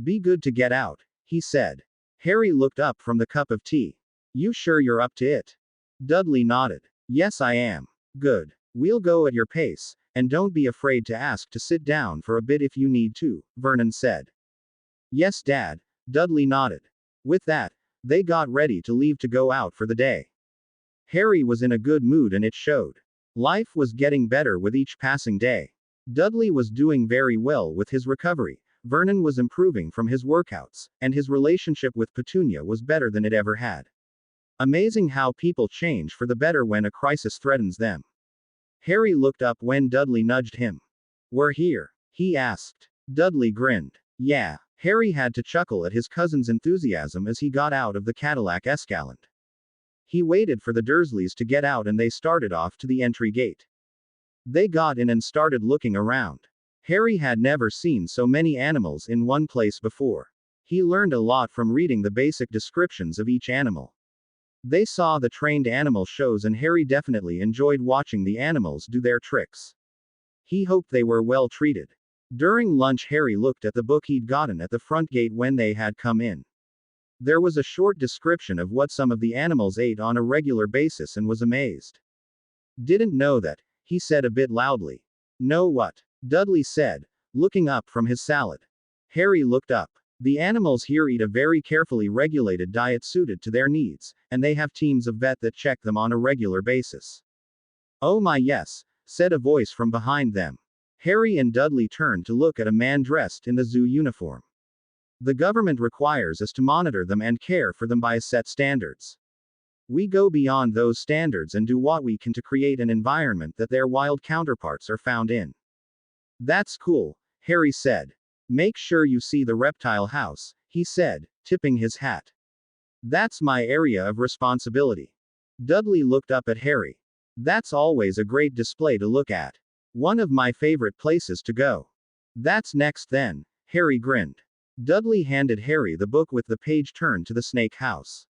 Be good to get out, he said. Harry looked up from the cup of tea. You sure you're up to it? Dudley nodded. Yes, I am. Good. We'll go at your pace, and don't be afraid to ask to sit down for a bit if you need to, Vernon said. Yes, Dad, Dudley nodded. With that, they got ready to leave to go out for the day. Harry was in a good mood and it showed. Life was getting better with each passing day. Dudley was doing very well with his recovery, Vernon was improving from his workouts, and his relationship with Petunia was better than it ever had. Amazing how people change for the better when a crisis threatens them. Harry looked up when Dudley nudged him. We're here, he asked. Dudley grinned. Yeah. Harry had to chuckle at his cousin's enthusiasm as he got out of the Cadillac Escalade. He waited for the Dursleys to get out and they started off to the entry gate. They got in and started looking around. Harry had never seen so many animals in one place before. He learned a lot from reading the basic descriptions of each animal. They saw the trained animal shows and Harry definitely enjoyed watching the animals do their tricks. He hoped they were well treated. During lunch Harry looked at the book he'd gotten at the front gate when they had come in. There was a short description of what some of the animals ate on a regular basis and was amazed. Didn't know that, he said a bit loudly. Know what? Dudley said, looking up from his salad. Harry looked up. The animals here eat a very carefully regulated diet suited to their needs, and they have teams of vet that check them on a regular basis. Oh my yes, said a voice from behind them. Harry and Dudley turned to look at a man dressed in the zoo uniform. The government requires us to monitor them and care for them by set standards. We go beyond those standards and do what we can to create an environment that their wild counterparts are found in. That's cool, Harry said. Make sure you see the reptile house, he said, tipping his hat. That's my area of responsibility. Dudley looked up at Harry. That's always a great display to look at. One of my favorite places to go. That's next then, Harry grinned. Dudley handed Harry the book with the page turned to the snake house.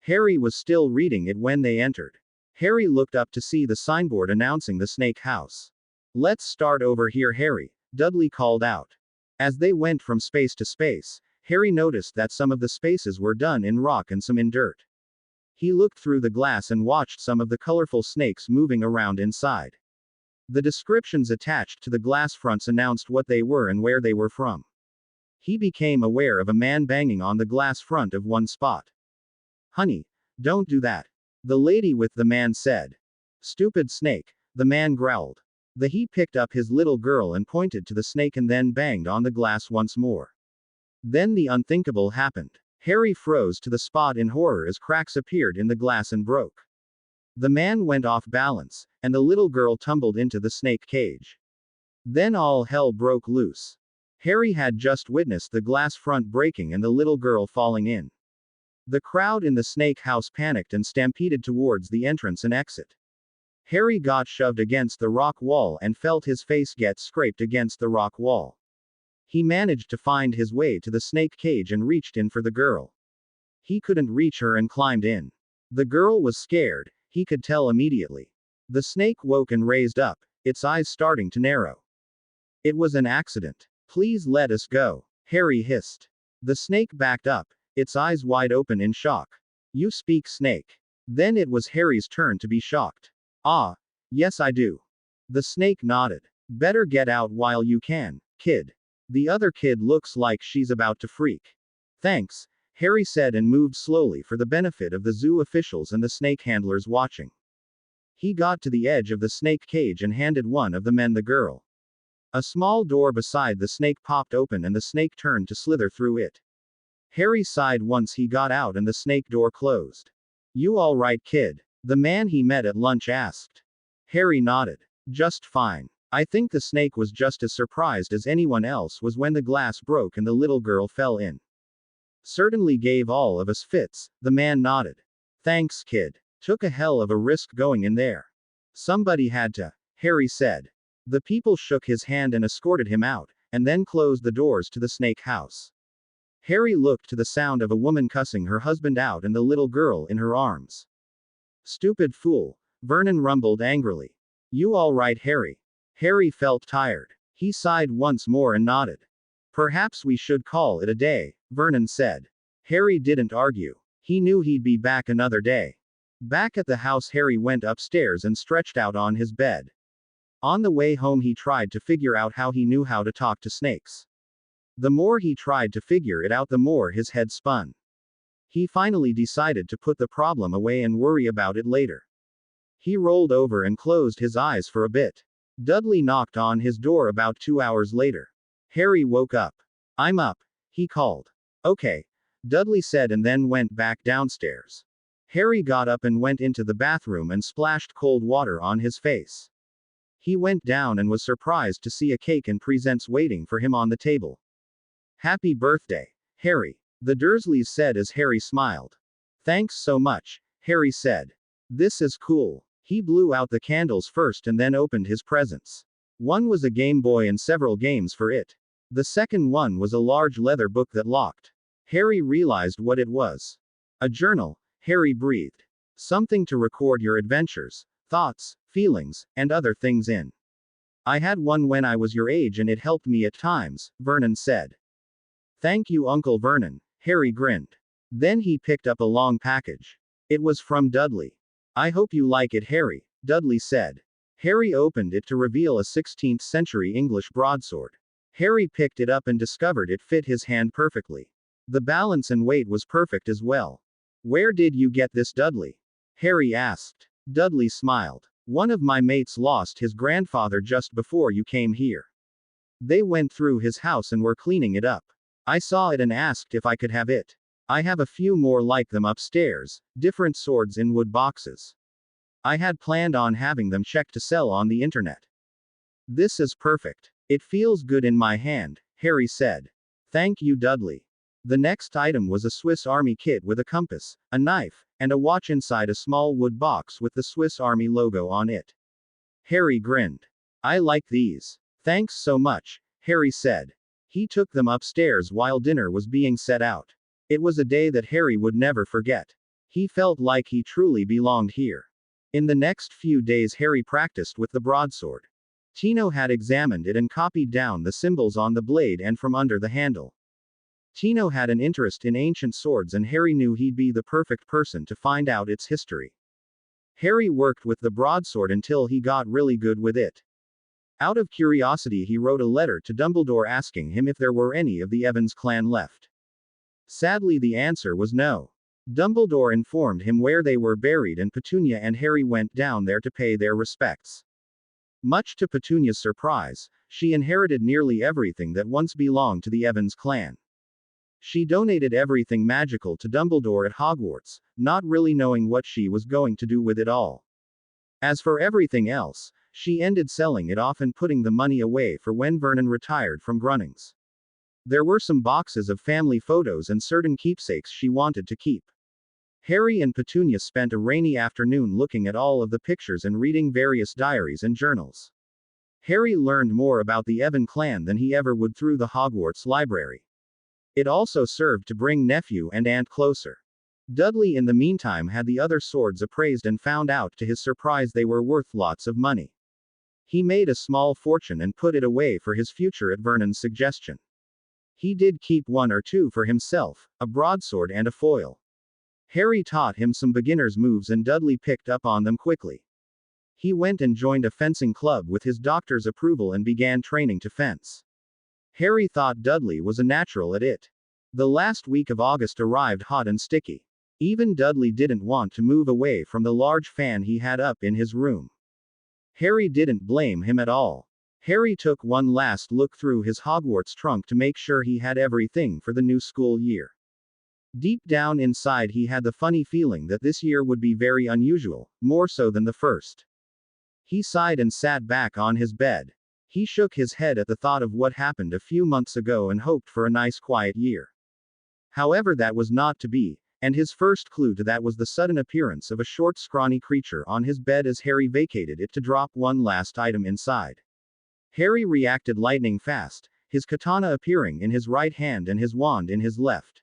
Harry was still reading it when they entered. Harry looked up to see the signboard announcing the snake house. Let's start over here, Harry, Dudley called out. As they went from space to space, Harry noticed that some of the spaces were done in rock and some in dirt. He looked through the glass and watched some of the colorful snakes moving around inside. The descriptions attached to the glass fronts announced what they were and where they were from. He became aware of a man banging on the glass front of one spot. Honey, don't do that. The lady with the man said. Stupid snake, the man growled. He picked up his little girl and pointed to the snake and then banged on the glass once more. Then the unthinkable happened. Harry froze to the spot in horror as cracks appeared in the glass and broke. The man went off balance, and the little girl tumbled into the snake cage. Then all hell broke loose. Harry had just witnessed the glass front breaking and the little girl falling in. The crowd in the snake house panicked and stampeded towards the entrance and exit. Harry got shoved against the rock wall and felt his face get scraped against the rock wall. He managed to find his way to the snake cage and reached in for the girl. He couldn't reach her and climbed in. The girl was scared, he could tell immediately. The snake woke and raised up, its eyes starting to narrow. It was an accident. Please let us go, Harry hissed. The snake backed up, its eyes wide open in shock. You speak snake. Then it was Harry's turn to be shocked. Ah, yes I do. The snake nodded. Better get out while you can, kid. The other kid looks like she's about to freak. Thanks, Harry said and moved slowly for the benefit of the zoo officials and the snake handlers watching. He got to the edge of the snake cage and handed one of the men the girl. A small door beside the snake popped open and the snake turned to slither through it. Harry sighed once he got out and the snake door closed. You all right, kid? The man he met at lunch asked. Harry nodded. Just fine. I think the snake was just as surprised as anyone else was when the glass broke and the little girl fell in. Certainly gave all of us fits, the man nodded. Thanks, kid. Took a hell of a risk going in there. Somebody had to, Harry said. The people shook his hand and escorted him out, and then closed the doors to the snake house. Harry looked to the sound of a woman cussing her husband out and the little girl in her arms. Stupid fool, Vernon rumbled angrily. You all right, Harry? Harry felt tired. He sighed once more and nodded. Perhaps we should call it a day, Vernon said. Harry didn't argue. He knew he'd be back another day. Back at the house, Harry went upstairs and stretched out on his bed. On the way home, he tried to figure out how he knew how to talk to snakes. The more he tried to figure it out, the more his head spun. He finally decided to put the problem away and worry about it later. He rolled over and closed his eyes for a bit. Dudley knocked on his door about 2 hours later. Harry woke up. I'm up, he called. Okay, Dudley said and then went back downstairs. Harry got up and went into the bathroom and splashed cold water on his face. He went down and was surprised to see a cake and presents waiting for him on the table. Happy birthday, Harry, the Dursleys said as Harry smiled. Thanks so much, Harry said. This is cool. He blew out the candles first and then opened his presents. One was a Game Boy and several games for it. The second one was a large leather book that locked. Harry realized what it was. A journal, Harry breathed. Something to record your adventures, thoughts, feelings, and other things in. I had one when I was your age and it helped me at times, Vernon said. Thank you, Uncle Vernon, Harry grinned. Then he picked up a long package. It was from Dudley. I hope you like it, Harry, Dudley said. Harry opened it to reveal a 16th century English broadsword. Harry picked it up and discovered it fit his hand perfectly. The balance and weight was perfect as well. Where did you get this, Dudley? Harry asked. Dudley smiled. One of my mates lost his grandfather just before you came here. They went through his house and were cleaning it up. I saw it and asked if I could have it. I have a few more like them upstairs, different swords in wood boxes. I had planned on having them checked to sell on the internet. This is perfect. It feels good in my hand, Harry said. Thank you, Dudley. The next item was a Swiss Army kit with a compass, a knife, and a watch inside a small wood box with the Swiss Army logo on it. Harry grinned. I like these. Thanks so much, Harry said. He took them upstairs while dinner was being set out. It was a day that Harry would never forget. He felt like he truly belonged here. In the next few days, Harry practiced with the broadsword. Tino had examined it and copied down the symbols on the blade and from under the handle. Tino had an interest in ancient swords and Harry knew he'd be the perfect person to find out its history. Harry worked with the broadsword until he got really good with it. Out of curiosity, he wrote a letter to Dumbledore asking him if there were any of the Evans clan left. Sadly, the answer was no. Dumbledore informed him where they were buried and Petunia and Harry went down there to pay their respects. Much to Petunia's surprise, she inherited nearly everything that once belonged to the Evans clan. She donated everything magical to Dumbledore at Hogwarts, not really knowing what she was going to do with it all. As for everything else, she ended selling it off and putting the money away for when Vernon retired from Grunnings. There were some boxes of family photos and certain keepsakes she wanted to keep. Harry and Petunia spent a rainy afternoon looking at all of the pictures and reading various diaries and journals. Harry learned more about the Evan clan than he ever would through the Hogwarts library. It also served to bring nephew and aunt closer. Dudley in the meantime had the other swords appraised and found out to his surprise they were worth lots of money. He made a small fortune and put it away for his future at Vernon's suggestion. He did keep one or two for himself, a broadsword and a foil. Harry taught him some beginner's moves and Dudley picked up on them quickly. He went and joined a fencing club with his doctor's approval and began training to fence. Harry thought Dudley was a natural at it. The last week of August arrived hot and sticky. Even Dudley didn't want to move away from the large fan he had up in his room. Harry didn't blame him at all. Harry took one last look through his Hogwarts trunk to make sure he had everything for the new school year. Deep down inside he had the funny feeling that this year would be very unusual, more so than the first. He sighed and sat back on his bed. He shook his head at the thought of what happened a few months ago and hoped for a nice quiet year. However, that was not to be, and his first clue to that was the sudden appearance of a short scrawny creature on his bed as Harry vacated it to drop one last item inside. Harry reacted lightning fast, his katana appearing in his right hand and his wand in his left.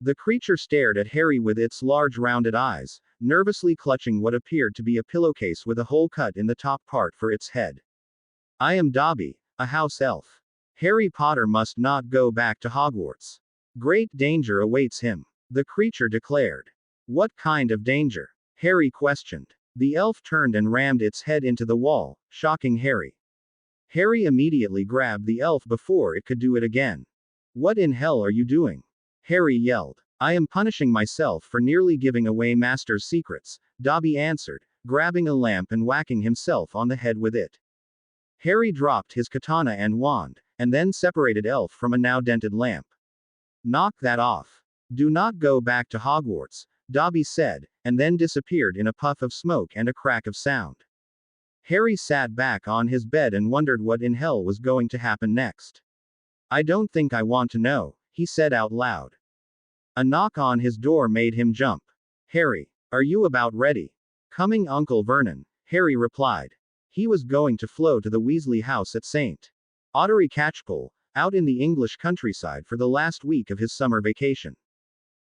The creature stared at Harry with its large rounded eyes, nervously clutching what appeared to be a pillowcase with a hole cut in the top part for its head. "I am Dobby, a house elf. Harry Potter must not go back to Hogwarts. Great danger awaits him," the creature declared. "What kind of danger?" Harry questioned. The elf turned and rammed its head into the wall, shocking Harry. Harry immediately grabbed the elf before it could do it again. "What in hell are you doing?" Harry yelled. "I am punishing myself for nearly giving away Master's secrets," Dobby answered, grabbing a lamp and whacking himself on the head with it. Harry dropped his katana and wand, and then separated elf from a now dented lamp. "Knock that off. Do not go back to Hogwarts," Dobby said, and then disappeared in a puff of smoke and a crack of sound. Harry sat back on his bed and wondered what in hell was going to happen next. "I don't think I want to know," he said out loud. A knock on his door made him jump. "Harry, are you about ready?" "Coming, Uncle Vernon," Harry replied. He was going to flow to the Weasley house at St. Ottery Catchpole, out in the English countryside for the last week of his summer vacation.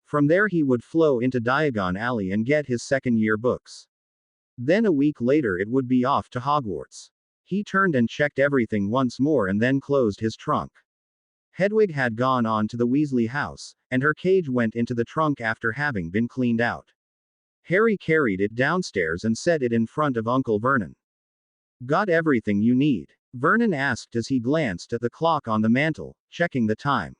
From there he would flow into Diagon Alley and get his second-year books. Then a week later it would be off to Hogwarts. He turned and checked everything once more and then closed his trunk. Hedwig had gone on to the Weasley house, and her cage went into the trunk after having been cleaned out. Harry carried it downstairs and set it in front of Uncle Vernon. "Got everything you need?" Vernon asked as he glanced at the clock on the mantel, checking the time.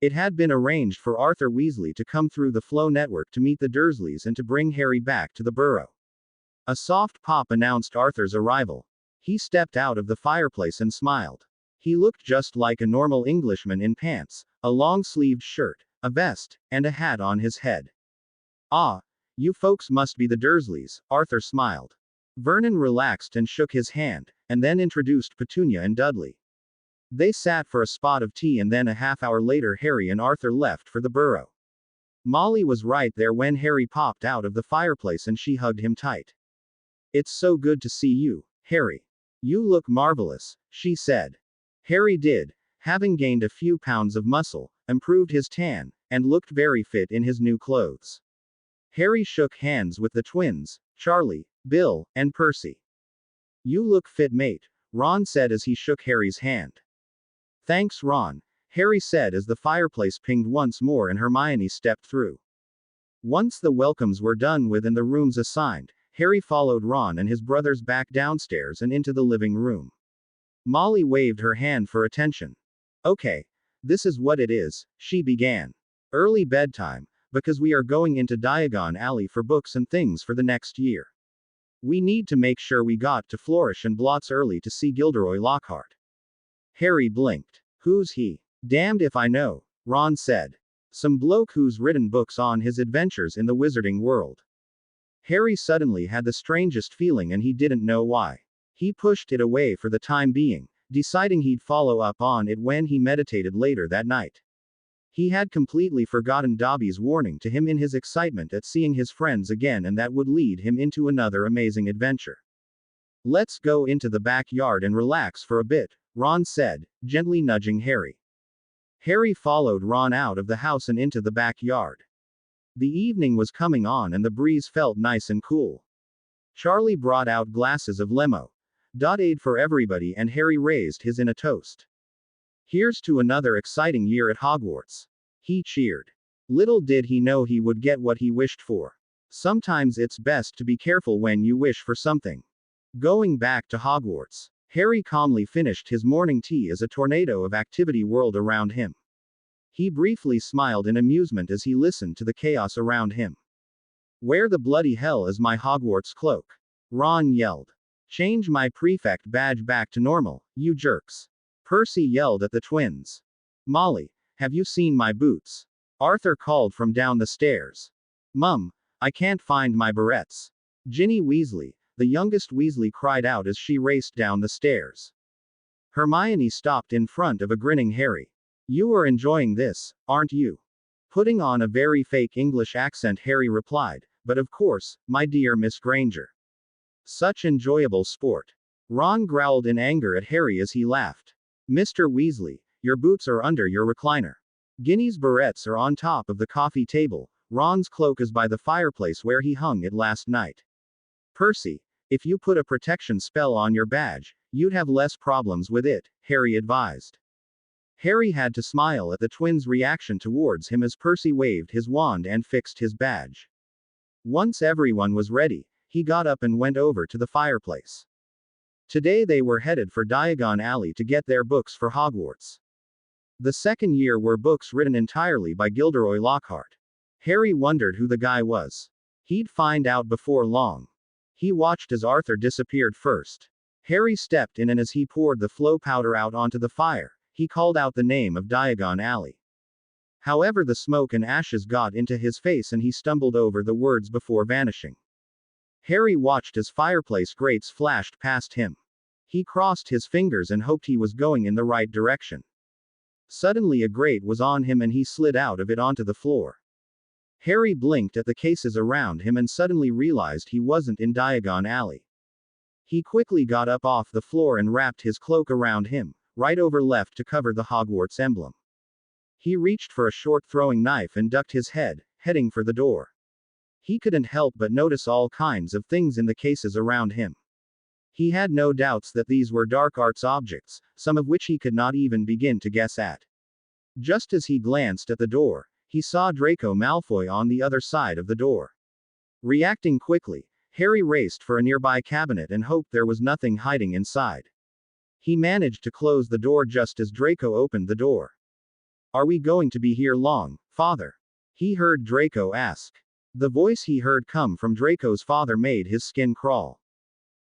It had been arranged for Arthur Weasley to come through the Flow network to meet the Dursleys and to bring Harry back to the burrow. A soft pop announced Arthur's arrival. He stepped out of the fireplace and smiled. He looked just like a normal Englishman in pants, a long-sleeved shirt, a vest, and a hat on his head. "Ah, you folks must be the Dursleys," Arthur smiled. Vernon relaxed and shook his hand, and then introduced Petunia and Dudley. They sat for a spot of tea and then a half-hour later Harry and Arthur left for the burrow. Molly was right there when Harry popped out of the fireplace and she hugged him tight. "It's so good to see you, Harry. You look marvelous," she said. Harry did, having gained a few pounds of muscle, improved his tan, and looked very fit in his new clothes. Harry shook hands with the twins, Charlie, Bill, and Percy. "You look fit, mate," Ron said as he shook Harry's hand. "Thanks, Ron," Harry said as the fireplace pinged once more and Hermione stepped through. Once the welcomes were done with and the rooms assigned, Harry followed Ron and his brothers back downstairs and into the living room. Molly waved her hand for attention. "Okay, this is what it is," she began. "Early bedtime, because we are going into Diagon Alley for books and things for the next year. We need to make sure we got to Flourish and Blots early to see Gilderoy Lockhart." Harry blinked. "Who's he?" "Damned if I know," Ron said. "Some bloke who's written books on his adventures in the wizarding world." Harry suddenly had the strangest feeling and he didn't know why. He pushed it away for the time being, deciding he'd follow up on it when he meditated later that night. He had completely forgotten Dobby's warning to him in his excitement at seeing his friends again, and that would lead him into another amazing adventure. "Let's go into the backyard and relax for a bit," Ron said, gently nudging Harry. Harry followed Ron out of the house and into the backyard. The evening was coming on and the breeze felt nice and cool. Charlie brought out glasses of lemonade for everybody and Harry raised his in a toast. "Here's to another exciting year at Hogwarts," he cheered. Little did he know he would get what he wished for. Sometimes it's best to be careful when you wish for something. Going back to Hogwarts, Harry calmly finished his morning tea as a tornado of activity whirled around him. He briefly smiled in amusement as he listened to the chaos around him. Where the bloody hell is my Hogwarts cloak? Ron yelled. Change my prefect badge back to normal, you jerks. Percy yelled at the twins. Molly, have you seen my boots? Arthur called from down the stairs. Mum, I can't find my barrettes. Ginny Weasley, the youngest Weasley, cried out as she raced down the stairs. Hermione stopped in front of a grinning Harry. You are enjoying this, aren't you? Putting on a very fake English accent, Harry replied, but of course, my dear Miss Granger. Such enjoyable sport. Ron growled in anger at Harry as he laughed. Mr. Weasley, your boots are under your recliner. Ginny's barrettes are on top of the coffee table. Ron's cloak is by the fireplace where he hung it last night. Percy, if you put a protection spell on your badge, you'd have less problems with it, Harry advised. Harry had to smile at the twins' reaction towards him as Percy waved his wand and fixed his badge. Once everyone was ready, he got up and went over to the fireplace. Today they were headed for Diagon Alley to get their books for Hogwarts. The second year were books written entirely by Gilderoy Lockhart. Harry wondered who the guy was. He'd find out before long. He watched as Arthur disappeared first. Harry stepped in and as he poured the flow powder out onto the fire, he called out the name of Diagon Alley. However, the smoke and ashes got into his face and he stumbled over the words before vanishing. Harry watched as fireplace grates flashed past him. He crossed his fingers and hoped he was going in the right direction. Suddenly a grate was on him and he slid out of it onto the floor. Harry blinked at the cases around him and suddenly realized he wasn't in Diagon Alley. He quickly got up off the floor and wrapped his cloak around him, right over left to cover the Hogwarts emblem. He reached for a short throwing knife and ducked his head, heading for the door. He couldn't help but notice all kinds of things in the cases around him. He had no doubts that these were dark arts objects, some of which he could not even begin to guess at. Just as he glanced at the door, he saw Draco Malfoy on the other side of the door. Reacting quickly, Harry raced for a nearby cabinet and hoped there was nothing hiding inside. He managed to close the door just as Draco opened the door. Are we going to be here long, Father? He heard Draco ask. The voice he heard come from Draco's father made his skin crawl.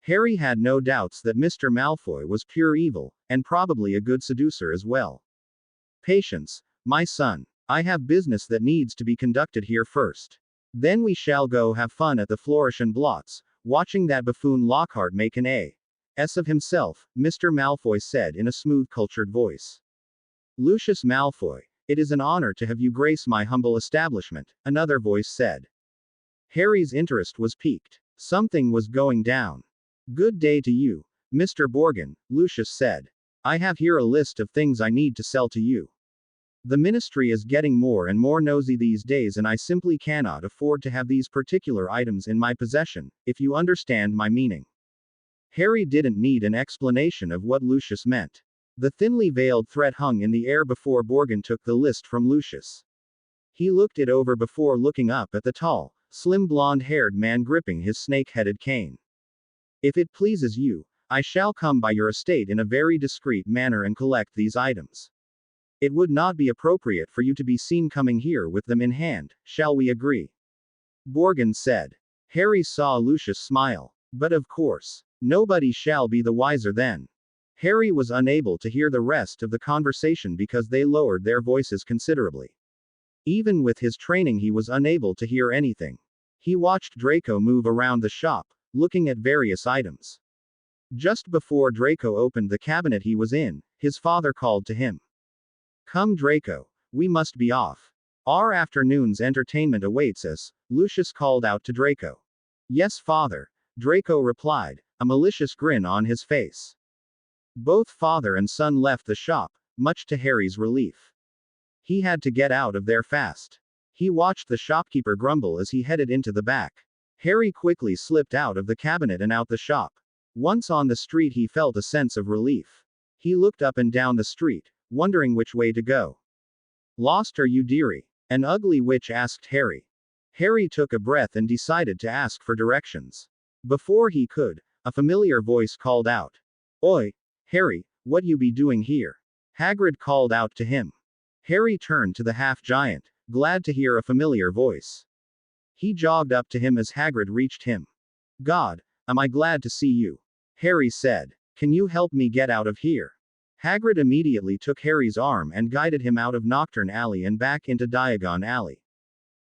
Harry had no doubts that Mr. Malfoy was pure evil, and probably a good seducer as well. Patience, my son. I have business that needs to be conducted here first. Then we shall go have fun at the Flourish and Blots, watching that buffoon Lockhart make an ass of himself, Mr. Malfoy said in a smooth cultured voice. Lucius Malfoy, it is an honor to have you grace my humble establishment, another voice said. Harry's interest was piqued. Something was going down. Good day to you, Mr. Borgin, Lucius said. I have here a list of things I need to sell to you. The ministry is getting more and more nosy these days and I simply cannot afford to have these particular items in my possession, if you understand my meaning. Harry didn't need an explanation of what Lucius meant. The thinly veiled threat hung in the air before Borgin took the list from Lucius. He looked it over before looking up at the tall, slim blonde-haired man gripping his snake-headed cane. If it pleases you, I shall come by your estate in a very discreet manner and collect these items. It would not be appropriate for you to be seen coming here with them in hand, shall we agree? Borgin said. Harry saw Lucius smile. But of course. Nobody shall be the wiser then. Harry was unable to hear the rest of the conversation because they lowered their voices considerably. Even with his training he was unable to hear anything. He watched Draco move around the shop, looking at various items. Just before Draco opened the cabinet he was in, his father called to him. Come Draco, we must be off. Our afternoon's entertainment awaits us, Lucius called out to Draco. Yes, father, Draco replied, a malicious grin on his face. Both father and son left the shop, much to Harry's relief. He had to get out of there fast. He watched the shopkeeper grumble as he headed into the back. Harry quickly slipped out of the cabinet and out the shop. Once on the street he felt a sense of relief. He looked up and down the street, wondering which way to go. Lost are you, dearie? An ugly witch asked Harry. Harry took a breath and decided to ask for directions. Before he could, a familiar voice called out. Oi, Harry, what you be doing here? Hagrid called out to him. Harry turned to the half-giant, glad to hear a familiar voice. He jogged up to him as Hagrid reached him. God, am I glad to see you? Harry said. Can you help me get out of here? Hagrid immediately took Harry's arm and guided him out of Knockturn Alley and back into Diagon Alley.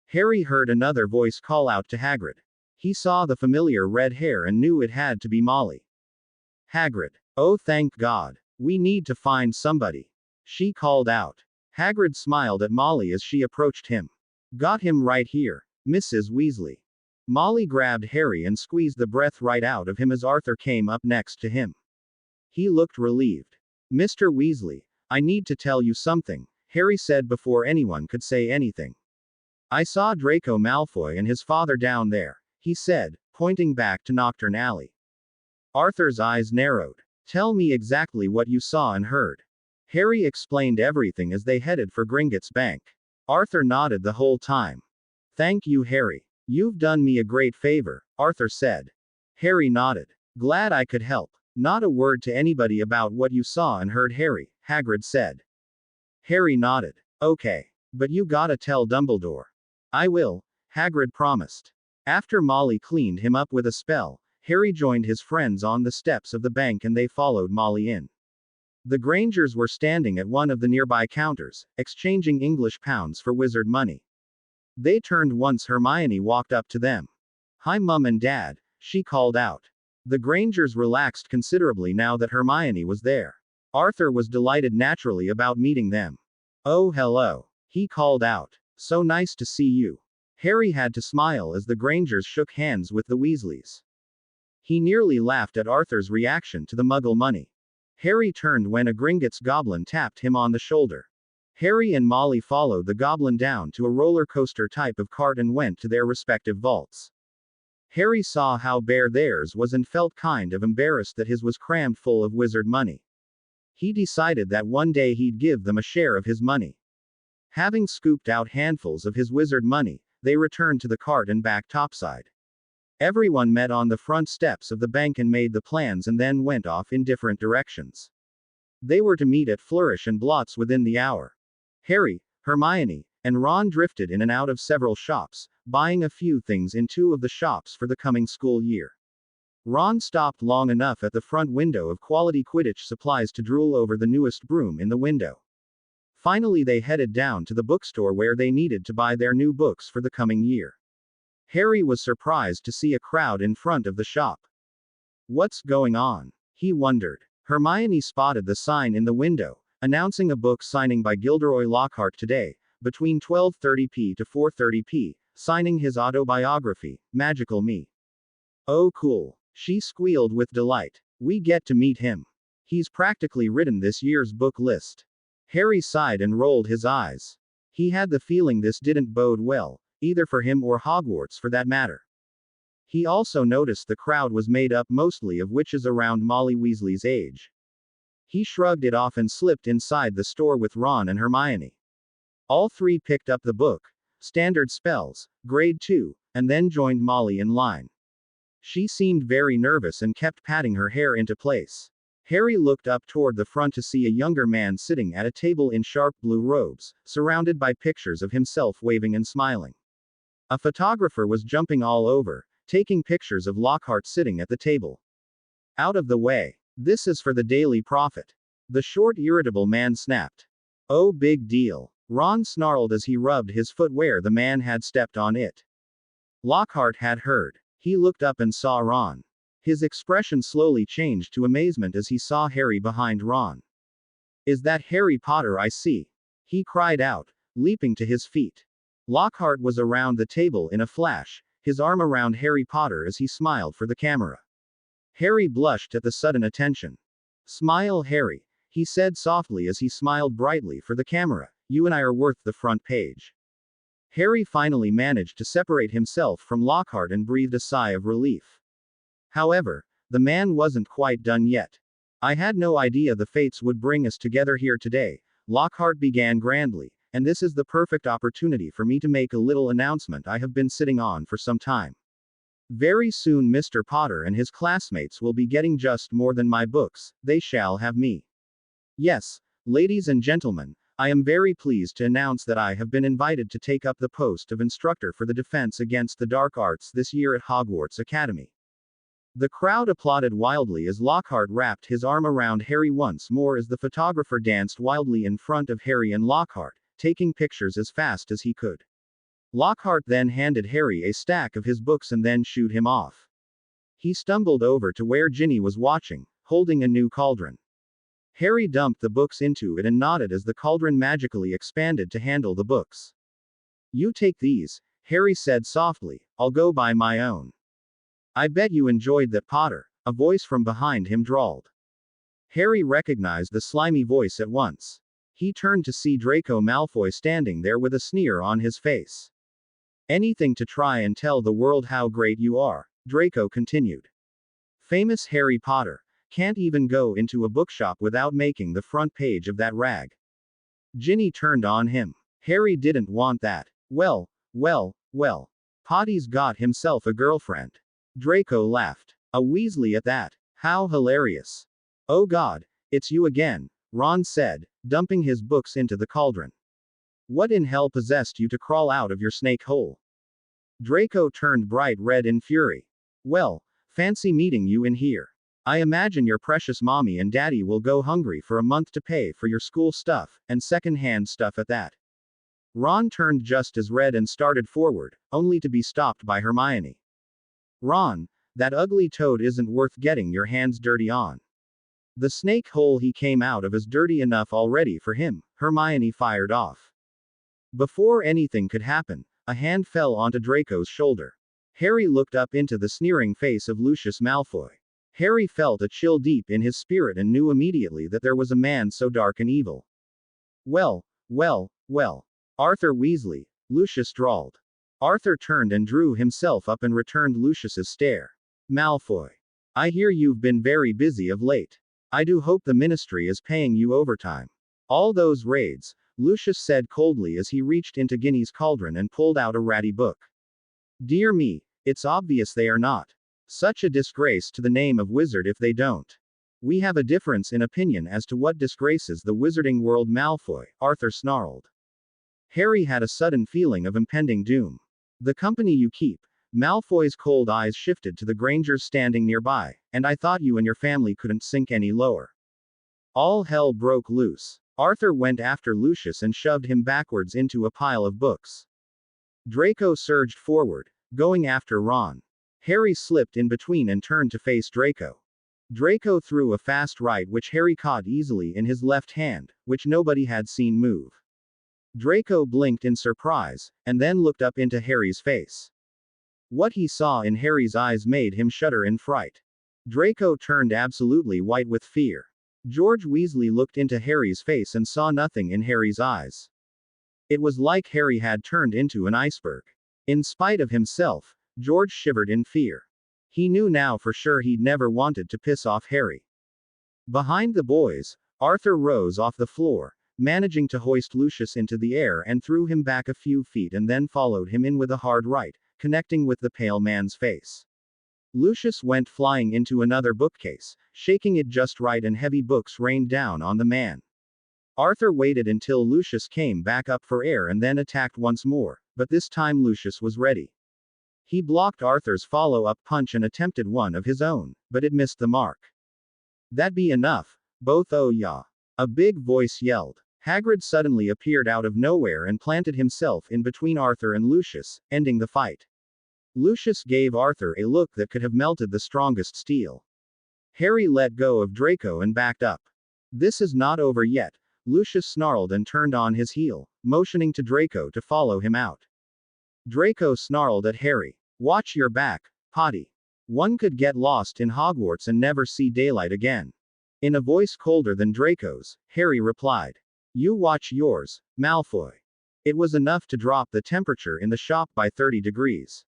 Harry heard another voice call out to Hagrid. He saw the familiar red hair and knew it had to be Molly. Hagrid. Oh, thank God. We need to find somebody. She called out. Hagrid smiled at Molly as she approached him. Got him right here, Mrs. Weasley. Molly grabbed Harry and squeezed the breath right out of him as Arthur came up next to him. He looked relieved. Mr. Weasley, I need to tell you something, Harry said before anyone could say anything. I saw Draco Malfoy and his father down there, he said, pointing back to Knockturn Alley. Arthur's eyes narrowed. Tell me exactly what you saw and heard. Harry explained everything as they headed for Gringotts Bank. Arthur nodded the whole time. Thank you, Harry. You've done me a great favor, Arthur said. Harry nodded. Glad I could help. Not a word to anybody about what you saw and heard, Harry, Hagrid said. Harry nodded. Okay. But you gotta tell Dumbledore. I will, Hagrid promised. After Molly cleaned him up with a spell, Harry joined his friends on the steps of the bank and they followed Molly in. The Grangers were standing at one of the nearby counters, exchanging English pounds for wizard money. They turned once Hermione walked up to them. Hi, Mum and Dad, she called out. The Grangers relaxed considerably now that Hermione was there. Arthur was delighted naturally about meeting them. Oh, hello, he called out. So nice to see you. Harry had to smile as the Grangers shook hands with the Weasleys. He nearly laughed at Arthur's reaction to the Muggle money. Harry turned when a Gringotts goblin tapped him on the shoulder. Harry and Molly followed the goblin down to a roller coaster type of cart and went to their respective vaults. Harry saw how bare theirs was and felt kind of embarrassed that his was crammed full of wizard money. He decided that one day he'd give them a share of his money. Having scooped out handfuls of his wizard money, they returned to the cart and back topside. Everyone met on the front steps of the bank and made the plans and then went off in different directions. They were to meet at Flourish and Blots within the hour. Harry, Hermione, and Ron drifted in and out of several shops, buying a few things in two of the shops for the coming school year. Ron stopped long enough at the front window of Quality Quidditch Supplies to drool over the newest broom in the window. Finally, they headed down to the bookstore where they needed to buy their new books for the coming year. Harry was surprised to see a crowd in front of the shop. What's going on? He wondered. Hermione spotted the sign in the window, announcing a book signing by Gilderoy Lockhart today, between 12:30 to 4:30, signing his autobiography, Magical Me. Oh cool, she squealed with delight. We get to meet him. He's practically written this year's book list. Harry sighed and rolled his eyes. He had the feeling this didn't bode well, either for him or Hogwarts for that matter. He also noticed the crowd was made up mostly of witches around Molly Weasley's age. He shrugged it off and slipped inside the store with Ron and Hermione. All three picked up the book, Standard Spells, Grade 2, and then joined Molly in line. She seemed very nervous and kept patting her hair into place. Harry looked up toward the front to see a younger man sitting at a table in sharp blue robes, surrounded by pictures of himself waving and smiling. A photographer was jumping all over, taking pictures of Lockhart sitting at the table. Out of the way. This is for the Daily Prophet. The short, irritable man snapped. Oh, big deal. Ron snarled as he rubbed his foot where the man had stepped on it. Lockhart had heard. He looked up and saw Ron. His expression slowly changed to amazement as he saw Harry behind Ron. Is that Harry Potter I see? He cried out, leaping to his feet. Lockhart was around the table in a flash, his arm around Harry Potter as he smiled for the camera. Harry blushed at the sudden attention. Smile, Harry, he said softly as he smiled brightly for the camera. You and I are worth the front page. Harry finally managed to separate himself from Lockhart and breathed a sigh of relief. However, the man wasn't quite done yet. I had no idea the fates would bring us together here today, Lockhart began grandly, and this is the perfect opportunity for me to make a little announcement I have been sitting on for some time. Very soon Mr. Potter and his classmates will be getting just more than my books, they shall have me. Yes, ladies and gentlemen, I am very pleased to announce that I have been invited to take up the post of instructor for the Defense Against the Dark Arts this year at Hogwarts Academy. The crowd applauded wildly as Lockhart wrapped his arm around Harry once more as the photographer danced wildly in front of Harry and Lockhart, taking pictures as fast as he could. Lockhart then handed Harry a stack of his books and then shooed him off. He stumbled over to where Ginny was watching, holding a new cauldron. Harry dumped the books into it and nodded as the cauldron magically expanded to handle the books. You take these, Harry said softly, I'll go buy my own. I bet you enjoyed that, Potter, a voice from behind him drawled. Harry recognized the slimy voice at once. He turned to see Draco Malfoy standing there with a sneer on his face. Anything to try and tell the world how great you are, Draco continued. Famous Harry Potter. Can't even go into a bookshop without making the front page of that rag. Ginny turned on him. Harry didn't want that. Well, Potty's got himself a girlfriend. Draco laughed. A Weasley at that. How hilarious. Oh God, it's you again, Ron said, dumping his books into the cauldron. What in hell possessed you to crawl out of your snake hole? Draco turned bright red in fury. Well, fancy meeting you in here. I imagine your precious mommy and daddy will go hungry for a month to pay for your school stuff, and second-hand stuff at that. Ron turned just as red and started forward, only to be stopped by Hermione. Ron, that ugly toad isn't worth getting your hands dirty on. The snake hole he came out of is dirty enough already for him, Hermione fired off. Before anything could happen, a hand fell onto Draco's shoulder. Harry looked up into the sneering face of Lucius Malfoy. Harry felt a chill deep in his spirit and knew immediately that there was a man so dark and evil. Well, Arthur Weasley, Lucius drawled. Arthur turned and drew himself up and returned Lucius's stare. Malfoy. I hear you've been very busy of late. I do hope the ministry is paying you overtime. All those raids, Lucius said coldly as he reached into Ginny's cauldron and pulled out a ratty book. Dear me, it's obvious they are not. Such a disgrace to the name of wizard if they don't. We have a difference in opinion as to what disgraces the wizarding world, Malfoy, Arthur snarled. Harry had a sudden feeling of impending doom. The company you keep. Malfoy's cold eyes shifted to the Grangers standing nearby, and I thought you and your family couldn't sink any lower. All hell broke loose. Arthur went after Lucius and shoved him backwards into a pile of books. Draco surged forward, going after Ron. Harry slipped in between and turned to face Draco. Draco threw a fast right which Harry caught easily in his left hand, which nobody had seen move. Draco blinked in surprise, and then looked up into Harry's face. What he saw in Harry's eyes made him shudder in fright. Draco turned absolutely white with fear. George Weasley looked into Harry's face and saw nothing in Harry's eyes. It was like Harry had turned into an iceberg. In spite of himself, George shivered in fear. He knew now for sure he'd never wanted to piss off Harry. Behind the boys, Arthur rose off the floor, managing to hoist Lucius into the air and threw him back a few feet and then followed him in with a hard right, connecting with the pale man's face. Lucius went flying into another bookcase, shaking it just right and heavy books rained down on the man. Arthur waited until Lucius came back up for air and then attacked once more, but this time Lucius was ready. He blocked Arthur's follow-up punch and attempted one of his own, but it missed the mark. That be enough, both oh ya. A big voice yelled. Hagrid suddenly appeared out of nowhere and planted himself in between Arthur and Lucius, ending the fight. Lucius gave Arthur a look that could have melted the strongest steel. Harry let go of Draco and backed up. This is not over yet, Lucius snarled and turned on his heel, motioning to Draco to follow him out. Draco snarled at Harry. Watch your back, Potty. One could get lost in Hogwarts and never see daylight again. In a voice colder than Draco's, Harry replied. You watch yours, Malfoy. It was enough to drop the temperature in the shop by 30 degrees.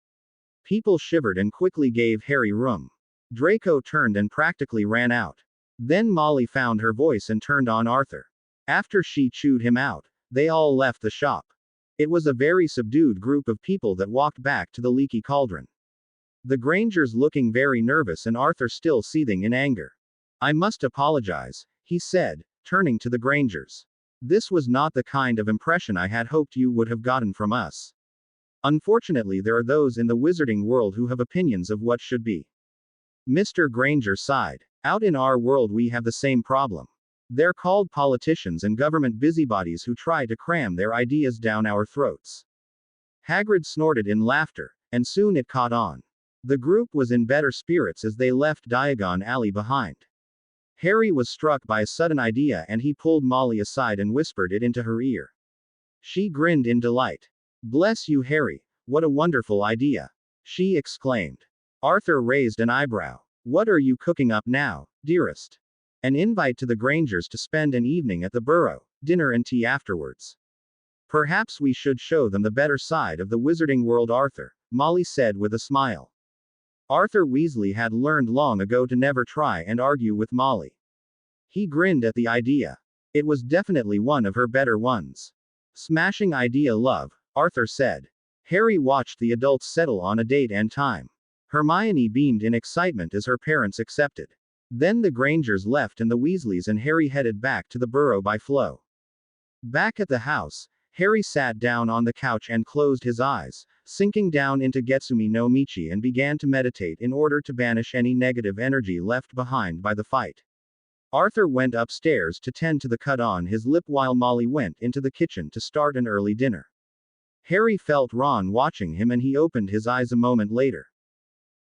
People shivered and quickly gave Harry room. Draco turned and practically ran out. Then Molly found her voice and turned on Arthur. After she chewed him out, They all left the shop. It was a very subdued group of people that walked back to the leaky cauldron. The Grangers looking very nervous and Arthur still seething in anger. "I must apologize," he said, turning to the Grangers. "This was not the kind of impression I had hoped you would have gotten from us. Unfortunately, there are those in the wizarding world who have opinions of what should be." Mr. Granger sighed. "Out in our world we have the same problem. They're called politicians and government busybodies who try to cram their ideas down our throats." Hagrid snorted in laughter, and soon it caught on. The group was in better spirits as they left Diagon Alley behind. Harry was struck by a sudden idea and he pulled Molly aside and whispered it into her ear. She grinned in delight. "Bless you, Harry, what a wonderful idea!" she exclaimed. Arthur raised an eyebrow. "What are you cooking up now, dearest?" "An invite to the Grangers to spend an evening at the Burrow, dinner and tea afterwards. Perhaps we should show them the better side of the wizarding world, Arthur," Molly said with a smile. Arthur Weasley had learned long ago to never try and argue with Molly. He grinned at the idea. It was definitely one of her better ones. "Smashing idea, love," Arthur said. Harry watched the adults settle on a date and time. Hermione beamed in excitement as her parents accepted. Then the Grangers left and the Weasleys and Harry headed back to the Burrow by Flow. Back at the house, Harry sat down on the couch and closed his eyes, sinking down into Getsumi no Michi and began to meditate in order to banish any negative energy left behind by the fight. Arthur went upstairs to tend to the cut on his lip while Molly went into the kitchen to start an early dinner. Harry felt Ron watching him and he opened his eyes a moment later.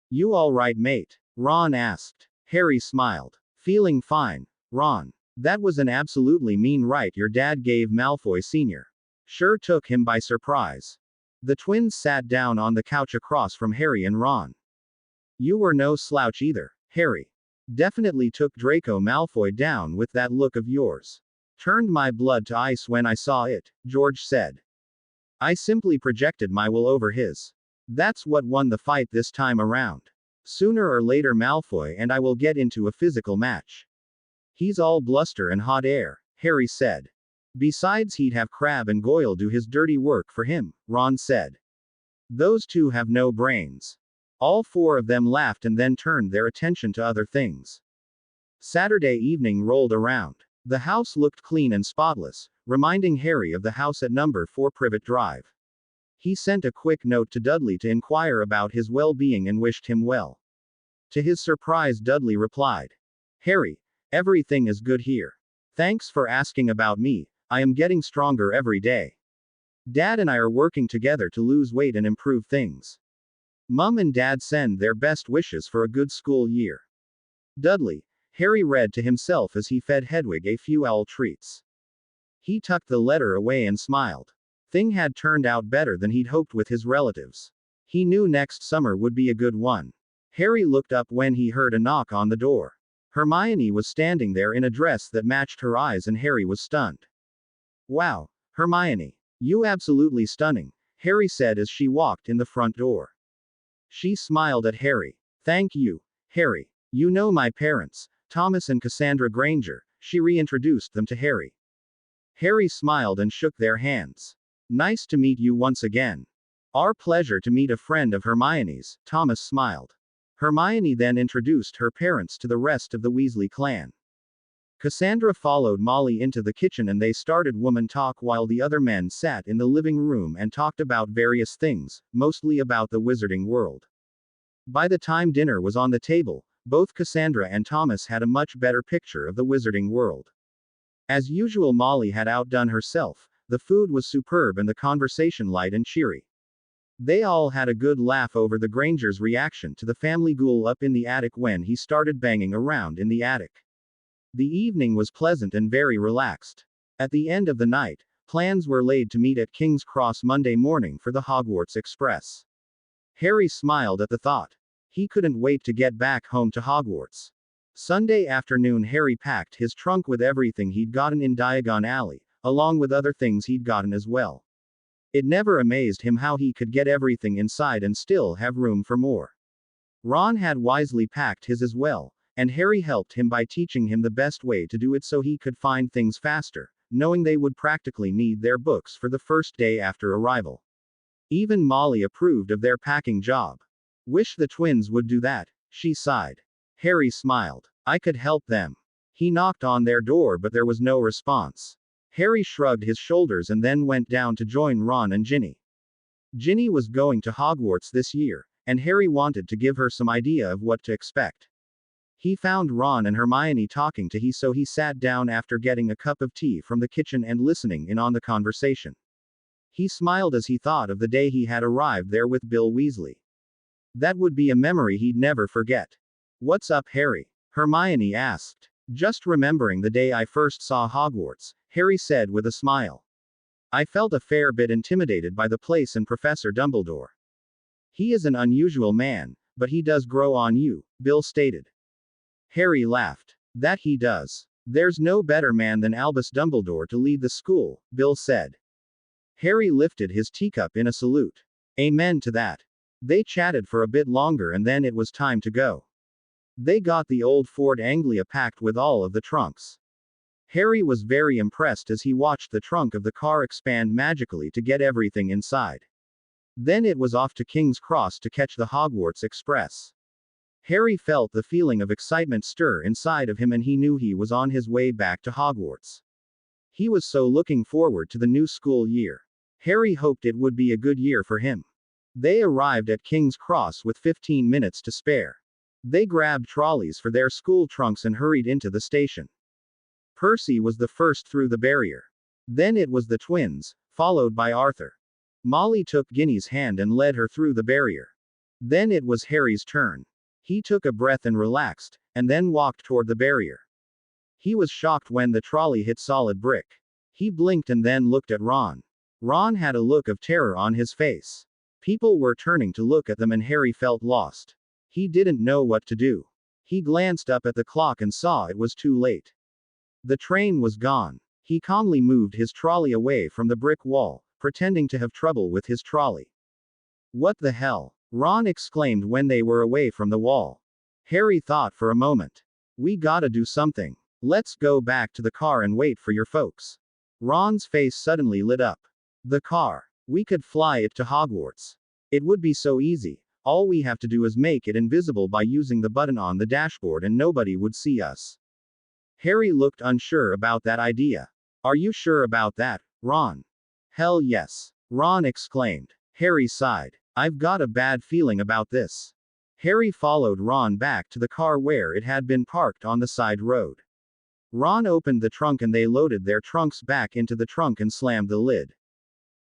"You all right, mate?" Ron asked. Harry smiled. "Feeling fine, Ron. That was an absolutely mean right your dad gave Malfoy Sr. Sure took him by surprise." The twins sat down on the couch across from Harry and Ron. "You were no slouch either, Harry. Definitely took Draco Malfoy down with that look of yours. Turned my blood to ice when I saw it," George said. "I simply projected my will over his. That's what won the fight this time around. Sooner or later Malfoy and I will get into a physical match. He's all bluster and hot air," Harry said. "Besides, he'd have Crabbe and Goyle do his dirty work for him," Ron said. "Those two have no brains." All four of them laughed and then turned their attention to other things. Saturday evening rolled around. The house looked clean and spotless, reminding Harry of the house at number 4 Privet Drive. He sent a quick note to Dudley to inquire about his well-being and wished him well. To his surprise, Dudley replied, "Harry, everything is good here. Thanks for asking about me, I am getting stronger every day. Dad and I are working together to lose weight and improve things. Mum and Dad send their best wishes for a good school year." Dudley, Harry read to himself as he fed Hedwig a few owl treats. He tucked the letter away and smiled. Thing had turned out better than he'd hoped with his relatives. He knew next summer would be a good one. Harry looked up when he heard a knock on the door. Hermione was standing there in a dress that matched her eyes and Harry was stunned. "Wow, Hermione. You absolutely stunning," Harry said as she walked in the front door. She smiled at Harry. "Thank you, Harry. You know my parents, Thomas and Cassandra Granger," she reintroduced them to Harry. Harry smiled and shook their hands. "Nice to meet you once again." "Our pleasure to meet a friend of Hermione's," Thomas smiled. Hermione then introduced her parents to the rest of the Weasley clan. Cassandra followed Molly into the kitchen and they started woman talk while the other men sat in the living room and talked about various things, mostly about the wizarding world. By the time dinner was on the table, both Cassandra and Thomas had a much better picture of the wizarding world. As usual, Molly had outdone herself, the food was superb and the conversation light and cheery. They all had a good laugh over the Granger's reaction to the family ghoul up in the attic when he started banging around in the attic. The evening was pleasant and very relaxed. At the end of the night, plans were laid to meet at King's Cross Monday morning for the Hogwarts Express. Harry smiled at the thought. He couldn't wait to get back home to Hogwarts. Sunday afternoon, Harry packed his trunk with everything he'd gotten in Diagon Alley, along with other things he'd gotten as well. It never amazed him how he could get everything inside and still have room for more. Ron had wisely packed his as well, and Harry helped him by teaching him the best way to do it so he could find things faster, knowing they would practically need their books for the first day after arrival. Even Molly approved of their packing job. Wish the twins would do that, she sighed. Harry smiled. I could help them. He knocked on their door, but there was no response. Harry shrugged his shoulders and then went down to join Ron and Ginny. Ginny was going to Hogwarts this year, and Harry wanted to give her some idea of what to expect. He found Ron and Hermione talking to so he sat down after getting a cup of tea from the kitchen and listening in on the conversation. He smiled as he thought of the day he had arrived there with Bill Weasley. That would be a memory he'd never forget. What's up, Harry? Hermione asked. Just remembering the day I first saw Hogwarts, Harry said with a smile. I felt a fair bit intimidated by the place and Professor Dumbledore. He is an unusual man, but he does grow on you, Bill stated. Harry laughed. That he does. There's no better man than Albus Dumbledore to lead the school, Bill said. Harry lifted his teacup in a salute. Amen to that. They chatted for a bit longer and then it was time to go. They got the old Ford Anglia packed with all of the trunks. Harry was very impressed as he watched the trunk of the car expand magically to get everything inside. Then it was off to King's Cross to catch the Hogwarts Express. Harry felt the feeling of excitement stir inside of him and he knew he was on his way back to Hogwarts. He was so looking forward to the new school year. Harry hoped it would be a good year for him. They arrived at King's Cross with 15 minutes to spare. They grabbed trolleys for their school trunks and hurried into the station. Percy was the first through the barrier. Then it was the twins, followed by Arthur. Molly took Ginny's hand and led her through the barrier. Then it was Harry's turn. He took a breath and relaxed, and then walked toward the barrier. He was shocked when the trolley hit solid brick. He blinked and then looked at Ron. Ron had a look of terror on his face. People were turning to look at them and Harry felt lost. He didn't know what to do. He glanced up at the clock and saw it was too late. The train was gone. He calmly moved his trolley away from the brick wall, pretending to have trouble with his trolley. What the hell? Ron exclaimed when they were away from the wall. Harry thought for a moment. We gotta do something. Let's go back to the car and wait for your folks. Ron's face suddenly lit up. The car. We could fly it to Hogwarts. It would be so easy. All we have to do is make it invisible by using the button on the dashboard and nobody would see us. Harry looked unsure about that idea. Are you sure about that, Ron? Hell yes. Ron exclaimed. Harry sighed. I've got a bad feeling about this. Harry followed Ron back to the car where it had been parked on the side road. Ron opened the trunk and they loaded their trunks back into the trunk and slammed the lid.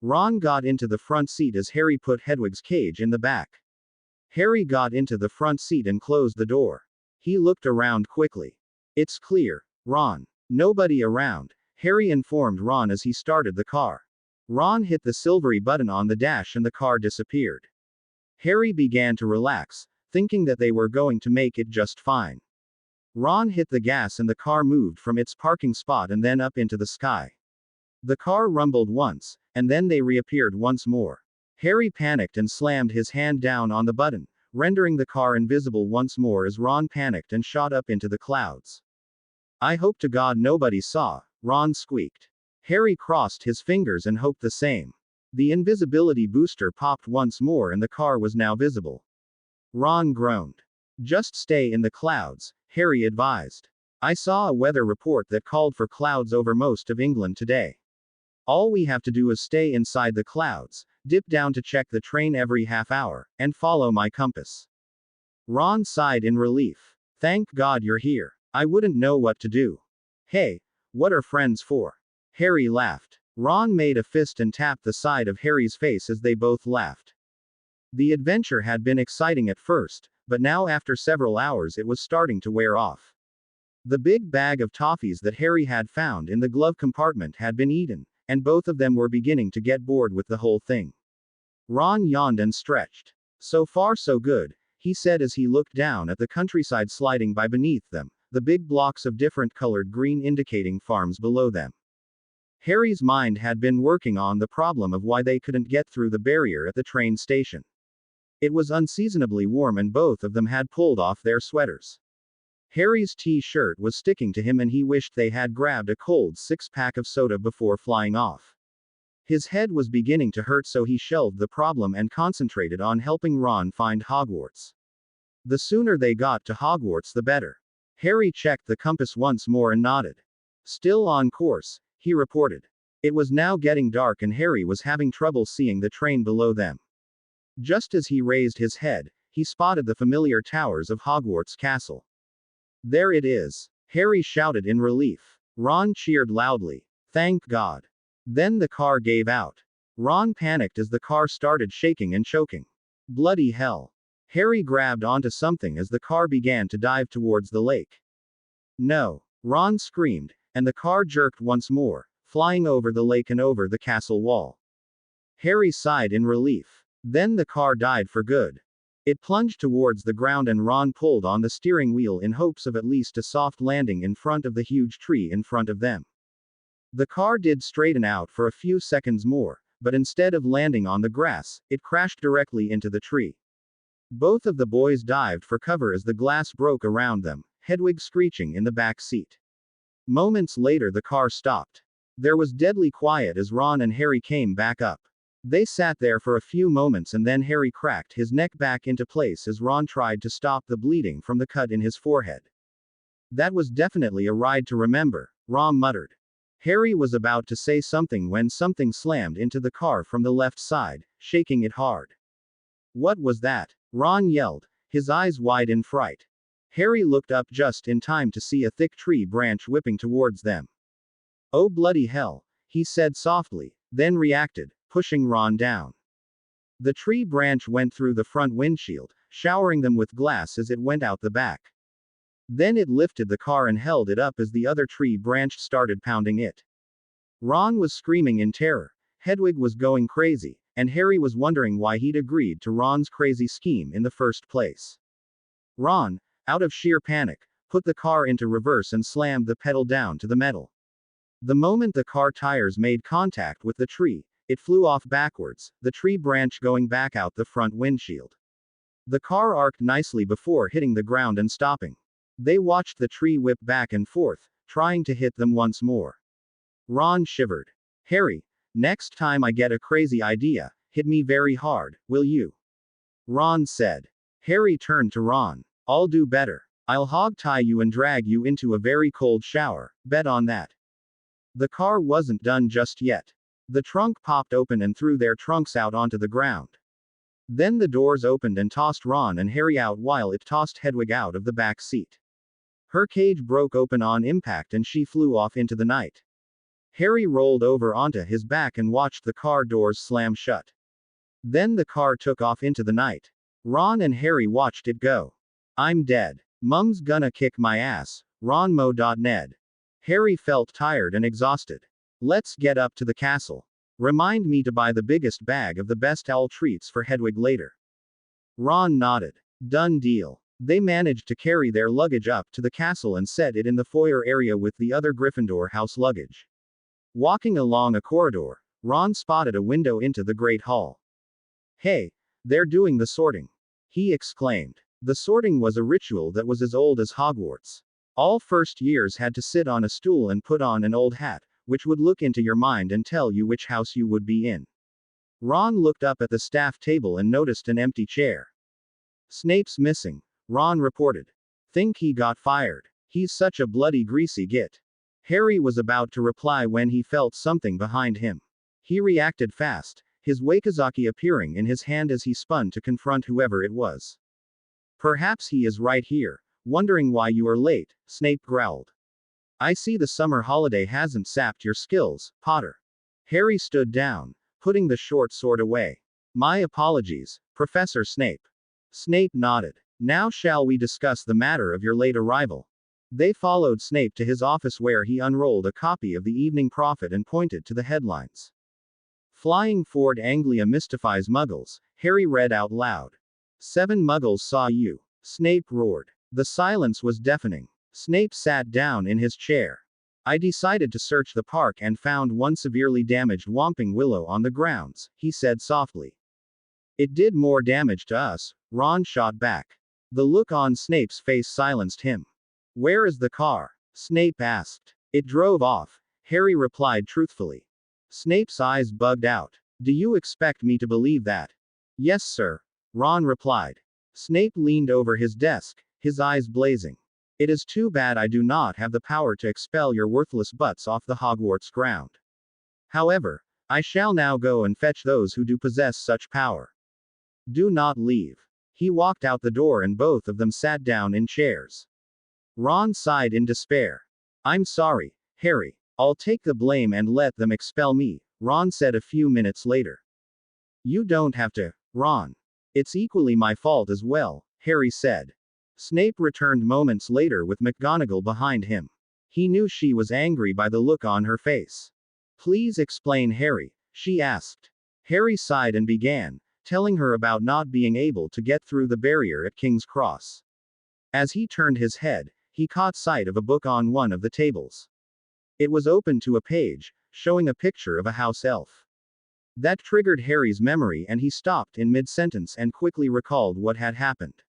Ron got into the front seat as Harry put Hedwig's cage in the back. Harry got into the front seat and closed the door. He looked around quickly. It's clear, Ron. Nobody around, Harry informed Ron as he started the car. Ron hit the silvery button on the dash and the car disappeared. Harry began to relax, thinking that they were going to make it just fine. Ron hit the gas and the car moved from its parking spot and then up into the sky. The car rumbled once, and then they reappeared once more. Harry panicked and slammed his hand down on the button, rendering the car invisible once more as Ron panicked and shot up into the clouds. I hope to God nobody saw, Ron squeaked. Harry crossed his fingers and hoped the same. The invisibility booster popped once more and the car was now visible. Ron groaned. Just stay in the clouds, Harry advised. I saw a weather report that called for clouds over most of England today. All we have to do is stay inside the clouds, dip down to check the train every half hour, and follow my compass. Ron sighed in relief. Thank God you're here. I wouldn't know what to do. Hey, what are friends for? Harry laughed. Ron made a fist and tapped the side of Harry's face as they both laughed. The adventure had been exciting at first, but now after several hours it was starting to wear off. The big bag of toffees that Harry had found in the glove compartment had been eaten, and both of them were beginning to get bored with the whole thing. Ron yawned and stretched. So far so good, he said as he looked down at the countryside sliding by beneath them, the big blocks of different colored green indicating farms below them. Harry's mind had been working on the problem of why they couldn't get through the barrier at the train station. It was unseasonably warm and both of them had pulled off their sweaters. Harry's t-shirt was sticking to him and he wished they had grabbed a cold six-pack of soda before flying off. His head was beginning to hurt, so he shelved the problem and concentrated on helping Ron find Hogwarts. The sooner they got to Hogwarts the better. Harry checked the compass once more and nodded. Still on course, he reported. It was now getting dark and Harry was having trouble seeing the train below them. Just as he raised his head, he spotted the familiar towers of Hogwarts Castle. There it is! Harry shouted in relief. Ron cheered loudly. Thank God. Then the car gave out. Ron panicked as the car started shaking and choking. Bloody hell. Harry grabbed onto something as the car began to dive towards the lake. No! Ron screamed, and the car jerked once more, flying over the lake and over the castle wall. Harry sighed in relief. Then the car died for good. It plunged towards the ground and Ron pulled on the steering wheel in hopes of at least a soft landing in front of the huge tree in front of them. The car did straighten out for a few seconds more, but instead of landing on the grass, it crashed directly into the tree. Both of the boys dived for cover as the glass broke around them, Hedwig screeching in the back seat. Moments later the car stopped. There was deadly quiet as Ron and Harry came back up. They sat there for a few moments and then Harry cracked his neck back into place as Ron tried to stop the bleeding from the cut in his forehead. That was definitely a ride to remember, Ron muttered. Harry was about to say something when something slammed into the car from the left side, shaking it hard. What was that? Ron yelled, his eyes wide in fright. Harry looked up just in time to see a thick tree branch whipping towards them. Oh bloody hell, he said softly, then reacted, pushing Ron down. The tree branch went through the front windshield, showering them with glass as it went out the back. Then it lifted the car and held it up as the other tree branch started pounding it. Ron was screaming in terror, Hedwig was going crazy, and Harry was wondering why he'd agreed to Ron's crazy scheme in the first place. Ron, out of sheer panic, put the car into reverse and slammed the pedal down to the metal. The moment the car tires made contact with the tree, it flew off backwards, the tree branch going back out the front windshield. The car arced nicely before hitting the ground and stopping. They watched the tree whip back and forth, trying to hit them once more. Ron shivered. Harry, next time I get a crazy idea, hit me very hard, will you? Ron said. Harry turned to Ron. I'll do better. I'll hog-tie you and drag you into a very cold shower, bet on that. The car wasn't done just yet. The trunk popped open and threw their trunks out onto the ground. Then the doors opened and tossed Ron and Harry out while it tossed Hedwig out of the back seat. Her cage broke open on impact and she flew off into the night. Harry rolled over onto his back and watched the car doors slam shut. Then the car took off into the night. Ron and Harry watched it go. I'm dead. Mum's gonna kick my ass. Ronmo.ned. Harry felt tired and exhausted. Let's get up to the castle. Remind me to buy the biggest bag of the best owl treats for Hedwig later. Ron nodded. Done deal. They managed to carry their luggage up to the castle and set it in the foyer area with the other Gryffindor house luggage. Walking along a corridor, Ron spotted a window into the Great Hall. Hey, they're doing the sorting, he exclaimed. The sorting was a ritual that was as old as Hogwarts. All first years had to sit on a stool and put on an old hat, which would look into your mind and tell you which house you would be in. Ron looked up at the staff table and noticed an empty chair. Snape's missing, Ron reported. Think he got fired. He's such a bloody greasy git. Harry was about to reply when he felt something behind him. He reacted fast, his Wakazaki appearing in his hand as he spun to confront whoever it was. Perhaps he is right here, wondering why you are late, Snape growled. I see the summer holiday hasn't sapped your skills, Potter. Harry stood down, putting the short sword away. My apologies, Professor Snape. Snape nodded. Now shall we discuss the matter of your late arrival? They followed Snape to his office where he unrolled a copy of the Evening Prophet and pointed to the headlines. Flying Ford Anglia mystifies Muggles, Harry read out loud. 7 Muggles saw you. Snape roared. The silence was deafening. Snape sat down in his chair. I decided to search the park and found one severely damaged Whomping Willow on the grounds, he said softly. It did more damage to us, Ron shot back. The look on Snape's face silenced him. Where is the car? Snape asked. It drove off, Harry replied truthfully. Snape's eyes bugged out. Do you expect me to believe that? Yes, sir, Ron replied. Snape leaned over his desk, his eyes blazing. It is too bad I do not have the power to expel your worthless butts off the Hogwarts ground. However, I shall now go and fetch those who do possess such power. Do not leave. He walked out the door and both of them sat down in chairs. Ron sighed in despair. I'm sorry, Harry. I'll take the blame and let them expel me, Ron said a few minutes later. You don't have to, Ron. It's equally my fault as well, Harry said. Snape returned moments later with McGonagall behind him. He knew she was angry by the look on her face. Please explain, Harry, she asked. Harry sighed and began, telling her about not being able to get through the barrier at King's Cross. As he turned his head, he caught sight of a book on one of the tables. It was open to a page, showing a picture of a house elf. That triggered Harry's memory and he stopped in mid-sentence and quickly recalled what had happened.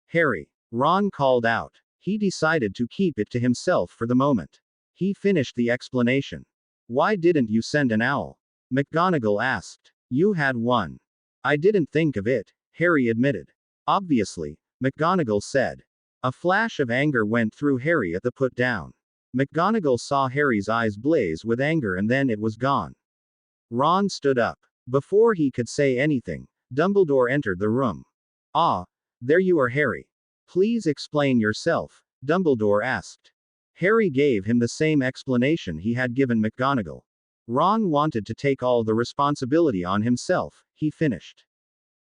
Harry, Ron called out. He decided to keep it to himself for the moment. He finished the explanation. Why didn't you send an owl? McGonagall asked. You had one. I didn't think of it, Harry admitted. Obviously, McGonagall said. A flash of anger went through Harry at the put down. McGonagall saw Harry's eyes blaze with anger and then it was gone. Ron stood up. Before he could say anything, Dumbledore entered the room. Ah, there you are, Harry. Please explain yourself, Dumbledore asked. Harry gave him the same explanation he had given McGonagall. Ron wanted to take all the responsibility on himself, he finished.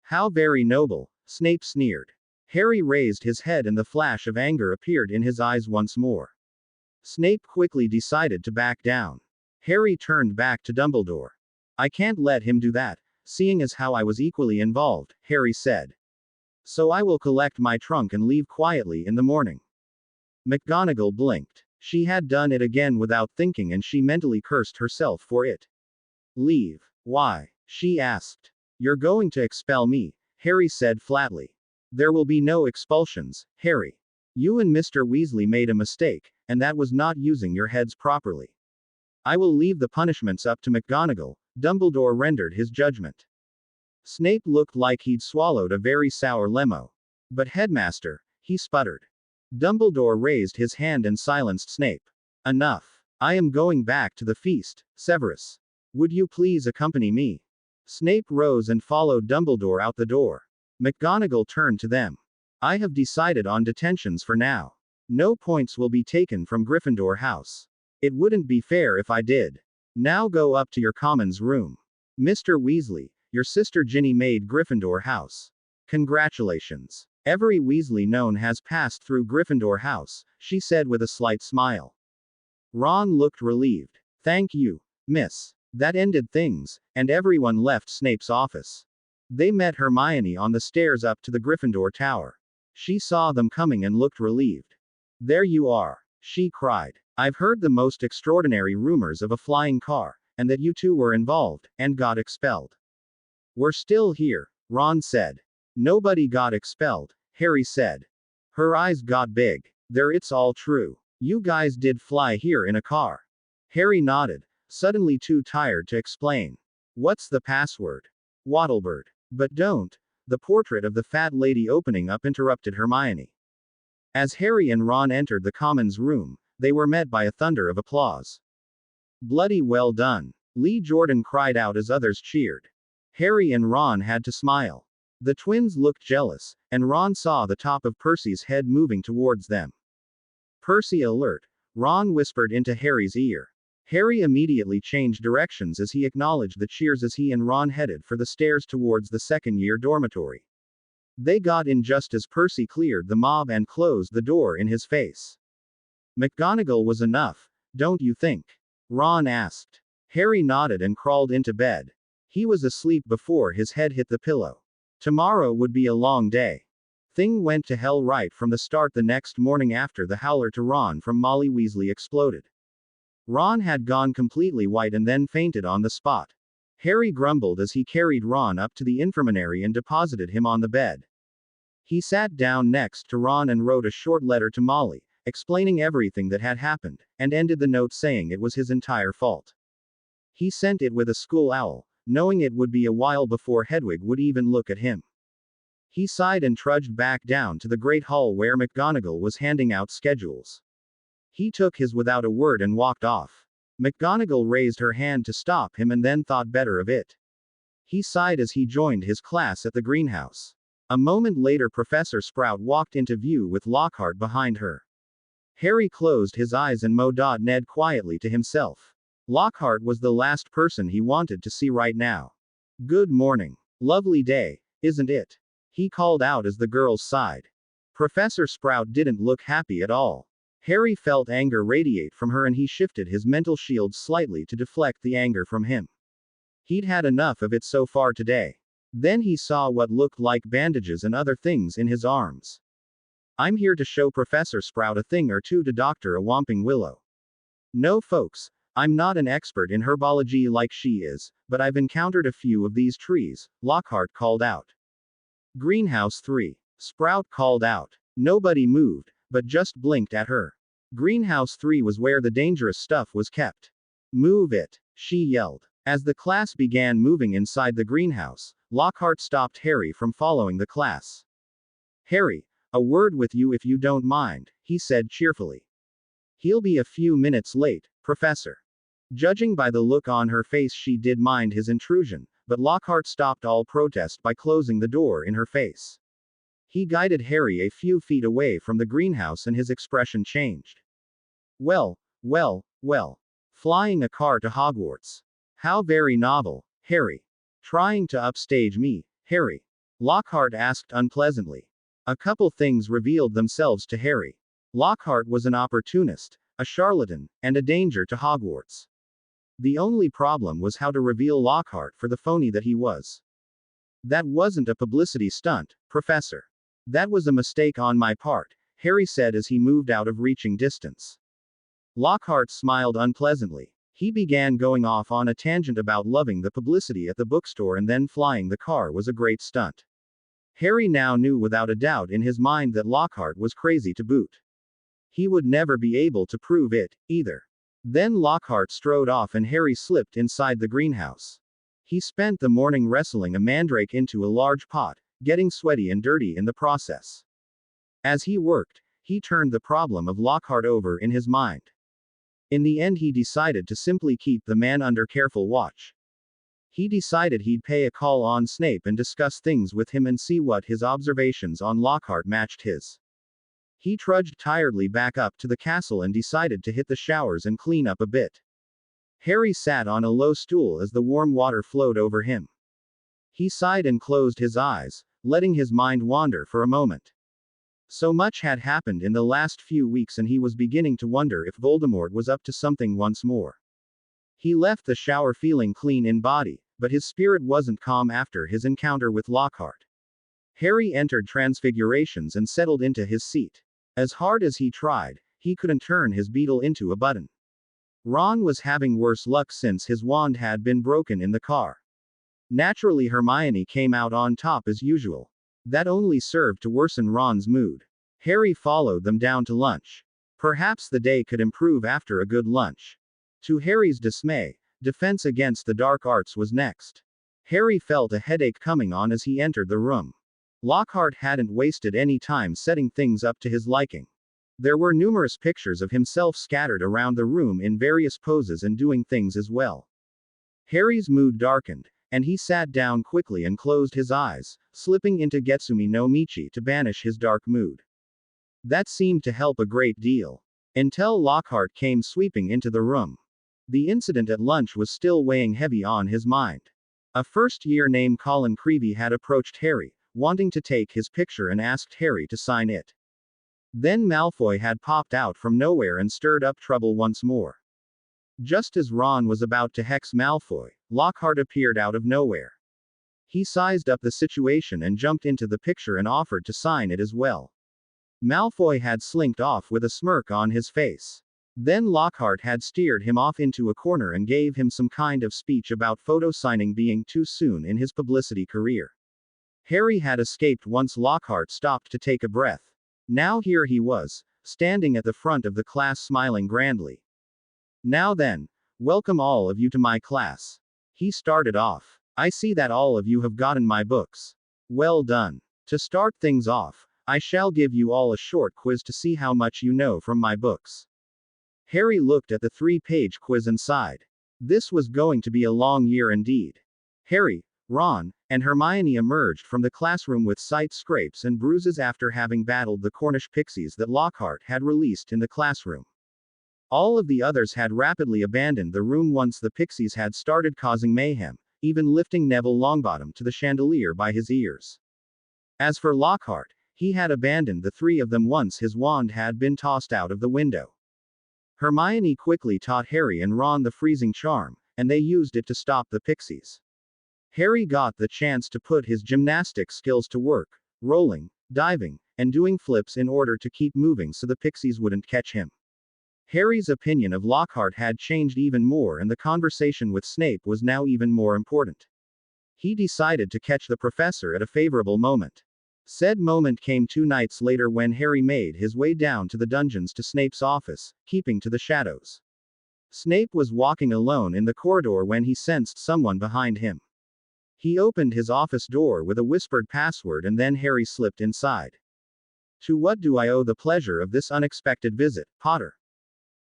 How very noble, Snape sneered. Harry raised his head and the flash of anger appeared in his eyes once more. Snape quickly decided to back down. Harry turned back to Dumbledore. I can't let him do that, seeing as how I was equally involved, Harry said. So I will collect my trunk and leave quietly in the morning. McGonagall blinked. She had done it again without thinking and she mentally cursed herself for it. Leave. Why? She asked. You're going to expel me, Harry said flatly. There will be no expulsions, Harry. You and Mr. Weasley made a mistake, and that was not using your heads properly. I will leave the punishments up to McGonagall, Dumbledore rendered his judgment. Snape looked like he'd swallowed a very sour lemo. But headmaster, he sputtered. Dumbledore raised his hand and silenced Snape. Enough. I am going back to the feast, Severus. Would you please accompany me? Snape rose and followed Dumbledore out the door. McGonagall turned to them. I have decided on detentions for now. No points will be taken from Gryffindor House. It wouldn't be fair if I did. Now go up to your commons room. Mr. Weasley, your sister Ginny made Gryffindor House. Congratulations. Every Weasley known has passed through Gryffindor House, she said with a slight smile. Ron looked relieved. Thank you, miss. That ended things, and everyone left Snape's office. They met Hermione on the stairs up to the Gryffindor Tower. She saw them coming and looked relieved. There you are, she cried. I've heard the most extraordinary rumors of a flying car, and that you two were involved, and got expelled. We're still here, Ron said. Nobody got expelled, Harry said. Her eyes got big. It's all true. You guys did fly here in a car. Harry nodded, suddenly too tired to explain. What's the password? Wattlebird. But don't. The portrait of the fat lady opening up interrupted Hermione. As Harry and Ron entered the commons room, they were met by a thunder of applause. Bloody well done, Lee Jordan cried out as others cheered. Harry and Ron had to smile. The twins looked jealous, and Ron saw the top of Percy's head moving towards them. Percy alert, Ron whispered into Harry's ear. Harry immediately changed directions as he acknowledged the cheers as he and Ron headed for the stairs towards the second-year dormitory. They got in just as Percy cleared the mob and closed the door in his face. McGonagall was enough, don't you think? Ron asked. Harry nodded and crawled into bed. He was asleep before his head hit the pillow. Tomorrow would be a long day. Thing went to hell right from the start the next morning after the howler to Ron from Molly Weasley exploded. Ron had gone completely white and then fainted on the spot. Harry grumbled as he carried Ron up to the infirmary and deposited him on the bed. He sat down next to Ron and wrote a short letter to Molly, explaining everything that had happened, and ended the note saying it was his entire fault. He sent it with a school owl, knowing it would be a while before Hedwig would even look at him. He sighed and trudged back down to the great hall where McGonagall was handing out schedules. He took his without a word and walked off. McGonagall raised her hand to stop him and then thought better of it. He sighed as he joined his class at the greenhouse. A moment later, Professor Sprout walked into view with Lockhart behind her. Harry closed his eyes and mowed Ned quietly to himself. Lockhart was the last person he wanted to see right now. "Good morning. Lovely day, isn't it?" he called out as the girls sighed. Professor Sprout didn't look happy at all. Harry felt anger radiate from her and he shifted his mental shield slightly to deflect the anger from him. He'd had enough of it so far today. Then he saw what looked like bandages and other things in his arms. "I'm here to show Professor Sprout a thing or two to Dr. a Whomping Willow. No folks, I'm not an expert in herbology like she is, but I've encountered a few of these trees," Lockhart called out. "Greenhouse 3. Sprout called out. Nobody moved, but just blinked at her. Greenhouse 3 was where the dangerous stuff was kept. "Move it," she yelled. As the class began moving inside the greenhouse, Lockhart stopped Harry from following the class. "Harry, a word with you if you don't mind," he said cheerfully. "He'll be a few minutes late, Professor." Judging by the look on her face, she did mind his intrusion, but Lockhart stopped all protest by closing the door in her face. He guided Harry a few feet away from the greenhouse and his expression changed. Well, flying a car to Hogwarts. How very novel, Harry. Trying to upstage me, Harry?" Lockhart asked unpleasantly. A couple things revealed themselves to Harry. Lockhart was an opportunist, a charlatan, and a danger to Hogwarts. The only problem was how to reveal Lockhart for the phony that he was. "That wasn't a publicity stunt, Professor. That was a mistake on my part," Harry said as he moved out of reaching distance. Lockhart smiled unpleasantly. He began going off on a tangent about loving the publicity at the bookstore and then flying the car was a great stunt. Harry now knew without a doubt in his mind that Lockhart was crazy to boot. He would never be able to prove it, either. Then Lockhart strode off and Harry slipped inside the greenhouse. He spent the morning wrestling a mandrake into a large pot, getting sweaty and dirty in the process. As he worked, he turned the problem of Lockhart over in his mind. In the end, he decided to simply keep the man under careful watch. He decided he'd pay a call on Snape and discuss things with him and see what his observations on Lockhart matched his. He trudged tiredly back up to the castle and decided to hit the showers and clean up a bit. Harry sat on a low stool as the warm water flowed over him. He sighed and closed his eyes, letting his mind wander for a moment. So much had happened in the last few weeks and he was beginning to wonder if Voldemort was up to something once more. He left the shower feeling clean in body, but his spirit wasn't calm after his encounter with Lockhart. Harry entered Transfigurations and settled into his seat. As hard as he tried, he couldn't turn his beetle into a button. Ron was having worse luck since his wand had been broken in the car. Naturally, Hermione came out on top as usual. That only served to worsen Ron's mood. Harry followed them down to lunch. Perhaps the day could improve after a good lunch. To Harry's dismay, Defense Against the Dark Arts was next. Harry felt a headache coming on as he entered the room. Lockhart hadn't wasted any time setting things up to his liking. There were numerous pictures of himself scattered around the room in various poses and doing things as well. Harry's mood darkened, and he sat down quickly and closed his eyes, slipping into Getsumi no Michi to banish his dark mood. That seemed to help a great deal. Until Lockhart came sweeping into the room. The incident at lunch was still weighing heavy on his mind. A first-year named Colin Creevey had approached Harry, wanting to take his picture and asked Harry to sign it. Then Malfoy had popped out from nowhere and stirred up trouble once more. Just as Ron was about to hex Malfoy, Lockhart appeared out of nowhere. He sized up the situation and jumped into the picture and offered to sign it as well. Malfoy had slinked off with a smirk on his face. Then Lockhart had steered him off into a corner and gave him some kind of speech about photo signing being too soon in his publicity career. Harry had escaped once Lockhart stopped to take a breath. Now here he was, standing at the front of the class smiling grandly. Now then, welcome all of you to my class. He started off. I see that all of you have gotten my books. Well done. To start things off, I shall give you all a short quiz to see how much you know from my books. Harry looked at the 3-page quiz and sighed. This was going to be a long year indeed. Harry, Ron, and Hermione emerged from the classroom with sight scrapes and bruises after having battled the Cornish pixies that Lockhart had released in the classroom. All of the others had rapidly abandoned the room once the pixies had started causing mayhem, even lifting Neville Longbottom to the chandelier by his ears. As for Lockhart, he had abandoned the 3 of them once his wand had been tossed out of the window. Hermione quickly taught Harry and Ron the freezing charm, and they used it to stop the pixies. Harry got the chance to put his gymnastic skills to work, rolling, diving, and doing flips in order to keep moving so the pixies wouldn't catch him. Harry's opinion of Lockhart had changed even more, and the conversation with Snape was now even more important. He decided to catch the professor at a favorable moment. Said moment came 2 nights later when Harry made his way down to the dungeons to Snape's office, keeping to the shadows. Snape was walking alone in the corridor when he sensed someone behind him. He opened his office door with a whispered password and then Harry slipped inside. To what do I owe the pleasure of this unexpected visit, Potter?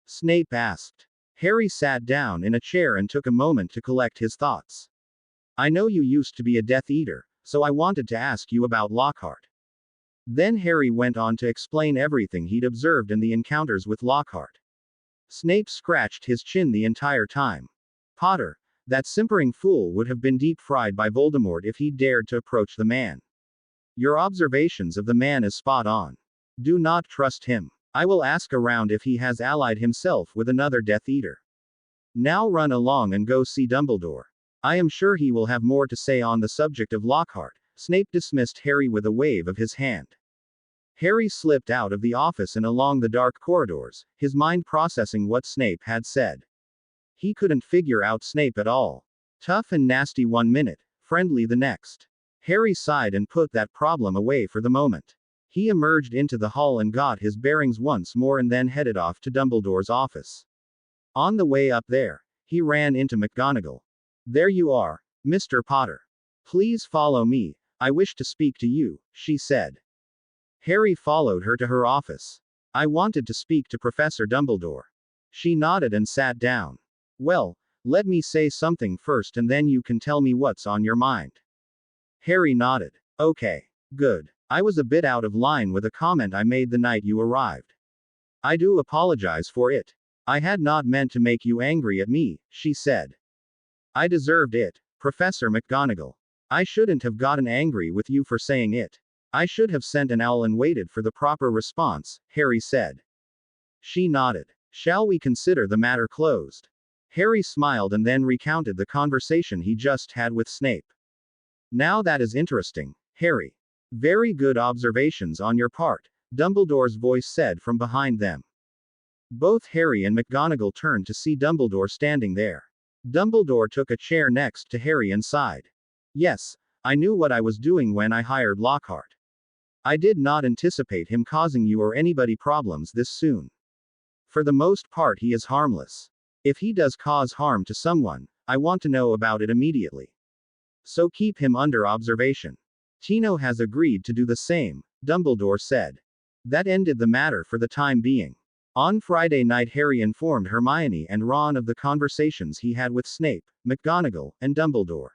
Snape asked. Harry sat down in a chair and took a moment to collect his thoughts. I know you used to be a Death Eater, so I wanted to ask you about Lockhart. Then Harry went on to explain everything he'd observed in the encounters with Lockhart. Snape scratched his chin the entire time. Potter, that simpering fool would have been deep-fried by Voldemort if he'd dared to approach the man. Your observations of the man is spot on. Do not trust him. I will ask around if he has allied himself with another Death Eater. Now run along and go see Dumbledore. I am sure he will have more to say on the subject of Lockhart. Snape dismissed Harry with a wave of his hand. Harry slipped out of the office and along the dark corridors, his mind processing what Snape had said. He couldn't figure out Snape at all. Tough and nasty 1 minute, friendly the next. Harry sighed and put that problem away for the moment. He emerged into the hall and got his bearings once more and then headed off to Dumbledore's office. On the way up there, he ran into McGonagall. There you are, Mr. Potter. Please follow me, I wish to speak to you, she said. Harry followed her to her office. I wanted to speak to Professor Dumbledore. She nodded and sat down. Well, let me say something first and then you can tell me what's on your mind. Harry nodded. Okay. Good. I was a bit out of line with a comment I made the night you arrived. I do apologize for it. I had not meant to make you angry at me, she said. I deserved it, Professor McGonagall. I shouldn't have gotten angry with you for saying it. I should have sent an owl and waited for the proper response, Harry said. She nodded. Shall we consider the matter closed? Harry smiled and then recounted the conversation he just had with Snape. Now that is interesting, Harry. Very good observations on your part, Dumbledore's voice said from behind them. Both Harry and McGonagall turned to see Dumbledore standing there. Dumbledore took a chair next to Harry and sighed. Yes, I knew what I was doing when I hired Lockhart. I did not anticipate him causing you or anybody problems this soon. For the most part he is harmless. If he does cause harm to someone, I want to know about it immediately. So keep him under observation. Tino has agreed to do the same, Dumbledore said. That ended the matter for the time being. On Friday night Harry informed Hermione and Ron of the conversations he had with Snape, McGonagall, and Dumbledore.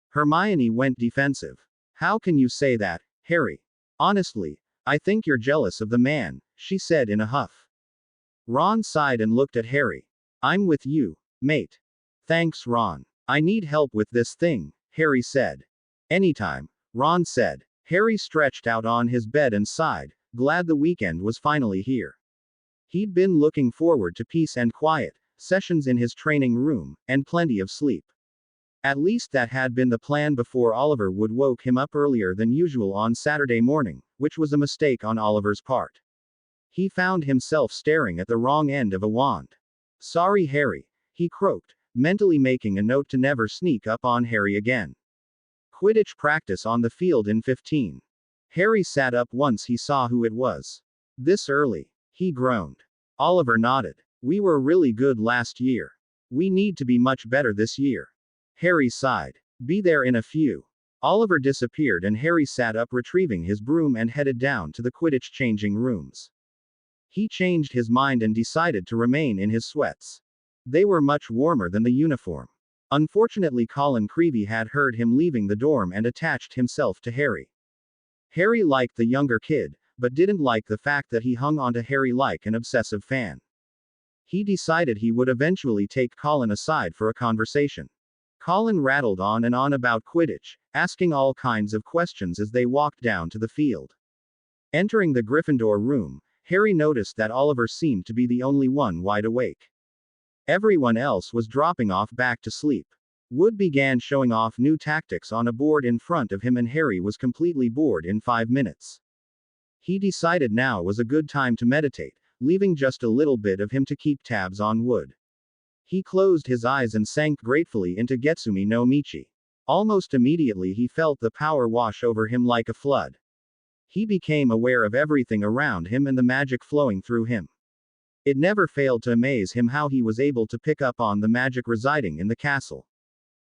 Hermione went defensive. How can you say that, Harry? Honestly, I think you're jealous of the man, she said in a huff. Ron sighed and looked at Harry. I'm with you, mate. Thanks, Ron. I need help with this thing, Harry said. Anytime, Ron said. Harry stretched out on his bed and sighed, glad the weekend was finally here. He'd been looking forward to peace and quiet, sessions in his training room, and plenty of sleep. At least that had been the plan before Oliver Wood woke him up earlier than usual on Saturday morning, which was a mistake on Oliver's part. He found himself staring at the wrong end of a wand. Sorry, Harry, he croaked, mentally making a note to never sneak up on Harry again. Quidditch practice on the field in 15. Harry sat up once he saw who it was. This early. He groaned. Oliver nodded. We were really good last year. We need to be much better this year. Harry sighed. Be there in a few. Oliver disappeared and Harry sat up retrieving his broom and headed down to the Quidditch changing rooms. He changed his mind and decided to remain in his sweats. They were much warmer than the uniform. Unfortunately, Colin Creevey had heard him leaving the dorm and attached himself to Harry. Harry liked the younger kid, but didn't like the fact that he hung onto Harry like an obsessive fan. He decided he would eventually take Colin aside for a conversation. Colin rattled on and on about Quidditch, asking all kinds of questions as they walked down to the field. Entering the Gryffindor room, Harry noticed that Oliver seemed to be the only one wide awake. Everyone else was dropping off back to sleep. Wood began showing off new tactics on a board in front of him and Harry was completely bored in 5 minutes. He decided now was a good time to meditate, leaving just a little bit of him to keep tabs on Wood. He closed his eyes and sank gratefully into Getsumi no Michi. Almost immediately he felt the power wash over him like a flood. He became aware of everything around him and the magic flowing through him. It never failed to amaze him how he was able to pick up on the magic residing in the castle.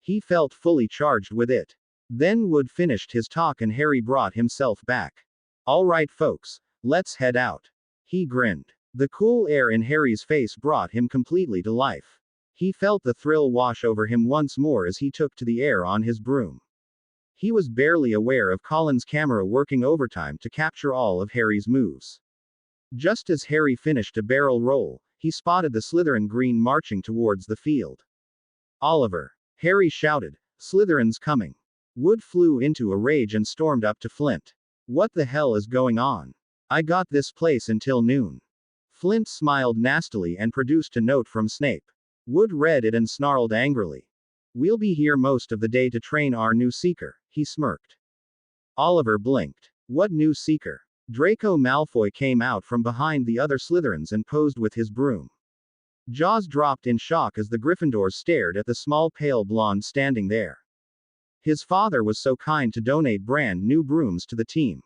He felt fully charged with it. Then Wood finished his talk and Harry brought himself back. All right, folks, let's head out. He grinned. The cool air in Harry's face brought him completely to life. He felt the thrill wash over him once more as he took to the air on his broom. He was barely aware of Colin's camera working overtime to capture all of Harry's moves. Just as Harry finished a barrel roll, he spotted the Slytherin Green marching towards the field. Oliver! Harry shouted. Slytherin's coming. Wood flew into a rage and stormed up to Flint. What the hell is going on? I got this place until noon. Flint smiled nastily and produced a note from Snape. Wood read it and snarled angrily. We'll be here most of the day to train our new Seeker, he smirked. Oliver blinked. What new Seeker? Draco Malfoy came out from behind the other Slytherins and posed with his broom. Jaws dropped in shock as the Gryffindors stared at the small pale blonde standing there. His father was so kind to donate brand new brooms to the team.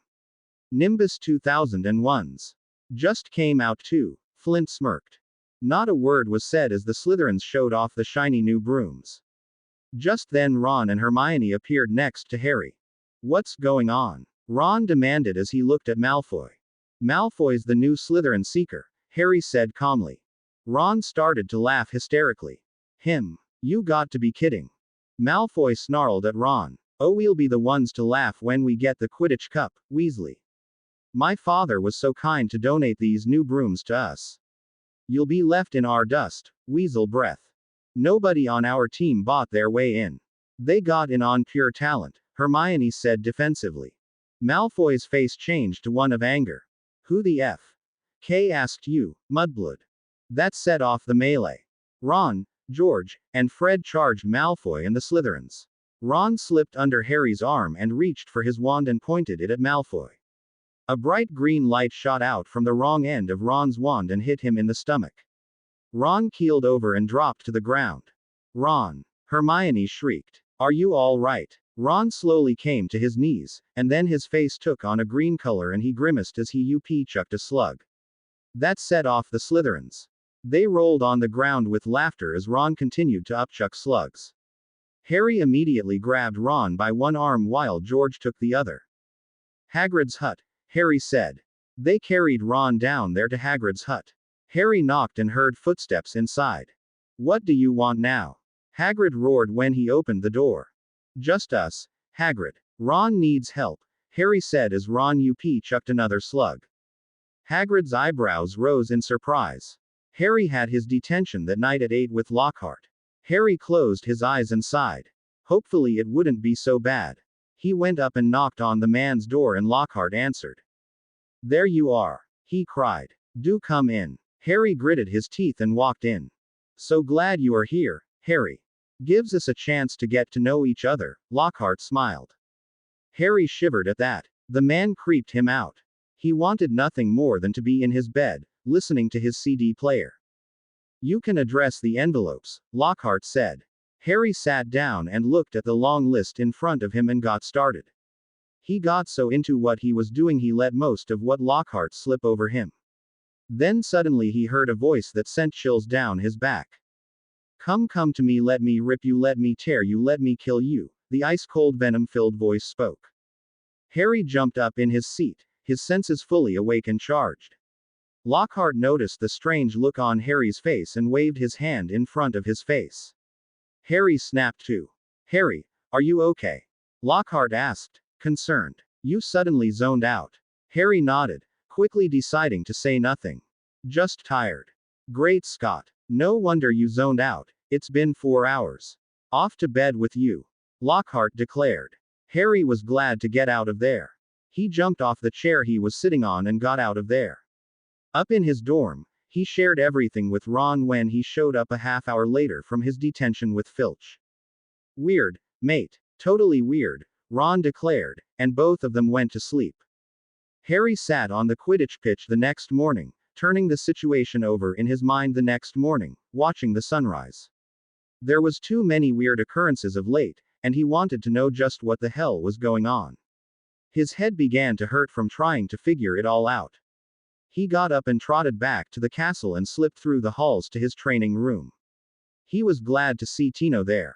Nimbus 2001s. Just came out too, Flint smirked. Not a word was said as the Slytherins showed off the shiny new brooms. Just then Ron and Hermione appeared next to Harry. What's going on? Ron demanded as he looked at Malfoy. Malfoy's the new Slytherin Seeker, Harry said calmly. Ron started to laugh hysterically. You got to be kidding. Malfoy snarled at Ron. Oh, we'll be the ones to laugh when we get the Quidditch Cup, Weasley. My father was so kind to donate these new brooms to us. You'll be left in our dust, Weasel breath. Nobody on our team bought their way in. They got in on pure talent, Hermione said defensively. Malfoy's face changed to one of anger. Who the F? K asked you, Mudblood. That set off the melee. Ron, George, and Fred charged Malfoy and the Slytherins. Ron slipped under Harry's arm and reached for his wand and pointed it at Malfoy. A bright green light shot out from the wrong end of Ron's wand and hit him in the stomach. Ron keeled over and dropped to the ground. Ron! Hermione shrieked. Are you all right? Ron slowly came to his knees, and then his face took on a green color and he grimaced as he chucked a slug. That set off the Slytherins. They rolled on the ground with laughter as Ron continued to upchuck slugs. Harry immediately grabbed Ron by one arm while George took the other. Hagrid's hut, Harry said. They carried Ron down there to Hagrid's hut. Harry knocked and heard footsteps inside. What do you want now? Hagrid roared when he opened the door. Just us, Hagrid. Ron needs help, Harry said as Ron chucked another slug. Hagrid's eyebrows rose in surprise. Harry had his detention that night at 8 with Lockhart. Harry closed his eyes and sighed. Hopefully it wouldn't be so bad. He went up and knocked on the man's door and Lockhart answered. There you are, he cried. Do come in. Harry gritted his teeth and walked in. So glad you are here, Harry. Gives us a chance to get to know each other, Lockhart smiled. Harry shivered at that. The man creeped him out. He wanted nothing more than to be in his bed, listening to his CD player. You can address the envelopes, Lockhart said. Harry sat down and looked at the long list in front of him and got started. He got so into what he was doing he let most of what Lockhart slip over him. Then suddenly he heard a voice that sent chills down his back. Come to me, let me rip you, let me tear you, let me kill you, the ice-cold venom-filled voice spoke. Harry jumped up in his seat, his senses fully awake and charged. Lockhart noticed the strange look on Harry's face and waved his hand in front of his face. Harry snapped to. Harry, are you okay? Lockhart asked, concerned. You suddenly zoned out. Harry nodded, quickly deciding to say nothing. Just tired. Great Scott. No wonder you zoned out, it's been 4 hours. Off to bed with you. Lockhart declared. Harry was glad to get out of there. He jumped off the chair he was sitting on and got out of there. Up in his dorm, he shared everything with Ron when he showed up a half hour later from his detention with Filch. Weird, mate. Totally weird, Ron declared, and both of them went to sleep. Harry sat on the Quidditch pitch the next morning, turning the situation over in his mind the next morning, watching the sunrise. There was too many weird occurrences of late, and he wanted to know just what the hell was going on. His head began to hurt from trying to figure it all out. He got up and trotted back to the castle and slipped through the halls to his training room. He was glad to see Tino there.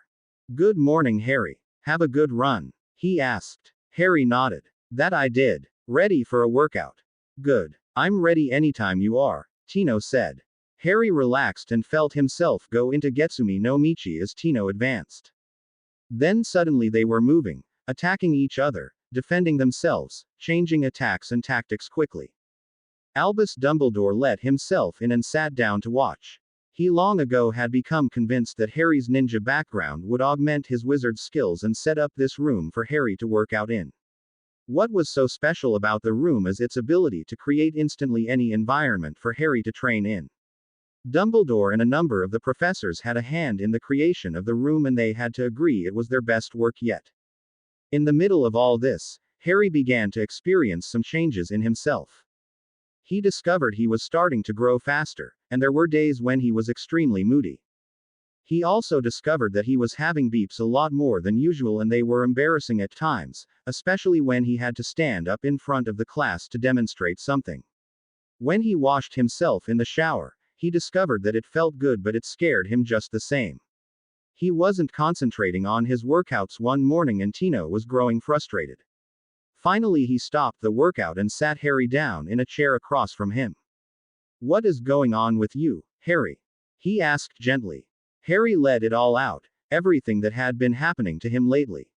Good morning, Harry. Have a good run? He asked. Harry nodded. That I did. Ready for a workout? Good. I'm ready anytime you are, Tino said. Harry relaxed and felt himself go into Getsumi no Michi as Tino advanced. Then suddenly they were moving, attacking each other, defending themselves, changing attacks and tactics quickly. Albus Dumbledore let himself in and sat down to watch. He long ago had become convinced that Harry's ninja background would augment his wizard skills and set up this room for Harry to work out in. What was so special about the room is its ability to create instantly any environment for Harry to train in. Dumbledore and a number of the professors had a hand in the creation of the room and they had to agree it was their best work yet. In the middle of all this, Harry began to experience some changes in himself. He discovered he was starting to grow faster, and there were days when he was extremely moody. He also discovered that he was having beeps a lot more than usual and they were embarrassing at times, especially when he had to stand up in front of the class to demonstrate something. When he washed himself in the shower, he discovered that it felt good but it scared him just the same. He wasn't concentrating on his workouts one morning and Tino was growing frustrated. Finally he stopped the workout and sat Harry down in a chair across from him. What is going on with you, Harry? He asked gently. Harry let it all out, everything that had been happening to him lately.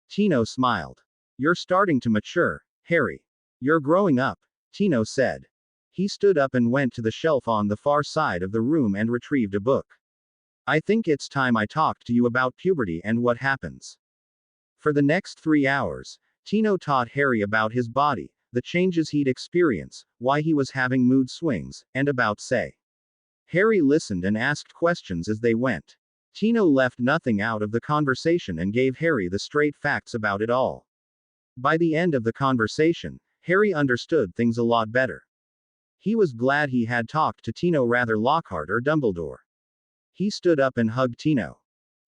Tino smiled. You're starting to mature, Harry. You're growing up, Tino said. He stood up and went to the shelf on the far side of the room and retrieved a book. I think it's time I talked to you about puberty and what happens. For the next 3 hours, Tino taught Harry about his body, the changes he'd experience, why he was having mood swings, and about Say. Harry listened and asked questions as they went. Tino left nothing out of the conversation and gave Harry the straight facts about it all. By the end of the conversation, Harry understood things a lot better. He was glad he had talked to Tino rather Lockhart or Dumbledore. He stood up and hugged Tino.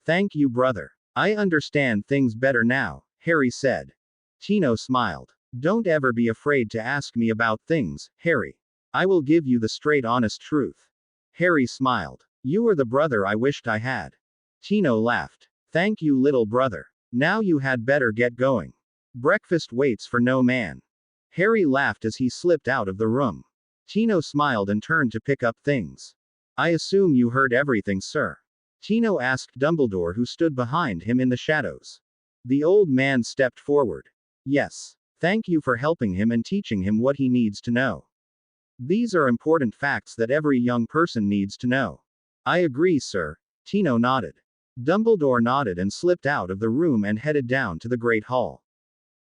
Thank you, brother. I understand things better now, Harry said. Tino smiled. Don't ever be afraid to ask me about things, Harry. I will give you the straight honest truth. Harry smiled. You are the brother I wished I had. Tino laughed. Thank you, little brother. Now you had better get going. Breakfast waits for no man. Harry laughed as he slipped out of the room. Tino smiled and turned to pick up things. I assume you heard everything, sir. Tino asked Dumbledore, who stood behind him in the shadows. The old man stepped forward. Yes. Thank you for helping him and teaching him what he needs to know. These are important facts that every young person needs to know. I agree, sir. Tino nodded. Dumbledore nodded and slipped out of the room and headed down to the Great Hall.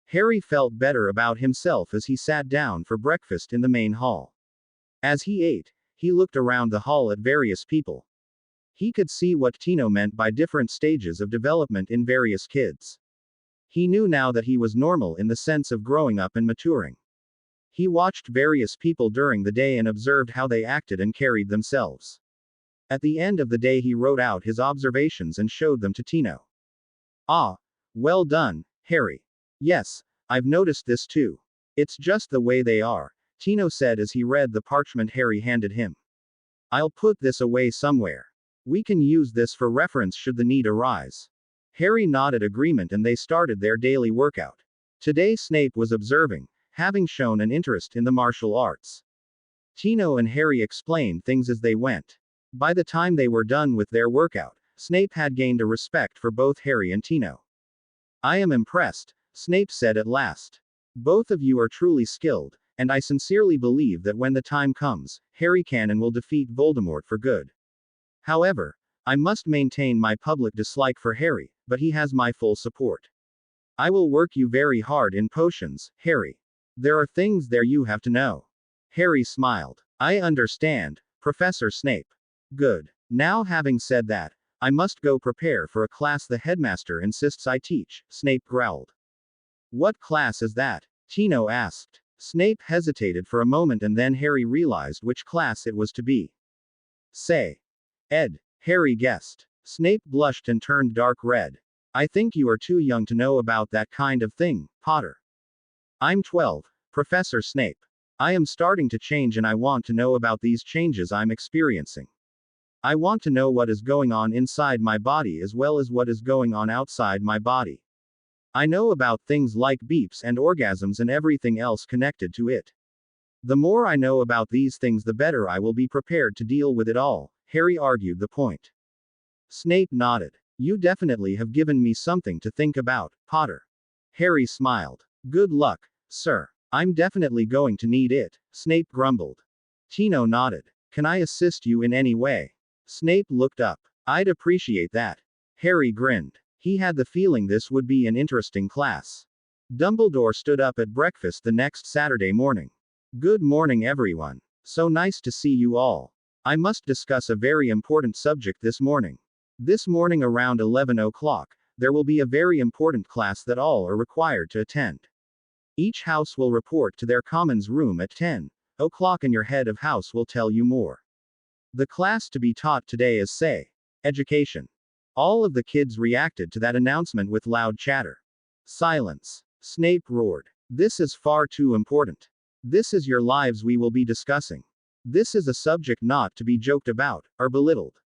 Harry felt better about himself as he sat down for breakfast in the main hall. As he ate, he looked around the hall at various people. He could see what Tino meant by different stages of development in various kids. He knew now that he was normal in the sense of growing up and maturing. He watched various people during the day and observed how they acted and carried themselves. At the end of the day he wrote out his observations and showed them to Tino. Ah, well done, Harry. Yes, I've noticed this too. It's just the way they are. Tino said as he read the parchment Harry handed him. I'll put this away somewhere. We can use this for reference should the need arise. Harry nodded agreement and they started their daily workout. Today Snape was observing, having shown an interest in the martial arts. Tino and Harry explained things as they went. By the time they were done with their workout, Snape had gained a respect for both Harry and Tino. I am impressed, Snape said at last. Both of you are truly skilled, and I sincerely believe that when the time comes, Harry can and will defeat Voldemort for good. However, I must maintain my public dislike for Harry, but he has my full support. I will work you very hard in potions, Harry. There are things there you have to know. Harry smiled. I understand, Professor Snape. Good. Now having said that, I must go prepare for a class the headmaster insists I teach, Snape growled. What class is that? Tino asked. Snape hesitated for a moment and then Harry realized which class it was to be. Say. Ed, Harry guessed. Snape blushed and turned dark red. I think you are too young to know about that kind of thing, Potter. I'm 12, Professor Snape. I am starting to change and I want to know about these changes I'm experiencing. I want to know what is going on inside my body as well as what is going on outside my body. I know about things like beeps and orgasms and everything else connected to it. The more I know about these things, the better I will be prepared to deal with it all, Harry argued the point. Snape nodded. You definitely have given me something to think about, Potter. Harry smiled. Good luck, sir. I'm definitely going to need it, Snape grumbled. Tino nodded. Can I assist you in any way? Snape looked up. I'd appreciate that. Harry grinned. He had the feeling this would be an interesting class. Dumbledore stood up at breakfast the next Saturday morning. Good morning, everyone. So nice to see you all. I must discuss a very important subject this morning. This morning around 11 o'clock, there will be a very important class that all are required to attend. Each house will report to their commons room at 10 o'clock and your head of house will tell you more. The class to be taught today is education. All of the kids reacted to that announcement with loud chatter. Silence. Snape roared. This is far too important. This is your lives we will be discussing. This is a subject not to be joked about, or belittled.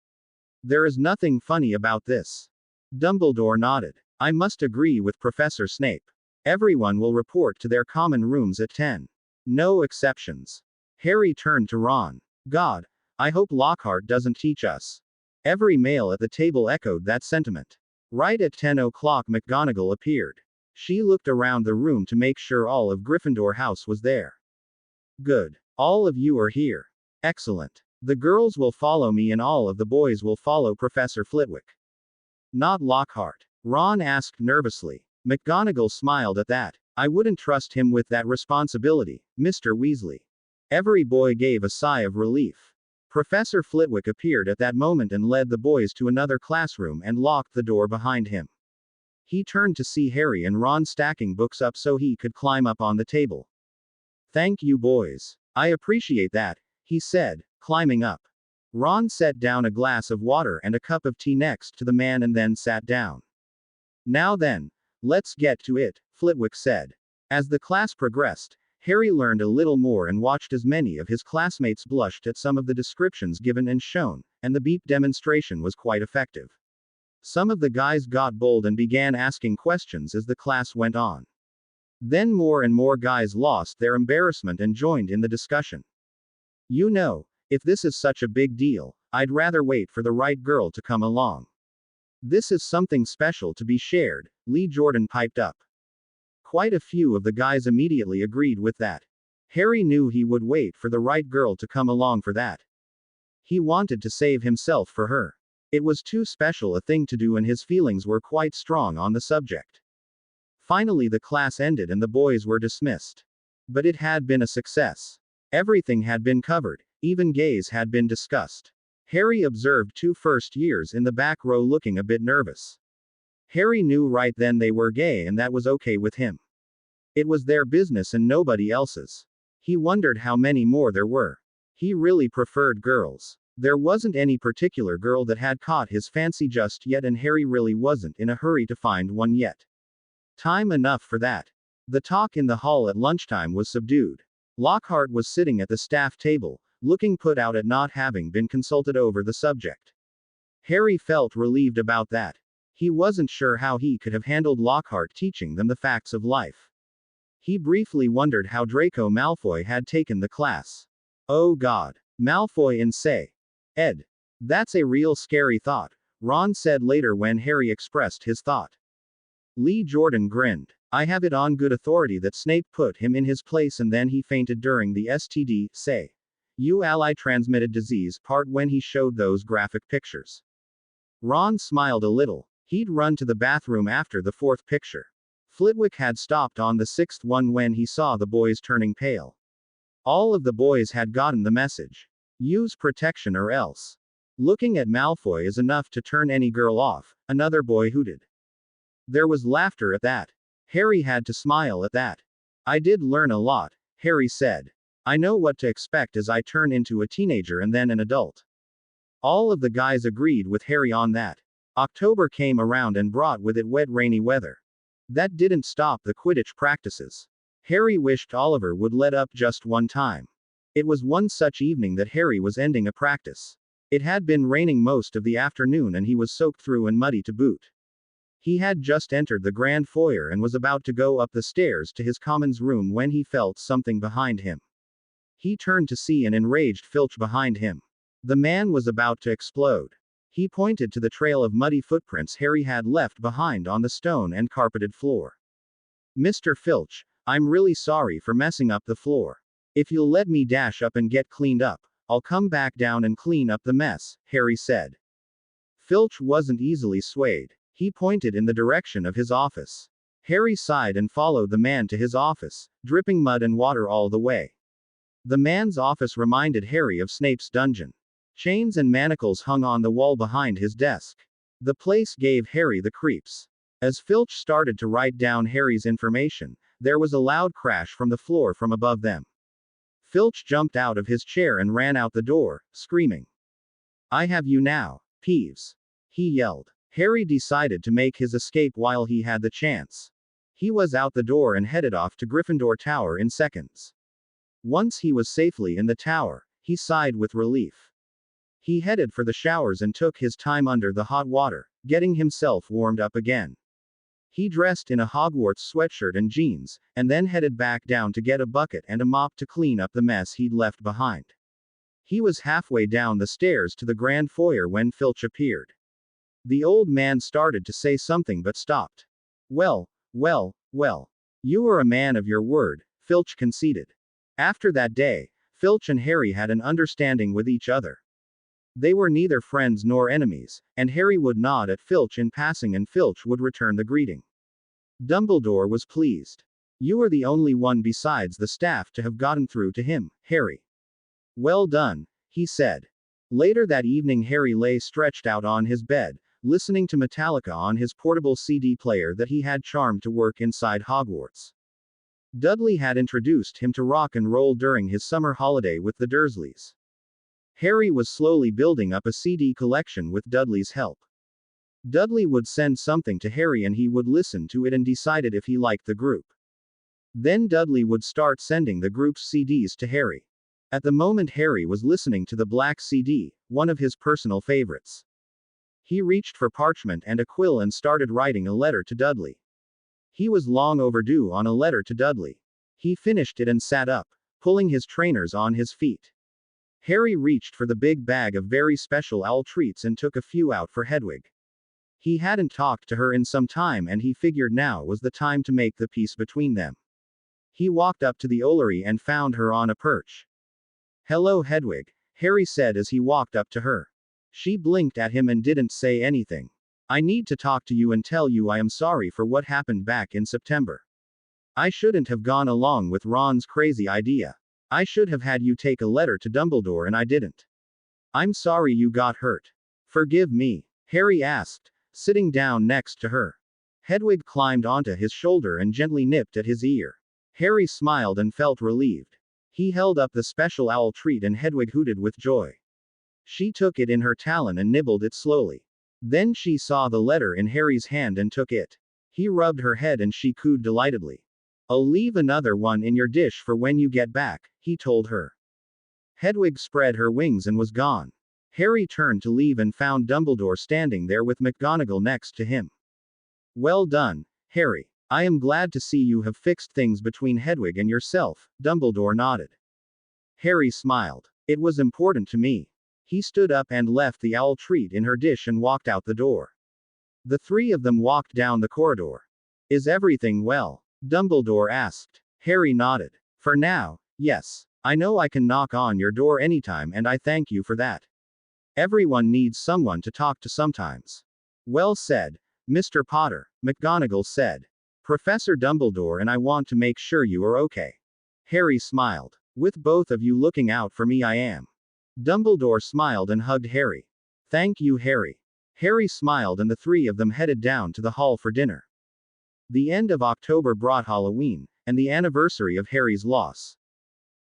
There is nothing funny about this. Dumbledore nodded. I must agree with Professor Snape. Everyone will report to their common rooms at 10. No exceptions. Harry turned to Ron. God, I hope Lockhart doesn't teach us. Every male at the table echoed that sentiment. Right at 10 o'clock McGonagall appeared. She looked around the room to make sure all of Gryffindor House was there. Good. All of you are here. Excellent. The girls will follow me and all of the boys will follow Professor Flitwick. Not Lockhart. Ron asked nervously. McGonagall smiled at that. I wouldn't trust him with that responsibility, Mr. Weasley. Every boy gave a sigh of relief. Professor Flitwick appeared at that moment and led the boys to another classroom and locked the door behind him. He turned to see Harry and Ron stacking books up so he could climb up on the table. Thank you, boys. I appreciate that, he said, climbing up. Ron set down a glass of water and a cup of tea next to the man and then sat down. Now then, let's get to it, Flitwick said. As the class progressed, Harry learned a little more and watched as many of his classmates blushed at some of the descriptions given and shown, and the beep demonstration was quite effective. Some of the guys got bold and began asking questions as the class went on. Then more and more guys lost their embarrassment and joined in the discussion. You know, if this is such a big deal, I'd rather wait for the right girl to come along. This is something special to be shared, Lee Jordan piped up. Quite a few of the guys immediately agreed with that. Harry knew he would wait for the right girl to come along for that. He wanted to save himself for her. It was too special a thing to do and his feelings were quite strong on the subject. Finally the class ended and the boys were dismissed. But it had been a success. Everything had been covered, even gays had been discussed. Harry observed 2 first years in the back row looking a bit nervous. Harry knew right then they were gay and that was okay with him. It was their business and nobody else's. He wondered how many more there were. He really preferred girls. There wasn't any particular girl that had caught his fancy just yet and Harry really wasn't in a hurry to find one yet. Time enough for that. The talk in the hall at lunchtime was subdued. Lockhart was sitting at the staff table, looking put out at not having been consulted over the subject. Harry felt relieved about that. He wasn't sure how he could have handled Lockhart teaching them the facts of life. He briefly wondered how Draco Malfoy had taken the class. Oh God. Malfoy and say. Ed. That's a real scary thought, Ron said later when Harry expressed his thought. Lee Jordan grinned. I have it on good authority that Snape put him in his place and then he fainted during the STD, say. You ally transmitted disease part when he showed those graphic pictures. Ron smiled a little. He'd run to the bathroom after the fourth picture. Flitwick had stopped on the sixth one when he saw the boys turning pale. All of the boys had gotten the message. Use protection or else. Looking at Malfoy is enough to turn any girl off, another boy hooted. There was laughter at that. Harry had to smile at that. I did learn a lot, Harry said. I know what to expect as I turn into a teenager and then an adult. All of the guys agreed with Harry on that. October came around and brought with it wet rainy weather. That didn't stop the Quidditch practices. Harry wished Oliver would let up just one time. It was one such evening that Harry was ending a practice. It had been raining most of the afternoon and he was soaked through and muddy to boot. He had just entered the grand foyer and was about to go up the stairs to his commons room when he felt something behind him. He turned to see an enraged Filch behind him. The man was about to explode. He pointed to the trail of muddy footprints Harry had left behind on the stone and carpeted floor. Mr. Filch, I'm really sorry for messing up the floor. If you'll let me dash up and get cleaned up, I'll come back down and clean up the mess, Harry said. Filch wasn't easily swayed. He pointed in the direction of his office. Harry sighed and followed the man to his office, dripping mud and water all the way. The man's office reminded Harry of Snape's dungeon. Chains and manacles hung on the wall behind his desk. The place gave Harry the creeps. As Filch started to write down Harry's information, there was a loud crash from the floor from above them. Filch jumped out of his chair and ran out the door, screaming. I have you now, Peeves. He yelled. Harry decided to make his escape while he had the chance. He was out the door and headed off to Gryffindor Tower in seconds. Once he was safely in the tower, he sighed with relief. He headed for the showers and took his time under the hot water, getting himself warmed up again. He dressed in a Hogwarts sweatshirt and jeans, and then headed back down to get a bucket and a mop to clean up the mess he'd left behind. He was halfway down the stairs to the grand foyer when Filch appeared. The old man started to say something but stopped. Well. You were a man of your word, Filch conceded. After that day, Filch and Harry had an understanding with each other. They were neither friends nor enemies, and Harry would nod at Filch in passing and Filch would return the greeting. Dumbledore was pleased. You were the only one besides the staff to have gotten through to him, Harry. Well done, he said. Later that evening Harry lay stretched out on his bed, listening to Metallica on his portable CD player that he had charmed to work inside Hogwarts. Dudley had introduced him to rock and roll during his summer holiday with the Dursleys. Harry was slowly building up a CD collection with Dudley's help. Dudley would send something to Harry and he would listen to it and decided if he liked the group. Then Dudley would start sending the group's CDs to Harry. At the moment Harry was listening to the Black CD, one of his personal favorites. He reached for parchment and a quill and started writing a letter to Dudley. He was long overdue on a letter to Dudley. He finished it and sat up, pulling his trainers on his feet. Harry reached for the big bag of very special owl treats and took a few out for Hedwig. He hadn't talked to her in some time and he figured now was the time to make the peace between them. He walked up to the Owlery and found her on a perch. Hello Hedwig, Harry said as he walked up to her. She blinked at him and didn't say anything. I need to talk to you and tell you I am sorry for what happened back in September. I shouldn't have gone along with Ron's crazy idea. I should have had you take a letter to Dumbledore and I didn't. I'm sorry you got hurt. Forgive me, Harry asked, sitting down next to her. Hedwig climbed onto his shoulder and gently nipped at his ear. Harry smiled and felt relieved. He held up the special owl treat and Hedwig hooted with joy. She took it in her talon and nibbled it slowly. Then she saw the letter in Harry's hand and took it. He rubbed her head and she cooed delightedly. I'll leave another one in your dish for when you get back, he told her. Hedwig spread her wings and was gone. Harry turned to leave and found Dumbledore standing there with McGonagall next to him. Well done, Harry. I am glad to see you have fixed things between Hedwig and yourself, Dumbledore nodded. Harry smiled. It was important to me. He stood up and left the owl treat in her dish and walked out the door. The three of them walked down the corridor. Is everything well? Dumbledore asked. Harry nodded. For now, yes. I know I can knock on your door anytime and I thank you for that. Everyone needs someone to talk to sometimes. Well said, Mr. Potter, McGonagall said. Professor Dumbledore and I want to make sure you are okay. Harry smiled. With both of you looking out for me I am. Dumbledore smiled and hugged Harry. Thank you, Harry. Harry smiled and the three of them headed down to the hall for dinner. The end of October brought Halloween, and the anniversary of Harry's loss.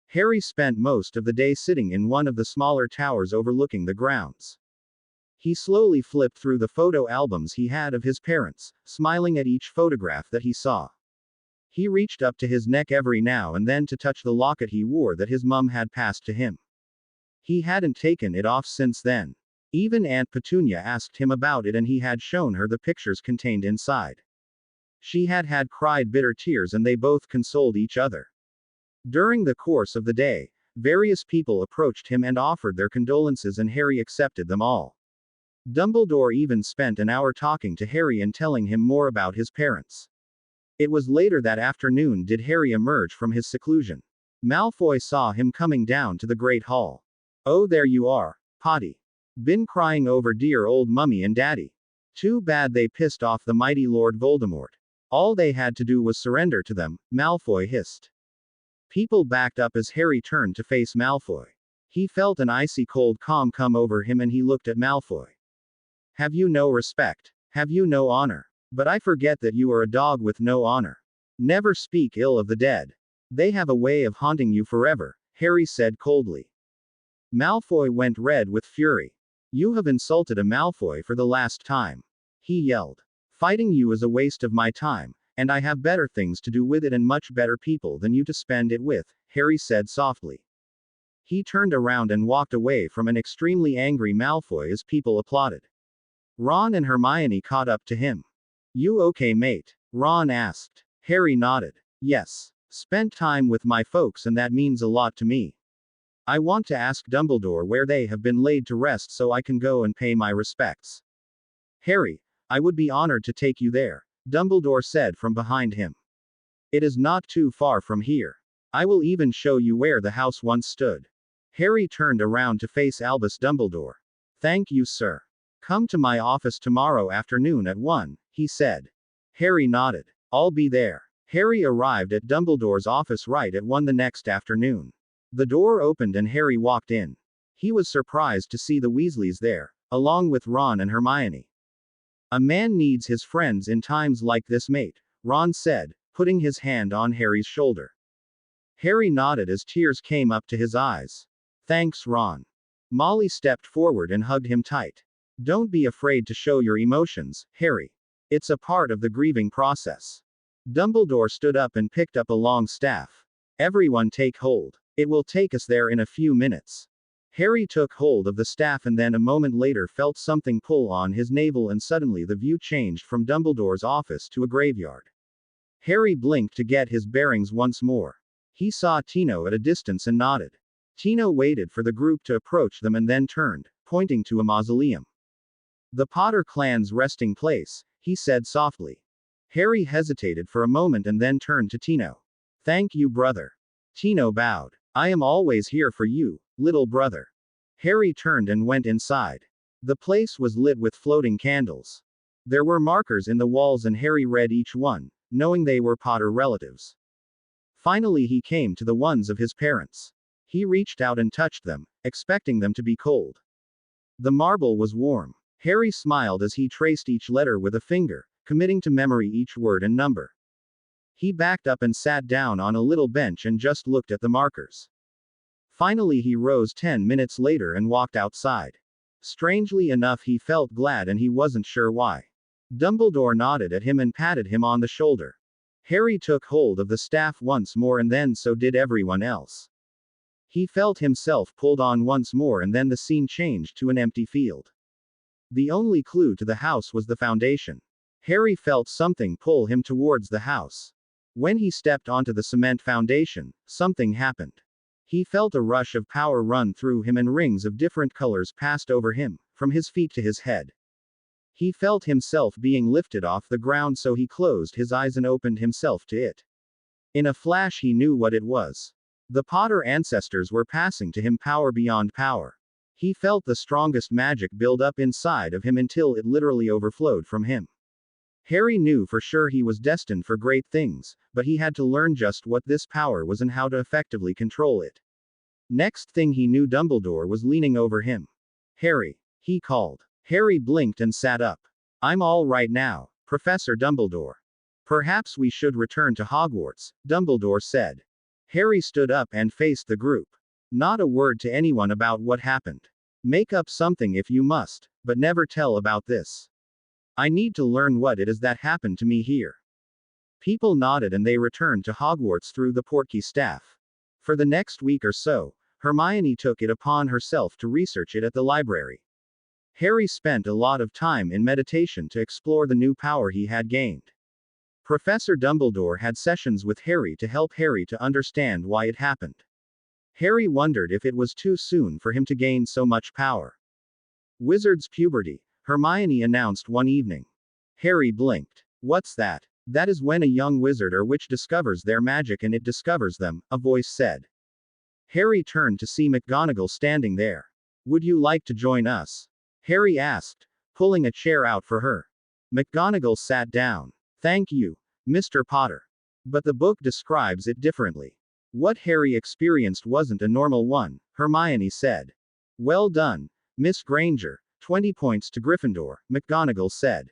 Harry spent most of the day sitting in one of the smaller towers overlooking the grounds. He slowly flipped through the photo albums he had of his parents, smiling at each photograph that he saw. He reached up to his neck every now and then to touch the locket he wore that his mum had passed to him. He hadn't taken it off since then. Even Aunt Petunia asked him about it and he had shown her the pictures contained inside. She had cried bitter tears and they both consoled each other. During the course of the day, various people approached him and offered their condolences and Harry accepted them all. Dumbledore even spent an hour talking to Harry and telling him more about his parents. It was later that afternoon did Harry emerge from his seclusion. Malfoy saw him coming down to the Great Hall. Oh, there you are, Potty. Been crying over dear old Mummy and Daddy. Too bad they pissed off the mighty Lord Voldemort. All they had to do was surrender to them, Malfoy hissed. People backed up as Harry turned to face Malfoy. He felt an icy cold calm come over him and he looked at Malfoy. Have you no respect? Have you no honor? But I forget that you are a dog with no honor. Never speak ill of the dead. They have a way of haunting you forever, Harry said coldly. Malfoy went red with fury. You have insulted a Malfoy for the last time. He yelled. Fighting you is a waste of my time, and I have better things to do with it and much better people than you to spend it with, Harry said softly. He turned around and walked away from an extremely angry Malfoy as people applauded. Ron and Hermione caught up to him. You okay, mate? Ron asked. Harry nodded. Yes. Spent time with my folks and that means a lot to me. I want to ask Dumbledore where they have been laid to rest so I can go and pay my respects. Harry, I would be honored to take you there, Dumbledore said from behind him. It is not too far from here. I will even show you where the house once stood. Harry turned around to face Albus Dumbledore. Thank you, sir. Come to my office tomorrow afternoon at 1, he said. Harry nodded. I'll be there. Harry arrived at Dumbledore's office right at 1 the next afternoon. The door opened and Harry walked in. He was surprised to see the Weasleys there, along with Ron and Hermione. A man needs his friends in times like this, mate, Ron said, putting his hand on Harry's shoulder. Harry nodded as tears came up to his eyes. Thanks, Ron. Molly stepped forward and hugged him tight. Don't be afraid to show your emotions, Harry. It's a part of the grieving process. Dumbledore stood up and picked up a long staff. Everyone take hold. It will take us there in a few minutes. Harry took hold of the staff and then a moment later felt something pull on his navel and suddenly the view changed from Dumbledore's office to a graveyard. Harry blinked to get his bearings once more. He saw Tino at a distance and nodded. Tino waited for the group to approach them and then turned, pointing to a mausoleum. The Potter clan's resting place, he said softly. Harry hesitated for a moment and then turned to Tino. Thank you, brother. Tino bowed. I am always here for you, little brother. Harry turned and went inside. The place was lit with floating candles. There were markers in the walls and Harry read each one, knowing they were Potter relatives. Finally he came to the ones of his parents. He reached out and touched them, expecting them to be cold. The marble was warm. Harry smiled as he traced each letter with a finger, committing to memory each word and number. He backed up and sat down on a little bench and just looked at the markers. Finally he rose 10 minutes later and walked outside. Strangely enough he felt glad and he wasn't sure why. Dumbledore nodded at him and patted him on the shoulder. Harry took hold of the staff once more and then so did everyone else. He felt himself pulled on once more and then the scene changed to an empty field. The only clue to the house was the foundation. Harry felt something pull him towards the house. When he stepped onto the cement foundation, something happened. He felt a rush of power run through him and rings of different colors passed over him, from his feet to his head. He felt himself being lifted off the ground, so he closed his eyes and opened himself to it. In a flash he knew what it was. The Potter ancestors were passing to him power beyond power. He felt the strongest magic build up inside of him until it literally overflowed from him. Harry knew for sure he was destined for great things, but he had to learn just what this power was and how to effectively control it. Next thing he knew, Dumbledore was leaning over him. "Harry," he called. Harry blinked and sat up. "I'm all right now, Professor Dumbledore." "Perhaps we should return to Hogwarts," Dumbledore said. Harry stood up and faced the group. "Not a word to anyone about what happened. Make up something if you must, but never tell about this. I need to learn what it is that happened to me here." People nodded and they returned to Hogwarts through the Portkey staff. For the next week or so, Hermione took it upon herself to research it at the library. Harry spent a lot of time in meditation to explore the new power he had gained. Professor Dumbledore had sessions with Harry to help Harry to understand why it happened. Harry wondered if it was too soon for him to gain so much power. "Wizard's puberty," Hermione announced one evening. Harry blinked. "What's that?" "That is when a young wizard or witch discovers their magic and it discovers them," a voice said. Harry turned to see McGonagall standing there. "Would you like to join us?" Harry asked, pulling a chair out for her. McGonagall sat down. "Thank you, Mr. Potter. But the book describes it differently." "What Harry experienced wasn't a normal one," Hermione said. "Well done, Miss Granger. 20 points to Gryffindor," McGonagall said.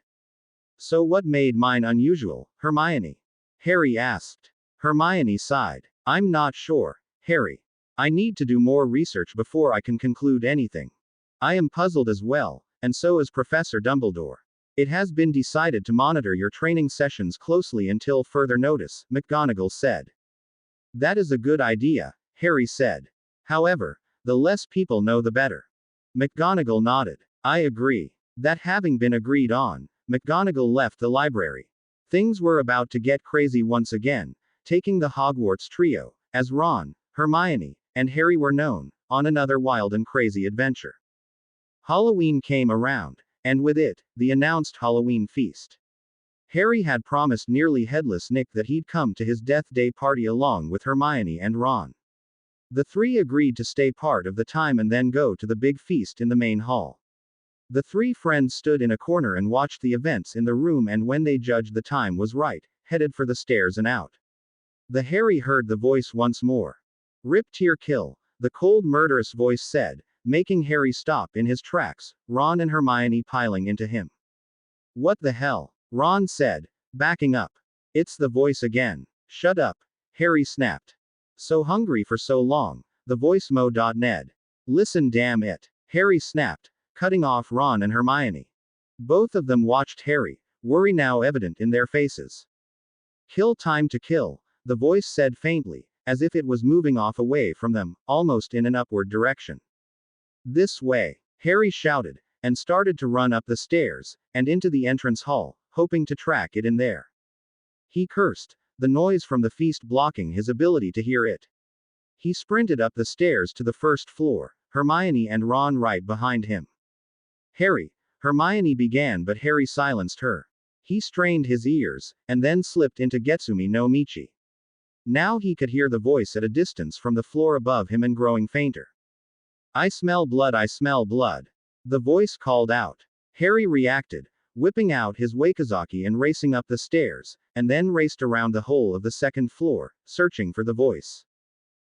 "So what made mine unusual, Hermione?" Harry asked. Hermione sighed. "I'm not sure, Harry. I need to do more research before I can conclude anything. I am puzzled as well, and so is Professor Dumbledore. It has been decided to monitor your training sessions closely until further notice," McGonagall said. "That is a good idea," Harry said. "However, the less people know the better." McGonagall nodded. "I agree." That having been agreed on, McGonagall left the library. Things were about to get crazy once again, taking the Hogwarts trio, as Ron, Hermione, and Harry were known, on another wild and crazy adventure. Halloween came around, and with it, the announced Halloween feast. Harry had promised nearly headless Nick that he'd come to his Death Day party along with Hermione and Ron. The three agreed to stay part of the time and then go to the big feast in the main hall. The three friends stood in a corner and watched the events in the room, and when they judged the time was right, headed for the stairs and out. Harry heard the voice once more. "Rip Tear Kill," the cold murderous voice said, making Harry stop in his tracks, Ron and Hermione piling into him. "What the hell?" Ron said, backing up. "It's the voice again." "Shut up," Harry snapped. "So hungry for so long," the voice mo.ned. "Listen, damn it," Harry snapped, cutting off Ron and Hermione. Both of them watched Harry, worry now evident in their faces. "Kill time to kill," the voice said faintly, as if it was moving off away from them, almost in an upward direction. "This way," Harry shouted, and started to run up the stairs, and into the entrance hall, hoping to track it in there. He cursed, the noise from the feast blocking his ability to hear it. He sprinted up the stairs to the first floor, Hermione and Ron right behind him. "Harry," Hermione began, but Harry silenced her. He strained his ears, and then slipped into Getsumi no Michi. Now he could hear the voice at a distance from the floor above him and growing fainter. "I smell blood, I smell blood," the voice called out. Harry reacted, whipping out his Wakazaki and racing up the stairs, and then raced around the whole of the second floor, searching for the voice.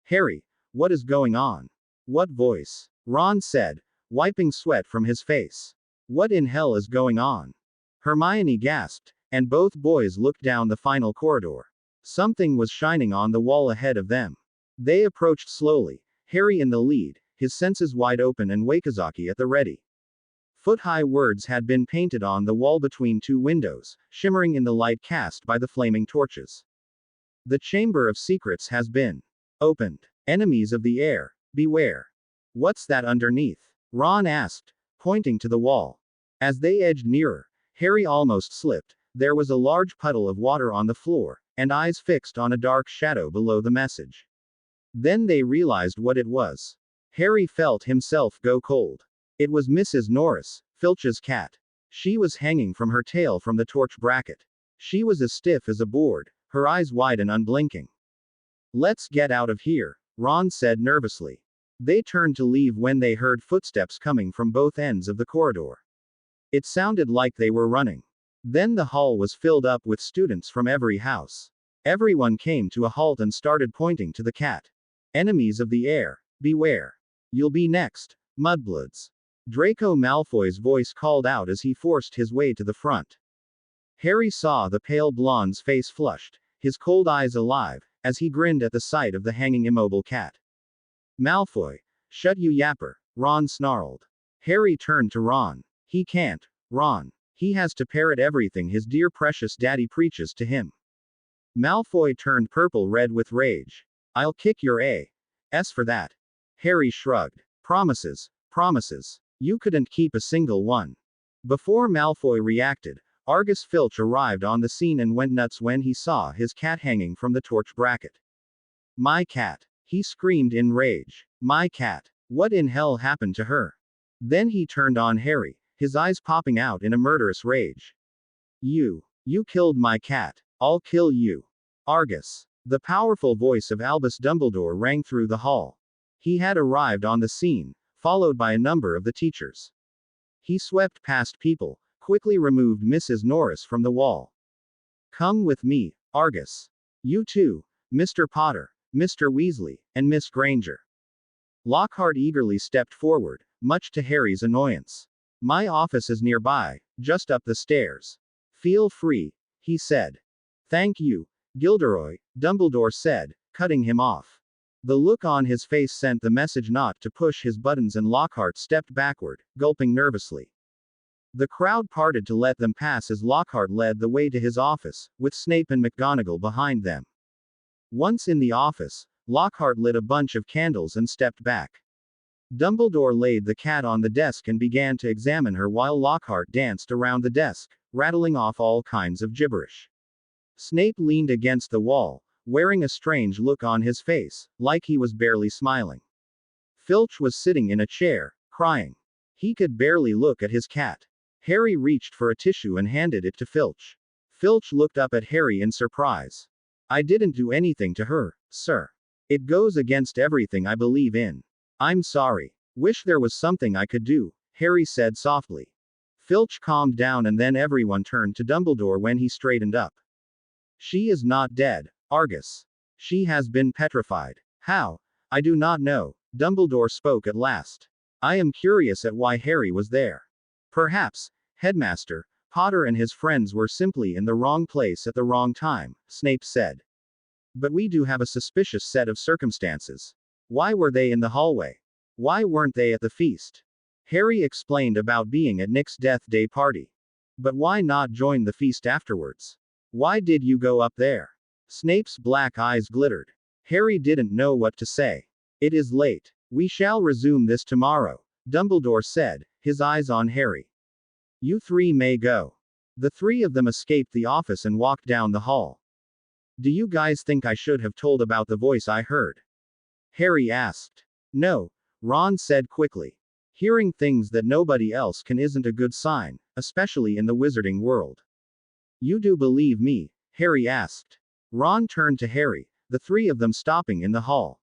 "Harry, what is going on?" "What voice?" Ron said, wiping sweat from his face. "What in hell is going on?" Hermione gasped, and both boys looked down the final corridor. Something was shining on the wall ahead of them. They approached slowly, Harry in the lead, his senses wide open and Wakazaki at the ready. Foot-high words had been painted on the wall between two windows, shimmering in the light cast by the flaming torches. The Chamber of Secrets has been opened. Enemies of the air, beware. What's that underneath? Ron asked, pointing to the wall. As they edged nearer, Harry almost slipped. There was a large puddle of water on the floor, and eyes fixed on a dark shadow below the message. Then they realized what it was. Harry felt himself go cold. It was Mrs. Norris, Filch's cat. She was hanging from her tail from the torch bracket. She was as stiff as a board, her eyes wide and unblinking. Let's get out of here, Ron said nervously. They turned to leave when they heard footsteps coming from both ends of the corridor. It sounded like they were running. Then the hall was filled up with students from every house. Everyone came to a halt and started pointing to the cat. Enemies of the air, beware. You'll be next, mudbloods. Draco Malfoy's voice called out as he forced his way to the front. Harry saw the pale blonde's face flushed, his cold eyes alive, as he grinned at the sight of the hanging immobile cat. Malfoy, shut you yapper, Ron snarled. Harry turned to Ron. He can't, Ron. He has to parrot everything his dear precious daddy preaches to him. Malfoy turned purple-red with rage. I'll kick your ass for that. Harry shrugged. Promises, promises. You couldn't keep a single one. Before Malfoy reacted, Argus Filch arrived on the scene and went nuts when he saw his cat hanging from the torch bracket. My cat. He screamed in rage. My cat. What in hell happened to her? Then he turned on Harry, his eyes popping out in a murderous rage. You killed my cat. I'll kill you. Argus. The powerful voice of Albus Dumbledore rang through the hall. He had arrived on the scene, followed by a number of the teachers. He swept past people, quickly removed Mrs. Norris from the wall. Come with me, Argus. You too, Mr. Potter, Mr. Weasley, and Miss Granger. Lockhart eagerly stepped forward, much to Harry's annoyance. My office is nearby, just up the stairs. Feel free, he said. Thank you, Gilderoy, Dumbledore said, cutting him off. The look on his face sent the message not to push his buttons, and Lockhart stepped backward, gulping nervously. The crowd parted to let them pass as Lockhart led the way to his office, with Snape and McGonagall behind them. Once in the office, Lockhart lit a bunch of candles and stepped back. Dumbledore laid the cat on the desk and began to examine her while Lockhart danced around the desk, rattling off all kinds of gibberish. Snape leaned against the wall, wearing a strange look on his face, like he was barely smiling. Filch was sitting in a chair, crying. He could barely look at his cat. Harry reached for a tissue and handed it to Filch. Filch looked up at Harry in surprise. I didn't do anything to her, sir. It goes against everything I believe in. I'm sorry. Wish there was something I could do, Harry said softly. Filch calmed down and then everyone turned to Dumbledore when he straightened up. She is not dead, Argus. She has been petrified. How? I do not know, Dumbledore spoke at last. I am curious at why Harry was there. Perhaps, Headmaster Potter and his friends were simply in the wrong place at the wrong time, Snape said. But we do have a suspicious set of circumstances. Why were they in the hallway? Why weren't they at the feast? Harry explained about being at Nick's death day party. But why not join the feast afterwards? Why did you go up there? Snape's black eyes glittered. Harry didn't know what to say. It is late. We shall resume this tomorrow, Dumbledore said, his eyes on Harry. You three may go. The three of them escaped the office and walked down the hall. Do you guys think I should have told about the voice I heard? Harry asked. No, Ron said quickly. Hearing things that nobody else can isn't a good sign, especially in the wizarding world. You do believe me? Harry asked. Ron turned to Harry, the three of them stopping in the hall.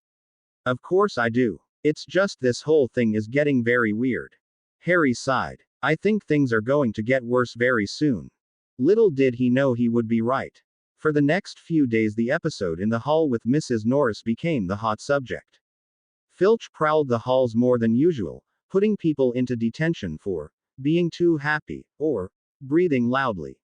Of course I do. It's just this whole thing is getting very weird. Harry sighed. I think things are going to get worse very soon. Little did he know he would be right. For the next few days the episode in the hall with Mrs. Norris became the hot subject. Filch prowled the halls more than usual, putting people into detention for being too happy, or breathing loudly.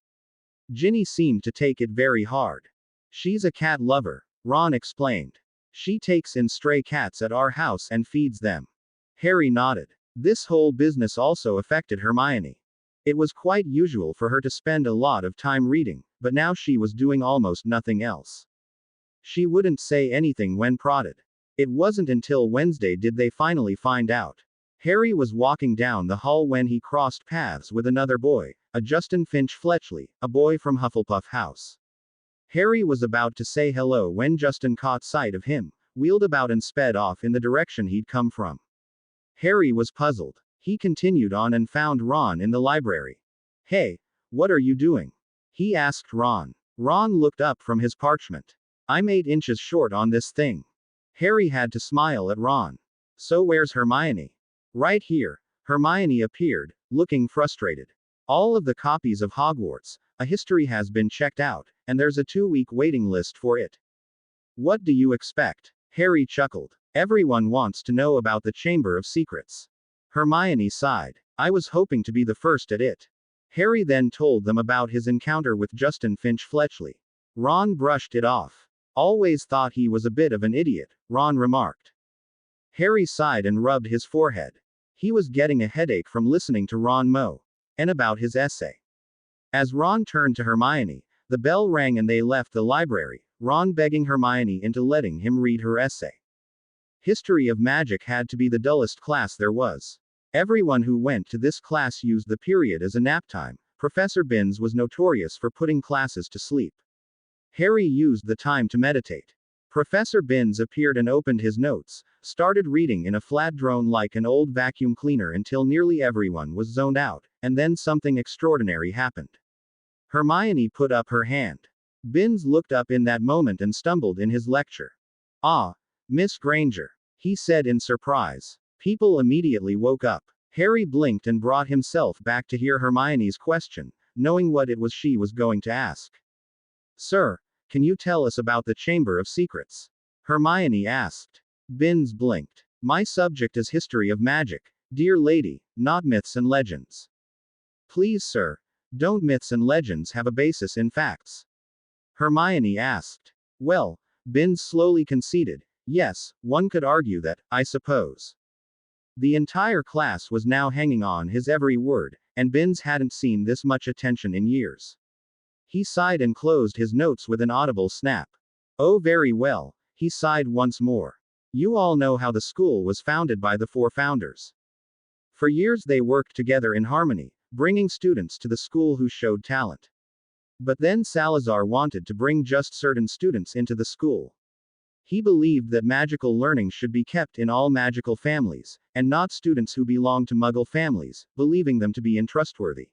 Ginny seemed to take it very hard. She's a cat lover, Ron explained. She takes in stray cats at our house and feeds them. Harry nodded. This whole business also affected Hermione. It was quite usual for her to spend a lot of time reading, but now she was doing almost nothing else. She wouldn't say anything when prodded. It wasn't until Wednesday did they finally find out. Harry was walking down the hall when he crossed paths with another boy, a Justin Finch Fletchley, a boy from Hufflepuff House. Harry was about to say hello when Justin caught sight of him, wheeled about and sped off in the direction he'd come from. Harry was puzzled. He continued on and found Ron in the library. Hey, what are you doing? He asked Ron. Ron looked up from his parchment. I'm 8 inches short on this thing. Harry had to smile at Ron. So where's Hermione? Right here. Hermione appeared, looking frustrated. All of the copies of Hogwarts, a history has been checked out, and there's a 2-week waiting list for it. What do you expect? Harry chuckled. Everyone wants to know about the Chamber of Secrets. Hermione sighed. I was hoping to be the first at it. Harry then told them about his encounter with Justin Finch Fletchley. Ron brushed it off. Always thought he was a bit of an idiot, Ron remarked. Harry sighed and rubbed his forehead. He was getting a headache from listening to Ron moan and about his essay. As Ron turned to Hermione, the bell rang and they left the library, Ron begging Hermione into letting him read her essay. History of Magic had to be the dullest class there was. Everyone who went to this class used the period as a nap time. Professor Binns was notorious for putting classes to sleep. Harry used the time to meditate. Professor Binns appeared and opened his notes, started reading in a flat drone like an old vacuum cleaner until nearly everyone was zoned out, and then something extraordinary happened. Hermione put up her hand. Binns looked up in that moment and stumbled in his lecture. Ah, Miss Granger, he said in surprise. People immediately woke up. Harry blinked and brought himself back to hear Hermione's question, knowing what it was she was going to ask. Sir, can you tell us about the Chamber of Secrets? Hermione asked. Binns blinked. My subject is history of magic, dear lady, not myths and legends. Please, sir, don't myths and legends have a basis in facts? Hermione asked. Well, Binns slowly conceded. Yes, one could argue that, I suppose. The entire class was now hanging on his every word, and Binns hadn't seen this much attention in years. He sighed and closed his notes with an audible snap. Oh, very well, he sighed once more. You all know how the school was founded by the 4 founders. For years they worked together in harmony, bringing students to the school who showed talent. But then Salazar wanted to bring just certain students into the school. He believed that magical learning should be kept in all magical families, and not students who belong to Muggle families, believing them to be untrustworthy.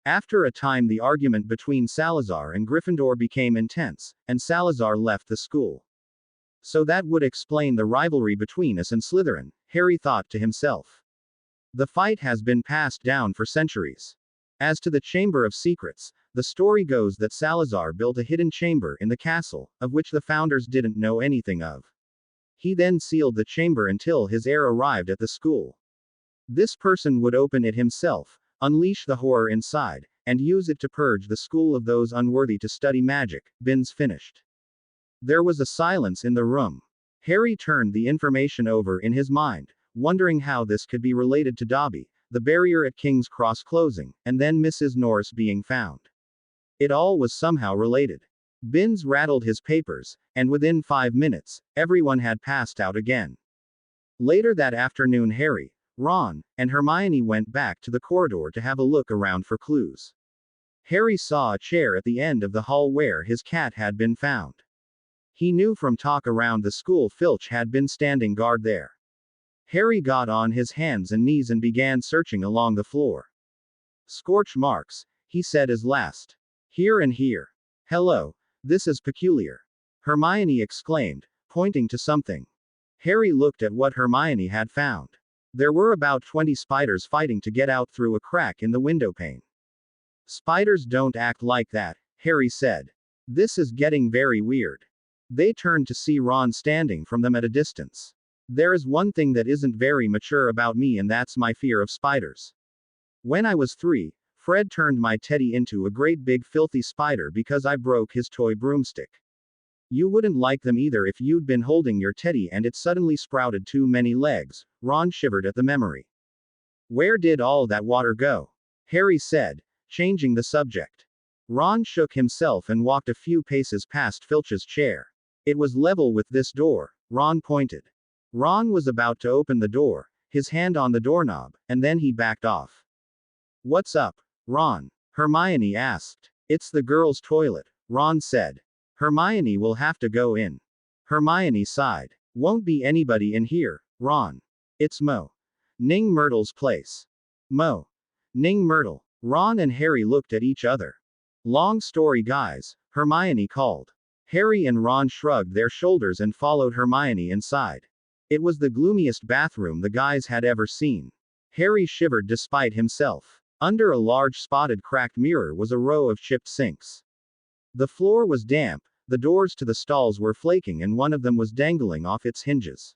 After a time the argument between Salazar and Gryffindor became intense, and Salazar left the school. So that would explain the rivalry between us and Slytherin, Harry thought to himself. The fight has been passed down for centuries. As to the Chamber of Secrets, the story goes that Salazar built a hidden chamber in the castle, of which the founders didn't know anything of. He then sealed the chamber until his heir arrived at the school. This person would open it himself, unleash the horror inside, and use it to purge the school of those unworthy to study magic, Binns finished. There was a silence in the room. Harry turned the information over in his mind, wondering how this could be related to Dobby, the barrier at King's Cross closing, and then Mrs. Norris being found. It all was somehow related. Binns rattled his papers, and within 5 minutes, everyone had passed out again. Later that afternoon Harry, Ron, and Hermione went back to the corridor to have a look around for clues. Harry saw a chair at the end of the hall where his cat had been found. He knew from talk around the school Filch had been standing guard there. Harry got on his hands and knees and began searching along the floor. Scorch marks, he said as last. Here and here. Hello, this is peculiar. Hermione exclaimed, pointing to something. Harry looked at what Hermione had found. There were about 20 spiders fighting to get out through a crack in the windowpane. Spiders don't act like that, Harry said. This is getting very weird. They turned to see Ron standing from them at a distance. There is one thing that isn't very mature about me, and that's my fear of spiders. When I was 3, Fred turned my teddy into a great big filthy spider because I broke his toy broomstick. You wouldn't like them either if you'd been holding your teddy and it suddenly sprouted too many legs. Ron shivered at the memory. Where did all that water go? Harry said, changing the subject. Ron shook himself and walked a few paces past Filch's chair. It was level with this door, Ron pointed. Ron was about to open the door, his hand on the doorknob, and then he backed off. What's up, Ron? Hermione asked. It's the girls' toilet, Ron said. Hermione will have to go in. Hermione sighed. Won't be anybody in here, Ron. It's Ning Myrtle's place. Ning Myrtle. Ron and Harry looked at each other. Long story, guys, Hermione called. Harry and Ron shrugged their shoulders and followed Hermione inside. It was the gloomiest bathroom the guys had ever seen. Harry shivered despite himself. Under a large spotted cracked mirror was a row of chipped sinks. The floor was damp, the doors to the stalls were flaking, and one of them was dangling off its hinges.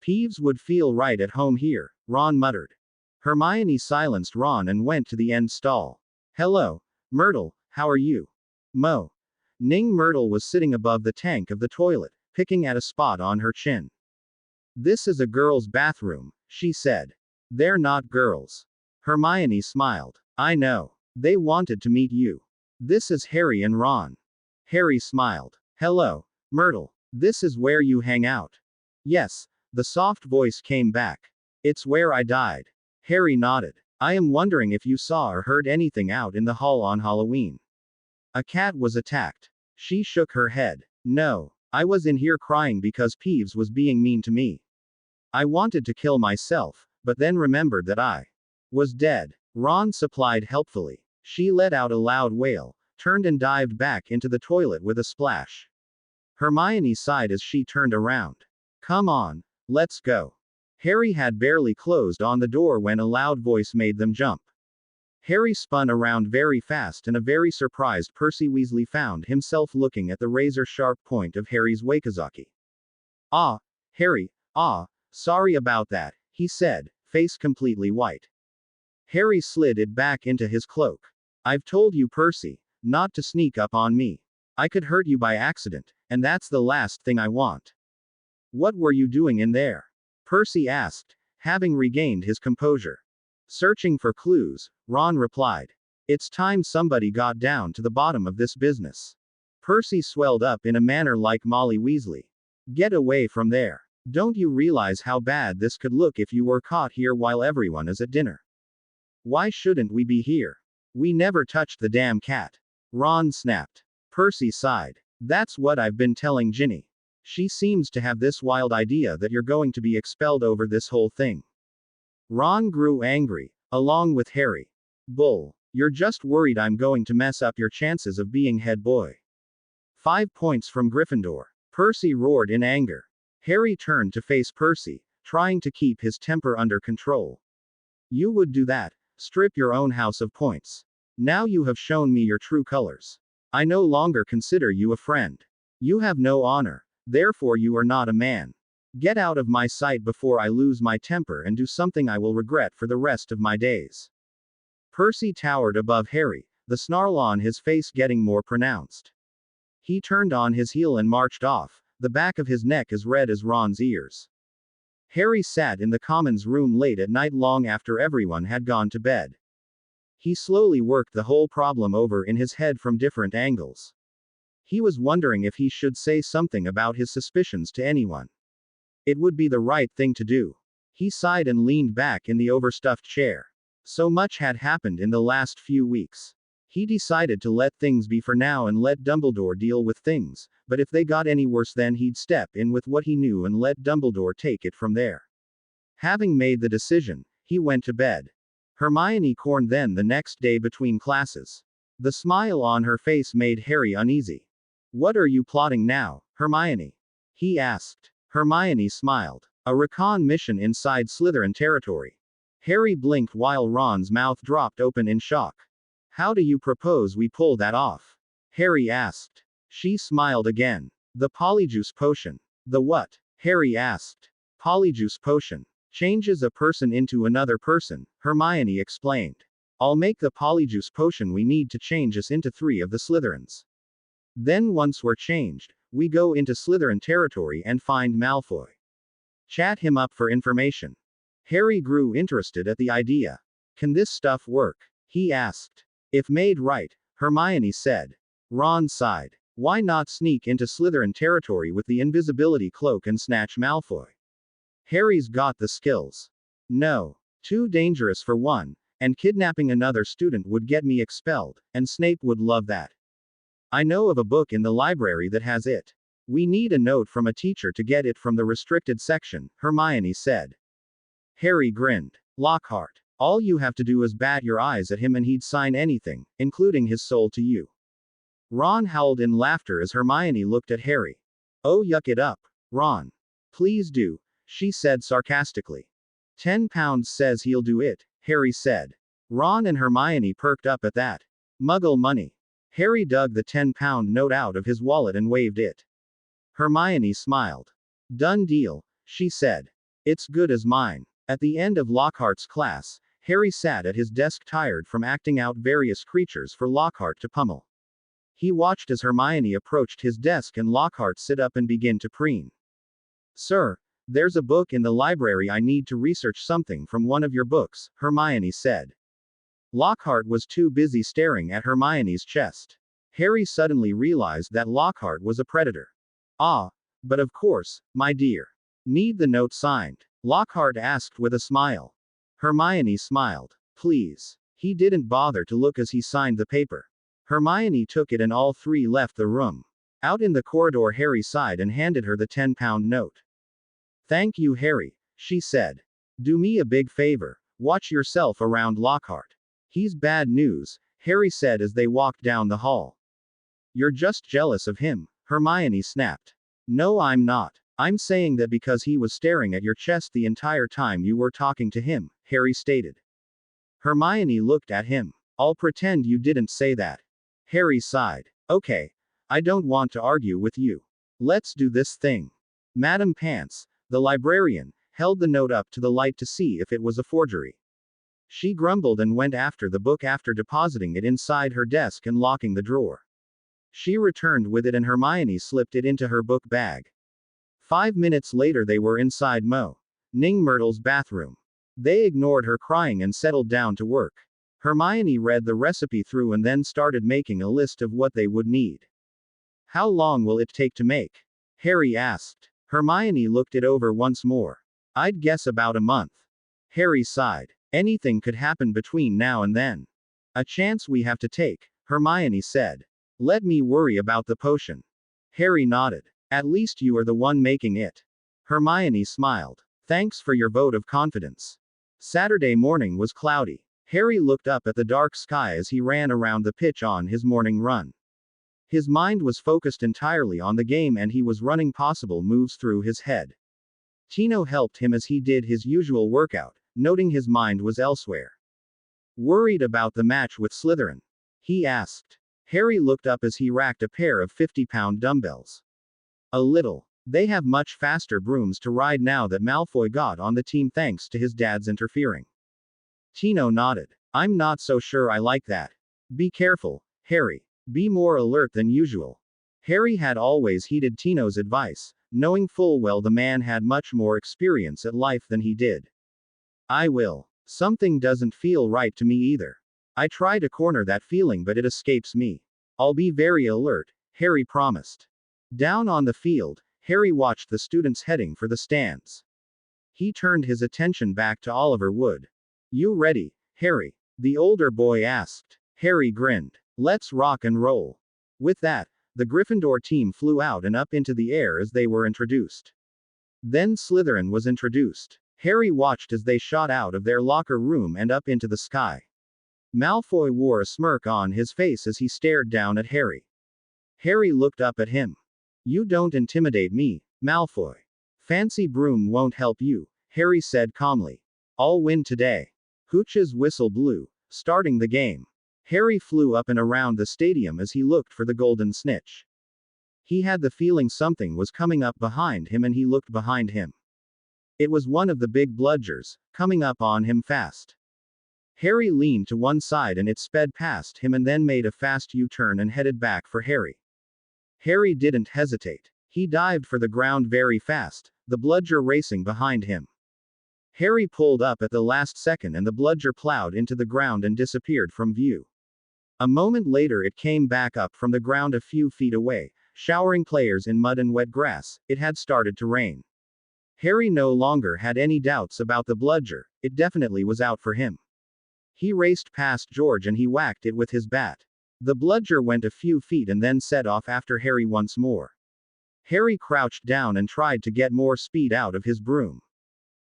Peeves would feel right at home here, Ron muttered. Hermione silenced Ron and went to the end stall. Hello, Myrtle, how are you? Ning Myrtle was sitting above the tank of the toilet, picking at a spot on her chin. This is a girl's bathroom, she said. They're not girls. Hermione smiled. I know. They wanted to meet you. This is Harry and Ron. Harry smiled. Hello, Myrtle. This is where you hang out. Yes, the soft voice came back. It's where I died. Harry nodded. I am wondering if you saw or heard anything out in the hall on Halloween. A cat was attacked. She shook her head. No, I was in here crying because Peeves was being mean to me. I wanted to kill myself, but then remembered that I was dead. Ron supplied helpfully. She let out a loud wail, turned and dived back into the toilet with a splash. Hermione sighed as she turned around. Come on, let's go. Harry had barely closed on the door when a loud voice made them jump. Harry spun around very fast, and a very surprised Percy Weasley found himself looking at the razor-sharp point of Harry's wakizaki. Ah, Harry, sorry about that, he said, face completely white. Harry slid it back into his cloak. I've told you, Percy, not to sneak up on me. I could hurt you by accident, and that's the last thing I want. What were you doing in there? Percy asked, having regained his composure. Searching for clues, Ron replied. It's time somebody got down to the bottom of this business. Percy swelled up in a manner like Molly Weasley. Get away from there. Don't you realize how bad this could look if you were caught here while everyone is at dinner? Why shouldn't we be here? We never touched the damn cat. Ron snapped. Percy sighed. That's what I've been telling Ginny. She seems to have this wild idea that you're going to be expelled over this whole thing. Ron grew angry, along with Harry. Bull, you're just worried I'm going to mess up your chances of being head boy. 5 points from Gryffindor. Percy roared in anger. Harry turned to face Percy, trying to keep his temper under control. You would do that, strip your own house of points. Now you have shown me your true colors. I no longer consider you a friend. You have no honor, therefore you are not a man. Get out of my sight before I lose my temper and do something I will regret for the rest of my days. Percy towered above Harry, the snarl on his face getting more pronounced. He turned on his heel and marched off, the back of his neck as red as Ron's ears. Harry sat in the commons room late at night long after everyone had gone to bed. He slowly worked the whole problem over in his head from different angles. He was wondering if he should say something about his suspicions to anyone. It would be the right thing to do. He sighed and leaned back in the overstuffed chair. So much had happened in the last few weeks. He decided to let things be for now and let Dumbledore deal with things, but if they got any worse then he'd step in with what he knew and let Dumbledore take it from there. Having made the decision, he went to bed. Hermione corned then the next day between classes. The smile on her face made Harry uneasy. What are you plotting now, Hermione? He asked. Hermione smiled. A recon mission inside Slytherin territory. Harry blinked while Ron's mouth dropped open in shock. How do you propose we pull that off? Harry asked. She smiled again. The Polyjuice potion. The what? Harry asked. Polyjuice potion. Changes a person into another person, Hermione explained. I'll make the Polyjuice potion we need to change us into 3 of the Slytherins. Then once we're changed, we go into Slytherin territory and find Malfoy. Chat him up for information. Harry grew interested at the idea. Can this stuff work? He asked. If made right, Hermione said. Ron sighed. Why not sneak into Slytherin territory with the invisibility cloak and snatch Malfoy? Harry's got the skills. No. Too dangerous for one, and kidnapping another student would get me expelled, and Snape would love that. I know of a book in the library that has it. We need a note from a teacher to get it from the restricted section, Hermione said. Harry grinned. Lockhart. All you have to do is bat your eyes at him and he'd sign anything, including his soul to you. Ron howled in laughter as Hermione looked at Harry. Oh, yuck it up, Ron. Please do, she said sarcastically. £10 says he'll do it, Harry said. Ron and Hermione perked up at that. Muggle money. Harry dug the £10 note out of his wallet and waved it. Hermione smiled. Done deal, she said. It's good as mine. At the end of Lockhart's class, Harry sat at his desk tired from acting out various creatures for Lockhart to pummel. He watched as Hermione approached his desk and Lockhart sit up and begin to preen. Sir, there's a book in the library. I need to research something from one of your books, Hermione said. Lockhart was too busy staring at Hermione's chest. Harry suddenly realized that Lockhart was a predator. Ah, but of course, my dear. Need the note signed? Lockhart asked with a smile. Hermione smiled. Please. He didn't bother to look as he signed the paper. Hermione took it and all three left the room. Out in the corridor, Harry sighed and handed her the £10 note. Thank you, Harry, she said. Do me a big favor. Watch yourself around Lockhart. He's bad news, Harry said as they walked down the hall. You're just jealous of him, Hermione snapped. No, I'm not. I'm saying that because he was staring at your chest the entire time you were talking to him, Harry stated. Hermione looked at him. I'll pretend you didn't say that. Harry sighed. Okay. I don't want to argue with you. Let's do this thing. Madame Pants, the librarian, held the note up to the light to see if it was a forgery. She grumbled and went after the book after depositing it inside her desk and locking the drawer. She returned with it and Hermione slipped it into her book bag. 5 minutes later they were inside Ning Myrtle's bathroom. They ignored her crying and settled down to work. Hermione read the recipe through and then started making a list of what they would need. How long will it take to make? Harry asked. Hermione looked it over once more. I'd guess about a month. Harry sighed. Anything could happen between now and then. A chance we have to take, Hermione said. Let me worry about the potion. Harry nodded. At least you are the one making it. Hermione smiled. Thanks for your vote of confidence. Saturday morning was cloudy. Harry looked up at the dark sky as he ran around the pitch on his morning run. His mind was focused entirely on the game and he was running possible moves through his head. Tino helped him as he did his usual workout, noting his mind was elsewhere. Worried about the match with Slytherin? He asked. Harry looked up as he racked a pair of 50-pound dumbbells. A little. They have much faster brooms to ride now that Malfoy got on the team thanks to his dad's interfering. Tino nodded. I'm not so sure I like that. Be careful, Harry. Be more alert than usual. Harry had always heeded Tino's advice, knowing full well the man had much more experience at life than he did. I will. Something doesn't feel right to me either. I try to corner that feeling but it escapes me. I'll be very alert, Harry promised. Down on the field, Harry watched the students heading for the stands. He turned his attention back to Oliver Wood. You ready, Harry? The older boy asked. Harry grinned. Let's rock and roll. With that, the Gryffindor team flew out and up into the air as they were introduced. Then Slytherin was introduced. Harry watched as they shot out of their locker room and up into the sky. Malfoy wore a smirk on his face as he stared down at Harry. Harry looked up at him. You don't intimidate me, Malfoy. Fancy broom won't help you, Harry said calmly. I'll win today. Hooch's whistle blew, starting the game. Harry flew up and around the stadium as he looked for the golden snitch. He had the feeling something was coming up behind him and he looked behind him. It was one of the big bludgers, coming up on him fast. Harry leaned to one side and it sped past him and then made a fast U-turn and headed back for Harry. Harry didn't hesitate. He dived for the ground very fast, the bludger racing behind him. Harry pulled up at the last second and the bludger plowed into the ground and disappeared from view. A moment later, it came back up from the ground a few feet away, showering players in mud and wet grass. It had started to rain. Harry no longer had any doubts about the bludger, it definitely was out for him. He raced past George and he whacked it with his bat. The bludger went a few feet and then set off after Harry once more. Harry crouched down and tried to get more speed out of his broom.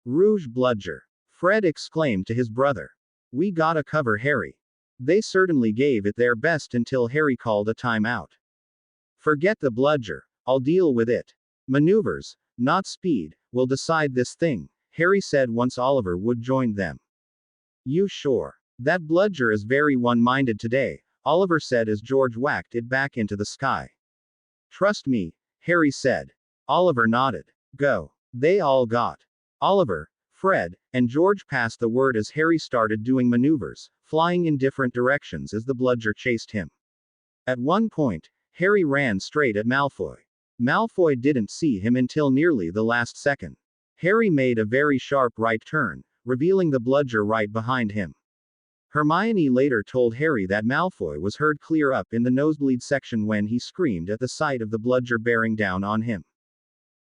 Rouge bludger! Fred exclaimed to his brother. We gotta cover Harry. They certainly gave it their best until Harry called a timeout. Forget the bludger, I'll deal with it. Maneuvers, not speed, will decide this thing, Harry said once Oliver Wood joined them. You sure? That bludger is very one-minded today, Oliver said as George whacked it back into the sky. Trust me, Harry said. Oliver nodded. Go. They all got. Oliver, Fred, and George passed the word as Harry started doing maneuvers, flying in different directions as the bludger chased him. At one point, Harry ran straight at Malfoy. Malfoy didn't see him until nearly the last second. Harry made a very sharp right turn, revealing the bludger right behind him. Hermione later told Harry that Malfoy was heard clear up in the nosebleed section when he screamed at the sight of the bludger bearing down on him.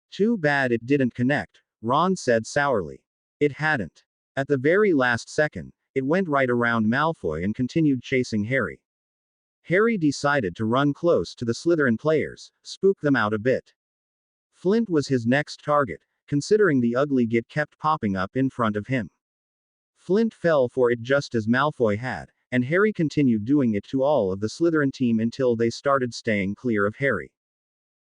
Too bad it didn't connect, Ron said sourly. It hadn't. At the very last second, it went right around Malfoy and continued chasing Harry. Harry decided to run close to the Slytherin players, spook them out a bit. Flint was his next target, considering the ugly git kept popping up in front of him. Flint fell for it just as Malfoy had, and Harry continued doing it to all of the Slytherin team until they started staying clear of Harry.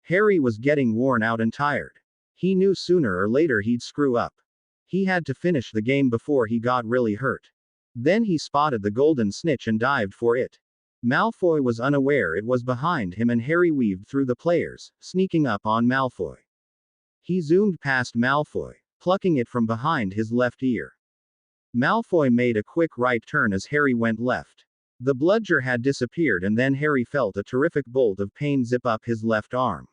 Harry was getting worn out and tired. He knew sooner or later he'd screw up. He had to finish the game before he got really hurt. Then he spotted the golden snitch and dived for it. Malfoy was unaware it was behind him and Harry weaved through the players, sneaking up on Malfoy. He zoomed past Malfoy, plucking it from behind his left ear. Malfoy made a quick right turn as Harry went left. The bludger had disappeared and then Harry felt a terrific bolt of pain zip up his left arm.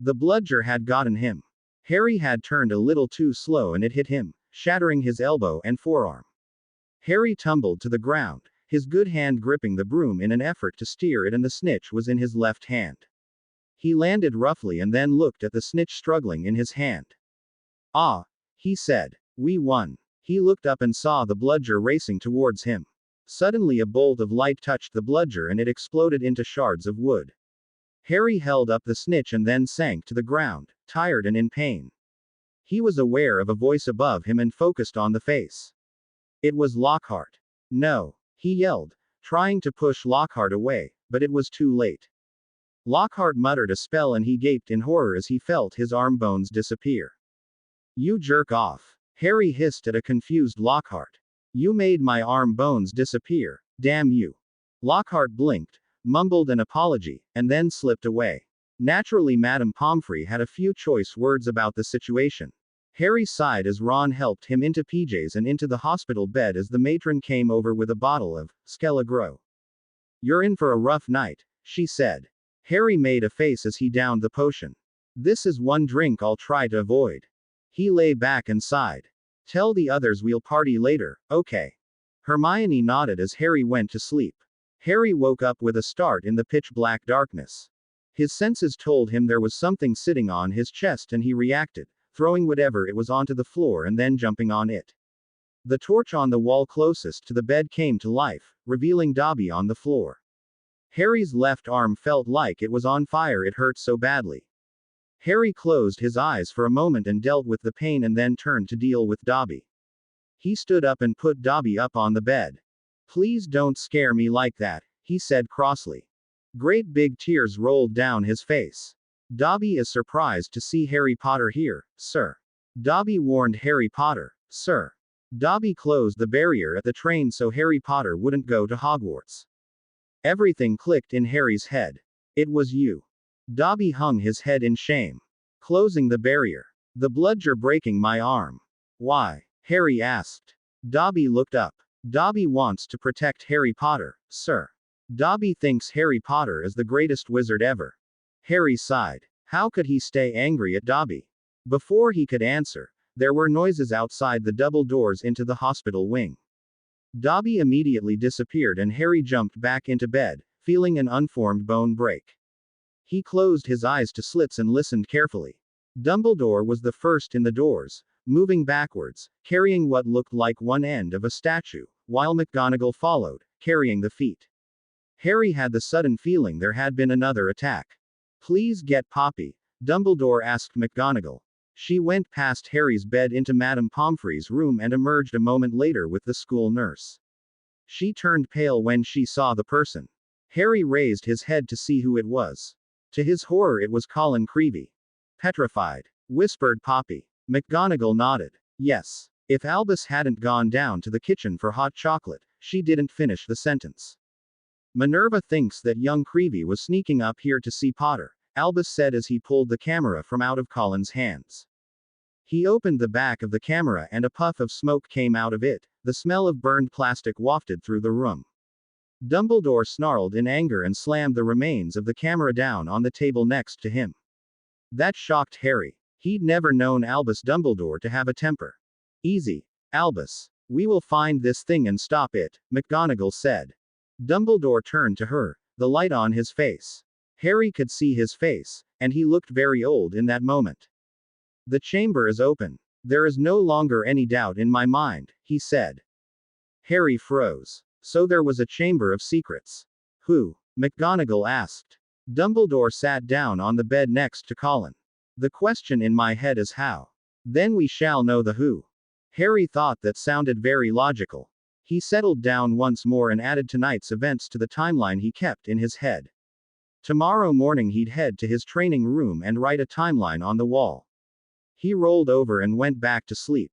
The bludger had gotten him. Harry had turned a little too slow and it hit him, shattering his elbow and forearm. Harry tumbled to the ground, his good hand gripping the broom in an effort to steer it, and the snitch was in his left hand. He landed roughly and then looked at the snitch struggling in his hand. Ah, he said. We won. He looked up and saw the bludger racing towards him. Suddenly a bolt of light touched the bludger and it exploded into shards of wood. Harry held up the snitch and then sank to the ground, tired and in pain. He was aware of a voice above him and focused on the face. It was Lockhart. No, he yelled, trying to push Lockhart away, but it was too late. Lockhart muttered a spell and he gaped in horror as he felt his arm bones disappear. You jerk off, Harry hissed at a confused Lockhart. You made my arm bones disappear, damn you. Lockhart blinked, mumbled an apology, and then slipped away. Naturally, Madame Pomfrey had a few choice words about the situation. Harry sighed as Ron helped him into PJs and into the hospital bed as the matron came over with a bottle of Skelligro. You're in for a rough night, she said. Harry made a face as he downed the potion. This is one drink I'll try to avoid. He lay back and sighed. Tell the others we'll party later, okay? Hermione nodded as Harry went to sleep. Harry woke up with a start in the pitch-black darkness. His senses told him there was something sitting on his chest and he reacted, throwing whatever it was onto the floor and then jumping on it. The torch on the wall closest to the bed came to life, revealing Dobby on the floor. Harry's left arm felt like it was on fire, it hurt so badly. Harry closed his eyes for a moment and dealt with the pain and then turned to deal with Dobby. He stood up and put Dobby up on the bed. Please don't scare me like that, he said crossly. Great big tears rolled down his face. Dobby is surprised to see Harry Potter here, sir. Dobby warned Harry Potter, sir. Dobby closed the barrier at the train so Harry Potter wouldn't go to Hogwarts. Everything clicked in Harry's head. It was you. Dobby hung his head in shame. Closing the barrier. The bludger breaking my arm. Why? Harry asked. Dobby looked up. Dobby wants to protect Harry Potter, sir. Dobby thinks Harry Potter is the greatest wizard ever. Harry sighed. How could he stay angry at Dobby? Before he could answer, there were noises outside the double doors into the hospital wing. Dobby immediately disappeared and Harry jumped back into bed, feeling an unformed bone break. He closed his eyes to slits and listened carefully. Dumbledore was the first in the doors, moving backwards, carrying what looked like one end of a statue, while McGonagall followed, carrying the feet. Harry had the sudden feeling there had been another attack. Please get Poppy, Dumbledore asked McGonagall. She went past Harry's bed into Madame Pomfrey's room and emerged a moment later with the school nurse. She turned pale when she saw the person. Harry raised his head to see who it was. To his horror, it was Colin Creevey. Petrified, whispered Poppy. McGonagall nodded. Yes. If Albus hadn't gone down to the kitchen for hot chocolate, she didn't finish the sentence. Minerva thinks that young Creevey was sneaking up here to see Potter, Albus said as he pulled the camera from out of Colin's hands. He opened the back of the camera and a puff of smoke came out of it, the smell of burned plastic wafted through the room. Dumbledore snarled in anger and slammed the remains of the camera down on the table next to him. That shocked Harry. He'd never known Albus Dumbledore to have a temper. Easy, Albus. We will find this thing and stop it, McGonagall said. Dumbledore turned to her, the light on his face. Harry could see his face, and he looked very old in that moment. The chamber is open. There is no longer any doubt in my mind, he said. Harry froze. So there was a chamber of secrets. Who? McGonagall asked. Dumbledore sat down on the bed next to Colin. The question in my head is how. Then we shall know the who. Harry thought that sounded very logical. He settled down once more and added tonight's events to the timeline he kept in his head. Tomorrow morning he'd head to his training room and write a timeline on the wall. He rolled over and went back to sleep.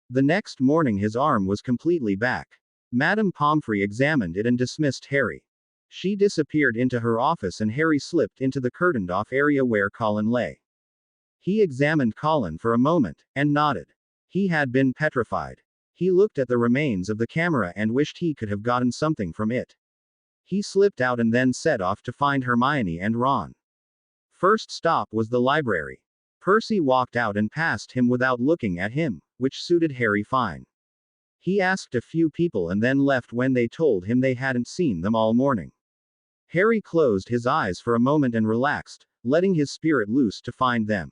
The next morning his arm was completely back. Madame Pomfrey examined it and dismissed Harry. She disappeared into her office and Harry slipped into the curtained-off area where Colin lay. He examined Colin for a moment, and nodded. He had been petrified. He looked at the remains of the camera and wished he could have gotten something from it. He slipped out and then set off to find Hermione and Ron. First stop was the library. Percy walked out and passed him without looking at him, which suited Harry fine. He asked a few people and then left when they told him they hadn't seen them all morning. Harry closed his eyes for a moment and relaxed, letting his spirit loose to find them.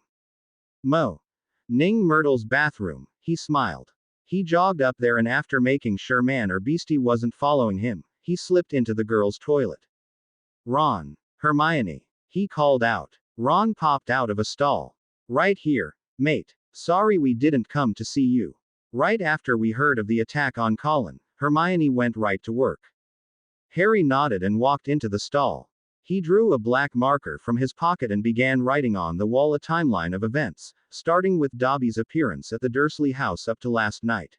Ning Myrtle's bathroom, he smiled. He jogged up there and after making sure man or beastie wasn't following him, he slipped into the girls' toilet. Ron. Hermione. He called out. Ron popped out of a stall. Right here, mate. Sorry we didn't come to see you. Right after we heard of the attack on Colin, Hermione went right to work. Harry nodded and walked into the stall. He drew a black marker from his pocket and began writing on the wall a timeline of events, starting with Dobby's appearance at the Dursley house up to last night.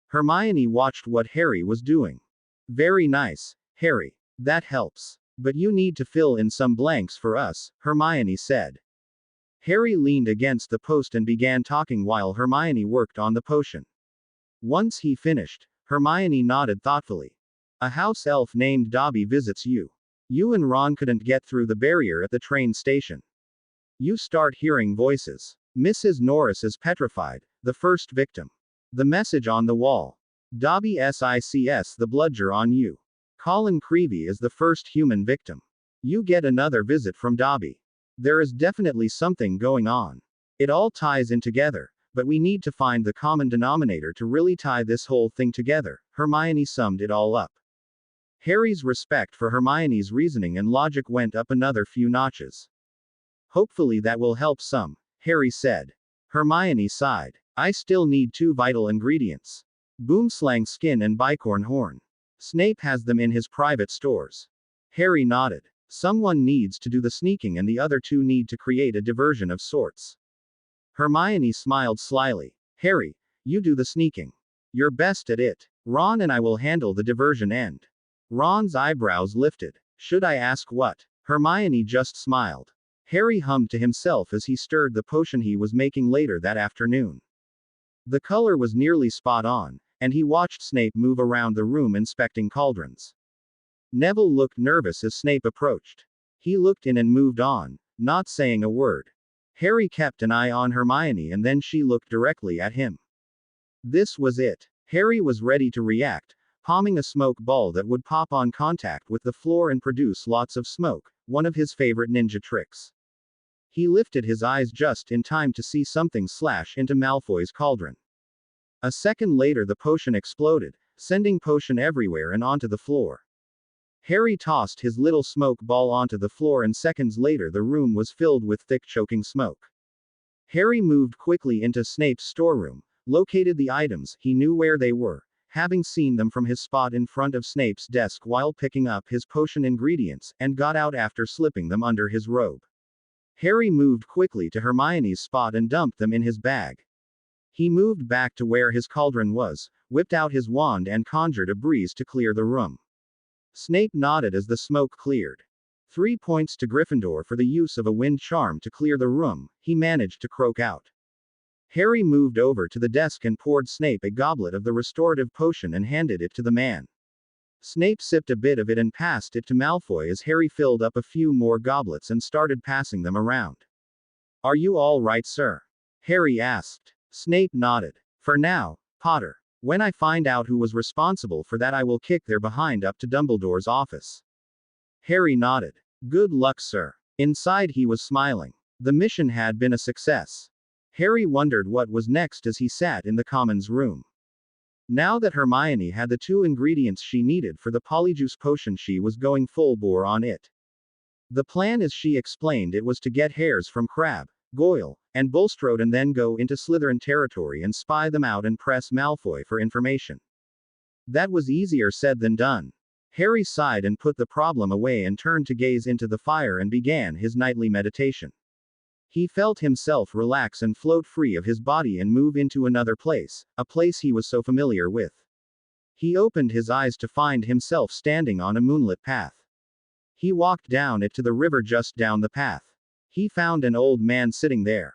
Hermione watched what Harry was doing. Very nice, Harry. That helps. But you need to fill in some blanks for us, Hermione said. Harry leaned against the post and began talking while Hermione worked on the potion. Once he finished, Hermione nodded thoughtfully. A house elf named Dobby visits you. You and Ron couldn't get through the barrier at the train station. You start hearing voices. Mrs. Norris is petrified, the first victim. The message on the wall. Dobby SICS the bludger on you. Colin Creevey is the first human victim. You get another visit from Dobby. There is definitely something going on. It all ties in together, but we need to find the common denominator to really tie this whole thing together, Hermione summed it all up. Harry's respect for Hermione's reasoning and logic went up another few notches. Hopefully that will help some, Harry said. Hermione sighed. I still need 2 vital ingredients. Boomslang skin and bicorn horn. Snape has them in his private stores. Harry nodded. Someone needs to do the sneaking and the other 2 need to create a diversion of sorts. Hermione smiled slyly. Harry, you do the sneaking. You're best at it. Ron and I will handle the diversion end. Ron's eyebrows lifted. Should I ask what? Hermione just smiled. Harry hummed to himself as he stirred the potion he was making later that afternoon. The color was nearly spot on, and he watched Snape move around the room inspecting cauldrons. Neville looked nervous as Snape approached. He looked in and moved on, not saying a word. Harry kept an eye on Hermione and then she looked directly at him. This was it. Harry was ready to react, palming a smoke ball that would pop on contact with the floor and produce lots of smoke, one of his favorite ninja tricks. He lifted his eyes just in time to see something slash into Malfoy's cauldron. A second later the potion exploded, sending potion everywhere and onto the floor. Harry tossed his little smoke ball onto the floor and seconds later the room was filled with thick choking smoke. Harry moved quickly into Snape's storeroom, located the items, he knew where they were, having seen them from his spot in front of Snape's desk while picking up his potion ingredients, and got out after slipping them under his robe. Harry moved quickly to Hermione's spot and dumped them in his bag. He moved back to where his cauldron was, whipped out his wand and conjured a breeze to clear the room. Snape nodded as the smoke cleared. 3 points to Gryffindor for the use of a wind charm to clear the room, he managed to croak out. Harry moved over to the desk and poured Snape a goblet of the restorative potion and handed it to the man. Snape sipped a bit of it and passed it to Malfoy as Harry filled up a few more goblets and started passing them around. "Are you all right, sir?" Harry asked. Snape nodded. "For now, Potter. When I find out who was responsible for that I will kick their behind up to Dumbledore's office." Harry nodded. "Good luck, sir." Inside he was smiling. The mission had been a success. Harry wondered what was next as he sat in the Commons room. Now that Hermione had the 2 ingredients she needed for the polyjuice potion, she was going full bore on it. The plan, as she explained it, was to get hairs from Crabbe, Goyle, and Bulstrode and then go into Slytherin territory and spy them out and press Malfoy for information. That was easier said than done. Harry sighed and put the problem away and turned to gaze into the fire and began his nightly meditation. He felt himself relax and float free of his body and move into another place, a place he was so familiar with. He opened his eyes to find himself standing on a moonlit path. He walked down it to the river just down the path. He found an old man sitting there.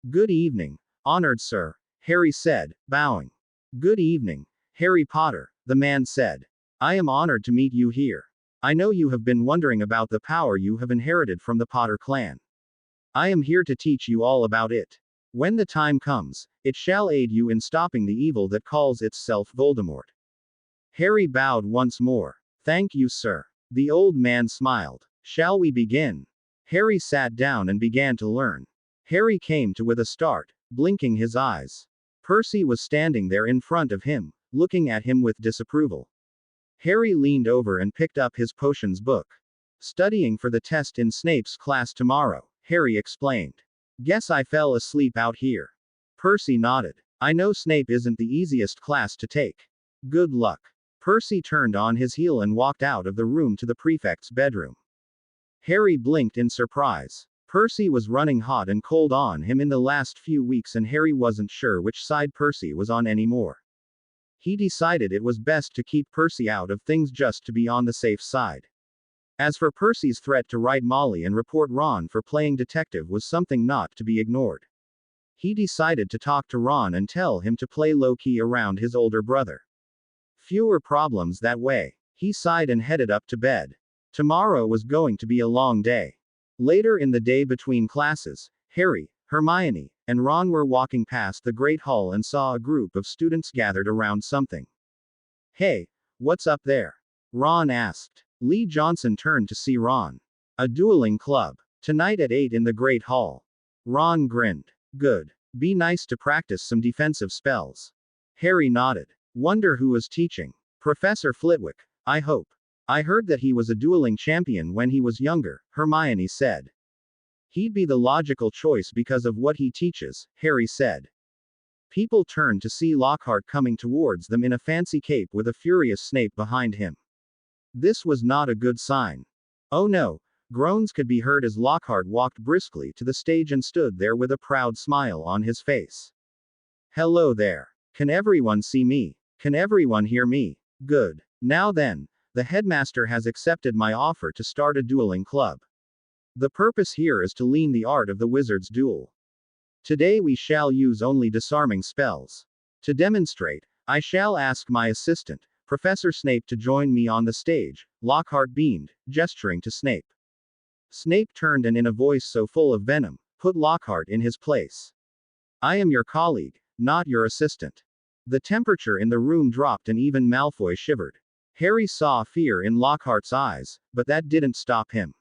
"Good evening, honored sir," Harry said, bowing. "Good evening, Harry Potter," the man said. "I am honored to meet you here. I know you have been wondering about the power you have inherited from the Potter clan. I am here to teach you all about it. When the time comes, it shall aid you in stopping the evil that calls itself Voldemort." Harry bowed once more. "Thank you, sir." The old man smiled. "Shall we begin?" Harry sat down and began to learn. Harry came to with a start, blinking his eyes. Percy was standing there in front of him, looking at him with disapproval. Harry leaned over and picked up his potions book. "Studying for the test in Snape's class tomorrow," Harry explained. "Guess I fell asleep out here." Percy nodded. "I know Snape isn't the easiest class to take. Good luck." Percy turned on his heel and walked out of the room to the prefect's bedroom. Harry blinked in surprise. Percy was running hot and cold on him in the last few weeks and Harry wasn't sure which side Percy was on anymore. He decided it was best to keep Percy out of things just to be on the safe side. As for Percy's threat to write Molly and report Ron for playing detective was something not to be ignored. He decided to talk to Ron and tell him to play low-key around his older brother. Fewer problems that way. He sighed and headed up to bed. Tomorrow was going to be a long day. Later in the day between classes, Harry, Hermione, and Ron were walking past the Great Hall and saw a group of students gathered around something. "Hey, what's up there?" Ron asked. Lee Johnson turned to see Ron. "A dueling club. Tonight at 8 in the Great Hall." Ron grinned. "Good. Be nice to practice some defensive spells." Harry nodded. "Wonder who is teaching." "Professor Flitwick, I hope. I heard that he was a dueling champion when he was younger," Hermione said. "He'd be the logical choice because of what he teaches," Harry said. People turned to see Lockhart coming towards them in a fancy cape with a furious Snape behind him. This was not a good sign. "Oh no," groans could be heard as Lockhart walked briskly to the stage and stood there with a proud smile on his face. "Hello there. Can everyone see me? Can everyone hear me? Good. Now then, the headmaster has accepted my offer to start a dueling club. The purpose here is to learn the art of the wizard's duel. Today we shall use only disarming spells. To demonstrate, I shall ask my assistant, Professor Snape, to join me on the stage." Lockhart beamed, gesturing to Snape. Snape turned and in a voice so full of venom, put Lockhart in his place. "I am your colleague, not your assistant." The temperature in the room dropped and even Malfoy shivered. Harry saw fear in Lockhart's eyes, but that didn't stop him.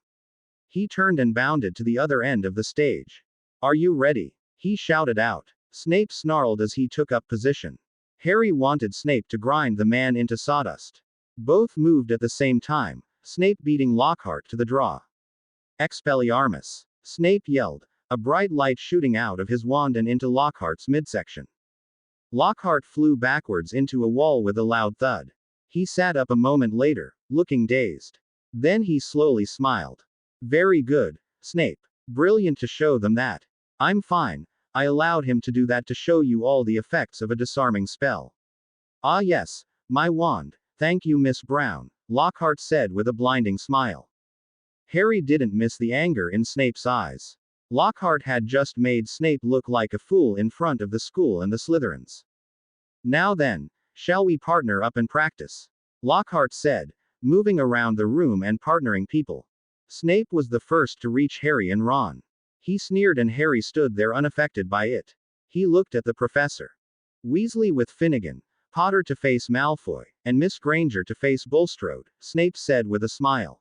He turned and bounded to the other end of the stage. "Are you ready?" he shouted out. Snape snarled as he took up position. Harry wanted Snape to grind the man into sawdust. Both moved at the same time, Snape beating Lockhart to the draw. "Expelliarmus!" Snape yelled, a bright light shooting out of his wand and into Lockhart's midsection. Lockhart flew backwards into a wall with a loud thud. He sat up a moment later, looking dazed. Then he slowly smiled. "Very good, Snape. Brilliant to show them that. I'm fine. I allowed him to do that to show you all the effects of a disarming spell." "Ah yes, my wand. Thank you, Miss Brown," Lockhart said with a blinding smile. Harry didn't miss the anger in Snape's eyes. Lockhart had just made Snape look like a fool in front of the school and the Slytherins. "Now then, shall we partner up and practice?" Lockhart said, moving around the room and partnering people. Snape was the first to reach Harry and Ron. He sneered and Harry stood there unaffected by it. He looked at the professor. Weasley with Finnegan, Potter to face Malfoy, and Miss Granger to face Bulstrode, Snape said with a smile.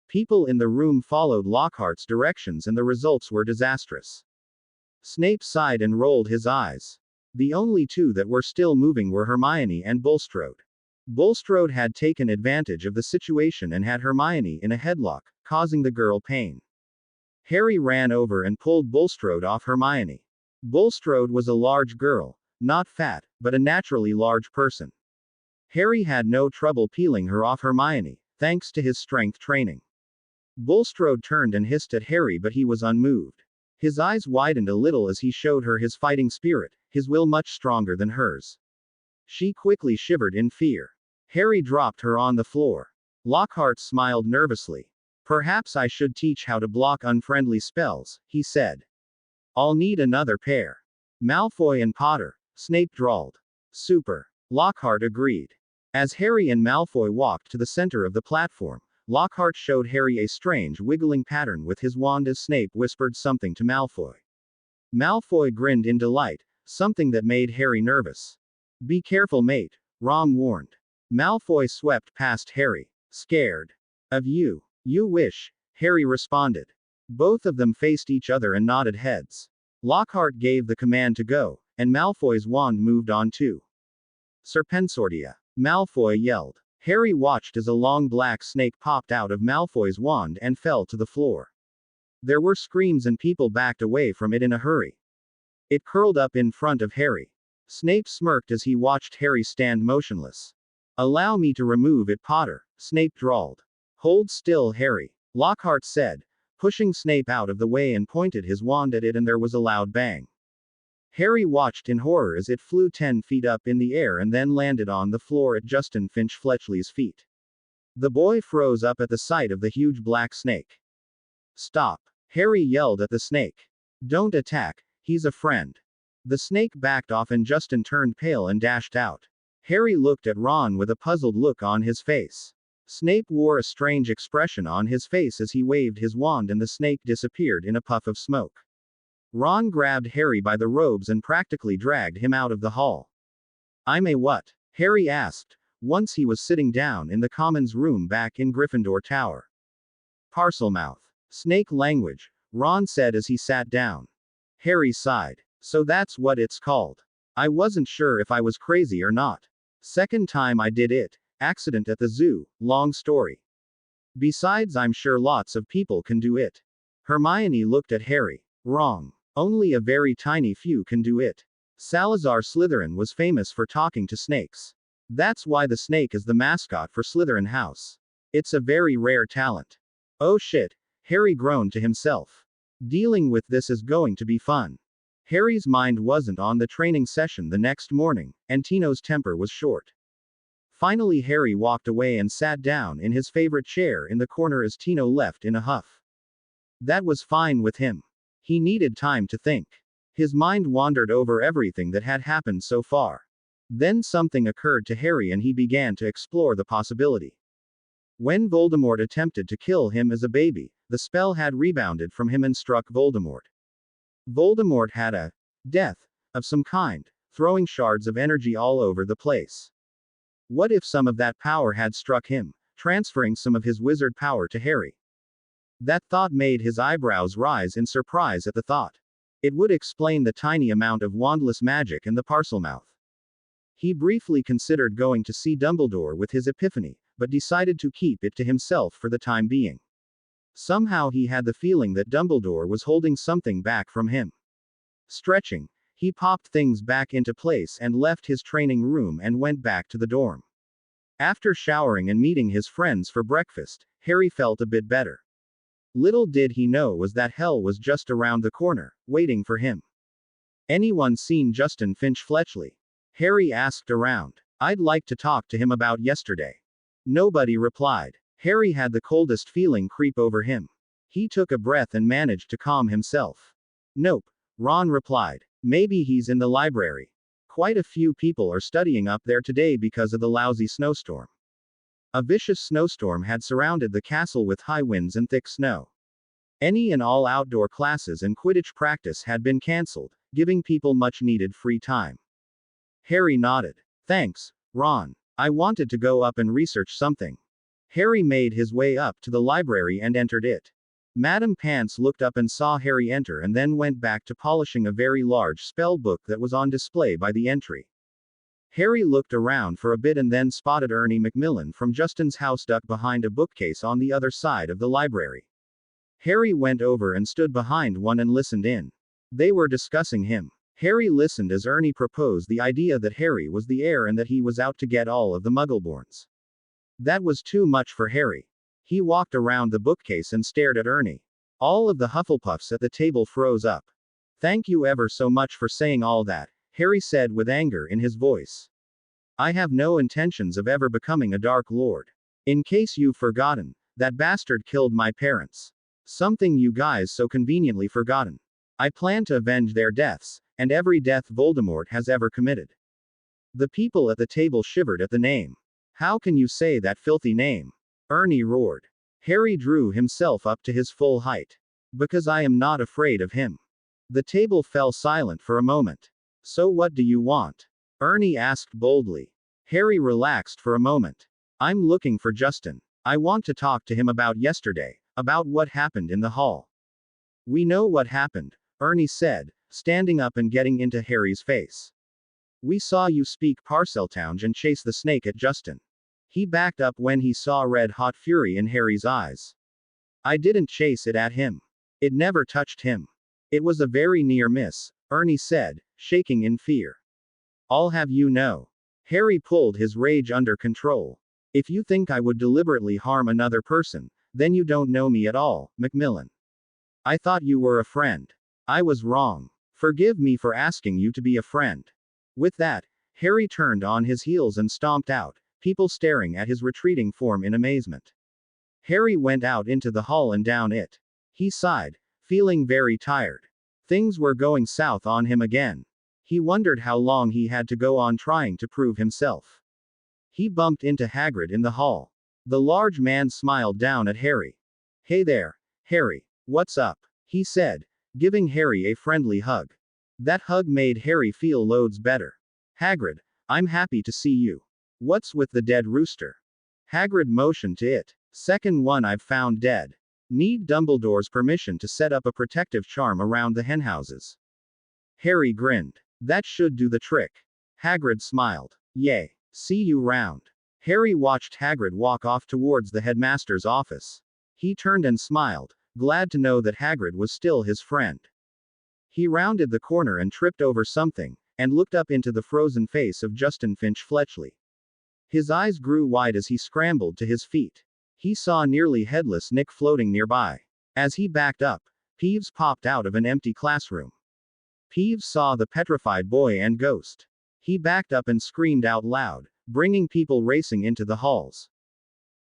People in the room followed Lockhart's directions and the results were disastrous. Snape sighed and rolled his eyes. The only two that were still moving were Hermione and Bulstrode. Bulstrode had taken advantage of the situation and had Hermione in a headlock, causing the girl pain. Harry ran over and pulled Bulstrode off Hermione. Bulstrode was a large girl, not fat, but a naturally large person. Harry had no trouble peeling her off Hermione, thanks to his strength training. Bulstrode turned and hissed at Harry, but he was unmoved. His eyes widened a little as he showed her his fighting spirit, his will much stronger than hers. She quickly shivered in fear. Harry dropped her on the floor. Lockhart smiled nervously. "Perhaps I should teach how to block unfriendly spells," he said. "I'll need another pair." "Malfoy and Potter," Snape drawled. "Super," Lockhart agreed. As Harry and Malfoy walked to the center of the platform, Lockhart showed Harry a strange wiggling pattern with his wand as Snape whispered something to Malfoy. Malfoy grinned in delight, something that made Harry nervous. "Be careful, mate," Ron warned. Malfoy swept past Harry. "Scared of you? You wish," Harry responded. Both of them faced each other and nodded heads. Lockhart gave the command to go, and Malfoy's wand moved on too. "Serpensortia," Malfoy yelled. Harry watched as a long black snake popped out of Malfoy's wand and fell to the floor. There were screams and people backed away from it in a hurry. It curled up in front of Harry. Snape smirked as he watched Harry stand motionless. "Allow me to remove it, Potter," Snape drawled. "Hold still, Harry," Lockhart said, pushing Snape out of the way and pointed his wand at it, and there was a loud bang. Harry watched in horror as it flew 10 feet up in the air and then landed on the floor at Justin Finch Fletchley's feet. The boy froze up at the sight of the huge black snake. "Stop," Harry yelled at the snake. "Don't attack, he's a friend." The snake backed off and Justin turned pale and dashed out. Harry looked at Ron with a puzzled look on his face. Snape wore a strange expression on his face as he waved his wand and the snake disappeared in a puff of smoke. Ron grabbed Harry by the robes and practically dragged him out of the hall. "I'm a what?" Harry asked, once he was sitting down in the Commons room back in Gryffindor Tower. "Parselmouth. Snake language," Ron said as he sat down. Harry sighed. "So that's what it's called. I wasn't sure if I was crazy or not. Second time I did it. Accident at the zoo, long story. Besides, I'm sure lots of people can do it." Hermione looked at Harry. "Wrong. Only a very tiny few can do it. Salazar Slytherin was famous for talking to snakes. That's why the snake is the mascot for Slytherin House. It's a very rare talent." "Oh shit," Harry groaned to himself. "Dealing with this is going to be fun." Harry's mind wasn't on the training session the next morning, and Tino's temper was short. Finally, Harry walked away and sat down in his favorite chair in the corner as Tino left in a huff. That was fine with him. He needed time to think. His mind wandered over everything that had happened so far. Then something occurred to Harry and he began to explore the possibility. When Voldemort attempted to kill him as a baby, the spell had rebounded from him and struck Voldemort. Voldemort had a death of some kind, throwing shards of energy all over the place. What if some of that power had struck him, transferring some of his wizard power to Harry? That thought made his eyebrows rise in surprise at the thought. It would explain the tiny amount of wandless magic in the Parselmouth. He briefly considered going to see Dumbledore with his epiphany, but decided to keep it to himself for the time being. Somehow he had the feeling that Dumbledore was holding something back from him. Stretching, he popped things back into place and left his training room and went back to the dorm. After showering and meeting his friends for breakfast, Harry felt a bit better. Little did he know was that hell was just around the corner, waiting for him. Anyone seen Justin Finch Fletchley? Harry asked around. I'd like to talk to him about yesterday. Nobody replied. Harry had the coldest feeling creep over him. He took a breath and managed to calm himself. Nope, Ron replied. Maybe he's in the library. Quite a few people are studying up there today because of the lousy snowstorm. A vicious snowstorm had surrounded the castle with high winds and thick snow. Any and all outdoor classes and Quidditch practice had been cancelled, giving people much needed free time. Harry nodded. Thanks, Ron. I wanted to go up and research something. Harry made his way up to the library and entered it. Madame Pants looked up and saw Harry enter and then went back to polishing a very large spell book that was on display by the entry. Harry looked around for a bit and then spotted Ernie Macmillan from Justin's house ducked behind a bookcase on the other side of the library. Harry went over and stood behind one and listened in. They were discussing him. Harry listened as Ernie proposed the idea that Harry was the heir and that he was out to get all of the Muggleborns. That was too much for Harry. He walked around the bookcase and stared at Ernie. All of the Hufflepuffs at the table froze up. Thank you ever so much for saying all that, Harry said with anger in his voice. I have no intentions of ever becoming a Dark Lord. In case you've forgotten, that bastard killed my parents. Something you guys so conveniently forgotten. I plan to avenge their deaths, and every death Voldemort has ever committed. The people at the table shivered at the name. How can you say that filthy name? Ernie roared. Harry drew himself up to his full height. Because I am not afraid of him. The table fell silent for a moment. So what do you want? Ernie asked boldly. Harry relaxed for a moment. I'm looking for Justin. I want to talk to him about yesterday, about what happened in the hall. We know what happened, Ernie said, standing up and getting into Harry's face. We saw you speak Parseltongue and chase the snake at Justin. He backed up when he saw red-hot fury in Harry's eyes. I didn't chase it at him. It never touched him. It was a very near miss, Ernie said, shaking in fear. I'll have you know. Harry pulled his rage under control. If you think I would deliberately harm another person, then you don't know me at all, Macmillan. I thought you were a friend. I was wrong. Forgive me for asking you to be a friend. With that, Harry turned on his heels and stomped out, people staring at his retreating form in amazement. Harry went out into the hall and down it. He sighed, feeling very tired. Things were going south on him again. He wondered how long he had to go on trying to prove himself. He bumped into Hagrid in the hall. The large man smiled down at Harry. Hey there, Harry, what's up? He said, giving Harry a friendly hug. That hug made Harry feel loads better. Hagrid, I'm happy to see you. What's with the dead rooster? Hagrid motioned to it. Second one I've found dead. Need Dumbledore's permission to set up a protective charm around the henhouses. Harry grinned. That should do the trick. Hagrid smiled. Yay. See you round. Harry watched Hagrid walk off towards the headmaster's office. He turned and smiled, glad to know that Hagrid was still his friend. He rounded the corner and tripped over something, and looked up into the frozen face of Justin Finch Fletchley. His eyes grew wide as he scrambled to his feet. He saw nearly headless Nick floating nearby. As he backed up, Peeves popped out of an empty classroom. Peeves saw the petrified boy and ghost. He backed up and screamed out loud, bringing people racing into the halls.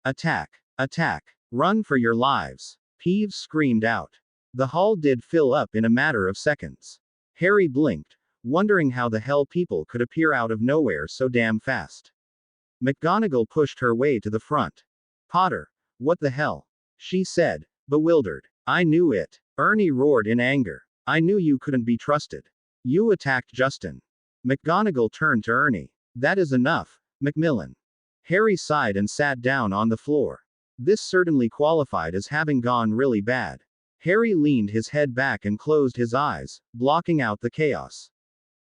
Attack! Attack! Run for your lives! Peeves screamed out. The hall did fill up in a matter of seconds. Harry blinked, wondering how the hell people could appear out of nowhere so damn fast. McGonagall pushed her way to the front. Potter, what the hell? She said, bewildered. I knew it. Ernie roared in anger. I knew you couldn't be trusted. You attacked Justin. McGonagall turned to Ernie. That is enough, Macmillan. Harry sighed and sat down on the floor. This certainly qualified as having gone really bad. Harry leaned his head back and closed his eyes, blocking out the chaos.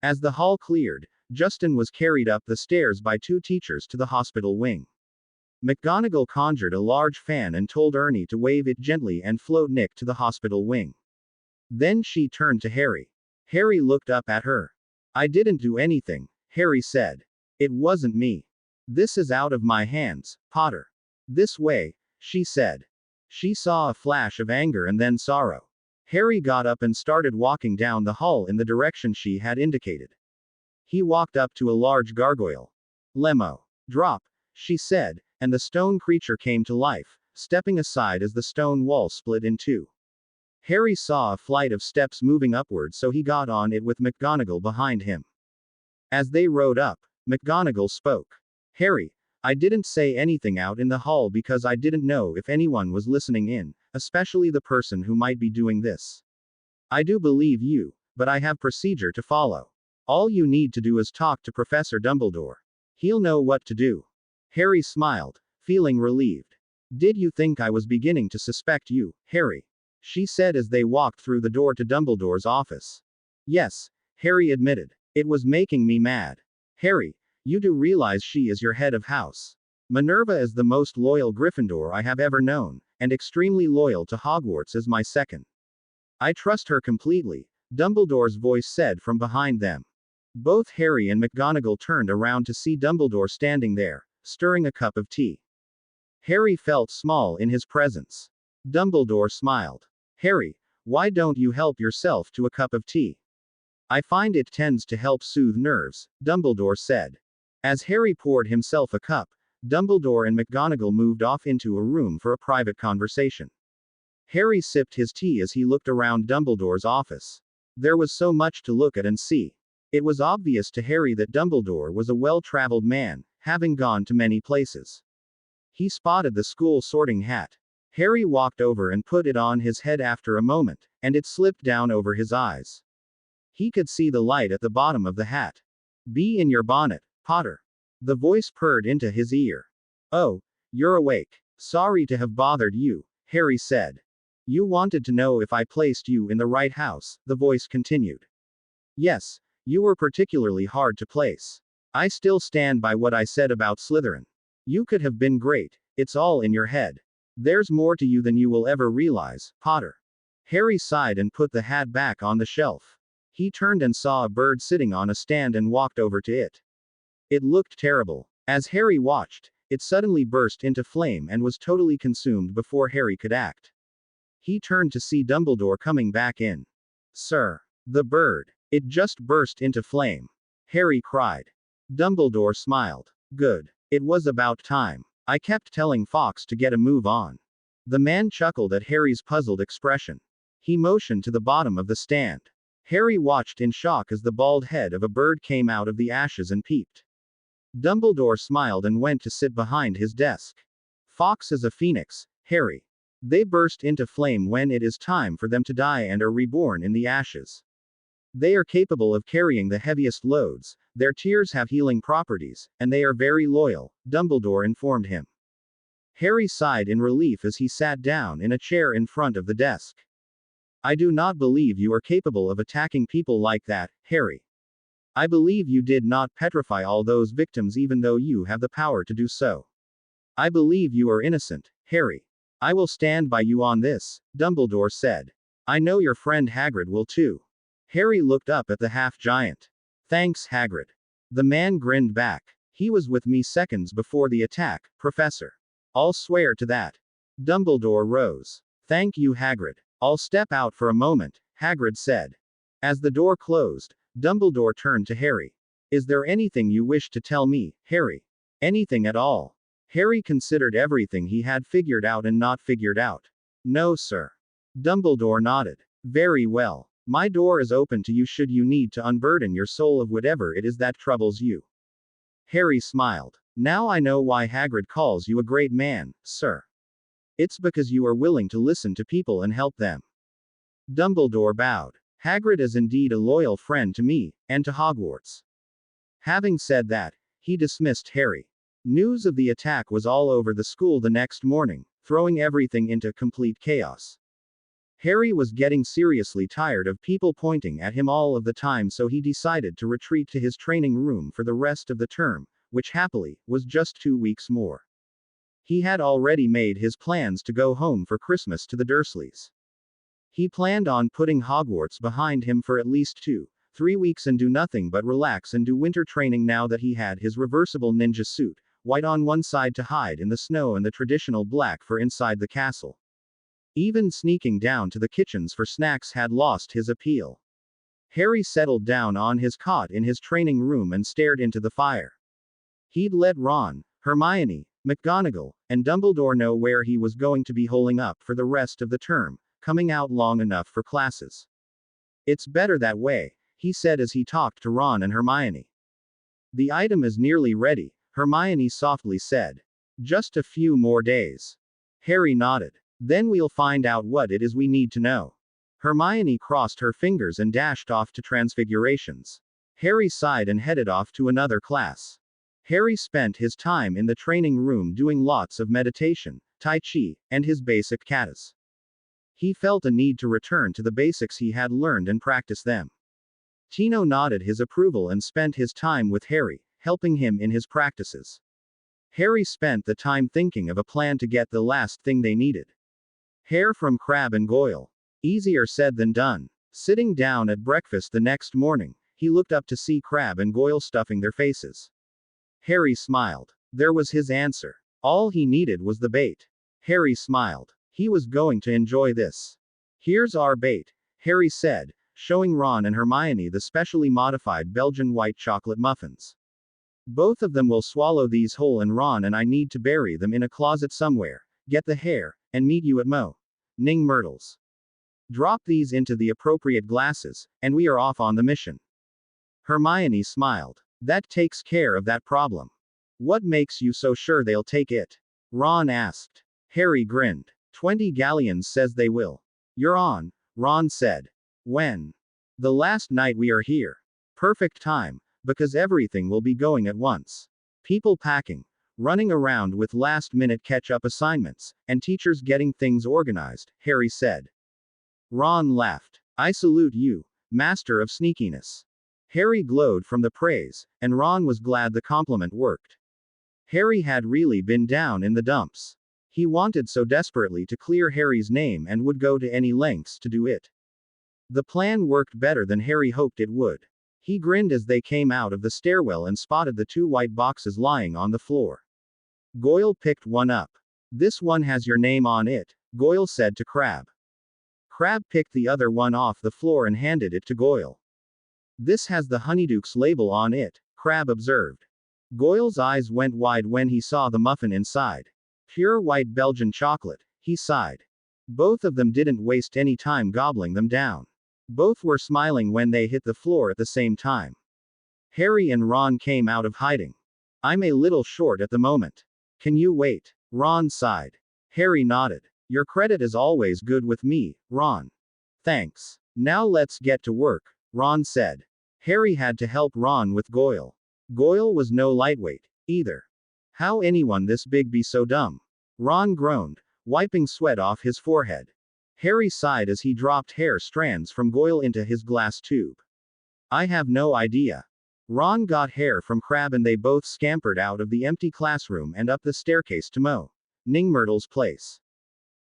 As the hall cleared, Justin was carried up the stairs by two teachers to the hospital wing. McGonagall conjured a large fan and told Ernie to wave it gently and float Nick to the hospital wing. Then she turned to Harry. Harry looked up at her. I didn't do anything, Harry said. It wasn't me. This is out of my hands, Potter. This way, she said. She saw a flash of anger and then sorrow. Harry got up and started walking down the hall in the direction she had indicated. He walked up to a large gargoyle. Lemo. Drop, she said, and the stone creature came to life, stepping aside as the stone wall split in two. Harry saw a flight of steps moving upward, so he got on it with McGonagall behind him. As they rode up, McGonagall spoke. Harry, I didn't say anything out in the hall because I didn't know if anyone was listening in, especially the person who might be doing this. I do believe you, but I have procedure to follow. All you need to do is talk to Professor Dumbledore. He'll know what to do. Harry smiled, feeling relieved. Did you think I was beginning to suspect you, Harry? She said as they walked through the door to Dumbledore's office. Yes, Harry admitted. It was making me mad. Harry, you do realize she is your head of house. Minerva is the most loyal Gryffindor I have ever known, and extremely loyal to Hogwarts as my second. I trust her completely, Dumbledore's voice said from behind them. Both Harry and McGonagall turned around to see Dumbledore standing there, stirring a cup of tea. Harry felt small in his presence. Dumbledore smiled. Harry, why don't you help yourself to a cup of tea? I find it tends to help soothe nerves, Dumbledore said. As Harry poured himself a cup, Dumbledore and McGonagall moved off into a room for a private conversation. Harry sipped his tea as he looked around Dumbledore's office. There was so much to look at and see. It was obvious to Harry that Dumbledore was a well-traveled man, having gone to many places. He spotted the school sorting hat. Harry walked over and put it on his head after a moment, and it slipped down over his eyes. He could see the light at the bottom of the hat. Be in your bonnet, Potter. The voice purred into his ear. Oh, you're awake. Sorry to have bothered you, Harry said. You wanted to know if I placed you in the right house, the voice continued. Yes, you were particularly hard to place. I still stand by what I said about Slytherin. You could have been great, it's all in your head. There's more to you than you will ever realize, Potter. Harry sighed and put the hat back on the shelf. He turned and saw a bird sitting on a stand and walked over to it. It looked terrible. As Harry watched, it suddenly burst into flame and was totally consumed before Harry could act. He turned to see Dumbledore coming back in. Sir, the bird. It just burst into flame. Harry cried. Dumbledore smiled. Good. It was about time. I kept telling Fawkes to get a move on. The man chuckled at Harry's puzzled expression. He motioned to the bottom of the stand. Harry watched in shock as the bald head of a bird came out of the ashes and peeped. Dumbledore smiled and went to sit behind his desk. Fawkes is a phoenix, Harry. They burst into flame when it is time for them to die and are reborn in the ashes. They are capable of carrying the heaviest loads, their tears have healing properties, and they are very loyal, Dumbledore informed him. Harry sighed in relief as he sat down in a chair in front of the desk. I do not believe you are capable of attacking people like that, Harry. I believe you did not petrify all those victims even though you have the power to do so. I believe you are innocent, Harry. I will stand by you on this, Dumbledore said. I know your friend Hagrid will too. Harry looked up at the half-giant. Thanks, Hagrid. The man grinned back. He was with me seconds before the attack, Professor. I'll swear to that. Dumbledore rose. Thank you, Hagrid. I'll step out for a moment, Hagrid said. As the door closed, Dumbledore turned to Harry. Is there anything you wish to tell me, Harry? Anything at all? Harry considered everything he had figured out and not figured out. No, sir. Dumbledore nodded. Very well. My door is open to you should you need to unburden your soul of whatever it is that troubles you. Harry smiled. Now I know why Hagrid calls you a great man, sir. It's because you are willing to listen to people and help them. Dumbledore bowed. Hagrid is indeed a loyal friend to me, and to Hogwarts. Having said that, he dismissed Harry. News of the attack was all over the school the next morning, throwing everything into complete chaos. Harry was getting seriously tired of people pointing at him all of the time, so he decided to retreat to his training room for the rest of the term, which happily was just 2 weeks more. He had already made his plans to go home for Christmas to the Dursleys. He planned on putting Hogwarts behind him for at least 2-3 weeks and do nothing but relax and do winter training now that he had his reversible ninja suit, white on one side to hide in the snow and the traditional black for inside the castle. Even sneaking down to the kitchens for snacks had lost his appeal. Harry settled down on his cot in his training room and stared into the fire. He'd let Ron, Hermione, McGonagall, and Dumbledore know where he was going to be holing up for the rest of the term, coming out long enough for classes. "It's better that way," he said as he talked to Ron and Hermione. "The item is nearly ready," Hermione softly said. "Just a few more days." Harry nodded. "Then we'll find out what it is we need to know." Hermione crossed her fingers and dashed off to Transfigurations. Harry sighed and headed off to another class. Harry spent his time in the training room doing lots of meditation, Tai Chi, and his basic katas. He felt a need to return to the basics he had learned and practice them. Tino nodded his approval and spent his time with Harry, helping him in his practices. Harry spent the time thinking of a plan to get the last thing they needed. Hair from Crabbe and Goyle. Easier said than done. Sitting down at breakfast the next morning, he looked up to see Crabbe and Goyle stuffing their faces. Harry smiled. There was his answer. All he needed was the bait. Harry smiled. He was going to enjoy this. "Here's our bait," Harry said, showing Ron and Hermione the specially modified Belgian white chocolate muffins. "Both of them will swallow these whole, and Ron and I need to bury them in a closet somewhere, get the hair, and meet you at Ning Myrtle's. Drop these into the appropriate glasses, and we are off on the mission." Hermione smiled. "That takes care of that problem." "What makes you so sure they'll take it?" Ron asked. Harry grinned. 20 galleons says they will. "You're on," Ron said. "When?" "The last night we are here." "Perfect time, because everything will be going at once. People packing, running around with last-minute catch-up assignments, and teachers getting things organized," Harry said. Ron laughed. "I salute you, master of sneakiness." Harry glowed from the praise, and Ron was glad the compliment worked. Harry had really been down in the dumps. He wanted so desperately to clear Harry's name and would go to any lengths to do it. The plan worked better than Harry hoped it would. He grinned as they came out of the stairwell and spotted the 2 white boxes lying on the floor. Goyle picked one up. "This one has your name on it," Goyle said to Crabbe. Crabbe picked the other one off the floor and handed it to Goyle. "This has the Honeyduke's label on it," Crabbe observed. Goyle's eyes went wide when he saw the muffin inside. "Pure white Belgian chocolate," he sighed. Both of them didn't waste any time gobbling them down. Both were smiling when they hit the floor at the same time. Harry and Ron came out of hiding. "I'm a little short at the moment. Can you wait?" Ron sighed. Harry nodded. "Your credit is always good with me, Ron." "Thanks. Now let's get to work," Ron said. Harry had to help Ron with Goyle. Goyle was no lightweight, either. How anyone this big be so dumb? Ron groaned, wiping sweat off his forehead. Harry sighed as he dropped hair strands from Goyle into his glass tube. "I have no idea." Ron got hair from Crabbe and they both scampered out of the empty classroom and up the staircase to Ning Myrtle's place.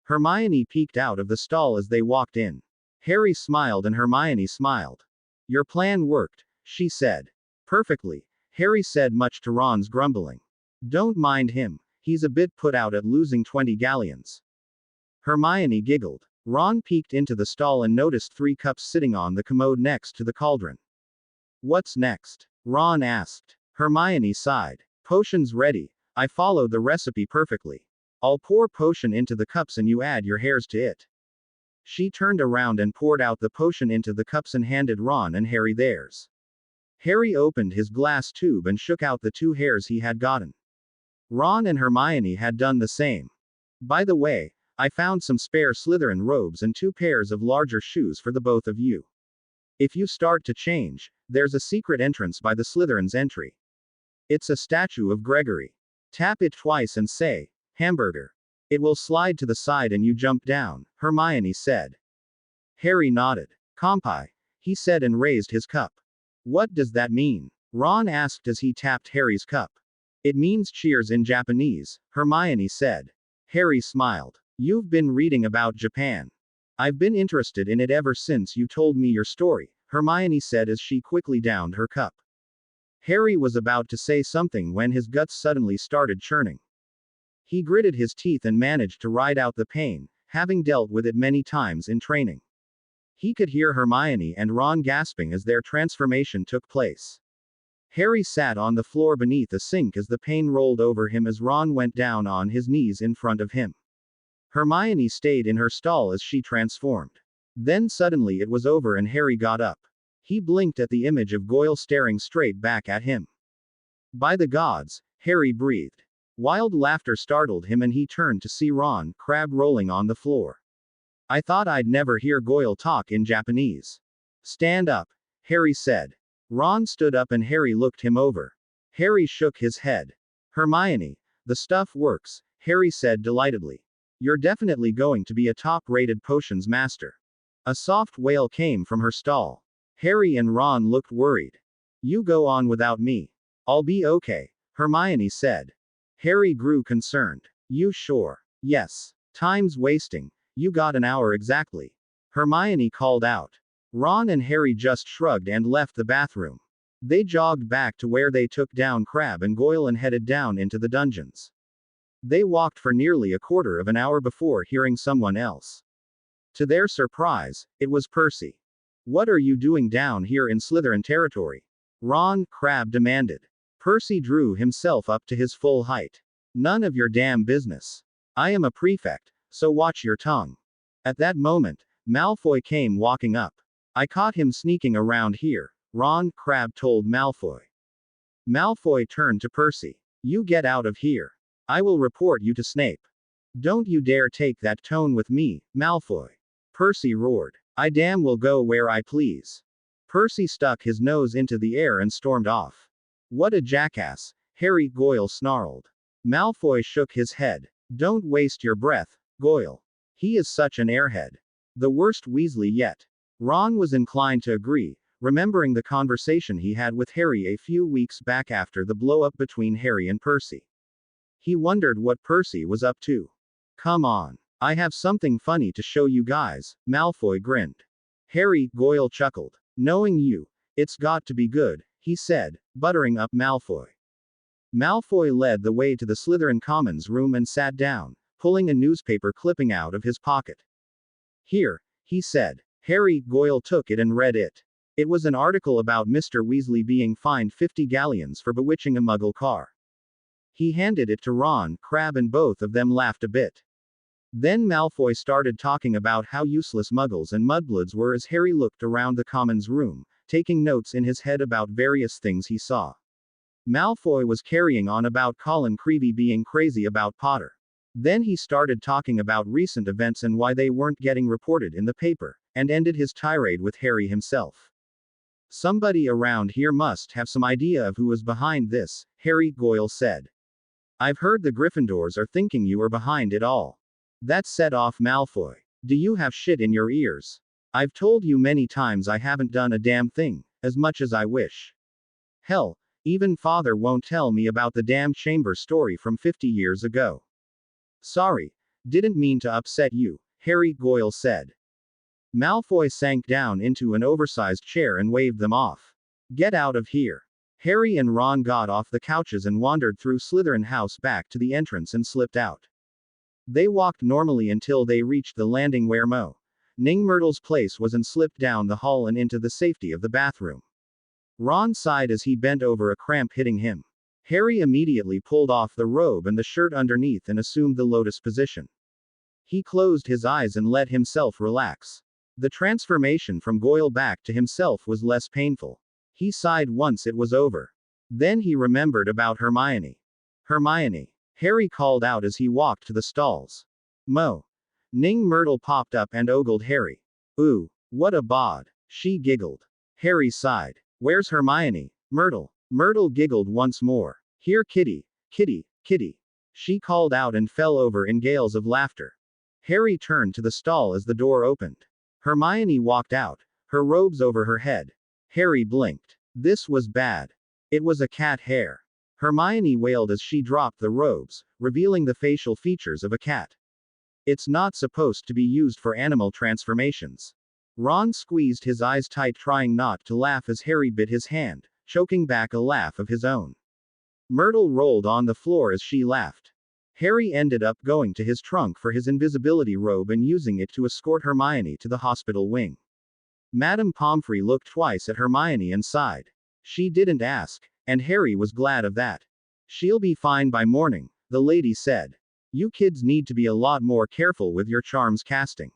Hermione peeked out of the stall as they walked in. Harry smiled and Hermione smiled. "Your plan worked," she said. "Perfectly," Harry said, much to Ron's grumbling. "Don't mind him, he's a bit put out at losing 20 galleons." Hermione giggled. Ron peeked into the stall and noticed 3 cups sitting on the commode next to the cauldron. "What's next?" Ron asked. Hermione sighed. "Potion's ready. I followed the recipe perfectly. I'll pour potion into the cups and you add your hairs to it." She turned around and poured out the potion into the cups and handed Ron and Harry theirs. Harry opened his glass tube and shook out the 2 hairs he had gotten. Ron and Hermione had done the same. "By the way, I found some spare Slytherin robes and 2 pairs of larger shoes for the both of you. If you start to change, There's a secret entrance by the Slytherin's entry. It's a statue of Gregory. Tap it twice and say, hamburger. It will slide to the side and you jump down, Hermione said. Harry nodded. Kampai, he said and raised his cup. What does that mean? Ron asked as he tapped Harry's cup. It means cheers in Japanese, Hermione said. Harry smiled. You've been reading about Japan. I've been interested in it ever since you told me your story, Hermione said as she quickly downed her cup. Harry was about to say something when his guts suddenly started churning. He gritted his teeth and managed to ride out the pain, having dealt with it many times in training. He could hear Hermione and Ron gasping as their transformation took place. Harry sat on the floor beneath a sink as the pain rolled over him as Ron went down on his knees in front of him. Hermione stayed in her stall as she transformed. Then suddenly it was over and Harry got up. He blinked at the image of Goyle staring straight back at him. By the gods, Harry breathed. Wild laughter startled him and he turned to see Ron Crabbe rolling on the floor. I thought I'd never hear Goyle talk in Japanese. Stand up, Harry said. Ron stood up and Harry looked him over. Harry shook his head. Hermione, the stuff works, Harry said delightedly. You're definitely going to be a top-rated potions master. A soft wail came from her stall. Harry and Ron looked worried. You go on without me. I'll be okay, Hermione said. Harry grew concerned. You sure? Yes. Time's wasting. You got an hour exactly. Hermione called out. Ron and Harry just shrugged and left the bathroom. They jogged back to where they took down Crabbe and Goyle and headed down into the dungeons. They walked for nearly a quarter of an hour before hearing someone else. To their surprise, it was Percy. What are you doing down here in Slytherin territory? Ron Crabbe demanded. Percy drew himself up to his full height. None of your damn business. I am a prefect, so watch your tongue. At that moment, Malfoy came walking up. I caught him sneaking around here, Ron Crabbe told Malfoy. Malfoy turned to Percy. You get out of here. I will report you to Snape. Don't you dare take that tone with me, Malfoy. Percy roared. I damn will go where I please. Percy stuck his nose into the air and stormed off. What a jackass, Harry Goyle snarled. Malfoy shook his head. Don't waste your breath, Goyle. He is such an airhead. The worst Weasley yet. Ron was inclined to agree, remembering the conversation he had with Harry a few weeks back after the blow-up between Harry and Percy. He wondered what Percy was up to. Come on. I have something funny to show you guys, Malfoy grinned. Harry Goyle chuckled. Knowing you, it's got to be good, he said, buttering up Malfoy. Malfoy led the way to the Slytherin Commons room and sat down, pulling a newspaper clipping out of his pocket. Here, he said. Harry Goyle took it and read it. It was an article about Mr. Weasley being fined 50 galleons for bewitching a Muggle car. He handed it to Ron Crabbe and both of them laughed a bit. Then Malfoy started talking about how useless Muggles and Mudbloods were as Harry looked around the Commons room, taking notes in his head about various things he saw. Malfoy was carrying on about Colin Creevey being crazy about Potter. Then he started talking about recent events and why they weren't getting reported in the paper, and ended his tirade with Harry himself. Somebody around here must have some idea of who was behind this, Harry Goyle said. I've heard the Gryffindors are thinking you are behind it all. That set off Malfoy. Do you have shit in your ears? I've told you many times I haven't done a damn thing, as much as I wish. Hell, even Father won't tell me about the damn chamber story from 50 years ago. Sorry, didn't mean to upset you, Harry Goyle said. Malfoy sank down into an oversized chair and waved them off. Get out of here. Harry and Ron got off the couches and wandered through Slytherin House back to the entrance and slipped out. They walked normally until they reached the landing where Ning Myrtle's place was and slipped down the hall and into the safety of the bathroom. Ron sighed as he bent over a cramp hitting him. Harry immediately pulled off the robe and the shirt underneath and assumed the lotus position. He closed his eyes and let himself relax. The transformation from Goyle back to himself was less painful. He sighed once it was over. Then he remembered about Hermione. Hermione. Harry called out as he walked to the stalls. Ning Myrtle popped up and ogled Harry. Ooh, what a bod. She giggled. Harry sighed. Where's Hermione? Myrtle. Myrtle giggled once more. Here, kitty, kitty, kitty. She called out and fell over in gales of laughter. Harry turned to the stall as the door opened. Hermione walked out, her robes over her head. Harry blinked. This was bad. It was a cat hair. Hermione wailed as she dropped the robes, revealing the facial features of a cat. It's not supposed to be used for animal transformations. Ron squeezed his eyes tight, trying not to laugh as Harry bit his hand, choking back a laugh of his own. Myrtle rolled on the floor as she laughed. Harry ended up going to his trunk for his invisibility robe and using it to escort Hermione to the hospital wing. Madame Pomfrey looked twice at Hermione and sighed. She didn't ask, and Harry was glad of that. She'll be fine by morning, the lady said. You kids need to be a lot more careful with your charms casting.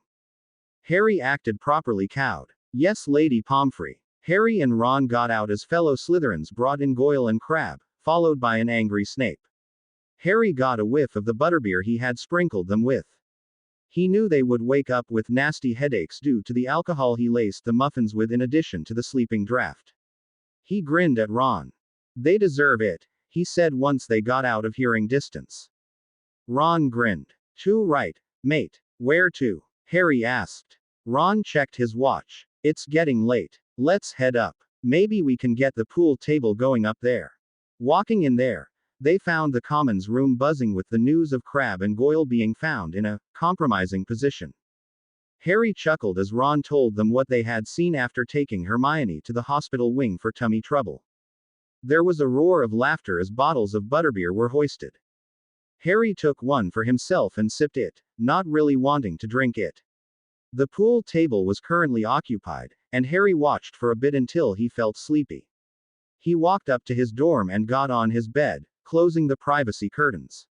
Harry acted properly cowed. Yes, Lady Pomfrey. Harry and Ron got out as fellow Slytherins brought in Goyle and Crabbe, followed by an angry Snape. Harry got a whiff of the butterbeer he had sprinkled them with. He knew they would wake up with nasty headaches due to the alcohol he laced the muffins with in addition to the sleeping draught. He grinned at Ron. They deserve it, he said once they got out of hearing distance. Ron grinned. Too right, mate. Where to? Harry asked. Ron checked his watch. It's getting late. Let's head up. Maybe we can get the pool table going up there. Walking in there, they found the Commons room buzzing with the news of Crabbe and Goyle being found in a compromising position. Harry chuckled as Ron told them what they had seen after taking Hermione to the hospital wing for tummy trouble. There was a roar of laughter as bottles of butterbeer were hoisted. Harry took one for himself and sipped it, not really wanting to drink it. The pool table was currently occupied, and Harry watched for a bit until he felt sleepy. He walked up to his dorm and got on his bed, closing the privacy curtains.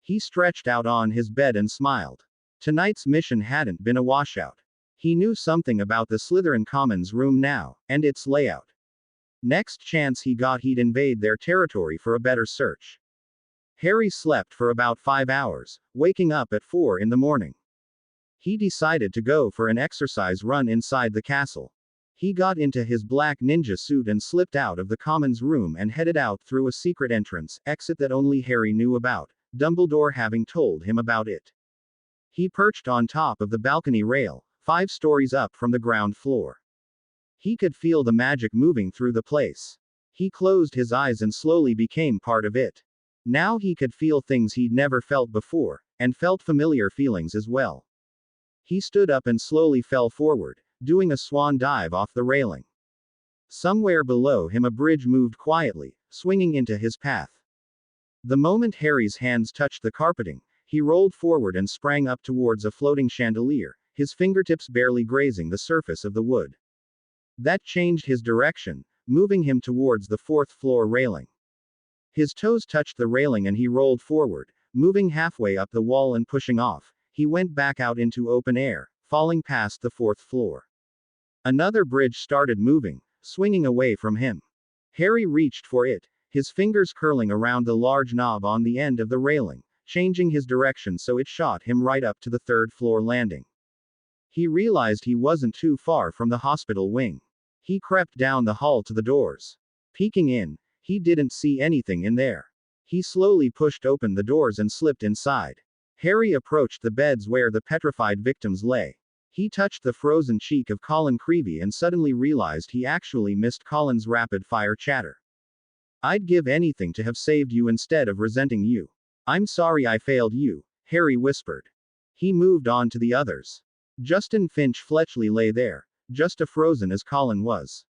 He stretched out on his bed and smiled. Tonight's mission hadn't been a washout. He knew something about the Slytherin Commons room now, and its layout. Next chance he got, he'd invade their territory for a better search. Harry slept for about 5 hours, waking up at 4 in the morning. He decided to go for an exercise run inside the castle. He got into his black ninja suit and slipped out of the Commons room and headed out through a secret exit that only Harry knew about, Dumbledore having told him about it. He perched on top of the balcony rail, 5 stories up from the ground floor. He could feel the magic moving through the place. He closed his eyes and slowly became part of it. Now he could feel things he'd never felt before, and felt familiar feelings as well. He stood up and slowly fell forward, doing a swan dive off the railing. Somewhere below him a bridge moved quietly, swinging into his path. The moment Harry's hands touched the carpeting, he rolled forward and sprang up towards a floating chandelier, his fingertips barely grazing the surface of the wood. That changed his direction, moving him towards the 4th floor railing. His toes touched the railing and he rolled forward, moving halfway up the wall and pushing off. He went back out into open air, falling past the 4th floor. Another bridge started moving, swinging away from him. Harry reached for it, his fingers curling around the large knob on the end of the railing, changing his direction so it shot him right up to the 3rd floor landing. He realized he wasn't too far from the hospital wing. He crept down the hall to the doors. Peeking in, he didn't see anything in there. He slowly pushed open the doors and slipped inside. Harry approached the beds where the petrified victims lay. He touched the frozen cheek of Colin Creevey and suddenly realized he actually missed Colin's rapid-fire chatter. I'd give anything to have saved you instead of resenting you. I'm sorry I failed you, Harry whispered. He moved on to the others. Justin Finch Fletchley lay there, just as frozen as Colin was.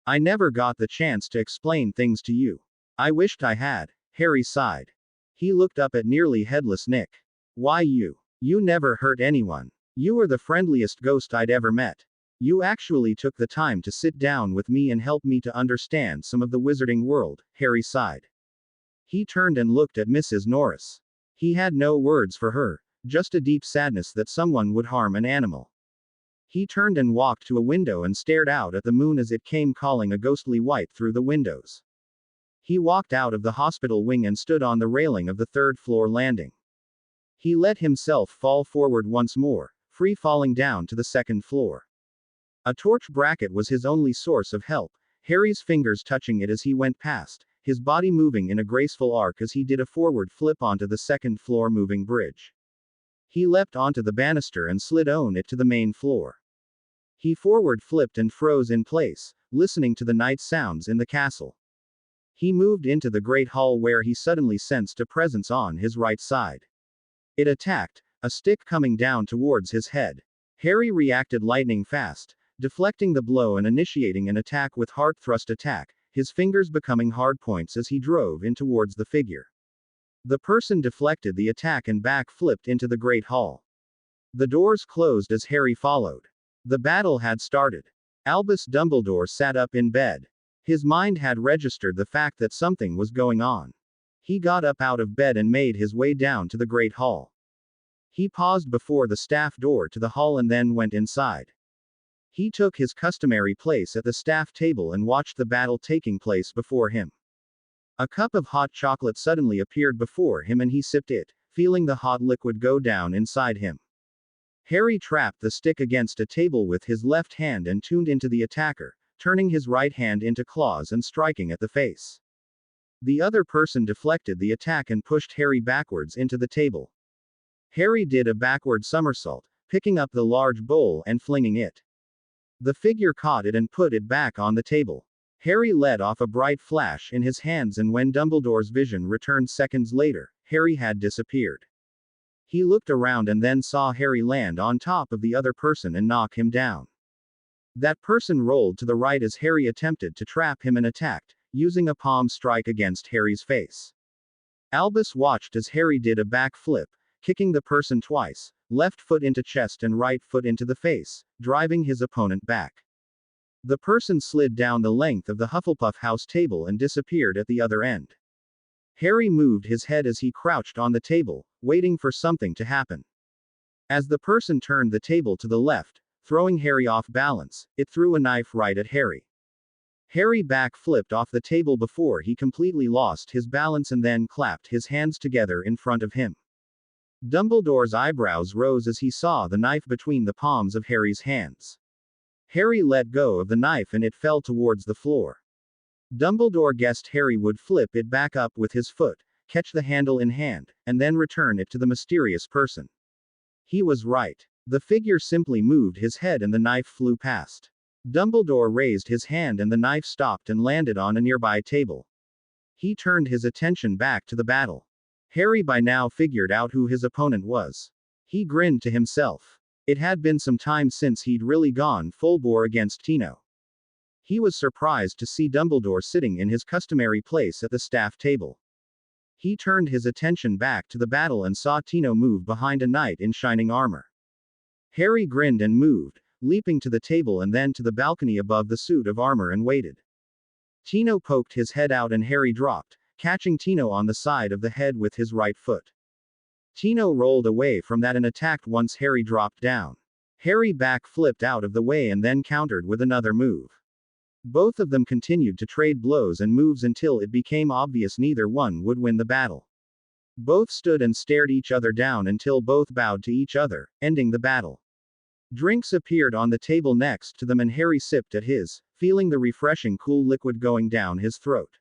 I never got the chance to explain things to you. I wished I had, Harry sighed. He looked up at nearly headless Nick. Why you? You never hurt anyone. You were the friendliest ghost I'd ever met. You actually took the time to sit down with me and help me to understand some of the wizarding world, Harry sighed. He turned and looked at Mrs. Norris. He had no words for her, just a deep sadness that someone would harm an animal. He turned and walked to a window and stared out at the moon as it came calling a ghostly white through the windows. He walked out of the hospital wing and stood on the railing of the 3rd floor landing. He let himself fall forward once more, free falling down to the 2nd floor. A torch bracket was his only source of help. Harry's fingers touching it as he went past, his body moving in a graceful arc as he did a forward flip onto the second-floor moving bridge. He leapt onto the banister and slid on it to the main floor. He forward flipped and froze in place, listening to the night sounds in the castle. He moved into the great hall where he suddenly sensed a presence on his right side. It attacked, a stick coming down towards his head. Harry reacted lightning fast, deflecting the blow and initiating an attack with heart thrust attack, his fingers becoming hard points as he drove in towards the figure. The person deflected the attack and back flipped into the great hall. The doors closed as Harry followed. The battle had started. Albus Dumbledore sat up in bed. His mind had registered the fact that something was going on. He got up out of bed and made his way down to the great hall. He paused before the staff door to the hall and then went inside. He took his customary place at the staff table and watched the battle taking place before him. A cup of hot chocolate suddenly appeared before him and he sipped it, feeling the hot liquid go down inside him. Harry trapped the stick against a table with his left hand and tuned into the attacker, turning his right hand into claws and striking at the face. The other person deflected the attack and pushed Harry backwards into the table. Harry did a backward somersault, picking up the large bowl and flinging it. The figure caught it and put it back on the table. Harry let off a bright flash in his hands and when Dumbledore's vision returned seconds later, Harry had disappeared. He looked around and then saw Harry land on top of the other person and knock him down. That person rolled to the right as Harry attempted to trap him and attacked, using a palm strike against Harry's face. Albus watched as Harry did a back flip, kicking the person twice, left foot into chest and right foot into the face, driving his opponent back. The person slid down the length of the Hufflepuff house table and disappeared at the other end. Harry moved his head as he crouched on the table, waiting for something to happen. As the person turned the table to the left, throwing Harry off balance, it threw a knife right at Harry. Harry back flipped off the table before he completely lost his balance and then clapped his hands together in front of him. Dumbledore's eyebrows rose as he saw the knife between the palms of Harry's hands. Harry let go of the knife and it fell towards the floor. Dumbledore guessed Harry would flip it back up with his foot, catch the handle in hand, and then return it to the mysterious person. He was right. The figure simply moved his head and the knife flew past. Dumbledore raised his hand and the knife stopped and landed on a nearby table. He turned his attention back to the battle. Harry by now figured out who his opponent was. He grinned to himself. It had been some time since he'd really gone full bore against Tino. He was surprised to see Dumbledore sitting in his customary place at the staff table. He turned his attention back to the battle and saw Tino move behind a knight in shining armor. Harry grinned and moved, leaping to the table and then to the balcony above the suit of armor and waited. Tino poked his head out and Harry dropped, catching Tino on the side of the head with his right foot. Tino rolled away from that and attacked once Harry dropped down. Harry back flipped out of the way and then countered with another move. Both of them continued to trade blows and moves until it became obvious neither one would win the battle. Both stood and stared each other down until both bowed to each other, ending the battle. Drinks appeared on the table next to them and Harry sipped at his, feeling the refreshing cool liquid going down his throat.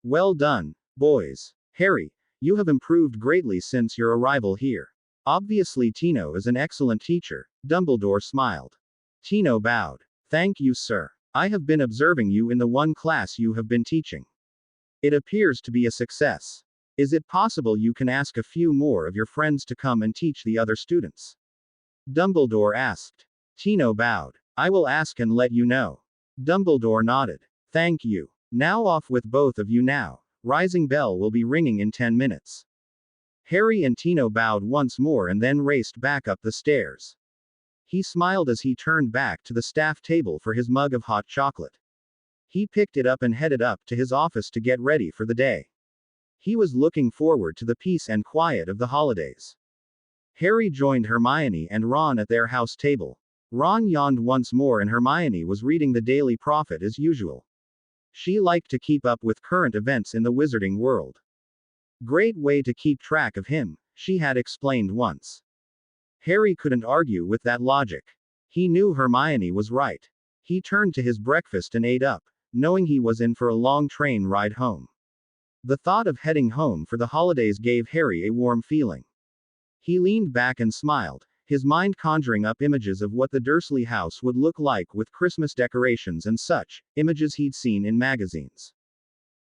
Well done, boys. Harry, you have improved greatly since your arrival here. Obviously Tino is an excellent teacher, Dumbledore smiled. Tino bowed. Thank you, sir. I have been observing you in the one class you have been teaching. It appears to be a success. Is it possible you can ask a few more of your friends to come and teach the other students? Dumbledore asked. Tino bowed. I will ask and let you know. Dumbledore nodded. Thank you. Now off with both of you now. Rising bell will be ringing in 10 minutes. Harry and Tino bowed once more and then raced back up the stairs. He smiled as he turned back to the staff table for his mug of hot chocolate. He picked it up and headed up to his office to get ready for the day. He was looking forward to the peace and quiet of the holidays. Harry joined Hermione and Ron at their house table. Ron yawned once more and Hermione was reading the Daily Prophet as usual. She liked to keep up with current events in the wizarding world. Great way to keep track of him, she had explained once. Harry couldn't argue with that logic. He knew Hermione was right. He turned to his breakfast and ate up, knowing he was in for a long train ride home. The thought of heading home for the holidays gave Harry a warm feeling. He leaned back and smiled, his mind conjuring up images of what the Dursley house would look like with Christmas decorations and such, images he'd seen in magazines.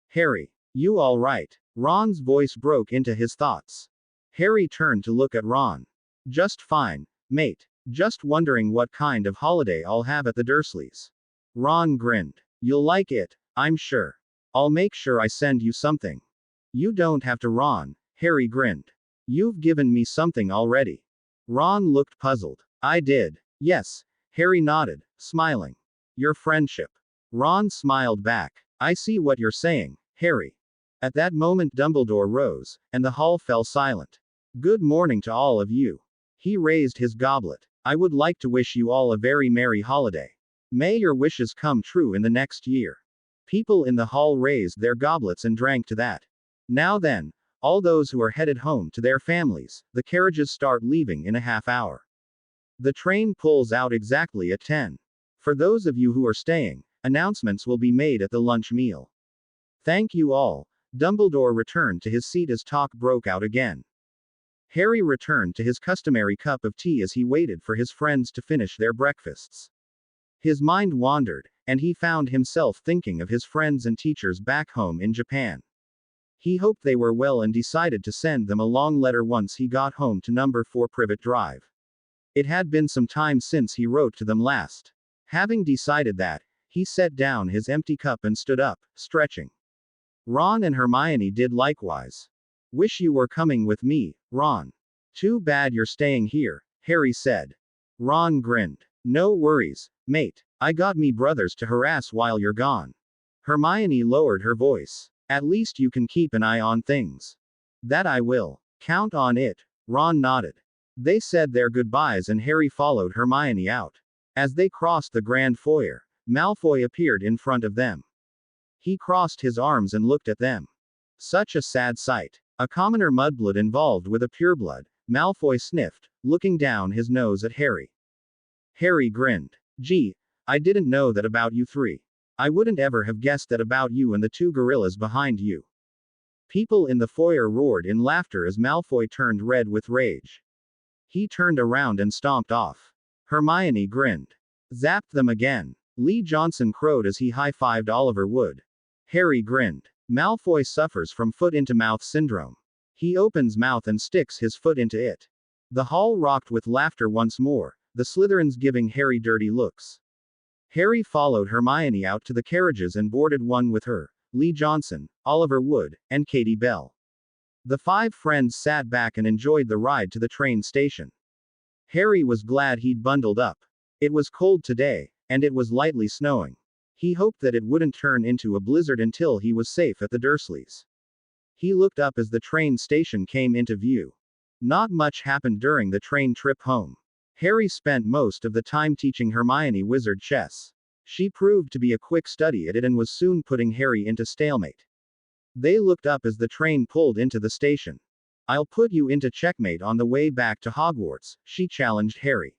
Harry, you all right? Ron's voice broke into his thoughts. Harry turned to look at Ron. Just fine, mate. Just wondering what kind of holiday I'll have at the Dursleys. Ron grinned. You'll like it, I'm sure. I'll make sure I send you something. You don't have to, Ron. Harry grinned. You've given me something already. Ron looked puzzled. I did. Yes. Harry nodded, smiling. Your friendship. Ron smiled back. I see what you're saying, Harry. At that moment Dumbledore rose, and the hall fell silent. Good morning to all of you. He raised his goblet. I would like to wish you all a very merry holiday. May your wishes come true in the next year. People in the hall raised their goblets and drank to that. Now then, all those who are headed home to their families, the carriages start leaving in a half hour. The train pulls out exactly at 10. For those of you who are staying, announcements will be made at the lunch meal. Thank you all. Dumbledore returned to his seat as talk broke out again. Harry returned to his customary cup of tea as he waited for his friends to finish their breakfasts. His mind wandered, and he found himself thinking of his friends and teachers back home in Japan. He hoped they were well and decided to send them a long letter once he got home to number 4 Privet Drive. It had been some time since he wrote to them last. Having decided that, he set down his empty cup and stood up, stretching. Ron and Hermione did likewise. Wish you were coming with me, Ron. Too bad you're staying here, Harry said. Ron grinned. No worries, mate. I got me brothers to harass while you're gone. Hermione lowered her voice. At least you can keep an eye on things. That I will. Count on it. Ron nodded. They said their goodbyes and Harry followed Hermione out. As they crossed the grand foyer, Malfoy appeared in front of them. He crossed his arms and looked at them. Such a sad sight. A commoner mudblood involved with a pureblood, Malfoy sniffed, looking down his nose at Harry. Harry grinned. Gee, I didn't know that about you three. I wouldn't ever have guessed that about you and the two gorillas behind you. People in the foyer roared in laughter as Malfoy turned red with rage. He turned around and stomped off. Hermione grinned. Zapped them again. Lee Johnson crowed as he high-fived Oliver Wood. Harry grinned. Malfoy suffers from foot-into-mouth syndrome. He opens mouth and sticks his foot into it. The hall rocked with laughter once more, the Slytherins giving Harry dirty looks. Harry followed Hermione out to the carriages and boarded one with her, Lee Johnson, Oliver Wood, and Katie Bell. The 5 friends sat back and enjoyed the ride to the train station. Harry was glad he'd bundled up. It was cold today, and it was lightly snowing. He hoped that it wouldn't turn into a blizzard until he was safe at the Dursleys. He looked up as the train station came into view. Not much happened during the train trip home. Harry spent most of the time teaching Hermione wizard chess. She proved to be a quick study at it and was soon putting Harry into stalemate. They looked up as the train pulled into the station. I'll put you into checkmate on the way back to Hogwarts, she challenged Harry.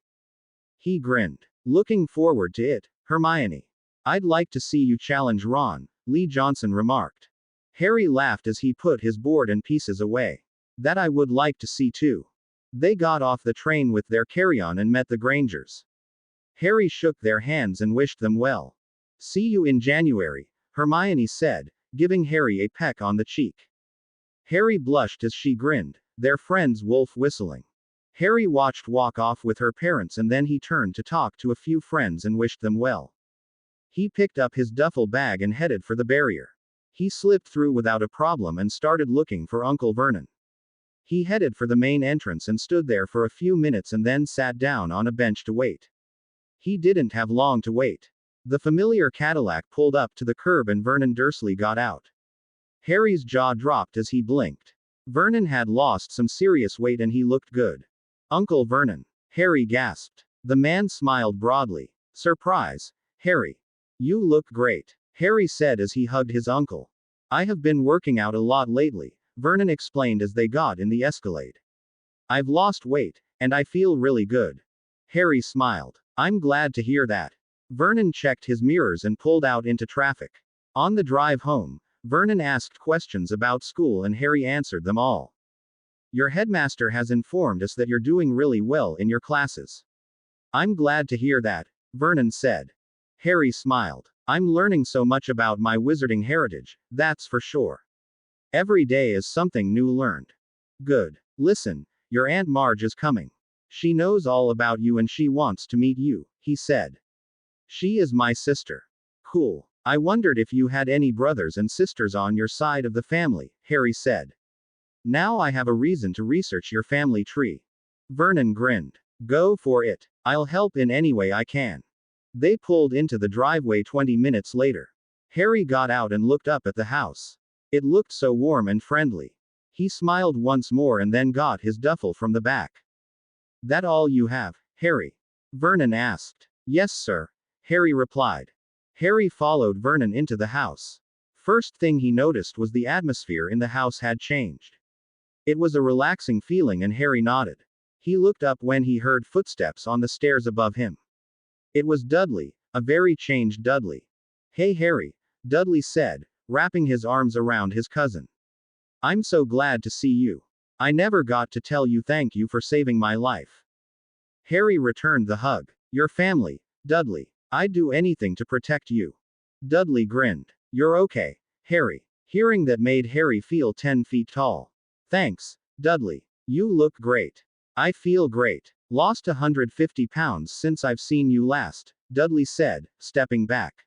He grinned. Looking forward to it, Hermione. I'd like to see you challenge Ron, Lee Johnson remarked. Harry laughed as he put his board and pieces away. That I would like to see too. They got off the train with their carry-on and met the Grangers. Harry shook their hands and wished them well. See you in January, Hermione said, giving Harry a peck on the cheek. Harry blushed as she grinned, their friend's wolf whistling. Harry watched walk off with her parents and then he turned to talk to a few friends and wished them well. He picked up his duffel bag and headed for the barrier. He slipped through without a problem and started looking for Uncle Vernon. He headed for the main entrance and stood there for a few minutes and then sat down on a bench to wait. He didn't have long to wait. The familiar Cadillac pulled up to the curb and Vernon Dursley got out. Harry's jaw dropped as he blinked. Vernon had lost some serious weight and he looked good. Uncle Vernon. Harry gasped. The man smiled broadly. Surprise, Harry. You look great, Harry said as he hugged his uncle. I have been working out a lot lately, Vernon explained as they got in the Escalade. I've lost weight, and I feel really good. Harry smiled. I'm glad to hear that. Vernon checked his mirrors and pulled out into traffic. On the drive home, Vernon asked questions about school and Harry answered them all. Your headmaster has informed us that you're doing really well in your classes. I'm glad to hear that, Vernon said. Harry smiled. I'm learning so much about my wizarding heritage, that's for sure. Every day is something new learned. Good. Listen, your Aunt Marge is coming. She knows all about you and she wants to meet you, he said. She is my sister. Cool. I wondered if you had any brothers and sisters on your side of the family, Harry said. Now I have a reason to research your family tree. Vernon grinned. Go for it. I'll help in any way I can. They pulled into the driveway 20 minutes later. Harry got out and looked up at the house. It looked so warm and friendly. He smiled once more and then got his duffel from the back. That all you have, Harry? Vernon asked. Yes, sir, Harry replied. Harry followed Vernon into the house. First thing he noticed was the atmosphere in the house had changed. It was a relaxing feeling and Harry nodded. He looked up when he heard footsteps on the stairs above him. It was Dudley, a very changed Dudley. Hey Harry, Dudley said, wrapping his arms around his cousin. I'm so glad to see you. I never got to tell you thank you for saving my life. Harry returned the hug. Your family, Dudley. I'd do anything to protect you. Dudley grinned. You're okay, Harry. Hearing that made Harry feel 10 feet tall. Thanks, Dudley. You look great. I feel great. Lost 150 pounds since I've seen you last, Dudley said, stepping back.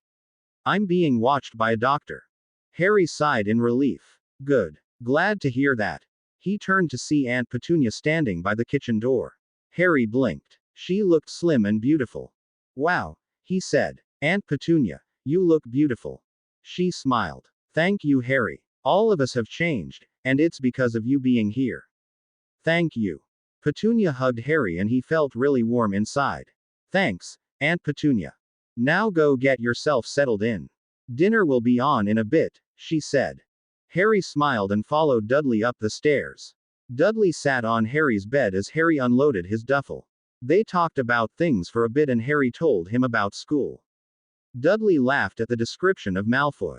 I'm being watched by a doctor. Harry sighed in relief. Good. Glad to hear that. He turned to see Aunt Petunia standing by the kitchen door. Harry blinked. She looked slim and beautiful. Wow, he said. Aunt Petunia, you look beautiful. She smiled. Thank you, Harry. All of us have changed, and it's because of you being here. Thank you. Petunia hugged Harry and he felt really warm inside. Thanks, Aunt Petunia. Now go get yourself settled in. Dinner will be on in a bit, she said. Harry smiled and followed Dudley up the stairs. Dudley sat on Harry's bed as Harry unloaded his duffel. They talked about things for a bit and Harry told him about school. Dudley laughed at the description of Malfoy.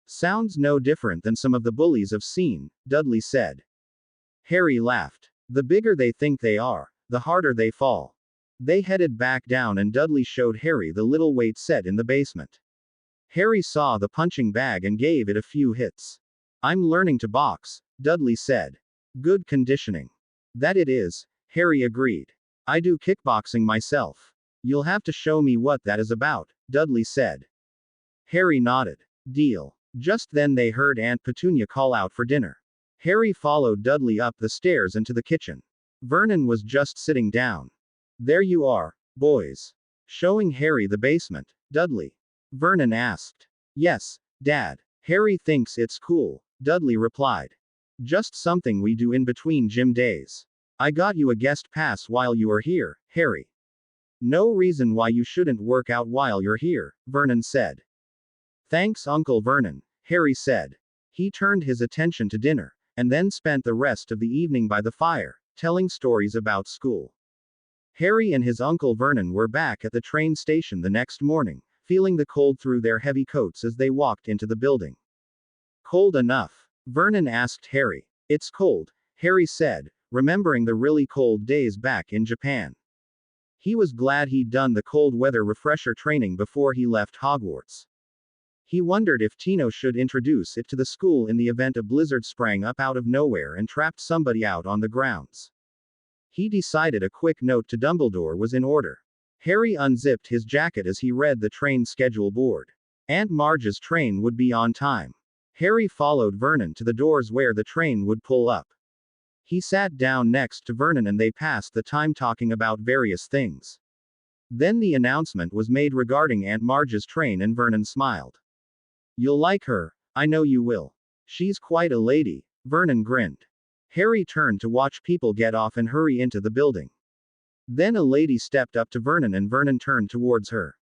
Sounds no different than some of the bullies have seen, Dudley said. Harry laughed. The bigger they think they are, the harder they fall. They headed back down and Dudley showed Harry the little weight set in the basement. Harry saw the punching bag and gave it a few hits. I'm learning to box, Dudley said. Good conditioning. That it is, Harry agreed. I do kickboxing myself. You'll have to show me what that is about, Dudley said. Harry nodded. Deal. Just then they heard Aunt Petunia call out for dinner. Harry followed Dudley up the stairs and to the kitchen. Vernon was just sitting down. There you are, boys. Showing Harry the basement, Dudley. Vernon asked. Yes, Dad. Harry thinks it's cool, Dudley replied. Just something we do in between gym days. I got you a guest pass while you are here, Harry. No reason why you shouldn't work out while you're here, Vernon said. Thanks, Uncle Vernon, Harry said. He turned his attention to dinner, and then spent the rest of the evening by the fire, telling stories about school. Harry and his Uncle Vernon were back at the train station the next morning, feeling the cold through their heavy coats as they walked into the building. Cold enough? Vernon asked Harry. It's cold, Harry said, remembering the really cold days back in Japan. He was glad he'd done the cold weather refresher training before he left Hogwarts. He wondered if Tino should introduce it to the school in the event a blizzard sprang up out of nowhere and trapped somebody out on the grounds. He decided a quick note to Dumbledore was in order. Harry unzipped his jacket as he read the train schedule board. Aunt Marge's train would be on time. Harry followed Vernon to the doors where the train would pull up. He sat down next to Vernon and they passed the time talking about various things. Then the announcement was made regarding Aunt Marge's train and Vernon smiled. You'll like her, I know you will. She's quite a lady, Vernon grinned. Harry turned to watch people get off and hurry into the building. Then a lady stepped up to Vernon and Vernon turned towards her.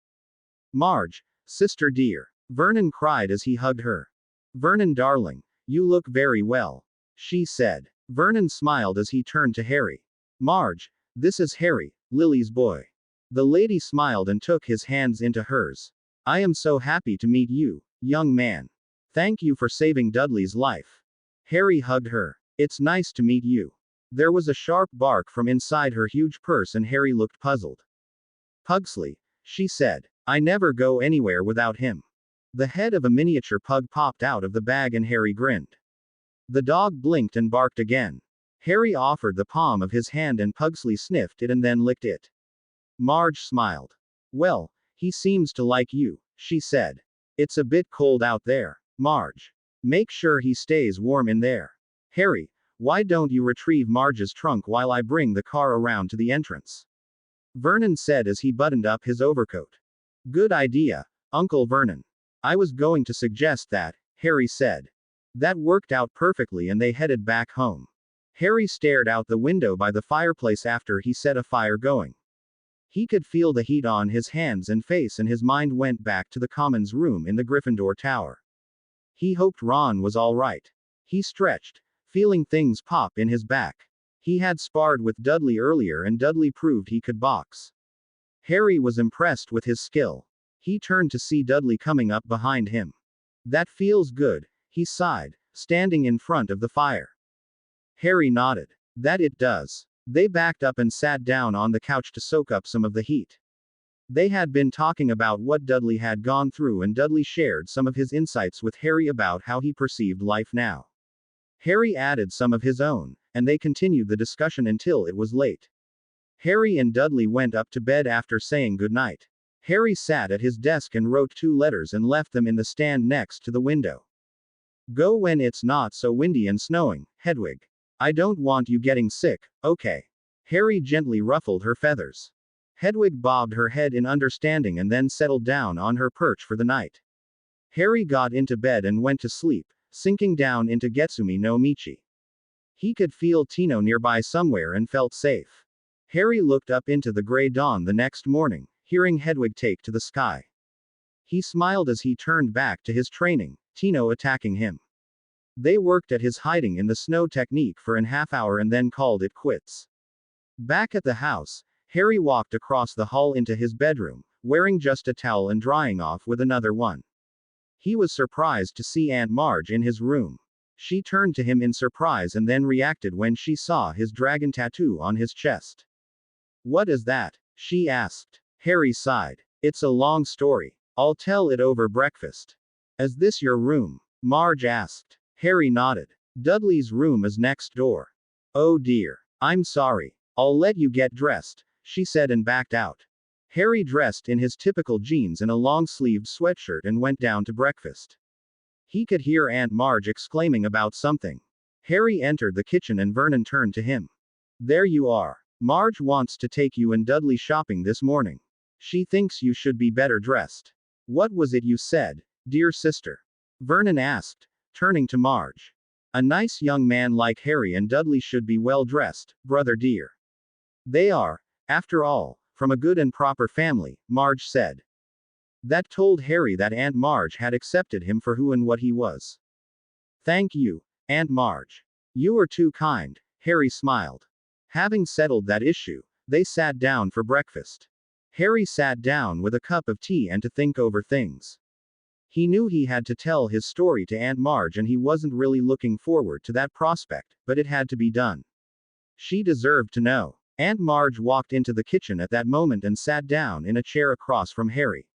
Marge, sister dear, Vernon cried as he hugged her. Vernon darling, you look very well, she said. Vernon smiled as he turned to Harry. Marge, this is Harry, Lily's boy. The lady smiled and took his hands into hers. I am so happy to meet you, young man. Thank you for saving Dudley's life. Harry hugged her. It's nice to meet you. There was a sharp bark from inside her huge purse and Harry looked puzzled. Pugsley, she said. I never go anywhere without him. The head of a miniature pug popped out of the bag and Harry grinned. The dog blinked and barked again. Harry offered the palm of his hand and Pugsley sniffed it and then licked it. Marge smiled. Well, he seems to like you, she said. It's a bit cold out there, Marge. Make sure he stays warm in there. Harry, why don't you retrieve Marge's trunk while I bring the car around to the entrance? Vernon said as he buttoned up his overcoat. Good idea, Uncle Vernon. I was going to suggest that, Harry said. That worked out perfectly and they headed back home. Harry stared out the window by the fireplace after he set a fire going. He could feel the heat on his hands and face and his mind went back to the Commons room in the Gryffindor Tower. He hoped Ron was all right. He stretched, feeling things pop in his back. He had sparred with Dudley earlier and Dudley proved he could box. Harry was impressed with his skill. He turned to see Dudley coming up behind him. That feels good, he sighed, standing in front of the fire. Harry nodded. That it does. They backed up and sat down on the couch to soak up some of the heat. They had been talking about what Dudley had gone through and Dudley shared some of his insights with Harry about how he perceived life now. Harry added some of his own, and they continued the discussion until it was late. Harry and Dudley went up to bed after saying goodnight. Harry sat at his desk and wrote 2 letters and left them in the stand next to the window. Go when it's not so windy and snowing, Hedwig. I don't want you getting sick, okay? Harry gently ruffled her feathers. Hedwig bobbed her head in understanding and then settled down on her perch for the night. Harry got into bed and went to sleep, sinking down into Getsumi no Michi. He could feel Tino nearby somewhere and felt safe. Harry looked up into the gray dawn the next morning, hearing Hedwig take to the sky. He smiled as he turned back to his training, Tino attacking him. They worked at his hiding in the snow technique for an half hour and then called it quits. Back at the house, Harry walked across the hall into his bedroom, wearing just a towel and drying off with another one. He was surprised to see Aunt Marge in his room. She turned to him in surprise and then reacted when she saw his dragon tattoo on his chest. What is that? She asked. Harry sighed. It's a long story. I'll tell it over breakfast. Is this your room? Marge asked. Harry nodded. Dudley's room is next door. Oh dear. I'm sorry. I'll let you get dressed, she said and backed out. Harry dressed in his typical jeans and a long-sleeved sweatshirt and went down to breakfast. He could hear Aunt Marge exclaiming about something. Harry entered the kitchen and Vernon turned to him. There you are. Marge wants to take you and Dudley shopping this morning. She thinks you should be better dressed. What was it you said, dear sister? Vernon asked, turning to Marge. A nice young man like Harry and Dudley should be well dressed, brother dear. They are, after all, from a good and proper family, Marge said. That told Harry that Aunt Marge had accepted him for who and what he was. Thank you, Aunt Marge. You are too kind, Harry smiled. Having settled that issue, they sat down for breakfast. Harry sat down with a cup of tea and to think over things. He knew he had to tell his story to Aunt Marge and he wasn't really looking forward to that prospect, but it had to be done. She deserved to know. Aunt Marge walked into the kitchen at that moment and sat down in a chair across from Harry.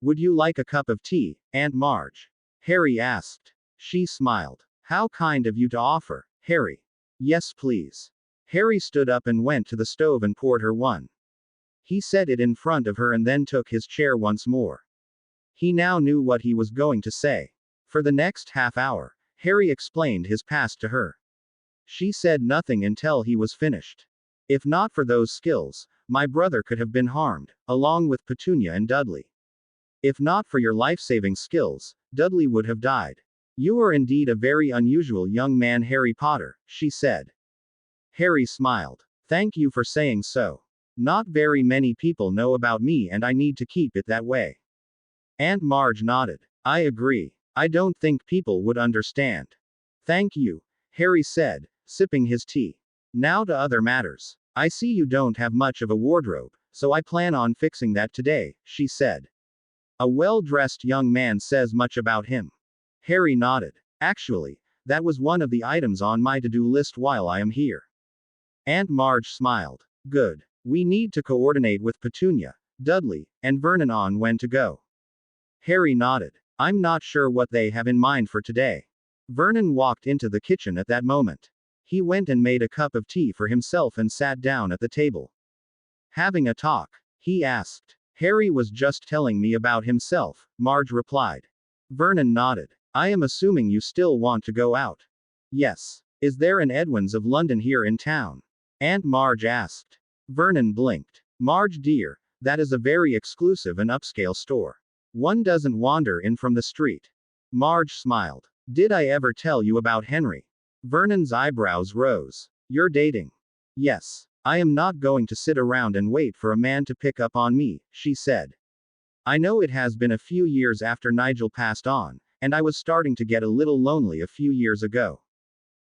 Would you like a cup of tea, Aunt Marge? Harry asked. She smiled. How kind of you to offer, Harry. Yes, please. Harry stood up and went to the stove and poured her one. He set it in front of her and then took his chair once more. He now knew what he was going to say. For the next half hour, Harry explained his past to her. She said nothing until he was finished. If not for those skills, my brother could have been harmed, along with Petunia and Dudley. If not for your life-saving skills, Dudley would have died. You are indeed a very unusual young man, Harry Potter, she said. Harry smiled. Thank you for saying so. Not very many people know about me and I need to keep it that way. Aunt Marge nodded. I agree. I don't think people would understand. Thank you, Harry said, sipping his tea. Now to other matters. I see you don't have much of a wardrobe, so I plan on fixing that today, she said. A well-dressed young man says much about him. Harry nodded. Actually, that was one of the items on my to-do list while I am here. Aunt Marge smiled. Good. We need to coordinate with Petunia, Dudley, and Vernon on when to go. Harry nodded. I'm not sure what they have in mind for today. Vernon walked into the kitchen at that moment. He went and made a cup of tea for himself and sat down at the table. Having a talk? He asked. Harry was just telling me about himself, Marge replied. Vernon nodded. I am assuming you still want to go out. Yes. Is there an Edwin's of London here in town? Aunt Marge asked. Vernon blinked. Marge dear, that is a very exclusive and upscale store. One doesn't wander in from the street. Marge smiled. Did I ever tell you about Henry? Vernon's eyebrows rose. You're dating? Yes. I am not going to sit around and wait for a man to pick up on me, she said. I know it has been a few years after Nigel passed on, and I was starting to get a little lonely a few years ago.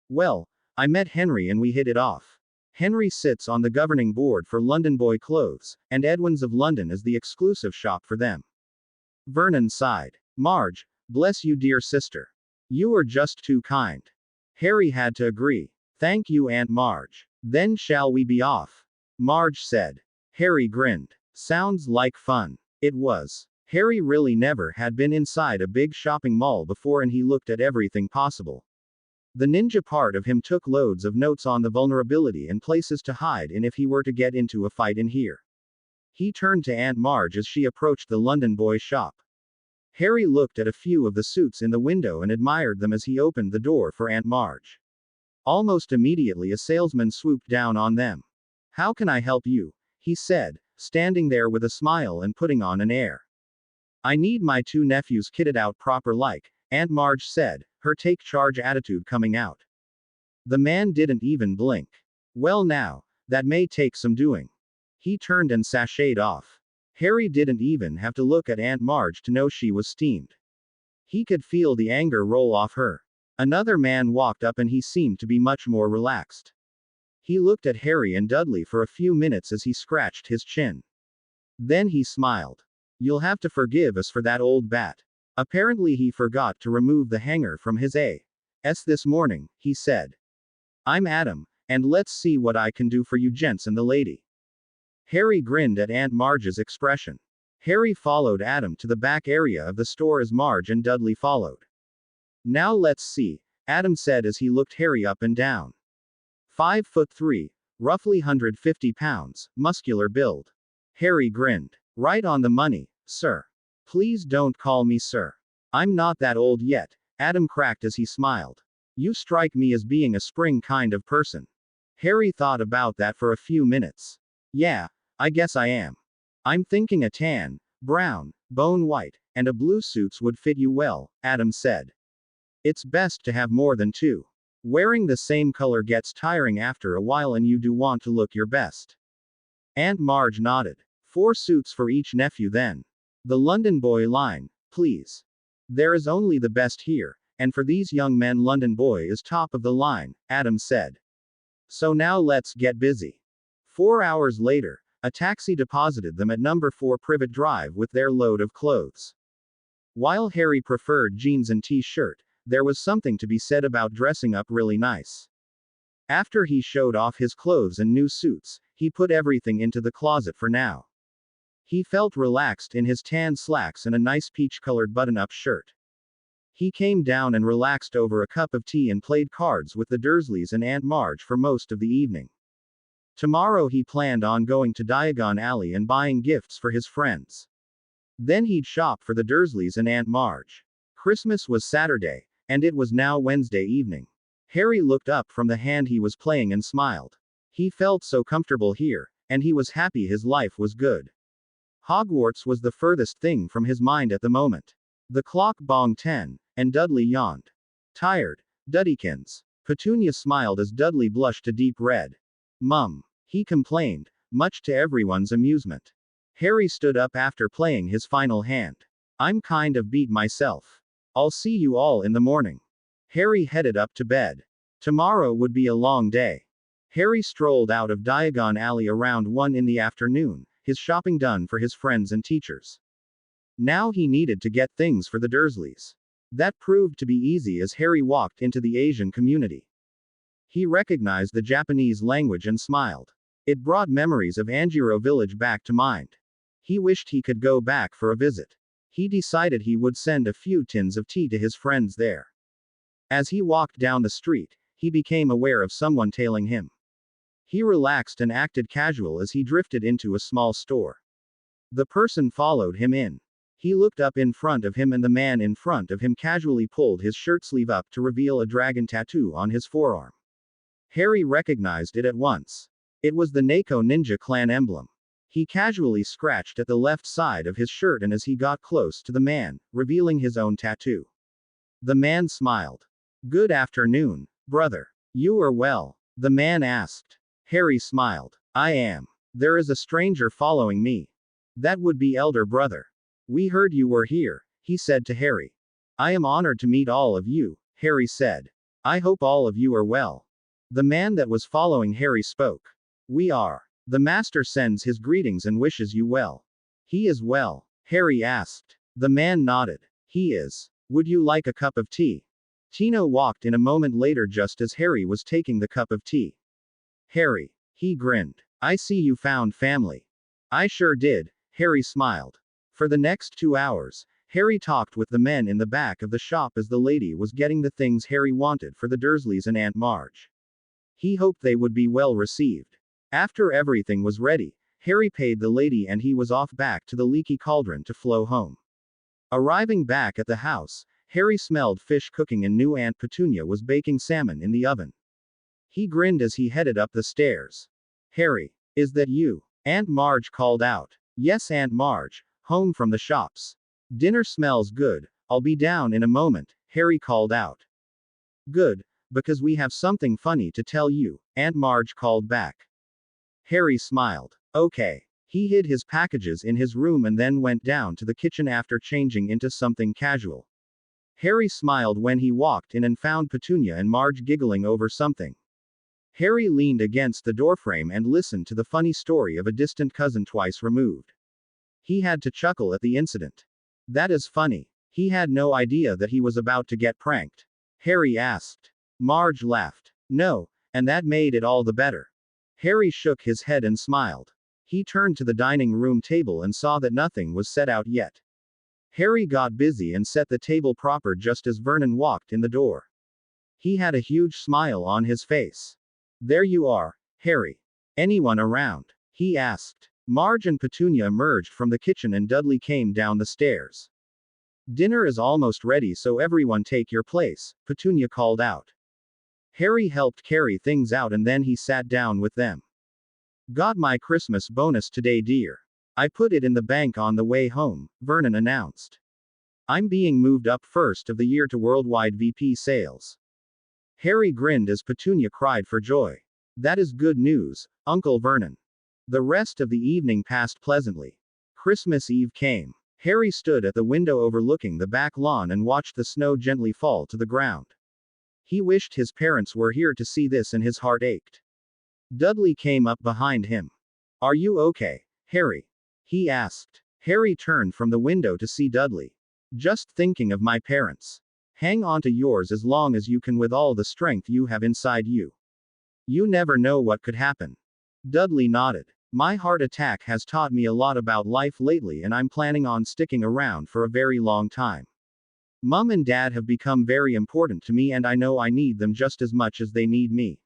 Well, I met Henry and we hit it off. Henry sits on the governing board for London Boy Clothes, and Edwin's of London is the exclusive shop for them. Vernon sighed. Marge, bless you dear sister. You are just too kind. Harry had to agree. Thank you Aunt Marge. Then shall we be off? Marge said. Harry grinned. Sounds like fun. It was. Harry really never had been inside a big shopping mall before and he looked at everything possible. The ninja part of him took loads of notes on the vulnerability and places to hide in if he were to get into a fight in here. He turned to Aunt Marge as she approached the London Boy shop. Harry looked at a few of the suits in the window and admired them as he opened the door for Aunt Marge. Almost immediately a salesman swooped down on them. How can I help you? He said, standing there with a smile and putting on an air. I need my two nephews kitted out proper like, Aunt Marge said, her take charge attitude coming out. The man didn't even blink. Well now, that may take some doing. He turned and sashayed off. Harry didn't even have to look at Aunt Marge to know she was steamed. He could feel the anger roll off her. Another man walked up and he seemed to be much more relaxed. He looked at Harry and Dudley for a few minutes as he scratched his chin. Then he smiled. You'll have to forgive us for that old bat. Apparently he forgot to remove the hanger from his A.S. this morning, he said. I'm Adam, and let's see what I can do for you gents and the lady. Harry grinned at Aunt Marge's expression. Harry followed Adam to the back area of the store as Marge and Dudley followed. Now let's see, Adam said as he looked Harry up and down. 5'3", roughly 150 pounds, muscular build. Harry grinned. Right on the money, sir. Please don't call me sir. I'm not that old yet, Adam cracked as he smiled. You strike me as being a spring kind of person. Harry thought about that for a few minutes. Yeah, I guess I am. I'm thinking a tan, brown, bone white, and a blue suits would fit you well, Adam said. It's best to have more than two. Wearing the same color gets tiring after a while and you do want to look your best. Aunt Marge nodded. 4 suits for each nephew then. The London Boy line, please. There is only the best here, and for these young men London Boy is top of the line, Adam said. So now let's get busy. 4 hours later, a taxi deposited them at number 4 Privet Drive with their load of clothes. While Harry preferred jeans and t-shirt, there was something to be said about dressing up really nice. After he showed off his clothes and new suits, he put everything into the closet for now. He felt relaxed in his tan slacks and a nice peach-colored button-up shirt. He came down and relaxed over a cup of tea and played cards with the Dursleys and Aunt Marge for most of the evening. Tomorrow he planned on going to Diagon Alley and buying gifts for his friends. Then he'd shop for the Dursleys and Aunt Marge. Christmas was Saturday, and it was now Wednesday evening. Harry looked up from the hand he was playing and smiled. He felt so comfortable here, and he was happy his life was good. Hogwarts was the furthest thing from his mind at the moment. The clock bonged 10, and Dudley yawned. Tired, Duddykins. Petunia smiled as Dudley blushed a deep red. Mum, he complained, much to everyone's amusement. Harry stood up after playing his final hand. I'm kind of beat myself. I'll see you all in the morning. Harry headed up to bed. Tomorrow would be a long day. Harry strolled out of Diagon Alley around 1 in the afternoon, his shopping done for his friends and teachers. Now he needed to get things for the Dursleys. That proved to be easy as Harry walked into the Asian community. He recognized the Japanese language and smiled. It brought memories of Anjiro village back to mind. He wished he could go back for a visit. He decided he would send a few tins of tea to his friends there. As he walked down the street, he became aware of someone tailing him. He relaxed and acted casual as he drifted into a small store. The person followed him in. He looked up in front of him and the man in front of him casually pulled his shirt sleeve up to reveal a dragon tattoo on his forearm. Harry recognized it at once. It was the Nako Ninja Clan emblem. He casually scratched at the left side of his shirt and as he got close to the man, revealing his own tattoo. The man smiled. "Good afternoon, brother. You are well?" the man asked. Harry smiled. "I am. There is a stranger following me." "That would be elder brother. We heard you were here," he said to Harry. "I am honored to meet all of you," Harry said. "I hope all of you are well." The man that was following Harry spoke. "We are. The master sends his greetings and wishes you well." "He is well?" Harry asked. The man nodded. "He is. Would you like a cup of tea?" Tino walked in a moment later just as Harry was taking the cup of tea. "Harry." He grinned. "I see you found family." "I sure did," Harry smiled. For the next 2 hours, Harry talked with the men in the back of the shop as the lady was getting the things Harry wanted for the Dursleys and Aunt Marge. He hoped they would be well received. After everything was ready, Harry paid the lady and he was off back to the leaky cauldron to flow home. Arriving back at the house, Harry smelled fish cooking and knew Aunt Petunia was baking salmon in the oven. He grinned as he headed up the stairs. "Harry, is that you?" Aunt Marge called out. "Yes, Aunt Marge, home from the shops. Dinner smells good, I'll be down in a moment," Harry called out. "Good, because we have something funny to tell you," Aunt Marge called back. Harry smiled. "Okay." He hid his packages in his room and then went down to the kitchen after changing into something casual. Harry smiled when he walked in and found Petunia and Marge giggling over something. Harry leaned against the doorframe and listened to the funny story of a distant cousin twice removed. He had to chuckle at the incident. "That is funny." He had no idea that he was about to get pranked. Harry asked. Marge laughed. "No, and that made it all the better." Harry shook his head and smiled. He turned to the dining room table and saw that nothing was set out yet. Harry got busy and set the table proper just as Vernon walked in the door. He had a huge smile on his face. "There you are, Harry. Anyone around?" he asked. Marge and Petunia emerged from the kitchen and Dudley came down the stairs. "Dinner is almost ready, so everyone take your place," Petunia called out. Harry helped carry things out and then he sat down with them. "Got my Christmas bonus today, dear. I put it in the bank on the way home," Vernon announced. "I'm being moved up first of the year to worldwide VP sales." Harry grinned as Petunia cried for joy. "That is good news, Uncle Vernon." The rest of the evening passed pleasantly. Christmas Eve came. Harry stood at the window overlooking the back lawn and watched the snow gently fall to the ground. He wished his parents were here to see this and his heart ached. Dudley came up behind him. "Are you okay, Harry?" he asked. Harry turned from the window to see Dudley. "Just thinking of my parents. Hang on to yours as long as you can with all the strength you have inside you. You never know what could happen." Dudley nodded. "My heart attack has taught me a lot about life lately and I'm planning on sticking around for a very long time. Mum and Dad have become very important to me and I know I need them just as much as they need me."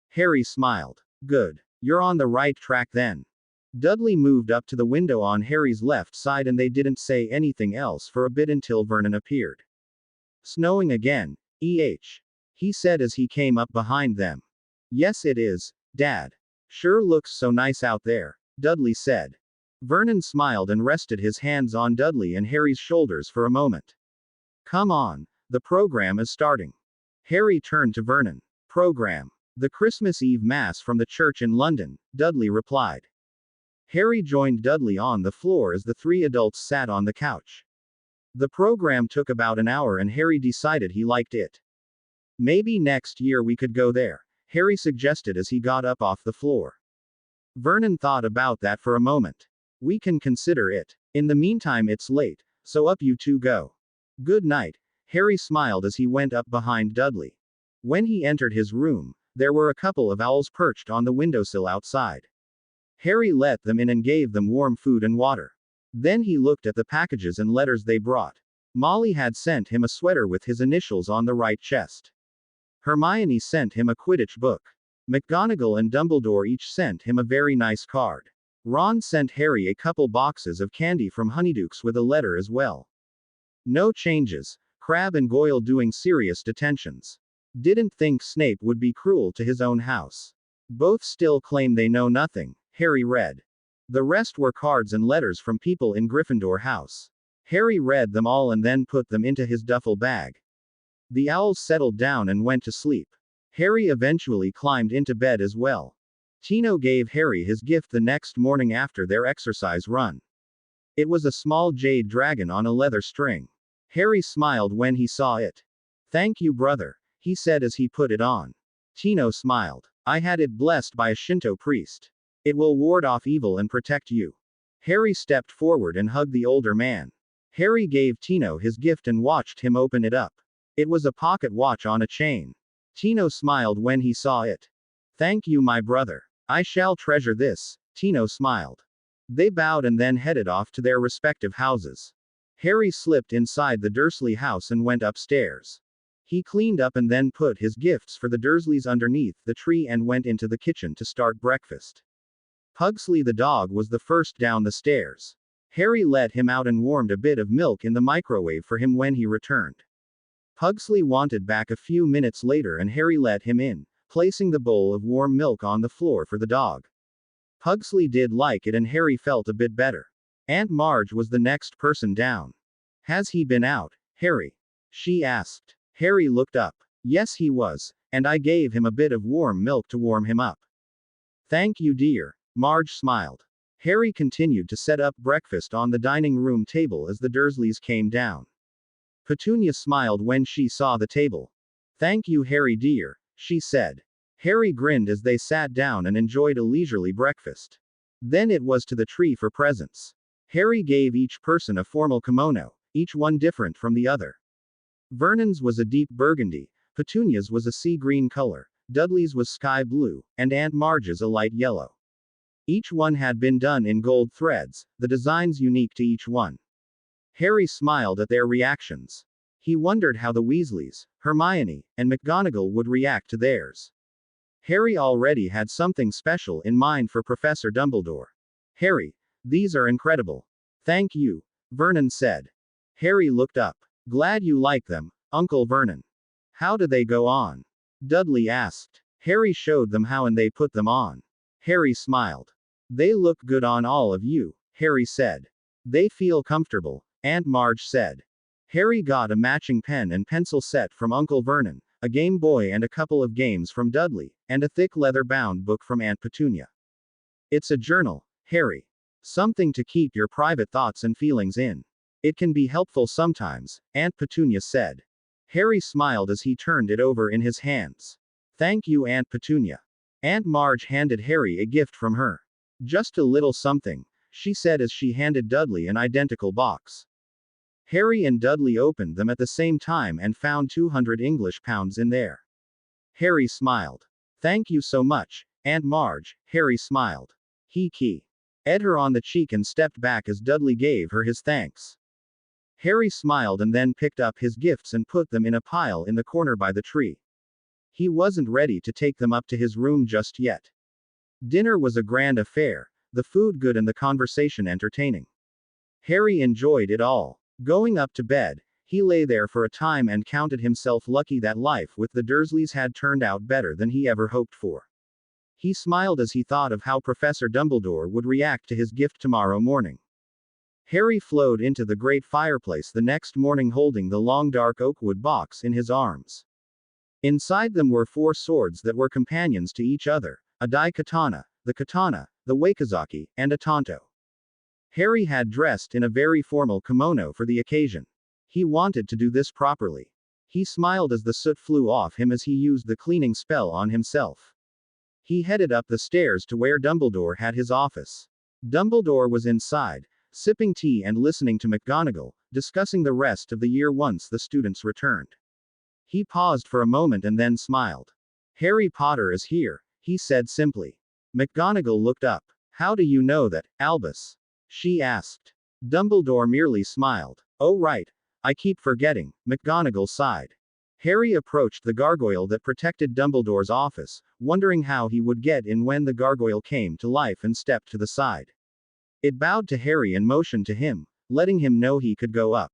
Harry smiled. "Good. You're on the right track then." Dudley moved up to the window on Harry's left side and they didn't say anything else for a bit until Vernon appeared. "Snowing again, he said as he came up behind them. "Yes, it is, Dad. Sure looks so nice out there," Dudley said. Vernon smiled and rested his hands on Dudley and Harry's shoulders for a moment. "Come on, the program is starting." Harry turned to Vernon. "Program. The Christmas Eve Mass from the church in London," Dudley replied. Harry joined Dudley on the floor as the three adults sat on the couch. The program took about an hour and Harry decided he liked it. "Maybe next year we could go there," Harry suggested as he got up off the floor. Vernon thought about that for a moment. We can consider it. In the meantime, it's late, so up you two go. Good night. Harry smiled as he went up behind Dudley. When he entered his room, there were a couple of owls perched on the windowsill outside. Harry let them in and gave them warm food and water. Then he looked at the packages and letters they brought. Molly had sent him a sweater with his initials on the right chest. Hermione sent him a Quidditch book. McGonagall and Dumbledore each sent him a very nice card. Ron sent Harry a couple boxes of candy from Honeydukes with a letter as well. No changes. Crabbe and Goyle doing serious detentions. Didn't think Snape would be cruel to his own house. Both still claim they know nothing, Harry read. The rest were cards and letters from people in Gryffindor House. Harry read them all and then put them into his duffel bag. The owls settled down and went to sleep. Harry eventually climbed into bed as well. Tino gave Harry his gift the next morning after their exercise run. It was a small jade dragon on a leather string. Harry smiled when he saw it. Thank you, brother, he said as he put it on. Tino smiled. I had it blessed by a Shinto priest. It will ward off evil and protect you. Harry stepped forward and hugged the older man. Harry gave Tino his gift and watched him open it up. It was a pocket watch on a chain. Tino smiled when he saw it. Thank you, my brother. I shall treasure this, Tino smiled. They bowed and then headed off to their respective houses. Harry slipped inside the Dursley house and went upstairs. He cleaned up and then put his gifts for the Dursleys underneath the tree and went into the kitchen to start breakfast. Pugsley the dog was the first down the stairs. Harry let him out and warmed a bit of milk in the microwave for him when he returned. Pugsley wanted back a few minutes later and Harry let him in, placing the bowl of warm milk on the floor for the dog. Pugsley did like it and Harry felt a bit better. Aunt Marge was the next person down. Has he been out, Harry? She asked. Harry looked up. Yes, he was, and I gave him a bit of warm milk to warm him up. Thank you, dear. Marge smiled. Harry continued to set up breakfast on the dining room table as the Dursleys came down. Petunia smiled when she saw the table. Thank you, Harry dear, she said. Harry grinned as they sat down and enjoyed a leisurely breakfast. Then it was to the tree for presents. Harry gave each person a formal kimono, each one different from the other. Vernon's was a deep burgundy, Petunia's was a sea green color, Dudley's was sky blue, and Aunt Marge's a light yellow. Each one had been done in gold threads, the designs unique to each one. Harry smiled at their reactions. He wondered how the Weasleys, Hermione, and McGonagall would react to theirs. Harry already had something special in mind for Professor Dumbledore. Harry, these are incredible. Thank you, Vernon said. Harry looked up. Glad you like them, Uncle Vernon. How do they go on? Dudley asked. Harry showed them how and they put them on. Harry smiled. They look good on all of you, Harry said. They feel comfortable, Aunt Marge said. Harry got a matching pen and pencil set from Uncle Vernon, a Game Boy and a couple of games from Dudley, and a thick leather-bound book from Aunt Petunia. It's a journal, Harry. Something to keep your private thoughts and feelings in. It can be helpful sometimes, Aunt Petunia said. Harry smiled as he turned it over in his hands. Thank you, Aunt Petunia. Aunt Marge handed Harry a gift from her. Just a little something, she said as she handed Dudley an identical box. Harry and Dudley opened them at the same time and found 200 English pounds in there. Harry smiled. Thank you so much, Aunt Marge, Harry smiled. He ed her on the cheek and stepped back as Dudley gave her his thanks. Harry smiled and then picked up his gifts and put them in a pile in the corner by the tree. He wasn't ready to take them up to his room just yet. Dinner was a grand affair, the food good and the conversation entertaining. Harry enjoyed it all. Going up to bed, he lay there for a time and counted himself lucky that life with the Dursleys had turned out better than he ever hoped for. He smiled as he thought of how Professor Dumbledore would react to his gift tomorrow morning. Harry flowed into the great fireplace the next morning holding the long dark oakwood box in his arms. Inside them were 4 swords that were companions to each other, a daikatana, the wakazaki, and a tanto. Harry had dressed in a very formal kimono for the occasion. He wanted to do this properly. He smiled as the soot flew off him as he used the cleaning spell on himself. He headed up the stairs to where Dumbledore had his office. Dumbledore was inside, sipping tea and listening to McGonagall, discussing the rest of the year once the students returned. He paused for a moment and then smiled. Harry Potter is here, he said simply. McGonagall looked up. How do you know that, Albus? She asked. Dumbledore merely smiled. Oh right. I keep forgetting, McGonagall sighed. Harry approached the gargoyle that protected Dumbledore's office, wondering how he would get in when the gargoyle came to life and stepped to the side. It bowed to Harry and motioned to him, letting him know he could go up.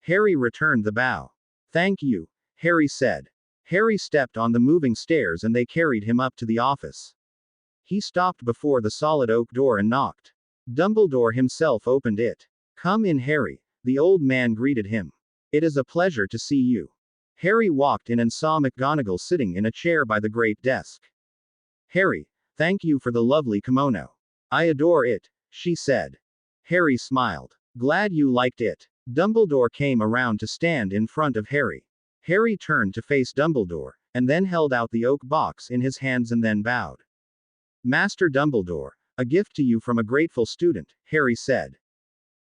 Harry returned the bow. Thank you, Harry said. Harry stepped on the moving stairs and they carried him up to the office. He stopped before the solid oak door and knocked. Dumbledore himself opened it. Come in, Harry, the old man greeted him. It is a pleasure to see you. Harry walked in and saw McGonagall sitting in a chair by the great desk. Harry, thank you for the lovely kimono. I adore it, she said. Harry smiled. Glad you liked it. Dumbledore came around to stand in front of Harry. Harry turned to face Dumbledore, and then held out the oak box in his hands and then bowed. Master Dumbledore, a gift to you from a grateful student, Harry said.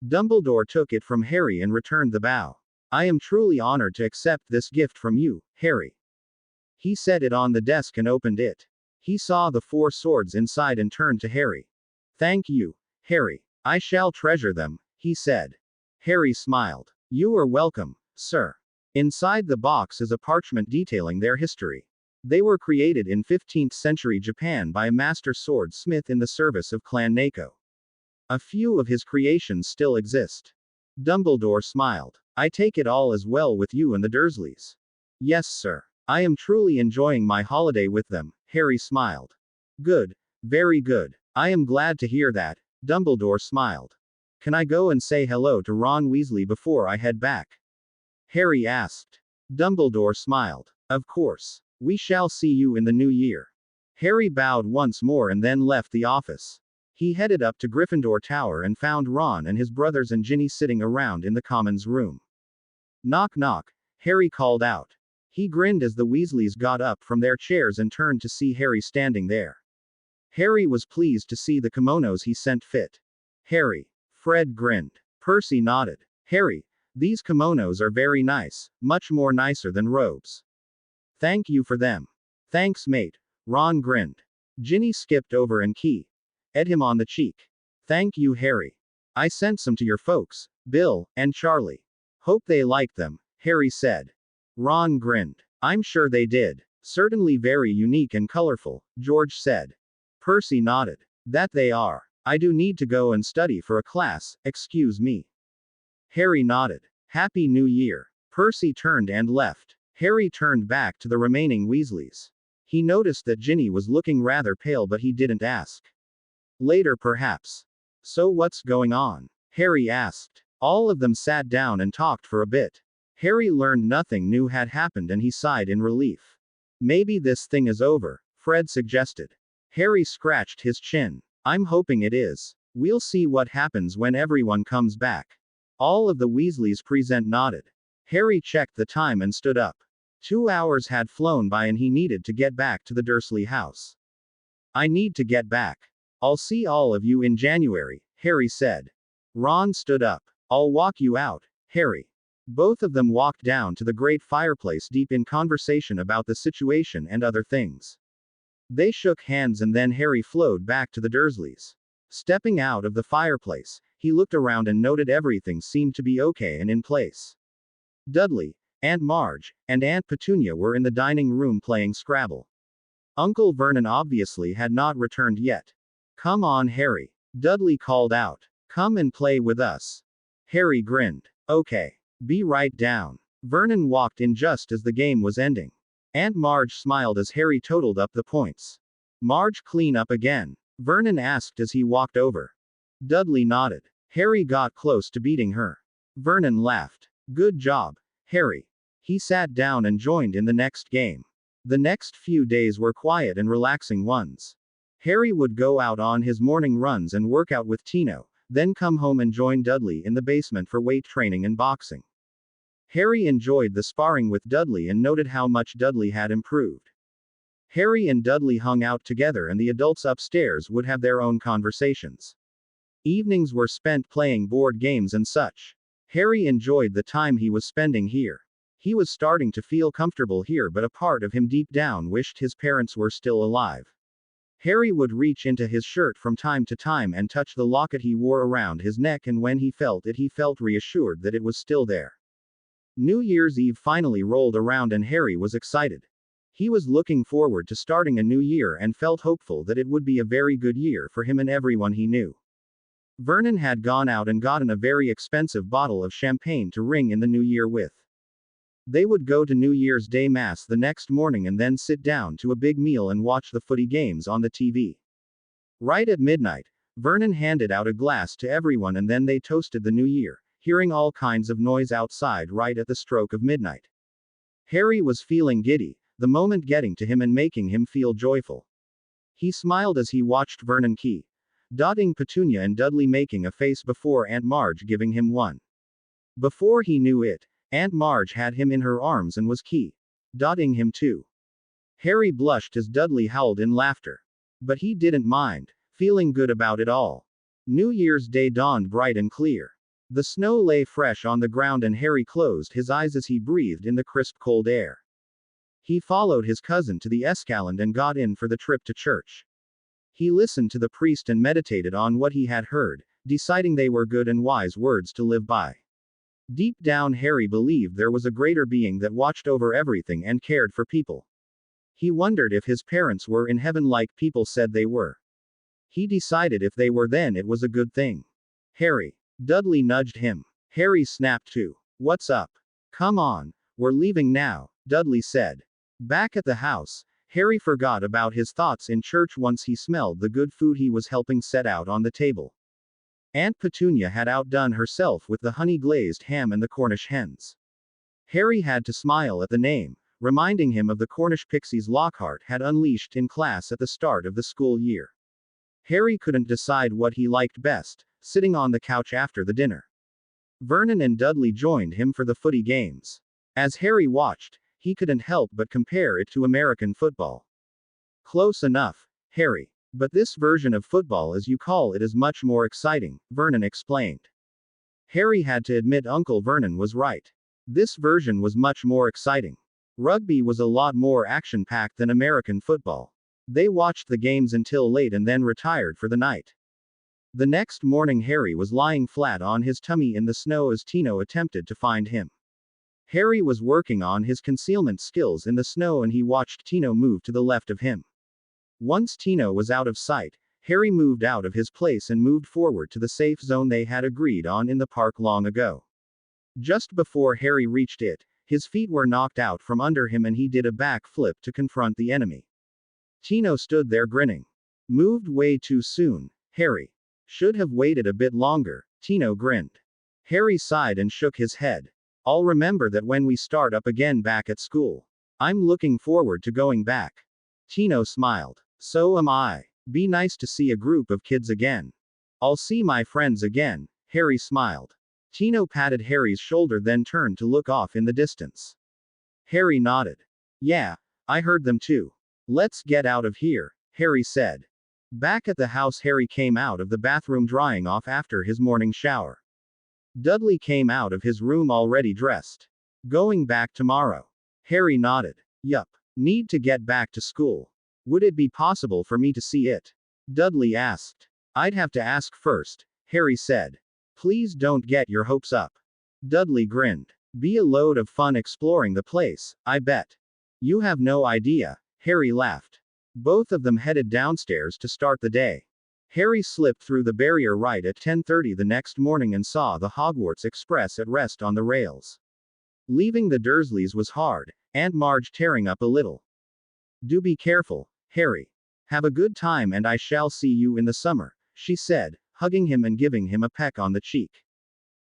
Dumbledore took it from Harry and returned the bow. I am truly honored to accept this gift from you, Harry. He set it on the desk and opened it. He saw the 4 swords inside and turned to Harry. Thank you, Harry. I shall treasure them, he said. Harry smiled. You are welcome, sir. Inside the box is a parchment detailing their history. They were created in 15th century Japan by a master swordsmith in the service of Clan Nako. A few of his creations still exist. Dumbledore smiled. I take it all as well with you and the Dursleys. Yes, sir. I am truly enjoying my holiday with them, Harry smiled. Good. Very good. I am glad to hear that, Dumbledore smiled. Can I go and say hello to Ron Weasley before I head back? Harry asked. Dumbledore smiled. Of course. We shall see you in the new year. Harry bowed once more and then left the office. He headed up to Gryffindor Tower and found Ron and his brothers and Ginny sitting around in the Commons room. Knock knock, Harry called out. He grinned as the Weasleys got up from their chairs and turned to see Harry standing there. Harry was pleased to see the kimonos he sent fit. Harry. Fred grinned. Percy nodded. Harry, these kimonos are very nice, much more nicer than robes. Thank you for them. Thanks, mate. Ron grinned. Ginny skipped over and keyed him on the cheek. Thank you, Harry. I sent some to your folks, Bill and Charlie. Hope they liked them, Harry said. Ron grinned. I'm sure they did. Certainly very unique and colorful, George said. Percy nodded. That they are. I do need to go and study for a class, excuse me. Harry nodded. Happy New Year. Percy turned and left. Harry turned back to the remaining Weasleys. He noticed that Ginny was looking rather pale, but he didn't ask. Later perhaps. So what's going on? Harry asked. All of them sat down and talked for a bit. Harry learned nothing new had happened and he sighed in relief. Maybe this thing is over, Fred suggested. Harry scratched his chin. I'm hoping it is. We'll see what happens when everyone comes back. All of the Weasleys present nodded. Harry checked the time and stood up. 2 hours had flown by and he needed to get back to the Dursley house. I need to get back. I'll see all of you in January, Harry said. Ron stood up. I'll walk you out, Harry. Both of them walked down to the great fireplace deep in conversation about the situation and other things. They shook hands and then Harry flowed back to the Dursleys. Stepping out of the fireplace, he looked around and noted everything seemed to be okay and in place. Dudley, Aunt Marge, and Aunt Petunia were in the dining room playing Scrabble. Uncle Vernon obviously had not returned yet. Come on, Harry. Dudley called out. Come and play with us. Harry grinned. Okay. Be right down. Vernon walked in just as the game was ending. Aunt Marge smiled as Harry totaled up the points. Marge, clean up again? Vernon asked as he walked over. Dudley nodded. Harry got close to beating her. Vernon laughed. Good job, Harry. He sat down and joined in the next game. The next few days were quiet and relaxing ones. Harry would go out on his morning runs and work out with Tino, then come home and join Dudley in the basement for weight training and boxing. Harry enjoyed the sparring with Dudley and noted how much Dudley had improved. Harry and Dudley hung out together and the adults upstairs would have their own conversations. Evenings were spent playing board games and such. Harry enjoyed the time he was spending here. He was starting to feel comfortable here, but a part of him deep down wished his parents were still alive. Harry would reach into his shirt from time to time and touch the locket he wore around his neck, and when he felt it, he felt reassured that it was still there. New Year's Eve finally rolled around and Harry was excited. He was looking forward to starting a new year and felt hopeful that it would be a very good year for him and everyone he knew. Vernon had gone out and gotten a very expensive bottle of champagne to ring in the new year with. They would go to New Year's Day Mass the next morning and then sit down to a big meal and watch the footy games on the TV. Right at midnight, Vernon handed out a glass to everyone and then they toasted the new year, hearing all kinds of noise outside right at the stroke of midnight. Harry was feeling giddy, the moment getting to him and making him feel joyful. He smiled as he watched Vernon key, dotting Petunia and Dudley making a face before Aunt Marge giving him one. Before he knew it, Aunt Marge had him in her arms and was dotting him too. Harry blushed as Dudley howled in laughter. But he didn't mind, feeling good about it all. New Year's Day dawned bright and clear. The snow lay fresh on the ground and Harry closed his eyes as he breathed in the crisp cold air. He followed his cousin to the escalade and got in for the trip to church. He listened to the priest and meditated on what he had heard, deciding they were good and wise words to live by. Deep down, Harry believed there was a greater being that watched over everything and cared for people. He wondered if his parents were in heaven like people said they were. He decided if they were, then it was a good thing. Harry. Dudley nudged him. Harry snapped too. What's up? Come on, we're leaving now, Dudley said. Back at the house, Harry forgot about his thoughts in church once he smelled the good food he was helping set out on the table. Aunt Petunia had outdone herself with the honey-glazed ham and the Cornish hens. Harry had to smile at the name, reminding him of the Cornish pixies Lockhart had unleashed in class at the start of the school year. Harry couldn't decide what he liked best, sitting on the couch after the dinner. Vernon and Dudley joined him for the footy games. As Harry watched, he couldn't help but compare it to American football. Close enough, Harry. But this version of football, as you call it, is much more exciting, Vernon explained. Harry had to admit Uncle Vernon was right. This version was much more exciting. Rugby was a lot more action-packed than American football. They watched the games until late and then retired for the night. The next morning Harry was lying flat on his tummy in the snow as Tino attempted to find him. Harry was working on his concealment skills in the snow and he watched Tino move to the left of him. Once Tino was out of sight, Harry moved out of his place and moved forward to the safe zone they had agreed on in the park long ago. Just before Harry reached it, his feet were knocked out from under him and he did a back flip to confront the enemy. Tino stood there grinning. Moved way too soon, Harry. Should have waited a bit longer, Tino grinned. Harry sighed and shook his head. I'll remember that when we start up again back at school. I'm looking forward to going back. Tino smiled. So am I. Be nice to see a group of kids again. I'll see my friends again, Harry smiled. Tino patted Harry's shoulder then turned to look off in the distance. Harry nodded. Yeah, I heard them too. Let's get out of here, Harry said. Back at the house, Harry came out of the bathroom drying off after his morning shower. Dudley came out of his room already dressed. Going back tomorrow. Harry nodded. Yup. Need to get back to school. Would it be possible for me to see it? Dudley asked. I'd have to ask first, Harry said. Please don't get your hopes up. Dudley grinned. Be a load of fun exploring the place, I bet. You have no idea, Harry laughed. Both of them headed downstairs to start the day. Harry slipped through the barrier right at 10:30 the next morning and saw the Hogwarts Express at rest on the rails. Leaving the Dursleys was hard, Aunt Marge tearing up a little. Do be careful, Harry. Have a good time and I shall see you in the summer, she said, hugging him and giving him a peck on the cheek.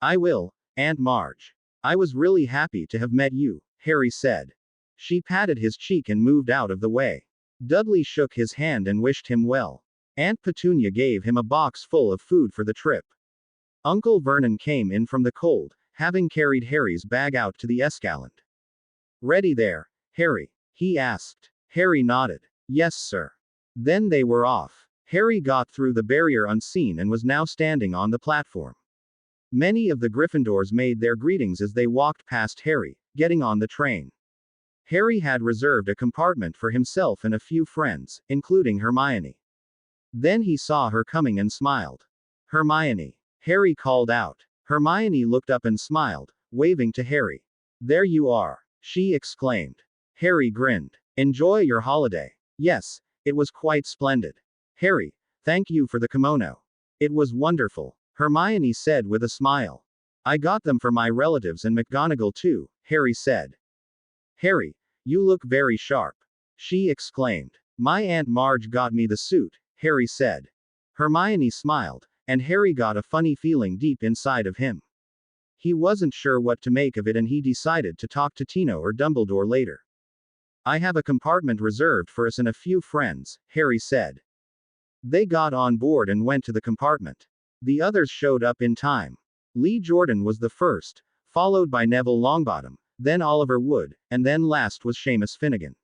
I will, Aunt Marge. I was really happy to have met you, Harry said. She patted his cheek and moved out of the way. Dudley shook his hand and wished him well. Aunt Petunia gave him a box full of food for the trip. Uncle Vernon came in from the cold, having carried Harry's bag out to the escalade. Ready there, Harry? He asked. Harry nodded. Yes, sir. Then they were off. Harry got through the barrier unseen and was now standing on the platform. Many of the Gryffindors made their greetings as they walked past Harry, getting on the train. Harry had reserved a compartment for himself and a few friends, including Hermione. Then he saw her coming and smiled. Hermione. Harry called out. Hermione looked up and smiled, waving to Harry. There you are, she exclaimed. Harry grinned. Enjoy your holiday. Yes, it was quite splendid. Harry, thank you for the kimono. It was wonderful, Hermione said with a smile. I got them for my relatives and McGonagall too, Harry said. Harry, you look very sharp, she exclaimed. My Aunt Marge got me the suit, Harry said. Hermione smiled, and Harry got a funny feeling deep inside of him. He wasn't sure what to make of it and he decided to talk to Tino or Dumbledore later. I have a compartment reserved for us and a few friends, Harry said. They got on board and went to the compartment. The others showed up in time. Lee Jordan was the first, followed by Neville Longbottom, then Oliver Wood, and then last was Seamus Finnegan.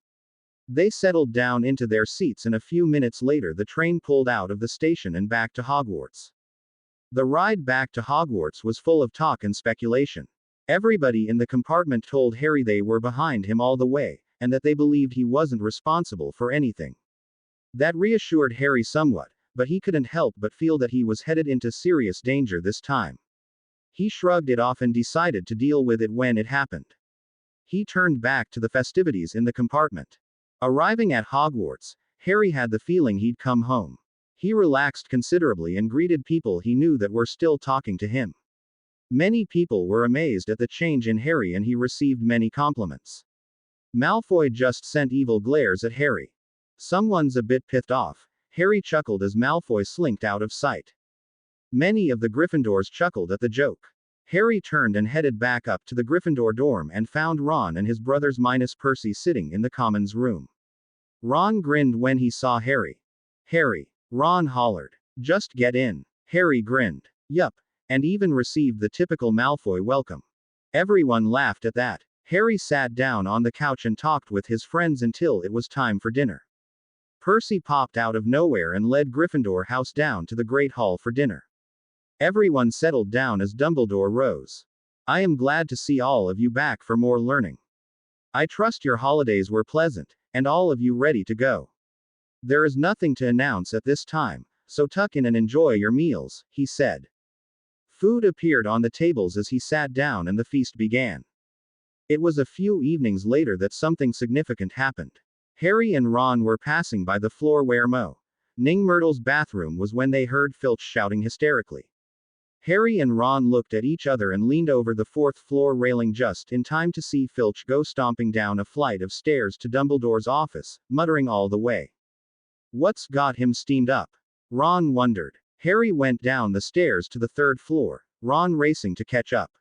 They settled down into their seats and a few minutes later the train pulled out of the station and back to Hogwarts. The ride back to Hogwarts was full of talk and speculation. Everybody in the compartment told Harry they were behind him all the way, and that they believed he wasn't responsible for anything. That reassured Harry somewhat, but he couldn't help but feel that he was headed into serious danger this time. He shrugged it off and decided to deal with it when it happened. He turned back to the festivities in the compartment. Arriving at Hogwarts, Harry had the feeling he'd come home. He relaxed considerably and greeted people he knew that were still talking to him. Many people were amazed at the change in Harry and he received many compliments. Malfoy just sent evil glares at Harry. Someone's a bit pissed off, Harry chuckled as Malfoy slinked out of sight. Many of the Gryffindors chuckled at the joke. Harry turned and headed back up to the Gryffindor dorm and found Ron and his brothers minus Percy sitting in the commons room. Ron grinned when he saw Harry. Harry, Ron hollered. Just get in. Harry grinned. Yup, and even received the typical Malfoy welcome. Everyone laughed at that. Harry sat down on the couch and talked with his friends until it was time for dinner. Percy popped out of nowhere and led Gryffindor House down to the Great Hall for dinner. Everyone settled down as Dumbledore rose. I am glad to see all of you back for more learning. I trust your holidays were pleasant, and all of you ready to go. There is nothing to announce at this time, so tuck in and enjoy your meals, he said. Food appeared on the tables as he sat down and the feast began. It was a few evenings later that something significant happened. Harry and Ron were passing by the floor where Ning Myrtle's bathroom was when they heard Filch shouting hysterically. Harry and Ron looked at each other and leaned over the fourth floor railing just in time to see Filch go stomping down a flight of stairs to Dumbledore's office, muttering all the way. What's got him steamed up? Ron wondered. Harry went down the stairs to the third floor, Ron racing to catch up.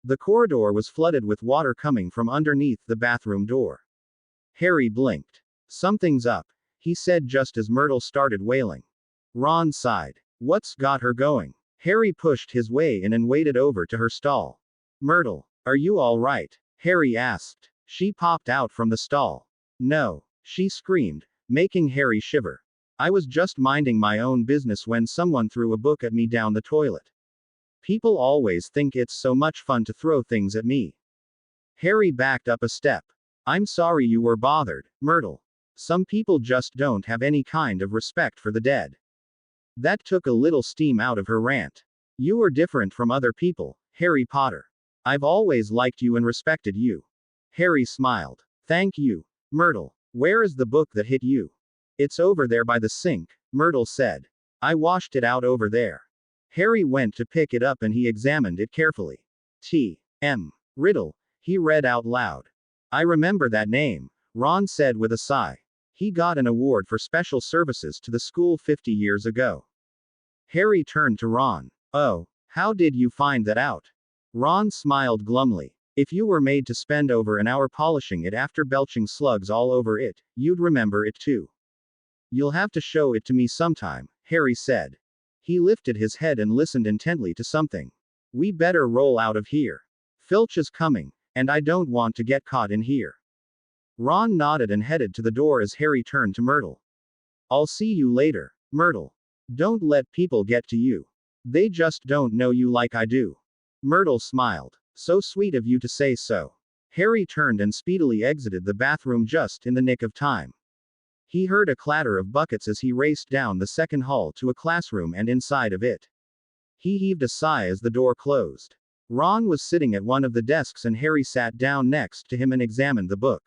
The corridor was flooded with water coming from underneath the bathroom door. Harry blinked. Something's up, he said just as Myrtle started wailing. Ron sighed. What's got her going? Harry pushed his way in and waded over to her stall. Myrtle, are you all right? Harry asked. She popped out from the stall. No, she screamed, making Harry shiver. I was just minding my own business when someone threw a book at me down the toilet. People always think it's so much fun to throw things at me. Harry backed up a step. I'm sorry you were bothered, Myrtle. Some people just don't have any kind of respect for the dead. That took a little steam out of her rant. You are different from other people, Harry Potter. I've always liked you and respected you. Harry smiled. Thank you, Myrtle. Where is the book that hit you? It's over there by the sink, Myrtle said. I washed it out over there. Harry went to pick it up and he examined it carefully. T.M. Riddle, he read out loud. I remember that name, Ron said with a sigh. He got an award for special services to the school 50 years ago. Harry turned to Ron. Oh, how did you find that out? Ron smiled glumly. If you were made to spend over an hour polishing it after belching slugs all over it, you'd remember it too. You'll have to show it to me sometime, Harry said. He lifted his head and listened intently to something. We better roll out of here. Filch is coming, and I don't want to get caught in here. Ron nodded and headed to the door as Harry turned to Myrtle. I'll see you later, Myrtle. Don't let people get to you. They just don't know you like I do. Myrtle smiled. So sweet of you to say so. Harry turned and speedily exited the bathroom just in the nick of time. He heard a clatter of buckets as he raced down the second hall to a classroom and inside of it. He heaved a sigh as the door closed. Ron was sitting at one of the desks and Harry sat down next to him and examined the book.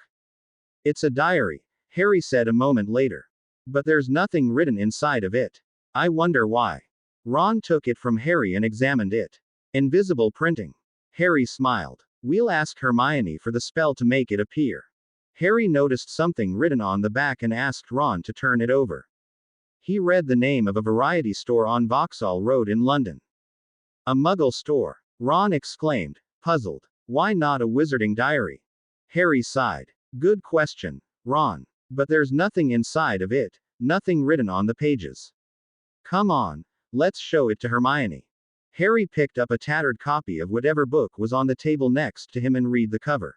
It's a diary, Harry said a moment later. But there's nothing written inside of it. I wonder why. Ron took it from Harry and examined it. Invisible printing. Harry smiled. We'll ask Hermione for the spell to make it appear. Harry noticed something written on the back and asked Ron to turn it over. He read the name of a variety store on Vauxhall Road in London. A Muggle store. Ron exclaimed, puzzled. Why not a wizarding diary? Harry sighed. Good question, Ron. But there's nothing inside of it, nothing written on the pages. Come on, let's show it to Hermione. Harry picked up a tattered copy of whatever book was on the table next to him and read the cover.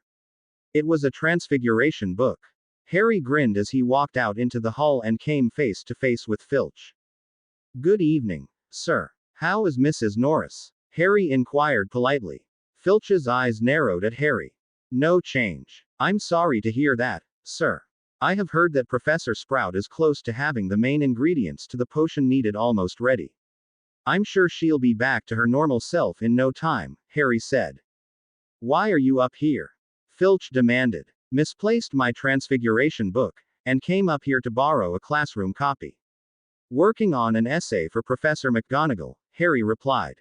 It was a Transfiguration book. Harry grinned as he walked out into the hall and came face to face with Filch. Good evening, sir. How is Mrs. Norris? Harry inquired politely. Filch's eyes narrowed at Harry. No change. I'm sorry to hear that, sir. I have heard that Professor Sprout is close to having the main ingredients to the potion needed almost ready. I'm sure she'll be back to her normal self in no time, Harry said. Why are you up here? Filch demanded. Misplaced my Transfiguration book, and came up here to borrow a classroom copy. Working on an essay for Professor McGonagall, Harry replied.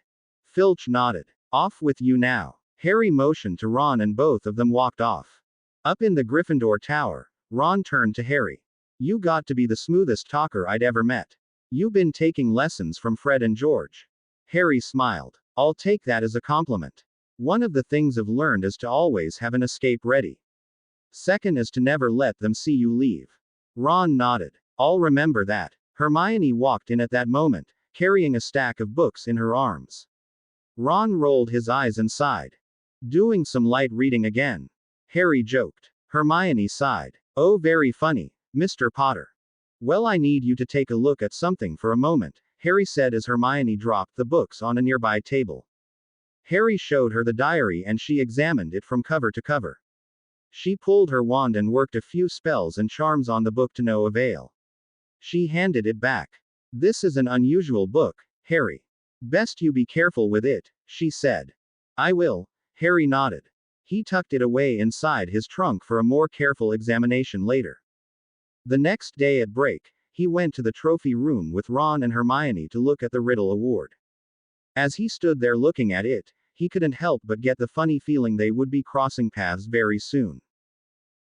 Filch nodded. Off with you now. Harry motioned to Ron and both of them walked off. Up in the Gryffindor Tower, Ron turned to Harry. You got to be the smoothest talker I'd ever met. You been taking lessons from Fred and George. Harry smiled. I'll take that as a compliment. One of the things I've learned is to always have an escape ready. Second is to never let them see you leave. Ron nodded. I'll remember that. Hermione walked in at that moment, carrying a stack of books in her arms. Ron rolled his eyes and sighed. Doing some light reading again. Harry joked. Hermione sighed. Oh, very funny, Mr. Potter. Well, I need you to take a look at something for a moment, Harry said as Hermione dropped the books on a nearby table. Harry showed her the diary and she examined it from cover to cover. She pulled her wand and worked a few spells and charms on the book to no avail. She handed it back. This is an unusual book, Harry. Best you be careful with it, she said. I will, Harry nodded. He tucked it away inside his trunk for a more careful examination later. The next day at break, he went to the trophy room with Ron and Hermione to look at the Riddle Award. As he stood there looking at it, he couldn't help but get the funny feeling they would be crossing paths very soon.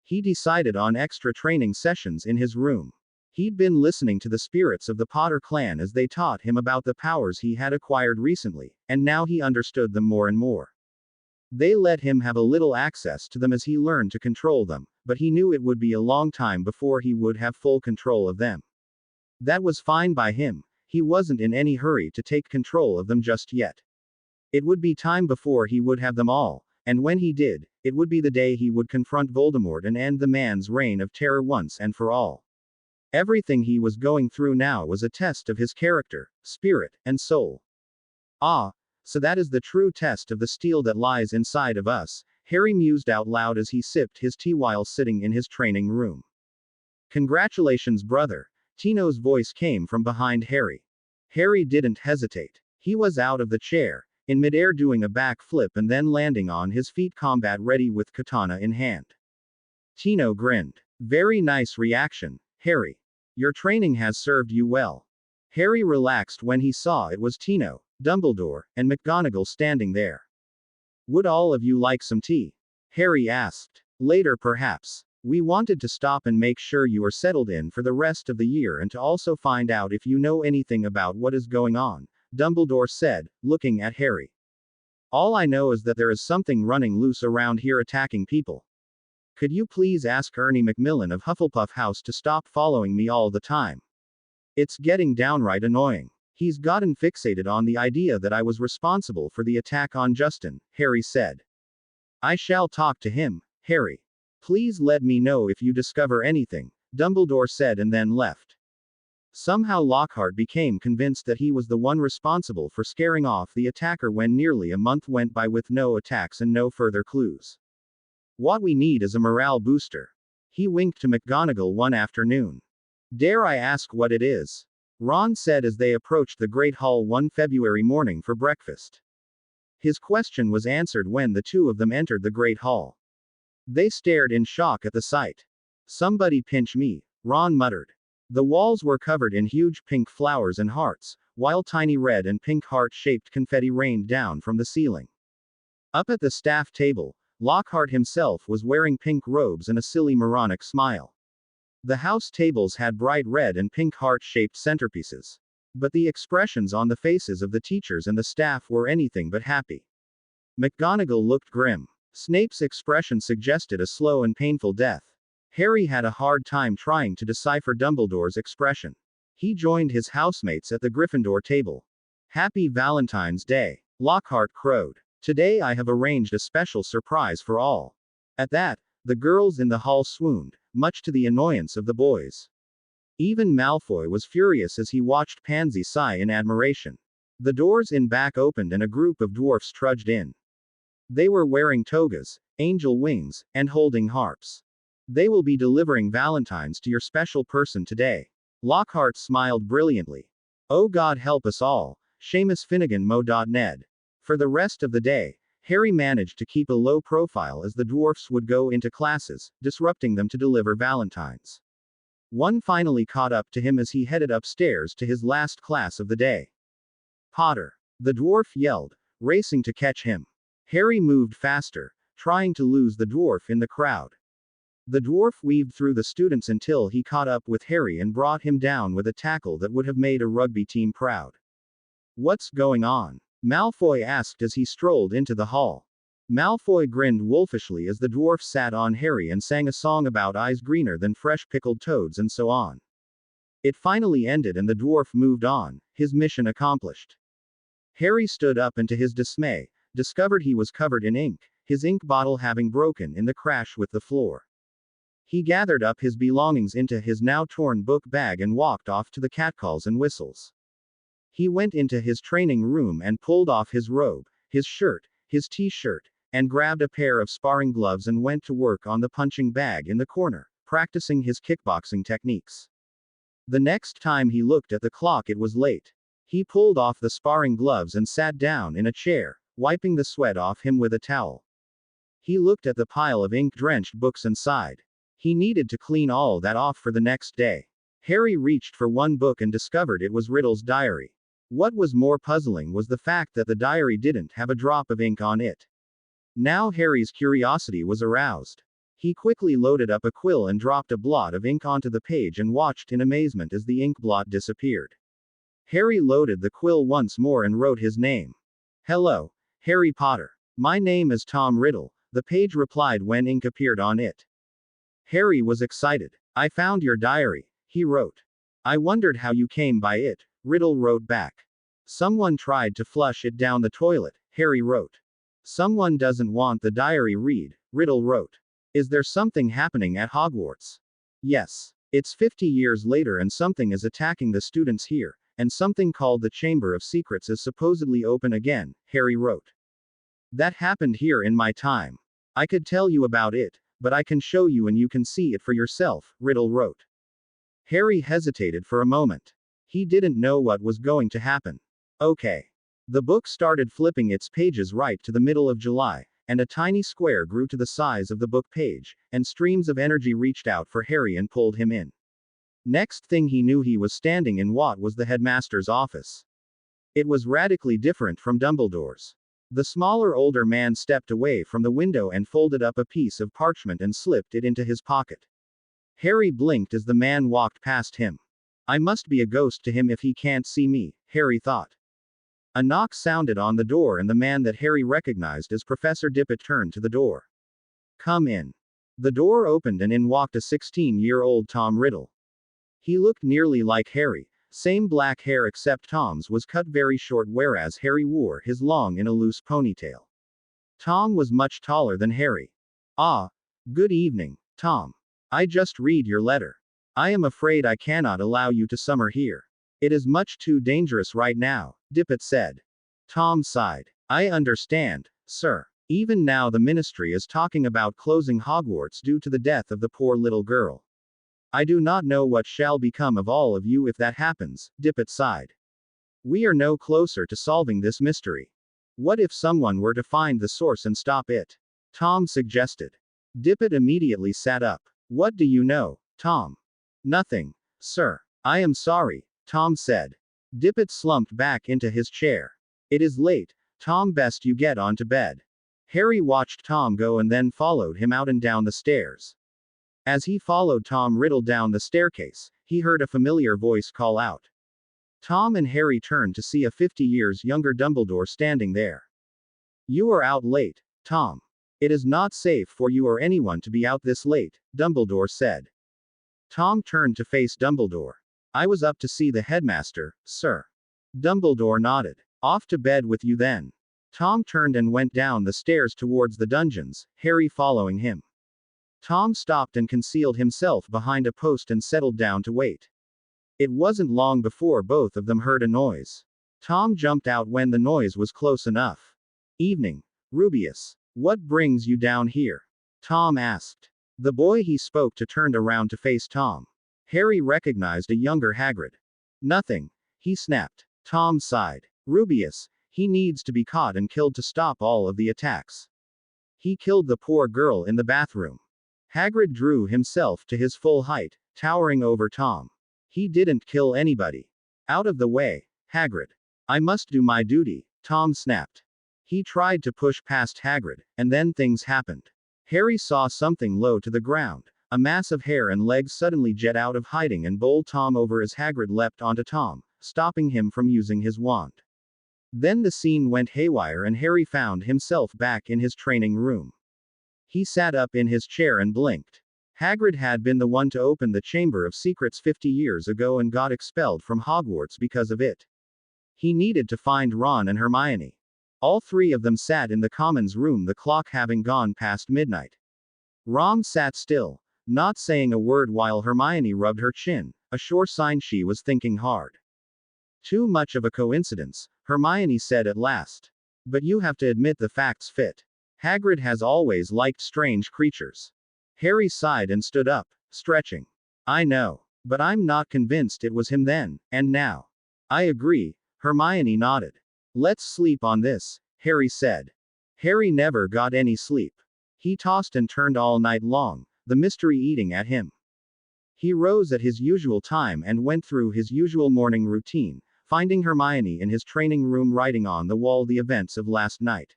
He decided on extra training sessions in his room. He'd been listening to the spirits of the Potter clan as they taught him about the powers he had acquired recently, and now he understood them more and more. They let him have a little access to them as he learned to control them, but he knew it would be a long time before he would have full control of them. That was fine by him. He wasn't in any hurry to take control of them just yet. It would be time before he would have them all, and when he did, it would be the day he would confront Voldemort and end the man's reign of terror once and for all. Everything he was going through now was a test of his character, spirit, and soul. Ah, so that is the true test of the steel that lies inside of us, Harry mused out loud as he sipped his tea while sitting in his training room. Congratulations, brother. Tino's voice came from behind Harry. Harry didn't hesitate. He was out of the chair, in midair doing a backflip and then landing on his feet combat ready with katana in hand. Tino grinned. Very nice reaction, Harry. Your training has served you well. Harry relaxed when he saw it was Tino, Dumbledore, and McGonagall standing there. Would all of you like some tea? Harry asked. Later perhaps. We wanted to stop and make sure you are settled in for the rest of the year and to also find out if you know anything about what is going on, Dumbledore said, looking at Harry. All I know is that there is something running loose around here attacking people. Could you please ask Ernie Macmillan of Hufflepuff House to stop following me all the time? It's getting downright annoying. He's gotten fixated on the idea that I was responsible for the attack on Justin, Harry said. I shall talk to him, Harry. Please let me know if you discover anything, Dumbledore said and then left. Somehow Lockhart became convinced that he was the one responsible for scaring off the attacker when nearly a month went by with no attacks and no further clues. What we need is a morale booster. He winked to McGonagall one afternoon. Dare I ask what it is? Ron said as they approached the Great Hall one February morning for breakfast. His question was answered when the two of them entered the Great Hall. They stared in shock at the sight. Somebody pinch me, Ron muttered. The walls were covered in huge pink flowers and hearts, while tiny red and pink heart-shaped confetti rained down from the ceiling. Up at the staff table, Lockhart himself was wearing pink robes and a silly moronic smile. The house tables had bright red and pink heart-shaped centerpieces. But the expressions on the faces of the teachers and the staff were anything but happy. McGonagall looked grim. Snape's expression suggested a slow and painful death. Harry had a hard time trying to decipher Dumbledore's expression. He joined his housemates at the Gryffindor table. Happy Valentine's Day, Lockhart crowed. Today I have arranged a special surprise for all. At that, the girls in the hall swooned, much to the annoyance of the boys. Even Malfoy was furious as he watched Pansy sigh in admiration. The doors in back opened and a group of dwarfs trudged in. They were wearing togas, angel wings, and holding harps. They will be delivering valentines to your special person today. Lockhart smiled brilliantly. Oh God help us all, Seamus Finnegan Mo.Ned. For the rest of the day, Harry managed to keep a low profile as the dwarfs would go into classes, disrupting them to deliver valentines. One finally caught up to him as he headed upstairs to his last class of the day. Potter! The dwarf yelled, racing to catch him. Harry moved faster, trying to lose the dwarf in the crowd. The dwarf weaved through the students until he caught up with Harry and brought him down with a tackle that would have made a rugby team proud. What's going on? Malfoy asked as he strolled into the hall. Malfoy grinned wolfishly as the dwarf sat on Harry and sang a song about eyes greener than fresh pickled toads and so on. It finally ended and the dwarf moved on, his mission accomplished. Harry stood up and to his dismay, discovered he was covered in ink, his ink bottle having broken in the crash with the floor. He gathered up his belongings into his now torn book bag and walked off to the catcalls and whistles. He went into his training room and pulled off his robe, his shirt, his t-shirt, and grabbed a pair of sparring gloves and went to work on the punching bag in the corner, practicing his kickboxing techniques. The next time he looked at the clock it was late. He pulled off the sparring gloves and sat down in a chair, wiping the sweat off him with a towel. He looked at the pile of ink-drenched books and sighed. He needed to clean all that off for the next day. Harry reached for one book and discovered it was Riddle's diary. What was more puzzling was the fact that the diary didn't have a drop of ink on it. Now Harry's curiosity was aroused. He quickly loaded up a quill and dropped a blot of ink onto the page and watched in amazement as the ink blot disappeared. Harry loaded the quill once more and wrote his name. Hello, Harry Potter. My name is Tom Riddle, the page replied when ink appeared on it. Harry was excited. I found your diary, he wrote. I wondered how you came by it, Riddle wrote back. Someone tried to flush it down the toilet, Harry wrote. Someone doesn't want the diary read, Riddle wrote. Is there something happening at Hogwarts? Yes. It's 50 years later and something is attacking the students here, and something called the Chamber of Secrets is supposedly open again, Harry wrote. That happened here in my time. I could tell you about it, but I can show you and you can see it for yourself, Riddle wrote. Harry hesitated for a moment. He didn't know what was going to happen. Okay. The book started flipping its pages right to the middle of July, and a tiny square grew to the size of the book page, and streams of energy reached out for Harry and pulled him in. Next thing he knew he was standing in what was the headmaster's office. It was radically different from Dumbledore's. The smaller older man stepped away from the window and folded up a piece of parchment and slipped it into his pocket. Harry blinked as the man walked past him. I must be a ghost to him if he can't see me, Harry thought. A knock sounded on the door and the man that Harry recognized as Professor Dippet turned to the door. Come in. The door opened and in walked a 16-year-old Tom Riddle. He looked nearly like Harry. Same black hair except Tom's was cut very short whereas Harry wore his long in a loose ponytail. Tom was much taller than Harry. Ah, Good evening, Tom. I just read your letter. I am afraid I cannot allow you to summer here. It is much too dangerous right now, Dippet said. Tom sighed. I understand, sir. Even now the ministry is talking about closing Hogwarts due to the death of the poor little girl. I do not know what shall become of all of you if that happens, Dippet sighed. We are no closer to solving this mystery. What if someone were to find the source and stop it? Tom suggested. Dippet immediately sat up. What do you know, Tom? Nothing, sir. I am sorry, Tom said. Dippet slumped back into his chair. It is late, Tom, best you get on to bed. Harry watched Tom go and then followed him out and down the stairs. As he followed Tom Riddle down the staircase, he heard a familiar voice call out. Tom and Harry turned to see a 50 years younger Dumbledore standing there. You are out late, Tom. It is not safe for you or anyone to be out this late, Dumbledore said. Tom turned to face Dumbledore. I was up to see the headmaster, sir. Dumbledore nodded. Off to bed with you then. Tom turned and went down the stairs towards the dungeons, Harry following him. Tom stopped and concealed himself behind a post and settled down to wait. It wasn't long before both of them heard a noise. Tom jumped out when the noise was close enough. Evening, Rubius. What brings you down here? Tom asked. The boy he spoke to turned around to face Tom. Harry recognized a younger Hagrid. Nothing, he snapped. Tom sighed. Rubius, he needs to be caught and killed to stop all of the attacks. He killed the poor girl in the bathroom. Hagrid drew himself to his full height, towering over Tom. He didn't kill anybody. Out of the way, Hagrid. I must do my duty, Tom snapped. He tried to push past Hagrid, and then things happened. Harry saw something low to the ground. A mass of hair and legs suddenly jet out of hiding and bowled Tom over as Hagrid leapt onto Tom, stopping him from using his wand. Then the scene went haywire and Harry found himself back in his training room. He sat up in his chair and blinked. Hagrid had been the one to open the Chamber of Secrets 50 years ago and got expelled from Hogwarts because of it. He needed to find Ron and Hermione. All three of them sat in the Commons room, the clock having gone past midnight. Ron sat still, not saying a word while Hermione rubbed her chin, a sure sign she was thinking hard. Too much of a coincidence, Hermione said at last. But you have to admit the facts fit. Hagrid has always liked strange creatures. Harry sighed and stood up, stretching. I know. But I'm not convinced it was him then, and now. I agree, Hermione nodded. Let's sleep on this, Harry said. Harry never got any sleep. He tossed and turned all night long, the mystery eating at him. He rose at his usual time and went through his usual morning routine, finding Hermione in his training room writing on the wall the events of last night.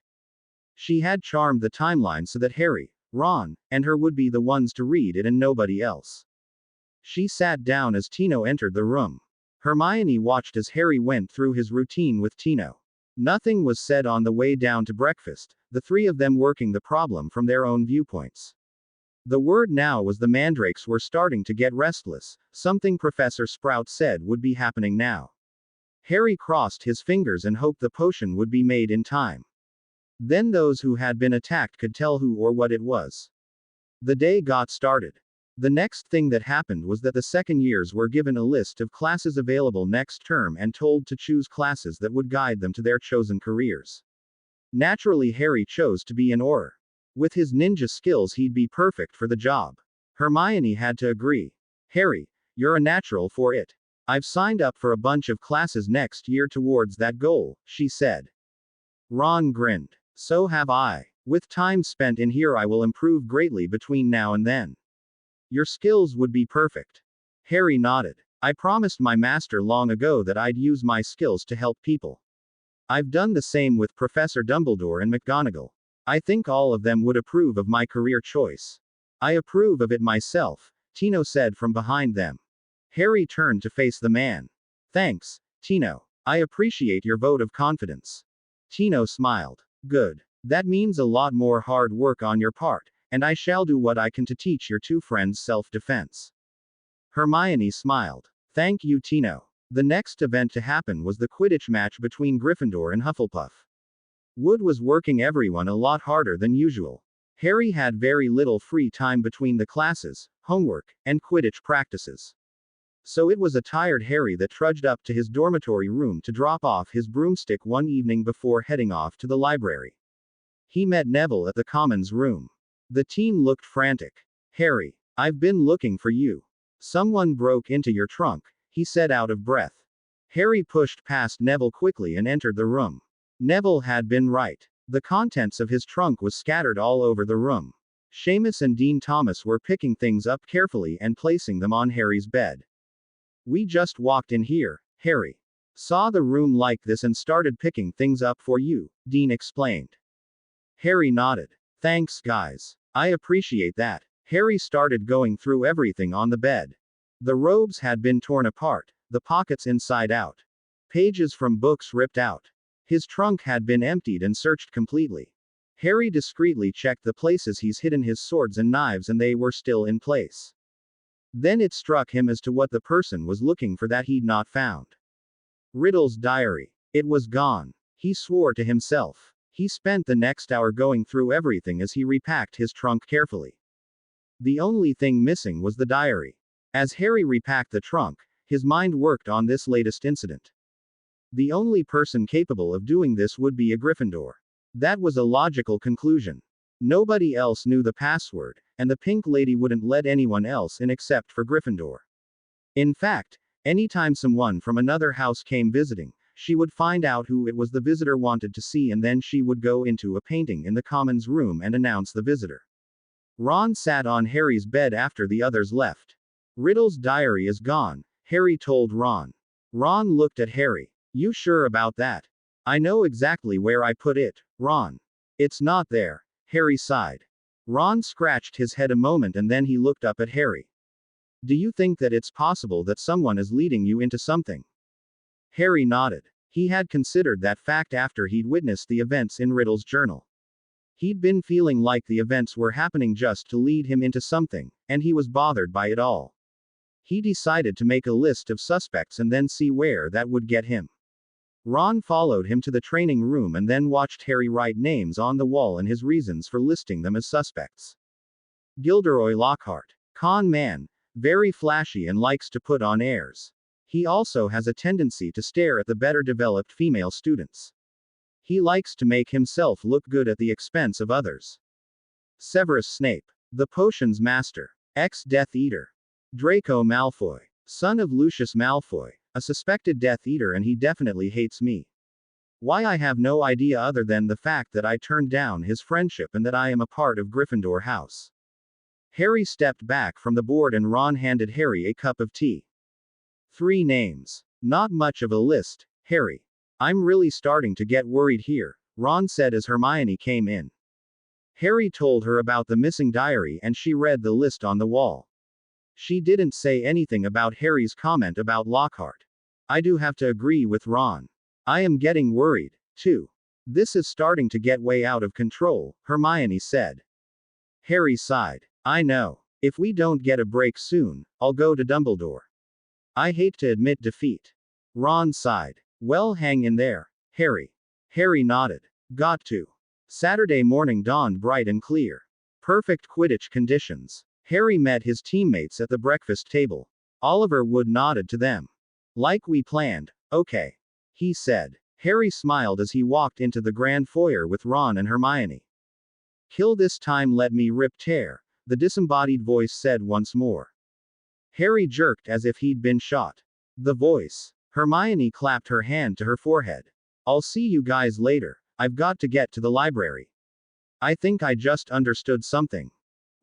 She had charmed the timeline so that Harry, Ron, and her would be the ones to read it and nobody else. She sat down as Tino entered the room. Hermione watched as Harry went through his routine with Tino. Nothing was said on the way down to breakfast, the three of them working the problem from their own viewpoints. The word now was the mandrakes were starting to get restless, something Professor Sprout said would be happening now. Harry crossed his fingers and hoped the potion would be made in time. Then those who had been attacked could tell who or what it was. The day got started. The next thing that happened was that the second years were given a list of classes available next term and told to choose classes that would guide them to their chosen careers. Naturally, Harry chose to be an Auror. With his ninja skills, he'd be perfect for the job. Hermione had to agree. Harry, you're a natural for it. I've signed up for a bunch of classes next year towards that goal, she said. Ron grinned. So have I. With time spent in here, I will improve greatly between now and then. Your skills would be perfect. Harry nodded. I promised my master long ago that I'd use my skills to help people. I've done the same with Professor Dumbledore and McGonagall. I think all of them would approve of my career choice. I approve of it myself, Tino said from behind them. Harry turned to face the man. Thanks, Tino. I appreciate your vote of confidence. Tino smiled. Good. That means a lot more hard work on your part, and I shall do what I can to teach your two friends self-defense. Hermione smiled. Thank you, Tino. The next event to happen was the Quidditch match between Gryffindor and Hufflepuff. Wood was working everyone a lot harder than usual. Harry had very little free time between the classes, homework, and Quidditch practices. So it was a tired Harry that trudged up to his dormitory room to drop off his broomstick one evening before heading off to the library. He met Neville at the Commons room. The teen looked frantic. "Harry, I've been looking for you. Someone broke into your trunk," he said out of breath. Harry pushed past Neville quickly and entered the room. Neville had been right. The contents of his trunk was scattered all over the room. Seamus and Dean Thomas were picking things up carefully and placing them on Harry's bed. "We just walked in here, Harry. Saw the room like this and started picking things up for you," Dean explained. Harry nodded. "Thanks, guys. I appreciate that." Harry started going through everything on the bed. The robes had been torn apart, the pockets inside out. Pages from books ripped out. His trunk had been emptied and searched completely. Harry discreetly checked the places he's hidden his swords and knives and they were still in place. Then it struck him as to what the person was looking for that he'd not found. Riddle's diary. It was gone. He swore to himself. He spent the next hour going through everything as he repacked his trunk carefully. The only thing missing was the diary. As Harry repacked the trunk, his mind worked on this latest incident. The only person capable of doing this would be a Gryffindor. That was a logical conclusion. Nobody else knew the password, and the Pink Lady wouldn't let anyone else in except for Gryffindor. In fact, anytime someone from another house came visiting, she would find out who it was the visitor wanted to see and then she would go into a painting in the Commons room and announce the visitor. Ron sat on Harry's bed after the others left. "Riddle's diary is gone," Harry told Ron. Ron looked at Harry. "You sure about that?" "I know exactly where I put it, Ron." "It's not there." Harry sighed. Ron scratched his head a moment and then he looked up at Harry. "Do you think that it's possible that someone is leading you into something?" Harry nodded. He had considered that fact after he'd witnessed the events in Riddle's journal. He'd been feeling like the events were happening just to lead him into something, and he was bothered by it all. He decided to make a list of suspects and then see where that would get him. Ron followed him to the training room and then watched Harry write names on the wall and his reasons for listing them as suspects. Gilderoy Lockhart. Con man. Very flashy and likes to put on airs. He also has a tendency to stare at the better developed female students. He likes to make himself look good at the expense of others. Severus Snape. The Potions Master. Ex-Death Eater. Draco Malfoy. Son of Lucius Malfoy. A suspected Death Eater and he definitely hates me. Why I have no idea other than the fact that I turned down his friendship and that I am a part of Gryffindor House. Harry stepped back from the board and Ron handed Harry a cup of tea. 3 names. Not much of a list, Harry. I'm really starting to get worried here, Ron said as Hermione came in. Harry told her about the missing diary and she read the list on the wall. She didn't say anything about Harry's comment about Lockhart. I do have to agree with Ron. I am getting worried, too. This is starting to get way out of control, Hermione said. Harry sighed. I know. If we don't get a break soon, I'll go to Dumbledore. I hate to admit defeat. Ron sighed. Well, hang in there, Harry. Harry nodded. Got to. Saturday morning dawned bright and clear. Perfect Quidditch conditions. Harry met his teammates at the breakfast table. Oliver Wood nodded to them. Like we planned, okay, he said. Harry smiled as he walked into the grand foyer with Ron and Hermione. Kill this time, let me rip tear, the disembodied voice said once more. Harry jerked as if he'd been shot. The voice. Hermione clapped her hand to her forehead. I'll see you guys later, I've got to get to the library. I think I just understood something.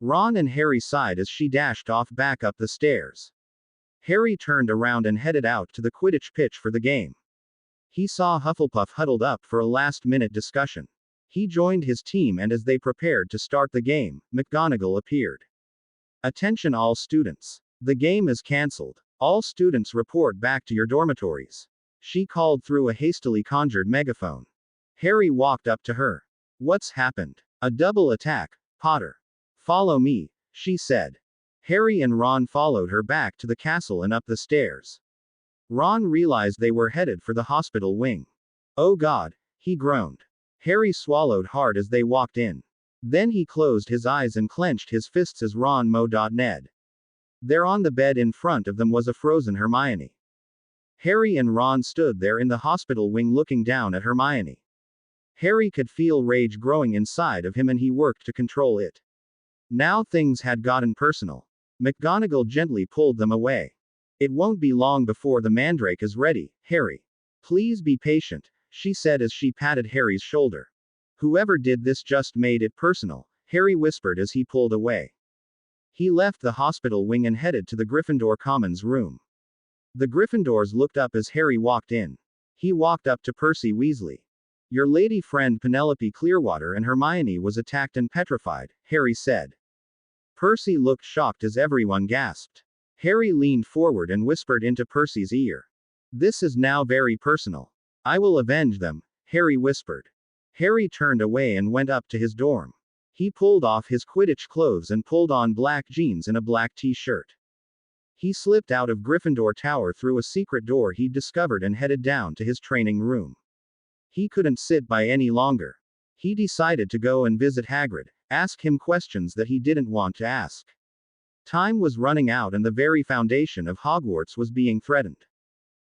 Ron and Harry sighed as she dashed off back up the stairs. Harry turned around and headed out to the Quidditch pitch for the game. He saw Hufflepuff huddled up for a last-minute discussion. He joined his team and as they prepared to start the game, McGonagall appeared. Attention all students. The game is cancelled. All students report back to your dormitories. She called through a hastily conjured megaphone. Harry walked up to her. What's happened? A double attack, Potter. Follow me, she said. Harry and Ron followed her back to the castle and up the stairs. Ron realized they were headed for the hospital wing. Oh God, he groaned. Harry swallowed hard as they walked in. Then he closed his eyes and clenched his fists as Ron Ned. There on the bed in front of them was a frozen Hermione. Harry and Ron stood there in the hospital wing looking down at Hermione. Harry could feel rage growing inside of him and he worked to control it. Now things had gotten personal. McGonagall gently pulled them away. It won't be long before the mandrake is ready, Harry. Please be patient, she said as she patted Harry's shoulder. Whoever did this just made it personal, Harry whispered as he pulled away. He left the hospital wing and headed to the Gryffindor Commons room. The Gryffindors looked up as Harry walked in. He walked up to Percy Weasley. Your lady friend Penelope Clearwater and Hermione was attacked and petrified, Harry said. Percy looked shocked as everyone gasped. Harry leaned forward and whispered into Percy's ear. This is now very personal. I will avenge them, Harry whispered. Harry turned away and went up to his dorm. He pulled off his Quidditch clothes and pulled on black jeans and a black t-shirt. He slipped out of Gryffindor Tower through a secret door he'd discovered and headed down to his training room. He couldn't sit by any longer. He decided to go and visit Hagrid, ask him questions that he didn't want to ask. Time was running out and the very foundation of Hogwarts was being threatened.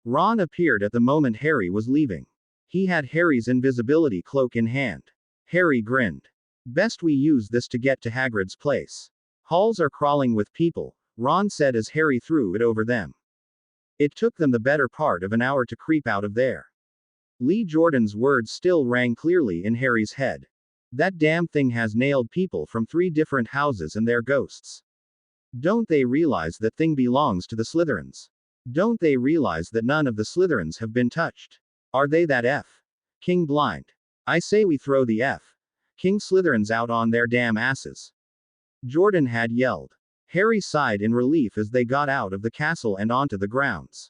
Ron appeared at the moment Harry was leaving. He had Harry's invisibility cloak in hand. Harry grinned. Best we use this to get to Hagrid's place. Halls are crawling with people, Ron said as Harry threw it over them. It took them the better part of an hour to creep out of there. Lee Jordan's words still rang clearly in Harry's head. That damn thing has nailed people from 3 different houses and their ghosts. Don't they realize that thing belongs to the Slytherins? Don't they realize that none of the Slytherins have been touched? Are they that King blind? I say we throw the King Slytherins out on their damn asses. Jordan had yelled. Harry sighed in relief as they got out of the castle and onto the grounds.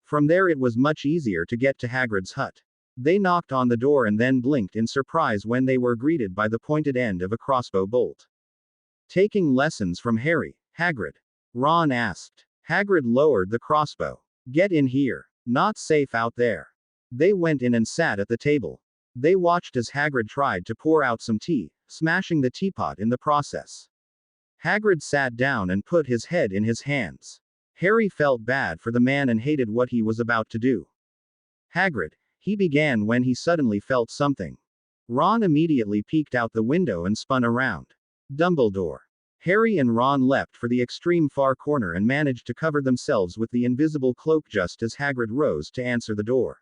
From there it was much easier to get to Hagrid's hut. They knocked on the door and then blinked in surprise when they were greeted by the pointed end of a crossbow bolt. Taking lessons from Harry, Hagrid? Ron asked. Hagrid lowered the crossbow. Get in here. Not safe out there. They went in and sat at the table. They watched as Hagrid tried to pour out some tea, smashing the teapot in the process. Hagrid sat down and put his head in his hands. Harry felt bad for the man and hated what he was about to do. Hagrid, he began when he suddenly felt something. Ron immediately peeked out the window and spun around. Dumbledore. Harry and Ron leapt for the extreme far corner and managed to cover themselves with the invisible cloak just as Hagrid rose to answer the door.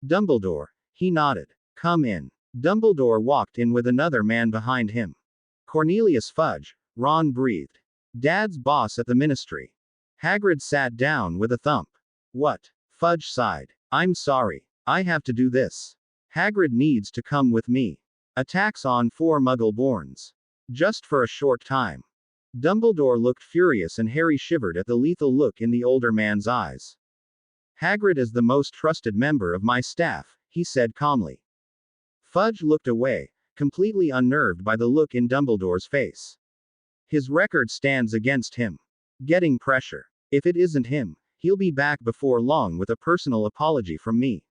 Dumbledore, he nodded. Come in. Dumbledore walked in with another man behind him. Cornelius Fudge, Ron breathed. Dad's boss at the ministry. Hagrid sat down with a thump. What? Fudge sighed. I'm sorry. I have to do this. Hagrid needs to come with me. Attacks on 4 Muggle-borns. Just for a short time. Dumbledore looked furious and Harry shivered at the lethal look in the older man's eyes. Hagrid is the most trusted member of my staff, he said calmly. Fudge looked away, completely unnerved by the look in Dumbledore's face. His record stands against him. Getting pressure. If it isn't him, he'll be back before long with a personal apology from me.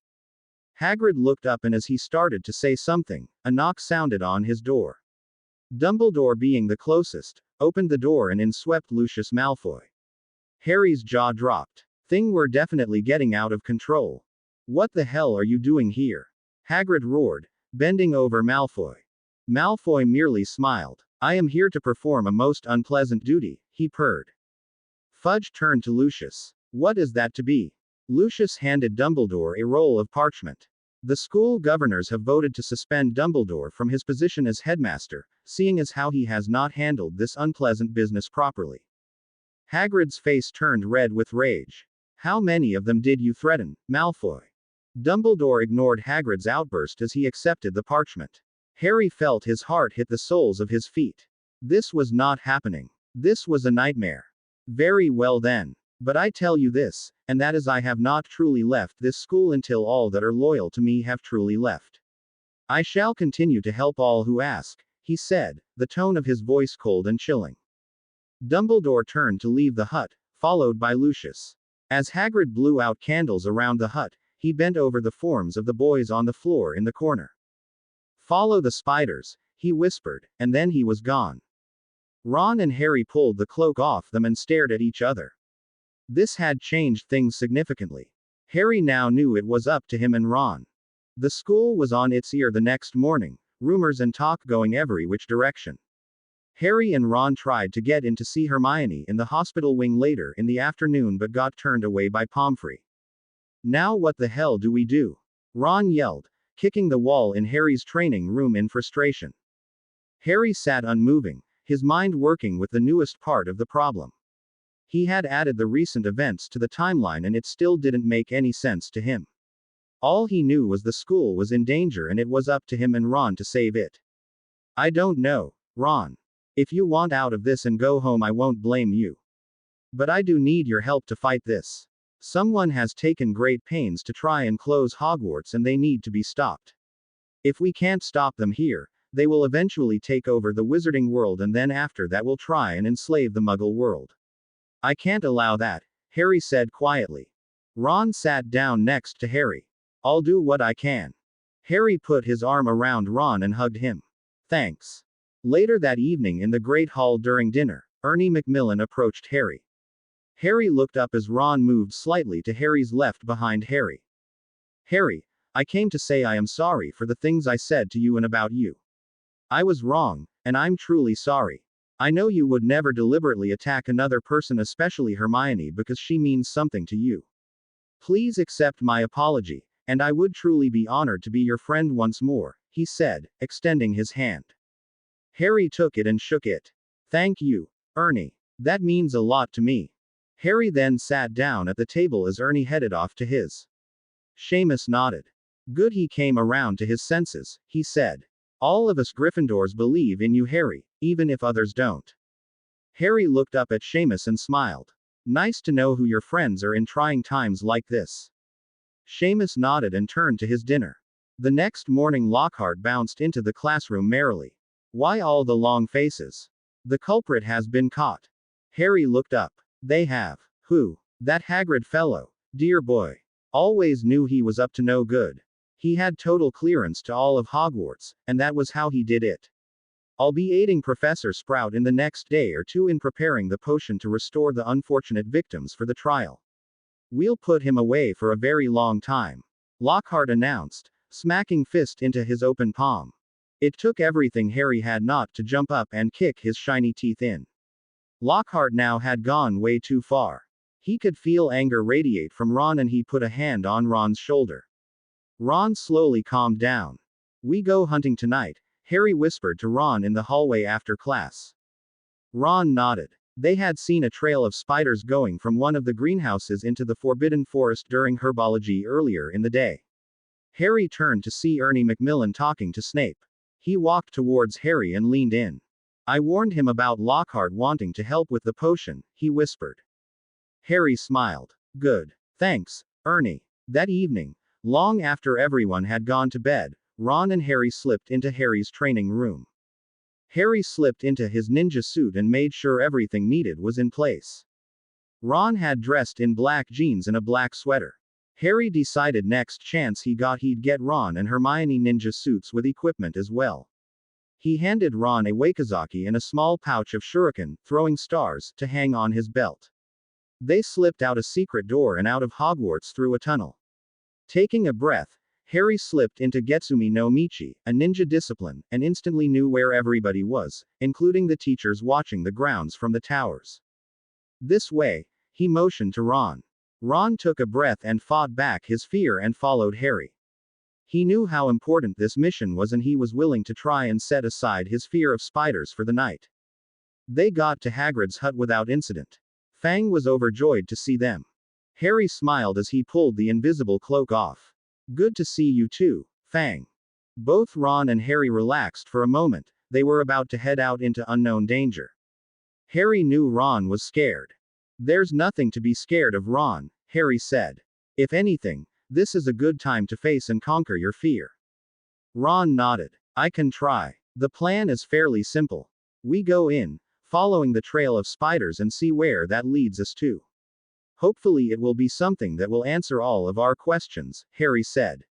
Hagrid looked up and as he started to say something, a knock sounded on his door. Dumbledore, being the closest, opened the door and in swept Lucius Malfoy. Harry's jaw dropped. Thing were definitely getting out of control. What the hell are you doing here? Hagrid roared, bending over Malfoy. Malfoy merely smiled. I am here to perform a most unpleasant duty, he purred. Fudge turned to Lucius. What is that to be? Lucius handed Dumbledore a roll of parchment. The school governors have voted to suspend Dumbledore from his position as headmaster, seeing as how he has not handled this unpleasant business properly. Hagrid's face turned red with rage. How many of them did you threaten, Malfoy? Dumbledore ignored Hagrid's outburst as he accepted the parchment. Harry felt his heart hit the soles of his feet. This was not happening. This was a nightmare. Very well then. But I tell you this, and that is I have not truly left this school until all that are loyal to me have truly left. I shall continue to help all who ask, he said, the tone of his voice cold and chilling. Dumbledore turned to leave the hut, followed by Lucius. As Hagrid blew out candles around the hut, he bent over the forms of the boys on the floor in the corner. Follow the spiders, he he whispered, and then he was gone. Ron and Harry pulled the cloak off them and stared at each other. This had changed things significantly. Harry now knew it was up to him and Ron. The school was on its ear the next morning, rumors and talk going every which direction. Harry and Ron tried to get in to see Hermione in the hospital wing later in the afternoon but got turned away by Pomfrey. Now what the hell do we do? Ron yelled, kicking the wall in Harry's training room in frustration. Harry sat unmoving, his mind working with the newest part of the problem. He had added the recent events to the timeline and it still didn't make any sense to him. All he knew was the school was in danger and it was up to him and Ron to save it. I don't know, Ron. If you want out of this and go home, I won't blame you. But I do need your help to fight this. Someone has taken great pains to try and close Hogwarts and they need to be stopped. If we can't stop them here, they will eventually take over the wizarding world and then after that will try and enslave the Muggle world. I can't allow that, Harry said quietly. Ron sat down next to Harry. I'll do what I can. Harry put his arm around Ron and hugged him. Thanks. Later that evening in the Great Hall during dinner, Ernie Macmillan approached Harry. Harry looked up as Ron moved slightly to Harry's left behind Harry. Harry, I came to say I am sorry for the things I said to you and about you. I was wrong, and I'm truly sorry. I know you would never deliberately attack another person, especially Hermione, because she means something to you. Please accept my apology, and I would truly be honored to be your friend once more, he said, extending his hand. Harry took it and shook it. Thank you, Ernie. That means a lot to me. Harry then sat down at the table as Ernie headed off to his. Seamus nodded. Good, he came around to his senses, he said. All of us Gryffindors believe in you, Harry, even if others don't. Harry looked up at Seamus and smiled. Nice to know who your friends are in trying times like this. Seamus nodded and turned to his dinner. The next morning Lockhart bounced into the classroom merrily. Why all the long faces? The culprit has been caught. Harry looked up. They have. Who? That Hagrid fellow. Dear boy. Always knew he was up to no good. He had total clearance to all of Hogwarts, and that was how he did it. I'll be aiding Professor Sprout in the next day or two in preparing the potion to restore the unfortunate victims for the trial. We'll put him away for a very long time, Lockhart announced, smacking fist into his open palm. It took everything Harry had not to jump up and kick his shiny teeth in. Lockhart now had gone way too far. He could feel anger radiate from Ron and he put a hand on Ron's shoulder. Ron slowly calmed down. We go hunting tonight, Harry whispered to Ron in the hallway after class. Ron nodded. They had seen a trail of spiders going from one of the greenhouses into the Forbidden Forest during herbology earlier in the day. Harry turned to see Ernie Macmillan talking to Snape. He walked towards Harry and leaned in. I warned him about Lockhart wanting to help with the potion, he whispered. Harry smiled. Good. Thanks, Ernie. That evening, long after everyone had gone to bed, Ron and Harry slipped into Harry's training room. Harry slipped into his ninja suit and made sure everything needed was in place. Ron had dressed in black jeans and a black sweater. Harry decided next chance he got he'd get Ron and Hermione ninja suits with equipment as well. He handed Ron a wakizaki and a small pouch of shuriken, throwing stars, to hang on his belt. They slipped out a secret door and out of Hogwarts through a tunnel. Taking a breath, Harry slipped into Getsumi no Michi, a ninja discipline, and instantly knew where everybody was, including the teachers watching the grounds from the towers. This way, he motioned to Ron. Ron took a breath and fought back his fear and followed Harry. He knew how important this mission was and he was willing to try and set aside his fear of spiders for the night. They got to Hagrid's hut without incident. Fang was overjoyed to see them. Harry smiled as he pulled the invisible cloak off. Good to see you too, Fang. Both Ron and Harry relaxed for a moment. They were about to head out into unknown danger. Harry knew Ron was scared. There's nothing to be scared of, Ron, Harry said. If anything, this is a good time to face and conquer your fear. Ron nodded. I can try. The plan is fairly simple. We go in, following the trail of spiders and see where that leads us to. Hopefully it will be something that will answer all of our questions, Harry said.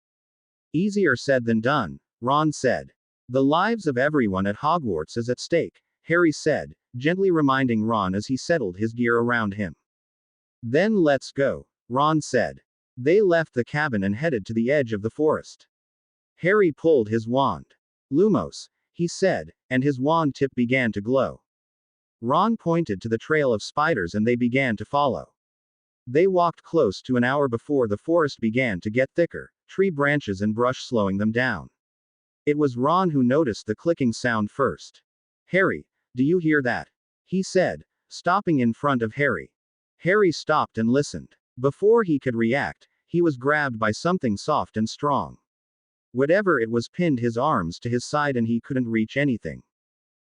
Easier said than done, Ron said. The lives of everyone at Hogwarts is at stake, Harry said, gently reminding Ron as he settled his gear around him. Then let's go, Ron said. They left the cabin and headed to the edge of the forest. Harry pulled his wand. Lumos, he said, and his wand tip began to glow. Ron pointed to the trail of spiders and they began to follow. They walked close to an hour before the forest began to get thicker, tree branches and brush slowing them down. It was Ron who noticed the clicking sound first. Harry, do you hear that? He said, stopping in front of Harry. Harry stopped and listened. Before he could react, he was grabbed by something soft and strong. Whatever it was pinned his arms to his side and he couldn't reach anything.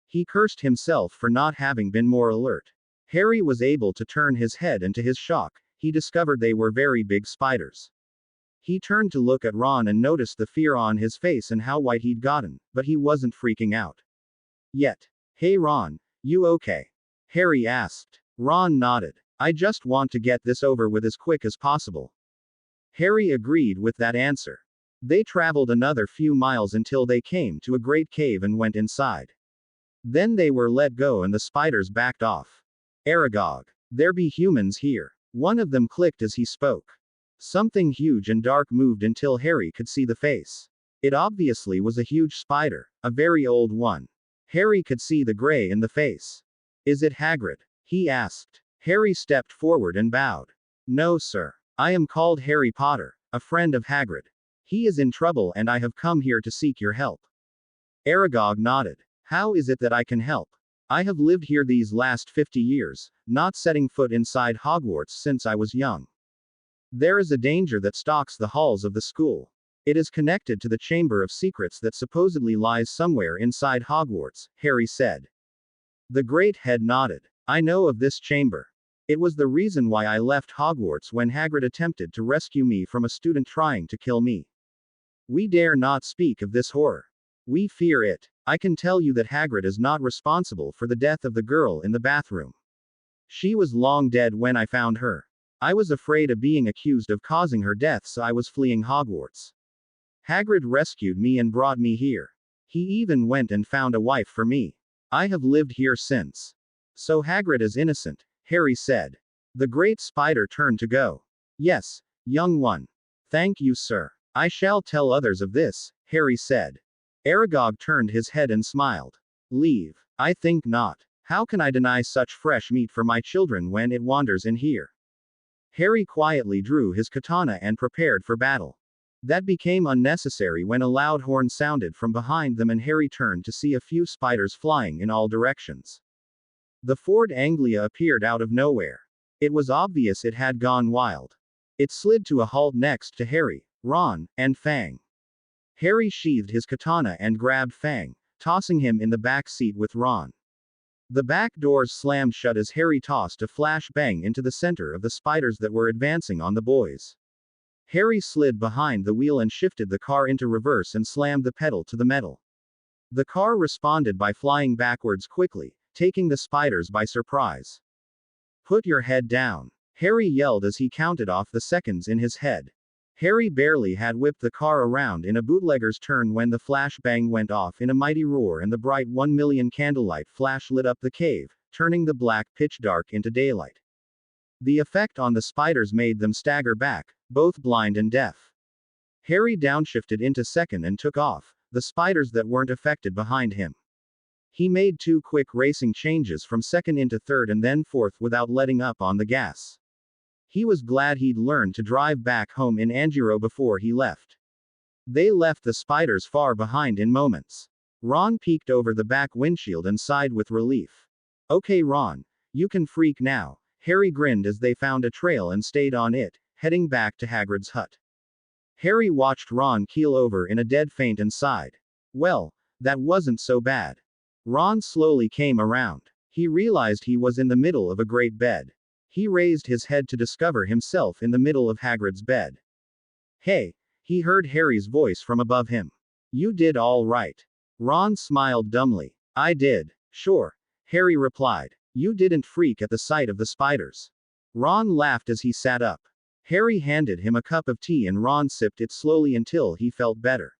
He cursed himself for not having been more alert. Harry was able to turn his head and to his shock, he discovered they were very big spiders. He turned to look at Ron and noticed the fear on his face and how white he'd gotten, but he wasn't freaking out yet. Hey Ron, you okay? Harry asked. Ron nodded. I just want to get this over with as quick as possible. Harry agreed with that answer. They traveled another few miles until they came to a great cave and went inside. Then they were let go and the spiders backed off. Aragog. There be humans here. One of them clicked as he spoke. Something huge and dark moved until Harry could see the face. It obviously was a huge spider, a very old one. Harry could see the gray in the face. Is it Hagrid? He asked. Harry stepped forward and bowed. No, sir. I am called Harry Potter, a friend of Hagrid. He is in trouble and I have come here to seek your help. Aragog nodded. How is it that I can help? I have lived here these last 50 years, not setting foot inside Hogwarts since I was young. There is a danger that stalks the halls of the school. It is connected to the Chamber of Secrets that supposedly lies somewhere inside Hogwarts, Harry said. The great head nodded. I know of this chamber. It was the reason why I left Hogwarts when Hagrid attempted to rescue me from a student trying to kill me. We dare not speak of this horror. We fear it. I can tell you that Hagrid is not responsible for the death of the girl in the bathroom. She was long dead when I found her. I was afraid of being accused of causing her death, so I was fleeing Hogwarts. Hagrid rescued me and brought me here. He even went and found a wife for me. I have lived here since. So Hagrid is innocent, Harry said. The great spider turned to go. Yes, young one. Thank you, sir. I shall tell others of this, Harry said. Aragog turned his head and smiled. Leave. I think not. How can I deny such fresh meat for my children when it wanders in here? Harry quietly drew his katana and prepared for battle. That became unnecessary when a loud horn sounded from behind them and Harry turned to see a few spiders flying in all directions. The Ford Anglia appeared out of nowhere. It was obvious it had gone wild. It slid to a halt next to Harry, Ron, and Fang. Harry sheathed his katana and grabbed Fang, tossing him in the back seat with Ron. The back doors slammed shut as Harry tossed a flashbang into the center of the spiders that were advancing on the boys. Harry slid behind the wheel and shifted the car into reverse and slammed the pedal to the metal. The car responded by flying backwards quickly, taking the spiders by surprise. Put your head down, Harry yelled as he counted off the seconds in his head. Harry barely had whipped the car around in a bootlegger's turn when the flashbang went off in a mighty roar and the bright 1,000,000 candlelight flash lit up the cave, turning the black pitch dark into daylight. The effect on the spiders made them stagger back, both blind and deaf. Harry downshifted into second and took off, the spiders that weren't affected behind him. He made 2 quick racing changes from second into third and then fourth without letting up on the gas. He was glad he'd learned to drive back home in Angiro before he left. They left the spiders far behind in moments. Ron peeked over the back windshield and sighed with relief. Okay Ron, you can freak now, Harry grinned as they found a trail and stayed on it, heading back to Hagrid's hut. Harry watched Ron keel over in a dead faint and sighed. Well, that wasn't so bad. Ron slowly came around. He realized he was in the middle of a great bed. He raised his head to discover himself in the middle of Hagrid's bed. Hey, he heard Harry's voice from above him. You did all right. Ron smiled dumbly. I did. Sure, Harry replied. You didn't freak at the sight of the spiders. Ron laughed as he sat up. Harry handed him a cup of tea and Ron sipped it slowly until he felt better.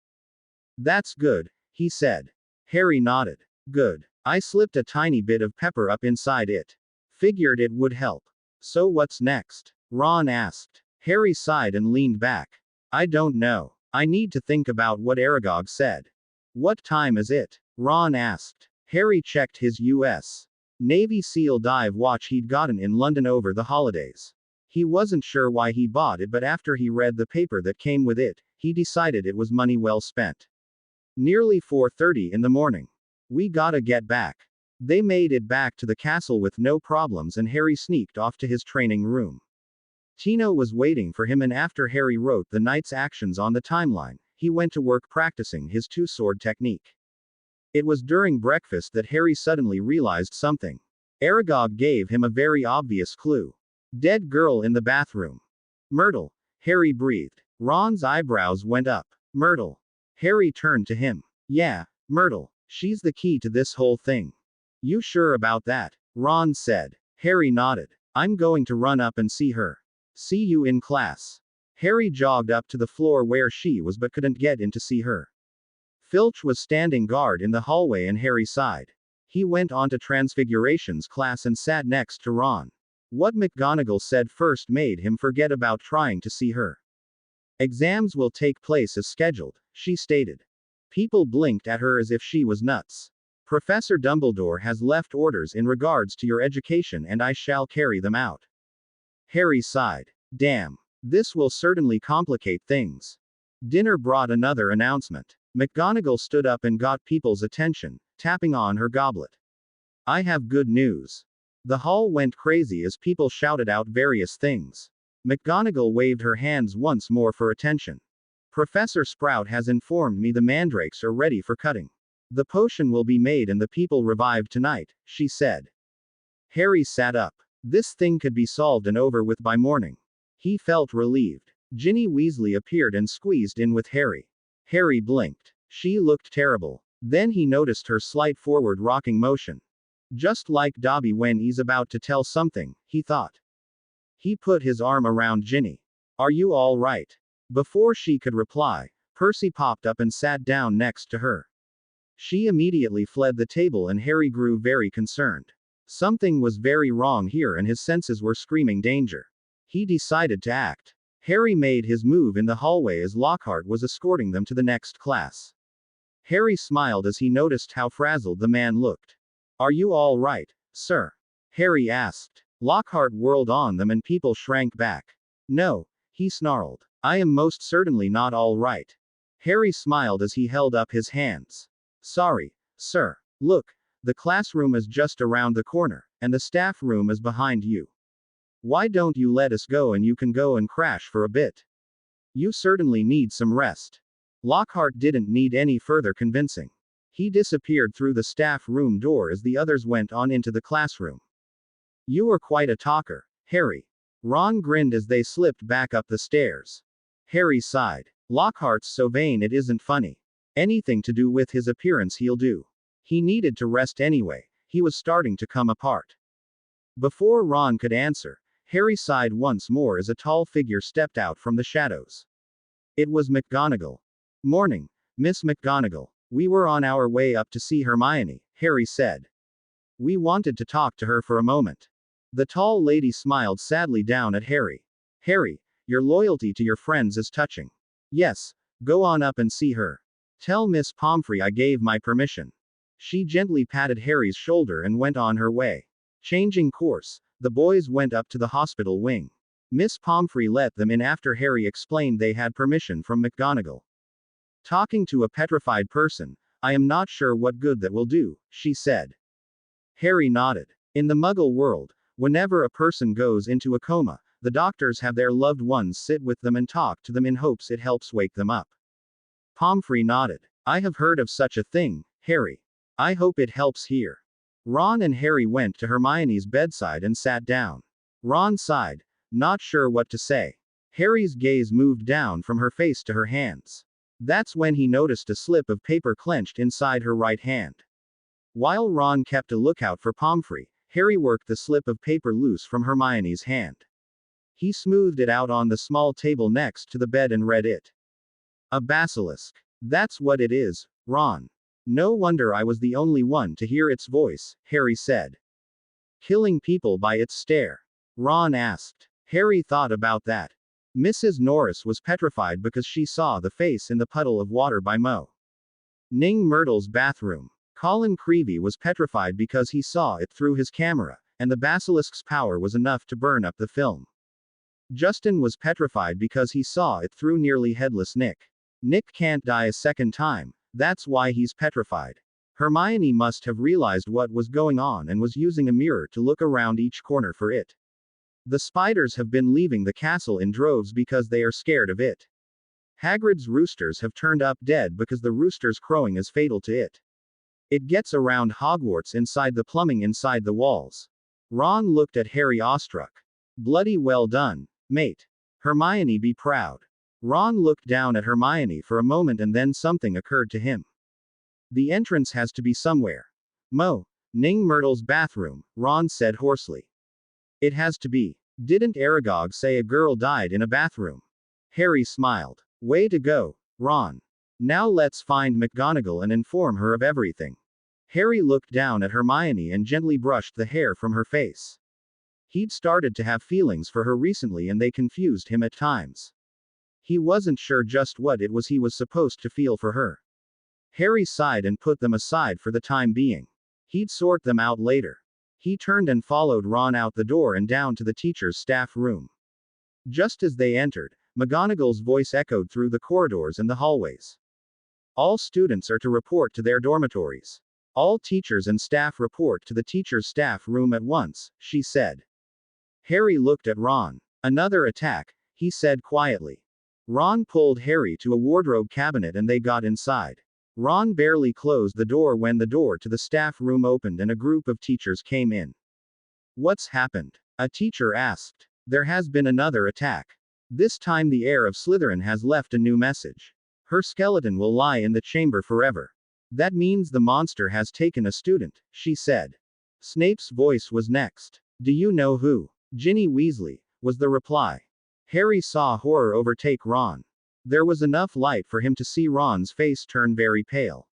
That's good, he said. Harry nodded. Good. I slipped a tiny bit of pepper up inside it. Figured it would help. So what's next? Ron asked. Harry sighed and leaned back. I don't know. I need to think about what Aragog said. What time is it? Ron asked. Harry checked his U.S. Navy SEAL dive watch he'd gotten in London over the holidays. He wasn't sure why he bought it, but after he read the paper that came with it, he decided it was money well spent. Nearly 4:30 in the morning. We gotta get back. They made it back to the castle with no problems and Harry sneaked off to his training room. Tino was waiting for him, and after Harry wrote the night's actions on the timeline, he went to work practicing his two-sword technique. It was during breakfast that Harry suddenly realized something. Aragog gave him a very obvious clue. Dead girl in the bathroom. Myrtle. Harry breathed. Ron's eyebrows went up. Myrtle. Harry turned to him. Yeah, Myrtle. She's the key to this whole thing. You sure about that? Ron said. Harry nodded. I'm going to run up and see her. See you in class. Harry jogged up to the floor where she was but couldn't get in to see her. Filch was standing guard in the hallway and Harry sighed. He went on to Transfiguration's class and sat next to Ron. What McGonagall said first made him forget about trying to see her. Exams will take place as scheduled, she stated. People blinked at her as if she was nuts. Professor Dumbledore has left orders in regards to your education and I shall carry them out. Harry sighed. Damn. This will certainly complicate things. Dinner brought another announcement. McGonagall stood up and got people's attention, tapping on her goblet. I have good news. The hall went crazy as people shouted out various things. McGonagall waved her hands once more for attention. Professor Sprout has informed me the mandrakes are ready for cutting. The potion will be made and the people revived tonight, she said. Harry sat up. This thing could be solved and over with by morning. He felt relieved. Ginny Weasley appeared and squeezed in with Harry. Harry blinked. She looked terrible. Then he noticed her slight forward rocking motion. Just like Dobby when he's about to tell something, he thought. He put his arm around Ginny. Are you all right? Before she could reply, Percy popped up and sat down next to her. She immediately fled the table and Harry grew very concerned. Something was very wrong here and his senses were screaming danger. He decided to act. Harry made his move in the hallway as Lockhart was escorting them to the next class. Harry smiled as he noticed how frazzled the man looked. Are you all right, sir? Harry asked. Lockhart whirled on them and people shrank back. No, he snarled. I am most certainly not all right. Harry smiled as he held up his hands. Sorry, sir. Look, the classroom is just around the corner, and the staff room is behind you. Why don't you let us go and you can go and crash for a bit? You certainly need some rest. Lockhart didn't need any further convincing. He disappeared through the staff room door as the others went on into the classroom. You are quite a talker, Harry. Ron grinned as they slipped back up the stairs. Harry sighed. Lockhart's so vain it isn't funny. Anything to do with his appearance he'll do. He needed to rest anyway, he was starting to come apart. Before Ron could answer, Harry sighed once more as a tall figure stepped out from the shadows. It was McGonagall. Morning, Miss McGonagall. We were on our way up to see Hermione, Harry said. We wanted to talk to her for a moment. The tall lady smiled sadly down at Harry. Harry, your loyalty to your friends is touching. Yes, go on up and see her. Tell Miss Pomfrey I gave my permission. She gently patted Harry's shoulder and went on her way. Changing course, the boys went up to the hospital wing. Miss Pomfrey let them in after Harry explained they had permission from McGonagall. Talking to a petrified person, I am not sure what good that will do, she said. Harry nodded. In the Muggle world, whenever a person goes into a coma, the doctors have their loved ones sit with them and talk to them in hopes it helps wake them up. Pomfrey nodded. I have heard of such a thing, Harry. I hope it helps here. Ron and Harry went to Hermione's bedside and sat down. Ron sighed, not sure what to say. Harry's gaze moved down from her face to her hands. That's when he noticed a slip of paper clenched inside her right hand. While Ron kept a lookout for Pomfrey, Harry worked the slip of paper loose from Hermione's hand. He smoothed it out on the small table next to the bed and read it. A basilisk. That's what it is, Ron. No wonder I was the only one to hear its voice, Harry said. Killing people by its stare? Ron asked. Harry thought about that. Mrs. Norris was petrified because she saw the face in the puddle of water by Mo. Ning Myrtle's bathroom. Colin Creevy was petrified because he saw it through his camera, and the basilisk's power was enough to burn up the film. Justin was petrified because he saw it through nearly headless Nick. Nick can't die a second time, that's why he's petrified. Hermione must have realized what was going on and was using a mirror to look around each corner for it. The spiders have been leaving the castle in droves because they are scared of it. Hagrid's roosters have turned up dead because the rooster's crowing is fatal to it. It gets around Hogwarts inside the plumbing inside the walls. Ron looked at Harry awestruck. Bloody well done, mate. Hermione be proud. Ron looked down at Hermione for a moment and then something occurred to him. The entrance has to be somewhere. Mo, Ning Myrtle's bathroom, Ron said hoarsely. It has to be. Didn't Aragog say a girl died in a bathroom? Harry smiled. Way to go, Ron. Now let's find McGonagall and inform her of everything. Harry looked down at Hermione and gently brushed the hair from her face. He'd started to have feelings for her recently and they confused him at times. He wasn't sure just what it was he was supposed to feel for her. Harry sighed and put them aside for the time being. He'd sort them out later. He turned and followed Ron out the door and down to the teacher's staff room. Just as they entered, McGonagall's voice echoed through the corridors and the hallways. All students are to report to their dormitories. All teachers and staff report to the teacher's staff room at once, she said. Harry looked at Ron. Another attack, he said quietly. Ron pulled Harry to a wardrobe cabinet and they got inside. Ron barely closed the door when the door to the staff room opened and a group of teachers came in. What's happened? A teacher asked. There has been another attack. This time the heir of Slytherin has left a new message. Her skeleton will lie in the chamber forever. That means the monster has taken a student, she said. Snape's voice was next. Do you know who? Ginny Weasley, was the reply. Harry saw horror overtake Ron. There was enough light for him to see Ron's face turn very pale.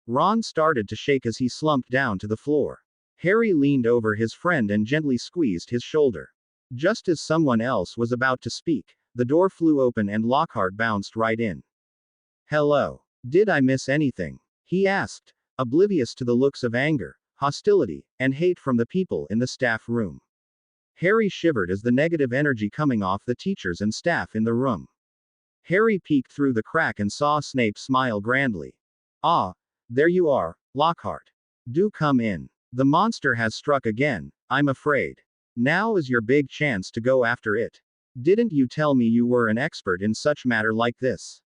Ron started to shake as he slumped down to the floor. Harry leaned over his friend and gently squeezed his shoulder. Just as someone else was about to speak, the door flew open and Lockhart bounced right in. Hello. Did I miss anything? He asked, oblivious to the looks of anger, hostility, and hate from the people in the staff room. Harry shivered as the negative energy coming off the teachers and staff in the room. Harry peeked through the crack and saw Snape smile grandly. Ah, there you are, Lockhart. Do come in. The monster has struck again, I'm afraid. Now is your big chance to go after it. Didn't you tell me you were an expert in such matter like this?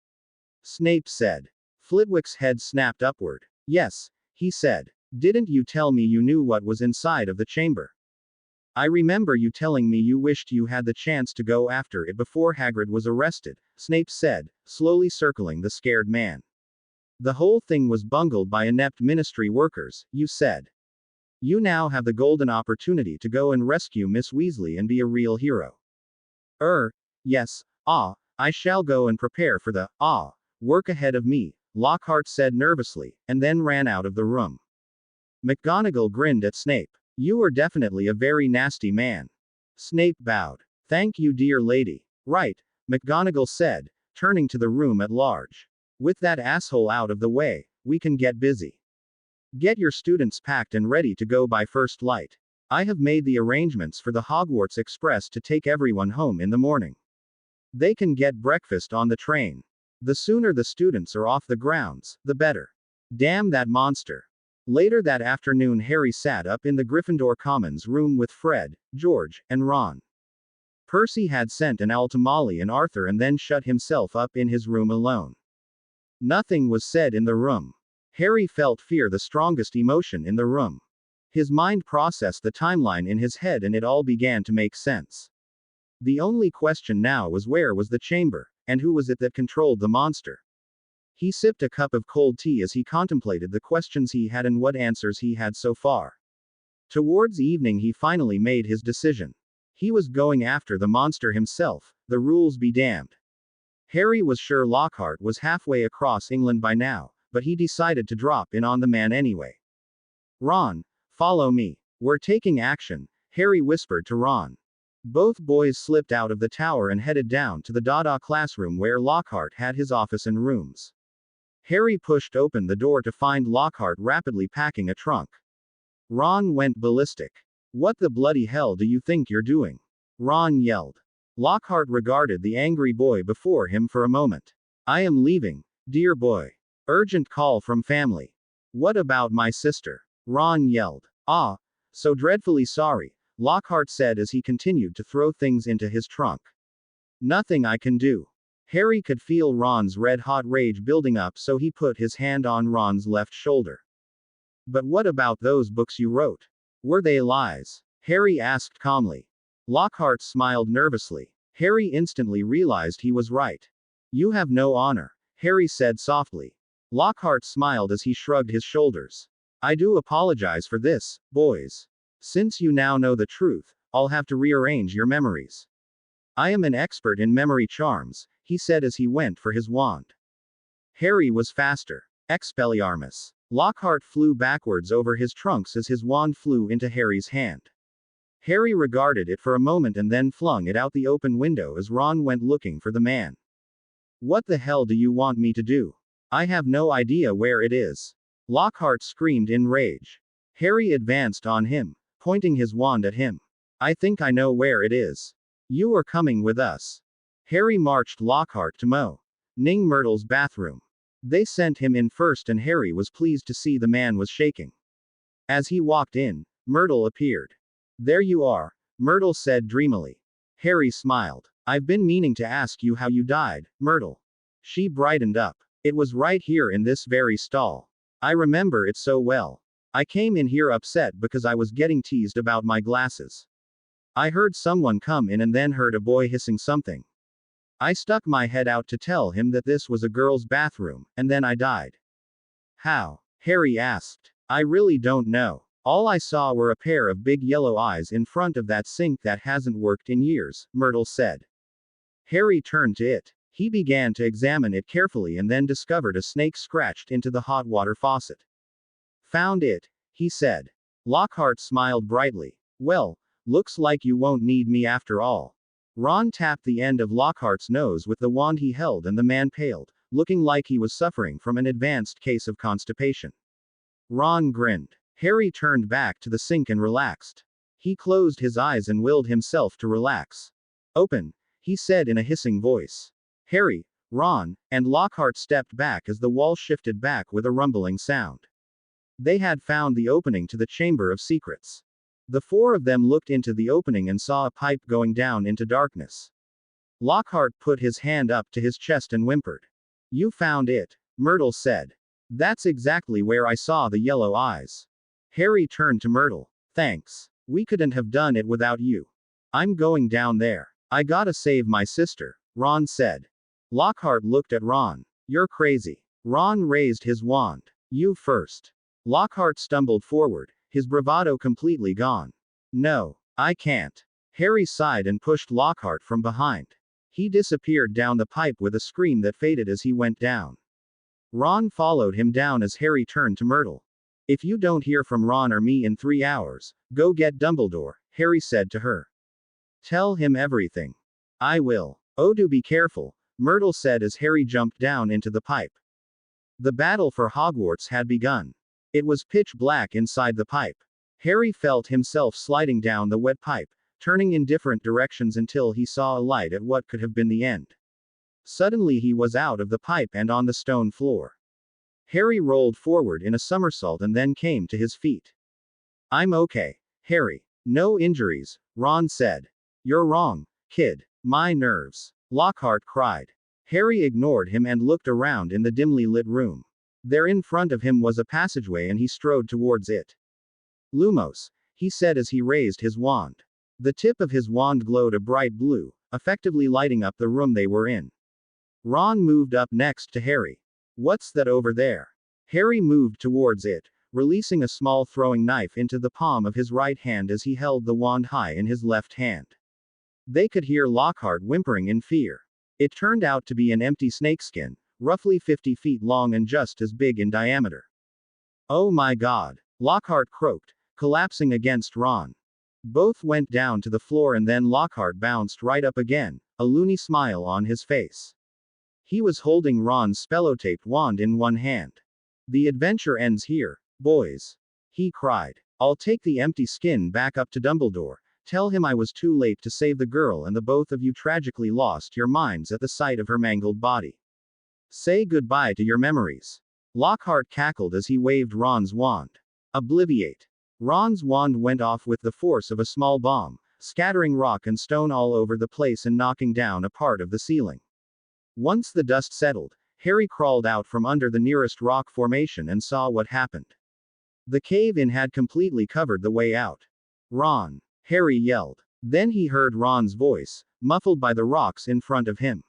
Snape said. Flitwick's head snapped upward. Yes, he said. Didn't you tell me you knew what was inside of the chamber? I remember you telling me you wished you had the chance to go after it before Hagrid was arrested, Snape said, slowly circling the scared man. The whole thing was bungled by inept ministry workers, you said. You now have the golden opportunity to go and rescue Miss Weasley and be a real hero. Yes, I shall go and prepare for the, work ahead of me, Lockhart said nervously, and then ran out of the room. McGonagall grinned at Snape. You are definitely a very nasty man. Snape bowed. Thank you, dear lady. Right, McGonagall said, turning to the room at large. With that asshole out of the way, we can get busy. Get your students packed and ready to go by first light. I have made the arrangements for the Hogwarts Express to take everyone home in the morning. They can get breakfast on the train. The sooner the students are off the grounds, the better. Damn that monster. Later that afternoon, Harry sat up in the Gryffindor Commons room with Fred, George, and Ron. Percy had sent an owl to Molly and Arthur and then shut himself up in his room alone. Nothing was said in the room. Harry felt fear, the strongest emotion in the room. His mind processed the timeline in his head and it all began to make sense. The only question now was where was the chamber, and who was it that controlled the monster? He sipped a cup of cold tea as he contemplated the questions he had and what answers he had so far. Towards evening he finally made his decision. He was going after the monster himself, the rules be damned. Harry was sure Lockhart was halfway across England by now, but he decided to drop in on the man anyway. Ron, follow me. We're taking action, Harry whispered to Ron. Both boys slipped out of the tower and headed down to the Dada classroom where Lockhart had his office and rooms. Harry pushed open the door to find Lockhart rapidly packing a trunk. Ron went ballistic. What the bloody hell do you think you're doing? Ron yelled. Lockhart regarded the angry boy before him for a moment. I am leaving, dear boy. Urgent call from family. What about my sister? Ron yelled. Ah, so dreadfully sorry, Lockhart said as he continued to throw things into his trunk. Nothing I can do. Harry could feel Ron's red-hot rage building up, so he put his hand on Ron's left shoulder. But what about those books you wrote? Were they lies? Harry asked calmly. Lockhart smiled nervously. Harry instantly realized he was right. You have no honor, Harry said softly. Lockhart smiled as he shrugged his shoulders. I do apologize for this, boys. Since you now know the truth, I'll have to rearrange your memories. I am an expert in memory charms, he said as he went for his wand. Harry was faster. Expelliarmus. Lockhart flew backwards over his trunks as his wand flew into Harry's hand. Harry regarded it for a moment and then flung it out the open window as Ron went looking for the man. What the hell do you want me to do? I have no idea where it is. Lockhart screamed in rage. Harry advanced on him, pointing his wand at him. I think I know where it is. You are coming with us. Harry marched Lockhart to Ning Myrtle's bathroom. They sent him in first and Harry was pleased to see the man was shaking. As he walked in, Myrtle appeared. There you are, Myrtle said dreamily. Harry smiled. I've been meaning to ask you how you died, Myrtle. She brightened up. It was right here in this very stall. I remember it so well. I came in here upset because I was getting teased about my glasses. I heard someone come in and then heard a boy hissing something. I stuck my head out to tell him that this was a girl's bathroom, and then I died. How? Harry asked. I really don't know. All I saw were a pair of big yellow eyes in front of that sink that hasn't worked in years, Myrtle said. Harry turned to it. He began to examine it carefully and then discovered a snake scratched into the hot water faucet. Found it, he said. Lockhart smiled brightly. Well, looks like you won't need me after all. Ron tapped the end of Lockhart's nose with the wand he held and the man paled, looking like he was suffering from an advanced case of constipation. Ron grinned. Harry turned back to the sink and relaxed. He closed his eyes and willed himself to relax. Open, he said in a hissing voice. Harry, Ron, and Lockhart stepped back as the wall shifted back with a rumbling sound. They had found the opening to the Chamber of Secrets. The four of them looked into the opening and saw a pipe going down into darkness. Lockhart put his hand up to his chest and whimpered. You found it, Myrtle said. That's exactly where I saw the yellow eyes. Harry turned to Myrtle. Thanks. We couldn't have done it without you. I'm going down there. I gotta save my sister, Ron said. Lockhart looked at Ron. You're crazy. Ron raised his wand. You first. Lockhart stumbled forward, his bravado completely gone. No, I can't. Harry sighed and pushed Lockhart from behind. He disappeared down the pipe with a scream that faded as he went down. Ron followed him down as Harry turned to Myrtle. If you don't hear from Ron or me in 3 hours, go get Dumbledore, Harry said to her. Tell him everything. I will. Oh, do be careful, Myrtle said as Harry jumped down into the pipe. The battle for Hogwarts had begun. It was pitch black inside the pipe. Harry felt himself sliding down the wet pipe, turning in different directions until he saw a light at what could have been the end. Suddenly he was out of the pipe and on the stone floor. Harry rolled forward in a somersault and then came to his feet. I'm okay, Harry. No injuries, Ron said. You're wrong, kid. My nerves. Lockhart cried. Harry ignored him and looked around in the dimly lit room. There in front of him was a passageway and he strode towards it. Lumos, he said as he raised his wand. The tip of his wand glowed a bright blue, effectively lighting up the room they were in. Ron moved up next to Harry. What's that over there? Harry moved towards it, releasing a small throwing knife into the palm of his right hand as he held the wand high in his left hand. They could hear Lockhart whimpering in fear. It turned out to be an empty snakeskin, roughly 50 feet long and just as big in diameter. Oh my god, Lockhart croaked, collapsing against Ron. Both went down to the floor and then Lockhart bounced right up again, a loony smile on his face. He was holding Ron's spellotaped wand in one hand. The adventure ends here, boys. He cried. I'll take the empty skin back up to Dumbledore, tell him I was too late to save the girl and the both of you tragically lost your minds at the sight of her mangled body. Say goodbye to your memories. Lockhart cackled as he waved Ron's wand. Obliviate. Ron's wand went off with the force of a small bomb, scattering rock and stone all over the place and knocking down a part of the ceiling. Once the dust settled, Harry crawled out from under the nearest rock formation and saw what happened. The cave-in had completely covered the way out. Ron! Harry yelled. Then he heard Ron's voice, muffled by the rocks in front of him.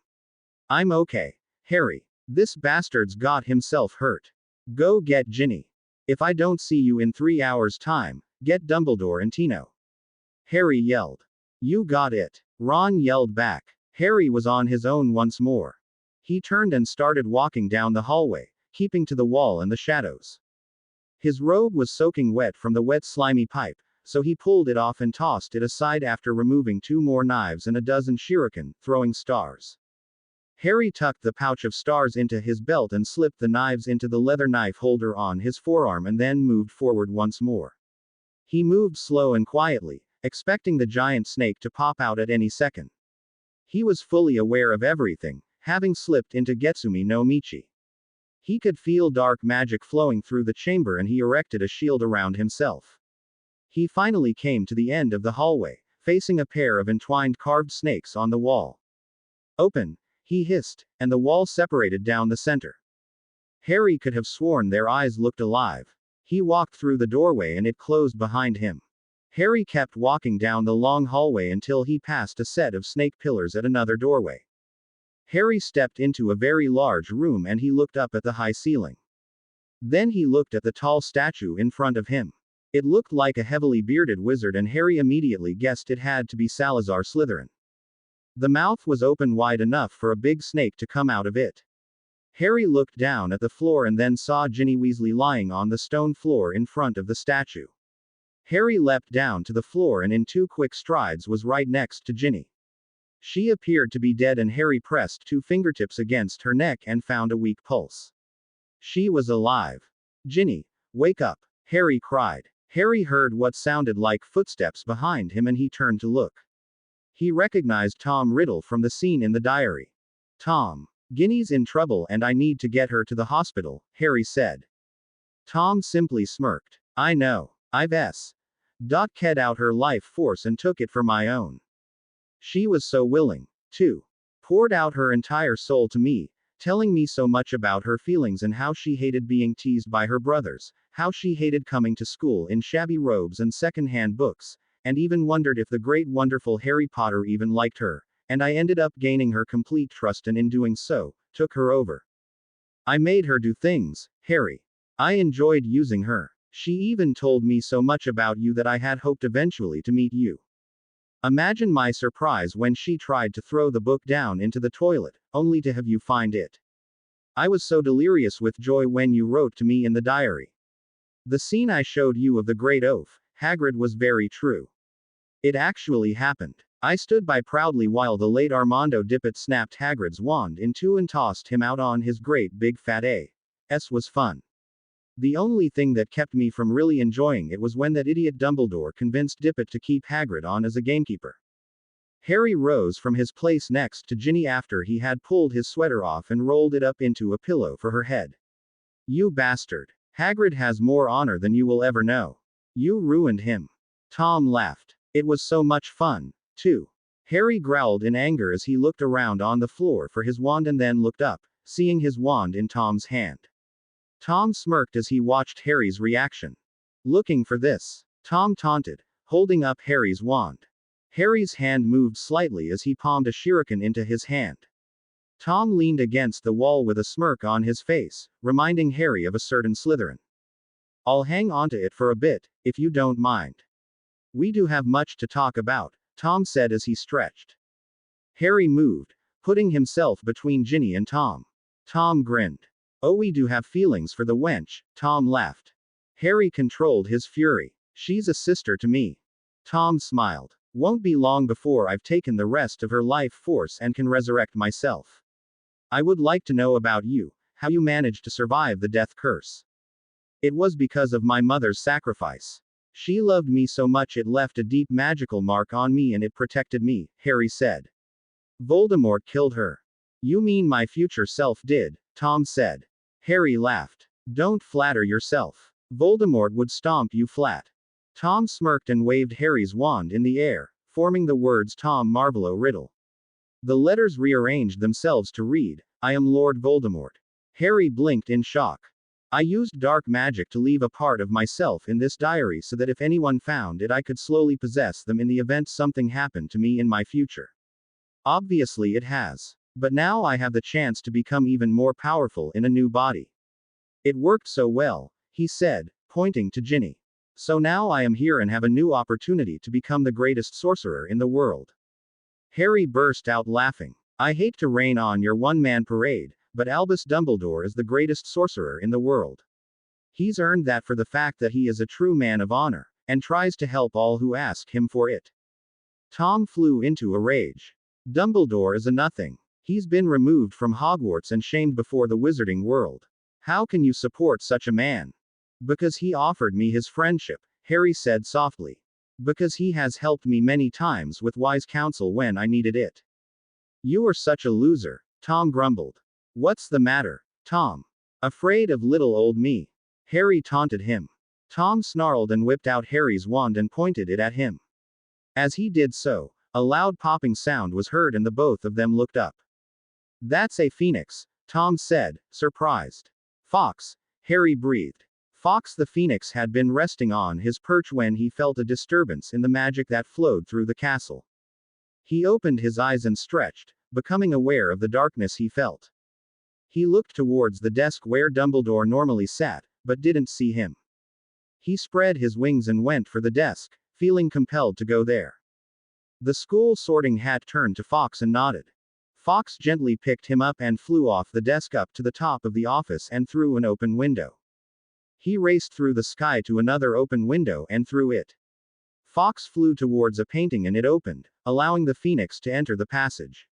I'm okay, Harry. This bastard's got himself hurt. Go get Ginny. If I don't see you in 3 hours' time, get Dumbledore and Tino. Harry yelled. You got it. Ron yelled back. Harry was on his own once more. He turned and started walking down the hallway, keeping to the wall and the shadows. His robe was soaking wet from the wet slimy pipe, so he pulled it off and tossed it aside after removing 2 more knives and a dozen shuriken, throwing stars. Harry tucked the pouch of stars into his belt and slipped the knives into the leather knife holder on his forearm and then moved forward once more. He moved slow and quietly, expecting the giant snake to pop out at any second. He was fully aware of everything, having slipped into Getsumi no Michi. He could feel dark magic flowing through the chamber and he erected a shield around himself. He finally came to the end of the hallway, facing a pair of entwined carved snakes on the wall. Open, he hissed, and the wall separated down the center. Harry could have sworn their eyes looked alive. He walked through the doorway and it closed behind him. Harry kept walking down the long hallway until he passed a set of snake pillars at another doorway. Harry stepped into a very large room and he looked up at the high ceiling. Then he looked at the tall statue in front of him. It looked like a heavily bearded wizard and Harry immediately guessed it had to be Salazar Slytherin. The mouth was open wide enough for a big snake to come out of it. Harry looked down at the floor and then saw Ginny Weasley lying on the stone floor in front of the statue. Harry leapt down to the floor and in 2 quick strides was right next to Ginny. She appeared to be dead and Harry pressed 2 fingertips against her neck and found a weak pulse. She was alive. Ginny, wake up, Harry cried. Harry heard what sounded like footsteps behind him and he turned to look. He recognized Tom Riddle from the scene in the diary. Tom, Ginny's in trouble and I need to get her to the hospital, Harry said. Tom simply smirked. I know, I've ked out her life force and took it for my own. She was so willing, too. Poured out her entire soul to me, telling me so much about her feelings and how she hated being teased by her brothers, how she hated coming to school in shabby robes and second-hand books, and even wondered if the great wonderful Harry Potter even liked her, and I ended up gaining her complete trust and in doing so, took her over. I made her do things, Harry. I enjoyed using her. She even told me so much about you that I had hoped eventually to meet you. Imagine my surprise when she tried to throw the book down into the toilet, only to have you find it. I was so delirious with joy when you wrote to me in the diary. The scene I showed you of the Great Oaf, Hagrid, was very true. It actually happened. I stood by proudly while the late Armando Dippet snapped Hagrid's wand in 2 and tossed him out on his great big fat ass. Was fun. The only thing that kept me from really enjoying it was when that idiot Dumbledore convinced Dippet to keep Hagrid on as a gamekeeper. Harry rose from his place next to Ginny after he had pulled his sweater off and rolled it up into a pillow for her head. You bastard. Hagrid has more honor than you will ever know. You ruined him. Tom laughed. It was so much fun, too. Harry growled in anger as he looked around on the floor for his wand and then looked up, seeing his wand in Tom's hand. Tom smirked as he watched Harry's reaction. Looking for this? Tom taunted, holding up Harry's wand. Harry's hand moved slightly as he palmed a shuriken into his hand. Tom leaned against the wall with a smirk on his face, reminding Harry of a certain Slytherin. I'll hang onto it for a bit, if you don't mind. We do have much to talk about, Tom said as he stretched. Harry moved, putting himself between Ginny and Tom. Tom grinned. Oh, we do have feelings for the wench, Tom laughed. Harry controlled his fury. She's a sister to me. Tom smiled. Won't be long before I've taken the rest of her life force and can resurrect myself. I would like to know about you, how you managed to survive the death curse. It was because of my mother's sacrifice. She loved me so much it left a deep magical mark on me and it protected me, Harry said. Voldemort killed her. You mean my future self did, Tom said. Harry laughed. Don't flatter yourself. Voldemort would stomp you flat. Tom smirked and waved Harry's wand in the air, forming the words Tom Marvolo Riddle. The letters rearranged themselves to read, I am Lord Voldemort. Harry blinked in shock. I used dark magic to leave a part of myself in this diary so that if anyone found it I could slowly possess them in the event something happened to me in my future. Obviously it has. But now I have the chance to become even more powerful in a new body. It worked so well, he said, pointing to Ginny. So now I am here and have a new opportunity to become the greatest sorcerer in the world. Harry burst out laughing. I hate to rain on your one-man parade, but Albus Dumbledore is the greatest sorcerer in the world. He's earned that for the fact that he is a true man of honor, and tries to help all who ask him for it. Tom flew into a rage. Dumbledore is a nothing. He's been removed from Hogwarts and shamed before the wizarding world. How can you support such a man? Because he offered me his friendship, Harry said softly. Because he has helped me many times with wise counsel when I needed it. You are such a loser, Tom grumbled. What's the matter, Tom? Afraid of little old me? Harry taunted him. Tom snarled and whipped out Harry's wand and pointed it at him. As he did so, a loud popping sound was heard and the both of them looked up. That's a phoenix, Tom said, surprised. Fox, Harry breathed. Fox the Phoenix had been resting on his perch when he felt a disturbance in the magic that flowed through the castle. He opened his eyes and stretched, becoming aware of the darkness he felt. He looked towards the desk where Dumbledore normally sat, but didn't see him. He spread his wings and went for the desk, feeling compelled to go there. The school sorting hat turned to Fox and nodded. Fox gently picked him up and flew off the desk up to the top of the office and through an open window. He raced through the sky to another open window and through it. Fox flew towards a painting and it opened, allowing the phoenix to enter the passage.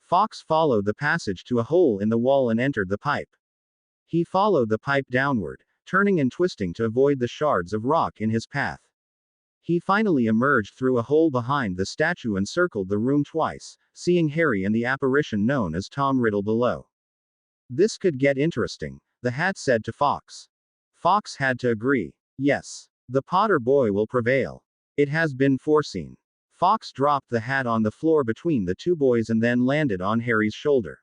Fox followed the passage to a hole in the wall and entered the pipe. He followed the pipe downward, turning and twisting to avoid the shards of rock in his path. He finally emerged through a hole behind the statue and circled the room twice, seeing Harry and the apparition known as Tom Riddle below. This could get interesting, the hat said to Fox. Fox had to agree. Yes. The Potter boy will prevail. It has been foreseen. Fox dropped the hat on the floor between the two boys and then landed on Harry's shoulder.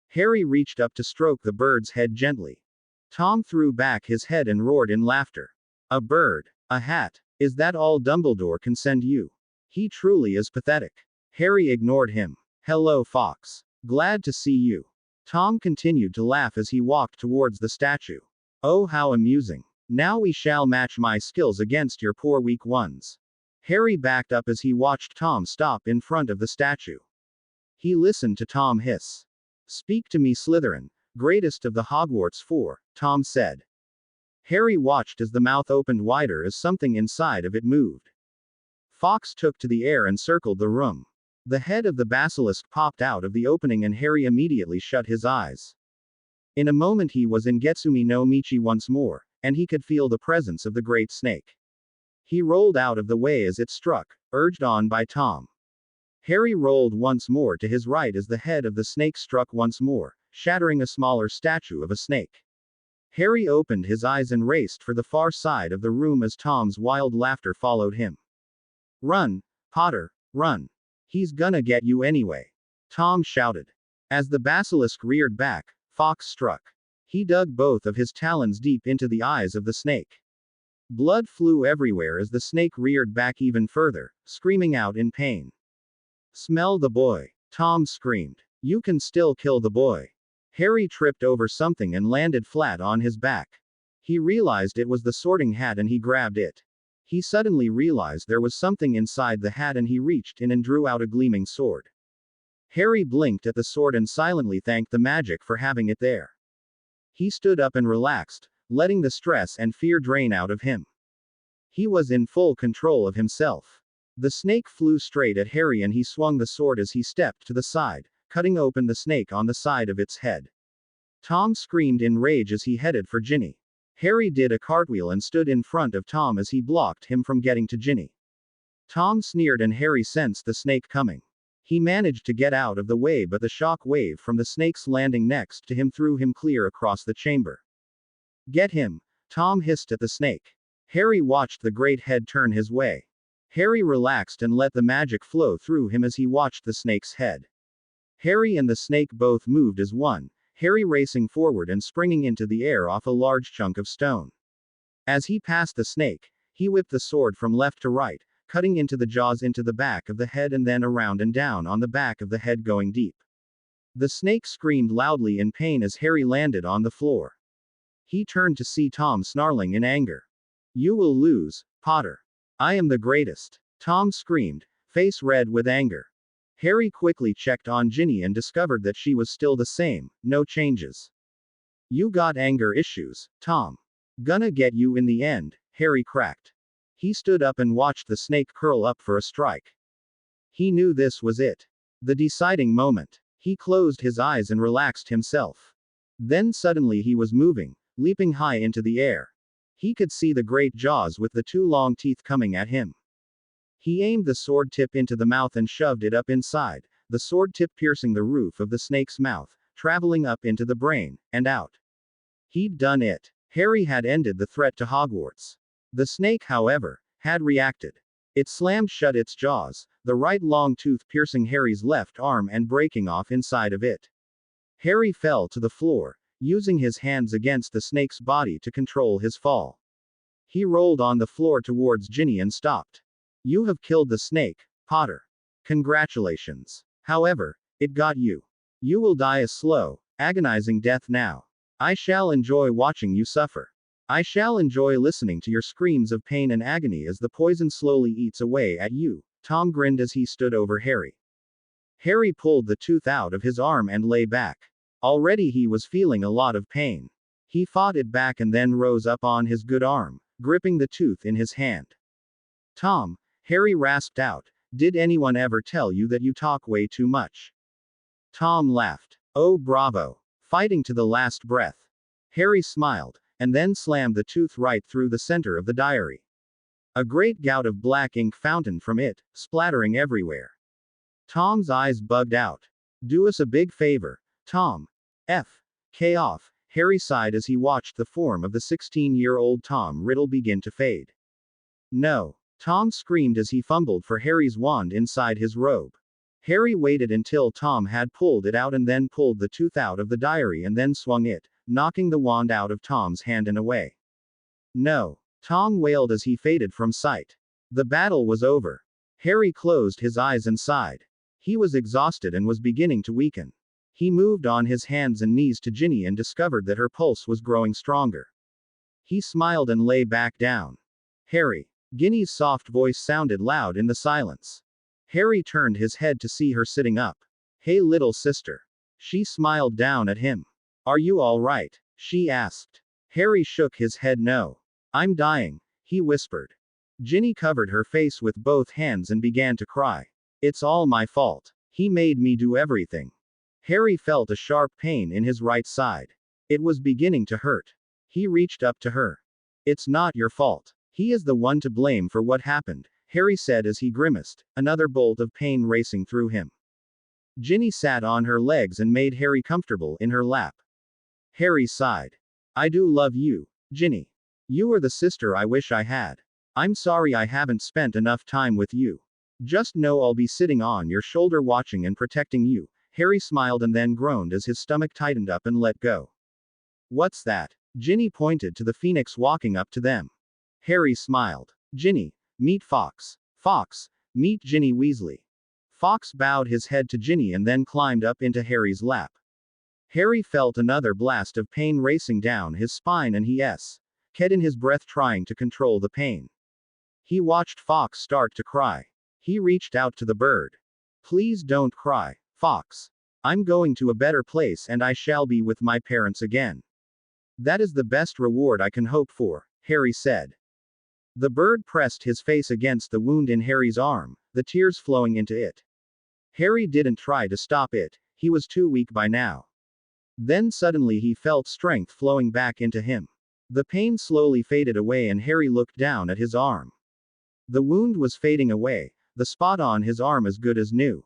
Harry reached up to stroke the bird's head gently. Tom threw back his head and roared in laughter. A bird. A hat. Is that all Dumbledore can send you? He truly is pathetic. Harry ignored him. Hello, Fox. Glad to see you. Tom continued to laugh as he walked towards the statue. Oh, how amusing. Now we shall match my skills against your poor weak ones. Harry backed up as he watched Tom stop in front of the statue. He listened to Tom hiss. Speak to me, Slytherin, greatest of the Hogwarts Four, Tom said. Harry watched as the mouth opened wider as something inside of it moved. Fox took to the air and circled the room. The head of the basilisk popped out of the opening and Harry immediately shut his eyes. In a moment he was in Getsumi no Michi once more, and he could feel the presence of the great snake. He rolled out of the way as it struck, urged on by Tom. Harry rolled once more to his right as the head of the snake struck once more, shattering a smaller statue of a snake. Harry opened his eyes and raced for the far side of the room as Tom's wild laughter followed him. Run, Potter, run. He's gonna get you anyway. Tom shouted. As the basilisk reared back, Fox struck. He dug both of his talons deep into the eyes of the snake. Blood flew everywhere as the snake reared back even further, screaming out in pain. Smell the boy, Tom screamed. You can still kill the boy. Harry tripped over something and landed flat on his back. He realized it was the sorting hat and he grabbed it. He suddenly realized there was something inside the hat and he reached in and drew out a gleaming sword. Harry blinked at the sword and silently thanked the magic for having it there. He stood up and relaxed, letting the stress and fear drain out of him. He was in full control of himself. The snake flew straight at Harry and he swung the sword as he stepped to the side, cutting open the snake on the side of its head. Tom screamed in rage as he headed for Ginny. Harry did a cartwheel and stood in front of Tom as he blocked him from getting to Ginny. Tom sneered and Harry sensed the snake coming. He managed to get out of the way, but the shock wave from the snake's landing next to him threw him clear across the chamber. Get him! Tom hissed at the snake. Harry watched the great head turn his way. Harry relaxed and let the magic flow through him as he watched the snake's head. Harry and the snake both moved as one, Harry racing forward and springing into the air off a large chunk of stone. As he passed the snake, he whipped the sword from left to right, cutting into the jaws into the back of the head and then around and down on the back of the head going deep. The snake screamed loudly in pain as Harry landed on the floor. He turned to see Tom snarling in anger. You will lose, Potter. I am the greatest. Tom screamed, face red with anger. Harry quickly checked on Ginny and discovered that she was still the same, no changes. You got anger issues, Tom. Gonna get you in the end, Harry cracked. He stood up and watched the snake curl up for a strike. He knew this was it. The deciding moment. He closed his eyes and relaxed himself. Then suddenly he was moving, leaping high into the air. He could see the great jaws with the two long teeth coming at him. He aimed the sword tip into the mouth and shoved it up inside, the sword tip piercing the roof of the snake's mouth, traveling up into the brain, and out. He'd done it. Harry had ended the threat to Hogwarts. The snake, however, had reacted. It slammed shut its jaws, the right long tooth piercing Harry's left arm and breaking off inside of it. Harry fell to the floor, using his hands against the snake's body to control his fall. He rolled on the floor towards Ginny and stopped. You have killed the snake, Potter. Congratulations. However, it got you. You will die a slow, agonizing death now. I shall enjoy watching you suffer. I shall enjoy listening to your screams of pain and agony as the poison slowly eats away at you. Tom grinned as he stood over Harry. Harry pulled the tooth out of his arm and lay back. Already he was feeling a lot of pain. He fought it back and then rose up on his good arm, gripping the tooth in his hand. Tom, Harry rasped out, did anyone ever tell you that you talk way too much? Tom laughed. Oh bravo. Fighting to the last breath. Harry smiled, and then slammed the tooth right through the center of the diary. A great gout of black ink fountained from it, splattering everywhere. Tom's eyes bugged out. Do us a big favor, Tom. K off, Harry sighed as he watched the form of the 16-year-old Tom Riddle begin to fade. No, Tom screamed as he fumbled for Harry's wand inside his robe. Harry waited until Tom had pulled it out and then pulled the tooth out of the diary and then swung it, knocking the wand out of Tom's hand and away. No, Tom wailed as he faded from sight. The battle was over. Harry closed his eyes and sighed. He was exhausted and was beginning to weaken. He moved on his hands and knees to Ginny and discovered that her pulse was growing stronger. He smiled and lay back down. Harry. Ginny's soft voice sounded loud in the silence. Harry turned his head to see her sitting up. Hey little sister. She smiled down at him. Are you all right? She asked. Harry shook his head no. I'm dying, he whispered. Ginny covered her face with both hands and began to cry. It's all my fault. He made me do everything. Harry felt a sharp pain in his right side. It was beginning to hurt. He reached up to her. It's not your fault. He is the one to blame for what happened, Harry said as he grimaced, another bolt of pain racing through him. Ginny sat on her legs and made Harry comfortable in her lap. Harry sighed. I do love you, Ginny. You are the sister I wish I had. I'm sorry I haven't spent enough time with you. Just know I'll be sitting on your shoulder watching and protecting you. Harry smiled and then groaned as his stomach tightened up and let go. What's that? Ginny pointed to the phoenix walking up to them. Harry smiled. Ginny, meet Fox. Fox, meet Ginny Weasley. Fox bowed his head to Ginny and then climbed up into Harry's lap. Harry felt another blast of pain racing down his spine and he kept in his breath trying to control the pain. He watched Fox start to cry. He reached out to the bird. Please don't cry, Fox. I'm going to a better place and I shall be with my parents again. That is the best reward I can hope for, Harry said. The bird pressed his face against the wound in Harry's arm, the tears flowing into it. Harry didn't try to stop it, he was too weak by now. Then suddenly he felt strength flowing back into him. The pain slowly faded away and Harry looked down at his arm. The wound was fading away, the spot on his arm as good as new.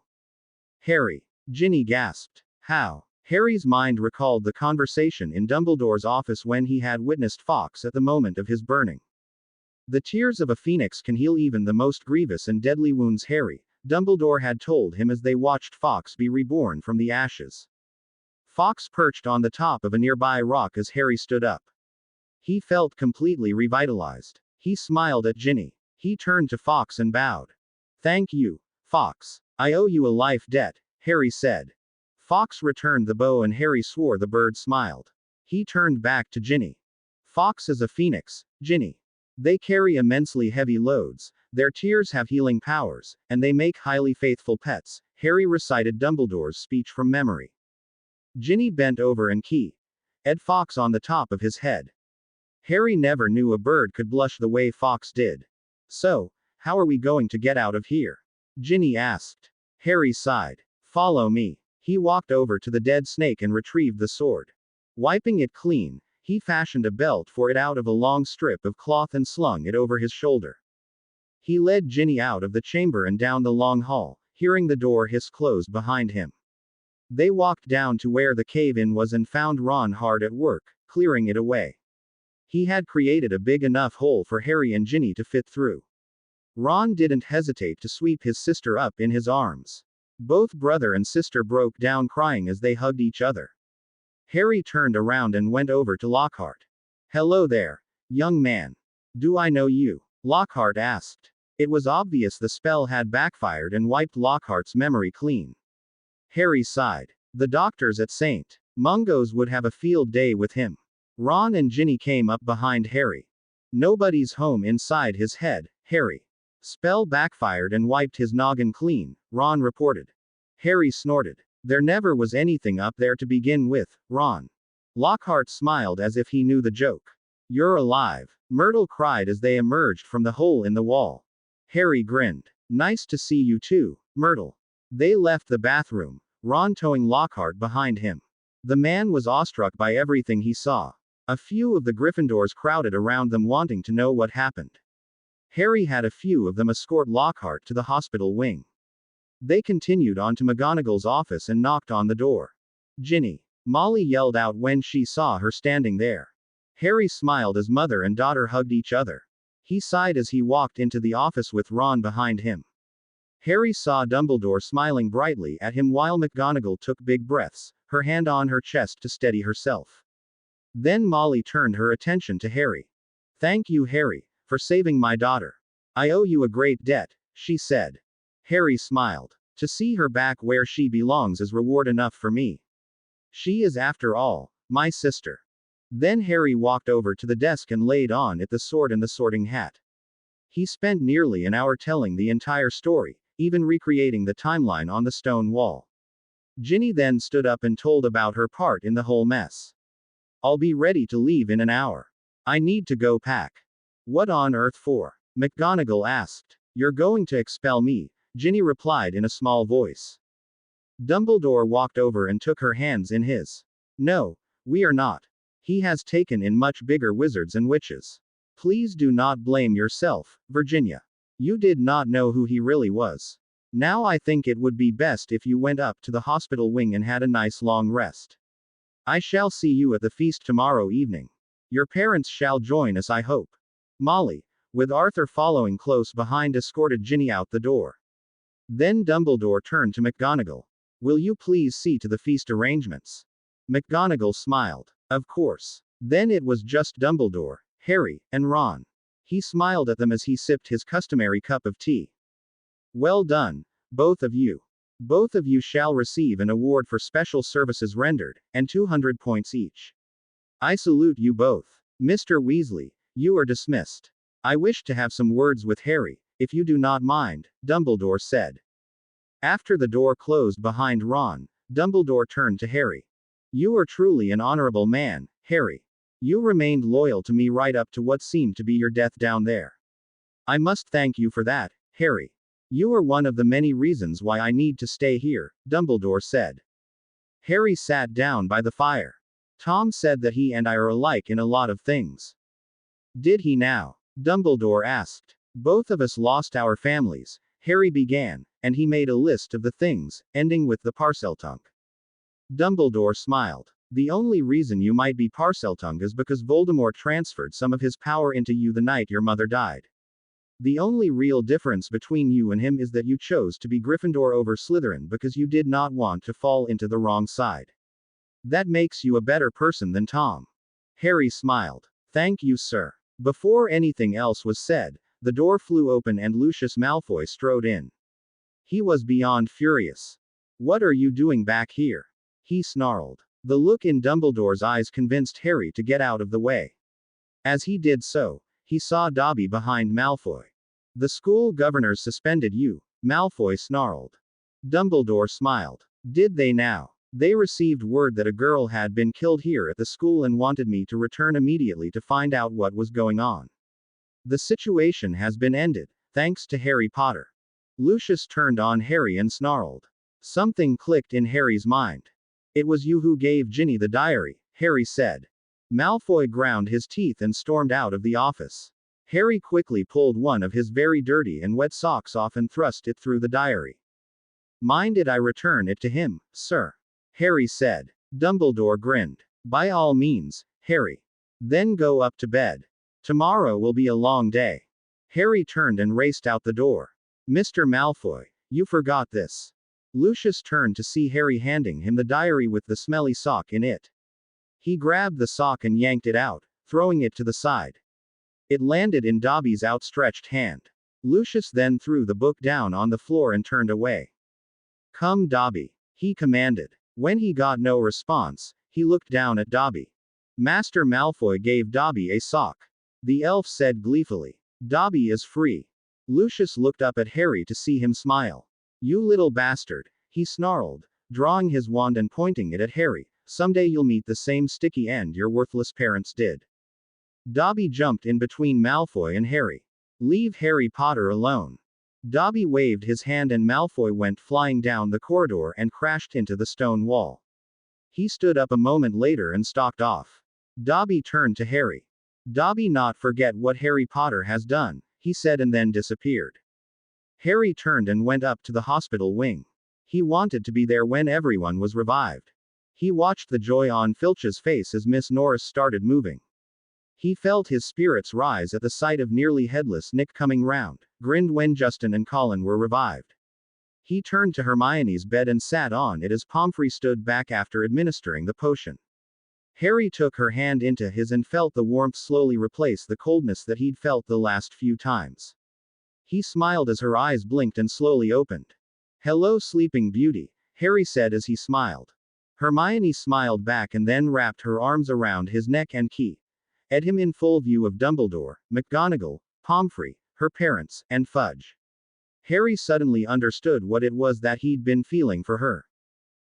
Harry. Ginny gasped. How? Harry's mind recalled the conversation in Dumbledore's office when he had witnessed Fawkes at the moment of his burning. The tears of a phoenix can heal even the most grievous and deadly wounds, Harry, Dumbledore had told him as they watched Fawkes be reborn from the ashes. Fawkes perched on the top of a nearby rock as Harry stood up. He felt completely revitalized. He smiled at Ginny. He turned to Fawkes and bowed. Thank you, Fawkes. I owe you a life debt, Harry said. Fawkes returned the bow and Harry swore the bird smiled. He turned back to Ginny. Fawkes is a phoenix, Ginny. They carry immensely heavy loads, their tears have healing powers, and they make highly faithful pets, Harry recited Dumbledore's speech from memory. Ginny bent over and keyed Fawkes on the top of his head. Harry never knew a bird could blush the way Fawkes did. So, how are we going to get out of here? Ginny asked. Harry sighed. Follow me. He walked over to the dead snake and retrieved the sword. Wiping it clean, he fashioned a belt for it out of a long strip of cloth and slung it over his shoulder. He led Ginny out of the chamber and down the long hall, hearing the door hiss close behind him. They walked down to where the cave-in was and found Ron hard at work, clearing it away. He had created a big enough hole for Harry and Ginny to fit through. Ron didn't hesitate to sweep his sister up in his arms. Both brother and sister broke down crying as they hugged each other. Harry turned around and went over to Lockhart. Hello there, young man. Do I know you? Lockhart asked. It was obvious the spell had backfired and wiped Lockhart's memory clean. Harry sighed. The doctors at St. Mungo's would have a field day with him. Ron and Ginny came up behind Harry. Nobody's home inside his head, Harry. Spell backfired and wiped his noggin clean, Ron reported. Harry snorted. There never was anything up there to begin with, Ron. Lockhart smiled as if he knew the joke. You're alive, Myrtle cried as they emerged from the hole in the wall. Harry grinned. Nice to see you too, Myrtle. They left the bathroom, Ron towing Lockhart behind him. The man was awestruck by everything he saw. A few of the Gryffindors crowded around them wanting to know what happened. Harry had a few of them escort Lockhart to the hospital wing. They continued on to McGonagall's office and knocked on the door. Ginny. Molly yelled out when she saw her standing there. Harry smiled as mother and daughter hugged each other. He sighed as he walked into the office with Ron behind him. Harry saw Dumbledore smiling brightly at him while McGonagall took big breaths, her hand on her chest to steady herself. Then Molly turned her attention to Harry. Thank you, Harry, for saving my daughter. I owe you a great debt, she said. Harry smiled. To see her back where she belongs is reward enough for me. She is, after all, my sister. Then Harry walked over to the desk and laid on it the sword and the sorting hat. He spent nearly an hour telling the entire story, even recreating the timeline on the stone wall. Ginny then stood up and told about her part in the whole mess. I'll be ready to leave in an hour. I need to go pack. What on earth for? McGonagall asked. You're going to expel me, Ginny replied in a small voice. Dumbledore walked over and took her hands in his. No, we are not. He has taken in much bigger wizards and witches. Please do not blame yourself, Virginia. You did not know who he really was. Now I think it would be best if you went up to the hospital wing and had a nice long rest. I shall see you at the feast tomorrow evening. Your parents shall join us, I hope. Molly, with Arthur following close behind, escorted Ginny out the door. Then Dumbledore turned to McGonagall. Will you please see to the feast arrangements? McGonagall smiled. Of course. Then it was just Dumbledore, Harry, and Ron. He smiled at them as he sipped his customary cup of tea. Well done, both of you. Both of you shall receive an award for special services rendered, and 200 points each. I salute you both. Mr. Weasley, you are dismissed. I wish to have some words with Harry, if you do not mind, Dumbledore said. After the door closed behind Ron, Dumbledore turned to Harry. You are truly an honorable man, Harry. You remained loyal to me right up to what seemed to be your death down there. I must thank you for that, Harry. You are one of the many reasons why I need to stay here, Dumbledore said. Harry sat down by the fire. Tom said that he and I are alike in a lot of things. Did he now? Dumbledore asked. Both of us lost our families, Harry began, and he made a list of the things, ending with the Parseltongue. Dumbledore smiled. The only reason you might be Parseltongue is because Voldemort transferred some of his power into you the night your mother died. The only real difference between you and him is that you chose to be Gryffindor over Slytherin because you did not want to fall into the wrong side. That makes you a better person than Tom. Harry smiled. Thank you, sir. Before anything else was said, the door flew open and Lucius Malfoy strode in. He was beyond furious. What are you doing back here? He snarled. The look in Dumbledore's eyes convinced Harry to get out of the way. As he did so, he saw Dobby behind Malfoy. The school governors suspended you, Malfoy snarled. Dumbledore smiled. Did they now? They received word that a girl had been killed here at the school and wanted me to return immediately to find out what was going on. The situation has been ended, thanks to Harry Potter. Lucius turned on Harry and snarled. Something clicked in Harry's mind. It was you who gave Ginny the diary, Harry said. Malfoy ground his teeth and stormed out of the office. Harry quickly pulled one of his very dirty and wet socks off and thrust it through the diary. Mind it I return it to him, sir? Harry said. Dumbledore grinned. By all means, Harry. Then go up to bed. Tomorrow will be a long day. Harry turned and raced out the door. Mr. Malfoy, you forgot this. Lucius turned to see Harry handing him the diary with the smelly sock in it. He grabbed the sock and yanked it out, throwing it to the side. It landed in Dobby's outstretched hand. Lucius then threw the book down on the floor and turned away. Come, Dobby, he commanded. When he got no response, he looked down at Dobby. Master Malfoy gave Dobby a sock. The elf said gleefully. Dobby is free. Lucius looked up at Harry to see him smile. You little bastard, he snarled, drawing his wand and pointing it at Harry. Someday you'll meet the same sticky end your worthless parents did. Dobby jumped in between Malfoy and Harry. Leave Harry Potter alone. Dobby waved his hand and Malfoy went flying down the corridor and crashed into the stone wall. He stood up a moment later and stalked off. Dobby turned to Harry. Dobby not forget what Harry Potter has done, he said and then disappeared. Harry turned and went up to the hospital wing. He wanted to be there when everyone was revived. He watched the joy on Filch's face as Miss Norris started moving. He felt his spirits rise at the sight of nearly headless Nick coming round, grinned when Justin and Colin were revived. He turned to Hermione's bed and sat on it as Pomfrey stood back after administering the potion. Harry took her hand into his and felt the warmth slowly replace the coldness that he'd felt the last few times. He smiled as her eyes blinked and slowly opened. Hello, Sleeping Beauty, Harry said as he smiled. Hermione smiled back and then wrapped her arms around his neck and kissed him in full view of Dumbledore, McGonagall, Pomfrey, her parents, and Fudge. Harry suddenly understood what it was that he'd been feeling for her.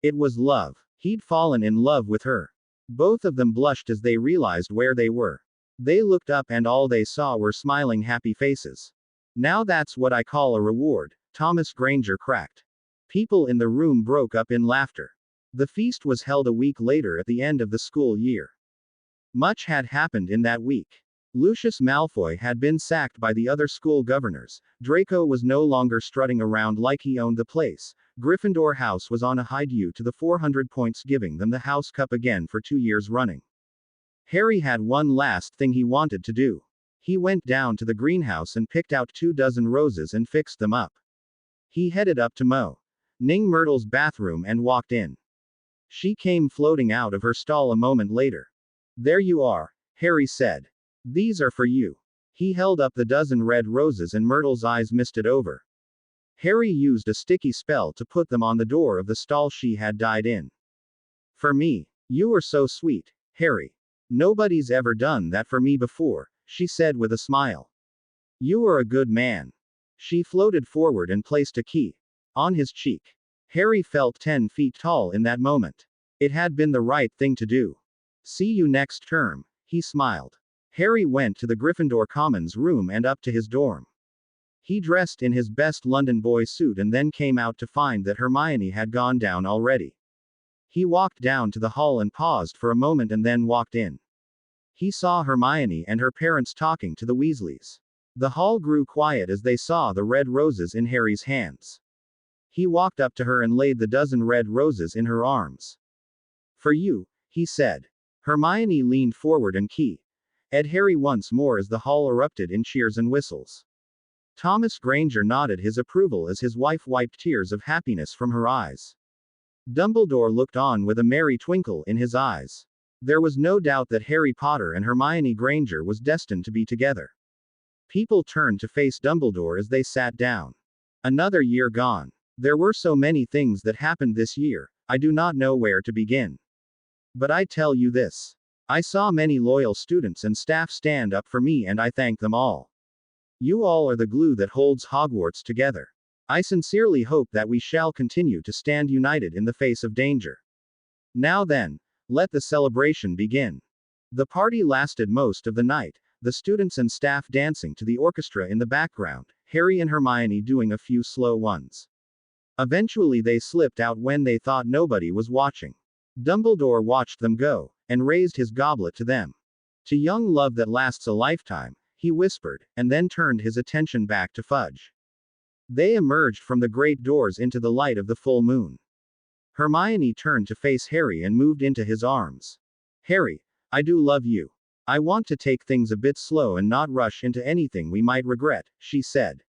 It was love. He'd fallen in love with her. Both of them blushed as they realized where they were. They looked up and all they saw were smiling happy faces. Now that's what I call a reward, Thomas Granger cracked. People in the room broke up in laughter. The feast was held a week later at the end of the school year. Much had happened in that week. Lucius Malfoy had been sacked by the other school governors. Draco was no longer strutting around like he owned the place. Gryffindor House was on a high due to the 400 points, giving them the House Cup again for 2 years running. Harry had one last thing he wanted to do. He went down to the greenhouse and picked out 24 roses and fixed them up. He headed up to Ning Myrtle's bathroom and walked in. She came floating out of her stall a moment later. There you are, Harry said. These are for you. He held up the 12 red roses and Myrtle's eyes misted over. Harry used a sticky spell to put them on the door of the stall she had died in. For me. You are so sweet, Harry. Nobody's ever done that for me before, she said with a smile. You are a good man. She floated forward and placed a key on his cheek. Harry felt 10 feet tall in that moment. It had been the right thing to do. See you next term, he smiled. Harry went to the Gryffindor Commons room and up to his dorm. He dressed in his best London boy suit and then came out to find that Hermione had gone down already. He walked down to the hall and paused for a moment and then walked in. He saw Hermione and her parents talking to the Weasleys. The hall grew quiet as they saw the red roses in Harry's hands. He walked up to her and laid the dozen red roses in her arms. For you, he said. Hermione leaned forward and keyed Harry once more as the hall erupted in cheers and whistles. Thomas Granger nodded his approval as his wife wiped tears of happiness from her eyes. Dumbledore looked on with a merry twinkle in his eyes. There was no doubt that Harry Potter and Hermione Granger was destined to be together. People turned to face Dumbledore as they sat down. Another year gone. There were so many things that happened this year, I do not know where to begin. But I tell you this. I saw many loyal students and staff stand up for me and I thank them all. You all are the glue that holds Hogwarts together. I sincerely hope that we shall continue to stand united in the face of danger. Now then, let the celebration begin. The party lasted most of the night, the students and staff dancing to the orchestra in the background, Harry and Hermione doing a few slow ones. Eventually they slipped out when they thought nobody was watching. Dumbledore watched them go, and raised his goblet to them. To young love that lasts a lifetime, he whispered, and then turned his attention back to Fudge. They emerged from the great doors into the light of the full moon. Hermione turned to face Harry and moved into his arms. Harry, I do love you. I want to take things a bit slow and not rush into anything we might regret, she said.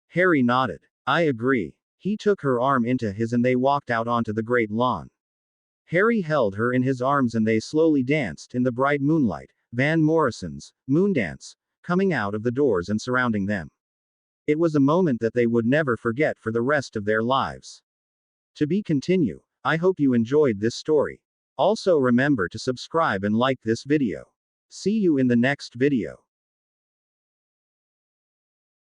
Harry nodded. I agree. He took her arm into his and they walked out onto the great lawn. Harry held her in his arms and they slowly danced in the bright moonlight, Van Morrison's Moondance, coming out of the doors and surrounding them. It was a moment that they would never forget for the rest of their lives. To be continued. I hope you enjoyed this story. Also remember to subscribe and like this video. See you in the next video.